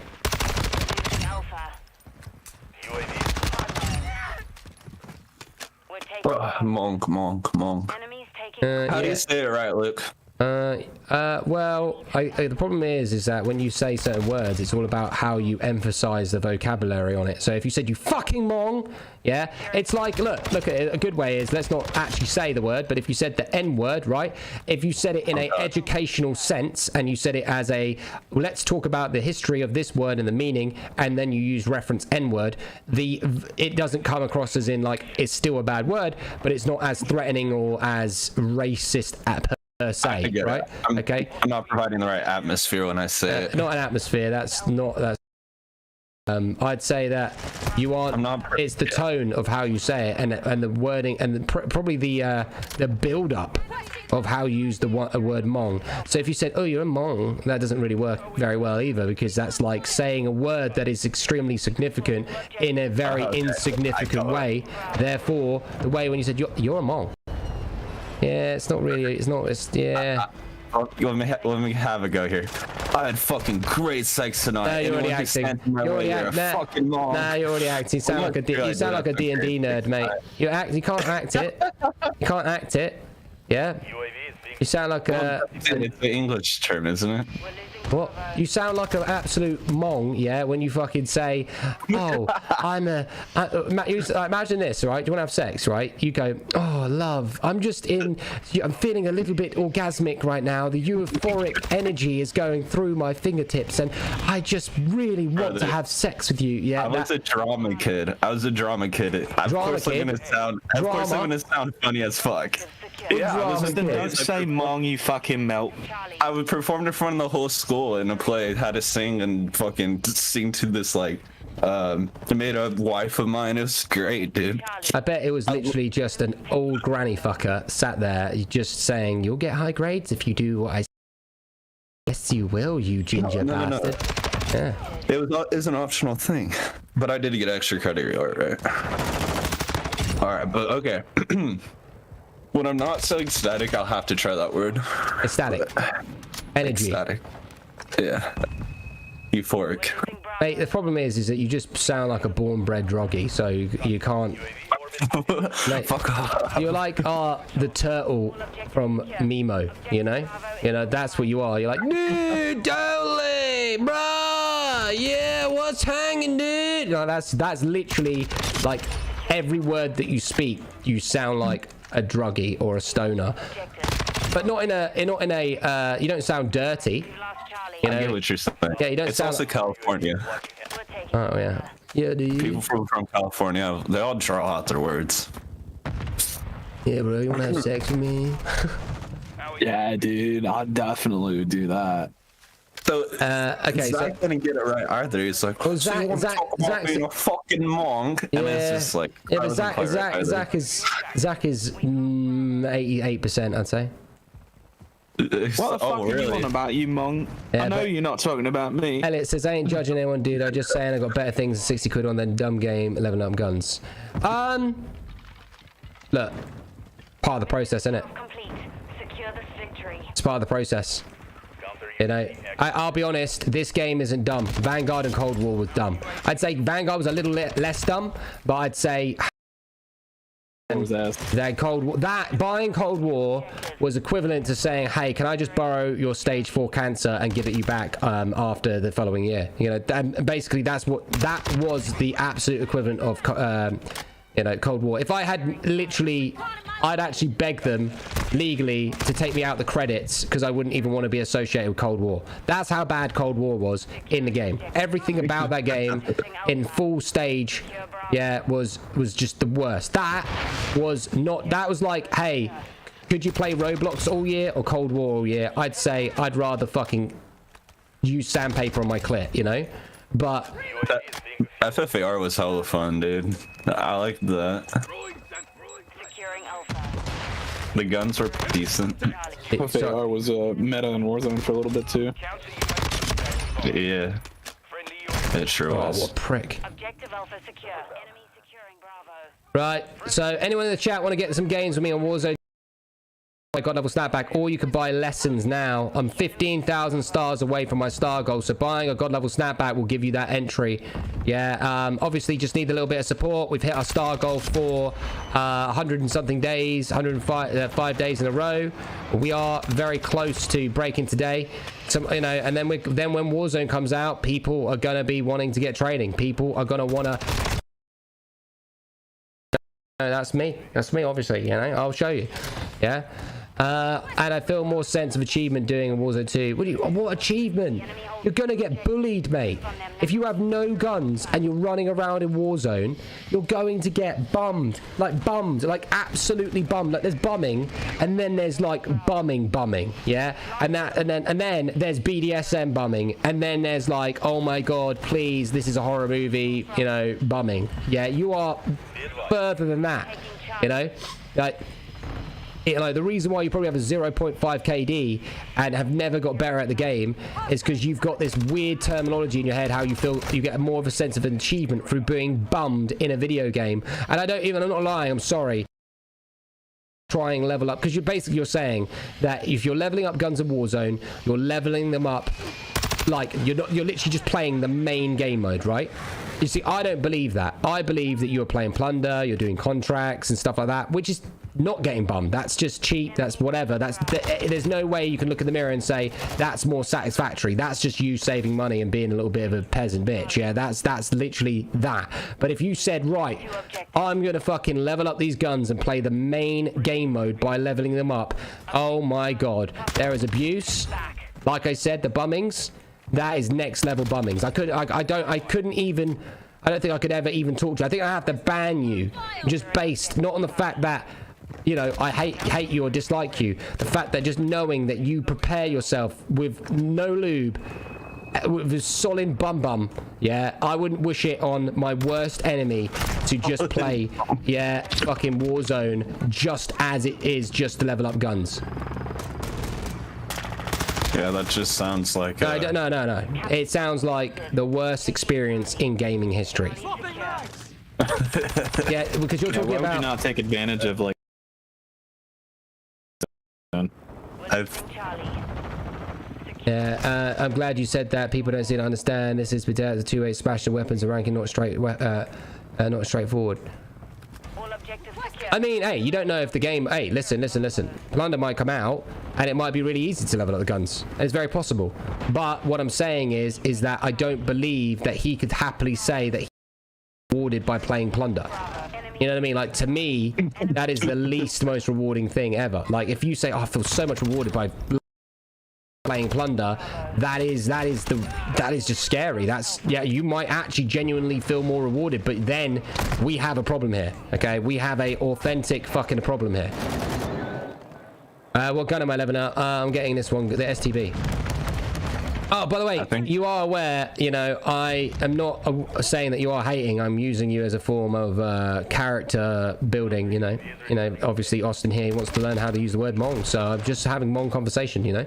Monk. Enemies taking. How do you say it right, Luke? Well, the problem is that when you say certain words, it's all about how you emphasize the vocabulary on it. So if you said you fucking mong, yeah, it's like, look at it, a good way is, let's not actually say the word, but if you said the N word, right? If you said it in a educational sense, and you said it as a, let's talk about the history of this word and the meaning, and then you use reference N word, it doesn't come across as in like, it's still a bad word, but it's not as threatening or as racist per se, right? Okay. I'm not providing the right atmosphere when I say it. Not an atmosphere. That's. I'd say that you aren't. It's the tone of how you say it, and the wording, and probably the build-up of how you use the word mong. So if you said, "Oh, you're a mong," that doesn't really work very well either, because that's like saying a word that is extremely significant in a very insignificant way. Therefore, the way when you said you're a mong. Yeah, it's not really. It's not. It's yeah. Let me have a go here. I had fucking great sex tonight. No, you're already acting. You're already acting. Nah, you're already acting. You sound like a D&D nerd, mate. You can't act it. You can't act it. Yeah. You sound like a. It's the English term, isn't it? What? You sound like an absolute mong, yeah, when you fucking say, oh, imagine this, right? Do you want to have sex, right? You go, oh, love, I'm feeling a little bit orgasmic right now. The euphoric energy is going through my fingertips, and I just really want to have sex with you. Yeah. I was a drama kid. Of course I'm gonna sound funny as fuck. Yeah, don't say mong, you fucking melt. I would perform in front of the whole school in a play, had to sing and fucking sing to this like made up wife of mine. It was great, dude. I bet it was literally just an old granny fucker sat there just saying, you'll get high grades if you do what I say. Yes, you will, you ginger bastard. No. Yeah. It was an optional thing, but I did get extra credit, right? All right, but okay. When I'm not so ecstatic, I'll have to try that word. Ecstatic. Energy. Ecstatic. Yeah. Euphoric. Mate, the problem is that you just sound like a born-bred droggy, so you can't. Mate, fuck off. You're like the turtle from Mimo, you know? You know, that's what you are. You're like, dude, totally, bruh, yeah, what's hanging, dude? You know, that's literally like every word that you speak, you sound like a druggie or a stoner, but not in a you don't sound dirty, you know. I get what you're saying. Yeah, you don't it's sound also California. Oh yeah, dude. People from California, they all draw out their words. Yeah, bro, you wanna have sex with me? Yeah, dude, I definitely would do that. So okay, Zach didn't get it right either. He's like, well, Zach being a fucking monk, and it's just like, yeah, but Zach is 88%, I'd say. What the fuck are you on about, you mong? Yeah, I know you're not talking about me. Elliot says, I ain't judging anyone, dude. I'm just saying I got better things than 60 quid on than dumb game, 11 up guns. Look, part of the process, isn't it? It's part of the process. You know, I'll be honest, this game isn't dumb. Vanguard and Cold War was dumb. I'd say Vanguard was a little less dumb, but I'd say that buying Cold War was equivalent to saying, hey, can I just borrow your stage 4 cancer and give it you back after the following year? You know, and basically that was the absolute equivalent of you know, Cold War. If I had literally, I'd actually beg them legally to take me out the credits because I wouldn't even want to be associated with Cold War. That's how bad Cold War was in the game. Everything about that game in full stage, yeah, was just the worst. That was like, hey, could you play Roblox all year or Cold War all year? I'd say I'd rather fucking use sandpaper on my clit, you know? But FFAR was hella fun, dude. I liked that. The guns were decent. FFAR was meta in Warzone for a little bit too. Yeah. It sure was. What a prick. Right, so anyone in the chat want to get some games with me on Warzone? my God level snapback, or you can buy lessons now. I'm 15,000 stars away from my star goal, so buying a God level snapback will give you that entry. Yeah, obviously just need a little bit of support. We've hit our star goal for 100 and something days, 5 days in a row. We are very close to breaking today. So, you know, and then when Warzone comes out, people are gonna be wanting to get training. People are gonna wanna. That's me, obviously, you know, I'll show you. Yeah. And I feel more sense of achievement doing Warzone 2. What achievement? You're gonna get bullied, mate. If you have no guns and you're running around in Warzone, you're going to get bummed, like absolutely bummed. Like there's bumming, and then there's like bumming, yeah. And then there's BDSM bumming, and then there's like, oh my God, please, this is a horror movie, you know, bumming. Yeah, you are further than that, you know, like. You know, the reason why you probably have a 0.5 KD and have never got better at the game is because you've got this weird terminology in your head how you feel you get more of a sense of achievement through being bummed in a video game. And I'm not lying, I'm sorry. Try and level up, because you're saying that if you're leveling up guns in Warzone, you're leveling them up like you're literally just playing the main game mode, right? You see, I don't believe that. I believe that you're playing plunder, you're doing contracts and stuff like that, which is not getting bummed. That's just cheap. That's whatever. There's no way you can look in the mirror and say that's more satisfactory. That's just you saving money and being a little bit of a peasant bitch. Yeah, that's literally that. But if you said, right, I'm gonna fucking level up these guns and play the main game mode by leveling them up, oh my God, there is abuse. Like I said, the bummings, that is next level bummings. I don't think I could ever even talk to you. I think I have to ban you, just based not on the fact that, you know, I hate you or dislike you. The fact that just knowing that you prepare yourself with no lube, with a solid bum, yeah, I wouldn't wish it on my worst enemy to just play, yeah, fucking Warzone just as it is, just to level up guns. Yeah, that just sounds like no. It sounds like the worst experience in gaming history. Yeah, because you're talking why about. Would you not take advantage of like? Yeah, I'm glad you said that. People don't seem to understand. This is a two-way smash of weapons and ranking, not straightforward. I mean, hey, you don't know if the game... Hey, listen. Plunder might come out, and it might be really easy to level up the guns. It's very possible. But what I'm saying is that I don't believe that he could happily say that he was rewarded by playing Plunder. You know what I mean? Like, to me, that is the least most rewarding thing ever. Like, if you say, oh, I feel so much rewarded by playing Plunder, that is just scary. Yeah, you might actually genuinely feel more rewarded, but then we have a problem here. Okay, we have a authentic fucking problem here. What gun am I leveling up? I'm getting this one, the STB. Oh, by the way, you are aware, you know, I am not saying that you are hating. I'm using you as a form of character building, you know. Obviously Austin here, he wants to learn how to use the word Mong, so I'm just having Mong conversation, you know.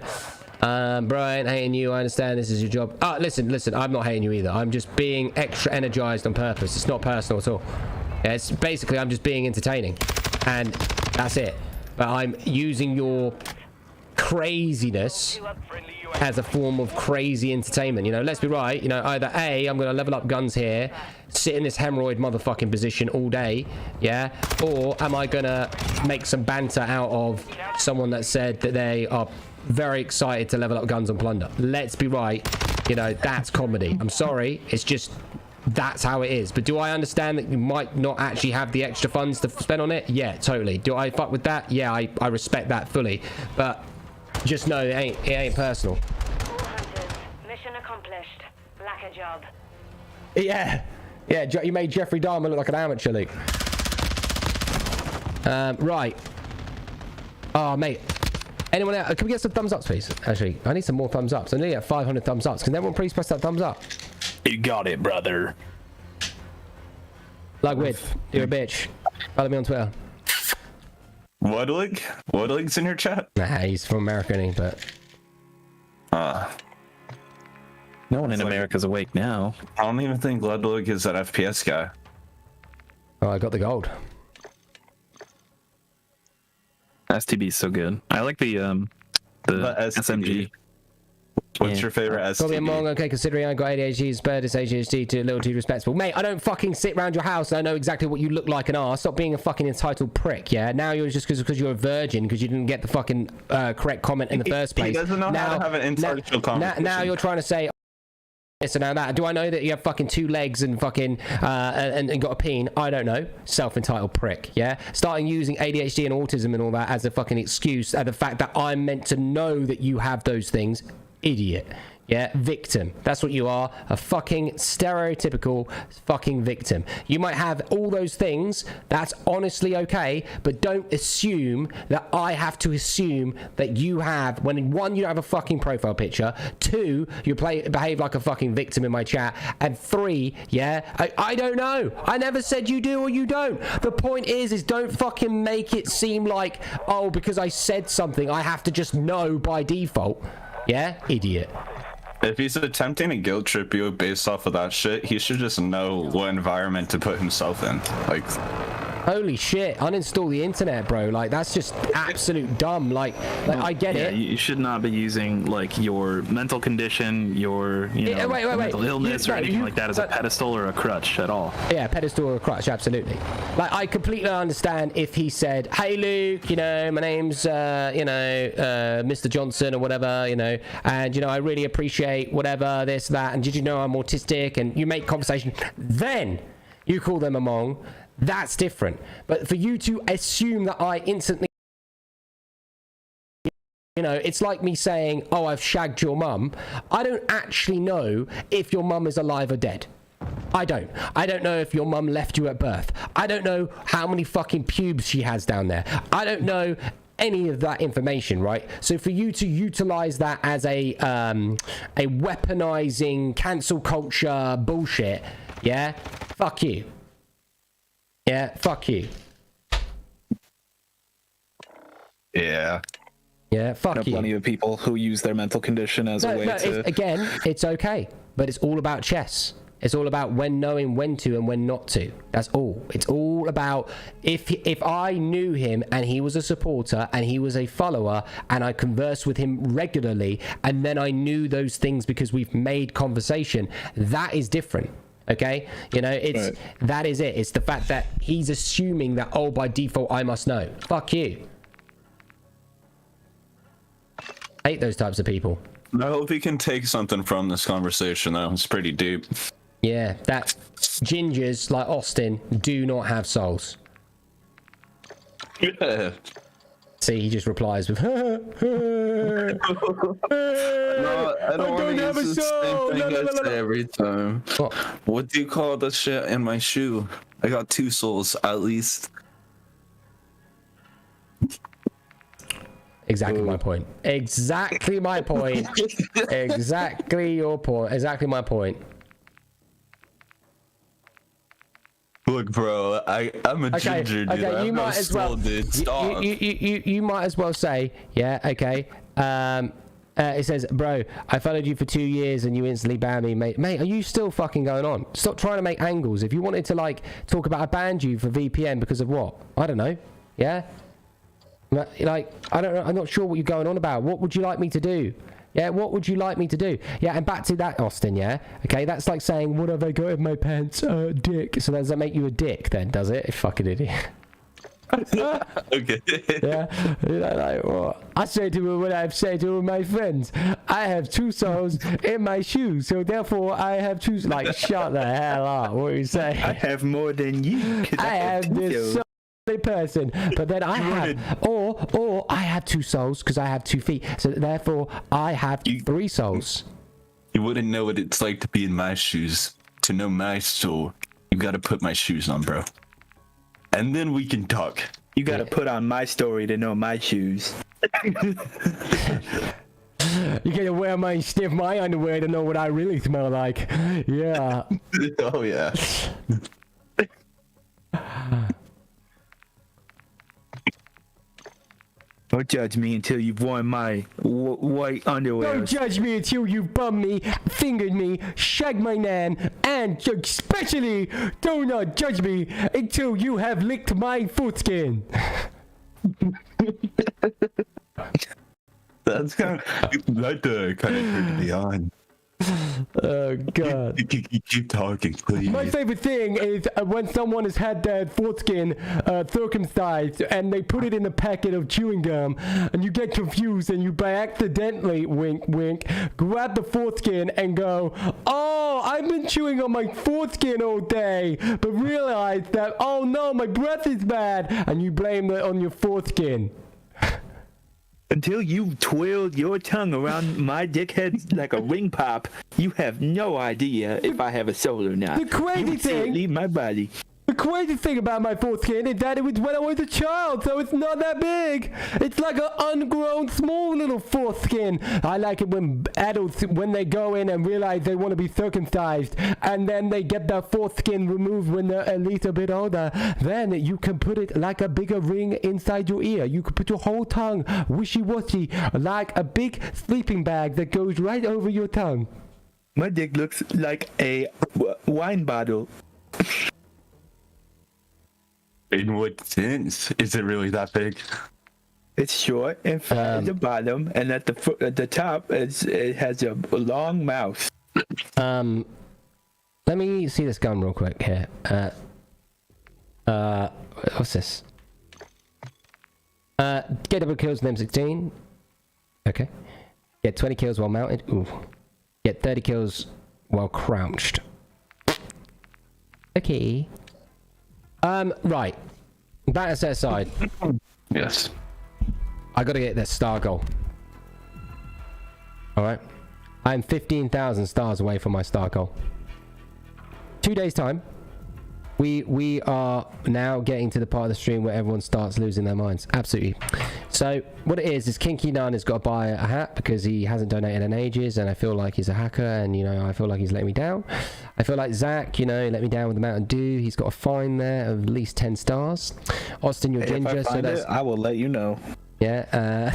Brian, hating you, I understand this is your job. Listen, I'm not hating you either. I'm just being extra energized on purpose. It's not personal at all. Yeah, it's basically I'm just being entertaining, and that's it. But I'm using your craziness as a form of crazy entertainment. You know, let's be right. You know, either A, I'm going to level up guns here, sit in this hemorrhoid motherfucking position all day, yeah, or am I going to make some banter out of someone that said that they are very excited to level up guns and plunder? Let's be right. You know, that's comedy. I'm sorry. It's just... that's how it is. But do I understand that you might not actually have the extra funds to spend on it? Yeah, totally. Do I fuck with that? Yeah, I respect that fully. But just know it ain't personal. All hunters, mission accomplished. Lack a job. Yeah, you made Jeffrey Dahmer look like an amateur, Luke. Right. Oh, mate. Anyone else? Can we get some thumbs ups, please? Actually, I need some more thumbs ups. I need to get 500 thumbs ups. Can everyone please press that thumbs up? You got it, brother. Like Wid, you're a bitch. Follow me on Twitter. Woodlick? Woodlick's in your chat? Nah, he's from America, ain't he? But no one in America's awake now. I don't even think Woodlick is that FPS guy. Oh, I got the gold. STB is so good. I like the SMG. What's your favorite STD? Probably Among, okay, considering I got ADHD, spared this ADHD to a little too respectable. Mate, I don't fucking sit around your house and I know exactly what you look like and are. Stop being a fucking entitled prick, yeah? Now you're just because you're a virgin, because you didn't get the fucking correct comment in the first place. He doesn't know how to have an intellectual conversation. Now you're trying to say this and now that. Do I know that you have fucking 2 legs and fucking and got a peen? I don't know. Self-entitled prick, yeah? Starting using ADHD and autism and all that as a fucking excuse at the fact that I'm meant to know that you have those things. Idiot. Yeah, victim. That's what you are. A fucking stereotypical fucking victim. You might have all those things. That's honestly okay, but don't assume that I have to assume that you have, when 1, you don't have a fucking profile picture, 2, you behave like a fucking victim in my chat, and 3, yeah, I don't know. I never said you do or you don't. The point is don't fucking make it seem like, oh, because I said something, I have to just know by default. Yeah, idiot. If he's attempting to guilt trip you based off of that shit, he should just know what environment to put himself in. Like, holy shit, uninstall the internet, bro. Like, that's just absolute dumb. Like I get it. You should not be using like your mental condition, your mental illness or anything like that as a pedestal or a crutch at all. Yeah, pedestal or a crutch, absolutely. Like, I completely understand if he said, hey Luke, you know, my name's Mr. Johnson or whatever, you know, and you know, I really appreciate whatever, this, that, and did you know I'm autistic, and you make conversation, then you call them Among. That's different. But for you to assume that I instantly, you know, it's like me saying, oh, I've shagged your mum. I don't actually know if your mum is alive or dead. I don't know if your mum left you at birth. I don't know how many fucking pubes she has down there. I don't know any of that information, right? So for you to utilize that as a weaponizing cancel culture bullshit, yeah, fuck you. Yeah, fuck you. Yeah. Yeah, fuck you. Plenty of people who use their mental condition as a way to... Again, it's okay, but it's all about chess. It's all about knowing when to and when not to. That's all. It's all about if I knew him and he was a supporter and he was a follower and I conversed with him regularly and then I knew those things because we've made conversation, that is different. Okay, you know, it's that is it. It's the fact that he's assuming that, oh, by default I must know. Fuck you. I hate those types of people. I hope he can take something from this conversation though. It's pretty deep. Yeah, that gingers like Austin do not have souls. Yeah. See, he just replies with, no, I don't have a soul. Every time. What do you call the shit in my shoe? I got 2 souls at least. Exactly my point. Exactly my point. Exactly your point. Exactly my point. Look, bro, I'm a ginger, dude. Okay, you might as well. Dude. Stop. You might as well say, yeah, okay. It says, bro, I followed you for 2 years and you instantly banned me, mate. Mate, are you still fucking going on? Stop trying to make angles. If you wanted to like talk about I banned you for VPN because of what? I don't know. Yeah. Like, I don't know. I'm not sure what you're going on about. What would you like me to do? Yeah, what would you like me to do? Yeah, and back to that, Austin, yeah? Okay, that's like saying, what have I got in my pants? Dick. So does that make you a dick then, does it? You fucking idiot. Okay. Yeah, like what? I say to what I've said to my friends. I have 2 souls in my shoes, so therefore I have 2. Like, shut the hell up. What are you saying? I have more than you. I have this soul person, but then I have, or I have 2 souls because I have 2 feet. So therefore I have 3 souls. You wouldn't know what it's like to be in my shoes. To know my soul, you gotta put my shoes on, bro. And then we can talk. You gotta put on my story to know my shoes. You gotta wear my sniff my underwear to know what I really smell like. Yeah. Oh yeah. Don't judge me until you've worn my white underwear. Don't judge me until you've bummed me, fingered me, shagged my nan, and especially do not judge me until you have licked my foreskin. That's kind of turned me on. Oh god. Keep talking, please. My favorite thing is when someone has had their foreskin circumcised and they put it in a packet of chewing gum and you get confused and you by accidentally, wink wink, grab the foreskin and go, oh, I've been chewing on my foreskin all day, but realize that, oh no, my breath is bad, and you blame it on your foreskin. Until you twirled your tongue around my dickhead like a ring pop, you have no idea if I have a soul or not. The crazy thing, leave my body. The crazy thing about my foreskin is that it was when I was a child, so it's not that big. It's like an ungrown, small little foreskin. I like it when adults, when they go in and realize they want to be circumcised, and then they get their foreskin removed when they're at least a bit older. Then you can put it like a bigger ring inside your ear. You can put your whole tongue wishy-washy, like a big sleeping bag that goes right over your tongue. My dick looks like a wine bottle. In what sense? Is it really that big? It's short and fat at the bottom, and at the top, it has a long mouth. Let me see this gun real quick here. What's this? Get double kills with M16. Okay. Get 20 kills while mounted. Ooh. Get 30 kills while crouched. Okay. Right. Banter set aside. Yes. I gotta get that star goal. Alright. I'm 15,000 stars away from my star goal. 2 days time. We are now getting to the part of the stream where everyone starts losing their minds. Absolutely. So what it is Kinky Nun has got to buy a hat because he hasn't donated in ages, and I feel like he's a hacker, and you know I feel like he's letting me down. I feel like Zach, you know, let me down with the Mountain Dew. He's got a fine there of at least 10 stars. Austin, you're ginger, so that's I will let you know. Yeah.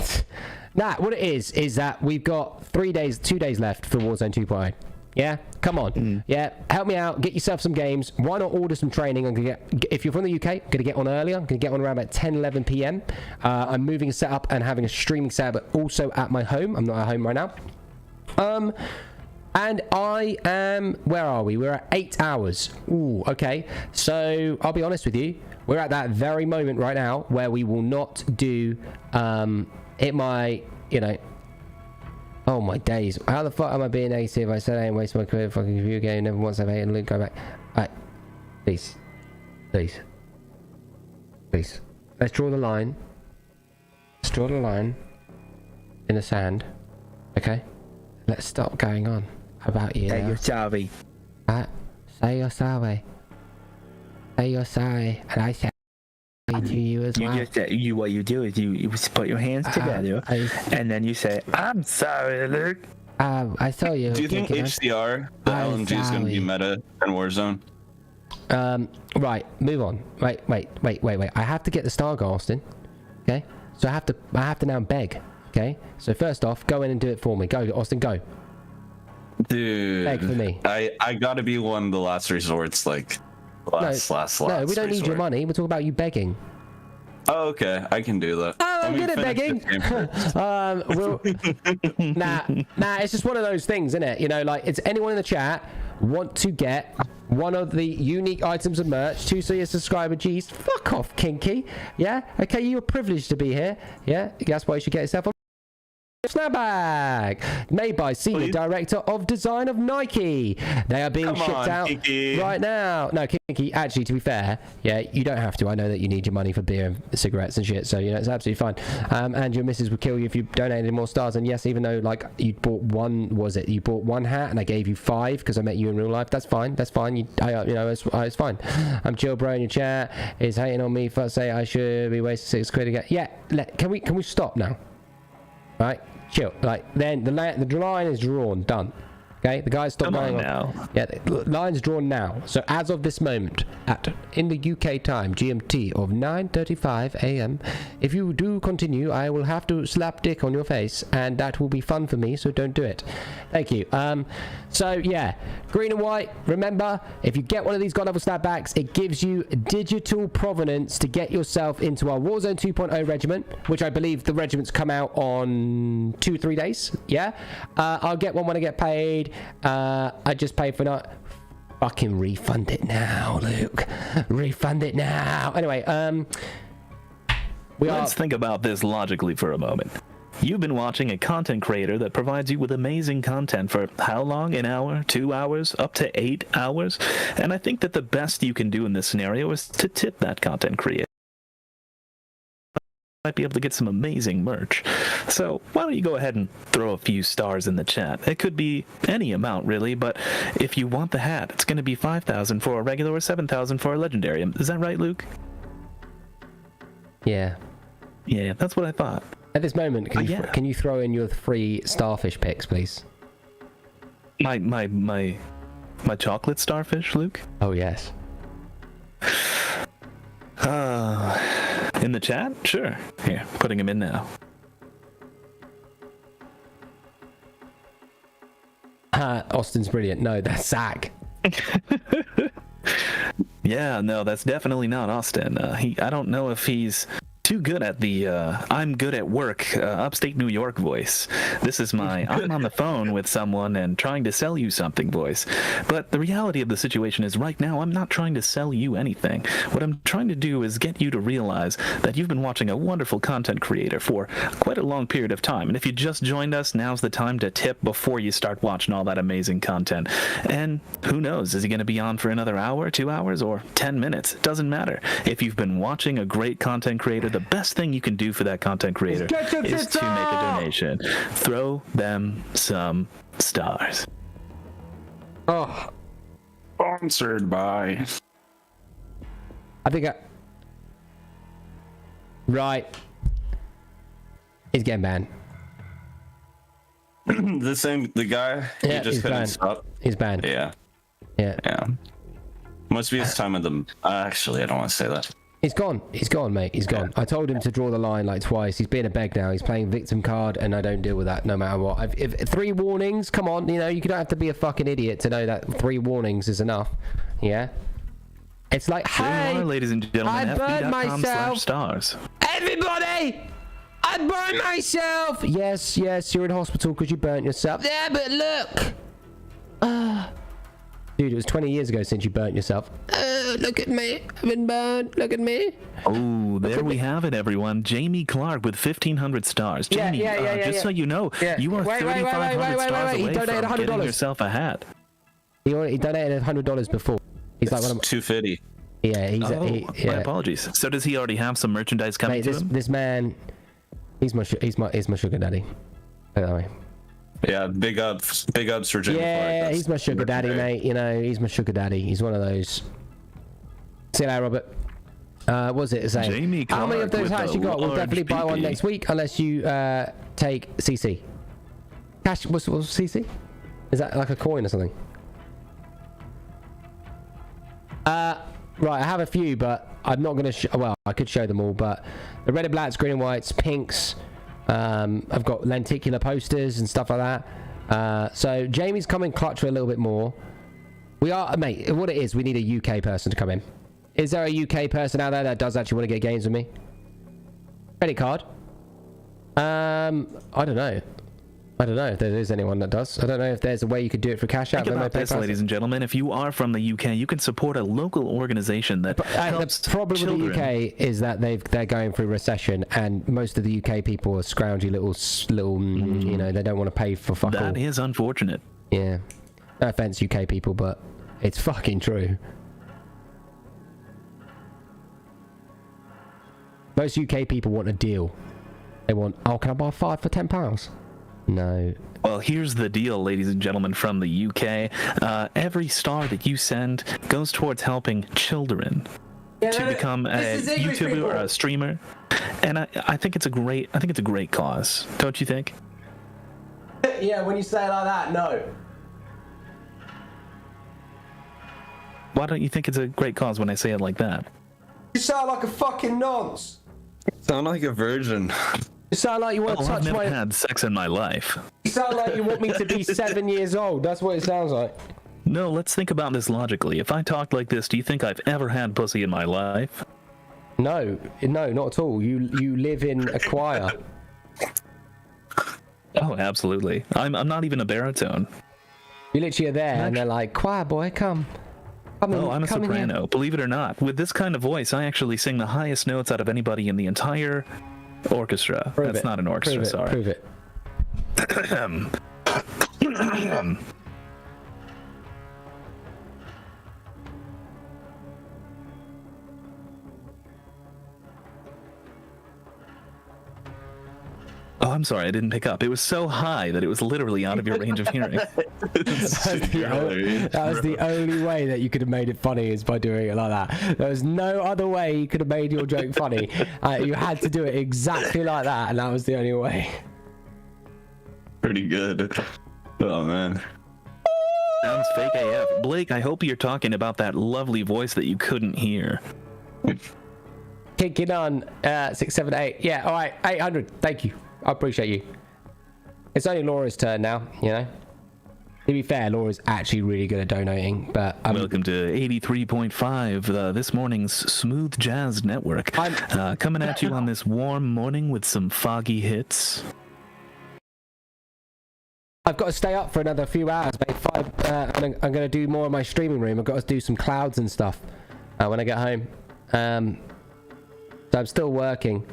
Nah, what it is that we've got 2 days left for Warzone 2.0. Yeah, come on. Yeah, help me out. Get yourself some games. Why not order some training? I'm gonna if you're from the UK, I'm gonna get on earlier. I'm gonna get on around about 10-11 p.m. I'm moving a setup and having a streaming setup also at my home. I'm not at home right now. And I am, where are we? We're at 8 hours. Ooh, okay. So I'll be honest with you. We're at that very moment right now where we will not do it might, you know. Oh my days. How the fuck am I being negative? I said I ain't wasting my career fucking computer game. Never once I've hated Luke. Go back. Alright. Please. Please. Please. Let's draw the line. Let's draw the line in the sand. Okay? Let's stop going on about you. Say you're sorry. Say you're sorry. Say you're sorry. And I say to you as well. What you do is you put your hands together and then you say, I'm sorry, Luke. I saw you. Do you think HCR, the LMG, is going to be meta in Warzone? Right, move on. Wait. I have to get the star goal, Austin. Okay? So I have to now beg. Okay? So first off, go in and do it for me. Go, Austin, go. Dude. Beg for me. I gotta be one of the last resorts, like... Last no, we don't need your money. We're talking about you begging. Oh, okay. I can do that. Oh, I'm good at begging. Nah, it's just one of those things, isn't it? You know, like, it's anyone in the chat want to get one of the unique items of merch, 2 so your subscriber G's. Fuck off, Kinky. Yeah? Okay, you're privileged to be here. Yeah? That's why you should get yourself a snapback made by Senior Director of Design of Nike. They are being shipped out right now. No, Kinky, actually, to be fair, yeah, you don't have to. I know that you need your money for beer and cigarettes and shit, so you know it's absolutely fine. And your missus would kill you if you donated more stars. And yes, even though like you bought you bought one hat and I gave you 5 because I met you in real life. That's fine. That's fine. You know, it's fine. I'm Jill Bro in your chat is hating on me for say I should be wasting 6 quid again. Yeah, can we stop now? Right, chill. Like then the line is drawn, done. Okay, the guys stopped Come on going now. Yeah, the line's drawn now. So as of this moment, in the UK time, GMT of 9:35 a.m., if you do continue, I will have to slap dick on your face, and that will be fun for me. So don't do it. Thank you. So yeah, green and white. Remember, if you get one of these God level snapbacks, it gives you digital provenance to get yourself into our Warzone 2.0 regiment, which I believe the regiments come out on 2-3 days. Yeah, I'll get one when I get paid. I just paid for not. Fucking refund it now, Luke. Refund it now. Anyway, Let's think about this logically for a moment. You've been watching a content creator that provides you with amazing content for how long? An hour? 2 hours? Up to 8 hours? And I think that the best you can do in this scenario is to tip that content creator. Might be able to get some amazing merch. So why don't you go ahead and throw a few stars in the chat? It could be any amount really, but if you want the hat, it's going to be 5,000 for a regular or 7,000 for a legendary. Is that right, Luke? Yeah. Yeah, that's what I thought. At this moment, can you throw in your 3 starfish picks, please? My chocolate starfish, Luke? Oh yes. In the chat? Sure. Here, putting him in now. Austin's brilliant. No, that's Zach. Yeah, no, that's definitely not Austin. I don't know if he's too good at the I'm good at work upstate New York voice. This is my I'm on the phone with someone and trying to sell you something voice. But the reality of the situation is right now I'm not trying to sell you anything. What I'm trying to do is get you to realize that you've been watching a wonderful content creator for quite a long period of time. And if you just joined us, now's the time to tip before you start watching all that amazing content. And who knows, is he going to be on for another hour, 2 hours, or 10 minutes? It doesn't matter. If you've been watching a great content creator, the best thing you can do for that content creator is to make a donation. Throw them some stars. Oh. Sponsored by. I think Right. He's getting banned. The guy? Yeah, he just couldn't stop. He's banned. Yeah. Yeah. Must be his time of the... actually, I don't want to say that. He's gone. He's gone, mate. He's gone. I told him to draw the line like twice. He's being a beg now. He's playing victim card, and I don't deal with that no matter what. If 3 warnings, come on. You know, you don't have to be a fucking idiot to know that 3 warnings is enough. Yeah? It's like, hey, ladies and gentlemen, I burned myself. Stars. Everybody! I burned myself! Yes, you're in hospital because you burnt yourself. Yeah, but look! Dude, it was 20 years ago since you burnt yourself. Look at me. I've been burned. Look at me. Oh, there we have it, everyone. Jamie Clark with 1,500 stars. Jamie, just so you know, you are 3,500 stars away from getting yourself a hat. He donated $100 before. He's like one of 250. Yeah, my apologies. So does he already have some merchandise coming to him? This man, he's my sugar daddy. By the way. Yeah, big ups for Jamie Clark. Yeah, he's my sugar daddy, mate. You know, he's my sugar daddy. He's one of those. See you later, Robert. What was it saying? Jamie Clark. How many of those hats you got? We'll definitely buy one next week, unless you take CC. Cash. What's CC? Is that like a coin or something? Right, I have a few, but I'm not going to well, I could show them all, but the red and blacks, green and whites, pinks, I've got lenticular posters and stuff like that. So Jamie's coming clutch for a little bit more. We are, mate, what it is, we need a UK person to come in. Is there a UK person out there that does actually want to get games with me? Credit card? I don't know. I don't know if there is anyone that does. I don't know if there's a way you could do it for cash out. Think about this, ladies and gentlemen. If you are from the UK, you can support a local organization that helps the problem children. with the UK is that they're going through recession, and most of the UK people are scroungy little you know, they don't want to pay for fuck all. That is unfortunate. Yeah. No offense, UK people, but it's fucking true. Most UK people want a deal. They want, oh, can I buy 5 for £10? No. Well, here's the deal, ladies and gentlemen from the UK. Every star that you send goes towards helping children to become a YouTuber or a streamer, and I think it's a great cause. Don't you think? Yeah, when you say it like that, no. Why don't you think it's a great cause when I say it like that? You sound like a fucking nonce. Sound like a virgin. You sound like you want to touch I've never my... had sex in my life. You sound like you want me to be 7 years old. That's what it sounds like. No, let's think about this logically. If I talked like this, do you think I've ever had pussy in my life? No, not at all. You live in a choir. Oh, absolutely. I'm not even a baritone. You literally are there, and they're like, "Choir boy, come." I'm a soprano. Believe it or not, with this kind of voice, I actually sing the highest notes out of anybody in the entire orchestra. That's not an orchestra, sorry. Prove it. Oh, I'm sorry, I didn't pick up. It was so high that it was literally out of your range of hearing. That was the only way that you could have made it funny, is by doing it like that. There was no other way you could have made your joke funny. You had to do it exactly like that, and that was the only way. Pretty good. Oh, man. Sounds fake AF. Blake, I hope you're talking about that lovely voice that you couldn't hear. Kicking on 678. Yeah, all right, 800. Thank you. I appreciate you. It's only Laura's turn now, you know. To be fair, Laura's actually really good at donating, but welcome to 83.5, this morning's Smooth Jazz Network. Coming at you on this warm morning with some foggy hits. I've got to stay up for another few hours, mate. I'm going to do more of my streaming room. I've got to do some clouds and stuff when I get home. So I'm still working.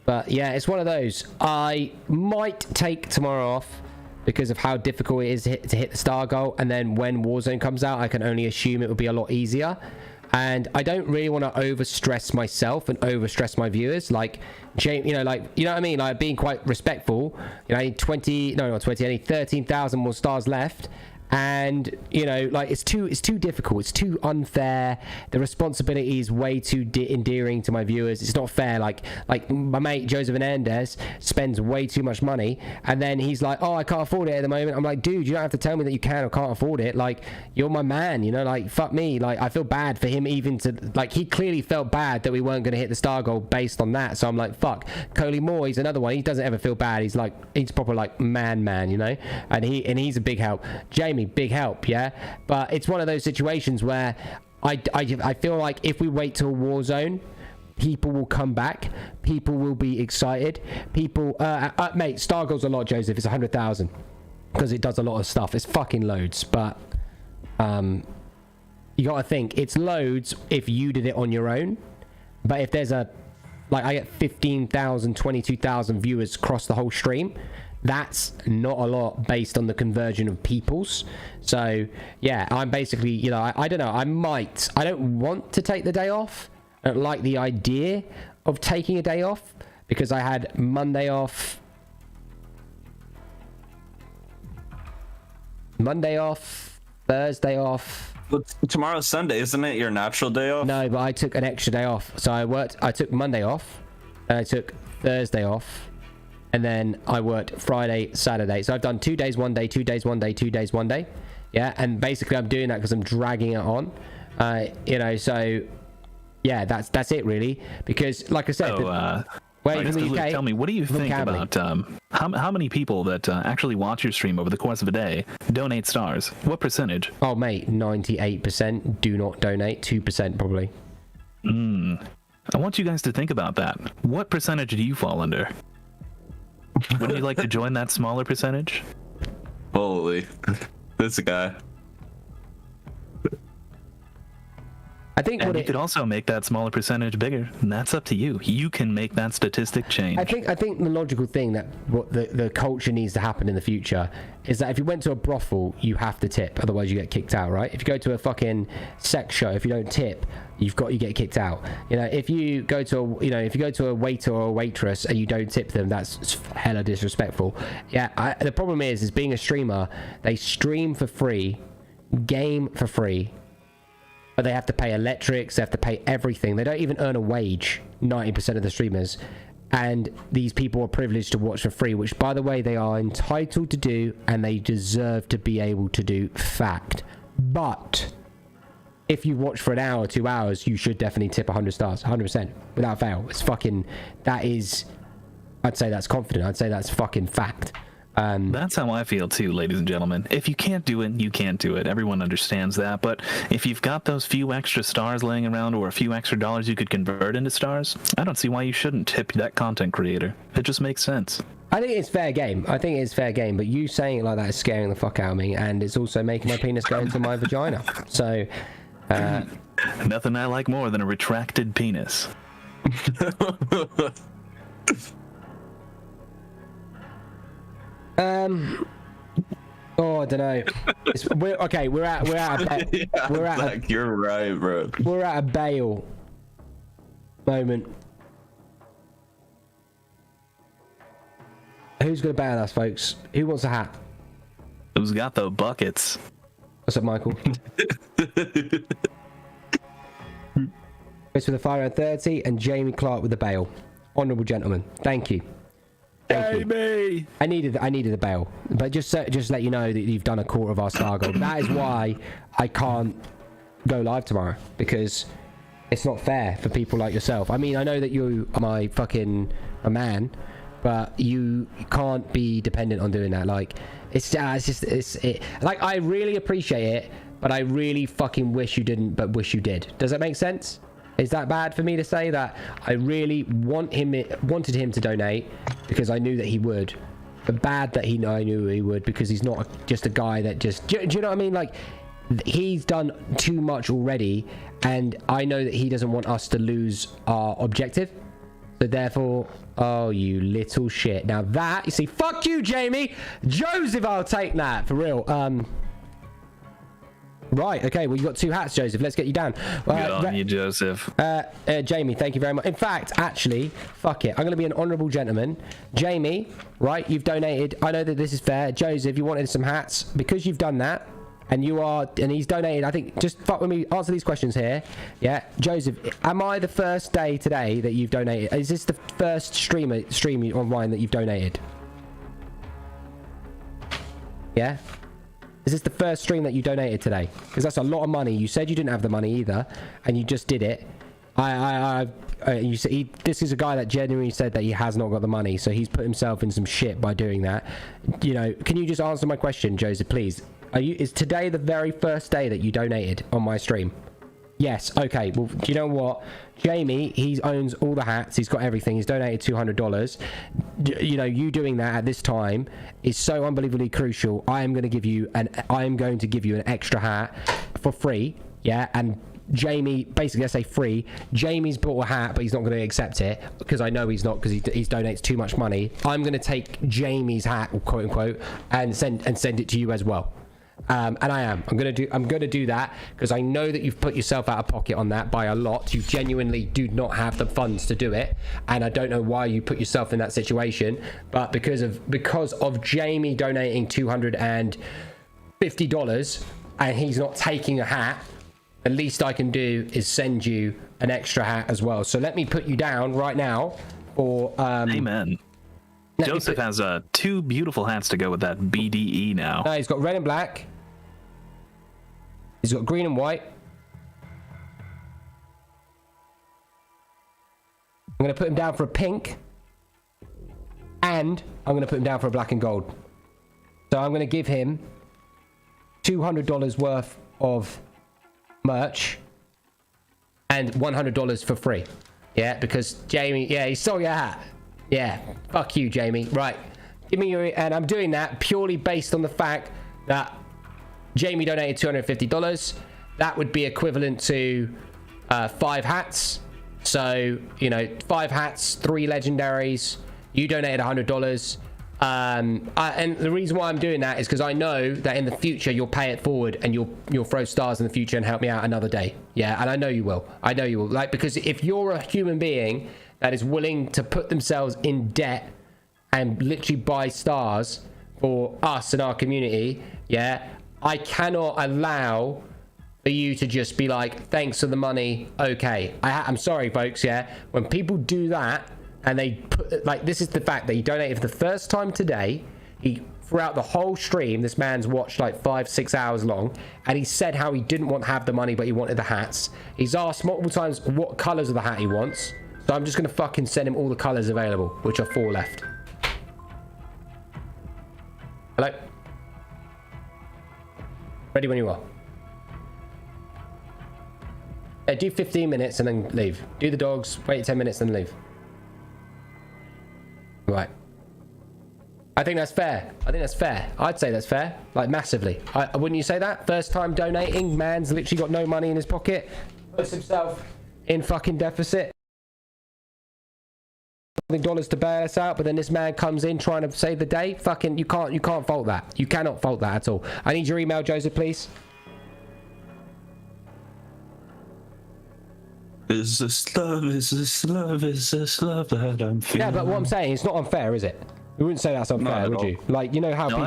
But yeah, it's one of those. I might take tomorrow off because of how difficult it is to hit the star goal. And then when Warzone comes out, I can only assume it will be a lot easier. And I don't really want to overstress myself and overstress my viewers. Like, you know what I mean? Like, being quite respectful. You know, I need 13,000 more stars left. And you know, like, it's too difficult, it's too unfair. The responsibility is way too endearing to my viewers. It's not fair. Like my mate Joseph Hernandez spends way too much money, and then he's like, oh, I can't afford it at the moment. I'm like, dude, you don't have to tell me that you can or can't afford it. Like, you're my man, you know. Like, fuck me. Like, I feel bad for him, even to, like, he clearly felt bad that we weren't going to hit the star goal based on that. So I'm like, fuck. Coley Moore, he's another one. He doesn't ever feel bad. He's proper like man, you know. And he's a big help. Jamie, big help, yeah. But it's one of those situations where I feel like if we wait till Warzone, people will come back, people will be excited, people mate, star goals a lot, Joseph. It's 100,000 because it does a lot of stuff. It's fucking loads. But you gotta think, it's loads if you did it on your own. But if there's I get 15,000, 22,000 viewers across the whole stream, that's not a lot based on the conversion of peoples. So yeah, I'm basically, you know, I don't know, I don't want to take the day off. I don't like the idea of taking a day off because I had Monday off, Thursday off. Well, tomorrow's Sunday, isn't it? Your natural day off? No, but I took an extra day off. So I took Monday off, and I took Thursday off, and then I worked Friday, Saturday. So I've done 2 days, 1 day, 2 days, 1 day, 2 days, 1 day. Yeah, and basically I'm doing that because I'm dragging it on. You know, so yeah, that's it really. Because like I said, Luke, tell me, what do you think about how many people that actually watch your stream over the course of a day donate stars? What percentage? Oh mate, 98% do not donate. 2% probably. I want you guys to think about that. What percentage do you fall under? Wouldn't you like to join that smaller percentage? Holy, this guy. I think you could also make that smaller percentage bigger, and that's up to you. You can make that statistic change. I think the logical thing that what the culture needs to happen in the future is that if you went to a brothel, you have to tip, otherwise you get kicked out, right? If you go to a fucking sex show, if you don't tip, you get kicked out. You know, if you go to a waiter or a waitress and you don't tip them, that's hella disrespectful. Yeah, the problem is being a streamer, they stream for free, game for free. But they have to pay electrics, they have to pay everything. They don't even earn a wage, 90% of the streamers. And these people are privileged to watch for free, which, by the way, they are entitled to do, and they deserve to be able to do. Fact. But if you watch for an hour, 2 hours, you should definitely tip 100 stars, 100%, without fail. It's fucking, that is, I'd say that's confident. I'd say that's fucking fact. That's how I feel too, ladies and gentlemen. If you can't do it, you can't do it. Everyone understands that. But if you've got those few extra stars laying around or a few extra dollars you could convert into stars, I don't see why you shouldn't tip that content creator. It just makes sense. I think it's fair game. I think it's fair game. But you saying it like that is scaring the fuck out of me, and it's also making my penis go into my vagina. So, nothing I like more than a retracted penis. Oh, I don't know. You're right, bro. We're at a bail moment. Who's gonna bail us, folks? Who wants a hat? Who's got the buckets? What's up, Michael? Chris with the fire at 30 and Jamie Clark with the bail. Honourable gentlemen, thank you. Jamie! I needed a bail, but just let you know that you've done a quarter of our star goal. That is why I can't go live tomorrow, because it's not fair for people like yourself. I mean, I know that you are my fucking a man, but you can't be dependent on doing that. Like, like, I really appreciate it, but I really fucking wish you didn't, but wish you did. Does that make sense? Is that bad for me to say that? I really wanted him to donate because I knew that he would, but bad that I knew he would, because he's not just a guy that just, do you know what I mean? Like, he's done too much already, and I know that he doesn't want us to lose our objective. So therefore, oh, you little shit. Now that, you see, fuck you, Jamie. Joseph, I'll take that, for real. Right, okay, well, you got 2 hats, Joseph. Let's get you down. Good on you, Joseph. Jamie, thank you very much. In fact, actually, fuck it. I'm going to be an honourable gentleman. Jamie, right, you've donated. I know that this is fair. Joseph, you wanted some hats. Because you've done that, and he's donated, I think, just fuck with me, answer these questions here. Yeah, Joseph, am I the first day today that you've donated? Is this the first stream online that you've donated? Yeah? Is this the first stream that you donated today? Because that's a lot of money. You said you didn't have the money either, and you just did it. You said this is a guy that genuinely said that he has not got the money, so he's put himself in some shit by doing that. You know, can you just answer my question, Joseph, please? Is today the very first day that you donated on my stream? Yes. Okay. Well, do you know what? Jamie, he owns all the hats. He's got everything. He's donated $200. You know, you doing that at this time is so unbelievably crucial. I am going to give you an extra hat for free. Yeah. And Jamie, basically, I say free. Jamie's bought a hat, but he's not going to accept it because I know he's not, because he donates too much money. I'm going to take Jamie's hat, quote unquote, and send it to you as well. And I'm gonna do that because I know that you've put yourself out of pocket on that by a lot. You genuinely do not have the funds to do it, and I don't know why you put yourself in that situation. But because of Jamie donating $250 and he's not taking a hat, the least I can do is send you an extra hat as well. So let me put you down right now for Amen. Joseph has 2 beautiful hats to go with that BDE now. No, he's got red and black. He's got green and white. I'm going to put him down for a pink. And I'm going to put him down for a black and gold. So I'm going to give him $200 worth of merch and $100 for free. Yeah, because Jamie, yeah, he stole your hat. Yeah, fuck you, Jamie. Right, give me your, and I'm doing that purely based on the fact that Jamie donated $250. That would be equivalent to 5 hats. So, you know, 5 hats, 3 legendaries. You donated $100. And the reason why I'm doing that is because I know that in the future you'll pay it forward and you'll throw stars in the future and help me out another day. Yeah, and I know you will. I know you will. Like, because if you're a human being that is willing to put themselves in debt and literally buy stars for us and our community, yeah, I cannot allow for you to just be like, thanks for the money, okay. I'm sorry, folks, yeah. When people do that and they put, like, this is the fact that he donated for the first time today. He throughout the whole stream, this man's watched like 5-6 hours long, and he said how he didn't want to have the money, but he wanted the hats. He's asked multiple times what colours of the hat he wants. So I'm just going to fucking send him all the colours available, which are 4 left. Hello? Ready when you are. Yeah, do 15 minutes and then leave. Do the dogs, wait 10 minutes and leave. Right. I think that's fair. I think that's fair. I'd say that's fair. Like, massively. Wouldn't you say that? First time donating, man's literally got no money in his pocket. Puts himself in fucking deficit. $dollars to bail us out, but then this man comes in trying to save the day. Fucking, you can't fault that. You cannot fault that at all. I need your email, Joseph, please. Is this love? Is this love? Is this love that I'm feeling? Yeah, but what I'm saying, it's not unfair, is it? You wouldn't say that's unfair, would you? Like, you know how no, people...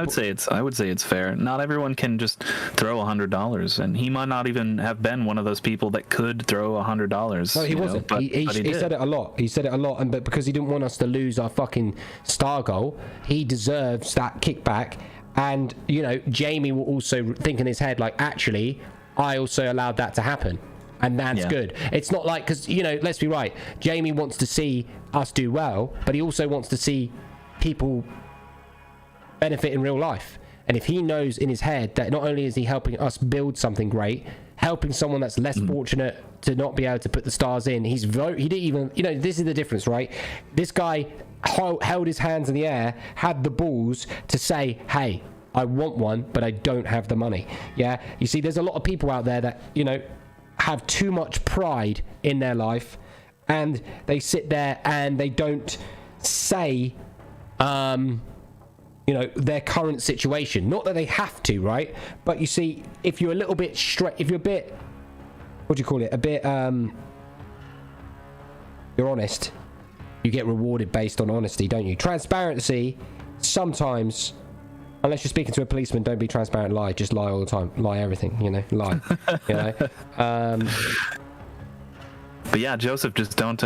I would say it's fair. Not everyone can just throw $100, and he might not even have been one of those people that could throw $100. No, he wasn't. But he said it a lot. He said it a lot, but because he didn't want us to lose our fucking star goal, he deserves that kickback. And, you know, Jamie will also think in his head, like, actually, I also allowed that to happen. And that's good. It's not like, because, you know, let's be right, Jamie wants to see us do well, but he also wants to see people benefit in real life. And if he knows in his head that not only is he helping us build something great, helping someone that's less fortunate to not be able to put the stars in, he didn't even, you know, this is the difference, right? This guy held his hands in the air, had the balls to say, hey, I want one, but I don't have the money. Yeah, you see, there's a lot of people out there that, you know, have too much pride in their life, and they sit there and they don't say you know, their current situation. Not that they have to, right? But you see, if you're a little bit if you're a bit, what do you call it, a bit you're honest, you get rewarded based on honesty, don't you? Transparency, sometimes, unless you're speaking to a policeman, don't be transparent, lie. Just lie all the time. Lie everything, you know, lie. You know? But yeah, Joseph, just don't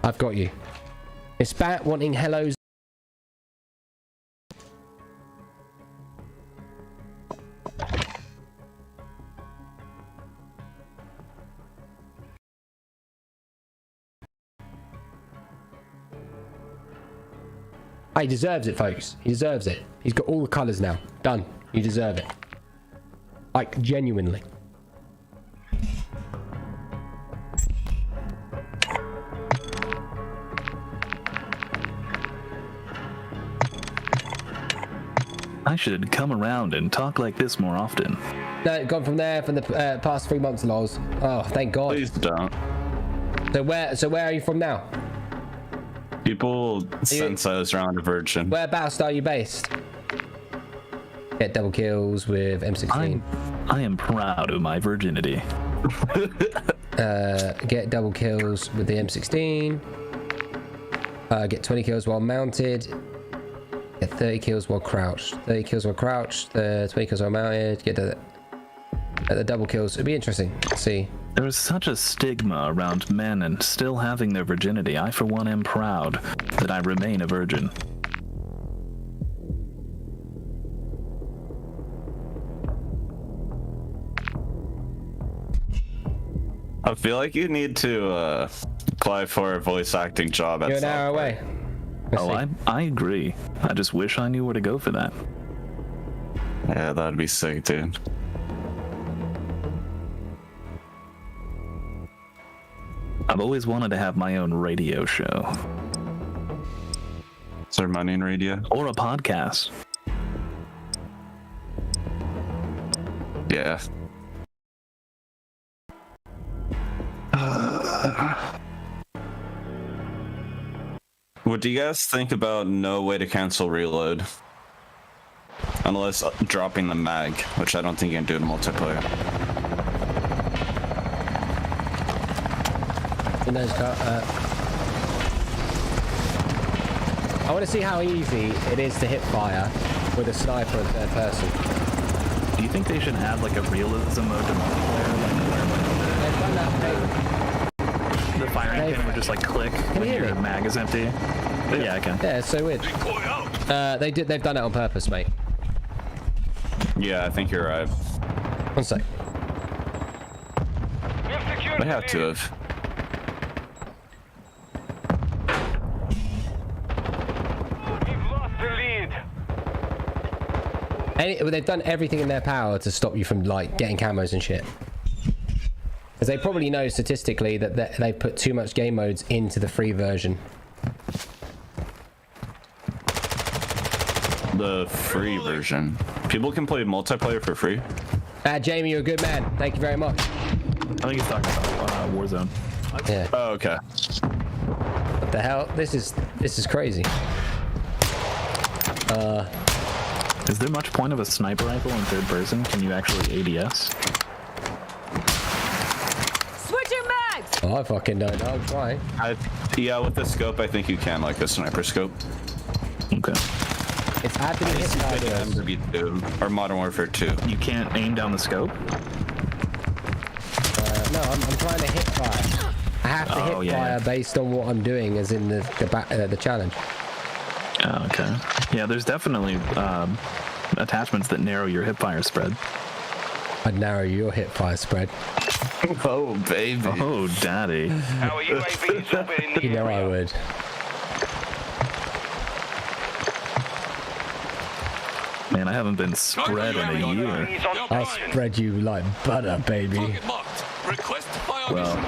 I've got you. It's Bat wanting hellos. He deserves it, folks. He deserves it. He's got all the colours now. Done. You deserve it. Like, genuinely. I should come around and talk like this more often. No, gone from there from the past 3 months, lols. Oh, thank God. Please don't. So where are you from now? People sense I was around a virgin. Whereabouts are you based? Get double kills with M16. I am proud of my virginity. Get double kills with the M16. Get 20 kills while mounted. Get 30 kills while crouched. 30 kills while crouched. 20 kills while mounted. Get the double kills. It'd be interesting. Let's see. There is such a stigma around men and still having their virginity. I, for one, am proud that I remain a virgin. I feel like you need to apply for a voice acting job at You're an hour away. I agree. I just wish I knew where to go for that. Yeah, that'd be sick, dude. I've always wanted to have my own radio show. Is there money in radio? Or a podcast. Yeah. What do you guys think about no way to cancel reload? Unless dropping the mag, which I don't think you can do in multiplayer. I want to see how easy it is to hip fire with a sniper in third person. Do you think they should add like a realism mode to multiplayer? The firing pin would just like click when your mag is empty. Yeah, I can. Yeah, it's so weird. They've done it on purpose, mate. Yeah, I think you're right. One sec. They have to have. They've done everything in their power to stop you from like getting camos and shit. Because they probably know statistically that they put too much game modes into the free version. The free version. People can play multiplayer for free. Jamie, you're a good man. Thank you very much. I think he's talking about Warzone. Yeah. Oh, okay. What the hell? This is crazy. Is there much point of a sniper rifle in third person? Can you actually ADS? Switching mags! Oh, I fucking don't know. I'll try. Yeah, with the scope, I think you can, like a sniper scope. Okay. It's had to be hit MW2 or Modern Warfare 2. You can't aim down the scope? No, I'm trying to hit fire. I have to hit fire based on what I'm doing, as in the challenge. Oh, okay. Yeah, there's definitely attachments that narrow your hipfire spread. I'd narrow your hipfire spread. Oh, baby. Oh, daddy. Our UAV is orbiting the You know I would. Man, I haven't been spread in a year. I'll spread you like butter, baby. Well,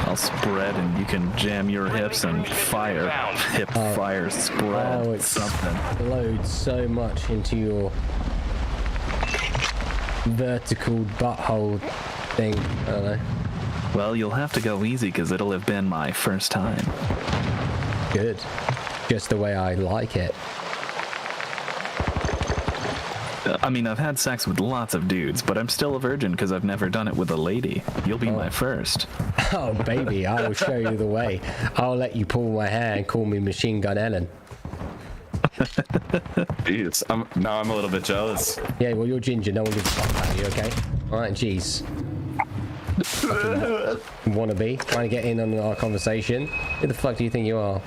I'll spread and you can jam your hips and fire. Hip fire spread. Oh, it's something. Loads so much into your vertical butthole thing. I don't know. Well, you'll have to go easy because it'll have been my first time. Good. Just the way I like it. I mean, I've had sex with lots of dudes, but I'm still a virgin because I've never done it with a lady. You'll be my first. Oh, baby, I will show you the way. I'll let you pull my hair and call me Machine Gun Ellen. Jeez, now I'm a little bit jealous. Yeah, well, you're ginger. No one gives a fuck about you, okay? All right, jeez. Wannabe, trying to get in on our conversation. Who the fuck do you think you are?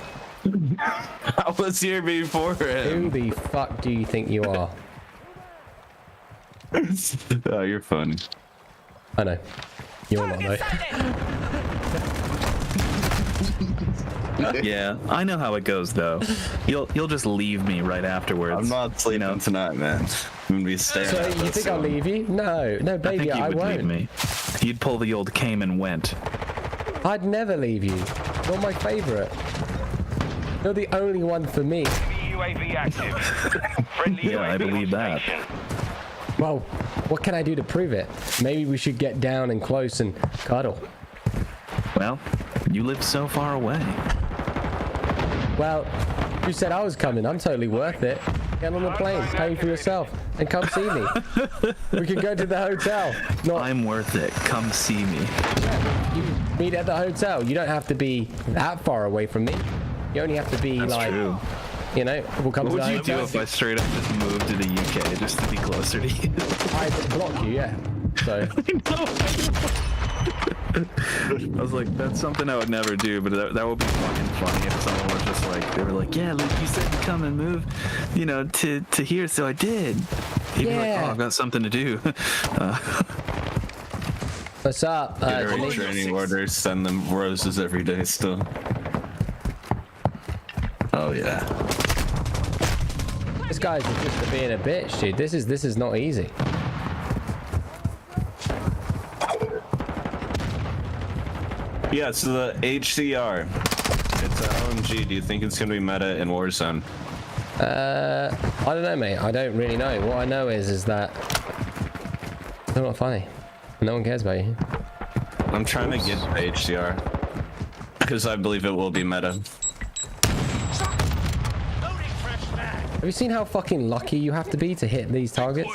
I was here before him. Who the fuck do you think you are? Oh, you're funny. I know. You're not, though. Yeah, I know how it goes, though. You'll just leave me right afterwards. I'm not sleeping tonight, man. I'm gonna be staring at So you think I'll leave you? No, baby, I think you would won't. leave me. You'd pull the old came and went. I'd never leave you. You're my favorite. You're the only one for me. UAV active. Friendly Yeah, I believe that. Well, what can I do to prove it? Maybe we should get down and close and cuddle. Well, you live so far away. Well, you said I was coming. I'm totally worth it. Get on the plane, pay for yourself, and come see me. We can go to the hotel. I'm worth it. Come see me. You meet at the hotel. You don't have to be that far away from me. You only have to be like, true. You know, we'll come What to the would you do if I straight up just moved to the UK just to be closer to you? I'd block you, yeah. So. I was like, that's something I would never do, but that would be fucking funny if someone was just like, they were like, yeah, Luke, you said to come and move, you know, to here, so I did. He'd be like, oh, I've got something to do. What's up? Very training orders, send them roses every day still. Oh yeah. This guy's just being a bitch, dude. This is not easy. Yeah, so the HCR. It's an OMG. Do you think it's gonna be meta in Warzone? I don't know, mate. I don't really know. What I know is that they're not funny. No one cares about you. I'm trying to get the HCR because I believe it will be meta. Have you seen how fucking lucky you have to be to hit these targets?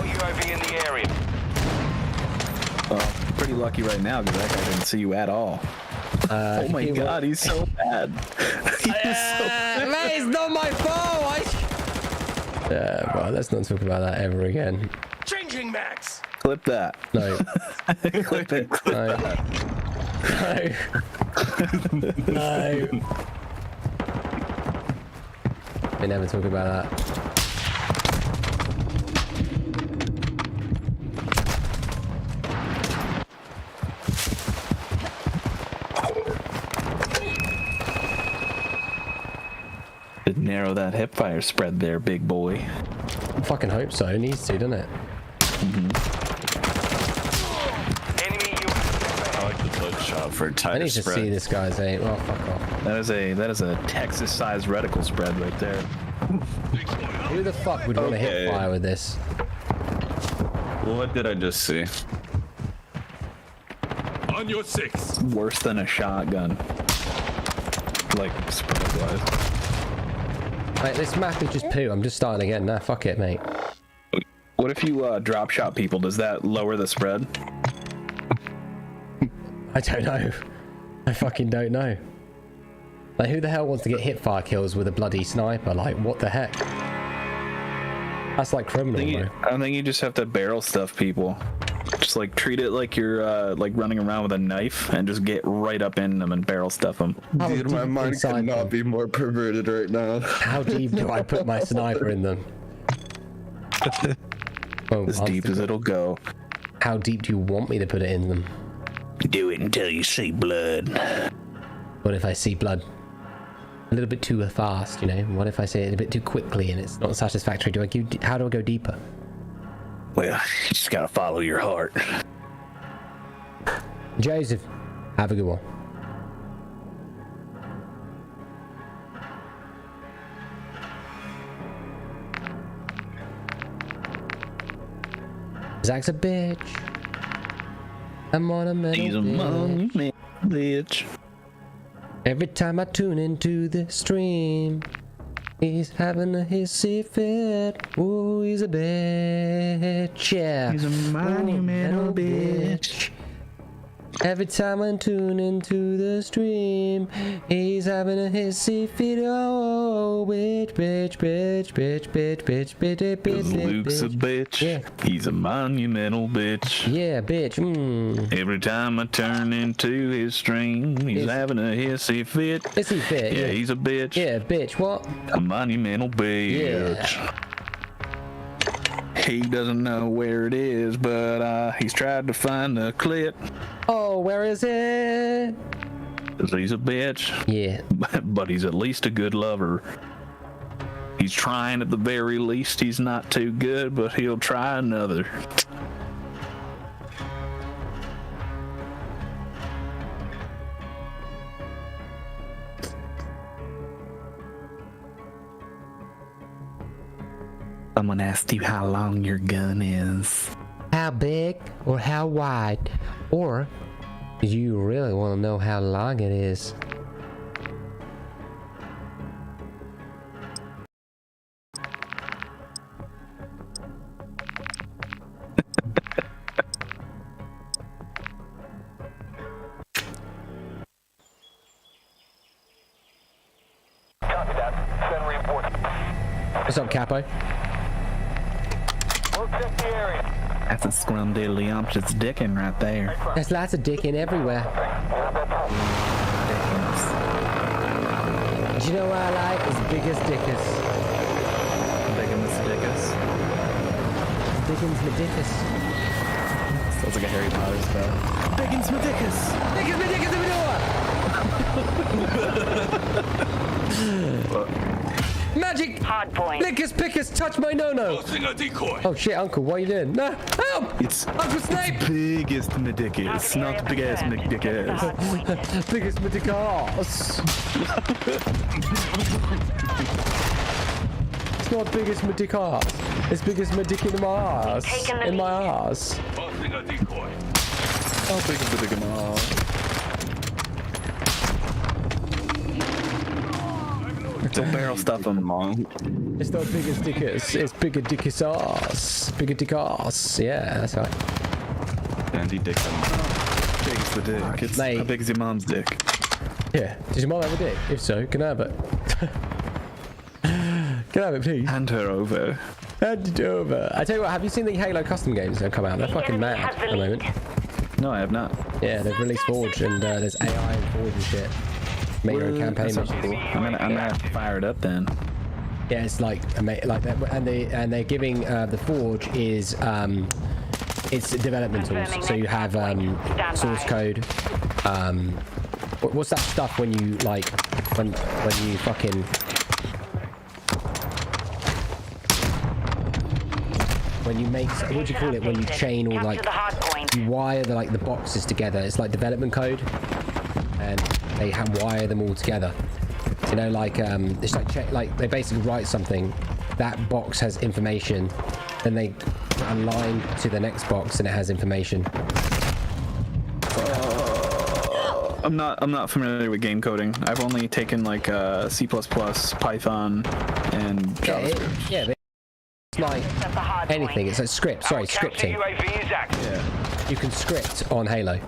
UAV in the area. Well, pretty lucky right now because that guy didn't see you at all. Oh my god, he's so bad. Man, it's not my fault. Yeah, bro, let's not talk about that ever again. Changing max. Clip that. No. Clip it. No. No. We never talk about that. Should narrow that hipfire spread there, big boy. I fucking hope so. It needs to, doesn't it? Enemy I like the hook shot for a tighter I need to spread. see this guy's aim. Oh, fuck off. That is a Texas-sized reticle spread right there. Who the fuck would want to hit fire with this? What did I just see? On your 6. Worse than a shotgun. Like, spread-wise. Mate, this map is just poo. I'm just starting again. Nah, fuck it, mate. What if you drop shot people? Does that lower the spread? I don't know. I fucking don't know. Like, who the hell wants to get hip fire kills with a bloody sniper? Like, what the heck? That's like criminal, I think you just have to barrel stuff people. Just like treat it like you're like running around with a knife and just get right up in them and barrel stuff them. Dude, my mind could not be more perverted right now. How deep do I put my sniper in them? Oh, as deep as it'll go. How deep do you want me to put it in them? Do it until you see blood. What if I see blood a little bit too fast, you know? What if I say it a bit too quickly and it's not satisfactory? How do I go deeper? Well, you just gotta follow your heart. Joseph, have a good one. Zach's a bitch. I'm on a metal He's a bitch. bitch. Every time I tune into the stream, he's having a hissy fit. Ooh, he's a bitch, yeah. He's a monumental bitch. Every time I tune into the stream, he's having a hissy fit. Oh, bitch, bitch, bitch, bitch, bitch, bitch, bitch, bitch, Luke's a bitch. Yeah. He's a monumental bitch. Yeah, bitch. Every time I turn into his stream, he's having a hissy fit. Hissy fit. Yeah, he's a bitch. Yeah, bitch. What? A monumental bitch. Yeah. He doesn't know where it is, but he's tried to find the clip. Oh, where is it? 'Cause he's a bitch. Yeah. But he's at least a good lover. He's trying at the very least. He's not too good, but he'll try another. Someone asked you how long your gun is. How big or how wide? Or do you really want to know how long it is? Copy that. Send reinforcements. What's up, Capo? We'll check the area. That's a scrumdiddlyumptious dickin' right there. There's lots of dicking everywhere. Do you know what I like? It's biggest dickus. Biggins dickus. Biggins medicus. Sounds like a Harry Potter spell. Biggins medicus. Biggins medicus the Magic! Hardpoint. Lickus pickus, touch my no-no! Tossing a decoy. Oh shit, Uncle, what are you doing? No! Help! It's Uncle Snape! biggest medicus, not big ass medicus. Biggest medicus! It's not biggest medicus. It's biggest medic in my ass. In my ass. Tossing a decoy. How big is the dick in my ass? Don't barrel stuff him. It's not biggest dickus, it's bigger dickus ass. Bigger dick ass. Yeah, that's right. Andy Dixon. Biggest the dick? It's Mate. how big is your mom's dick? Yeah. Does your mom have a dick? If so, can I have it? Can I have it, please? Hand her over. Hand it over. I tell you what, have you seen the Halo custom games that have come out? They're fucking mad at the moment. No, I have not. Yeah, they've released Forge, and there's AI in Forge and shit. Make your own campaign. That sounds cool. I'm gonna have to fire it up then. Yeah, it's like that, and they're giving the Forge is it's development tools. So you have source code. What's that stuff when you like when you fucking when you make, what do you call it, when you chain or like you wire the boxes together? It's like development code, and they wire them all together. You know, like it's like they basically write something, that box has information, then they put a line to the next box and it has information. I'm not familiar with game coding. I've only taken like C++, Python, and JavaScript. Yeah, it's like anything. It's like script. Sorry, scripting. Yeah. You can script on Halo.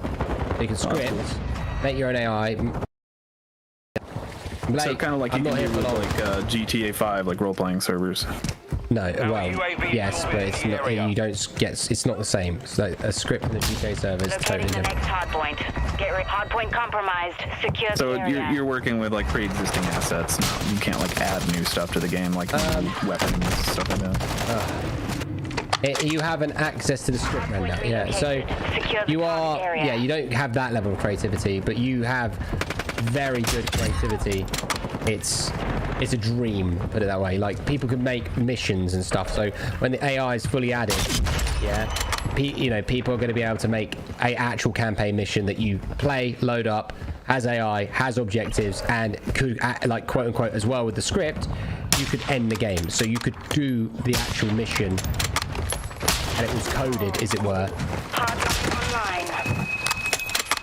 You can script, make your own AI. So kind of like you can do with like GTA 5, like role-playing servers. No, well, yes, but it's not. You don't get. It's not the same. So a script in the GTA server is totally different. Next hardpoint. Hardpoint compromised. Secure the So area. you're working with like pre-existing assets. You can't like add new stuff to the game, like weapons, stuff like that. You have an access to the script render. Yeah, so you are. Yeah, you don't have that level of creativity, but you have very good creativity. It's a dream, put it that way. Like, people can make missions and stuff, so when the AI is fully added, yeah, you know, people are going to be able to make a actual campaign mission that you play, load up, has AI, has objectives, and could, like, quote unquote, as well with the script, you could end the game. So you could do the actual mission, and it was coded, as it were.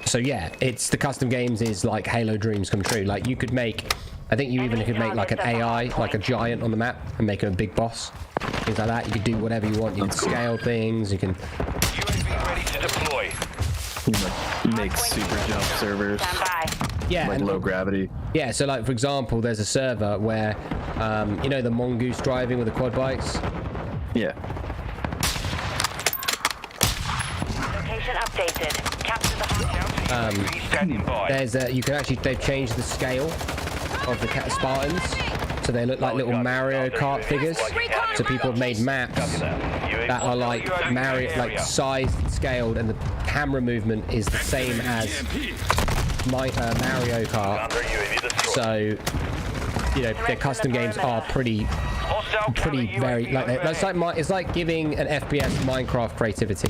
So yeah, it's the custom games is like Halo dreams come true. Like, you could make, I think you even could make like an AI, like a giant on the map, and make him a big boss. Things like that. You could do whatever you want. You can scale things. You can. UAV ready to deploy. You make super jump servers. Yeah, like low gravity. Yeah, so like for example, there's a server where, you know, the mongoose driving with the quad bikes. Yeah. Location updated. Capture the hardpoint. There's a, you can actually, they've changed the scale of the Spartans, so they look like little Mario Kart figures. So people have made maps that are like Mario, like sized and scaled, and the camera movement is the same as Mario Kart. So, you know, their custom games are pretty very like it's like giving an FPS Minecraft creativity,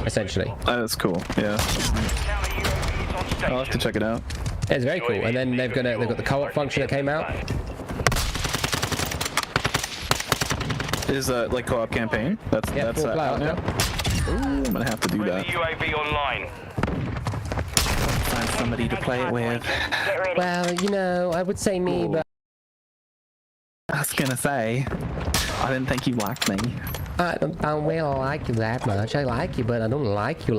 essentially. That's cool. Yeah. I'll have to check it out. It's very cool. And then they've got the co-op function that came out. Is like co-op campaign? That's out now. Ooh, I'm gonna have to do that. UAV online. Find somebody to play it with. Well, you know, I would say me, but I was gonna say, I didn't think you liked me. I don't really like you that much. I like you, but I don't like you.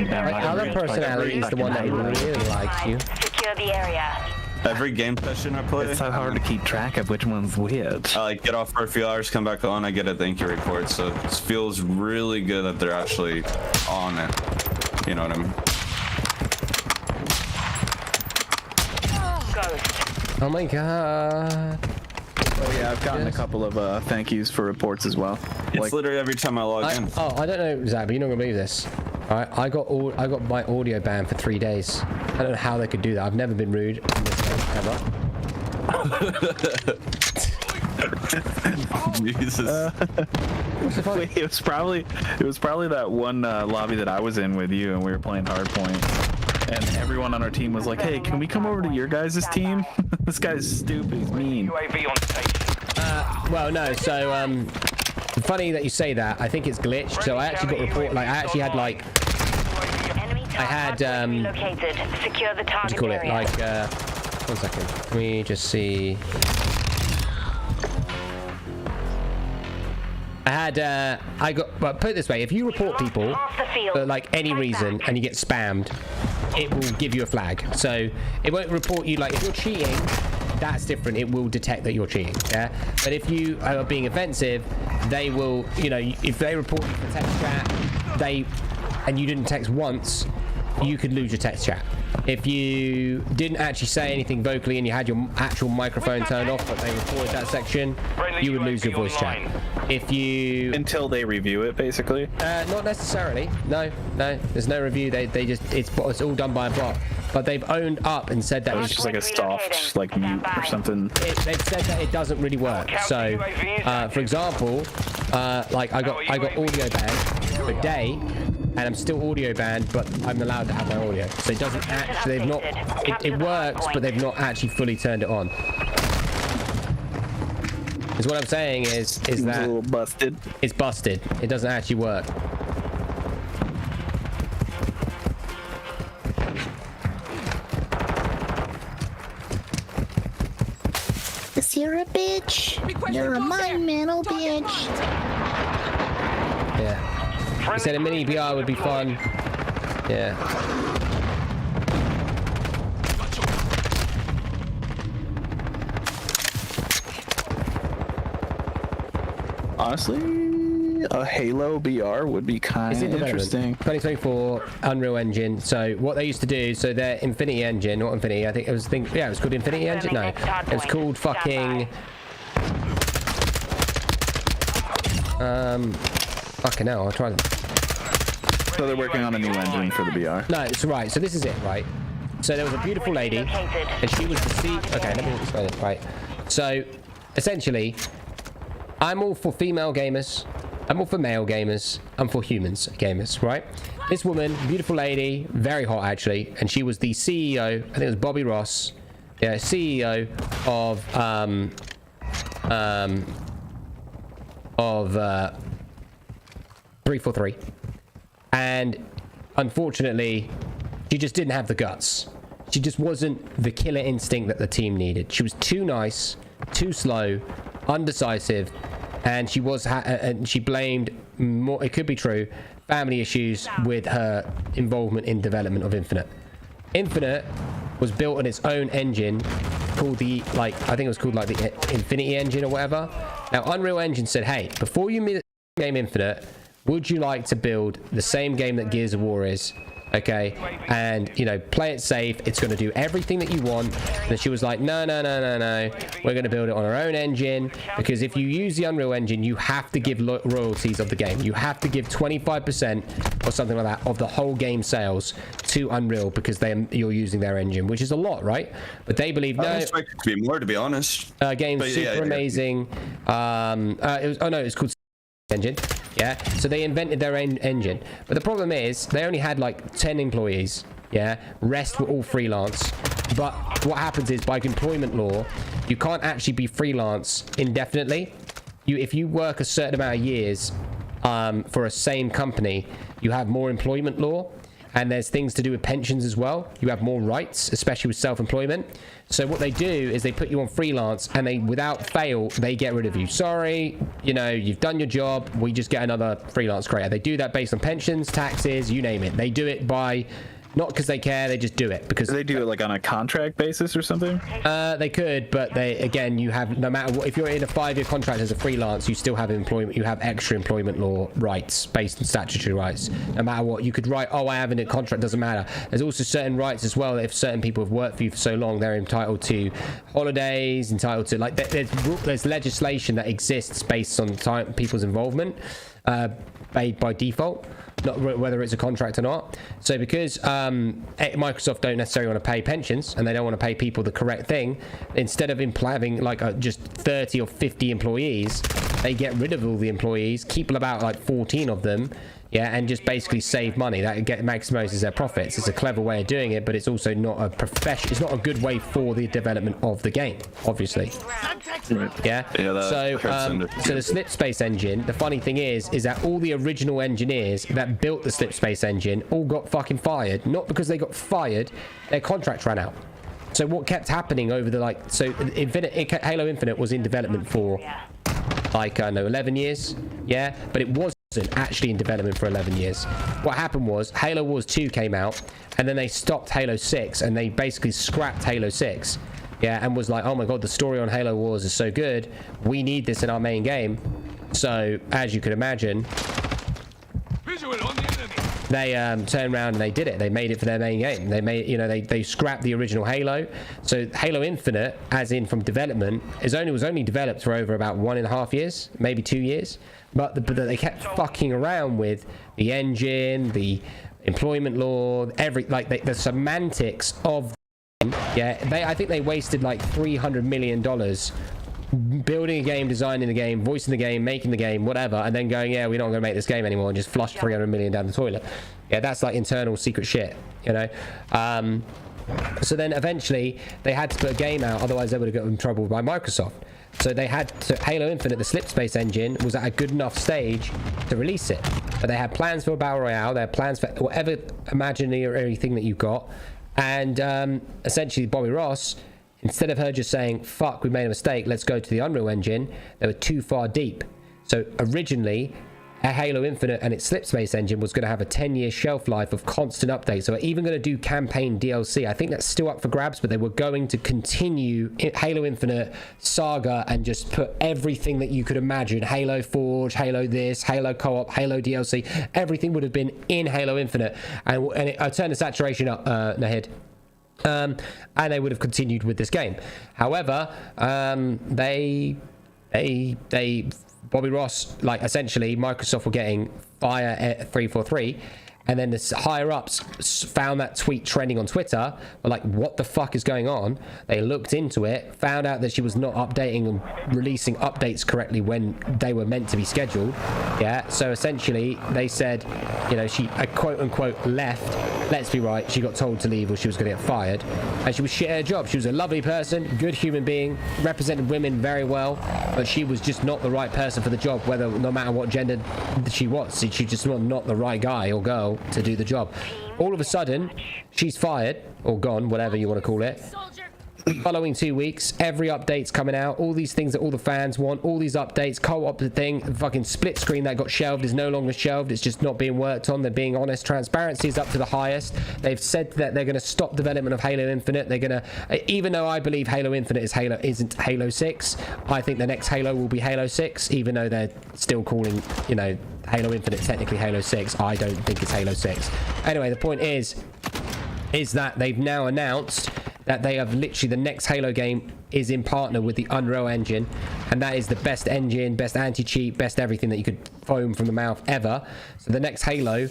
My other personality is the one that really likes you. Secure the area. Every game session I play, It's so hard to keep track of which one's which. I like get off for a few hours, come back on, I get a thank you report. So it feels really good that they're actually on it. You know what I mean? Oh my god. Oh yeah, I've gotten a couple of thank yous for reports as well. It's literally every time I log in. Oh, I don't know, Zach, but you're not gonna believe this. I got my audio banned for 3 days. I don't know how they could do that. I've never been rude in this game ever. Jesus. Wait, it was probably that one lobby that I was in with you, and we were playing Hardpoint, and everyone on our team was like, "Hey, can we come over to your guys' team? This guy's stupid. He's mean." UAV on station. Well, no. So, funny that you say that. I think it's glitched. So I actually got report. Like, I actually had like. I had Secure the what do you call it? Like, 1 second. Let me just see. Well, put it this way, if you report people for like any reason and you get spammed, it will give you a flag. So it won't report you, like if you're cheating, that's different. It will detect that you're cheating, yeah? But if you are being offensive, they will, you know, if they report you for text chat, and you didn't text once, you could lose your text chat. If you didn't actually say anything vocally and you had your actual microphone turned off, but they reported that section, you would lose your voice chat. If you... Until they review it, basically? Not necessarily. No. There's no review. They just... It's all done by a bot. But they've owned up and said that it's just like a soft, like, mute or something. They've said that it doesn't really work. So, for example, like I got audio banned for a day, and I'm still audio banned, but I'm allowed to have my audio. So it doesn't actually, they've not, it works, but they've not actually fully turned it on. Because what I'm saying is that it's a little busted. It's busted. It doesn't actually work. Cause you're a bitch. You're a monumental bitch. Yeah. He said a mini BR would be fun. Yeah. Honestly, a Halo BR would be kind of interesting. 2024 Unreal Engine. So what they used to do, so their Infinity Engine, not Infinity, I think it was yeah, it was called Infinity Engine. No, it was called fucking fucking hell, I'll try to... So they're working on a new engine for the BR. No, it's right. So this is it, right? So there was a beautiful lady, and she was the okay, let me explain it, right? So, essentially, I'm all for female gamers, I'm all for male gamers, I'm for humans gamers, right? This woman, beautiful lady, very hot actually, and she was the CEO, I think it was Bobby Ross, yeah, CEO of 343. And unfortunately, she just didn't have the guts. She just wasn't the killer instinct that the team needed. She was too nice, too slow, undecisive, and she was and she blamed more, it could be true, family issues with her involvement in development of Infinite. Infinite was built on its own engine called the, like, I think it was called like the Infinity Engine or whatever. Now Unreal Engine said, hey, before you make the game Infinite, would you like to build the same game that Gears of War is? Okay, and you know, play it safe, it's going to do everything that you want. And she was like, no, we're going to build it on our own engine, because if you use the Unreal Engine, you have to give royalties of the game. You have to give 25% or something like that of the whole game sales to Unreal, because you're using their engine, which is a lot, right? But they believe no. I expect it to be more, to be honest. Game's super amazing. It's called Engine. Yeah, so they invented their own engine, but the problem is they only had like 10 employees. Yeah, rest were all freelance. But what happens is, by employment law, you can't actually be freelance indefinitely. If you work a certain amount of years for a same company, you have more employment law, and there's things to do with pensions as well. You have more rights, especially with self-employment. So what they do is they put you on freelance, and they, without fail, they get rid of you. Sorry, you know, you've done your job, we just get another freelance creator. They do that based on pensions, taxes, you name it. They do it by, not because they care, they just do it because they do it like on a contract basis or something. They could, but they, again, you have, no matter what, if you're in a 5-year contract as a freelance, you still have employment, you have extra employment law rights based on statutory rights. No matter what, you could write, oh, I have a contract, doesn't matter. There's also certain rights as well that if certain people have worked for you for so long, they're entitled to holidays, entitled to, like, there's legislation that exists based on people's involvement by default, not whether it's a contract or not. So because Microsoft don't necessarily want to pay pensions, and they don't want to pay people the correct thing, instead of having like just 30 or 50 employees, they get rid of all the employees, keep about like 14 of them, yeah, and just basically save money. That maximizes their profits. It's a clever way of doing it, but it's also not a it's not a good way for the development of the game, obviously. Yeah. So the Slip Space engine, the funny thing is that all the original engineers that built the Slip Space engine all got fucking fired. Not because they got fired, their contract ran out. So what kept happening over the Halo Infinite was in development for like, I don't know, 11 years. Yeah, but it wasn't actually in development for 11 years. What happened was Halo Wars 2 came out, and then they stopped Halo 6, and they basically scrapped Halo 6. Yeah, and was like, oh my god, the story on Halo Wars is so good, we need this in our main game. So, as you could imagine, they turned around and they did it. They made it for their main game. They made, you know, they scrapped the original Halo. So Halo Infinite, as in from development, was only developed for over about 1.5 years, maybe 2 years. But they kept fucking around with the engine, the employment law, the semantics of. Yeah, I think they wasted like $300 million building a game, designing the game, voicing the game, making the game, whatever, and then going, yeah, we're not going to make this game anymore, and just flush 300 million down the toilet. Yeah, that's like internal secret shit, you know. So then eventually they had to put a game out, otherwise they would have got in trouble by Microsoft. So they had to, Halo Infinite, the slipspace engine, was at a good enough stage to release it. But they had plans for a battle royale, they had plans for whatever imaginary thing that you've got, and essentially Bobby Ross, instead of her just saying, fuck, we made a mistake, let's go to the Unreal Engine, they were too far deep. So originally, a Halo Infinite and its slipspace engine was going to have a 10-year shelf life of constant updates. So we're even going to do campaign DLC. I think that's still up for grabs, but they were going to continue Halo Infinite saga and just put everything that you could imagine. Halo Forge, Halo this, Halo Co-op, Halo DLC, everything would have been in Halo Infinite. And it turned the saturation up, Nahid. And they would have continued with this game. However, Bobby Ross, like, essentially Microsoft were getting fire 343, and then the higher ups found that tweet trending on Twitter, were like, what the fuck is going on? They looked into it, found out that she was not updating and releasing updates correctly when they were meant to be scheduled. Yeah, so essentially they said, you know, she quote unquote left. Let's be right, she got told to leave or she was going to get fired, and she was shit at her job. She was a lovely person, good human being, represented women very well, but she was just not the right person for the job, no matter what gender she was. She just was not the right guy or girl to do the job. All of a sudden, she's fired or gone, whatever you want to call it. Following 2 weeks, every update's coming out, all these things that all the fans want, all these updates, co-op the thing, the fucking split screen that got shelved is no longer shelved, it's just not being worked on. They're being honest. Transparency is up to the highest. They've said that they're going to stop development of Halo Infinite. They're going to, even though I believe Halo Infinite isn't Halo 6, I think the next Halo will be Halo 6, even though they're still calling, you know, Halo Infinite technically Halo 6. I don't think it's Halo 6. Anyway, the point is that they've now announced that they have literally, the next Halo game is in partner with the Unreal Engine, and that is the best engine, best anti-cheat, best everything that you could foam from the mouth ever. So the next Halo,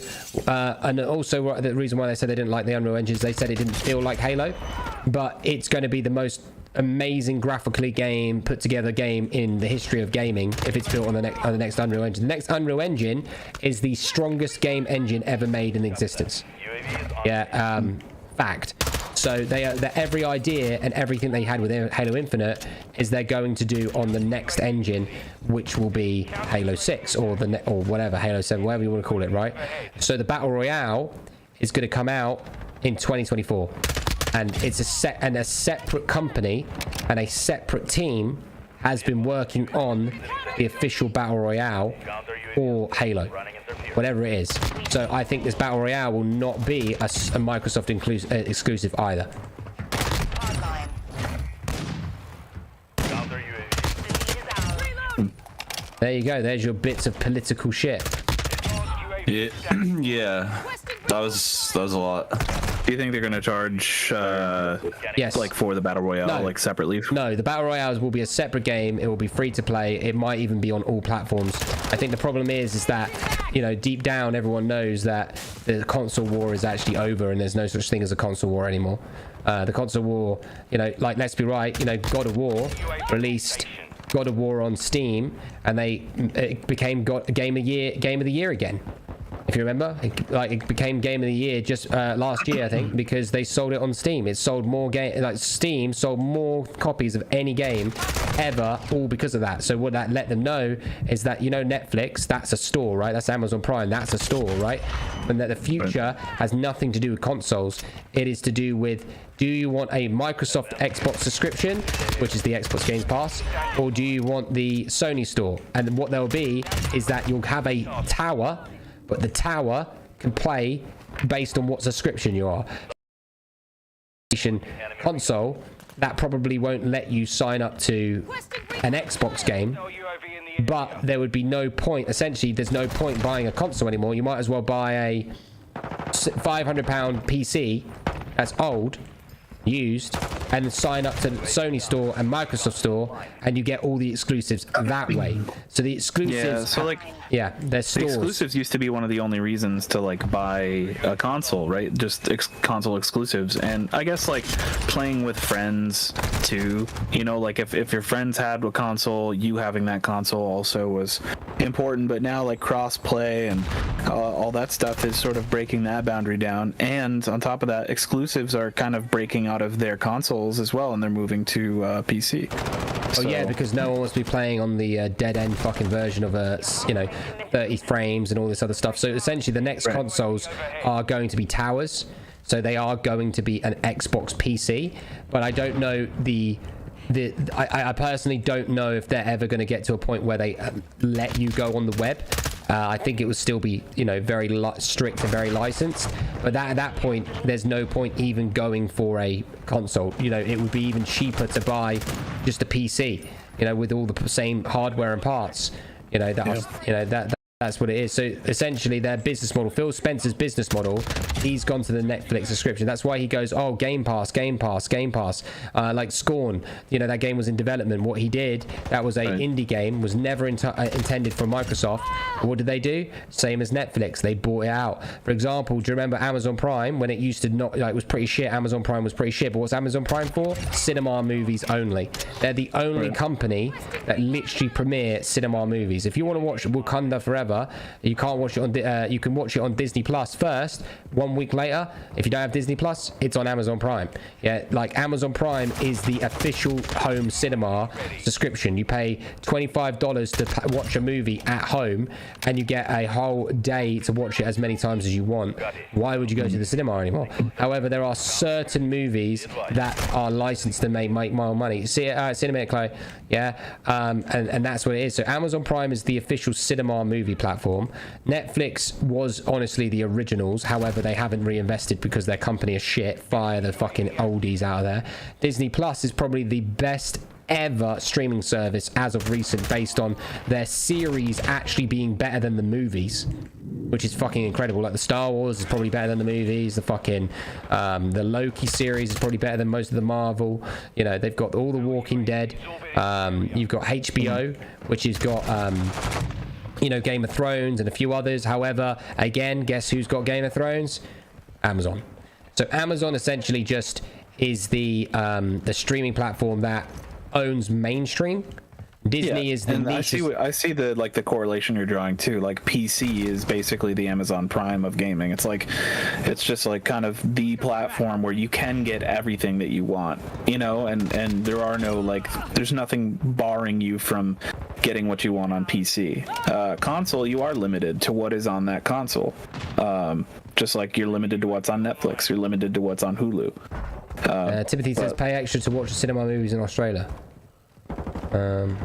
and also the reason why they said they didn't like the Unreal Engine is they said it didn't feel like Halo, but it's going to be the most amazing graphically put together game in the history of gaming if it's built on the next Unreal Engine. The next Unreal Engine is the strongest game engine ever made in existence. Yeah, fact. So every idea and everything they had with Halo Infinite is they're going to do on the next engine, which will be Halo 6 or whatever, Halo 7, whatever you want to call it, right? So the Battle Royale is going to come out in 2024, and it's a separate company and a separate team has been working on the official Battle Royale or Halo, whatever it is. So I think this Battle Royale will not be a Microsoft exclusive either. There you go. There's your bits of political shit. Yeah, that was a lot. Do you think they're going to charge, yes, like for the Battle Royale, like separately? No, the Battle Royales will be a separate game. It will be free to play. It might even be on all platforms. I think the problem is that, you know, deep down, everyone knows that the console war is actually over and there's no such thing as a console war anymore. The console war, you know, like, let's be right, you know, God of War released God of War on Steam, and it became Game of the Year again. If you remember, it became Game of the Year just last year, I think, because they sold it on Steam. It sold more Steam sold more copies of any game ever, all because of that. So what that let them know is that, you know, Netflix, that's a store, right? That's Amazon Prime, that's a store, right? And that the future has nothing to do with consoles. It is to do with, do you want a Microsoft Xbox subscription, which is the Xbox Games Pass, or do you want the Sony store? And what there'll be is that you'll have a tower, but the tower can play based on what subscription you are. Console, that probably won't let you sign up to an Xbox game, but there would be no point, essentially there's no point buying a console anymore. You might as well buy a £500 PC that's old, used, and sign up to Sony store and Microsoft store, and you get all the exclusives that way. So the exclusives, their stores. The exclusives used to be one of the only reasons to like buy a console, right? Just console exclusives. And I guess like playing with friends too, you know, like if your friends had a console, you having that console also was important. But now like cross play and all that stuff is sort of breaking that boundary down. And on top of that, exclusives are kind of breaking out of their consoles as well, and they're moving to PC. Oh yeah, because no one wants to be playing on the dead end fucking version of a 30 frames and all this other stuff. So essentially the next consoles are going to be towers, so they are going to be an Xbox PC, but I don't know I personally don't know if they're ever going to get to a point where they let you go on the web. I think it would still be, you know, very strict and very licensed. But at that point, there's no point even going for a console. You know, it would be even cheaper to buy just a PC, you know, with all the same hardware and parts. You know, that's what it is. So essentially their business model, Phil Spencer's business model, he's gone to the Netflix subscription. That's why he goes, oh, Game Pass. Like Scorn, you know, that game was in development. What he did, that was a indie game, was never intended for Microsoft. What did they do? Same as Netflix, they bought it out. For example, do you remember Amazon Prime, when it used to not, like, it was pretty shit? Amazon Prime was pretty shit, but what's Amazon Prime for? Cinema movies only. They're the only company that literally premiere cinema movies. If you want to watch Wakanda Forever, you can't watch it on you can watch it on Disney Plus first. 1 week later, if you don't have Disney Plus, it's on Amazon Prime. Yeah, like Amazon Prime is the official home cinema subscription. You pay $25 to watch a movie at home, and you get a whole day to watch it as many times as you want. Why would you go to the cinema anymore? However, there are certain movies that are licensed to make more money. See it, Cinema Chloe. Yeah, and that's what it is. So Amazon Prime is the official cinema movie platform. Netflix was honestly the originals. However, they haven't reinvested because their company is shit. Fire the fucking oldies out of there. Disney Plus is probably the best ever streaming service as of recent, based on their series actually being better than the movies, which is fucking incredible. Like the Star Wars is probably better than the movies. The fucking the Loki series is probably better than most of the Marvel. You know, they've got all the Walking Dead. You've got HBO, which has got you know, Game of Thrones and a few others. However, again, guess who's got Game of Thrones? Amazon. So Amazon essentially just is the streaming platform that owns mainstream. Disney is the niche. I see the like the correlation you're drawing too. Like PC is basically the Amazon Prime of gaming. It's like, it's just like kind of the platform where you can get everything that you want, you know, and there are no like, there's nothing barring you from getting what you want on PC. Console, you are limited to what is on that console. Just like you're limited to what's on Netflix, you're limited to what's on Hulu. Timothy says pay extra to watch the cinema movies in Australia. Well,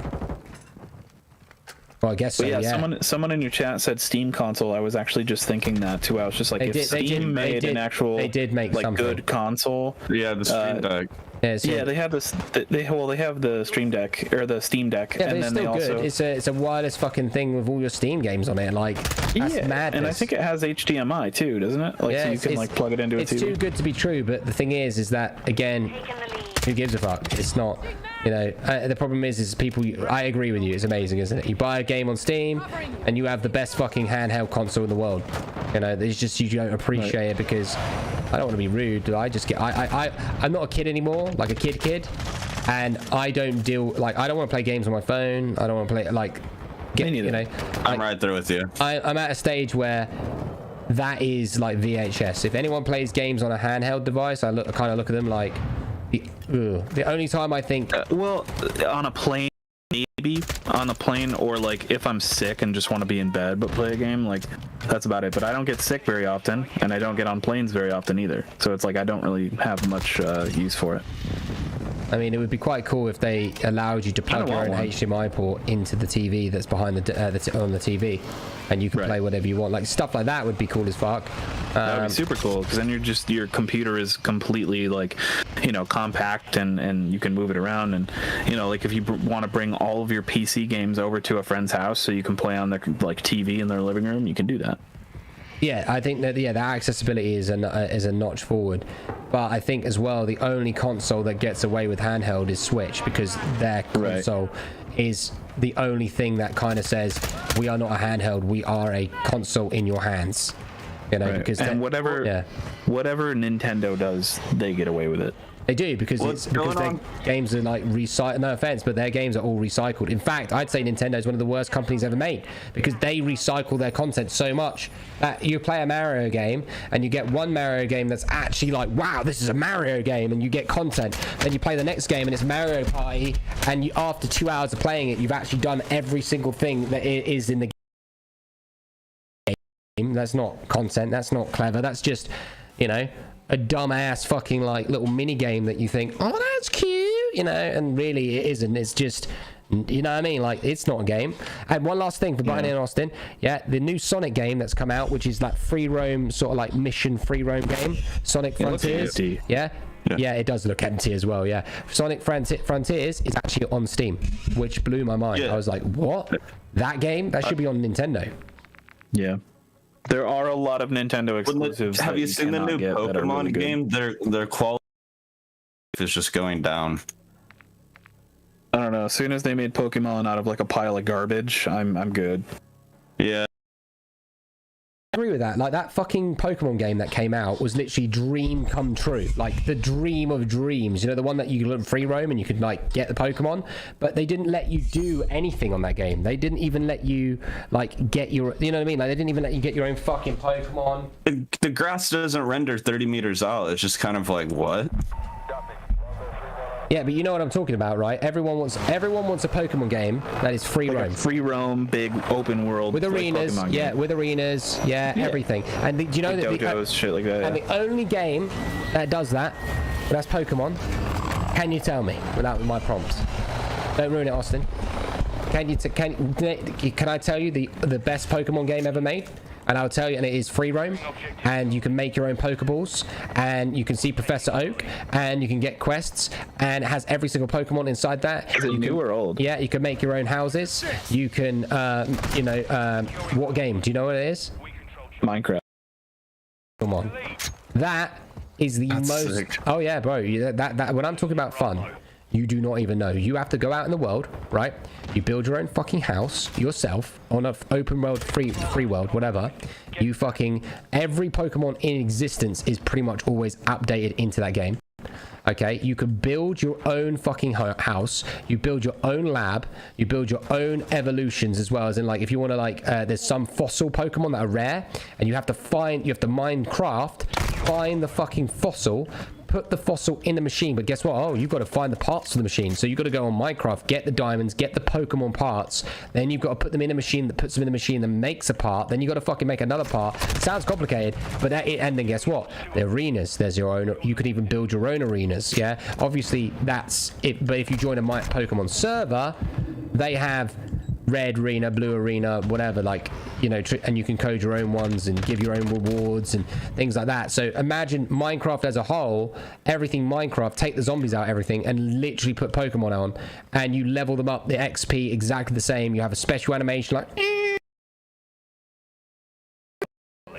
I guess so. Yeah, someone in your chat said Steam console. I was actually just thinking that too. I was just like, Steam made an actual, they did make like good console. Yeah, the Stream Deck. Yeah, they have this. They have the Stream Deck or the Steam Deck, yeah, and it's then still they good. also. It's a wireless fucking thing with all your Steam games on it. Like, that's madness. And I think it has HDMI too, doesn't it? Like, so you can like plug it into a TV. It's too good to be true. But the thing is that again, who gives a fuck? It's not. You know, the problem is people. I agree with you. It's amazing, isn't it? You buy a game on Steam, and you have the best fucking handheld console in the world. You know, it's just you don't appreciate it because I don't want to be rude. But I just get. I'm not a kid anymore, like a kid, and I don't deal like I don't want to play games on my phone. I don't want to play like. You know, I'm right there with you. I'm at a stage where that is like VHS. If anyone plays games on a handheld device, I kind of look at them like the only time I think well, on a plane, maybe on a plane, or like if I'm sick and just want to be in bed but play a game, like that's about it. But I don't get sick very often, and I don't get on planes very often either, so it's like I don't really have much use for it. I mean, it would be quite cool if they allowed you to plug your own HDMI port into the TV that's behind on the TV, and you can play whatever you want. Like stuff like that would be cool as fuck. That would be super cool, because then your computer is completely like, you know, compact, and you can move it around, and you know, like if you want to bring all of your PC games over to a friend's house so you can play on their like TV in their living room, you can do that. Yeah, I think that that accessibility is a notch forward, but I think as well the only console that gets away with handheld is Switch, because their console is the only thing that kind of says we are not a handheld, we are a console in your hands. You know, because whatever Nintendo does, they get away with it. They do, because their games are like recycled. No offense, but their games are all recycled. In fact, I'd say Nintendo is one of the worst companies ever made, because they recycle their content so much that you play a Mario game and you get one Mario game that's actually like, wow, this is a Mario game, and you get content. Then you play the next game and it's Mario Party, and after 2 hours of playing it, you've actually done every single thing that it is in the game. That's not content. That's not clever. That's just, you know, a dumbass fucking like little mini game that you think, oh, that's cute, you know, and really it isn't. It's just, you know what I mean? Like, it's not a game. And one last thing for Brian and Austin. Yeah, the new Sonic game that's come out, which is like free roam, sort of like mission free roam game, Sonic Frontiers. Yeah, it does look empty as well. Yeah, Sonic Frontiers is actually on Steam, which blew my mind. I was like, what? That game? That should be on Nintendo. Yeah. There are a lot of Nintendo exclusives. Have you seen the new Pokemon game? Their quality is just going down. I don't know. As soon as they made Pokemon out of like a pile of garbage, I'm good. Yeah. I agree with that. Like, that fucking Pokemon game that came out was literally dream come true. Like the dream of dreams, you know, the one that you could free roam and you could like get the Pokemon, but they didn't let you do anything on that game. They didn't even let you like get your, you know what I mean? Like, they didn't even let you get your own fucking Pokemon. The grass doesn't render 30 meters out. It's just kind of like, what? Yeah, but you know what I'm talking about, right? Everyone wants a Pokemon game that is free roam. Free roam, big open world with arenas. Yeah, with arenas. Yeah, everything. And do you know that dojos, shit like that. And the only game that does that, that's Pokemon. Can you tell me without my prompts? Don't ruin it, Austin. Can I tell you the best Pokemon game ever made? And I'll tell you, and it is free roam, and you can make your own Pokeballs, and you can see Professor Oak, and you can get quests, and it has every single Pokemon inside that. Is it new or old? Yeah, you can make your own houses. You can, you know, what game? Do you know what it is? Minecraft. Come on. That is That's most. Sick. Oh yeah, bro. That when I'm talking about fun, you do not even know. You have to go out in the world, right? You build your own fucking house yourself on an open world, free world, whatever. You fucking, every Pokemon in existence is pretty much always updated into that game. Okay, you can build your own fucking house. You build your own lab. You build your own evolutions as well. As in, like, if you want to, like, there's some fossil Pokemon that are rare, and you have to Minecraft, find the fucking fossil, put the fossil in the machine. But guess what? Oh, you've got to find the parts for the machine. So you've got to go on Minecraft, get the diamonds, get the Pokemon parts. Then you've got to put them in a machine that puts them in the machine that makes a part. Then you've got to fucking make another part. Sounds complicated, but and then guess what? The arenas, there's your own. You can even build your own arenas. Yeah, obviously that's it. But if you join a Pokemon server, they have red arena, blue arena, whatever, like, you know, and you can code your own ones and give your own rewards and things like that. So imagine Minecraft as a whole, everything Minecraft, take the zombies out, everything, and literally put Pokemon on, and you level them up, the XP exactly the same. You have a special animation like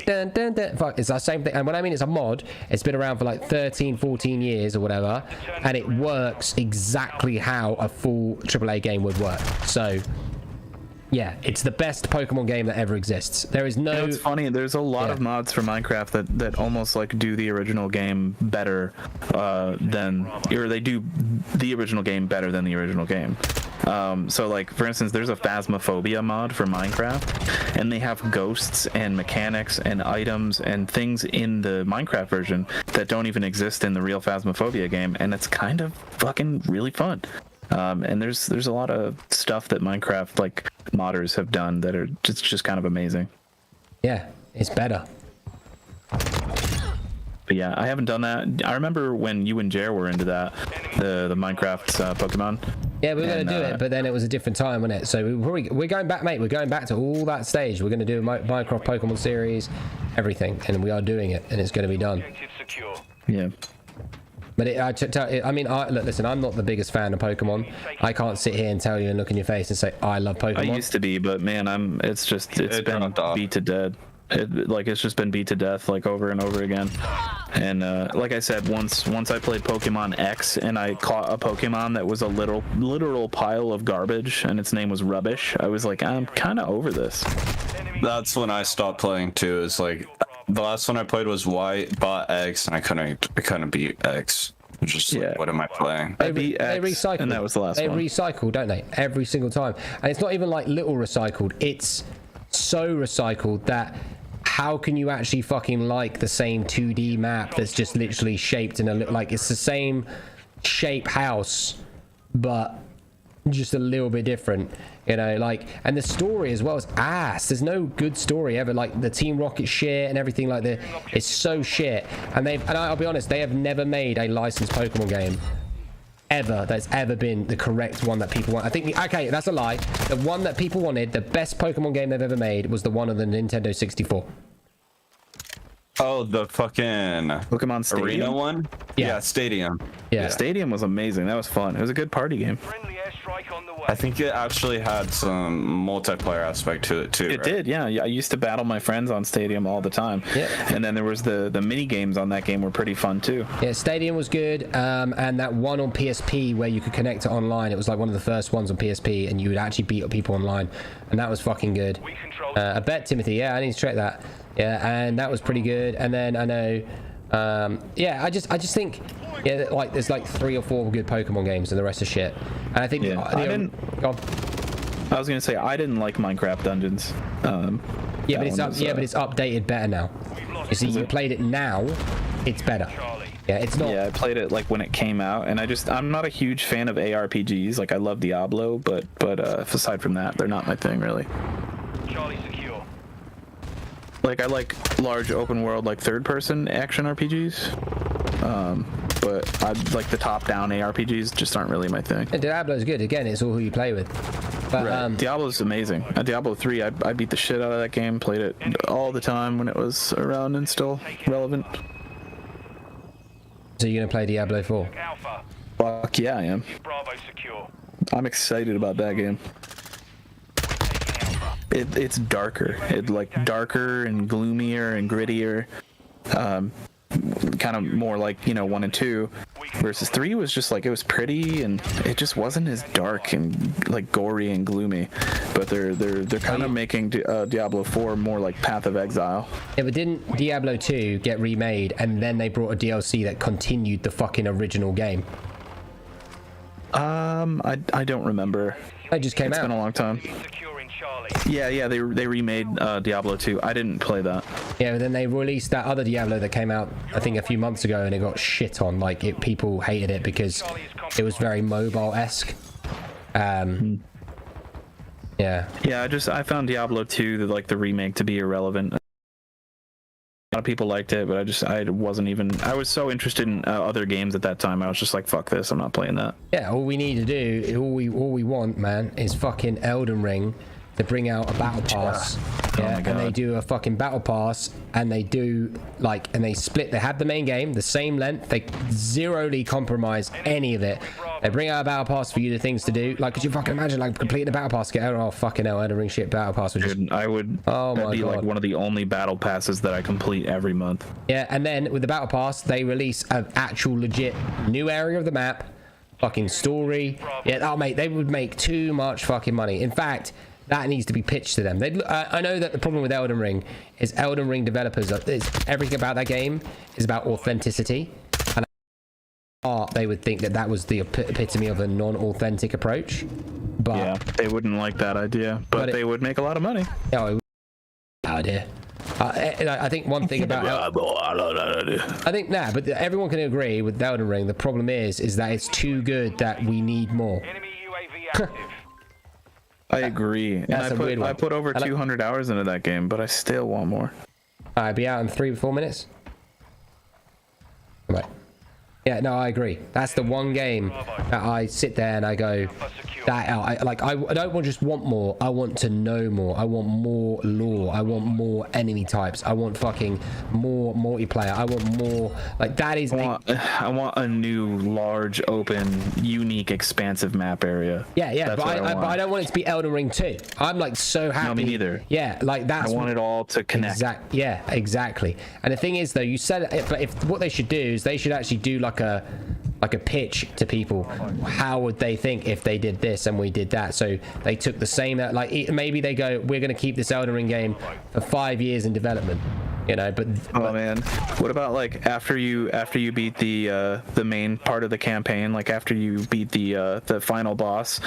dun, dun, dun. Fuck, it's the same thing. And when I mean it's a mod, it's been around for like 13, 14 years or whatever, and it works exactly how a full AAA game would work. So yeah, it's the best Pokemon game that ever exists. There is no... You know, it's funny, there's a lot of mods for Minecraft that almost like do the original game better or they do the original game better than the original game. So like for instance, there's a Phasmophobia mod for Minecraft, and they have ghosts and mechanics and items and things in the Minecraft version that don't even exist in the real Phasmophobia game, and it's kind of fucking really fun. And there's a lot of stuff that Minecraft like modders have done that are just kind of amazing. Yeah, it's better. But yeah, I haven't done that. I remember when you and Jer were into that, the Minecraft Pokemon. Yeah, we were going to do it, but then it was a different time, wasn't it? So we're going back, mate. We're going back to all that stage. We're going to do a Minecraft Pokemon series, everything, and we are doing it, and it's going to be done. Yeah. But look, listen, I'm not the biggest fan of Pokemon. I can't sit here and tell you and look in your face and say I love Pokemon. I used to be, but man, it's been beat to death. It's just been beat to death like over and over again. And like I said, once I played Pokemon X and I caught a Pokemon that was a literal pile of garbage and its name was Rubbish, I was like, I'm kind of over this. That's when I stopped playing too. It's like the last one I played was Y, bought X, and I couldn't beat X. Just like, what am I playing? They recycle, and that was the last one. They recycle, don't they? Every single time, and it's not even like little recycled. It's so recycled that how can you actually fucking like the same 2D map that's just literally shaped in a like it's the same shape house, but just a little bit different, you know? Like, and the story as well is ass. There's no good story ever. Like the Team Rocket shit and everything like that, it's so shit. And I'll be honest, they have never made a licensed Pokemon game ever that's ever been the correct one that people want. I think okay, that's a lie. The one that people wanted, the best Pokemon game they've ever made, was the one on the Nintendo 64. Oh, the fucking Pokemon Stadium? Arena one? Yeah, Stadium. Yeah, Stadium was amazing. That was fun. It was a good party game. I think it actually had some multiplayer aspect to it too. It did, yeah. I used to battle my friends on Stadium all the time. Yeah. And then there was the mini games on that game were pretty fun too. Yeah, Stadium was good. And that one on PSP where you could connect it online. It was like one of the first ones on PSP, and you would actually beat up people online, and that was fucking good. I bet Timothy. Yeah, I need to check that. Yeah, and that was pretty good. And then I know, yeah, I just think, yeah, like there's like 3 or 4 good Pokemon games, and the rest of shit. And I think I was gonna say I didn't like Minecraft Dungeons. Yeah, but it's updated better now. You see, you played it now, it's better. Yeah, it's not. Yeah, I played it like when it came out, and I'm not a huge fan of ARPGs. Like I love Diablo, but aside from that, they're not my thing really. Charlie secure. Like I like large open world, like third-person action RPGs, but I like the top-down ARPGs just aren't really my thing. And Diablo's good. Again, it's all who you play with. But right. Diablo's amazing. Diablo 3, I beat the shit out of that game. Played it all the time when it was around and still relevant. So you're gonna play Diablo 4? Fuck yeah, I am. Bravo secure. I'm excited about that game. It's darker. It's like darker and gloomier and grittier. Kind of more like, 1 and 2 versus 3 was just like, it was pretty and it just wasn't as dark and like gory and gloomy. But they're kind of making Diablo 4 more like Path of Exile. Yeah, but didn't Diablo 2 get remade and then they brought a DLC that continued the fucking original game? I don't remember. It just came out. It's been a long time. Yeah, they remade Diablo 2. I didn't play that. Yeah, but then they released that other Diablo that came out, I think, a few months ago, and it got shit on. Like, people hated it because it was very mobile-esque. Yeah. Yeah, I found Diablo 2, the remake, to be irrelevant. A lot of people liked it, but I was so interested in other games at that time. I was just like, fuck this, I'm not playing that. Yeah, all we need to do, all we want, man, is fucking Elden Ring to bring out a battle pass. Yeah, and they do a fucking battle pass, and they do and they split. They have the main game the same length. They zeroly compromise any of it. They bring out a battle pass for you, the things to do. Like, could you fucking imagine completing a battle pass? Fucking hell, Elden Ring shit battle pass. Dude, I would. Oh my god, that'd be like one of the only battle passes that I complete every month. Yeah, and then with the battle pass, they release an actual legit new area of the map, fucking story. Yeah, oh mate, they would make too much fucking money. In fact, that needs to be pitched to them. I know that the problem with Elden Ring is Elden Ring developers, everything about that game is about authenticity. And they would think that was the epitome of a non-authentic approach. But yeah, they wouldn't like that idea, but they would make a lot of money. Oh, idea. I think one thing about but everyone can agree with Elden Ring. The problem is that it's too good that we need more. I agree. And I put over 200 hours into that game, but I still want more. I'll be out in 3-4 minutes. Right. Yeah, no, I agree. That's the one game that I sit there and I go, I don't just want more. I want to know more. I want more lore. I want more enemy types. I want fucking more multiplayer. I want more. Like that is. I want a new, large, open, unique, expansive map area. Yeah, but I don't want it to be Elden Ring 2. I'm like so happy. No, me neither. Yeah, like that's. I want it all to connect. Yeah, exactly. And the thing is, though, you said it, but if what they should do is they should actually do like a pitch to people. How would they think if they did this and we did that? So they took the same, like maybe they go, we're going to keep this Elden Ring game for 5 years in development, you know. But man, what about like after you beat the main part of the campaign, like after you beat the final boss,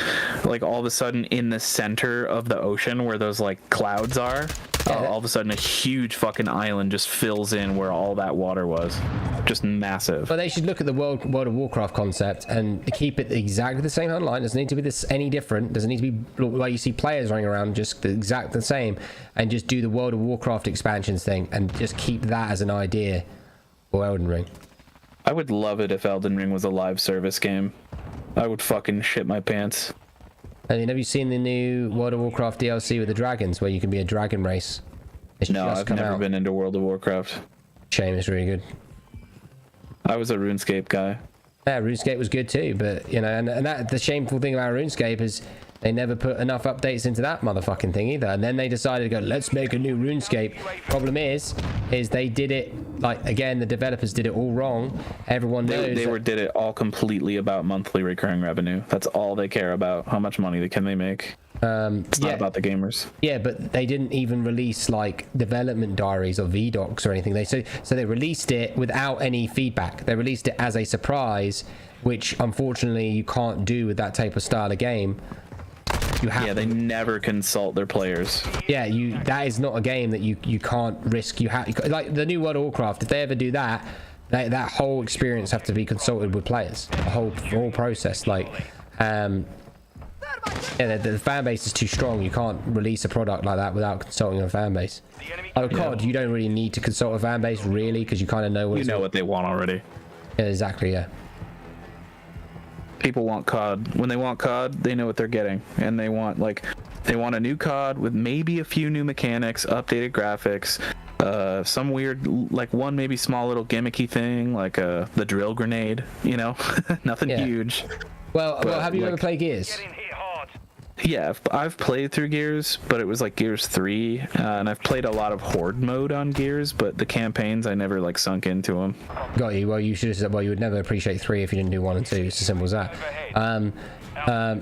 like all of a sudden in the center of the ocean where those like clouds are, all of a sudden a huge fucking island just fills in where all that water was, just massive. But they should look at the World of Warcraft concept and keep it exactly the same online. Doesn't need to be this any different. Doesn't need to be like you see players running around just exact the same, and just do the World of Warcraft expansions thing and just keep that as an idea for Elden Ring. I would love it if Elden Ring was a live service game. I would fucking shit my pants. I mean, have you seen the new World of Warcraft DLC with the dragons, where you can be a dragon race? No, I've never been into World of Warcraft. Shame, it's really good. I was a RuneScape guy. Yeah, RuneScape was good too, but you know, and that the shameful thing about RuneScape is they never put enough updates into that motherfucking thing either. And then they decided to go, let's make a new RuneScape. Problem is they did it like, again, the developers did it all wrong. Everyone knows they did it all completely about monthly recurring revenue. That's all they care about. How much money can they make? It's not about the gamers. Yeah, but they didn't even release like development diaries or VDocs or anything. So they released it without any feedback. They released it as a surprise, which unfortunately you can't do with that type of style of game. They never consult their players. Yeah, that is not a game that you can't risk. You have like the new World of Warcraft. If they ever do that whole experience have to be consulted with players. The whole process, like, the fan base is too strong. You can't release a product like that without consulting a fan base. Oh God, you don't really need to consult a fan base really, because you kind of know what they want already. Yeah, exactly. Yeah. People want COD. When they want COD, they know what they're getting, and they want a new COD with maybe a few new mechanics, updated graphics, some weird, like one maybe small little gimmicky thing, like the drill grenade. You know, nothing huge. Well, have you ever played Gears? Yeah, I've played through Gears, but it was like Gears 3, and I've played a lot of Horde mode on Gears, but the campaigns, I never like sunk into them. Got you. Well, you should have said, well, you would never appreciate 3 if you didn't do 1 and 2. It's as simple as that.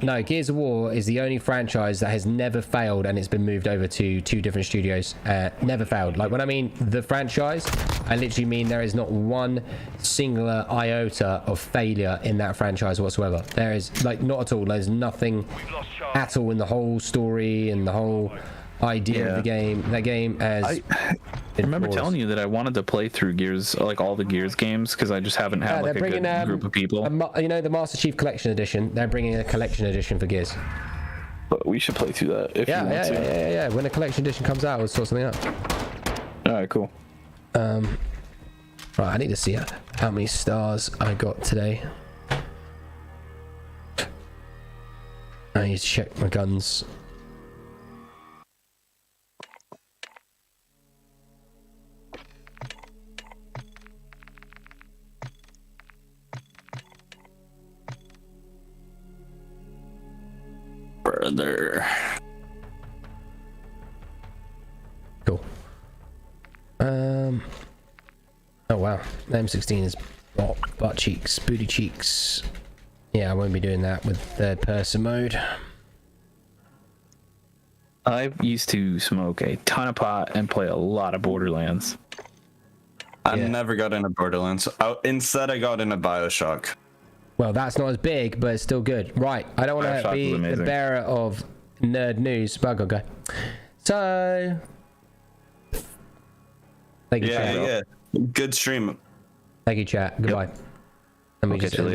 No, Gears of War is the only franchise that has never failed, and it's been moved over to 2 different studios. Never failed. Like, when I mean the franchise, I literally mean there is not one singular iota of failure in that franchise whatsoever. There is, like, not at all. There's nothing at all in the whole story and the whole idea of the game. That game has... I remember telling you that I wanted to play through Gears, like all the Gears games, because I just haven't had like a good group of people. You know, the Master Chief Collection Edition, they're bringing a collection edition for Gears. But we should play through that if you want to. Yeah. When a collection edition comes out, we'll sort something out. Alright, cool. Right, I need to see how many stars I got today. I need to check my guns. Brother. Cool. Oh wow, M16 is butt cheeks, booty cheeks. Yeah, I won't be doing that with third person mode. I used to smoke a ton of pot and play a lot of Borderlands. I never got into Borderlands. Instead, I got into BioShock. Well, that's not as big, but it's still good. Right, I don't want to Bioshock be was the amazing. bearer of nerd news, but I'll go. So, thank you, chat. Yeah. Good stream. Thank you, chat. Goodbye. Let me Okay, just till